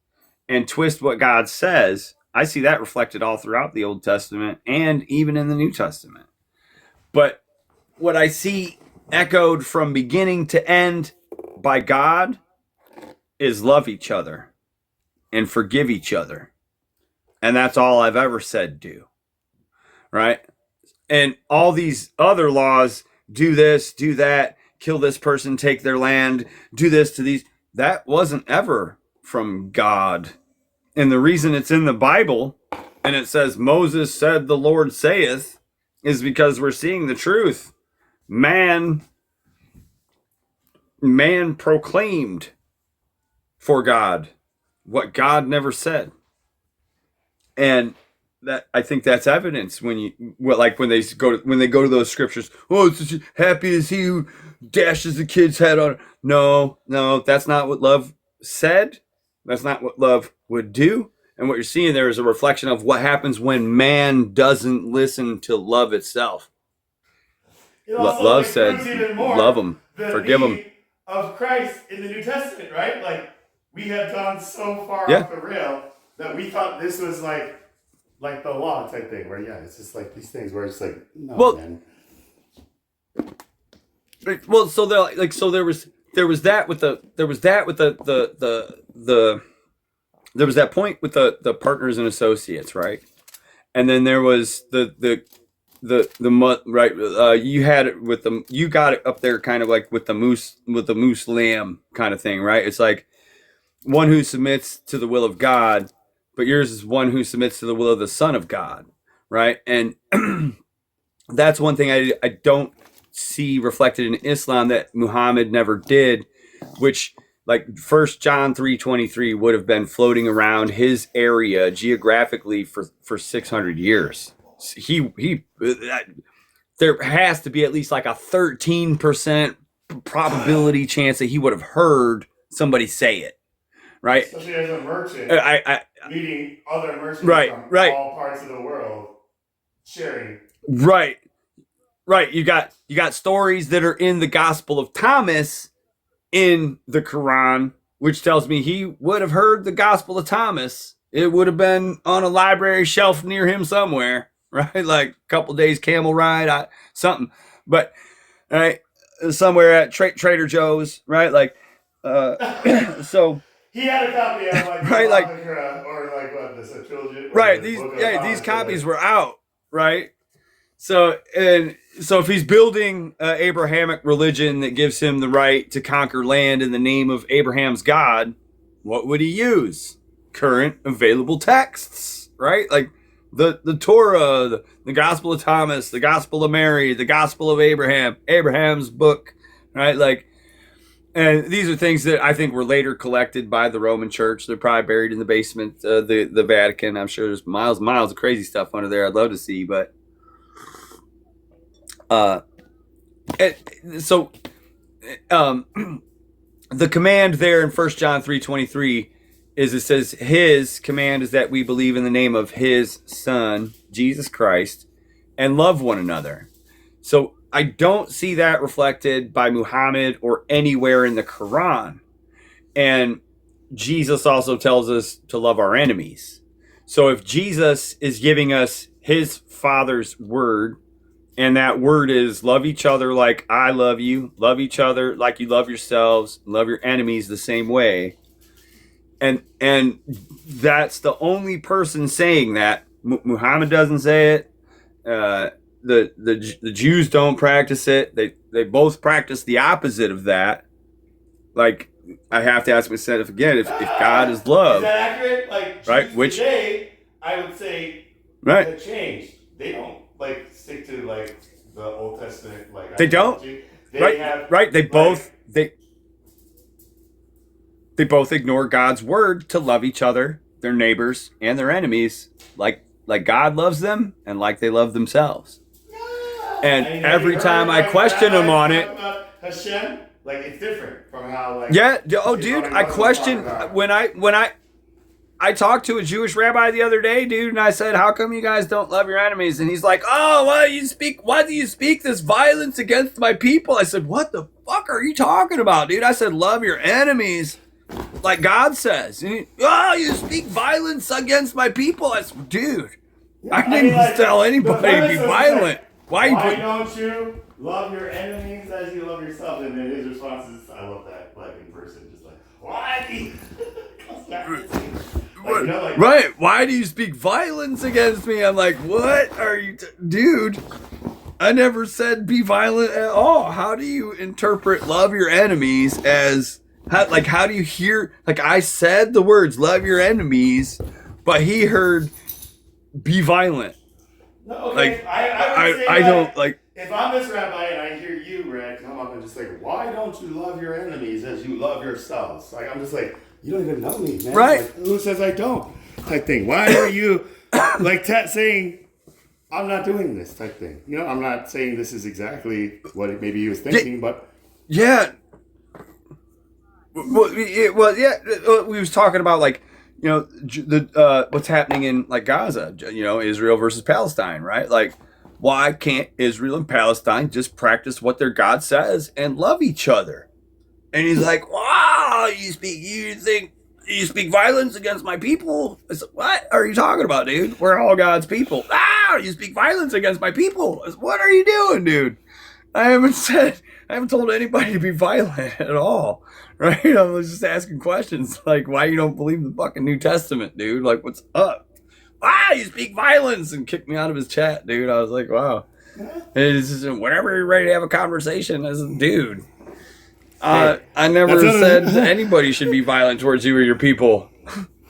and twist what God says. I see that reflected all throughout the Old Testament and even in the New Testament. But what I see echoed from beginning to end by God is love each other and forgive each other. And that's all I've ever said do. Right? And all these other laws, do this, do that, kill this person, take their land, do this to these, that wasn't ever from God. And the reason it's in the Bible and it says Moses said the Lord saith is because we're seeing the truth. Man proclaimed for God what God never said. And that, I think that's evidence when they go to those scriptures. Oh, it's just happy as he who dashes the kid's head on. No, that's not what love said. That's not what love would do. And what you're seeing there is a reflection of what happens when man doesn't listen to love itself. Love said, love them, forgive them. Of Christ in the New Testament, right? Like, we have gone so far off the rail that we thought this was like the law type thing, where it's just like these things where it's like, no, man. Well, so there was that point with the partners and associates, right? And then there was the right. You had it with you got it up there, kind of like with the moose lamb kind of thing, right? It's like one who submits to the will of God, but yours is one who submits to the will of the Son of God, right? And that's one thing I don't see reflected in Islam that Muhammad never did, which like 1 John 3:23 would have been floating around his area geographically for 600 years. There has to be at least like a 13% probability chance that he would have heard somebody say it, right? Especially as a merchant, meeting other merchants from all parts of the world, sharing. Right. You got stories that are in the Gospel of Thomas in the Quran, which tells me he would have heard the Gospel of Thomas. It would have been on a library shelf near him somewhere, right? Like a couple days camel ride, something. But right, somewhere at Trader Joe's, right? Like, so he had a copy of like or like what this a trilogy. Right, these copies were out, right? So if he's building an Abrahamic religion that gives him the right to conquer land in the name of Abraham's God, what would he use? Current available texts, right? Like the Torah, the Gospel of Thomas, the Gospel of Mary, the Gospel of Abraham, Abraham's book, right? Like, and these are things that I think were later collected by the Roman Church. They're probably buried in the basement of the Vatican. I'm sure there's miles of crazy stuff under there I'd love to see, but the command there in 1 John 3:23 is, it says his command is that we believe in the name of his Son, Jesus Christ, and love one another. So I don't see that reflected by Muhammad or anywhere in the Quran. And Jesus also tells us to love our enemies. So if Jesus is giving us his Father's word, and that word is love each other like I love you, love each other like you love yourselves, love your enemies the same way. And that's the only person saying that. Muhammad doesn't say it. The Jews don't practice it. They both practice the opposite of that. Like, I have to ask myself again, if God is love. Is that accurate? Like, right? Which today, I would say that changed. They don't like stick to like the Old Testament. Like, they don't. They have right. They both They both ignore God's word to love each other, their neighbors, and their enemies, like God loves them and like they love themselves. And every time I question them on it, Hashem, like it's different from how like dude, I question when I talked to a Jewish rabbi the other day, dude, and I said, "How come you guys don't love your enemies?" And he's like, "Oh, why do you speak this violence against my people?" I said, "What the fuck are you talking about, dude?" I said, "Love your enemies, like God says." And you speak violence against my people. I said, "Dude, I didn't tell anybody to be violent. Why don't you love your enemies as you love yourself?" And then his response is, "I love that, like in person, just like why?" Right. Why do you speak violence against me? I'm like, what are you, dude? I never said be violent at all. How do you interpret love your enemies as, how do you hear, like I said the words love your enemies, but he heard be violent. No, okay. Like, I don't, like, if I'm this rabbi and I hear you, Red, come up and just like, why don't you love your enemies as you love yourselves? Like, I'm just like, you don't even know me, man. Right. Like, who says I don't? Type thing. Why are you like saying I'm not doing this type thing? You know, I'm not saying this is exactly what maybe he was thinking, but yeah. Well, we was talking about like, you know, what's happening in like Gaza, you know, Israel versus Palestine, right? Like, why can't Israel and Palestine just practice what their God says and love each other? And he's like, "Wow, you speak violence against my people?" I said, "What are you talking about, dude? We're all God's people." You speak violence against my people. I said, "What are you doing, dude?" I haven't told anybody to be violent at all, right? I was just asking questions like, why you don't believe the fucking New Testament, dude? Like, what's up? You speak violence, and kicked me out of his chat, dude. I was like, wow. It's just, whenever you're ready to have a conversation, as a dude. I never said anybody should be violent towards you or your people.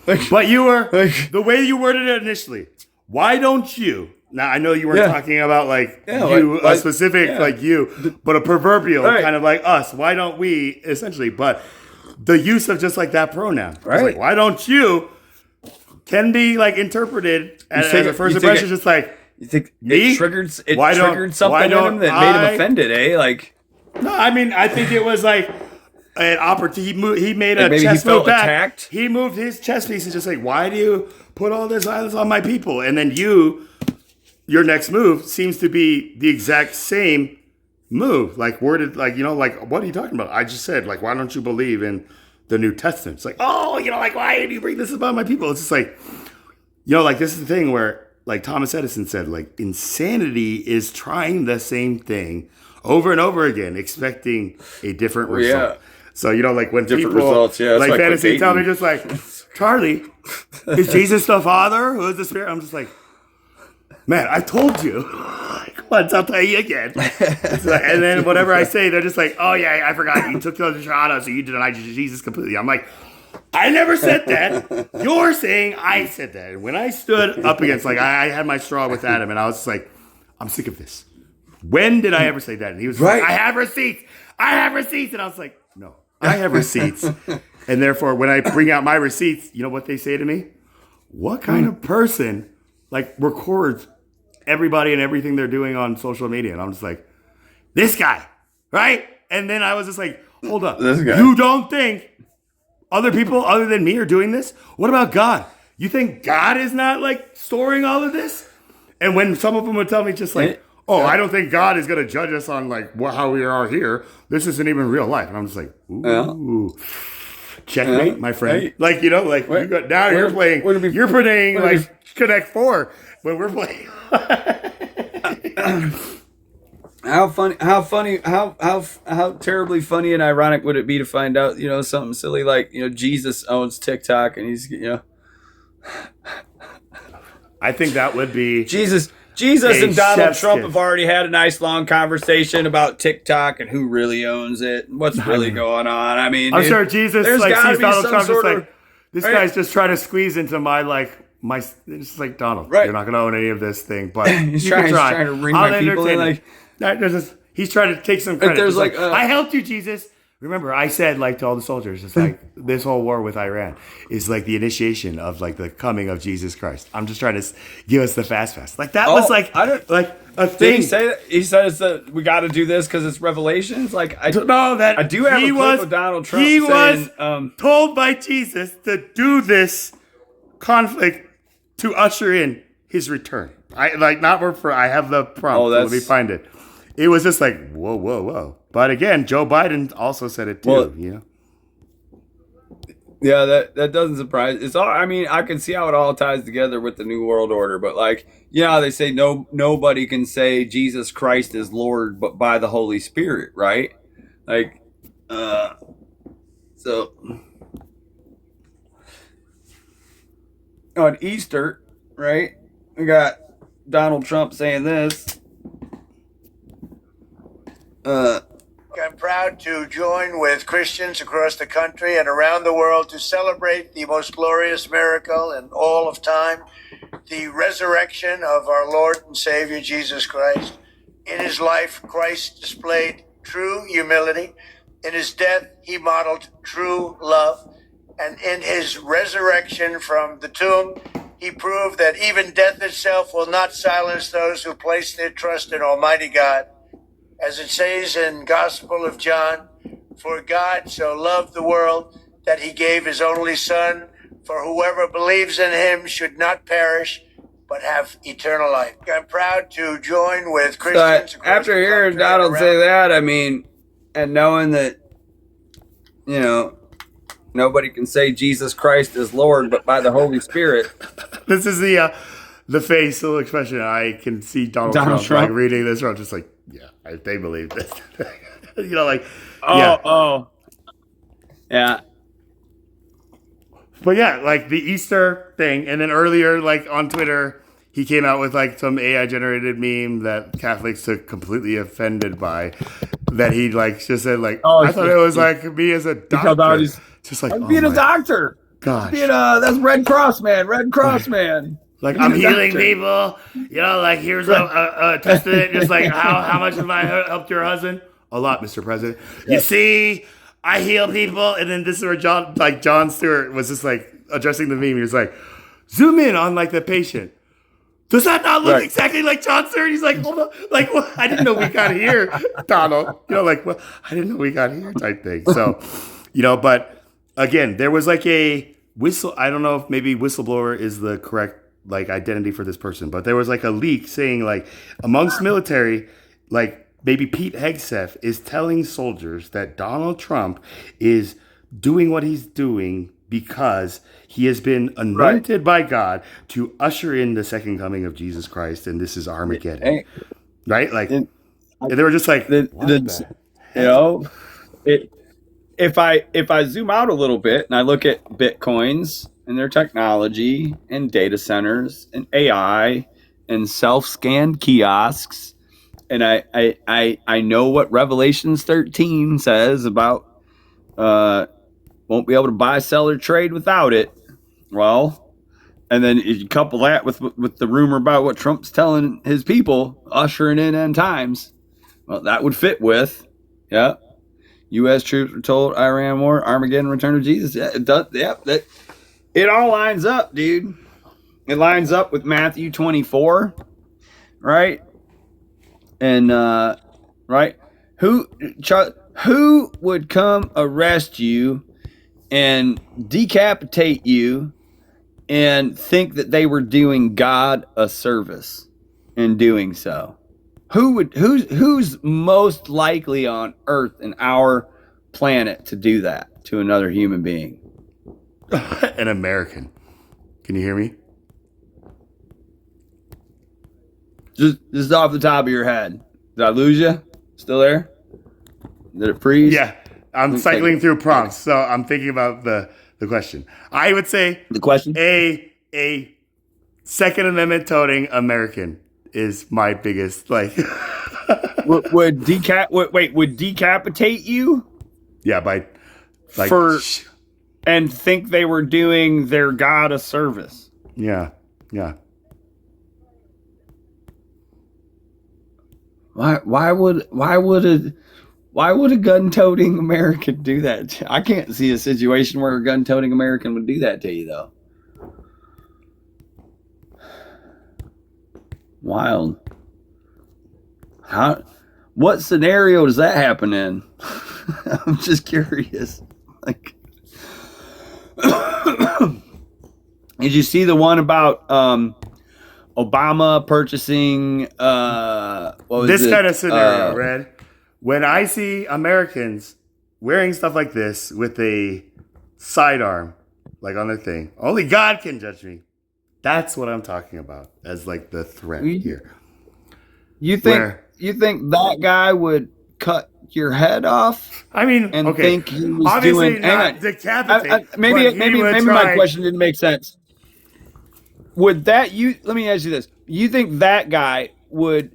But you were the way you worded it initially. Why don't you? Now I know you weren't talking about like a specific like you, but a proverbial kind of like us. Why don't we? Essentially, but the use of just like that pronoun, right? Like, why don't you? Can be like interpreted as a first impression, just like you think me? It triggered something in him that made him offended, eh? Like. No, I mean, I think it was like an opportunity. He made a maybe chest he felt move back. Attacked. He moved his chest piece and just like, why do you put all this violence on my people? And then your next move seems to be the exact same move, like worded, like, you know, like, what are you talking about? I just said, like, why don't you believe in the New Testament? It's like, oh, you know, like, why did you bring this about my people? It's just like, you know, like, this is the thing where, like Thomas Edison said, like, insanity is trying the same thing over and over again, expecting a different result. Yeah. So, you know, like when different people, results, like fantasy tell me just like, Charlie, is Jesus the Father? Who is the Spirit? I'm just like, man, I told you. Once, I'll tell you again. And then whatever I say, they're just like, oh yeah, I forgot. You took those shadows, so you denied Jesus completely. I'm like, I never said that. You're saying I said that. And when I stood up against, like, I had my straw with Adam, and I was just like, I'm sick of this. When did I ever say that? And he was like, I have receipts. And I was like, no, I have receipts. And therefore, when I bring out my receipts, you know what they say to me? What kind of person, like, records everybody and everything they're doing on social media? And I'm just like, this guy, right? And then I was just like, hold up. This guy. You don't think other people other than me are doing this? What about God? You think God is not, like, storing all of this? And when some of them would tell me just like, I don't think God is going to judge us on like how we are here. This isn't even real life. And I'm just like, ooh, checkmate, my friend. Like, you know, like you're playing like Connect 4 when we're playing. How terribly funny and ironic would it be to find out, you know, something silly like, you know, Jesus owns TikTok and he's, you know. I think that would be Jesus and Donald Trump have already had a nice long conversation about TikTok and who really owns it and what's really going on. I mean, I'm sure Jesus like sees Donald Trump just like, this guy's just trying to squeeze into it's like, Donald, you're not going to own any of this thing, but he's trying to ring my people in, like, he's trying to take some credit. There's like I helped you, Jesus. Remember, I said like to all the soldiers, it's like this whole war with Iran is like the initiation of like the coming of Jesus Christ. I'm just trying to give us the fast. Like that was like I don't like a Did thing. he say that? He says that we got to do this because it's Revelations. Like I No, that I do have a he clip was of Donald Trump he saying, was told by Jesus to do this conflict to usher in his return. I like not word for. I have the prompt. So let me find it. It was just like whoa. But again, Joe Biden also said it too. Well, you know. Yeah, that doesn't surprise. It's all. I mean, I can see how it all ties together with the New World Order. But like, yeah, they say nobody can say Jesus Christ is Lord, but by the Holy Spirit, right? Like, so on Easter, right? We got Donald Trump saying this. I'm proud to join with Christians across the country and around the world to celebrate the most glorious miracle in all of time, the resurrection of our Lord and Savior Jesus Christ. In his life, Christ displayed true humility. In his death, he modeled true love. And in his resurrection from the tomb, he proved that even death itself will not silence those who place their trust in Almighty God. As it says in Gospel of John, for God so loved the world that he gave his only Son, for whoever believes in him should not perish, but have eternal life. I'm proud to join with Christians. After hearing Donald say that, I mean, and knowing that, you know, nobody can say Jesus Christ is Lord, but by the Holy Spirit. This is the facial expression. I can see Donald Trump like reading this. I'm just like, yeah, they believe this. You know, like, yeah. But yeah, like the Easter thing, and then earlier, like on Twitter, he came out with like some AI generated meme that Catholics took completely offended by. That he like just said like, I thought it was like me as a doctor. Just like, I'm being a doctor. Gosh, that's Red Cross man. Red Cross man. Like I'm healing people, you know. Like here's a testament, just like how much have I helped your husband? A lot, Mr. President. You see, I heal people, and then this is where John Stewart was just like addressing the meme. He was like, zoom in on like the patient. Does that not look exactly like John Stewart? He's like, hold on, like well, I didn't know we got here, Donald. You know, like well, I didn't know we got here type thing. So, you know, but again, there was like a whistle. I don't know if maybe whistleblower is the correct like identity for this person, but there was like a leak saying like amongst military, like maybe Pete Hegseth is telling soldiers that Donald Trump is doing what he's doing because he has been anointed by God to usher in the second coming of Jesus Christ, and this is Armageddon, right? Like, and they were just like, you know, if I zoom out a little bit and I look at Bitcoins and their technology and data centers and AI and self-scanned kiosks, and I know what Revelations 13 says about won't be able to buy, sell, or trade without it. Well, and then you couple that with the rumor about what Trump's telling his people, ushering in end times. Well, that would fit with, U.S. troops were told Iran war, Armageddon, return of Jesus. Yeah, it does. Yeah, it all lines up, dude. It lines up with Matthew 24, right? And right, who would come arrest you and decapitate you and think that they were doing God a service in doing so? Who's most likely on Earth in our planet to do that to another human being? An American. Can you hear me? Just off the top of your head. Did I lose you? Still there? Did it freeze? Yeah. I'm cycling through prompts, so I'm thinking about the question. I would say the question. A Second Amendment toting American is my biggest like. would decapitate you? Yeah, by like and think they were doing their God a service. Yeah. Why would Why would a gun-toting American do that? I can't see a situation where a gun-toting American would do that to you, though. Wild. What scenario does that happen in? I'm just curious. Like, did you see the one about Obama purchasing what was this it? kind of scenario, Red? When I see Americans wearing stuff like this with a sidearm, like on their thing, only God can judge me. That's what I'm talking about as like the threat here. You think that guy would cut your head off? I mean, and okay, think he was obviously doing not decapitate. maybe my question didn't make sense. Would that let me ask you this. You think that guy would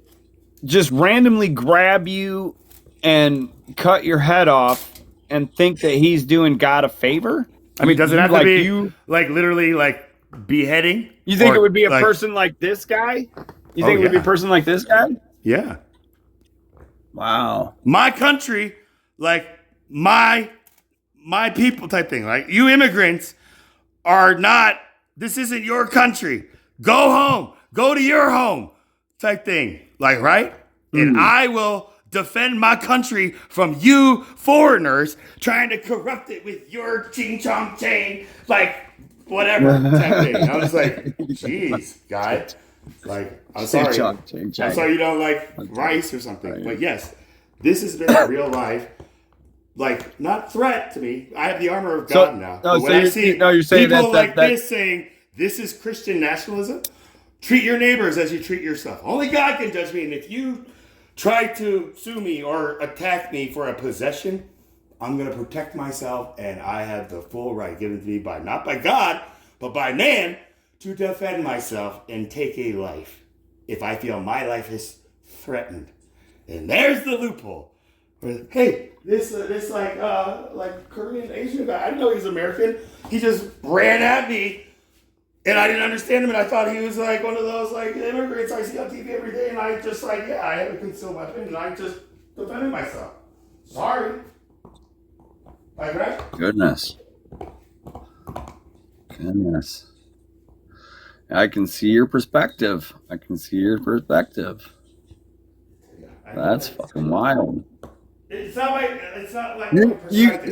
just randomly grab you and cut your head off and think that he's doing God a favor? I mean, does it have to be like literally like beheading? You think it would be a person like this guy? You think it would be a person like this guy? Yeah. Wow. My country, like my people type thing. Like, you immigrants are not, this isn't your country. Go home. Go to your home type thing. Like, right? And I will defend my country from you foreigners trying to corrupt it with your ching chong chain, like whatever type thing. I was like, geez, guy. Like, I'm sorry. I'm sorry you don't like rice or something. But yes, this has been a real life, like, not threat to me. I have the armor of God now. But when I see people like this saying, this is Christian nationalism, treat your neighbors as you treat yourself. Only God can judge me. And if you try to sue me or attack me for a possession, I'm going to protect myself, and I have the full right given to me by, not by God, but by man, to defend myself and take a life if I feel my life is threatened. And there's the loophole. Hey, this like Korean Asian guy, I didn't know he was American. He just ran at me, and I didn't understand him, and I thought he was like one of those like immigrants I see on TV every day, and I just like, I have a concealed weapon, and I just defended myself. Sorry. Like, right? Goodness. I can see your perspective. That's fucking wild. It's not like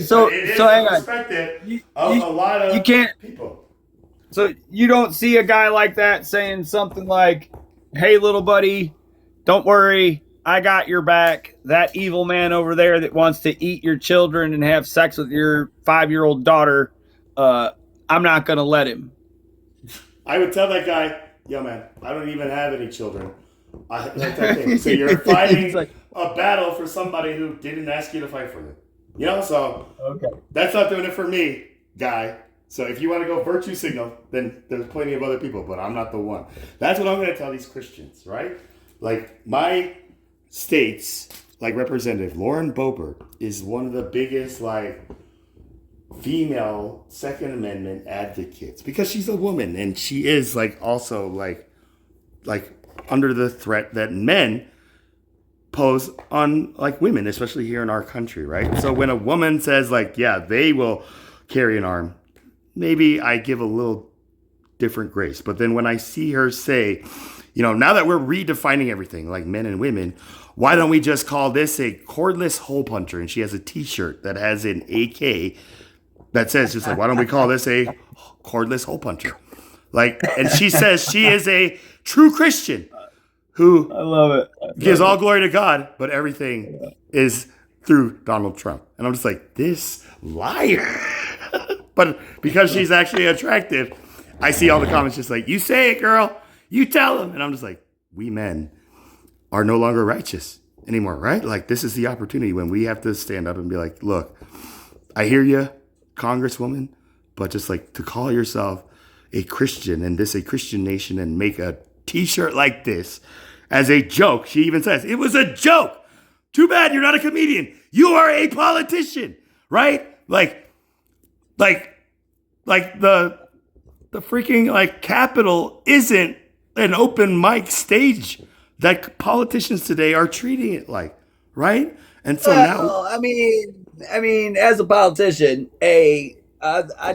so hang on. Perspective of a lot of people. So you don't see a guy like that saying something like, "Hey, little buddy, don't worry, I got your back. That evil man over there that wants to eat your children and have sex with your 5-year-old daughter, I'm not gonna let him." I would tell that guy, "Yo, man, I don't even have any children." So you're fighting a battle for somebody who didn't ask you to fight for them. You know, so that's not doing it for me, guy. So if you want to go virtue signal, then there's plenty of other people, but I'm not the one. That's what I'm going to tell these Christians, right? Like, my state's like representative, Lauren Boebert, is one of the biggest like female Second Amendment advocates, because she's a woman, and she is like also like under the threat that men pose on like women, especially here in our country, right? So when a woman says like, yeah, they will carry an arm, maybe I give a little different grace. But then when I see her say, you know, now that we're redefining everything, like men and women, why don't we just call this a cordless hole puncher? And she has a t-shirt that has an AK that says just like, why don't we call this a cordless hole puncher? Like, and she says she is a true Christian who I love it. Gives all glory to God, but everything is through Donald Trump. And I'm just like, this liar. But because she's actually attractive, I see all the comments just like, you say it, girl. You tell them. And I'm just like, we men are no longer righteous anymore, right? Like, this is the opportunity when we have to stand up and be like, look, I hear you, Congresswoman, but just like to call yourself a Christian and this a Christian nation and make a t-shirt like this as a joke. She even says, it was a joke. Too bad you're not a comedian. You are a politician, right? Like the freaking like Capitol isn't an open mic stage that politicians today are treating it like, right? And so now, Well, I mean, as a politician, I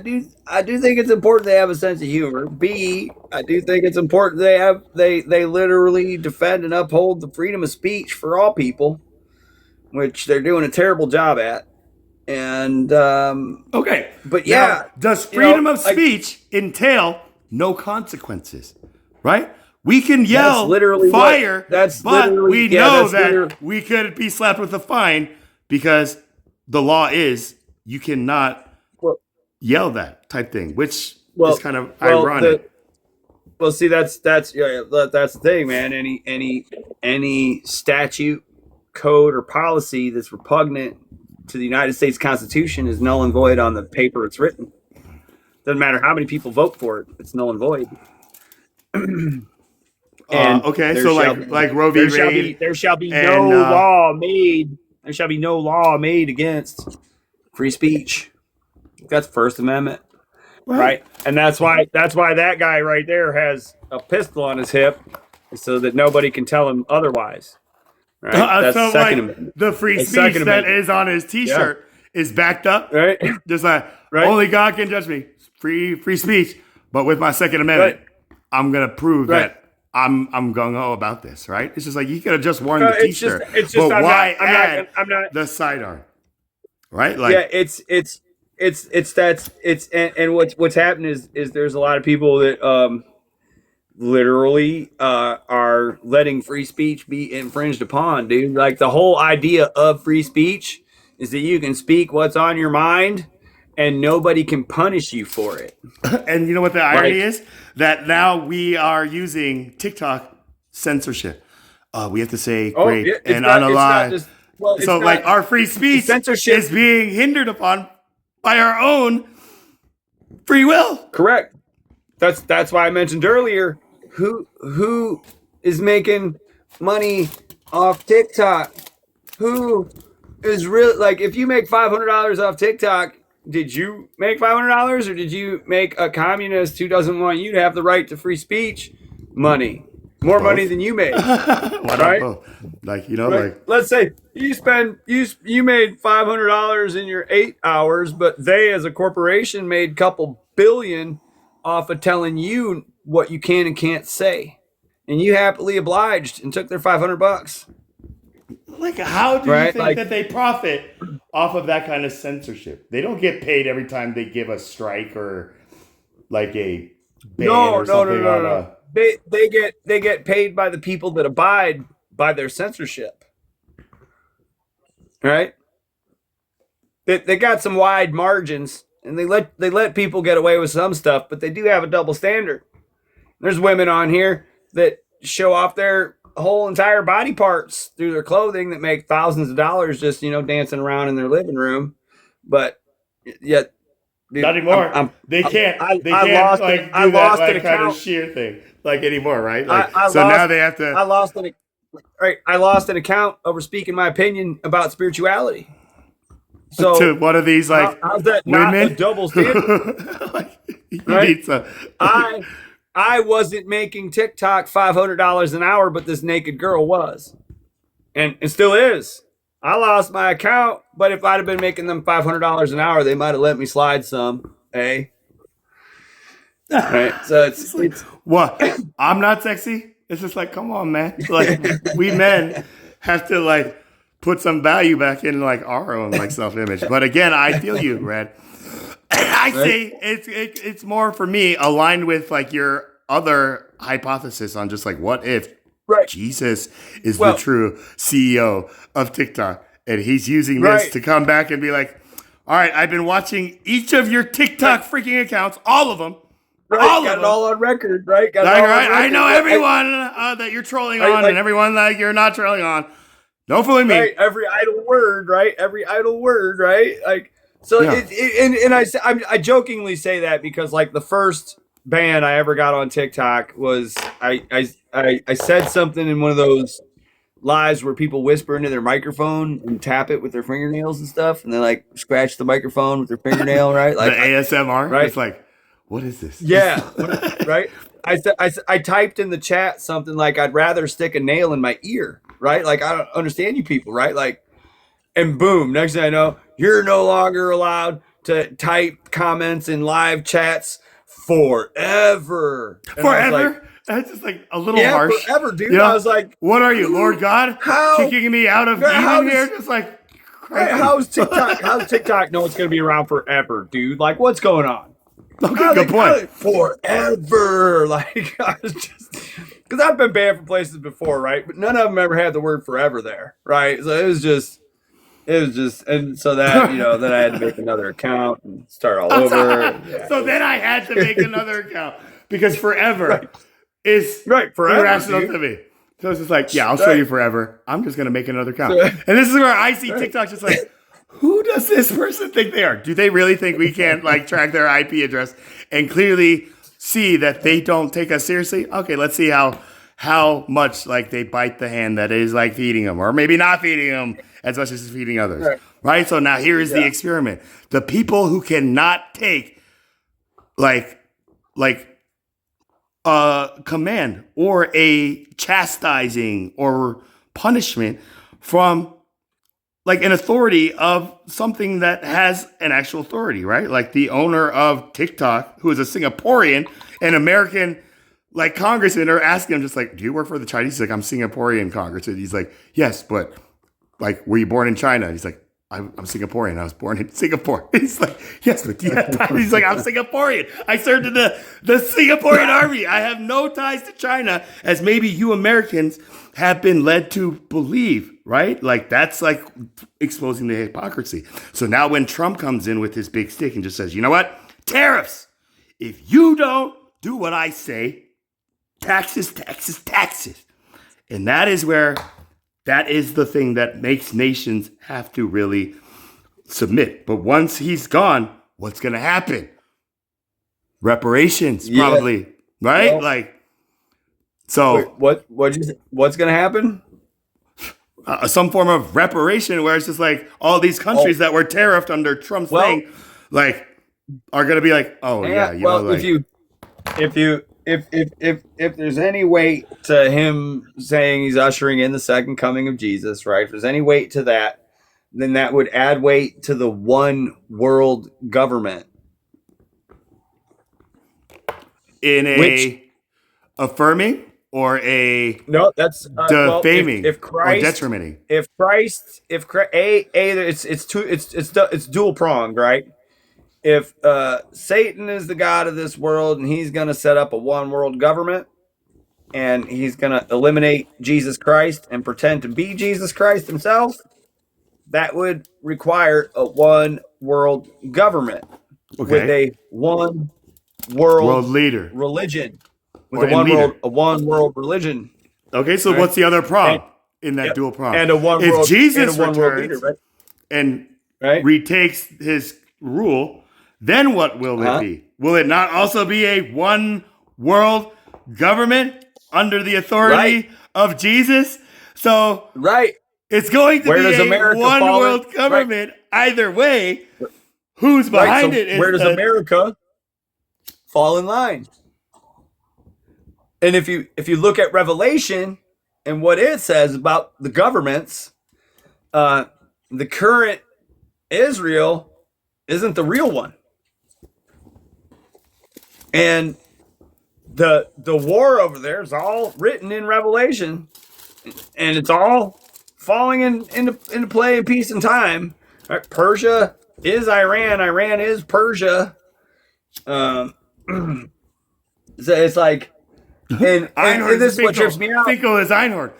do think it's important they have a sense of humor. B, I do think it's important they literally defend and uphold the freedom of speech for all people, which they're doing a terrible job at. And okay, but now yeah, does you know, freedom of like, speech entail no consequences? Right? We can that's yell literally fire, that's but literally we yeah, know that's literally that we could be slapped with a fine because the law is you cannot well, yell that type thing, which is well, kind of well ironic. see that's yeah, that's the thing, man. Any statute, code, or policy that's repugnant to the United States Constitution is null and void on the paper it's written. Doesn't matter how many people vote for it; it's null and void. And Okay, so like Roe v. Wade, there shall be and no law made. There shall be no law made against free speech. That's First Amendment, right? And that's why that guy right there has a pistol on his hip, so that nobody can tell him otherwise. Right? That's so Second like Amendment. the free That's speech Second that Amendment. is on his T-shirt is backed up, right? Just like Right. only God can judge me, free speech. But with my Second Amendment, I'm gonna prove that I'm gung ho about this. Right? It's just like you could have just worn the T-shirt, it's just but I'm why not, add I'm not the sidearm? Right? Like yeah, it's and what's happened is there's a lot of people that literally are letting free speech be infringed upon, dude. Like the whole idea of free speech is that you can speak what's on your mind and nobody can punish you for it. And you know what the irony is? That now we are using TikTok censorship. We have to say grape and unalive. So like our free speech is being hindered upon by our own free will. Correct. That's why I mentioned earlier who is making money off TikTok. Who is real? Like if you make $500 off TikTok, did you make $500 or did you make a communist who doesn't want you to have the right to free speech money? More Both. Money than you made. Why not both? Like, you know, like let's say you made $500 in your 8 hours, but they as a corporation made a couple billion off of telling you what you can and can't say. And you happily obliged and took their $500. Like, how do you think that they profit off of that kind of censorship? They don't get paid every time they give a strike or like a ban or something on a. They get paid by the people that abide by their censorship, right? They got some wide margins, and they let people get away with some stuff, but they do have a double standard. There's women on here that show off their whole entire body parts through their clothing that make thousands of dollars just dancing around in their living room, but yet. Dude, not anymore. They can't do that kind of sheer thing like anymore, right? Like now they have to. I lost an account over speaking my opinion about spirituality. So to one of these like how's that women? Not a double standard? Right? I wasn't making TikTok $500 an hour, but this naked girl was, and still is. I lost my account, but if I'd have been making them $500 an hour, they might have let me slide some. Right? So it's what? I'm not sexy. It's just like, come on, man. Like we men have to like put some value back in like our own like self-image. But again, I feel you, Red. I say it's more for me aligned with like your other hypothesis on just like what if Jesus is the true CEO of TikTok and he's using this to come back and be like, all right, I've been watching each of your TikTok freaking accounts, all of them. Got it all on record, right? Got it all on record. I know everyone that you're trolling on and everyone that you're not trolling on. Don't fool me. Right? Every idle word, right? Every idle word, right? Like so. Yeah. I jokingly say that because like the first ban I ever got on TikTok was I said something in one of those lives where people whisper into their microphone and tap it with their fingernails and stuff, and they like scratch the microphone with their fingernail, right? Like the ASMR, right? It's like, what is this? Yeah, right. I typed in the chat something like, "I'd rather stick a nail in my ear," right? Like I don't understand you people, right? Like And boom, next thing I know, you're no longer allowed to type comments in live chats forever. And I was like, Forever? That's just like a little yeah, harsh. forever, dude. You know, I was like, what are you, Lord God? how Kicking me out of how Eden here? does, Just like, right, crazy. how's TikTok know it's gonna be around forever, dude? Like, what's going on? Okay, good point. Forever. Like, I was just, because I've been banned from places before, right? But none of them ever had the word forever there, right? So it was just, and so that, then I had to make another account and start all over. Yeah. So then I had to make another account because forever is forever, irrational dude. to me. So it's just like, yeah, I'll show you forever. I'm just going to make another account. And this is where I see TikTok just like, who does this person think they are? Do they really think we can't like track their IP address and clearly see that they don't take us seriously? Okay, let's see how much like they bite the hand that is like feeding them, or maybe not feeding them as much as it's feeding others. Right? So now here is the experiment. The people who cannot take like a command or a chastising or punishment from like an authority of something that has an actual authority, right? Like the owner of TikTok, who is a Singaporean, an American like congressman, are asking him just like, do you work for the Chinese? He's like, I'm Singaporean congressman. He's like, yes, but like, were you born in China? And he's like, I'm Singaporean. I was born in Singapore. He's like, yes, but do you have ties? He's like, I'm Singaporean. I served in the Singaporean army. I have no ties to China, as maybe you Americans have been led to believe, right? Like that's like exposing the hypocrisy. So now when Trump comes in with his big stick and just says, you know what? Tariffs. If you don't do what I say, taxes, taxes, taxes. And that is the thing that makes nations have to really submit. But once he's gone, what's going to happen? Reparations, probably, right? Well, like, so wait, what's going to happen? Some form of reparation where it's just like all these countries that were tariffed under Trump's thing, like, are going to be like, oh yeah, you know, like, if there's any weight to him saying he's ushering in the second coming of Jesus, right? If there's any weight to that, then that would add weight to the one world government. Affirming or a that's defaming if Christ, or detrimenting. It's dual pronged, right? If Satan is the god of this world and he's going to set up a one world government and he's going to eliminate Jesus Christ and pretend to be Jesus Christ himself, that would require a one world government with a one world leader religion, with or a one world religion. Okay, so what's the other prong in that dual prong? And a one if world, Jesus and a one world returns leader, right? and retakes his rule, then what will it be? Will it not also be a one world government under the authority of Jesus? So it's going to be a one world government either way. Who's behind it? Where does America fall in line? And if you look at Revelation and what it says about the governments, the current Israel isn't the real one. And the war over there is all written in Revelation, and it's all falling into play in peace and time. Right? Persia is Iran. Iran is Persia. So it's like, and this is what trips me out. Finkel is Einhorn.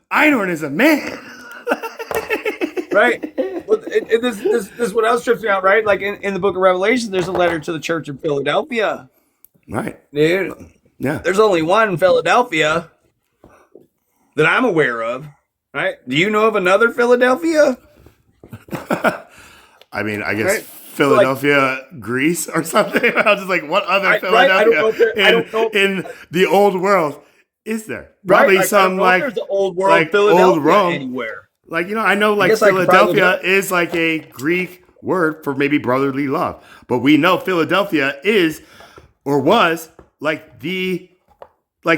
Einhorn is a man. Right? Well, this is what else trips me out, right? Like in the book of Revelation, there's a letter to the church in Philadelphia. Right. Dude. Yeah. There's only one in Philadelphia that I'm aware of. Right? Do you know of another Philadelphia? I mean, I guess Philadelphia, Greece or something. I was just like, what other Philadelphia in the old world is there? Probably some like there's the old world like Philadelphia old Rome anywhere. Like, you know, I know like Philadelphia is like a Greek word for maybe brotherly love, but we know Philadelphia is or was like the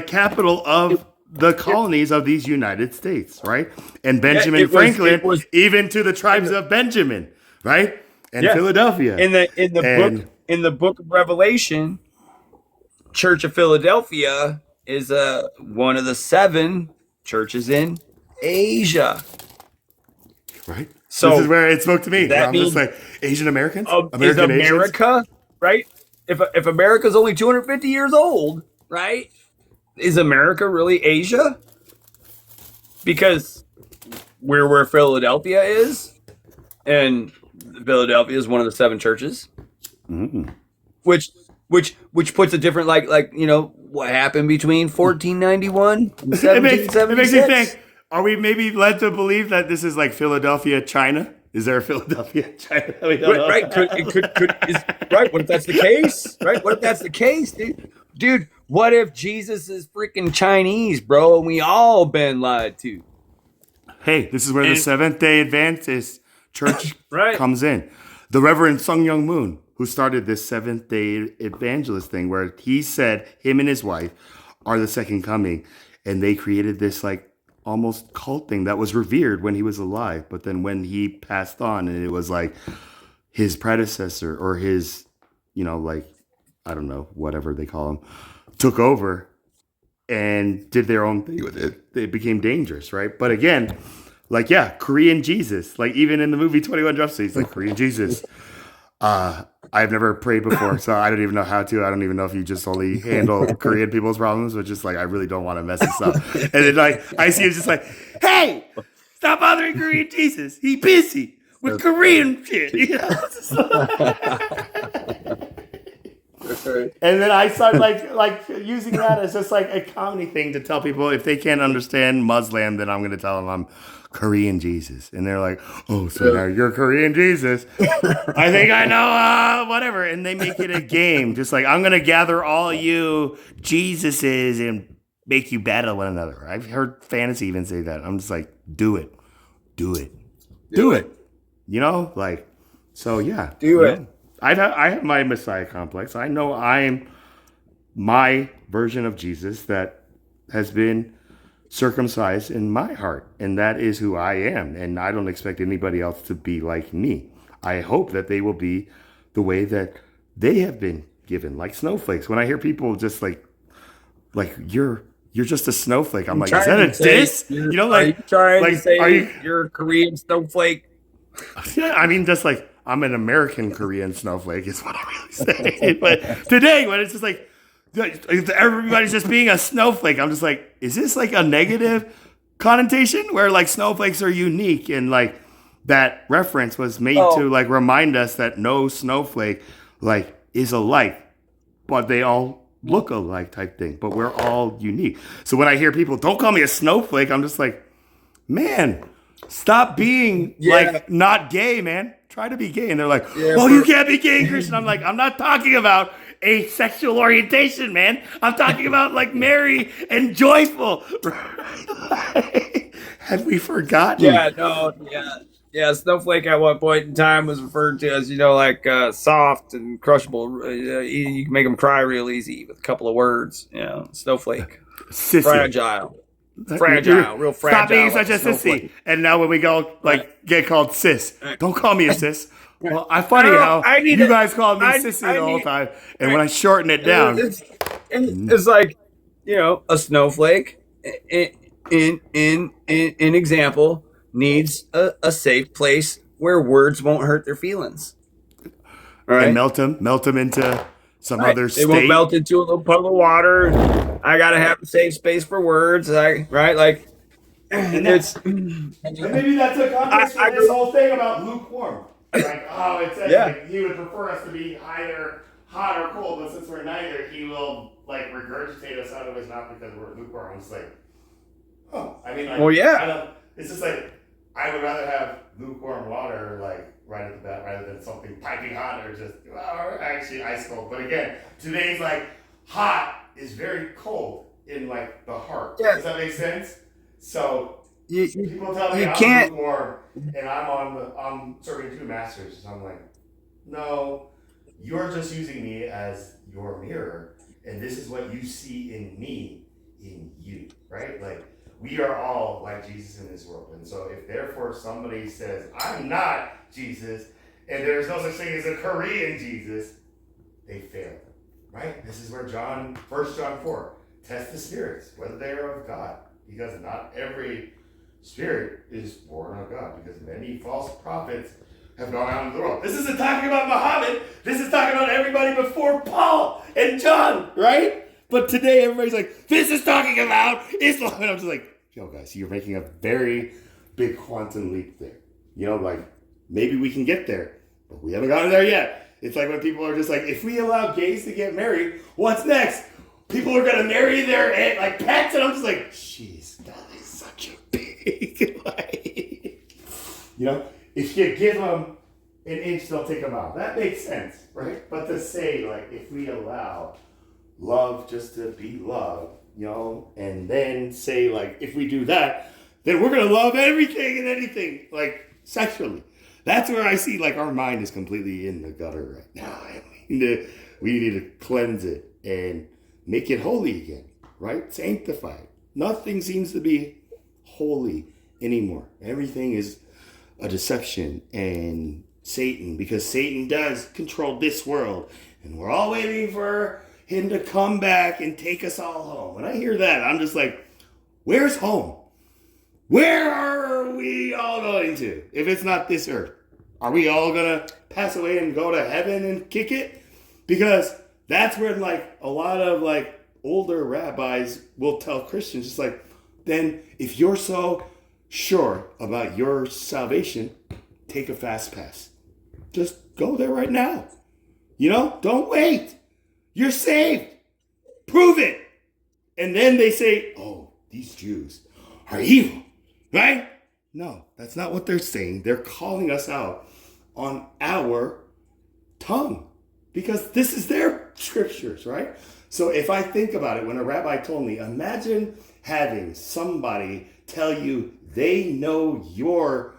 capital of the colonies of these United States, right? And Benjamin it Franklin, was even to the tribes of Benjamin, right? And yeah. Philadelphia. In the book of Revelation, Church of Philadelphia is one of the 7 churches in Asia. Right. So this is where it spoke to me. that I'm just means like Asian Americans, is American Asians. America, right? If America's only 250 years old, right? Is America really Asia? Because we're where Philadelphia is, and Philadelphia is one of the 7 churches, which puts a different like what happened between 1491 and 1776. It makes me think. Are we maybe led to believe that this is like Philadelphia, China? Is there a Philadelphia, China? We don't know. Right? Right? What if that's the case? Right? What if that's the case, dude? Dude, what if Jesus is freaking Chinese, bro, and we all been lied to? Hey, this is where the Seventh-day Adventist Church right. comes in. The Reverend Sung Young Moon, who started this Seventh-day Evangelist thing, where he said him and his wife are the second coming, and they created this like almost cult thing that was revered when he was alive, but then when he passed on, and it was like his predecessor or his, like, I don't know, whatever they call him, took over and did their own thing with it. It became dangerous, right? But again, like, yeah, Korean Jesus, like even in the movie 21 Jump Street, like Korean Jesus. I've never prayed before, so I don't even know how to. I don't even know if you just only handle Korean people's problems, but just like, I really don't want to mess this up. And then like, I see him just like, hey, stop bothering Korean Jesus. He busy with Korean shit. And then I start like using that as just like a comedy thing to tell people if they can't understand Muslim, then I'm going to tell them I'm Korean Jesus. And they're like, oh, so now you're Korean Jesus. I think I know, whatever. And they make it a game. Just like, I'm going to gather all you Jesuses and make you battle one another. I've heard fantasy even say that. I'm just like, do it. Do it. Do it. Like, so yeah. Do it. I have my Messiah complex. I know I'm my version of Jesus that has been circumcised in my heart, and that is who I am, and I don't expect anybody else to be like me. I hope that they will be the way that they have been given, like snowflakes. When I hear people just like you're just a snowflake, I'm like, is that a diss? Are you trying to say you're a Korean snowflake? Yeah, I mean, just like, I'm an American Korean snowflake is what I really say. But today, when it's just like, everybody's just being a snowflake, I'm just like, is this like a negative connotation where like snowflakes are unique, and like that reference was made to like remind us that no snowflake like is alike, but they all look alike type thing, but we're all unique. So when I hear people, don't call me a snowflake, I'm just like, man, stop being like not gay, man. Try to be gay. And they're like, you can't be gay, Christian. I'm like, I'm not talking about a sexual orientation, man. I'm talking about like merry and joyful. Had we forgotten? Yeah, snowflake at one point in time was referred to as, like soft and crushable. You can make them cry real easy with a couple of words. Snowflake. Sissy. Fragile, real fragile. Stop being such a sissy. And now when we go get called sis, don't call me a sis. Well, I'm funny how you guys called me sissy the whole time, and when I shorten it down, it's like, a snowflake. In example, needs a safe place where words won't hurt their feelings. All right, and melt them into some other state. They won't melt into a little puddle of water. I gotta have a safe space for words. Right? Like, and it's and maybe that's a context for this whole thing about lukewarm. Like, it says like, he would prefer us to be either hot or cold, but since we're neither, he will like regurgitate us out of his mouth because we're lukewarm. It's like, I mean, like, it's just like, I would rather have lukewarm water like right at the bat rather than something piping hot or just actually ice cold. But again, today's like hot is very cold in like the heart. Does that make sense? So people tell me I'm lukewarm and I'm serving two masters. So I'm like, no, you're just using me as your mirror, and this is what you see in me in you, right? Like, we are all like Jesus in this world. And so if therefore somebody says, I'm not Jesus, and there's no such thing as a Korean Jesus, they fail, right? This is where 1 John 4, test the spirits, whether they are of God, because not every spirit is born of God, because many false prophets have gone out into the world. This isn't talking about Muhammad. This is talking about everybody before Paul and John, right? But today everybody's like, this is talking about Islam. And I'm just like, yo guys, you're making a very big quantum leap there. You know, like, maybe we can get there, but we haven't gotten there yet. It's like when people are just like, if we allow gays to get married, what's next? People are gonna marry their like pets, and I'm just like, jeez, that is such a big like, you know, if you give them an inch, they'll take a mile. That makes sense, right? But to say like, if we allow love just to be love, you know, and then say like, if we do that, then we're gonna love everything and anything, like sexually. That's where I see like our mind is completely in the gutter right now, and we need to cleanse it and make it holy again, right? Sanctify it. Nothing seems to be holy anymore. Everything is a deception and Satan, because Satan does control this world, and we're all waiting for him to come back and take us all home. When I hear that, I'm just like, where's home? Where are we all going to if it's not this earth? Are we all gonna pass away and go to heaven and kick it? Because that's where like a lot of like older rabbis will tell Christians, just like, then if you're so sure about your salvation, take a fast pass. Just go there right now. You know, don't wait. You're saved. Prove it. And then they say, oh, these Jews are evil, right? No, that's not what they're saying. They're calling us out on our tongue, because this is their scriptures, right? So if I think about it, when a rabbi told me, imagine having somebody tell you they know your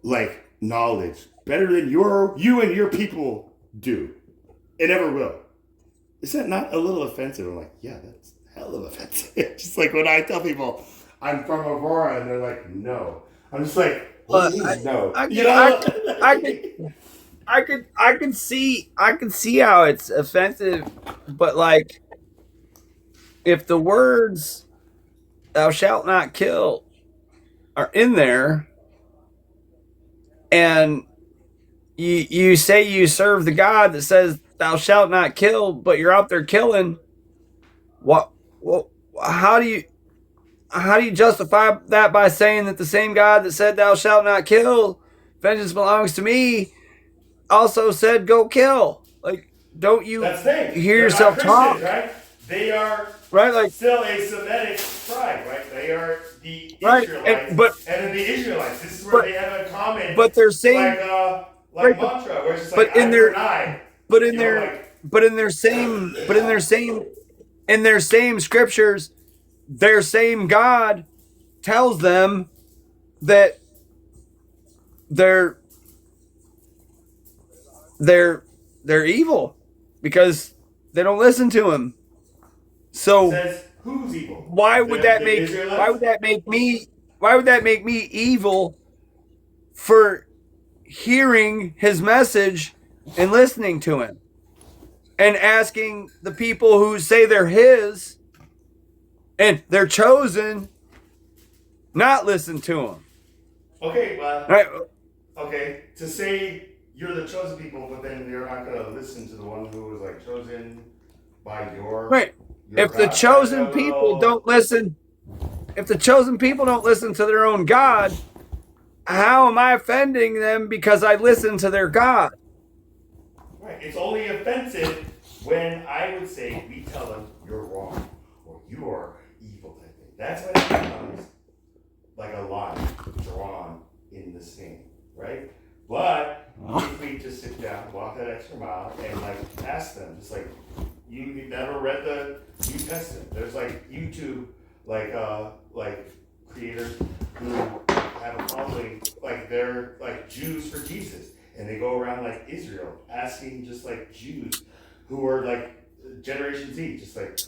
like knowledge better than you and your people do, and ever will. Is that not a little offensive? I'm like, yeah, that's hell of offensive. Just like when I tell people I'm from Aurora and they're like, no. I'm just like, what do you mean, no? I can see how it's offensive, but like, if the words "thou shalt not kill" are in there, and you say you serve the God that says "thou shalt not kill," but you're out there killing, what? Well, how do you justify that by saying that the same God that said "thou shalt not kill," vengeance belongs to me, also said "go kill"? Like, don't you That's the thing. hear They're yourself not talk? Christians, right? They are Right, like, still a Semitic tribe, right? They are the right, Israelites, and, but then the Israelites. This is where but they have a common, but they're saying, like mantra, where it's just but like in eye their for an eye. but in You know, their like, but in their same in their same scriptures, their same God tells them that they're evil because they don't listen to him. So says who's evil? why would that make me evil for hearing his message and listening to him, and asking the people who say they're his and they're chosen not listen to him? Okay, well, Right. okay, to say you're the chosen people, but then you're not going to listen to the one who was like chosen by your Right. If the God. chosen people don't listen, if the chosen people don't listen to their own God, how am I offending them because I listen to their God? Right. It's only offensive when I would say we tell them you're wrong or you are evil. I think that's when it becomes like a line drawn in the sand, right? But if we just sit down, walk that extra mile, and like ask them, just like, you never read the New Testament. There's like YouTube, like creators who have a following, like they're like Jews for Jesus, and they go around like Israel asking just like Jews who are like Generation Z, just like,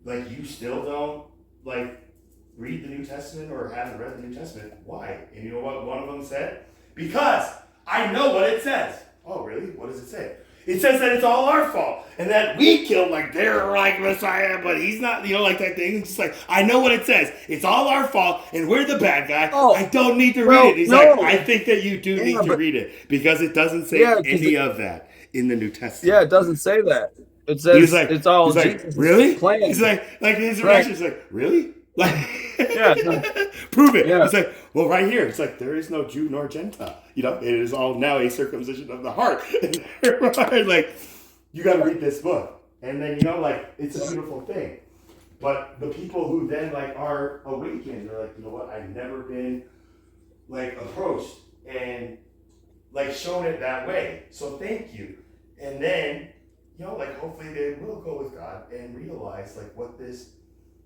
like you still don't like read the New Testament or haven't read the New Testament. Why? And you know what one of them said? Because I know what it says. Oh, really? What does it say? It says that it's all our fault and that we killed like they're like Messiah, but he's not, like that thing. It's just like, I know what it says. It's all our fault and we're the bad guy. I don't need to read it. He's like, I think that you do need to read it because it doesn't say any of that in the New Testament. Yeah, it doesn't say that. It says it's all Jesus' really? plan. He's like his reaction is like, really? Like, yeah, prove it. Yeah. It's like, well, right here. It's like there is no Jew nor Gentile. It is all now a circumcision of the heart. Like, you got to read this book, and then it's a beautiful thing. But the people who then are awakened, they're like, you know what? I've never been approached and shown it that way. So thank you. And then hopefully they will go with God and realize what this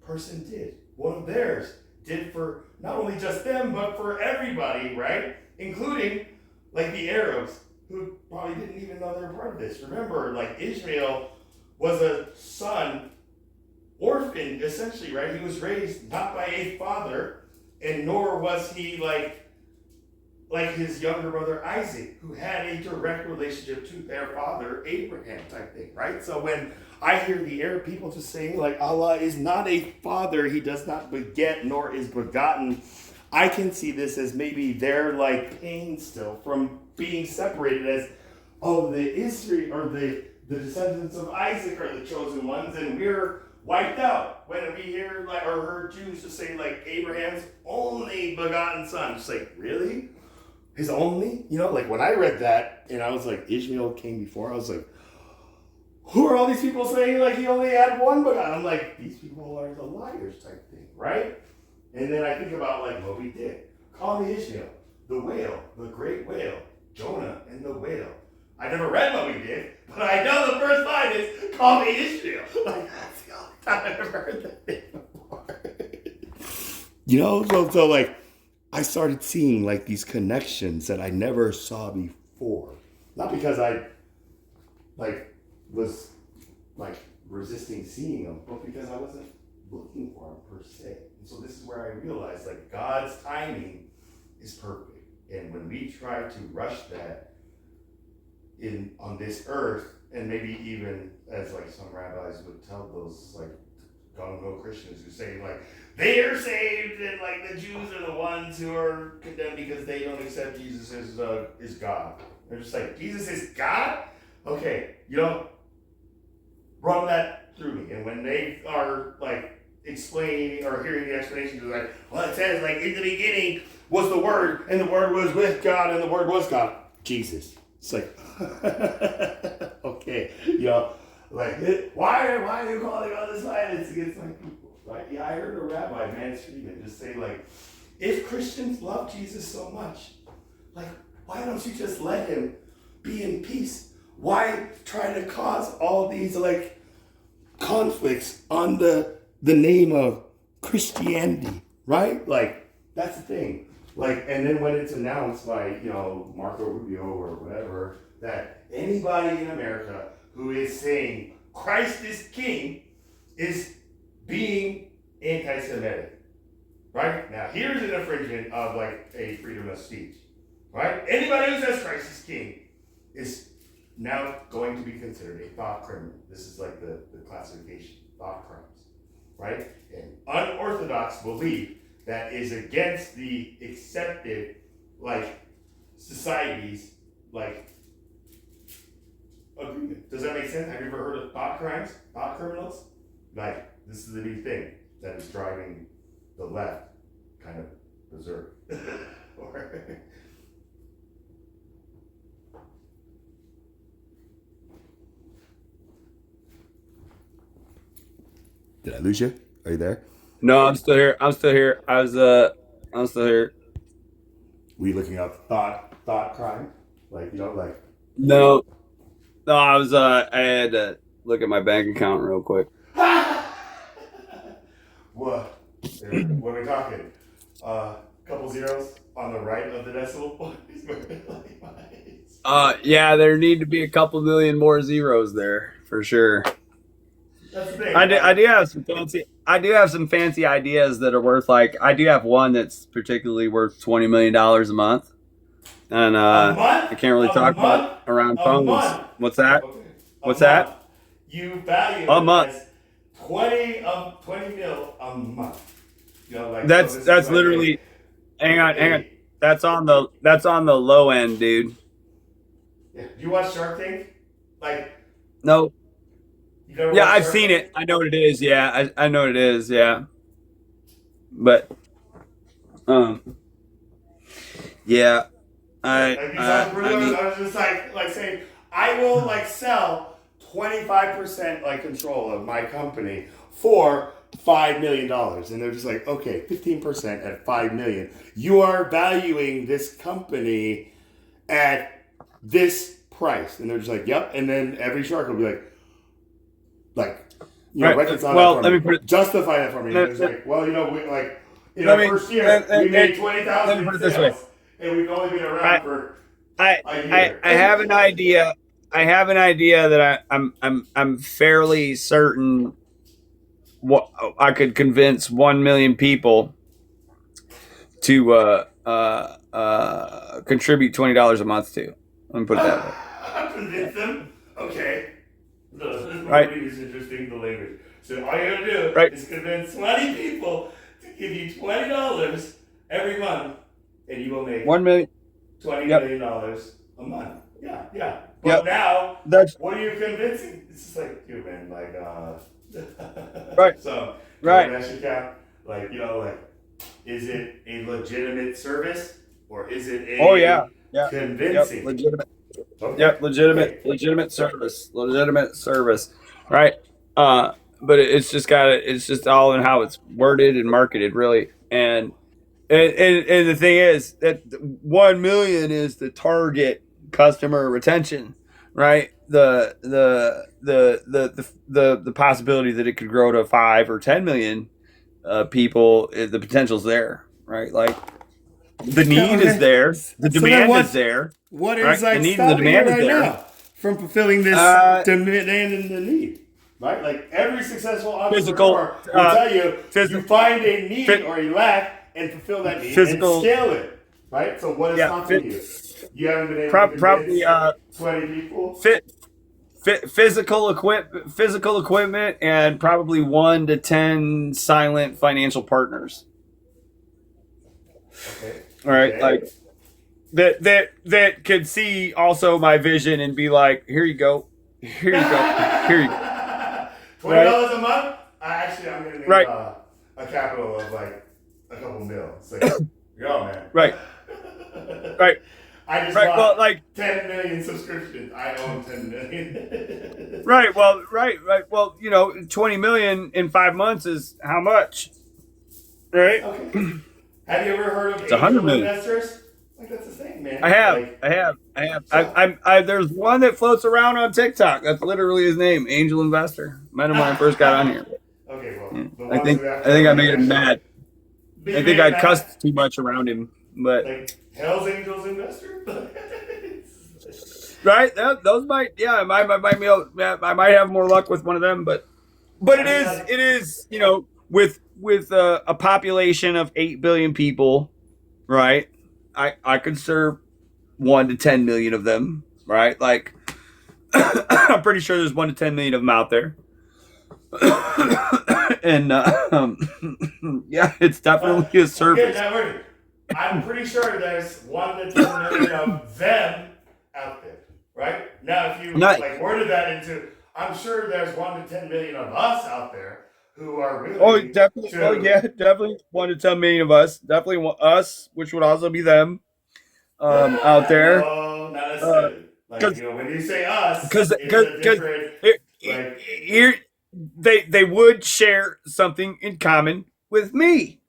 person did. One of theirs did for not only just them, but for everybody, right? Including the Arabs, who probably didn't even know they were part of this. Remember, Ishmael was a son, orphaned essentially, right? He was raised not by a father, and nor was he like his younger brother Isaac, who had a direct relationship to their father Abraham type thing, right? So when I hear the Arab people just saying Allah is not a father, he does not beget nor is begotten, I can see this as maybe their pain still from being separated as, oh, the Israel or the descendants of Isaac are the chosen ones and we're wiped out. When we hear or heard Jews just say Abraham's only begotten son, just really? His only? When I read that and I was Ishmael came before, I was who are all these people saying he only had one begotten? I'm these people are the liars type thing, right? And then I think about Moby Dick. Call me Ishmael, the whale, the great whale, Jonah and the whale. I never read Moby Dick, but I know the first line is call me Ishmael. That's the only time I've ever heard that thing before. So I started seeing these connections that I never saw before. Not because I was resisting seeing them, but because I wasn't looking for them per se. And so this is where I realized God's timing is perfect. And when we try to rush that on this earth, and maybe even as some rabbis would tell those gung-ho Christians who say they are saved and the Jews are the ones who are condemned because they don't accept Jesus as God. They're just Jesus is God? Okay, run that through me. And when they are explaining or hearing the explanation, they're well, it says in the beginning was the Word, and the Word was with God, and the Word was God. Jesus. It's okay, why are you calling all this violence against my people? Right? Yeah, I heard a rabbi, man, Freeman, just say if Christians love Jesus so much, why don't you just let him be in peace? Why try to cause all these conflicts on the name of Christianity, right? That's the thing. And then when it's announced by, Marco Rubio or whatever, that anybody in America who is saying Christ is king is being anti-Semitic, right? Now, here's an infringement of a freedom of speech, right? Anybody who says Christ is king is now going to be considered a thought criminal. This is the classification, thought crimes, right? And unorthodox belief that is against the accepted society's agreement. Does that make sense? Have you ever heard of thought crimes, thought criminals? This is the new thing that is driving the left kind of berserk. Did I lose you? Are you there? No, I'm still here. I'm still here. I'm still here. Were you looking up thought crime? No, I had to look at my bank account real quick. What? What are we talking? Couple zeros on the right of the decimal point. Yeah, there need to be a couple million more zeros there for sure. That's the thing. I do have some fancy ideas that are worth like I do have one that's particularly worth $20 million a month, and I can't really talk about it around phones. What's that? What's that? You value A it month. as 20 mil a month. You know, like, That's so this that's is like literally. Hang on. That's on the low end, dude. Do you watch Shark Tank? Like, No. you never Yeah, watched I've Shark seen Tank? it. I know what it is. Yeah, I know what it is. Yeah. But, yeah, Like these entrepreneurs need. are just like saying, I will like sell 25% like control of my company for $5 million. And they're just like, okay, 15% at $5 million. You are valuing this company at this price. And they're just like, yep. And then every shark will be like, you know, Right. reconcile Well, that for let me. me put it. Justify that for me. And Let, it's let, like, well, you know, we, like, in let our me first year, we made 20,000 let me put in it this way. sales. And we've only been around for I a year. have an idea. I have an idea that I'm fairly certain what I could convince 1 million people to contribute $20 a month to. Let me put it that way. Convince them. Okay. No, this Right. is interesting, the language. So all you gotta do Right. is convince 20 people to give you $20 every month, and you will make 1 million. $20 Yep. million a month. Yeah. But now, That's what are you convincing? It's just like, dude, man, like, right. so, Right. DoorDash account, like, you know, like, is it a legitimate service or is it a Oh yeah. convincing? Yep. Legitimate. Okay. Yep. Legitimate service. Legitimate service. Right. But it's just all in how it's worded and marketed, really. And the thing is that 1 million is the target customer retention, right? The possibility that it could grow to 5 or 10 million people, the potential's there, right? Like the need is there, the demand is there, What right? is like The need and the stopping you demand is right there. now from fulfilling this demand and the need? Right? Like every successful entrepreneur will tell you, you find a need or a lack and fulfill that need and scale it. Right? So what is stopping you? You haven't been able to convince 20 people? Physical equipment, and probably 1 to 10 silent financial partners. Okay. All right, like that could see also my vision and be like, here you go. $20 a month? Actually, I'm gonna need a capital of like a couple mil. It's like, yo, man. Right. I just bought well, like 10 million subscriptions. I own 10 million. right. Well, you know, 20 million in 5 months is how much? Right. Okay. Have you ever heard of It's 100 million. investors? Like that's the thing, man. I have. There's one that floats around on TikTok. That's literally his name, Angel Investor. Met him when I first got on here. Okay, well, I think I made him mad. I think I cussed too much around him, but like Hell's Angels Investor. right? Those might, I might have more luck with one of them, but it is, you know, with a population of 8 billion people, right? I could serve 1 to 10 million of them, right? Like, I'm pretty sure there's 1 to 10 million of them out there. And yeah, it's definitely a service. Okay, I'm pretty sure there's 1 to 10 million of them out there, right? Now, if you like worded that into, I'm sure there's 1 to 10 million of us out there who are really definitely 1 to 10 million of us, definitely us, which would also be them, out there. No, not necessarily. Like, you know, when you say us, because like, they would share something in common with me.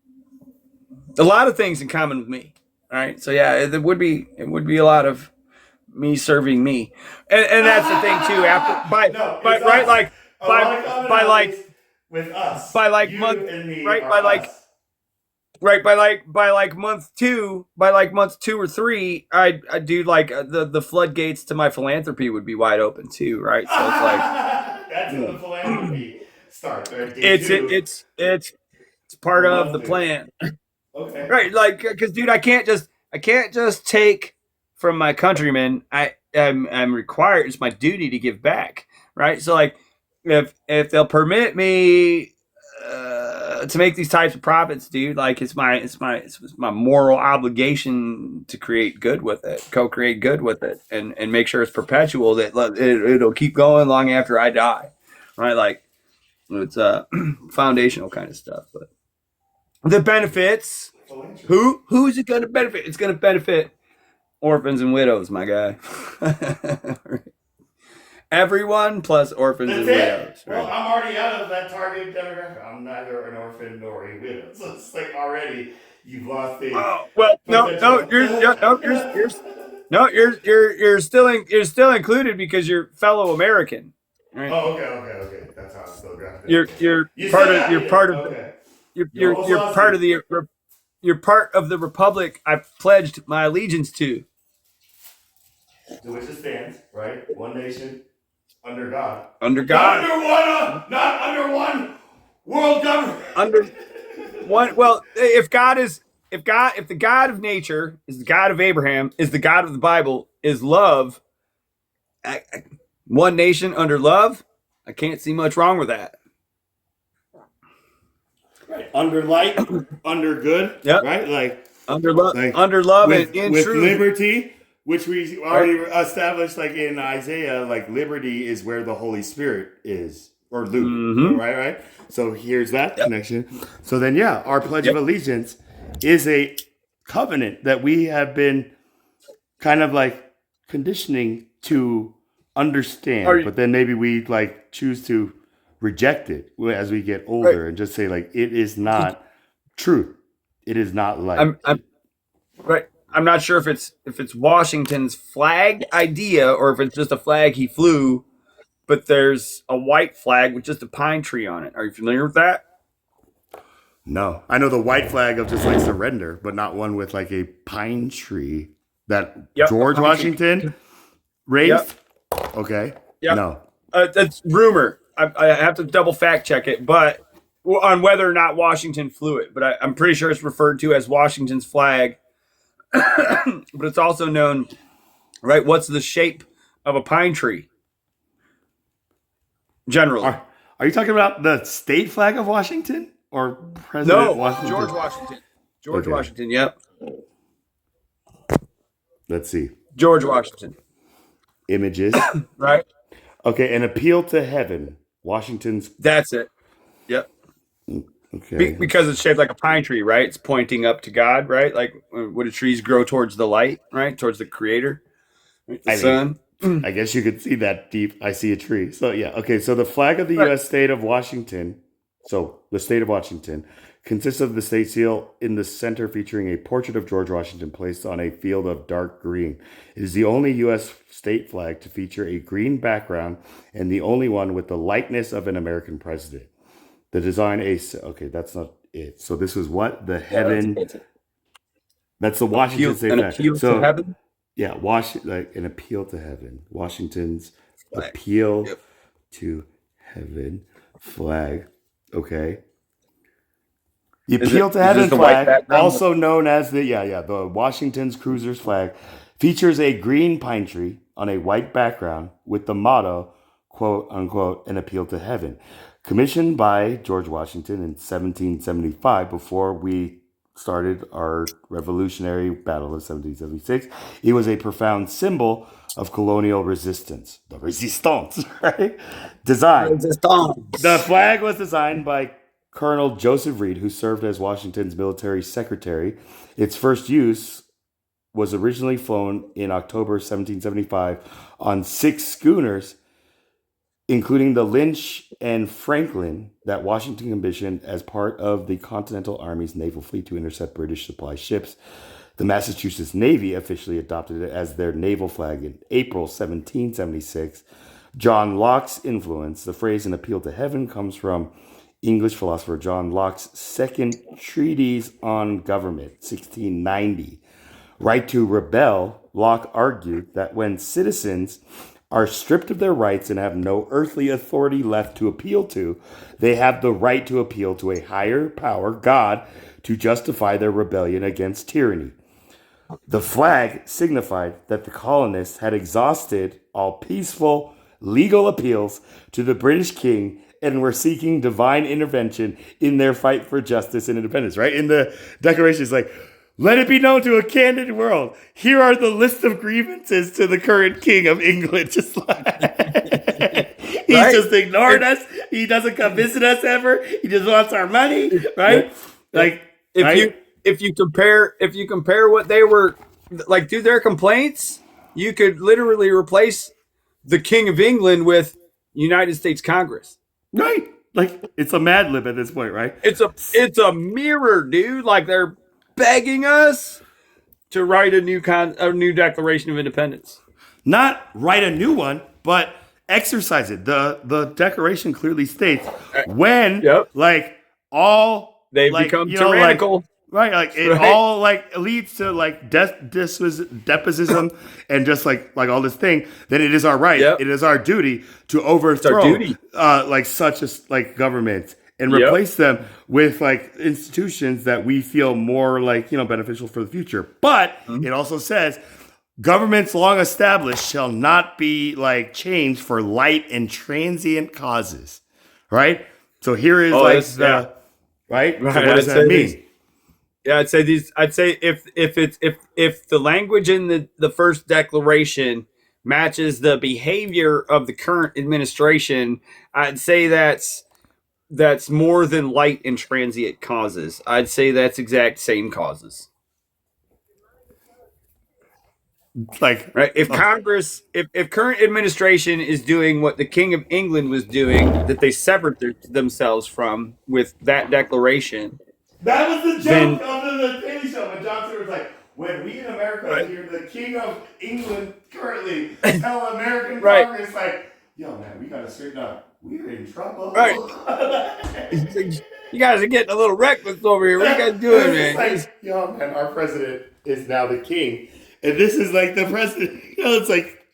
A lot of things in common with me. All right. So yeah, it would be a lot of me serving me. And that's the thing too, after by month 2 or 3, I do like the floodgates to my philanthropy would be wide open too, right? So it's like that's the philanthropy. start, right? Day It's two. it's part We're of the monthly. plan. Okay. Right, like, because dude, I can't just take from my countrymen. I'm required. It's my duty to give back. Right. So like, if they'll permit me to make these types of profits, dude, like it's my moral obligation to create good with it, co-create good with it, and make sure it's perpetual. That it'll keep going long after I die. Right. Like it's foundational kind of stuff, but the benefits. Who is it going to benefit? It's going to benefit orphans and widows, my guy. Everyone plus orphans and widows. Well, Right? I'm already out of that target demographic. I'm neither an orphan nor a widow. So it's like already you've lost the Well, potential. you're still included because you're fellow American. Right? Oh, okay. That's how it's still grafted. You're You part said of that, you're yeah. part of Okay. you're almost you're lost part me. of the you're part of the republic I pledged my allegiance to. To which it stands, right? One nation under God. Under God. Not under one world government. Under one. Well, if the God of nature is the God of Abraham, is the God of the Bible, is love, one nation under love, I can't see much wrong with that. Right. Under light, under good. Yep. Right? Like under love and in with truth. liberty, which we already established, like in Isaiah, like liberty is where the Holy Spirit is, or Luke, Mm-hmm. right? So here's that connection. So then, yeah, our Pledge of Allegiance is a covenant that we have been kind of like conditioning to understand, but then maybe we like choose to reject it as we get older and just say like it is not truth. It is not life. I'm not sure if it's Washington's flag idea or if it's just a flag he flew, but there's a white flag with just a pine tree on it. Are you familiar with that? No, I know the white flag of just like surrender, but not one with like a pine tree that George Washington raised. Okay. Yep. No. That's rumor. I have to double fact check it, but on whether or not Washington flew it. But I'm pretty sure it's referred to as Washington's flag. But it's also known, right? What's the shape of a pine tree? Generally. Are you talking about the state flag of Washington or President Washington? George Washington. George Washington. Yep. Let's see. George Washington. Images. Right. Okay, an appeal to heaven. Washington's. That's it. Yep. Okay. Because it's shaped like a pine tree, right? It's pointing up to God, right? Like when the trees grow towards the light, right? Towards the Creator, right? The sun. I guess you could see that deep. I see a tree. So yeah. Okay. So the flag of the U.S. state of Washington. So the state of Washington consists of the state seal in the center featuring a portrait of George Washington placed on a field of dark green. It is the only U.S. state flag to feature a green background and the only one with the likeness of an American president. The design okay, that's not it. So this was what? The heaven. That's the Washington state flag. Appeal to heaven? Yeah, like an appeal to heaven. Washington's appeal to heaven flag. Okay. The appeal to heaven flag, also known as the Washington's Cruisers flag, features a green pine tree on a white background with the motto, quote unquote, an appeal to heaven. Commissioned by George Washington in 1775, before we started our Revolutionary Battle of 1776, it was a profound symbol of colonial resistance. The resistance, right? The flag was designed by Colonel Joseph Reed, who served as Washington's military secretary. Its first use was originally flown in October 1775 on 6 schooners, including the Lynch and Franklin, that Washington commissioned as part of the Continental Army's naval fleet to intercept British supply ships. The Massachusetts Navy officially adopted it as their naval flag in April 1776. John Locke's influence, the phrase an appeal to heaven, comes from English philosopher John Locke's second treatise on government, 1690. Right to rebel, Locke argued that when citizens are stripped of their rights and have no earthly authority left to appeal to, they have the right to appeal to a higher power, God, to justify their rebellion against tyranny. The flag signified that the colonists had exhausted all peaceful, legal appeals to the British king and were seeking divine intervention in their fight for justice and independence, right? In the Declaration, it's like, let it be known to a candid world. Here are the list of grievances to the current king of England. Just like he's just ignored us. He doesn't come visit us ever. He just wants our money, right? Like if you compare what they were like to their complaints, you could literally replace the King of England with United States Congress. Right. Like it's a Mad Lib at this point, right? It's a mirror, dude. Like they're begging us to write a new Declaration of Independence. Not write a new one, but exercise it. The Declaration clearly states when like all they like, become you know, tyrannical. Right, like it all like leads to like depositism and just like all this thing. Then it is our right, it is our duty to overthrow like such as like governments and replace them with like institutions that we feel more like, you know, beneficial for the future. But it also says governments long established shall not be like changed for light and transient causes. Right. So here is right. So what does that mean? Yeah, I'd say if the language in the first declaration matches the behavior of the current administration, I'd say that's more than light and transient causes. I'd say that's exact same causes. Like right, if Congress, if current administration is doing what the King of England was doing, that they severed themselves from with that declaration. That was the joke on the Daily Show when John Stewart was like, when we in America hear the King of England currently tell American Congress, like, yo, man, we got to straighten up. We're in trouble. Right. You guys are getting a little reckless over here. What are you guys doing, man? Like, yo, man, our president is now the king. And this is like the president. You know, it's like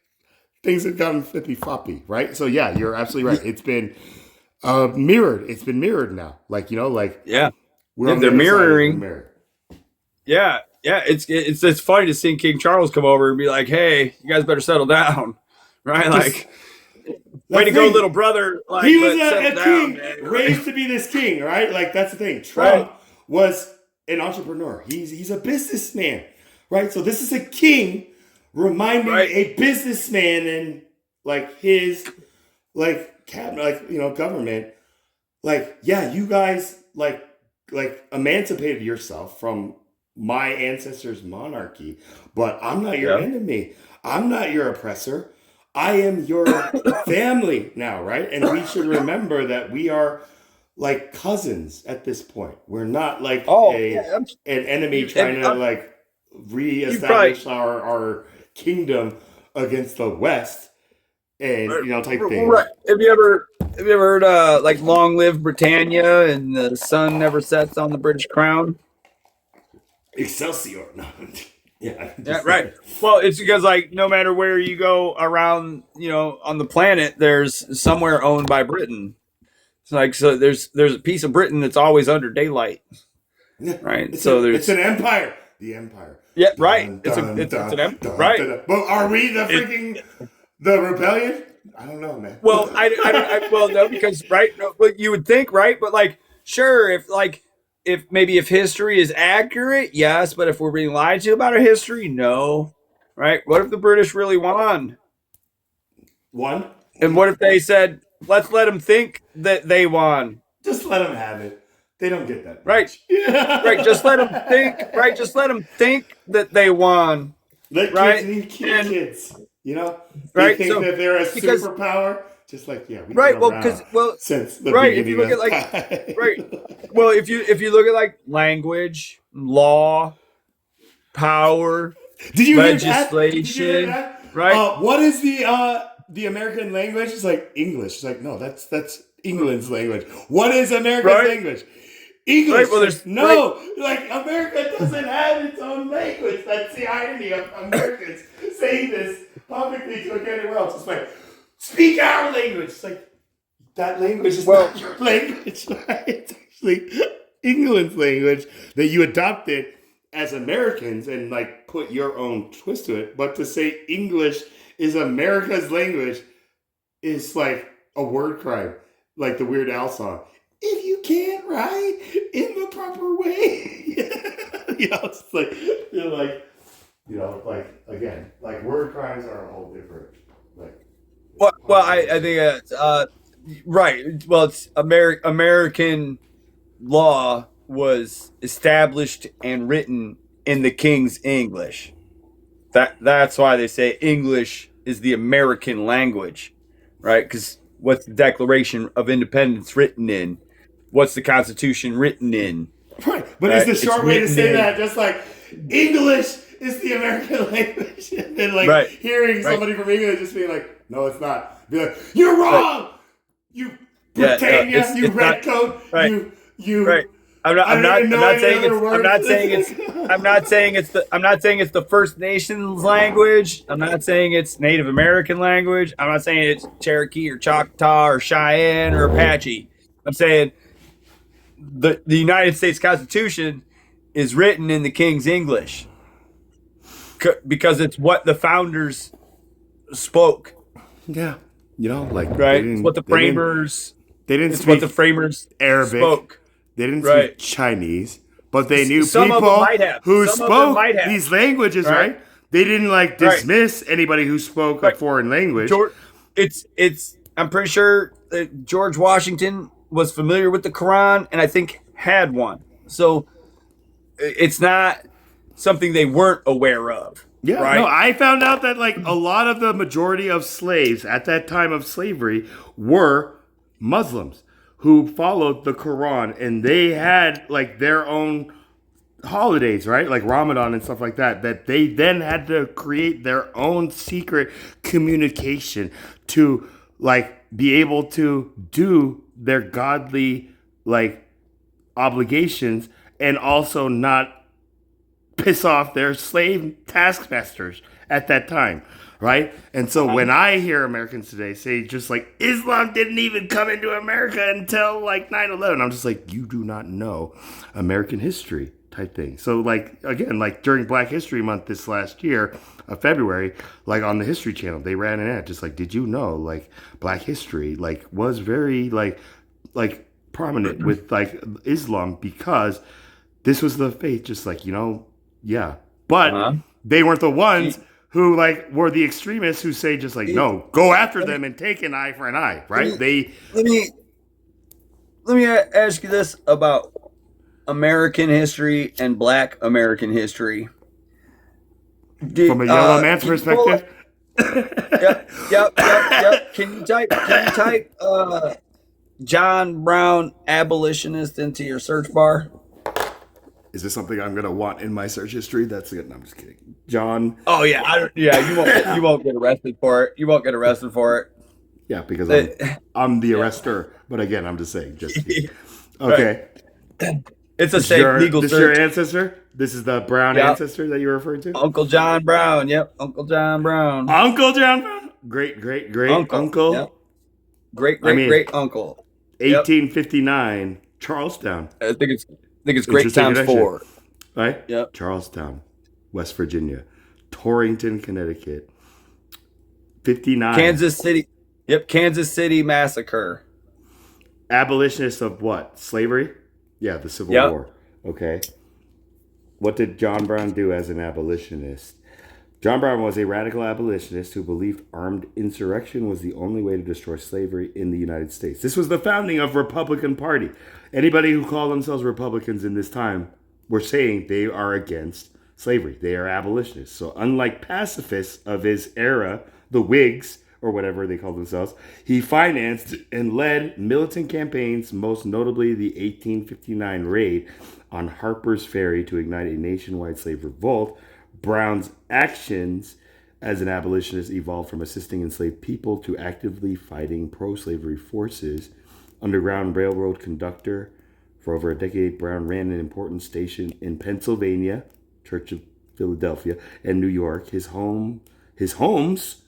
things have gotten flippy-floppy, right? So, yeah, you're absolutely right. It's been mirrored. It's been mirrored now. Like, you know, like... Yeah. They're mirroring. Yeah. It's funny to see King Charles come over and be like, "Hey, you guys better settle down," right? Like, way to go, little brother. Like, he was a king raised to be this king, right? Like that's the thing. Trump was an entrepreneur. He's a businessman, right? So this is a king reminding a businessman and like his like cabinet, like you know, government, like yeah, you guys like emancipated yourself from my ancestors' monarchy, but I'm not your enemy. I'm not your oppressor. I am your family now, right? And we should remember that we are like cousins at this point. We're not like an enemy trying to like reestablish our kingdom against the West and you know type thing. Right. Have you ever heard like "Long Live Britannia" and the sun never sets on the British crown? Excelsior. No. Yeah, right. Well, it's because like no matter where you go around, you know, on the planet, there's somewhere owned by Britain. It's like so there's a piece of Britain that's always under daylight. Right. It's an empire. The empire. Yeah, right. It's an empire. Right. But are we the freaking the rebellion? I don't know, man. Well, well, no, because what you would think, right? But like, sure, if history is accurate, yes, but if we're being lied to about our history, no, right? What if the British really won? Won? And what if they said, let's let them think that they won? Just let them have it. They don't get that. Right. Right. Just let them think. Right. Just let them think that they won. Let kids be kids. You know, they think that they're a superpower. Just like we since the beginning if you look of at time. Well, if you look at like language, law, power, Did you legislation, hear that? Right? What is the American language? It's like English. It's like no, that's England's language. What is American language? English. Right, well, there's no, like America doesn't have its own language. That's the irony of Americans saying this publicly to anyone else. It's like, speak our language. It's like, that language is not your language. Right? It's actually England's language that you adopted as Americans and like put your own twist to it. But to say English is America's language is like a word crime, like the Weird Al song. If you can't write in the proper way, you know, it's like you're like, you know, like again, like word crimes are a whole different, like. Well, I think right. Well, it's American law was established and written in the King's English. That's why they say English is the American language, right? Because what's the Declaration of Independence written in? What's the Constitution written in? Right, but right? It's the short way to say that, just like English is the American language, and then like hearing somebody from England just being like, "No, it's not." Be like, "You're wrong, you Britannia, you redcoat, you." Right. I'm not saying it's the First Nations language. I'm not saying it's Native American language. I'm not saying it's Cherokee or Choctaw or Cheyenne or Apache. I'm saying the United States Constitution is written in the King's English because it's what the founders spoke. Yeah, you know, like right. It's what the framers. They didn't speak what the framers Arabic. Spoke. They didn't speak Chinese, but they knew Some people who Some spoke these languages, right? They didn't like dismiss anybody who spoke a foreign language. I'm pretty sure that George Washington was familiar with the Quran and I think had one. So it's not something they weren't aware of. Yeah, right? No, I found out that like a lot of the majority of slaves at that time of slavery were Muslims who followed the Quran, and they had like their own holidays, right? Like Ramadan and stuff like that, that they then had to create their own secret communication to like be able to do their godly like obligations and also not piss off their slave taskmasters at that time. Right? And so when I hear Americans today say just like Islam didn't even come into America until like 9/11, I'm just like, you do not know American history type thing. So like, again, like during Black History Month this last year of February, like on the History Channel, they ran an ad just like, did you know like Black history like was very like prominent with like Islam because this was the faith, just like, you know, yeah. But they weren't the ones who like were the extremists who say just like, no, go after them and take an eye for an eye, right? Let me ask you this about American history and Black American history. From a yellow man's perspective? Yep. Can you type John Brown abolitionist into your search bar? Is this something I'm gonna want in my search history? That's it. No, I'm just kidding. John. Oh yeah, you won't get arrested for it. You won't get arrested for it. Yeah, because I'm the arrestor. But again, I'm just saying. Okay. It's a safe legal search. This is your ancestor? This is the Brown ancestor that you're referring to? Uncle John Brown. Yep, Uncle John Brown. Uncle John Brown. Great uncle. Yep. Great uncle. 1859, Charlestown. I think it's great times 4. Right? Yep. Charlestown, West Virginia, Torrington, Connecticut. 59. Kansas City. Yep, Kansas City massacre. Abolitionists of what? Slavery? Yeah, the Civil War. Okay. What did John Brown do as an abolitionist? John Brown was a radical abolitionist who believed armed insurrection was the only way to destroy slavery in the United States. This was the founding of Republican Party. Anybody who called themselves Republicans in this time were saying they are against slavery. They are abolitionists. So unlike pacifists of his era, the Whigs, or whatever they call themselves, he financed and led militant campaigns, most notably the 1859 raid on Harper's Ferry to ignite a nationwide slave revolt. Brown's actions as an abolitionist evolved from assisting enslaved people to actively fighting pro-slavery forces. Underground Railroad conductor For over a decade, Brown ran an important station in Pennsylvania, Church of Philadelphia, and New York. His homes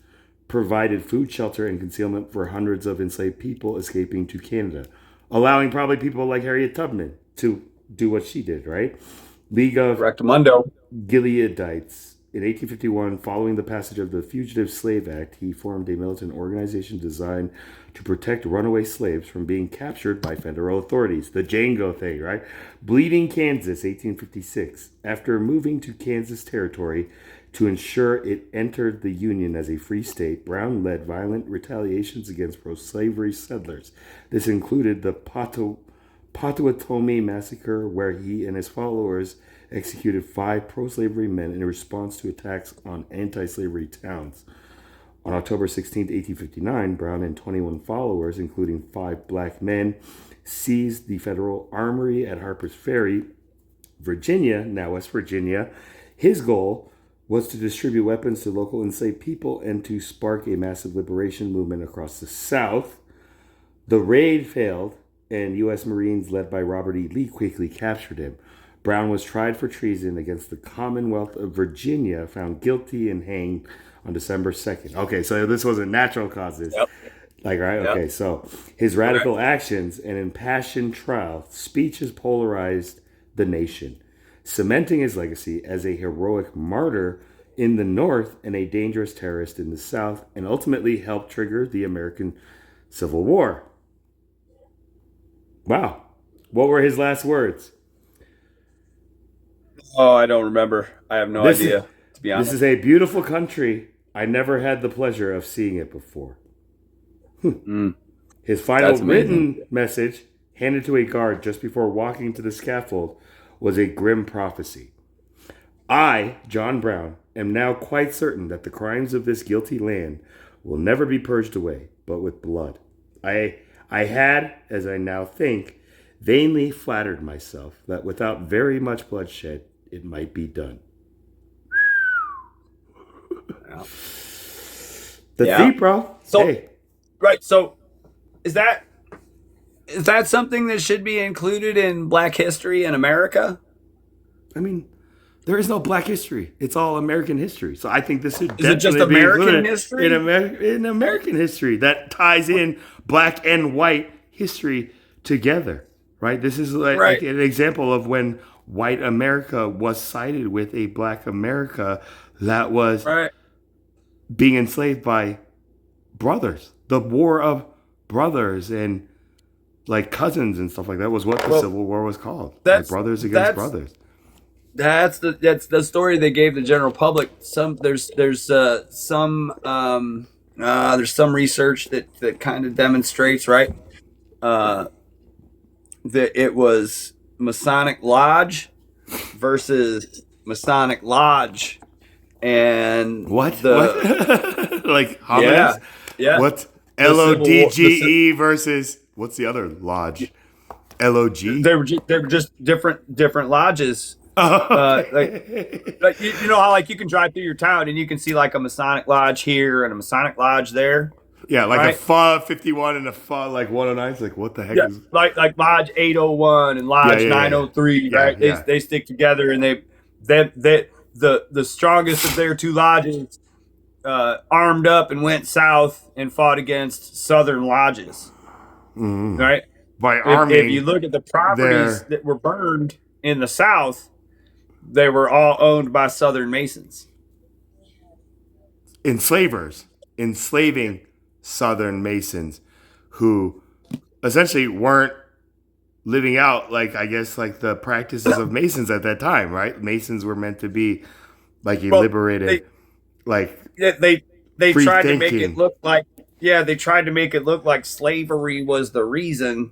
provided food, shelter, and concealment for hundreds of enslaved people escaping to Canada, allowing probably people like Harriet Tubman to do what she did, right? League of Rectamundo. Gileadites. In 1851, following the passage of the Fugitive Slave Act, he formed a militant organization designed to protect runaway slaves from being captured by federal authorities. The Django thing, right? Bleeding Kansas, 1856. After moving to Kansas Territory to ensure it entered the Union as a free state, Brown led violent retaliations against pro-slavery settlers. This included the Potawatomi Massacre, where he and his followers executed 5 pro-slavery men in response to attacks on anti-slavery towns. On October 16, 1859, Brown and 21 followers, including 5 black men, seized the federal armory at Harper's Ferry, Virginia, now West Virginia. His goal was to distribute weapons to local enslaved people and to spark a massive liberation movement across the South. The raid failed, and U.S. Marines led by Robert E. Lee quickly captured him. Brown was tried for treason against the Commonwealth of Virginia, found guilty, and hanged on December 2nd. Okay, so this wasn't natural causes. Yep. Like, right? Yep. Okay, so his radical actions and impassioned trial speeches polarized the nation, cementing his legacy as a heroic martyr in the North and a dangerous terrorist in the South, and ultimately helped trigger the American Civil War. Wow. What were his last words? Oh, I don't remember. I have no idea, to be honest. This is a beautiful country. I never had the pleasure of seeing it before. His final written message, handed to a guard just before walking to the scaffold, was a grim prophecy. I, John Brown, am now quite certain that the crimes of this guilty land will never be purged away, but with blood. I had, as I now think, vainly flattered myself that without very much bloodshed, it might be done. That's deep, bro. So, hey. Right. So, is that something that should be included in Black history in America? I mean, there is no Black history. It's all American history. So I think this should Is it just American history? In American history that ties in Black and white history together, right? This is like an example of when white America was sided with a Black America that was being enslaved by brothers. The War of Brothers and like cousins and stuff like that was what the Civil War was called. Like brothers against brothers. That's the story they gave the general public. There's some research that kind of demonstrates that it was Masonic Lodge versus Masonic Lodge, and what like homonyms? Yeah. What's LODGE versus what's the other lodge? LOG. They were just different lodges. Like you know how like you can drive through your town and you can see like a Masonic Lodge here and a Masonic Lodge there. Yeah, like a FA 51 and a FA like 109. It's like what the heck is like Lodge 801 and Lodge 903, right? They stick together and they the strongest of their 2 lodges armed up and went south and fought against Southern lodges. Right? By arming. If you look at the properties that were burned in the South, they were all owned by Southern Masons. Enslaving Southern Masons who essentially weren't living out like I guess like the practices of Masons at that time, right? Masons were meant to be like a liberated they tried to make it look like they tried to make it look like slavery was the reason,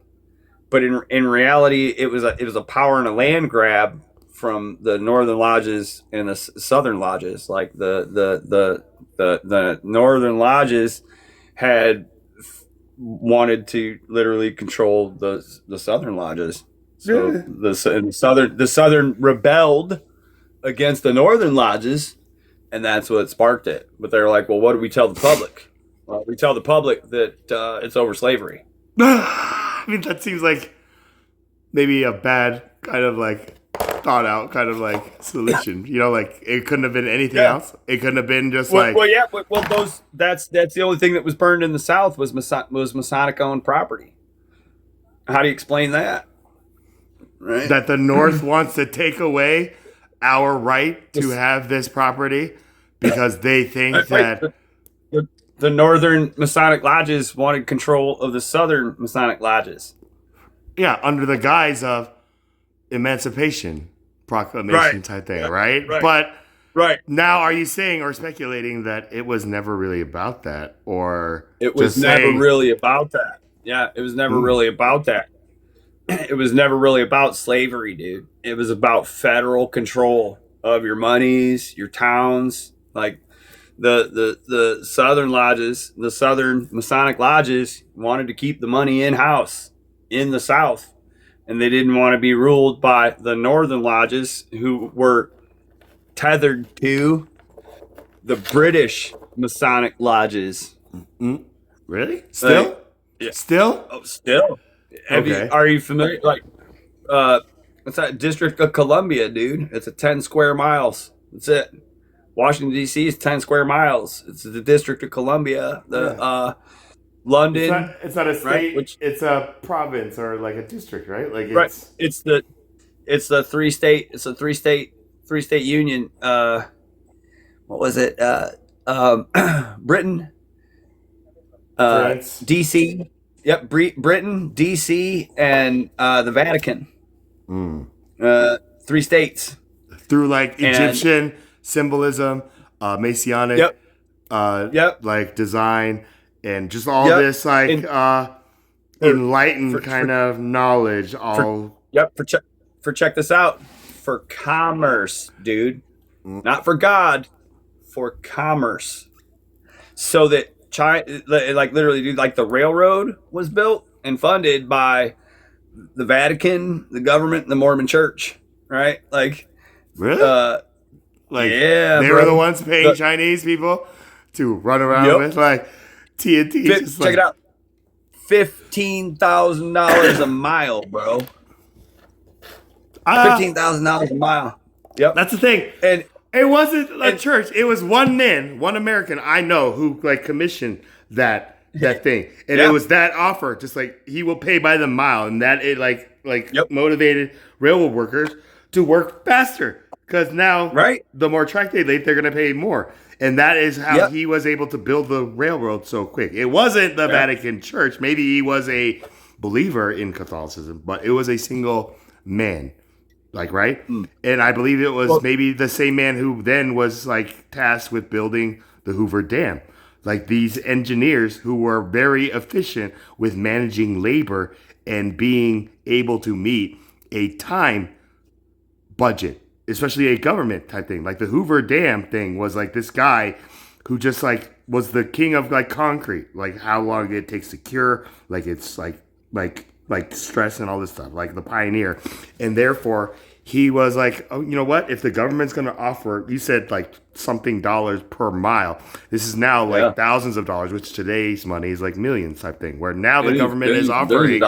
but in reality it was a power and a land grab from the Northern Lodges and the Southern Lodges. Like the Northern Lodges had wanted to literally control the Southern Lodges. So the Southern rebelled against the Northern Lodges, and that's what sparked it. But they're like, well, what do we tell the public? Well, we tell the public that it's over slavery. I mean, that seems like maybe a bad kind of like thought out kind of like solution. You know, like it couldn't have been anything else. It couldn't have been just like that's the only thing that was burned in the South was Masonic owned property. How do you explain that? Right. That the North wants to take away our right to have this property because they think that the Northern Masonic lodges wanted control of the Southern Masonic lodges. Yeah, under the guise of Emancipation Proclamation type thing, right? But now, are you saying or speculating that it was never really about that, or it was never really about that? Yeah, it was never really about that. It was never really about slavery, dude. It was about federal control of your monies, your towns. Like the Southern lodges, the Southern Masonic lodges wanted to keep the money in house in the South, and they didn't want to be ruled by the Northern lodges, who were tethered to the British Masonic lodges. Really? Still? Still? Oh, still. Are you familiar? Like, what's that? District of Columbia, dude. It's a 10 square miles. That's it. Washington D.C. is 10 square miles. It's the District of Columbia. London. It's not a state. Right? It's a province or like a district, right? Like It's the three state. It's a three state union. What was it? Britain. France. D.C. Yep, Britain, D.C., and the Vatican. 3 states. Through like Egyptian symbolism, Masonic, like design, and just all this like enlightened kind of knowledge. Check this out. For commerce, dude. Not for God, for commerce. So that China, like literally, dude, like the railroad was built and funded by the Vatican, the government, and the Mormon Church, right? Like, really? They bro. were the ones paying Chinese people to run around with like TNT. Check it out. $15,000 a mile, bro. $15,000 a mile. Yep. That's the thing. And it wasn't a church. It was one man, one American I know who like commissioned that thing. And it was that offer, just like he will pay by the mile, and that it motivated railroad workers to work faster because now the more track they lay, they're going to pay more. And that is how he was able to build the railroad so quick. It wasn't the Vatican Church. Maybe he was a believer in Catholicism, but it was a single man. Like, right? And I believe it was maybe the same man who then was like tasked with building the Hoover Dam. Like these engineers who were very efficient with managing labor and being able to meet a time budget, especially a government type thing. Like the Hoover Dam thing was like this guy who just like was the king of like concrete, like how long it takes to cure, like it's like stress and all this stuff, like the pioneer. And therefore he was like, oh, you know what? If the government's going to offer, you said like something dollars per mile. This is now like thousands of dollars, which today's money is like millions type thing, where now the government is offering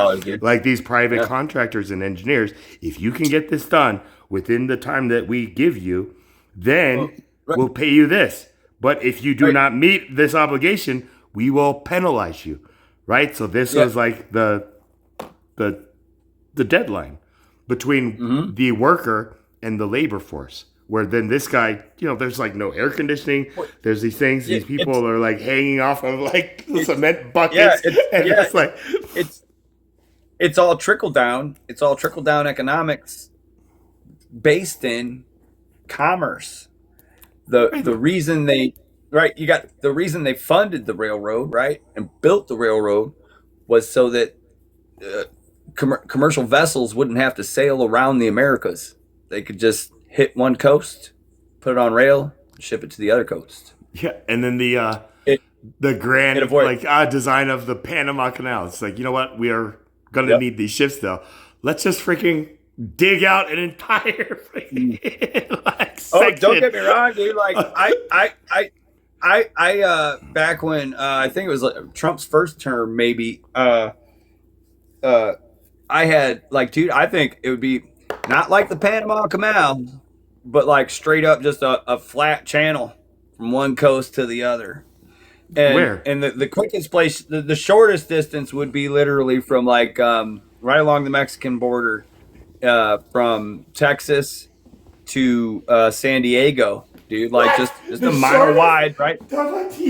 like these private contractors and engineers. If you can get this done within the time that we give you, then we'll pay you this. But if you do not meet this obligation, we will penalize you. Right? So this was like the deadline between the worker and the labor force, where then this guy, you know, there's like no air conditioning. There's these things, these people are like hanging off of like cement buckets. It's all trickle down. It's all trickle down economics based in commerce. The reason they funded the railroad, right, and built the railroad was so that commercial vessels wouldn't have to sail around the Americas. They could just hit one coast, put it on rail, ship it to the other coast. Yeah, and then the grand design of the Panama Canal. It's like, you know what? We are going to need these ships though. Let's just freaking dig out an entire freaking section. Don't get me wrong, dude. Like I back when I think it was like Trump's first term, maybe I had like, dude, I think it would be not like the Panama Canal, but like straight up just a flat channel from one coast to the other. And Where? the quickest place, the shortest distance would be literally from like right along the Mexican border, from Texas to San Diego, dude. Like What? just The a mile shortest? wide, right? A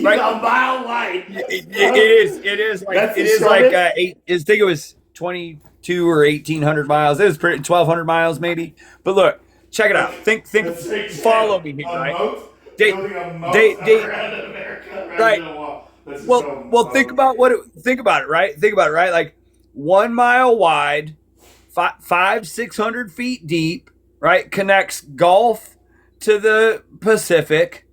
Right. mile wide. It is like That's it the is like shortest? I think it was 22 or 1,800 miles. It was pretty 1,200 miles maybe. But look, check it out. Think, That's right, follow me here, a right? moat? They, Building a moat they, around America rather right. than a wall. That's just Well, think about think about it, right? Think about it, right? Like 1 mile wide, 600 feet deep, right? Connects Gulf to the Pacific,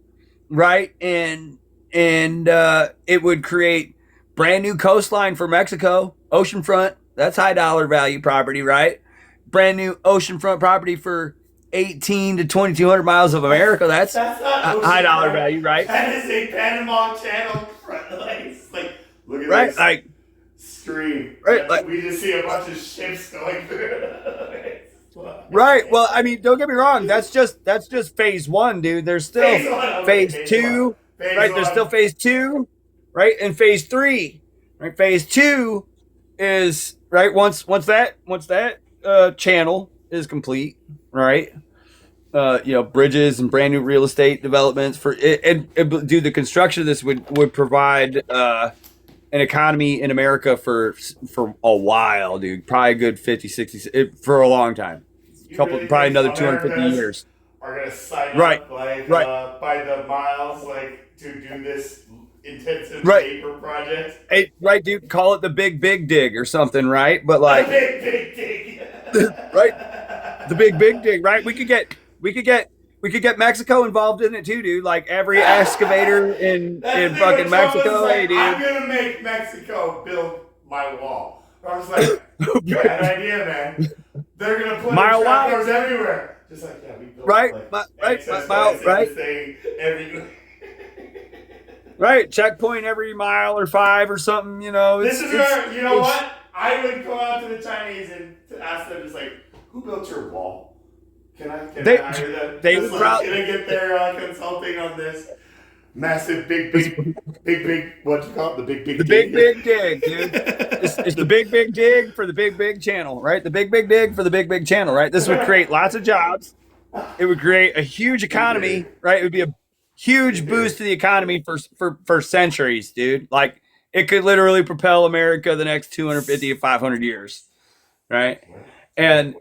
right? And it would create brand new coastline for Mexico, oceanfront. That's high dollar value property, right? Brand new oceanfront property for 18 to 2,200 miles of America. That's not high dollar oceanfront. value, right? That is a Panama Channel front. Like, look at Right, this like stream. right, like We just see a bunch of ships going through. right. Well, I mean, don't get me wrong. That's just phase one, dude. There's still Phase one. Okay, phase two, phase right? one. There's still phase two, right? And phase three, right? Phase two is right once that channel is complete, right? Bridges and brand new real estate developments for it, and dude, the construction of this would provide an economy in America for a while, dude. Probably a good 50, 60 for a long time. Probably another 250 years. Are gonna sign Right, up like right. by the miles, like to do this intensive Right. labor project. Hey, right, dude. Call it the big dig or something, right? But like, big dig. right, the big dig, right? We could get Mexico involved in it too, dude. Like every excavator in fucking Mexico, Like, hey, dude. I'm gonna make Mexico build my wall. I was like, bad idea, man. They're gonna put Mile trapdoors everywhere. Just like, yeah, we built Right, like right, mile, right. Right, checkpoint every mile or 5 or something, you know. This is where, you know what? I would go out to the Chinese and ask them, just like, who built your wall? Can I hire them? They just would like, can I get their consulting on this massive, big, what do you call it? The big big dig, dude. It's the big dig for the big channel, right? The big dig for the big channel, right? This would create lots of jobs. It would create a huge economy, right? It would be a huge boost to the economy for centuries, dude. Like it could literally propel America the next 250 to 500 years, right? And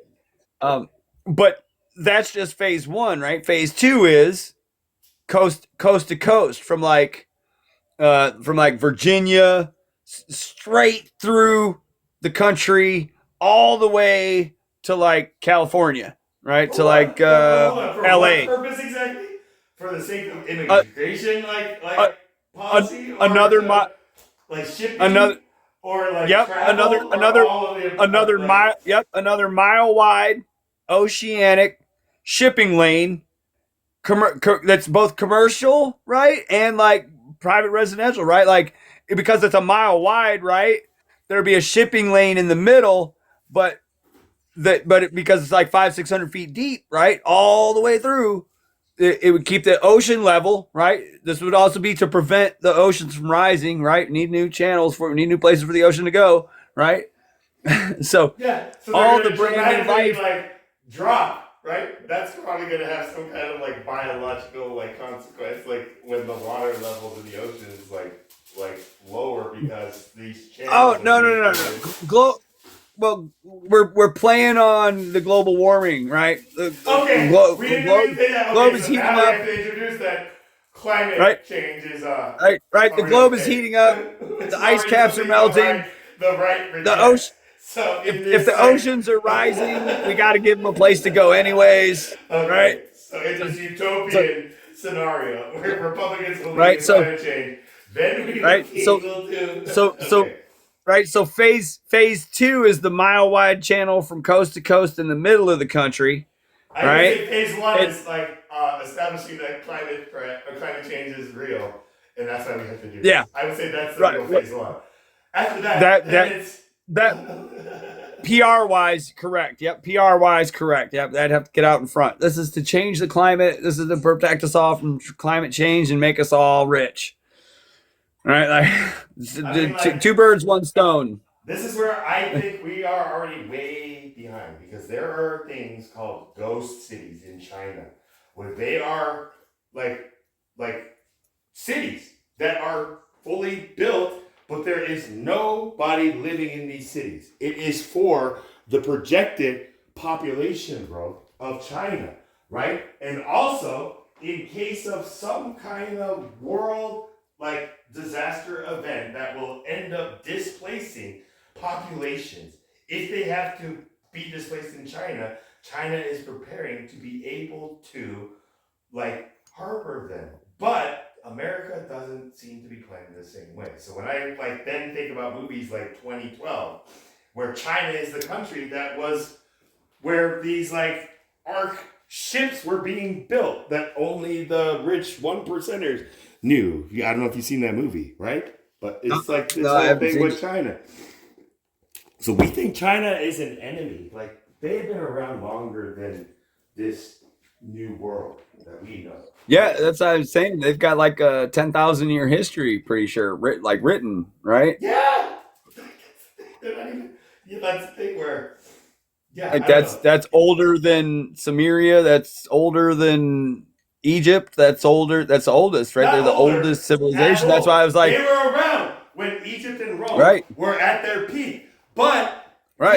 but that's just phase one, right? Phase two is coast to coast from like Virginia straight through the country all the way to like California, right? To like for LA. what purpose exactly? For the sake of immigration, policy, or another like shipping, or like yep, travel, another mile, yep, another mile wide oceanic shipping lane, that's both commercial, right, and like private residential, right? Like because it's a mile wide, right? There'd be a shipping lane in the middle, but because it's like 500-600 feet deep, right, all the way through. It would keep the ocean level, right? This would also be to prevent the oceans from rising, right? We need new channels need new places for the ocean to go, right? so all the brand new life, like drop, right? That's probably going to have some kind of like biological like consequence, like when the water level of the ocean is like lower because these channels. Oh no. Well, we're playing on the global warming, right? We didn't even say that. Globe is heating up. We have to introduce that climate change is right. The globe is heating up. The ice caps are melting. The ocean. So if the oceans are rising, we got to give them a place to go, anyways. Okay. Right. So it's this utopian scenario where Republicans believe in climate change. Then we will do. Right, so phase two is the mile wide channel from coast to coast in the middle of the country. I right? would say phase one is like establishing that climate change is real, and that's why we have to do this. Yeah. I would say that's the real phase one. After that, PR wise, correct. Yep, PR wise, correct. Yep, that'd have to get out in front. This is to change the climate. This is to protect us all from climate change and make us all rich. Right, like two birds, one stone. This is where I think we are already way behind because there are things called ghost cities in China where they are like cities that are fully built, but there is nobody living in these cities. It is for the projected population growth of China, right? And also, in case of some kind of world like disaster event that will end up displacing populations, if they have to be displaced in China, China is preparing to be able to like harbor them. But America doesn't seem to be planning the same way. So when I like then think about movies like 2012, where China is the country that was where these like arc ships were being built that only the rich one percenters knew. I don't know if you've seen that movie, right? But it's like this whole thing with China. So we think China is an enemy. Like they've been around longer than this new world that we know. Yeah, that's what I was saying. They've got like a 10,000-year history, pretty sure, written, right? Yeah. They're not even, yeah, that's the thing where, yeah, like that's older than Samaria. That's older than Egypt. That's older. That's the oldest, right? They're the oldest civilization. That's why I was like, they were around when Egypt and Rome were at their peak, but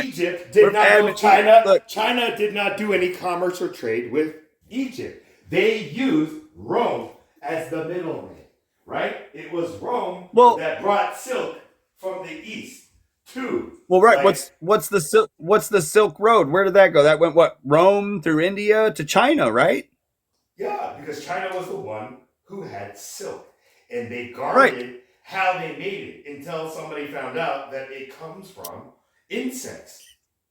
Egypt did not go China. China did not do any commerce or trade with Egypt. They used Rome as the middleman, right? It was Rome that brought silk from the east to. Well, right. Like, what's the Silk Road? Where did that go? That went Rome through India to China, right? Yeah, because China was the one who had silk, and they guarded how they made it until somebody found out that it comes from insects,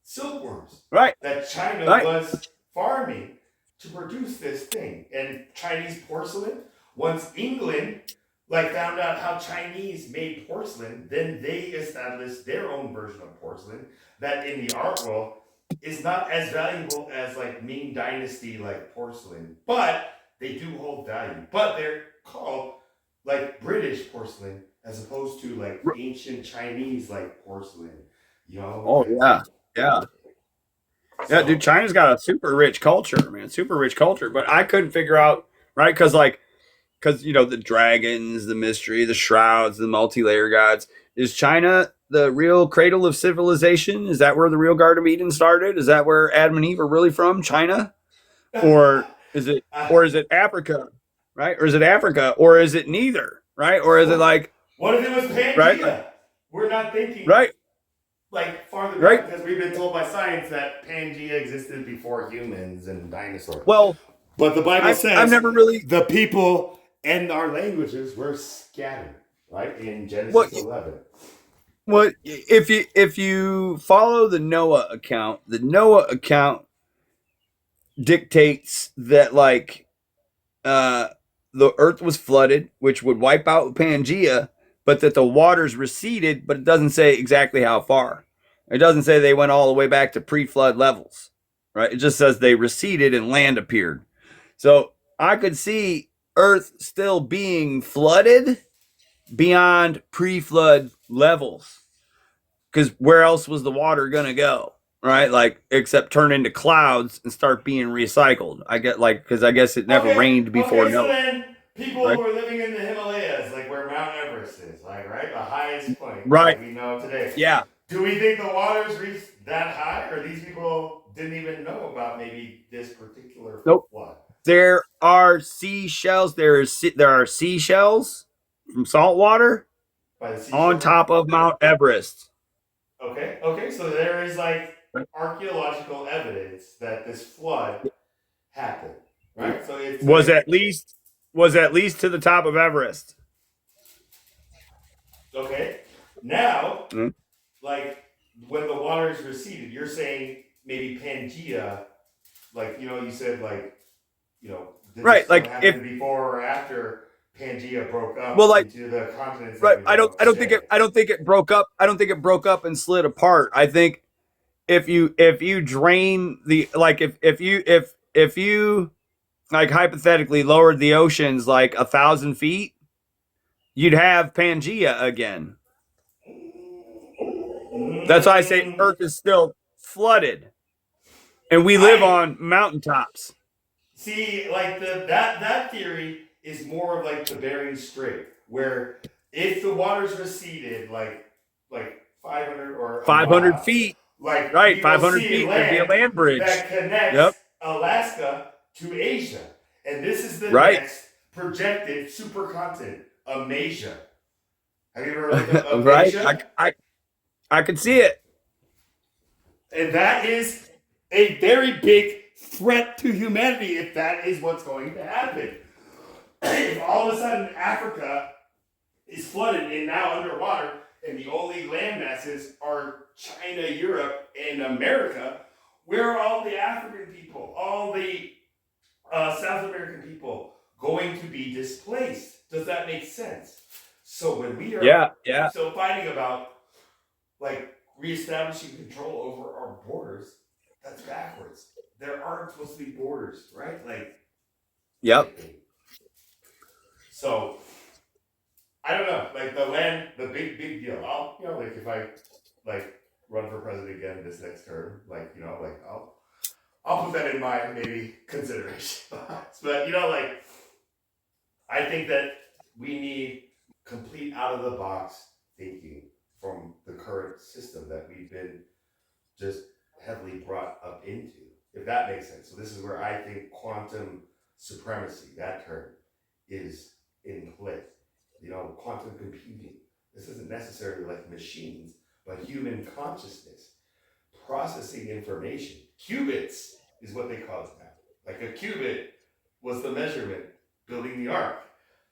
silkworms, right? That China was farming to produce this thing. And Chinese porcelain, once England found out how Chinese made porcelain, then they established their own version of porcelain that in the art world is not as valuable as Ming Dynasty porcelain, but they do hold value. But they're called British porcelain as opposed to ancient Chinese porcelain. You know? Oh yeah. Yeah, dude, China's got a super rich culture, man. Super rich culture. But I couldn't figure out, right? Because the dragons, the mystery, the shrouds, the multi-layer gods. Is China the real cradle of civilization? Is that where the real Garden of Eden started? Is that where Adam and Eve are really from? China? Or is it Africa? Right? Or is it Africa? Or is it neither? Right? Or is it what if it was Pangea? Right? We're not thinking farther back because we've been told by science that Pangea existed before humans and dinosaurs. Well, but the Bible says I've never really the people and our languages were scattered, right? In Genesis 11. Well, if you follow the Noah account dictates that the earth was flooded, which would wipe out Pangea, but that the waters receded, but it doesn't say exactly how far. It doesn't say they went all the way back to pre-flood levels, right? It just says they receded and land appeared. So I could see earth still being flooded beyond pre-flood levels. Because where else was the water going to go? Right? Except turn into clouds and start being recycled. Because I guess it never rained before. So then people who are living in the Himalayas, where Mount Everest is, right? The highest point we know today. Yeah. Do we think the waters reached that high? Or these people didn't even know about maybe this particular flood? There are seashells. There are seashells from salt water on top of Mount Everest. Okay. So there is archaeological evidence that this flood happened, right? So it was at least to the top of Everest. Okay. Now, when the waters receded, you're saying maybe Pangea, you said did this happen before or after Pangea broke up into the continents? Right. I don't think it broke up. I don't think it broke up and slid apart. I think if you drain the like if you like hypothetically lowered the oceans like 1,000 feet, you'd have Pangea again. That's why I say Earth is still flooded, and we live on mountaintops. See, like that theory is more of like the Bering Strait, where if the waters receded like 500 or a 500 mile, feet, like right? we will 500 see feet. There'd be a land land bridge. that connects Yep. Alaska to Asia, and this is the Right. next projected supercontinent, Amasia. Have you ever looked up Amasia? Right. I could see it. And that is a very big threat to humanity if that is what's going to happen. If all of a sudden Africa is flooded and now underwater, and the only land masses are China, Europe, and America, where are all the African people, all the South American people going to be displaced? Does that make sense? So when we are still fighting about like reestablishing control over our borders, that's backwards. There aren't supposed to be borders, right? Like, yep. So I don't know, like the land, the big deal. I'll, like if I like run for president again this next term, like like I'll put that in my maybe consideration box. But like I think that we need complete out of the box thinking from the current system that we've been just heavily brought up into, if that makes sense. So this is where I think quantum supremacy, that term, is in play. Quantum computing. This isn't necessarily like machines, but human consciousness processing information. Qubits is what they call it now. Like a qubit was the measurement building the ark.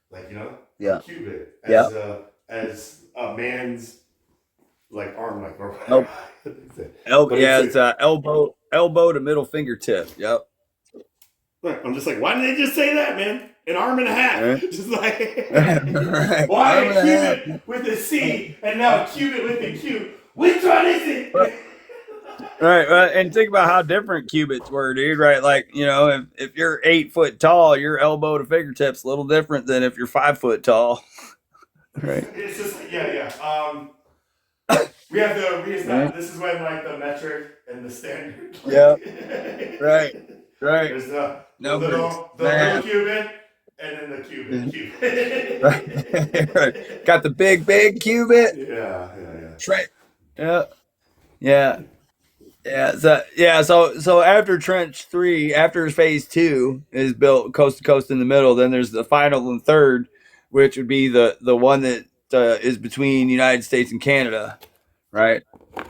Like, Yeah. a qubit Yeah. as a man's like arm, like Nope. It's elbow to middle fingertip. Yep. Look, I'm just like, why did they just say that, man? An arm and a half. Right. Just like, Right. why Arm a and a half. cubit with a C and now a cubit with a Q? Which one is it? Right, and think about how different qubits were, dude. Right, like if you're 8 foot tall, your elbow to fingertips a little different than if you're 5 foot tall. Right. It's just we have to reestablish. Right. This is when like the metric and the standard. Yeah. Right. There's the little cubit and then the cubit. Right. Got the big qubit. Yeah. Right. Yeah. So after Trench 3, after Phase 2 is built coast to coast in the middle, then there's the final and third, which would be the one that is between United States and Canada, right?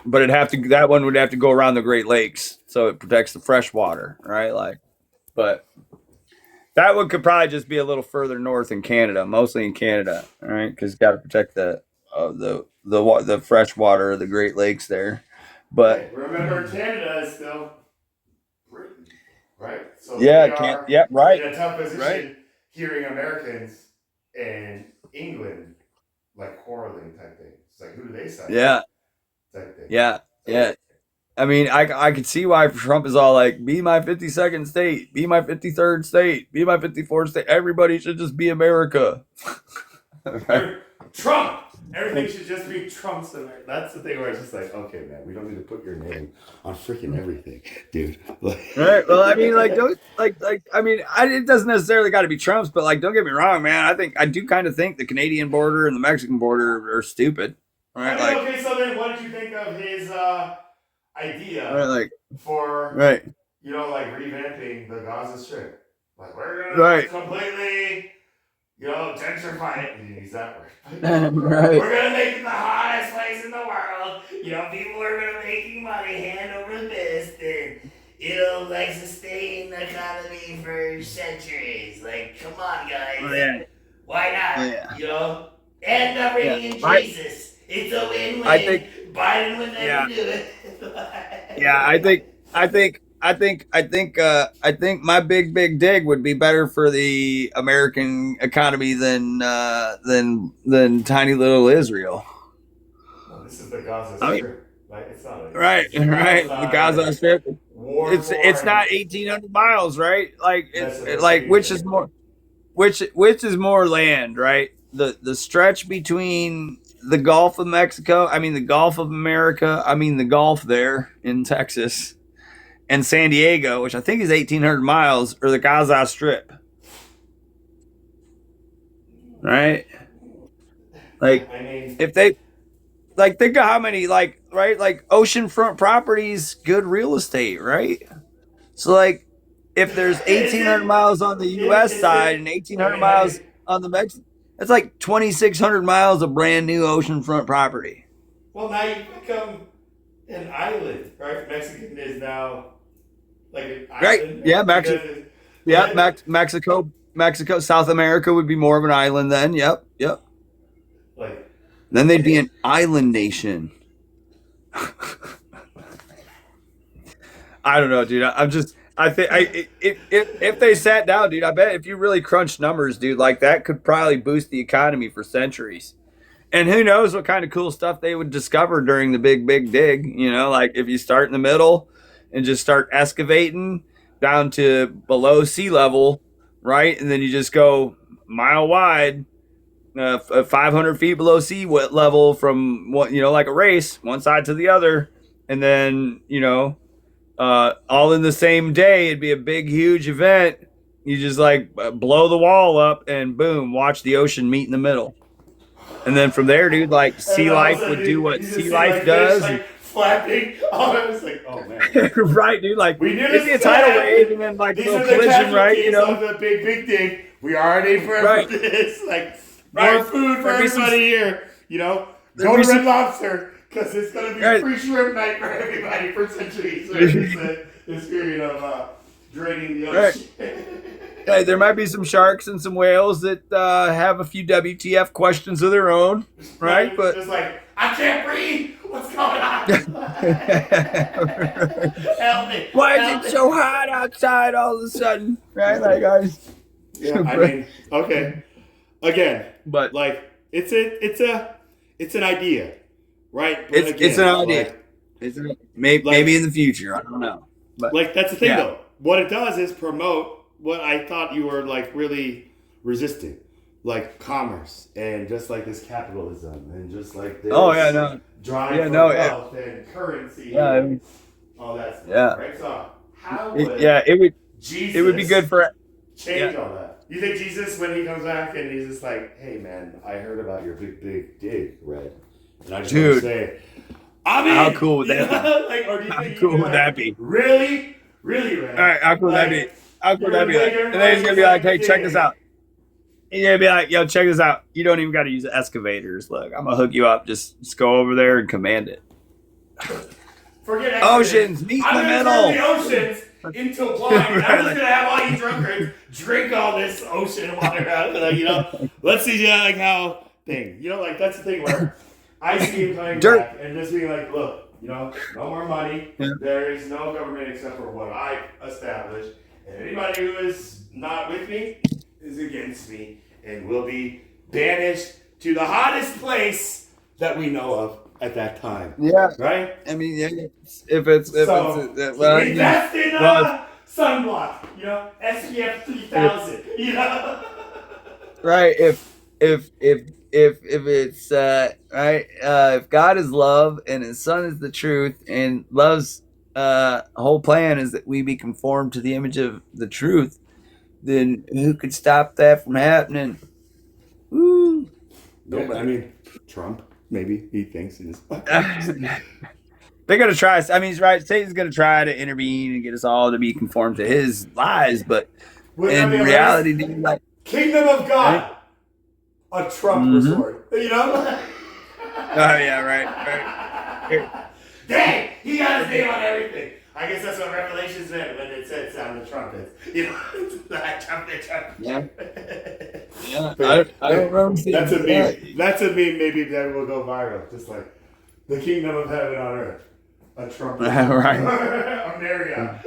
But that one would have to go around the Great Lakes, so it protects the fresh water, right? But that one could probably just be a little further north in Canada, mostly in Canada, right? Because got to protect the fresh water of the Great Lakes there. But remember, Canada is still Britain, right? So right. in a tough position hearing Americans and England like quarreling type thing. It's like, who do they side? Type thing. Yeah. I mean, I could see why Trump is all like, be my 52nd state, be my 53rd state, be my 54th state. Everybody should just be America. Right. Trump! Everything should just be Trump's America. That's the thing where it's just like, okay, man, we don't need to put your name on freaking everything, dude. Right. Well, I mean, it doesn't necessarily got to be Trump's, but don't get me wrong, man. I do kind of think the Canadian border and the Mexican border are stupid. Right. Okay, so then what did you think of his idea for revamping the Gaza Strip? Like, we're gonna completely gentrify it. You didn't use that word. Right. We're gonna make it the hottest place in the world. People are gonna making money hand over fist, and it'll sustain the economy for centuries. Like, come on, guys. Why not? And bringing in Jesus. It's a win-win. I think Biden would never do it. I think my big dig would be better for the American economy than tiny little Israel. No, this is the Gaza Strip. Right? It's not. Right. The Gaza Strip. It's not 1,800 miles, right? Which is more which is more land, right? The stretch between the Gulf of Mexico, I mean the Gulf of America, I mean the Gulf there in Texas, and San Diego, which I think is 1,800 miles, or the Gaza Strip, right? If they think of how many oceanfront properties, good real estate, right? So if there's 1,800 miles on the U.S. side and 1,800 miles on the Mexican, that's like 2,600 miles of brand new oceanfront property. Well, now you become an island, right? Mexican is now like an island. Right? Yeah, Mexico, South America would be more of an island then. Yep. Then they'd be an island nation. I don't know, dude. If they sat down, dude, I bet if you really crunch numbers, dude, that could probably boost the economy for centuries. And who knows what kind of cool stuff they would discover during the big dig, if you start in the middle and just start excavating down to below sea level, right? And then you just go mile wide, 500 feet below sea level from like a race, one side to the other. And then, all in the same day, it'd be a big, huge event. You just blow the wall up and boom, watch the ocean meet in the middle. And then from there, dude, sea life would do what sea life does. Flapping. Oh, I was like, oh man. Right, dude. We knew it'd be a tidal wave and then these a are little collision, right? Of the big dig. We already for this. More food for everybody here. Go to Red Lobster because it's going to be free shrimp night for everybody for centuries. This period of draining the ocean. Hey, there might be some sharks and some whales that have a few WTF questions of their own, right? But just I can't breathe. What's going on? Help me! Why is it so hot outside all of a sudden? Right, guys. Yeah, I mean, okay. Again, but it's an idea, right? But it's an idea. Maybe in the future. I don't know. But that's the thing, though. What it does is promote what I thought you were really resisting, commerce and just this capitalism and just this drive for wealth and currency and all that stuff. Yeah. Right? So how would it would be good for change all that? You think Jesus, when he comes back and he's just hey man, I heard about your big dig, Red, and I just want to say, how cool would that be? Or do you think how cool would that be? Really, Red? All right, how cool would that be? How cool would that be? And then he's gonna be hey, check this out. He's gonna be yo, check this out. You don't even got to use excavators. Look, I'm gonna hook you up. Just go over there and command it. Forget oceans, meet in the middle. I'm gonna turn the oceans into wine. I'm just gonna have all you drunkards drink all this ocean water out of it. Let's see how thing. That's the thing where I see him coming back and just being look, no more money. Yeah. There is no government except for what I established. And anybody who is not with me is against me and will be banished to the hottest place that we know of at that time. Yeah. Right? I mean, if it's invest in sunblock, SPF 3000, Right. If it's right, if God is love and his son is the truth and love's whole plan is that we be conformed to the image of the truth, then who could stop that from happening? Woo. Yeah, I mean, Trump, maybe he thinks it is. They're gonna try. I mean, he's right. Satan's gonna try to intervene and get us all to be conformed to his lies, but in reality, dude, Kingdom of God, a Trump resort. Oh yeah, right. Dang, he got his name on everything. I guess that's what Revelations meant when it said sound the trumpets. Trumpet. Yeah. Yeah. I don't remember. That's a meme. That's a meme. Maybe that will go viral. Just the kingdom of heaven on earth. A trumpet. Right. A Marriott.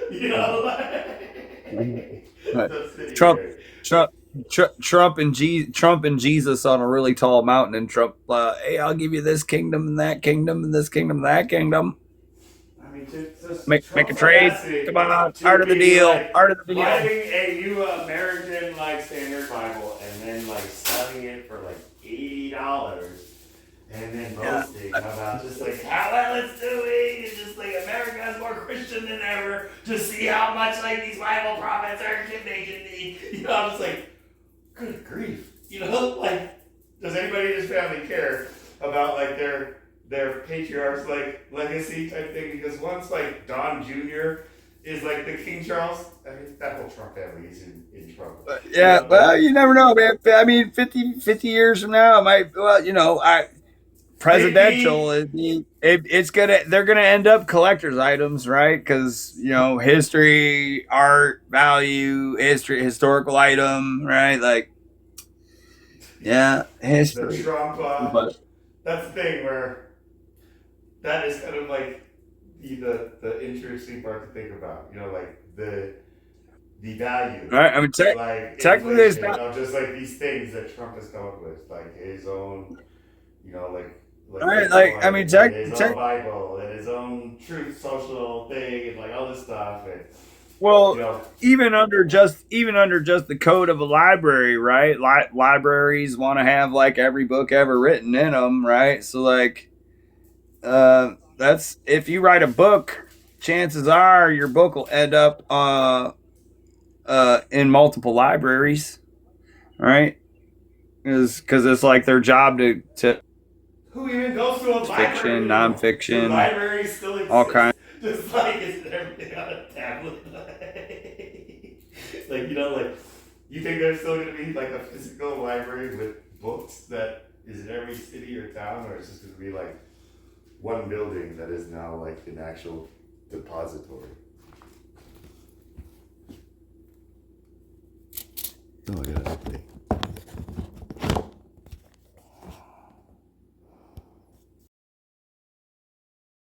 Trump and Jesus on a really tall mountain, and Trump, hey, I'll give you this kingdom and that kingdom and this kingdom and that kingdom. I mean, just Make a Trump's trade. audacity Come on, to art of the be deal. like Art of the deal. writing a new American like Standard Bible and then like selling it for like $80 and then boasting about just like how well it's doing and just like America's more Christian than ever. Just see how much like these Bible prophets are making me. You know, I'm just like, good grief. You know, like, does anybody in his family care about like their patriarch's like legacy type thing? Because once like Don Jr. is like the King Charles, I mean that whole Trump family is in trouble. Yeah, You know, well, you never know, man. I mean, 50 years from now, it might. Well, you know, presidential. They're gonna end up collector's items, right? Because you know, history, art, value, historical item, right? Like, yeah, history. the Trump, But that's the thing where that is kind of like the interesting part to think about. You know, like the value, right, I mean, like technically, it's inflation not. of just like these things that Trump has come up with, like his own, you know, like Right, like I mean, Bitcoin, and his own Bible, and his own Truth Social thing, and like all this stuff, and well, you know, even under just the code of a library, right? Libraries want to have like every book ever written in them, right? So like, that's if you write a book, chances are your book will end up in multiple libraries, right? Because it's like their job to who even goes to a library fiction, anymore? Do nonfiction, libraries still all exist? kinds. Just like isn't everything on a tablet? Like, you know, like you think there's still gonna be like a physical library with books that is in every city or town, or it's just gonna be like one building that is now like an actual depository? Oh, I got an update.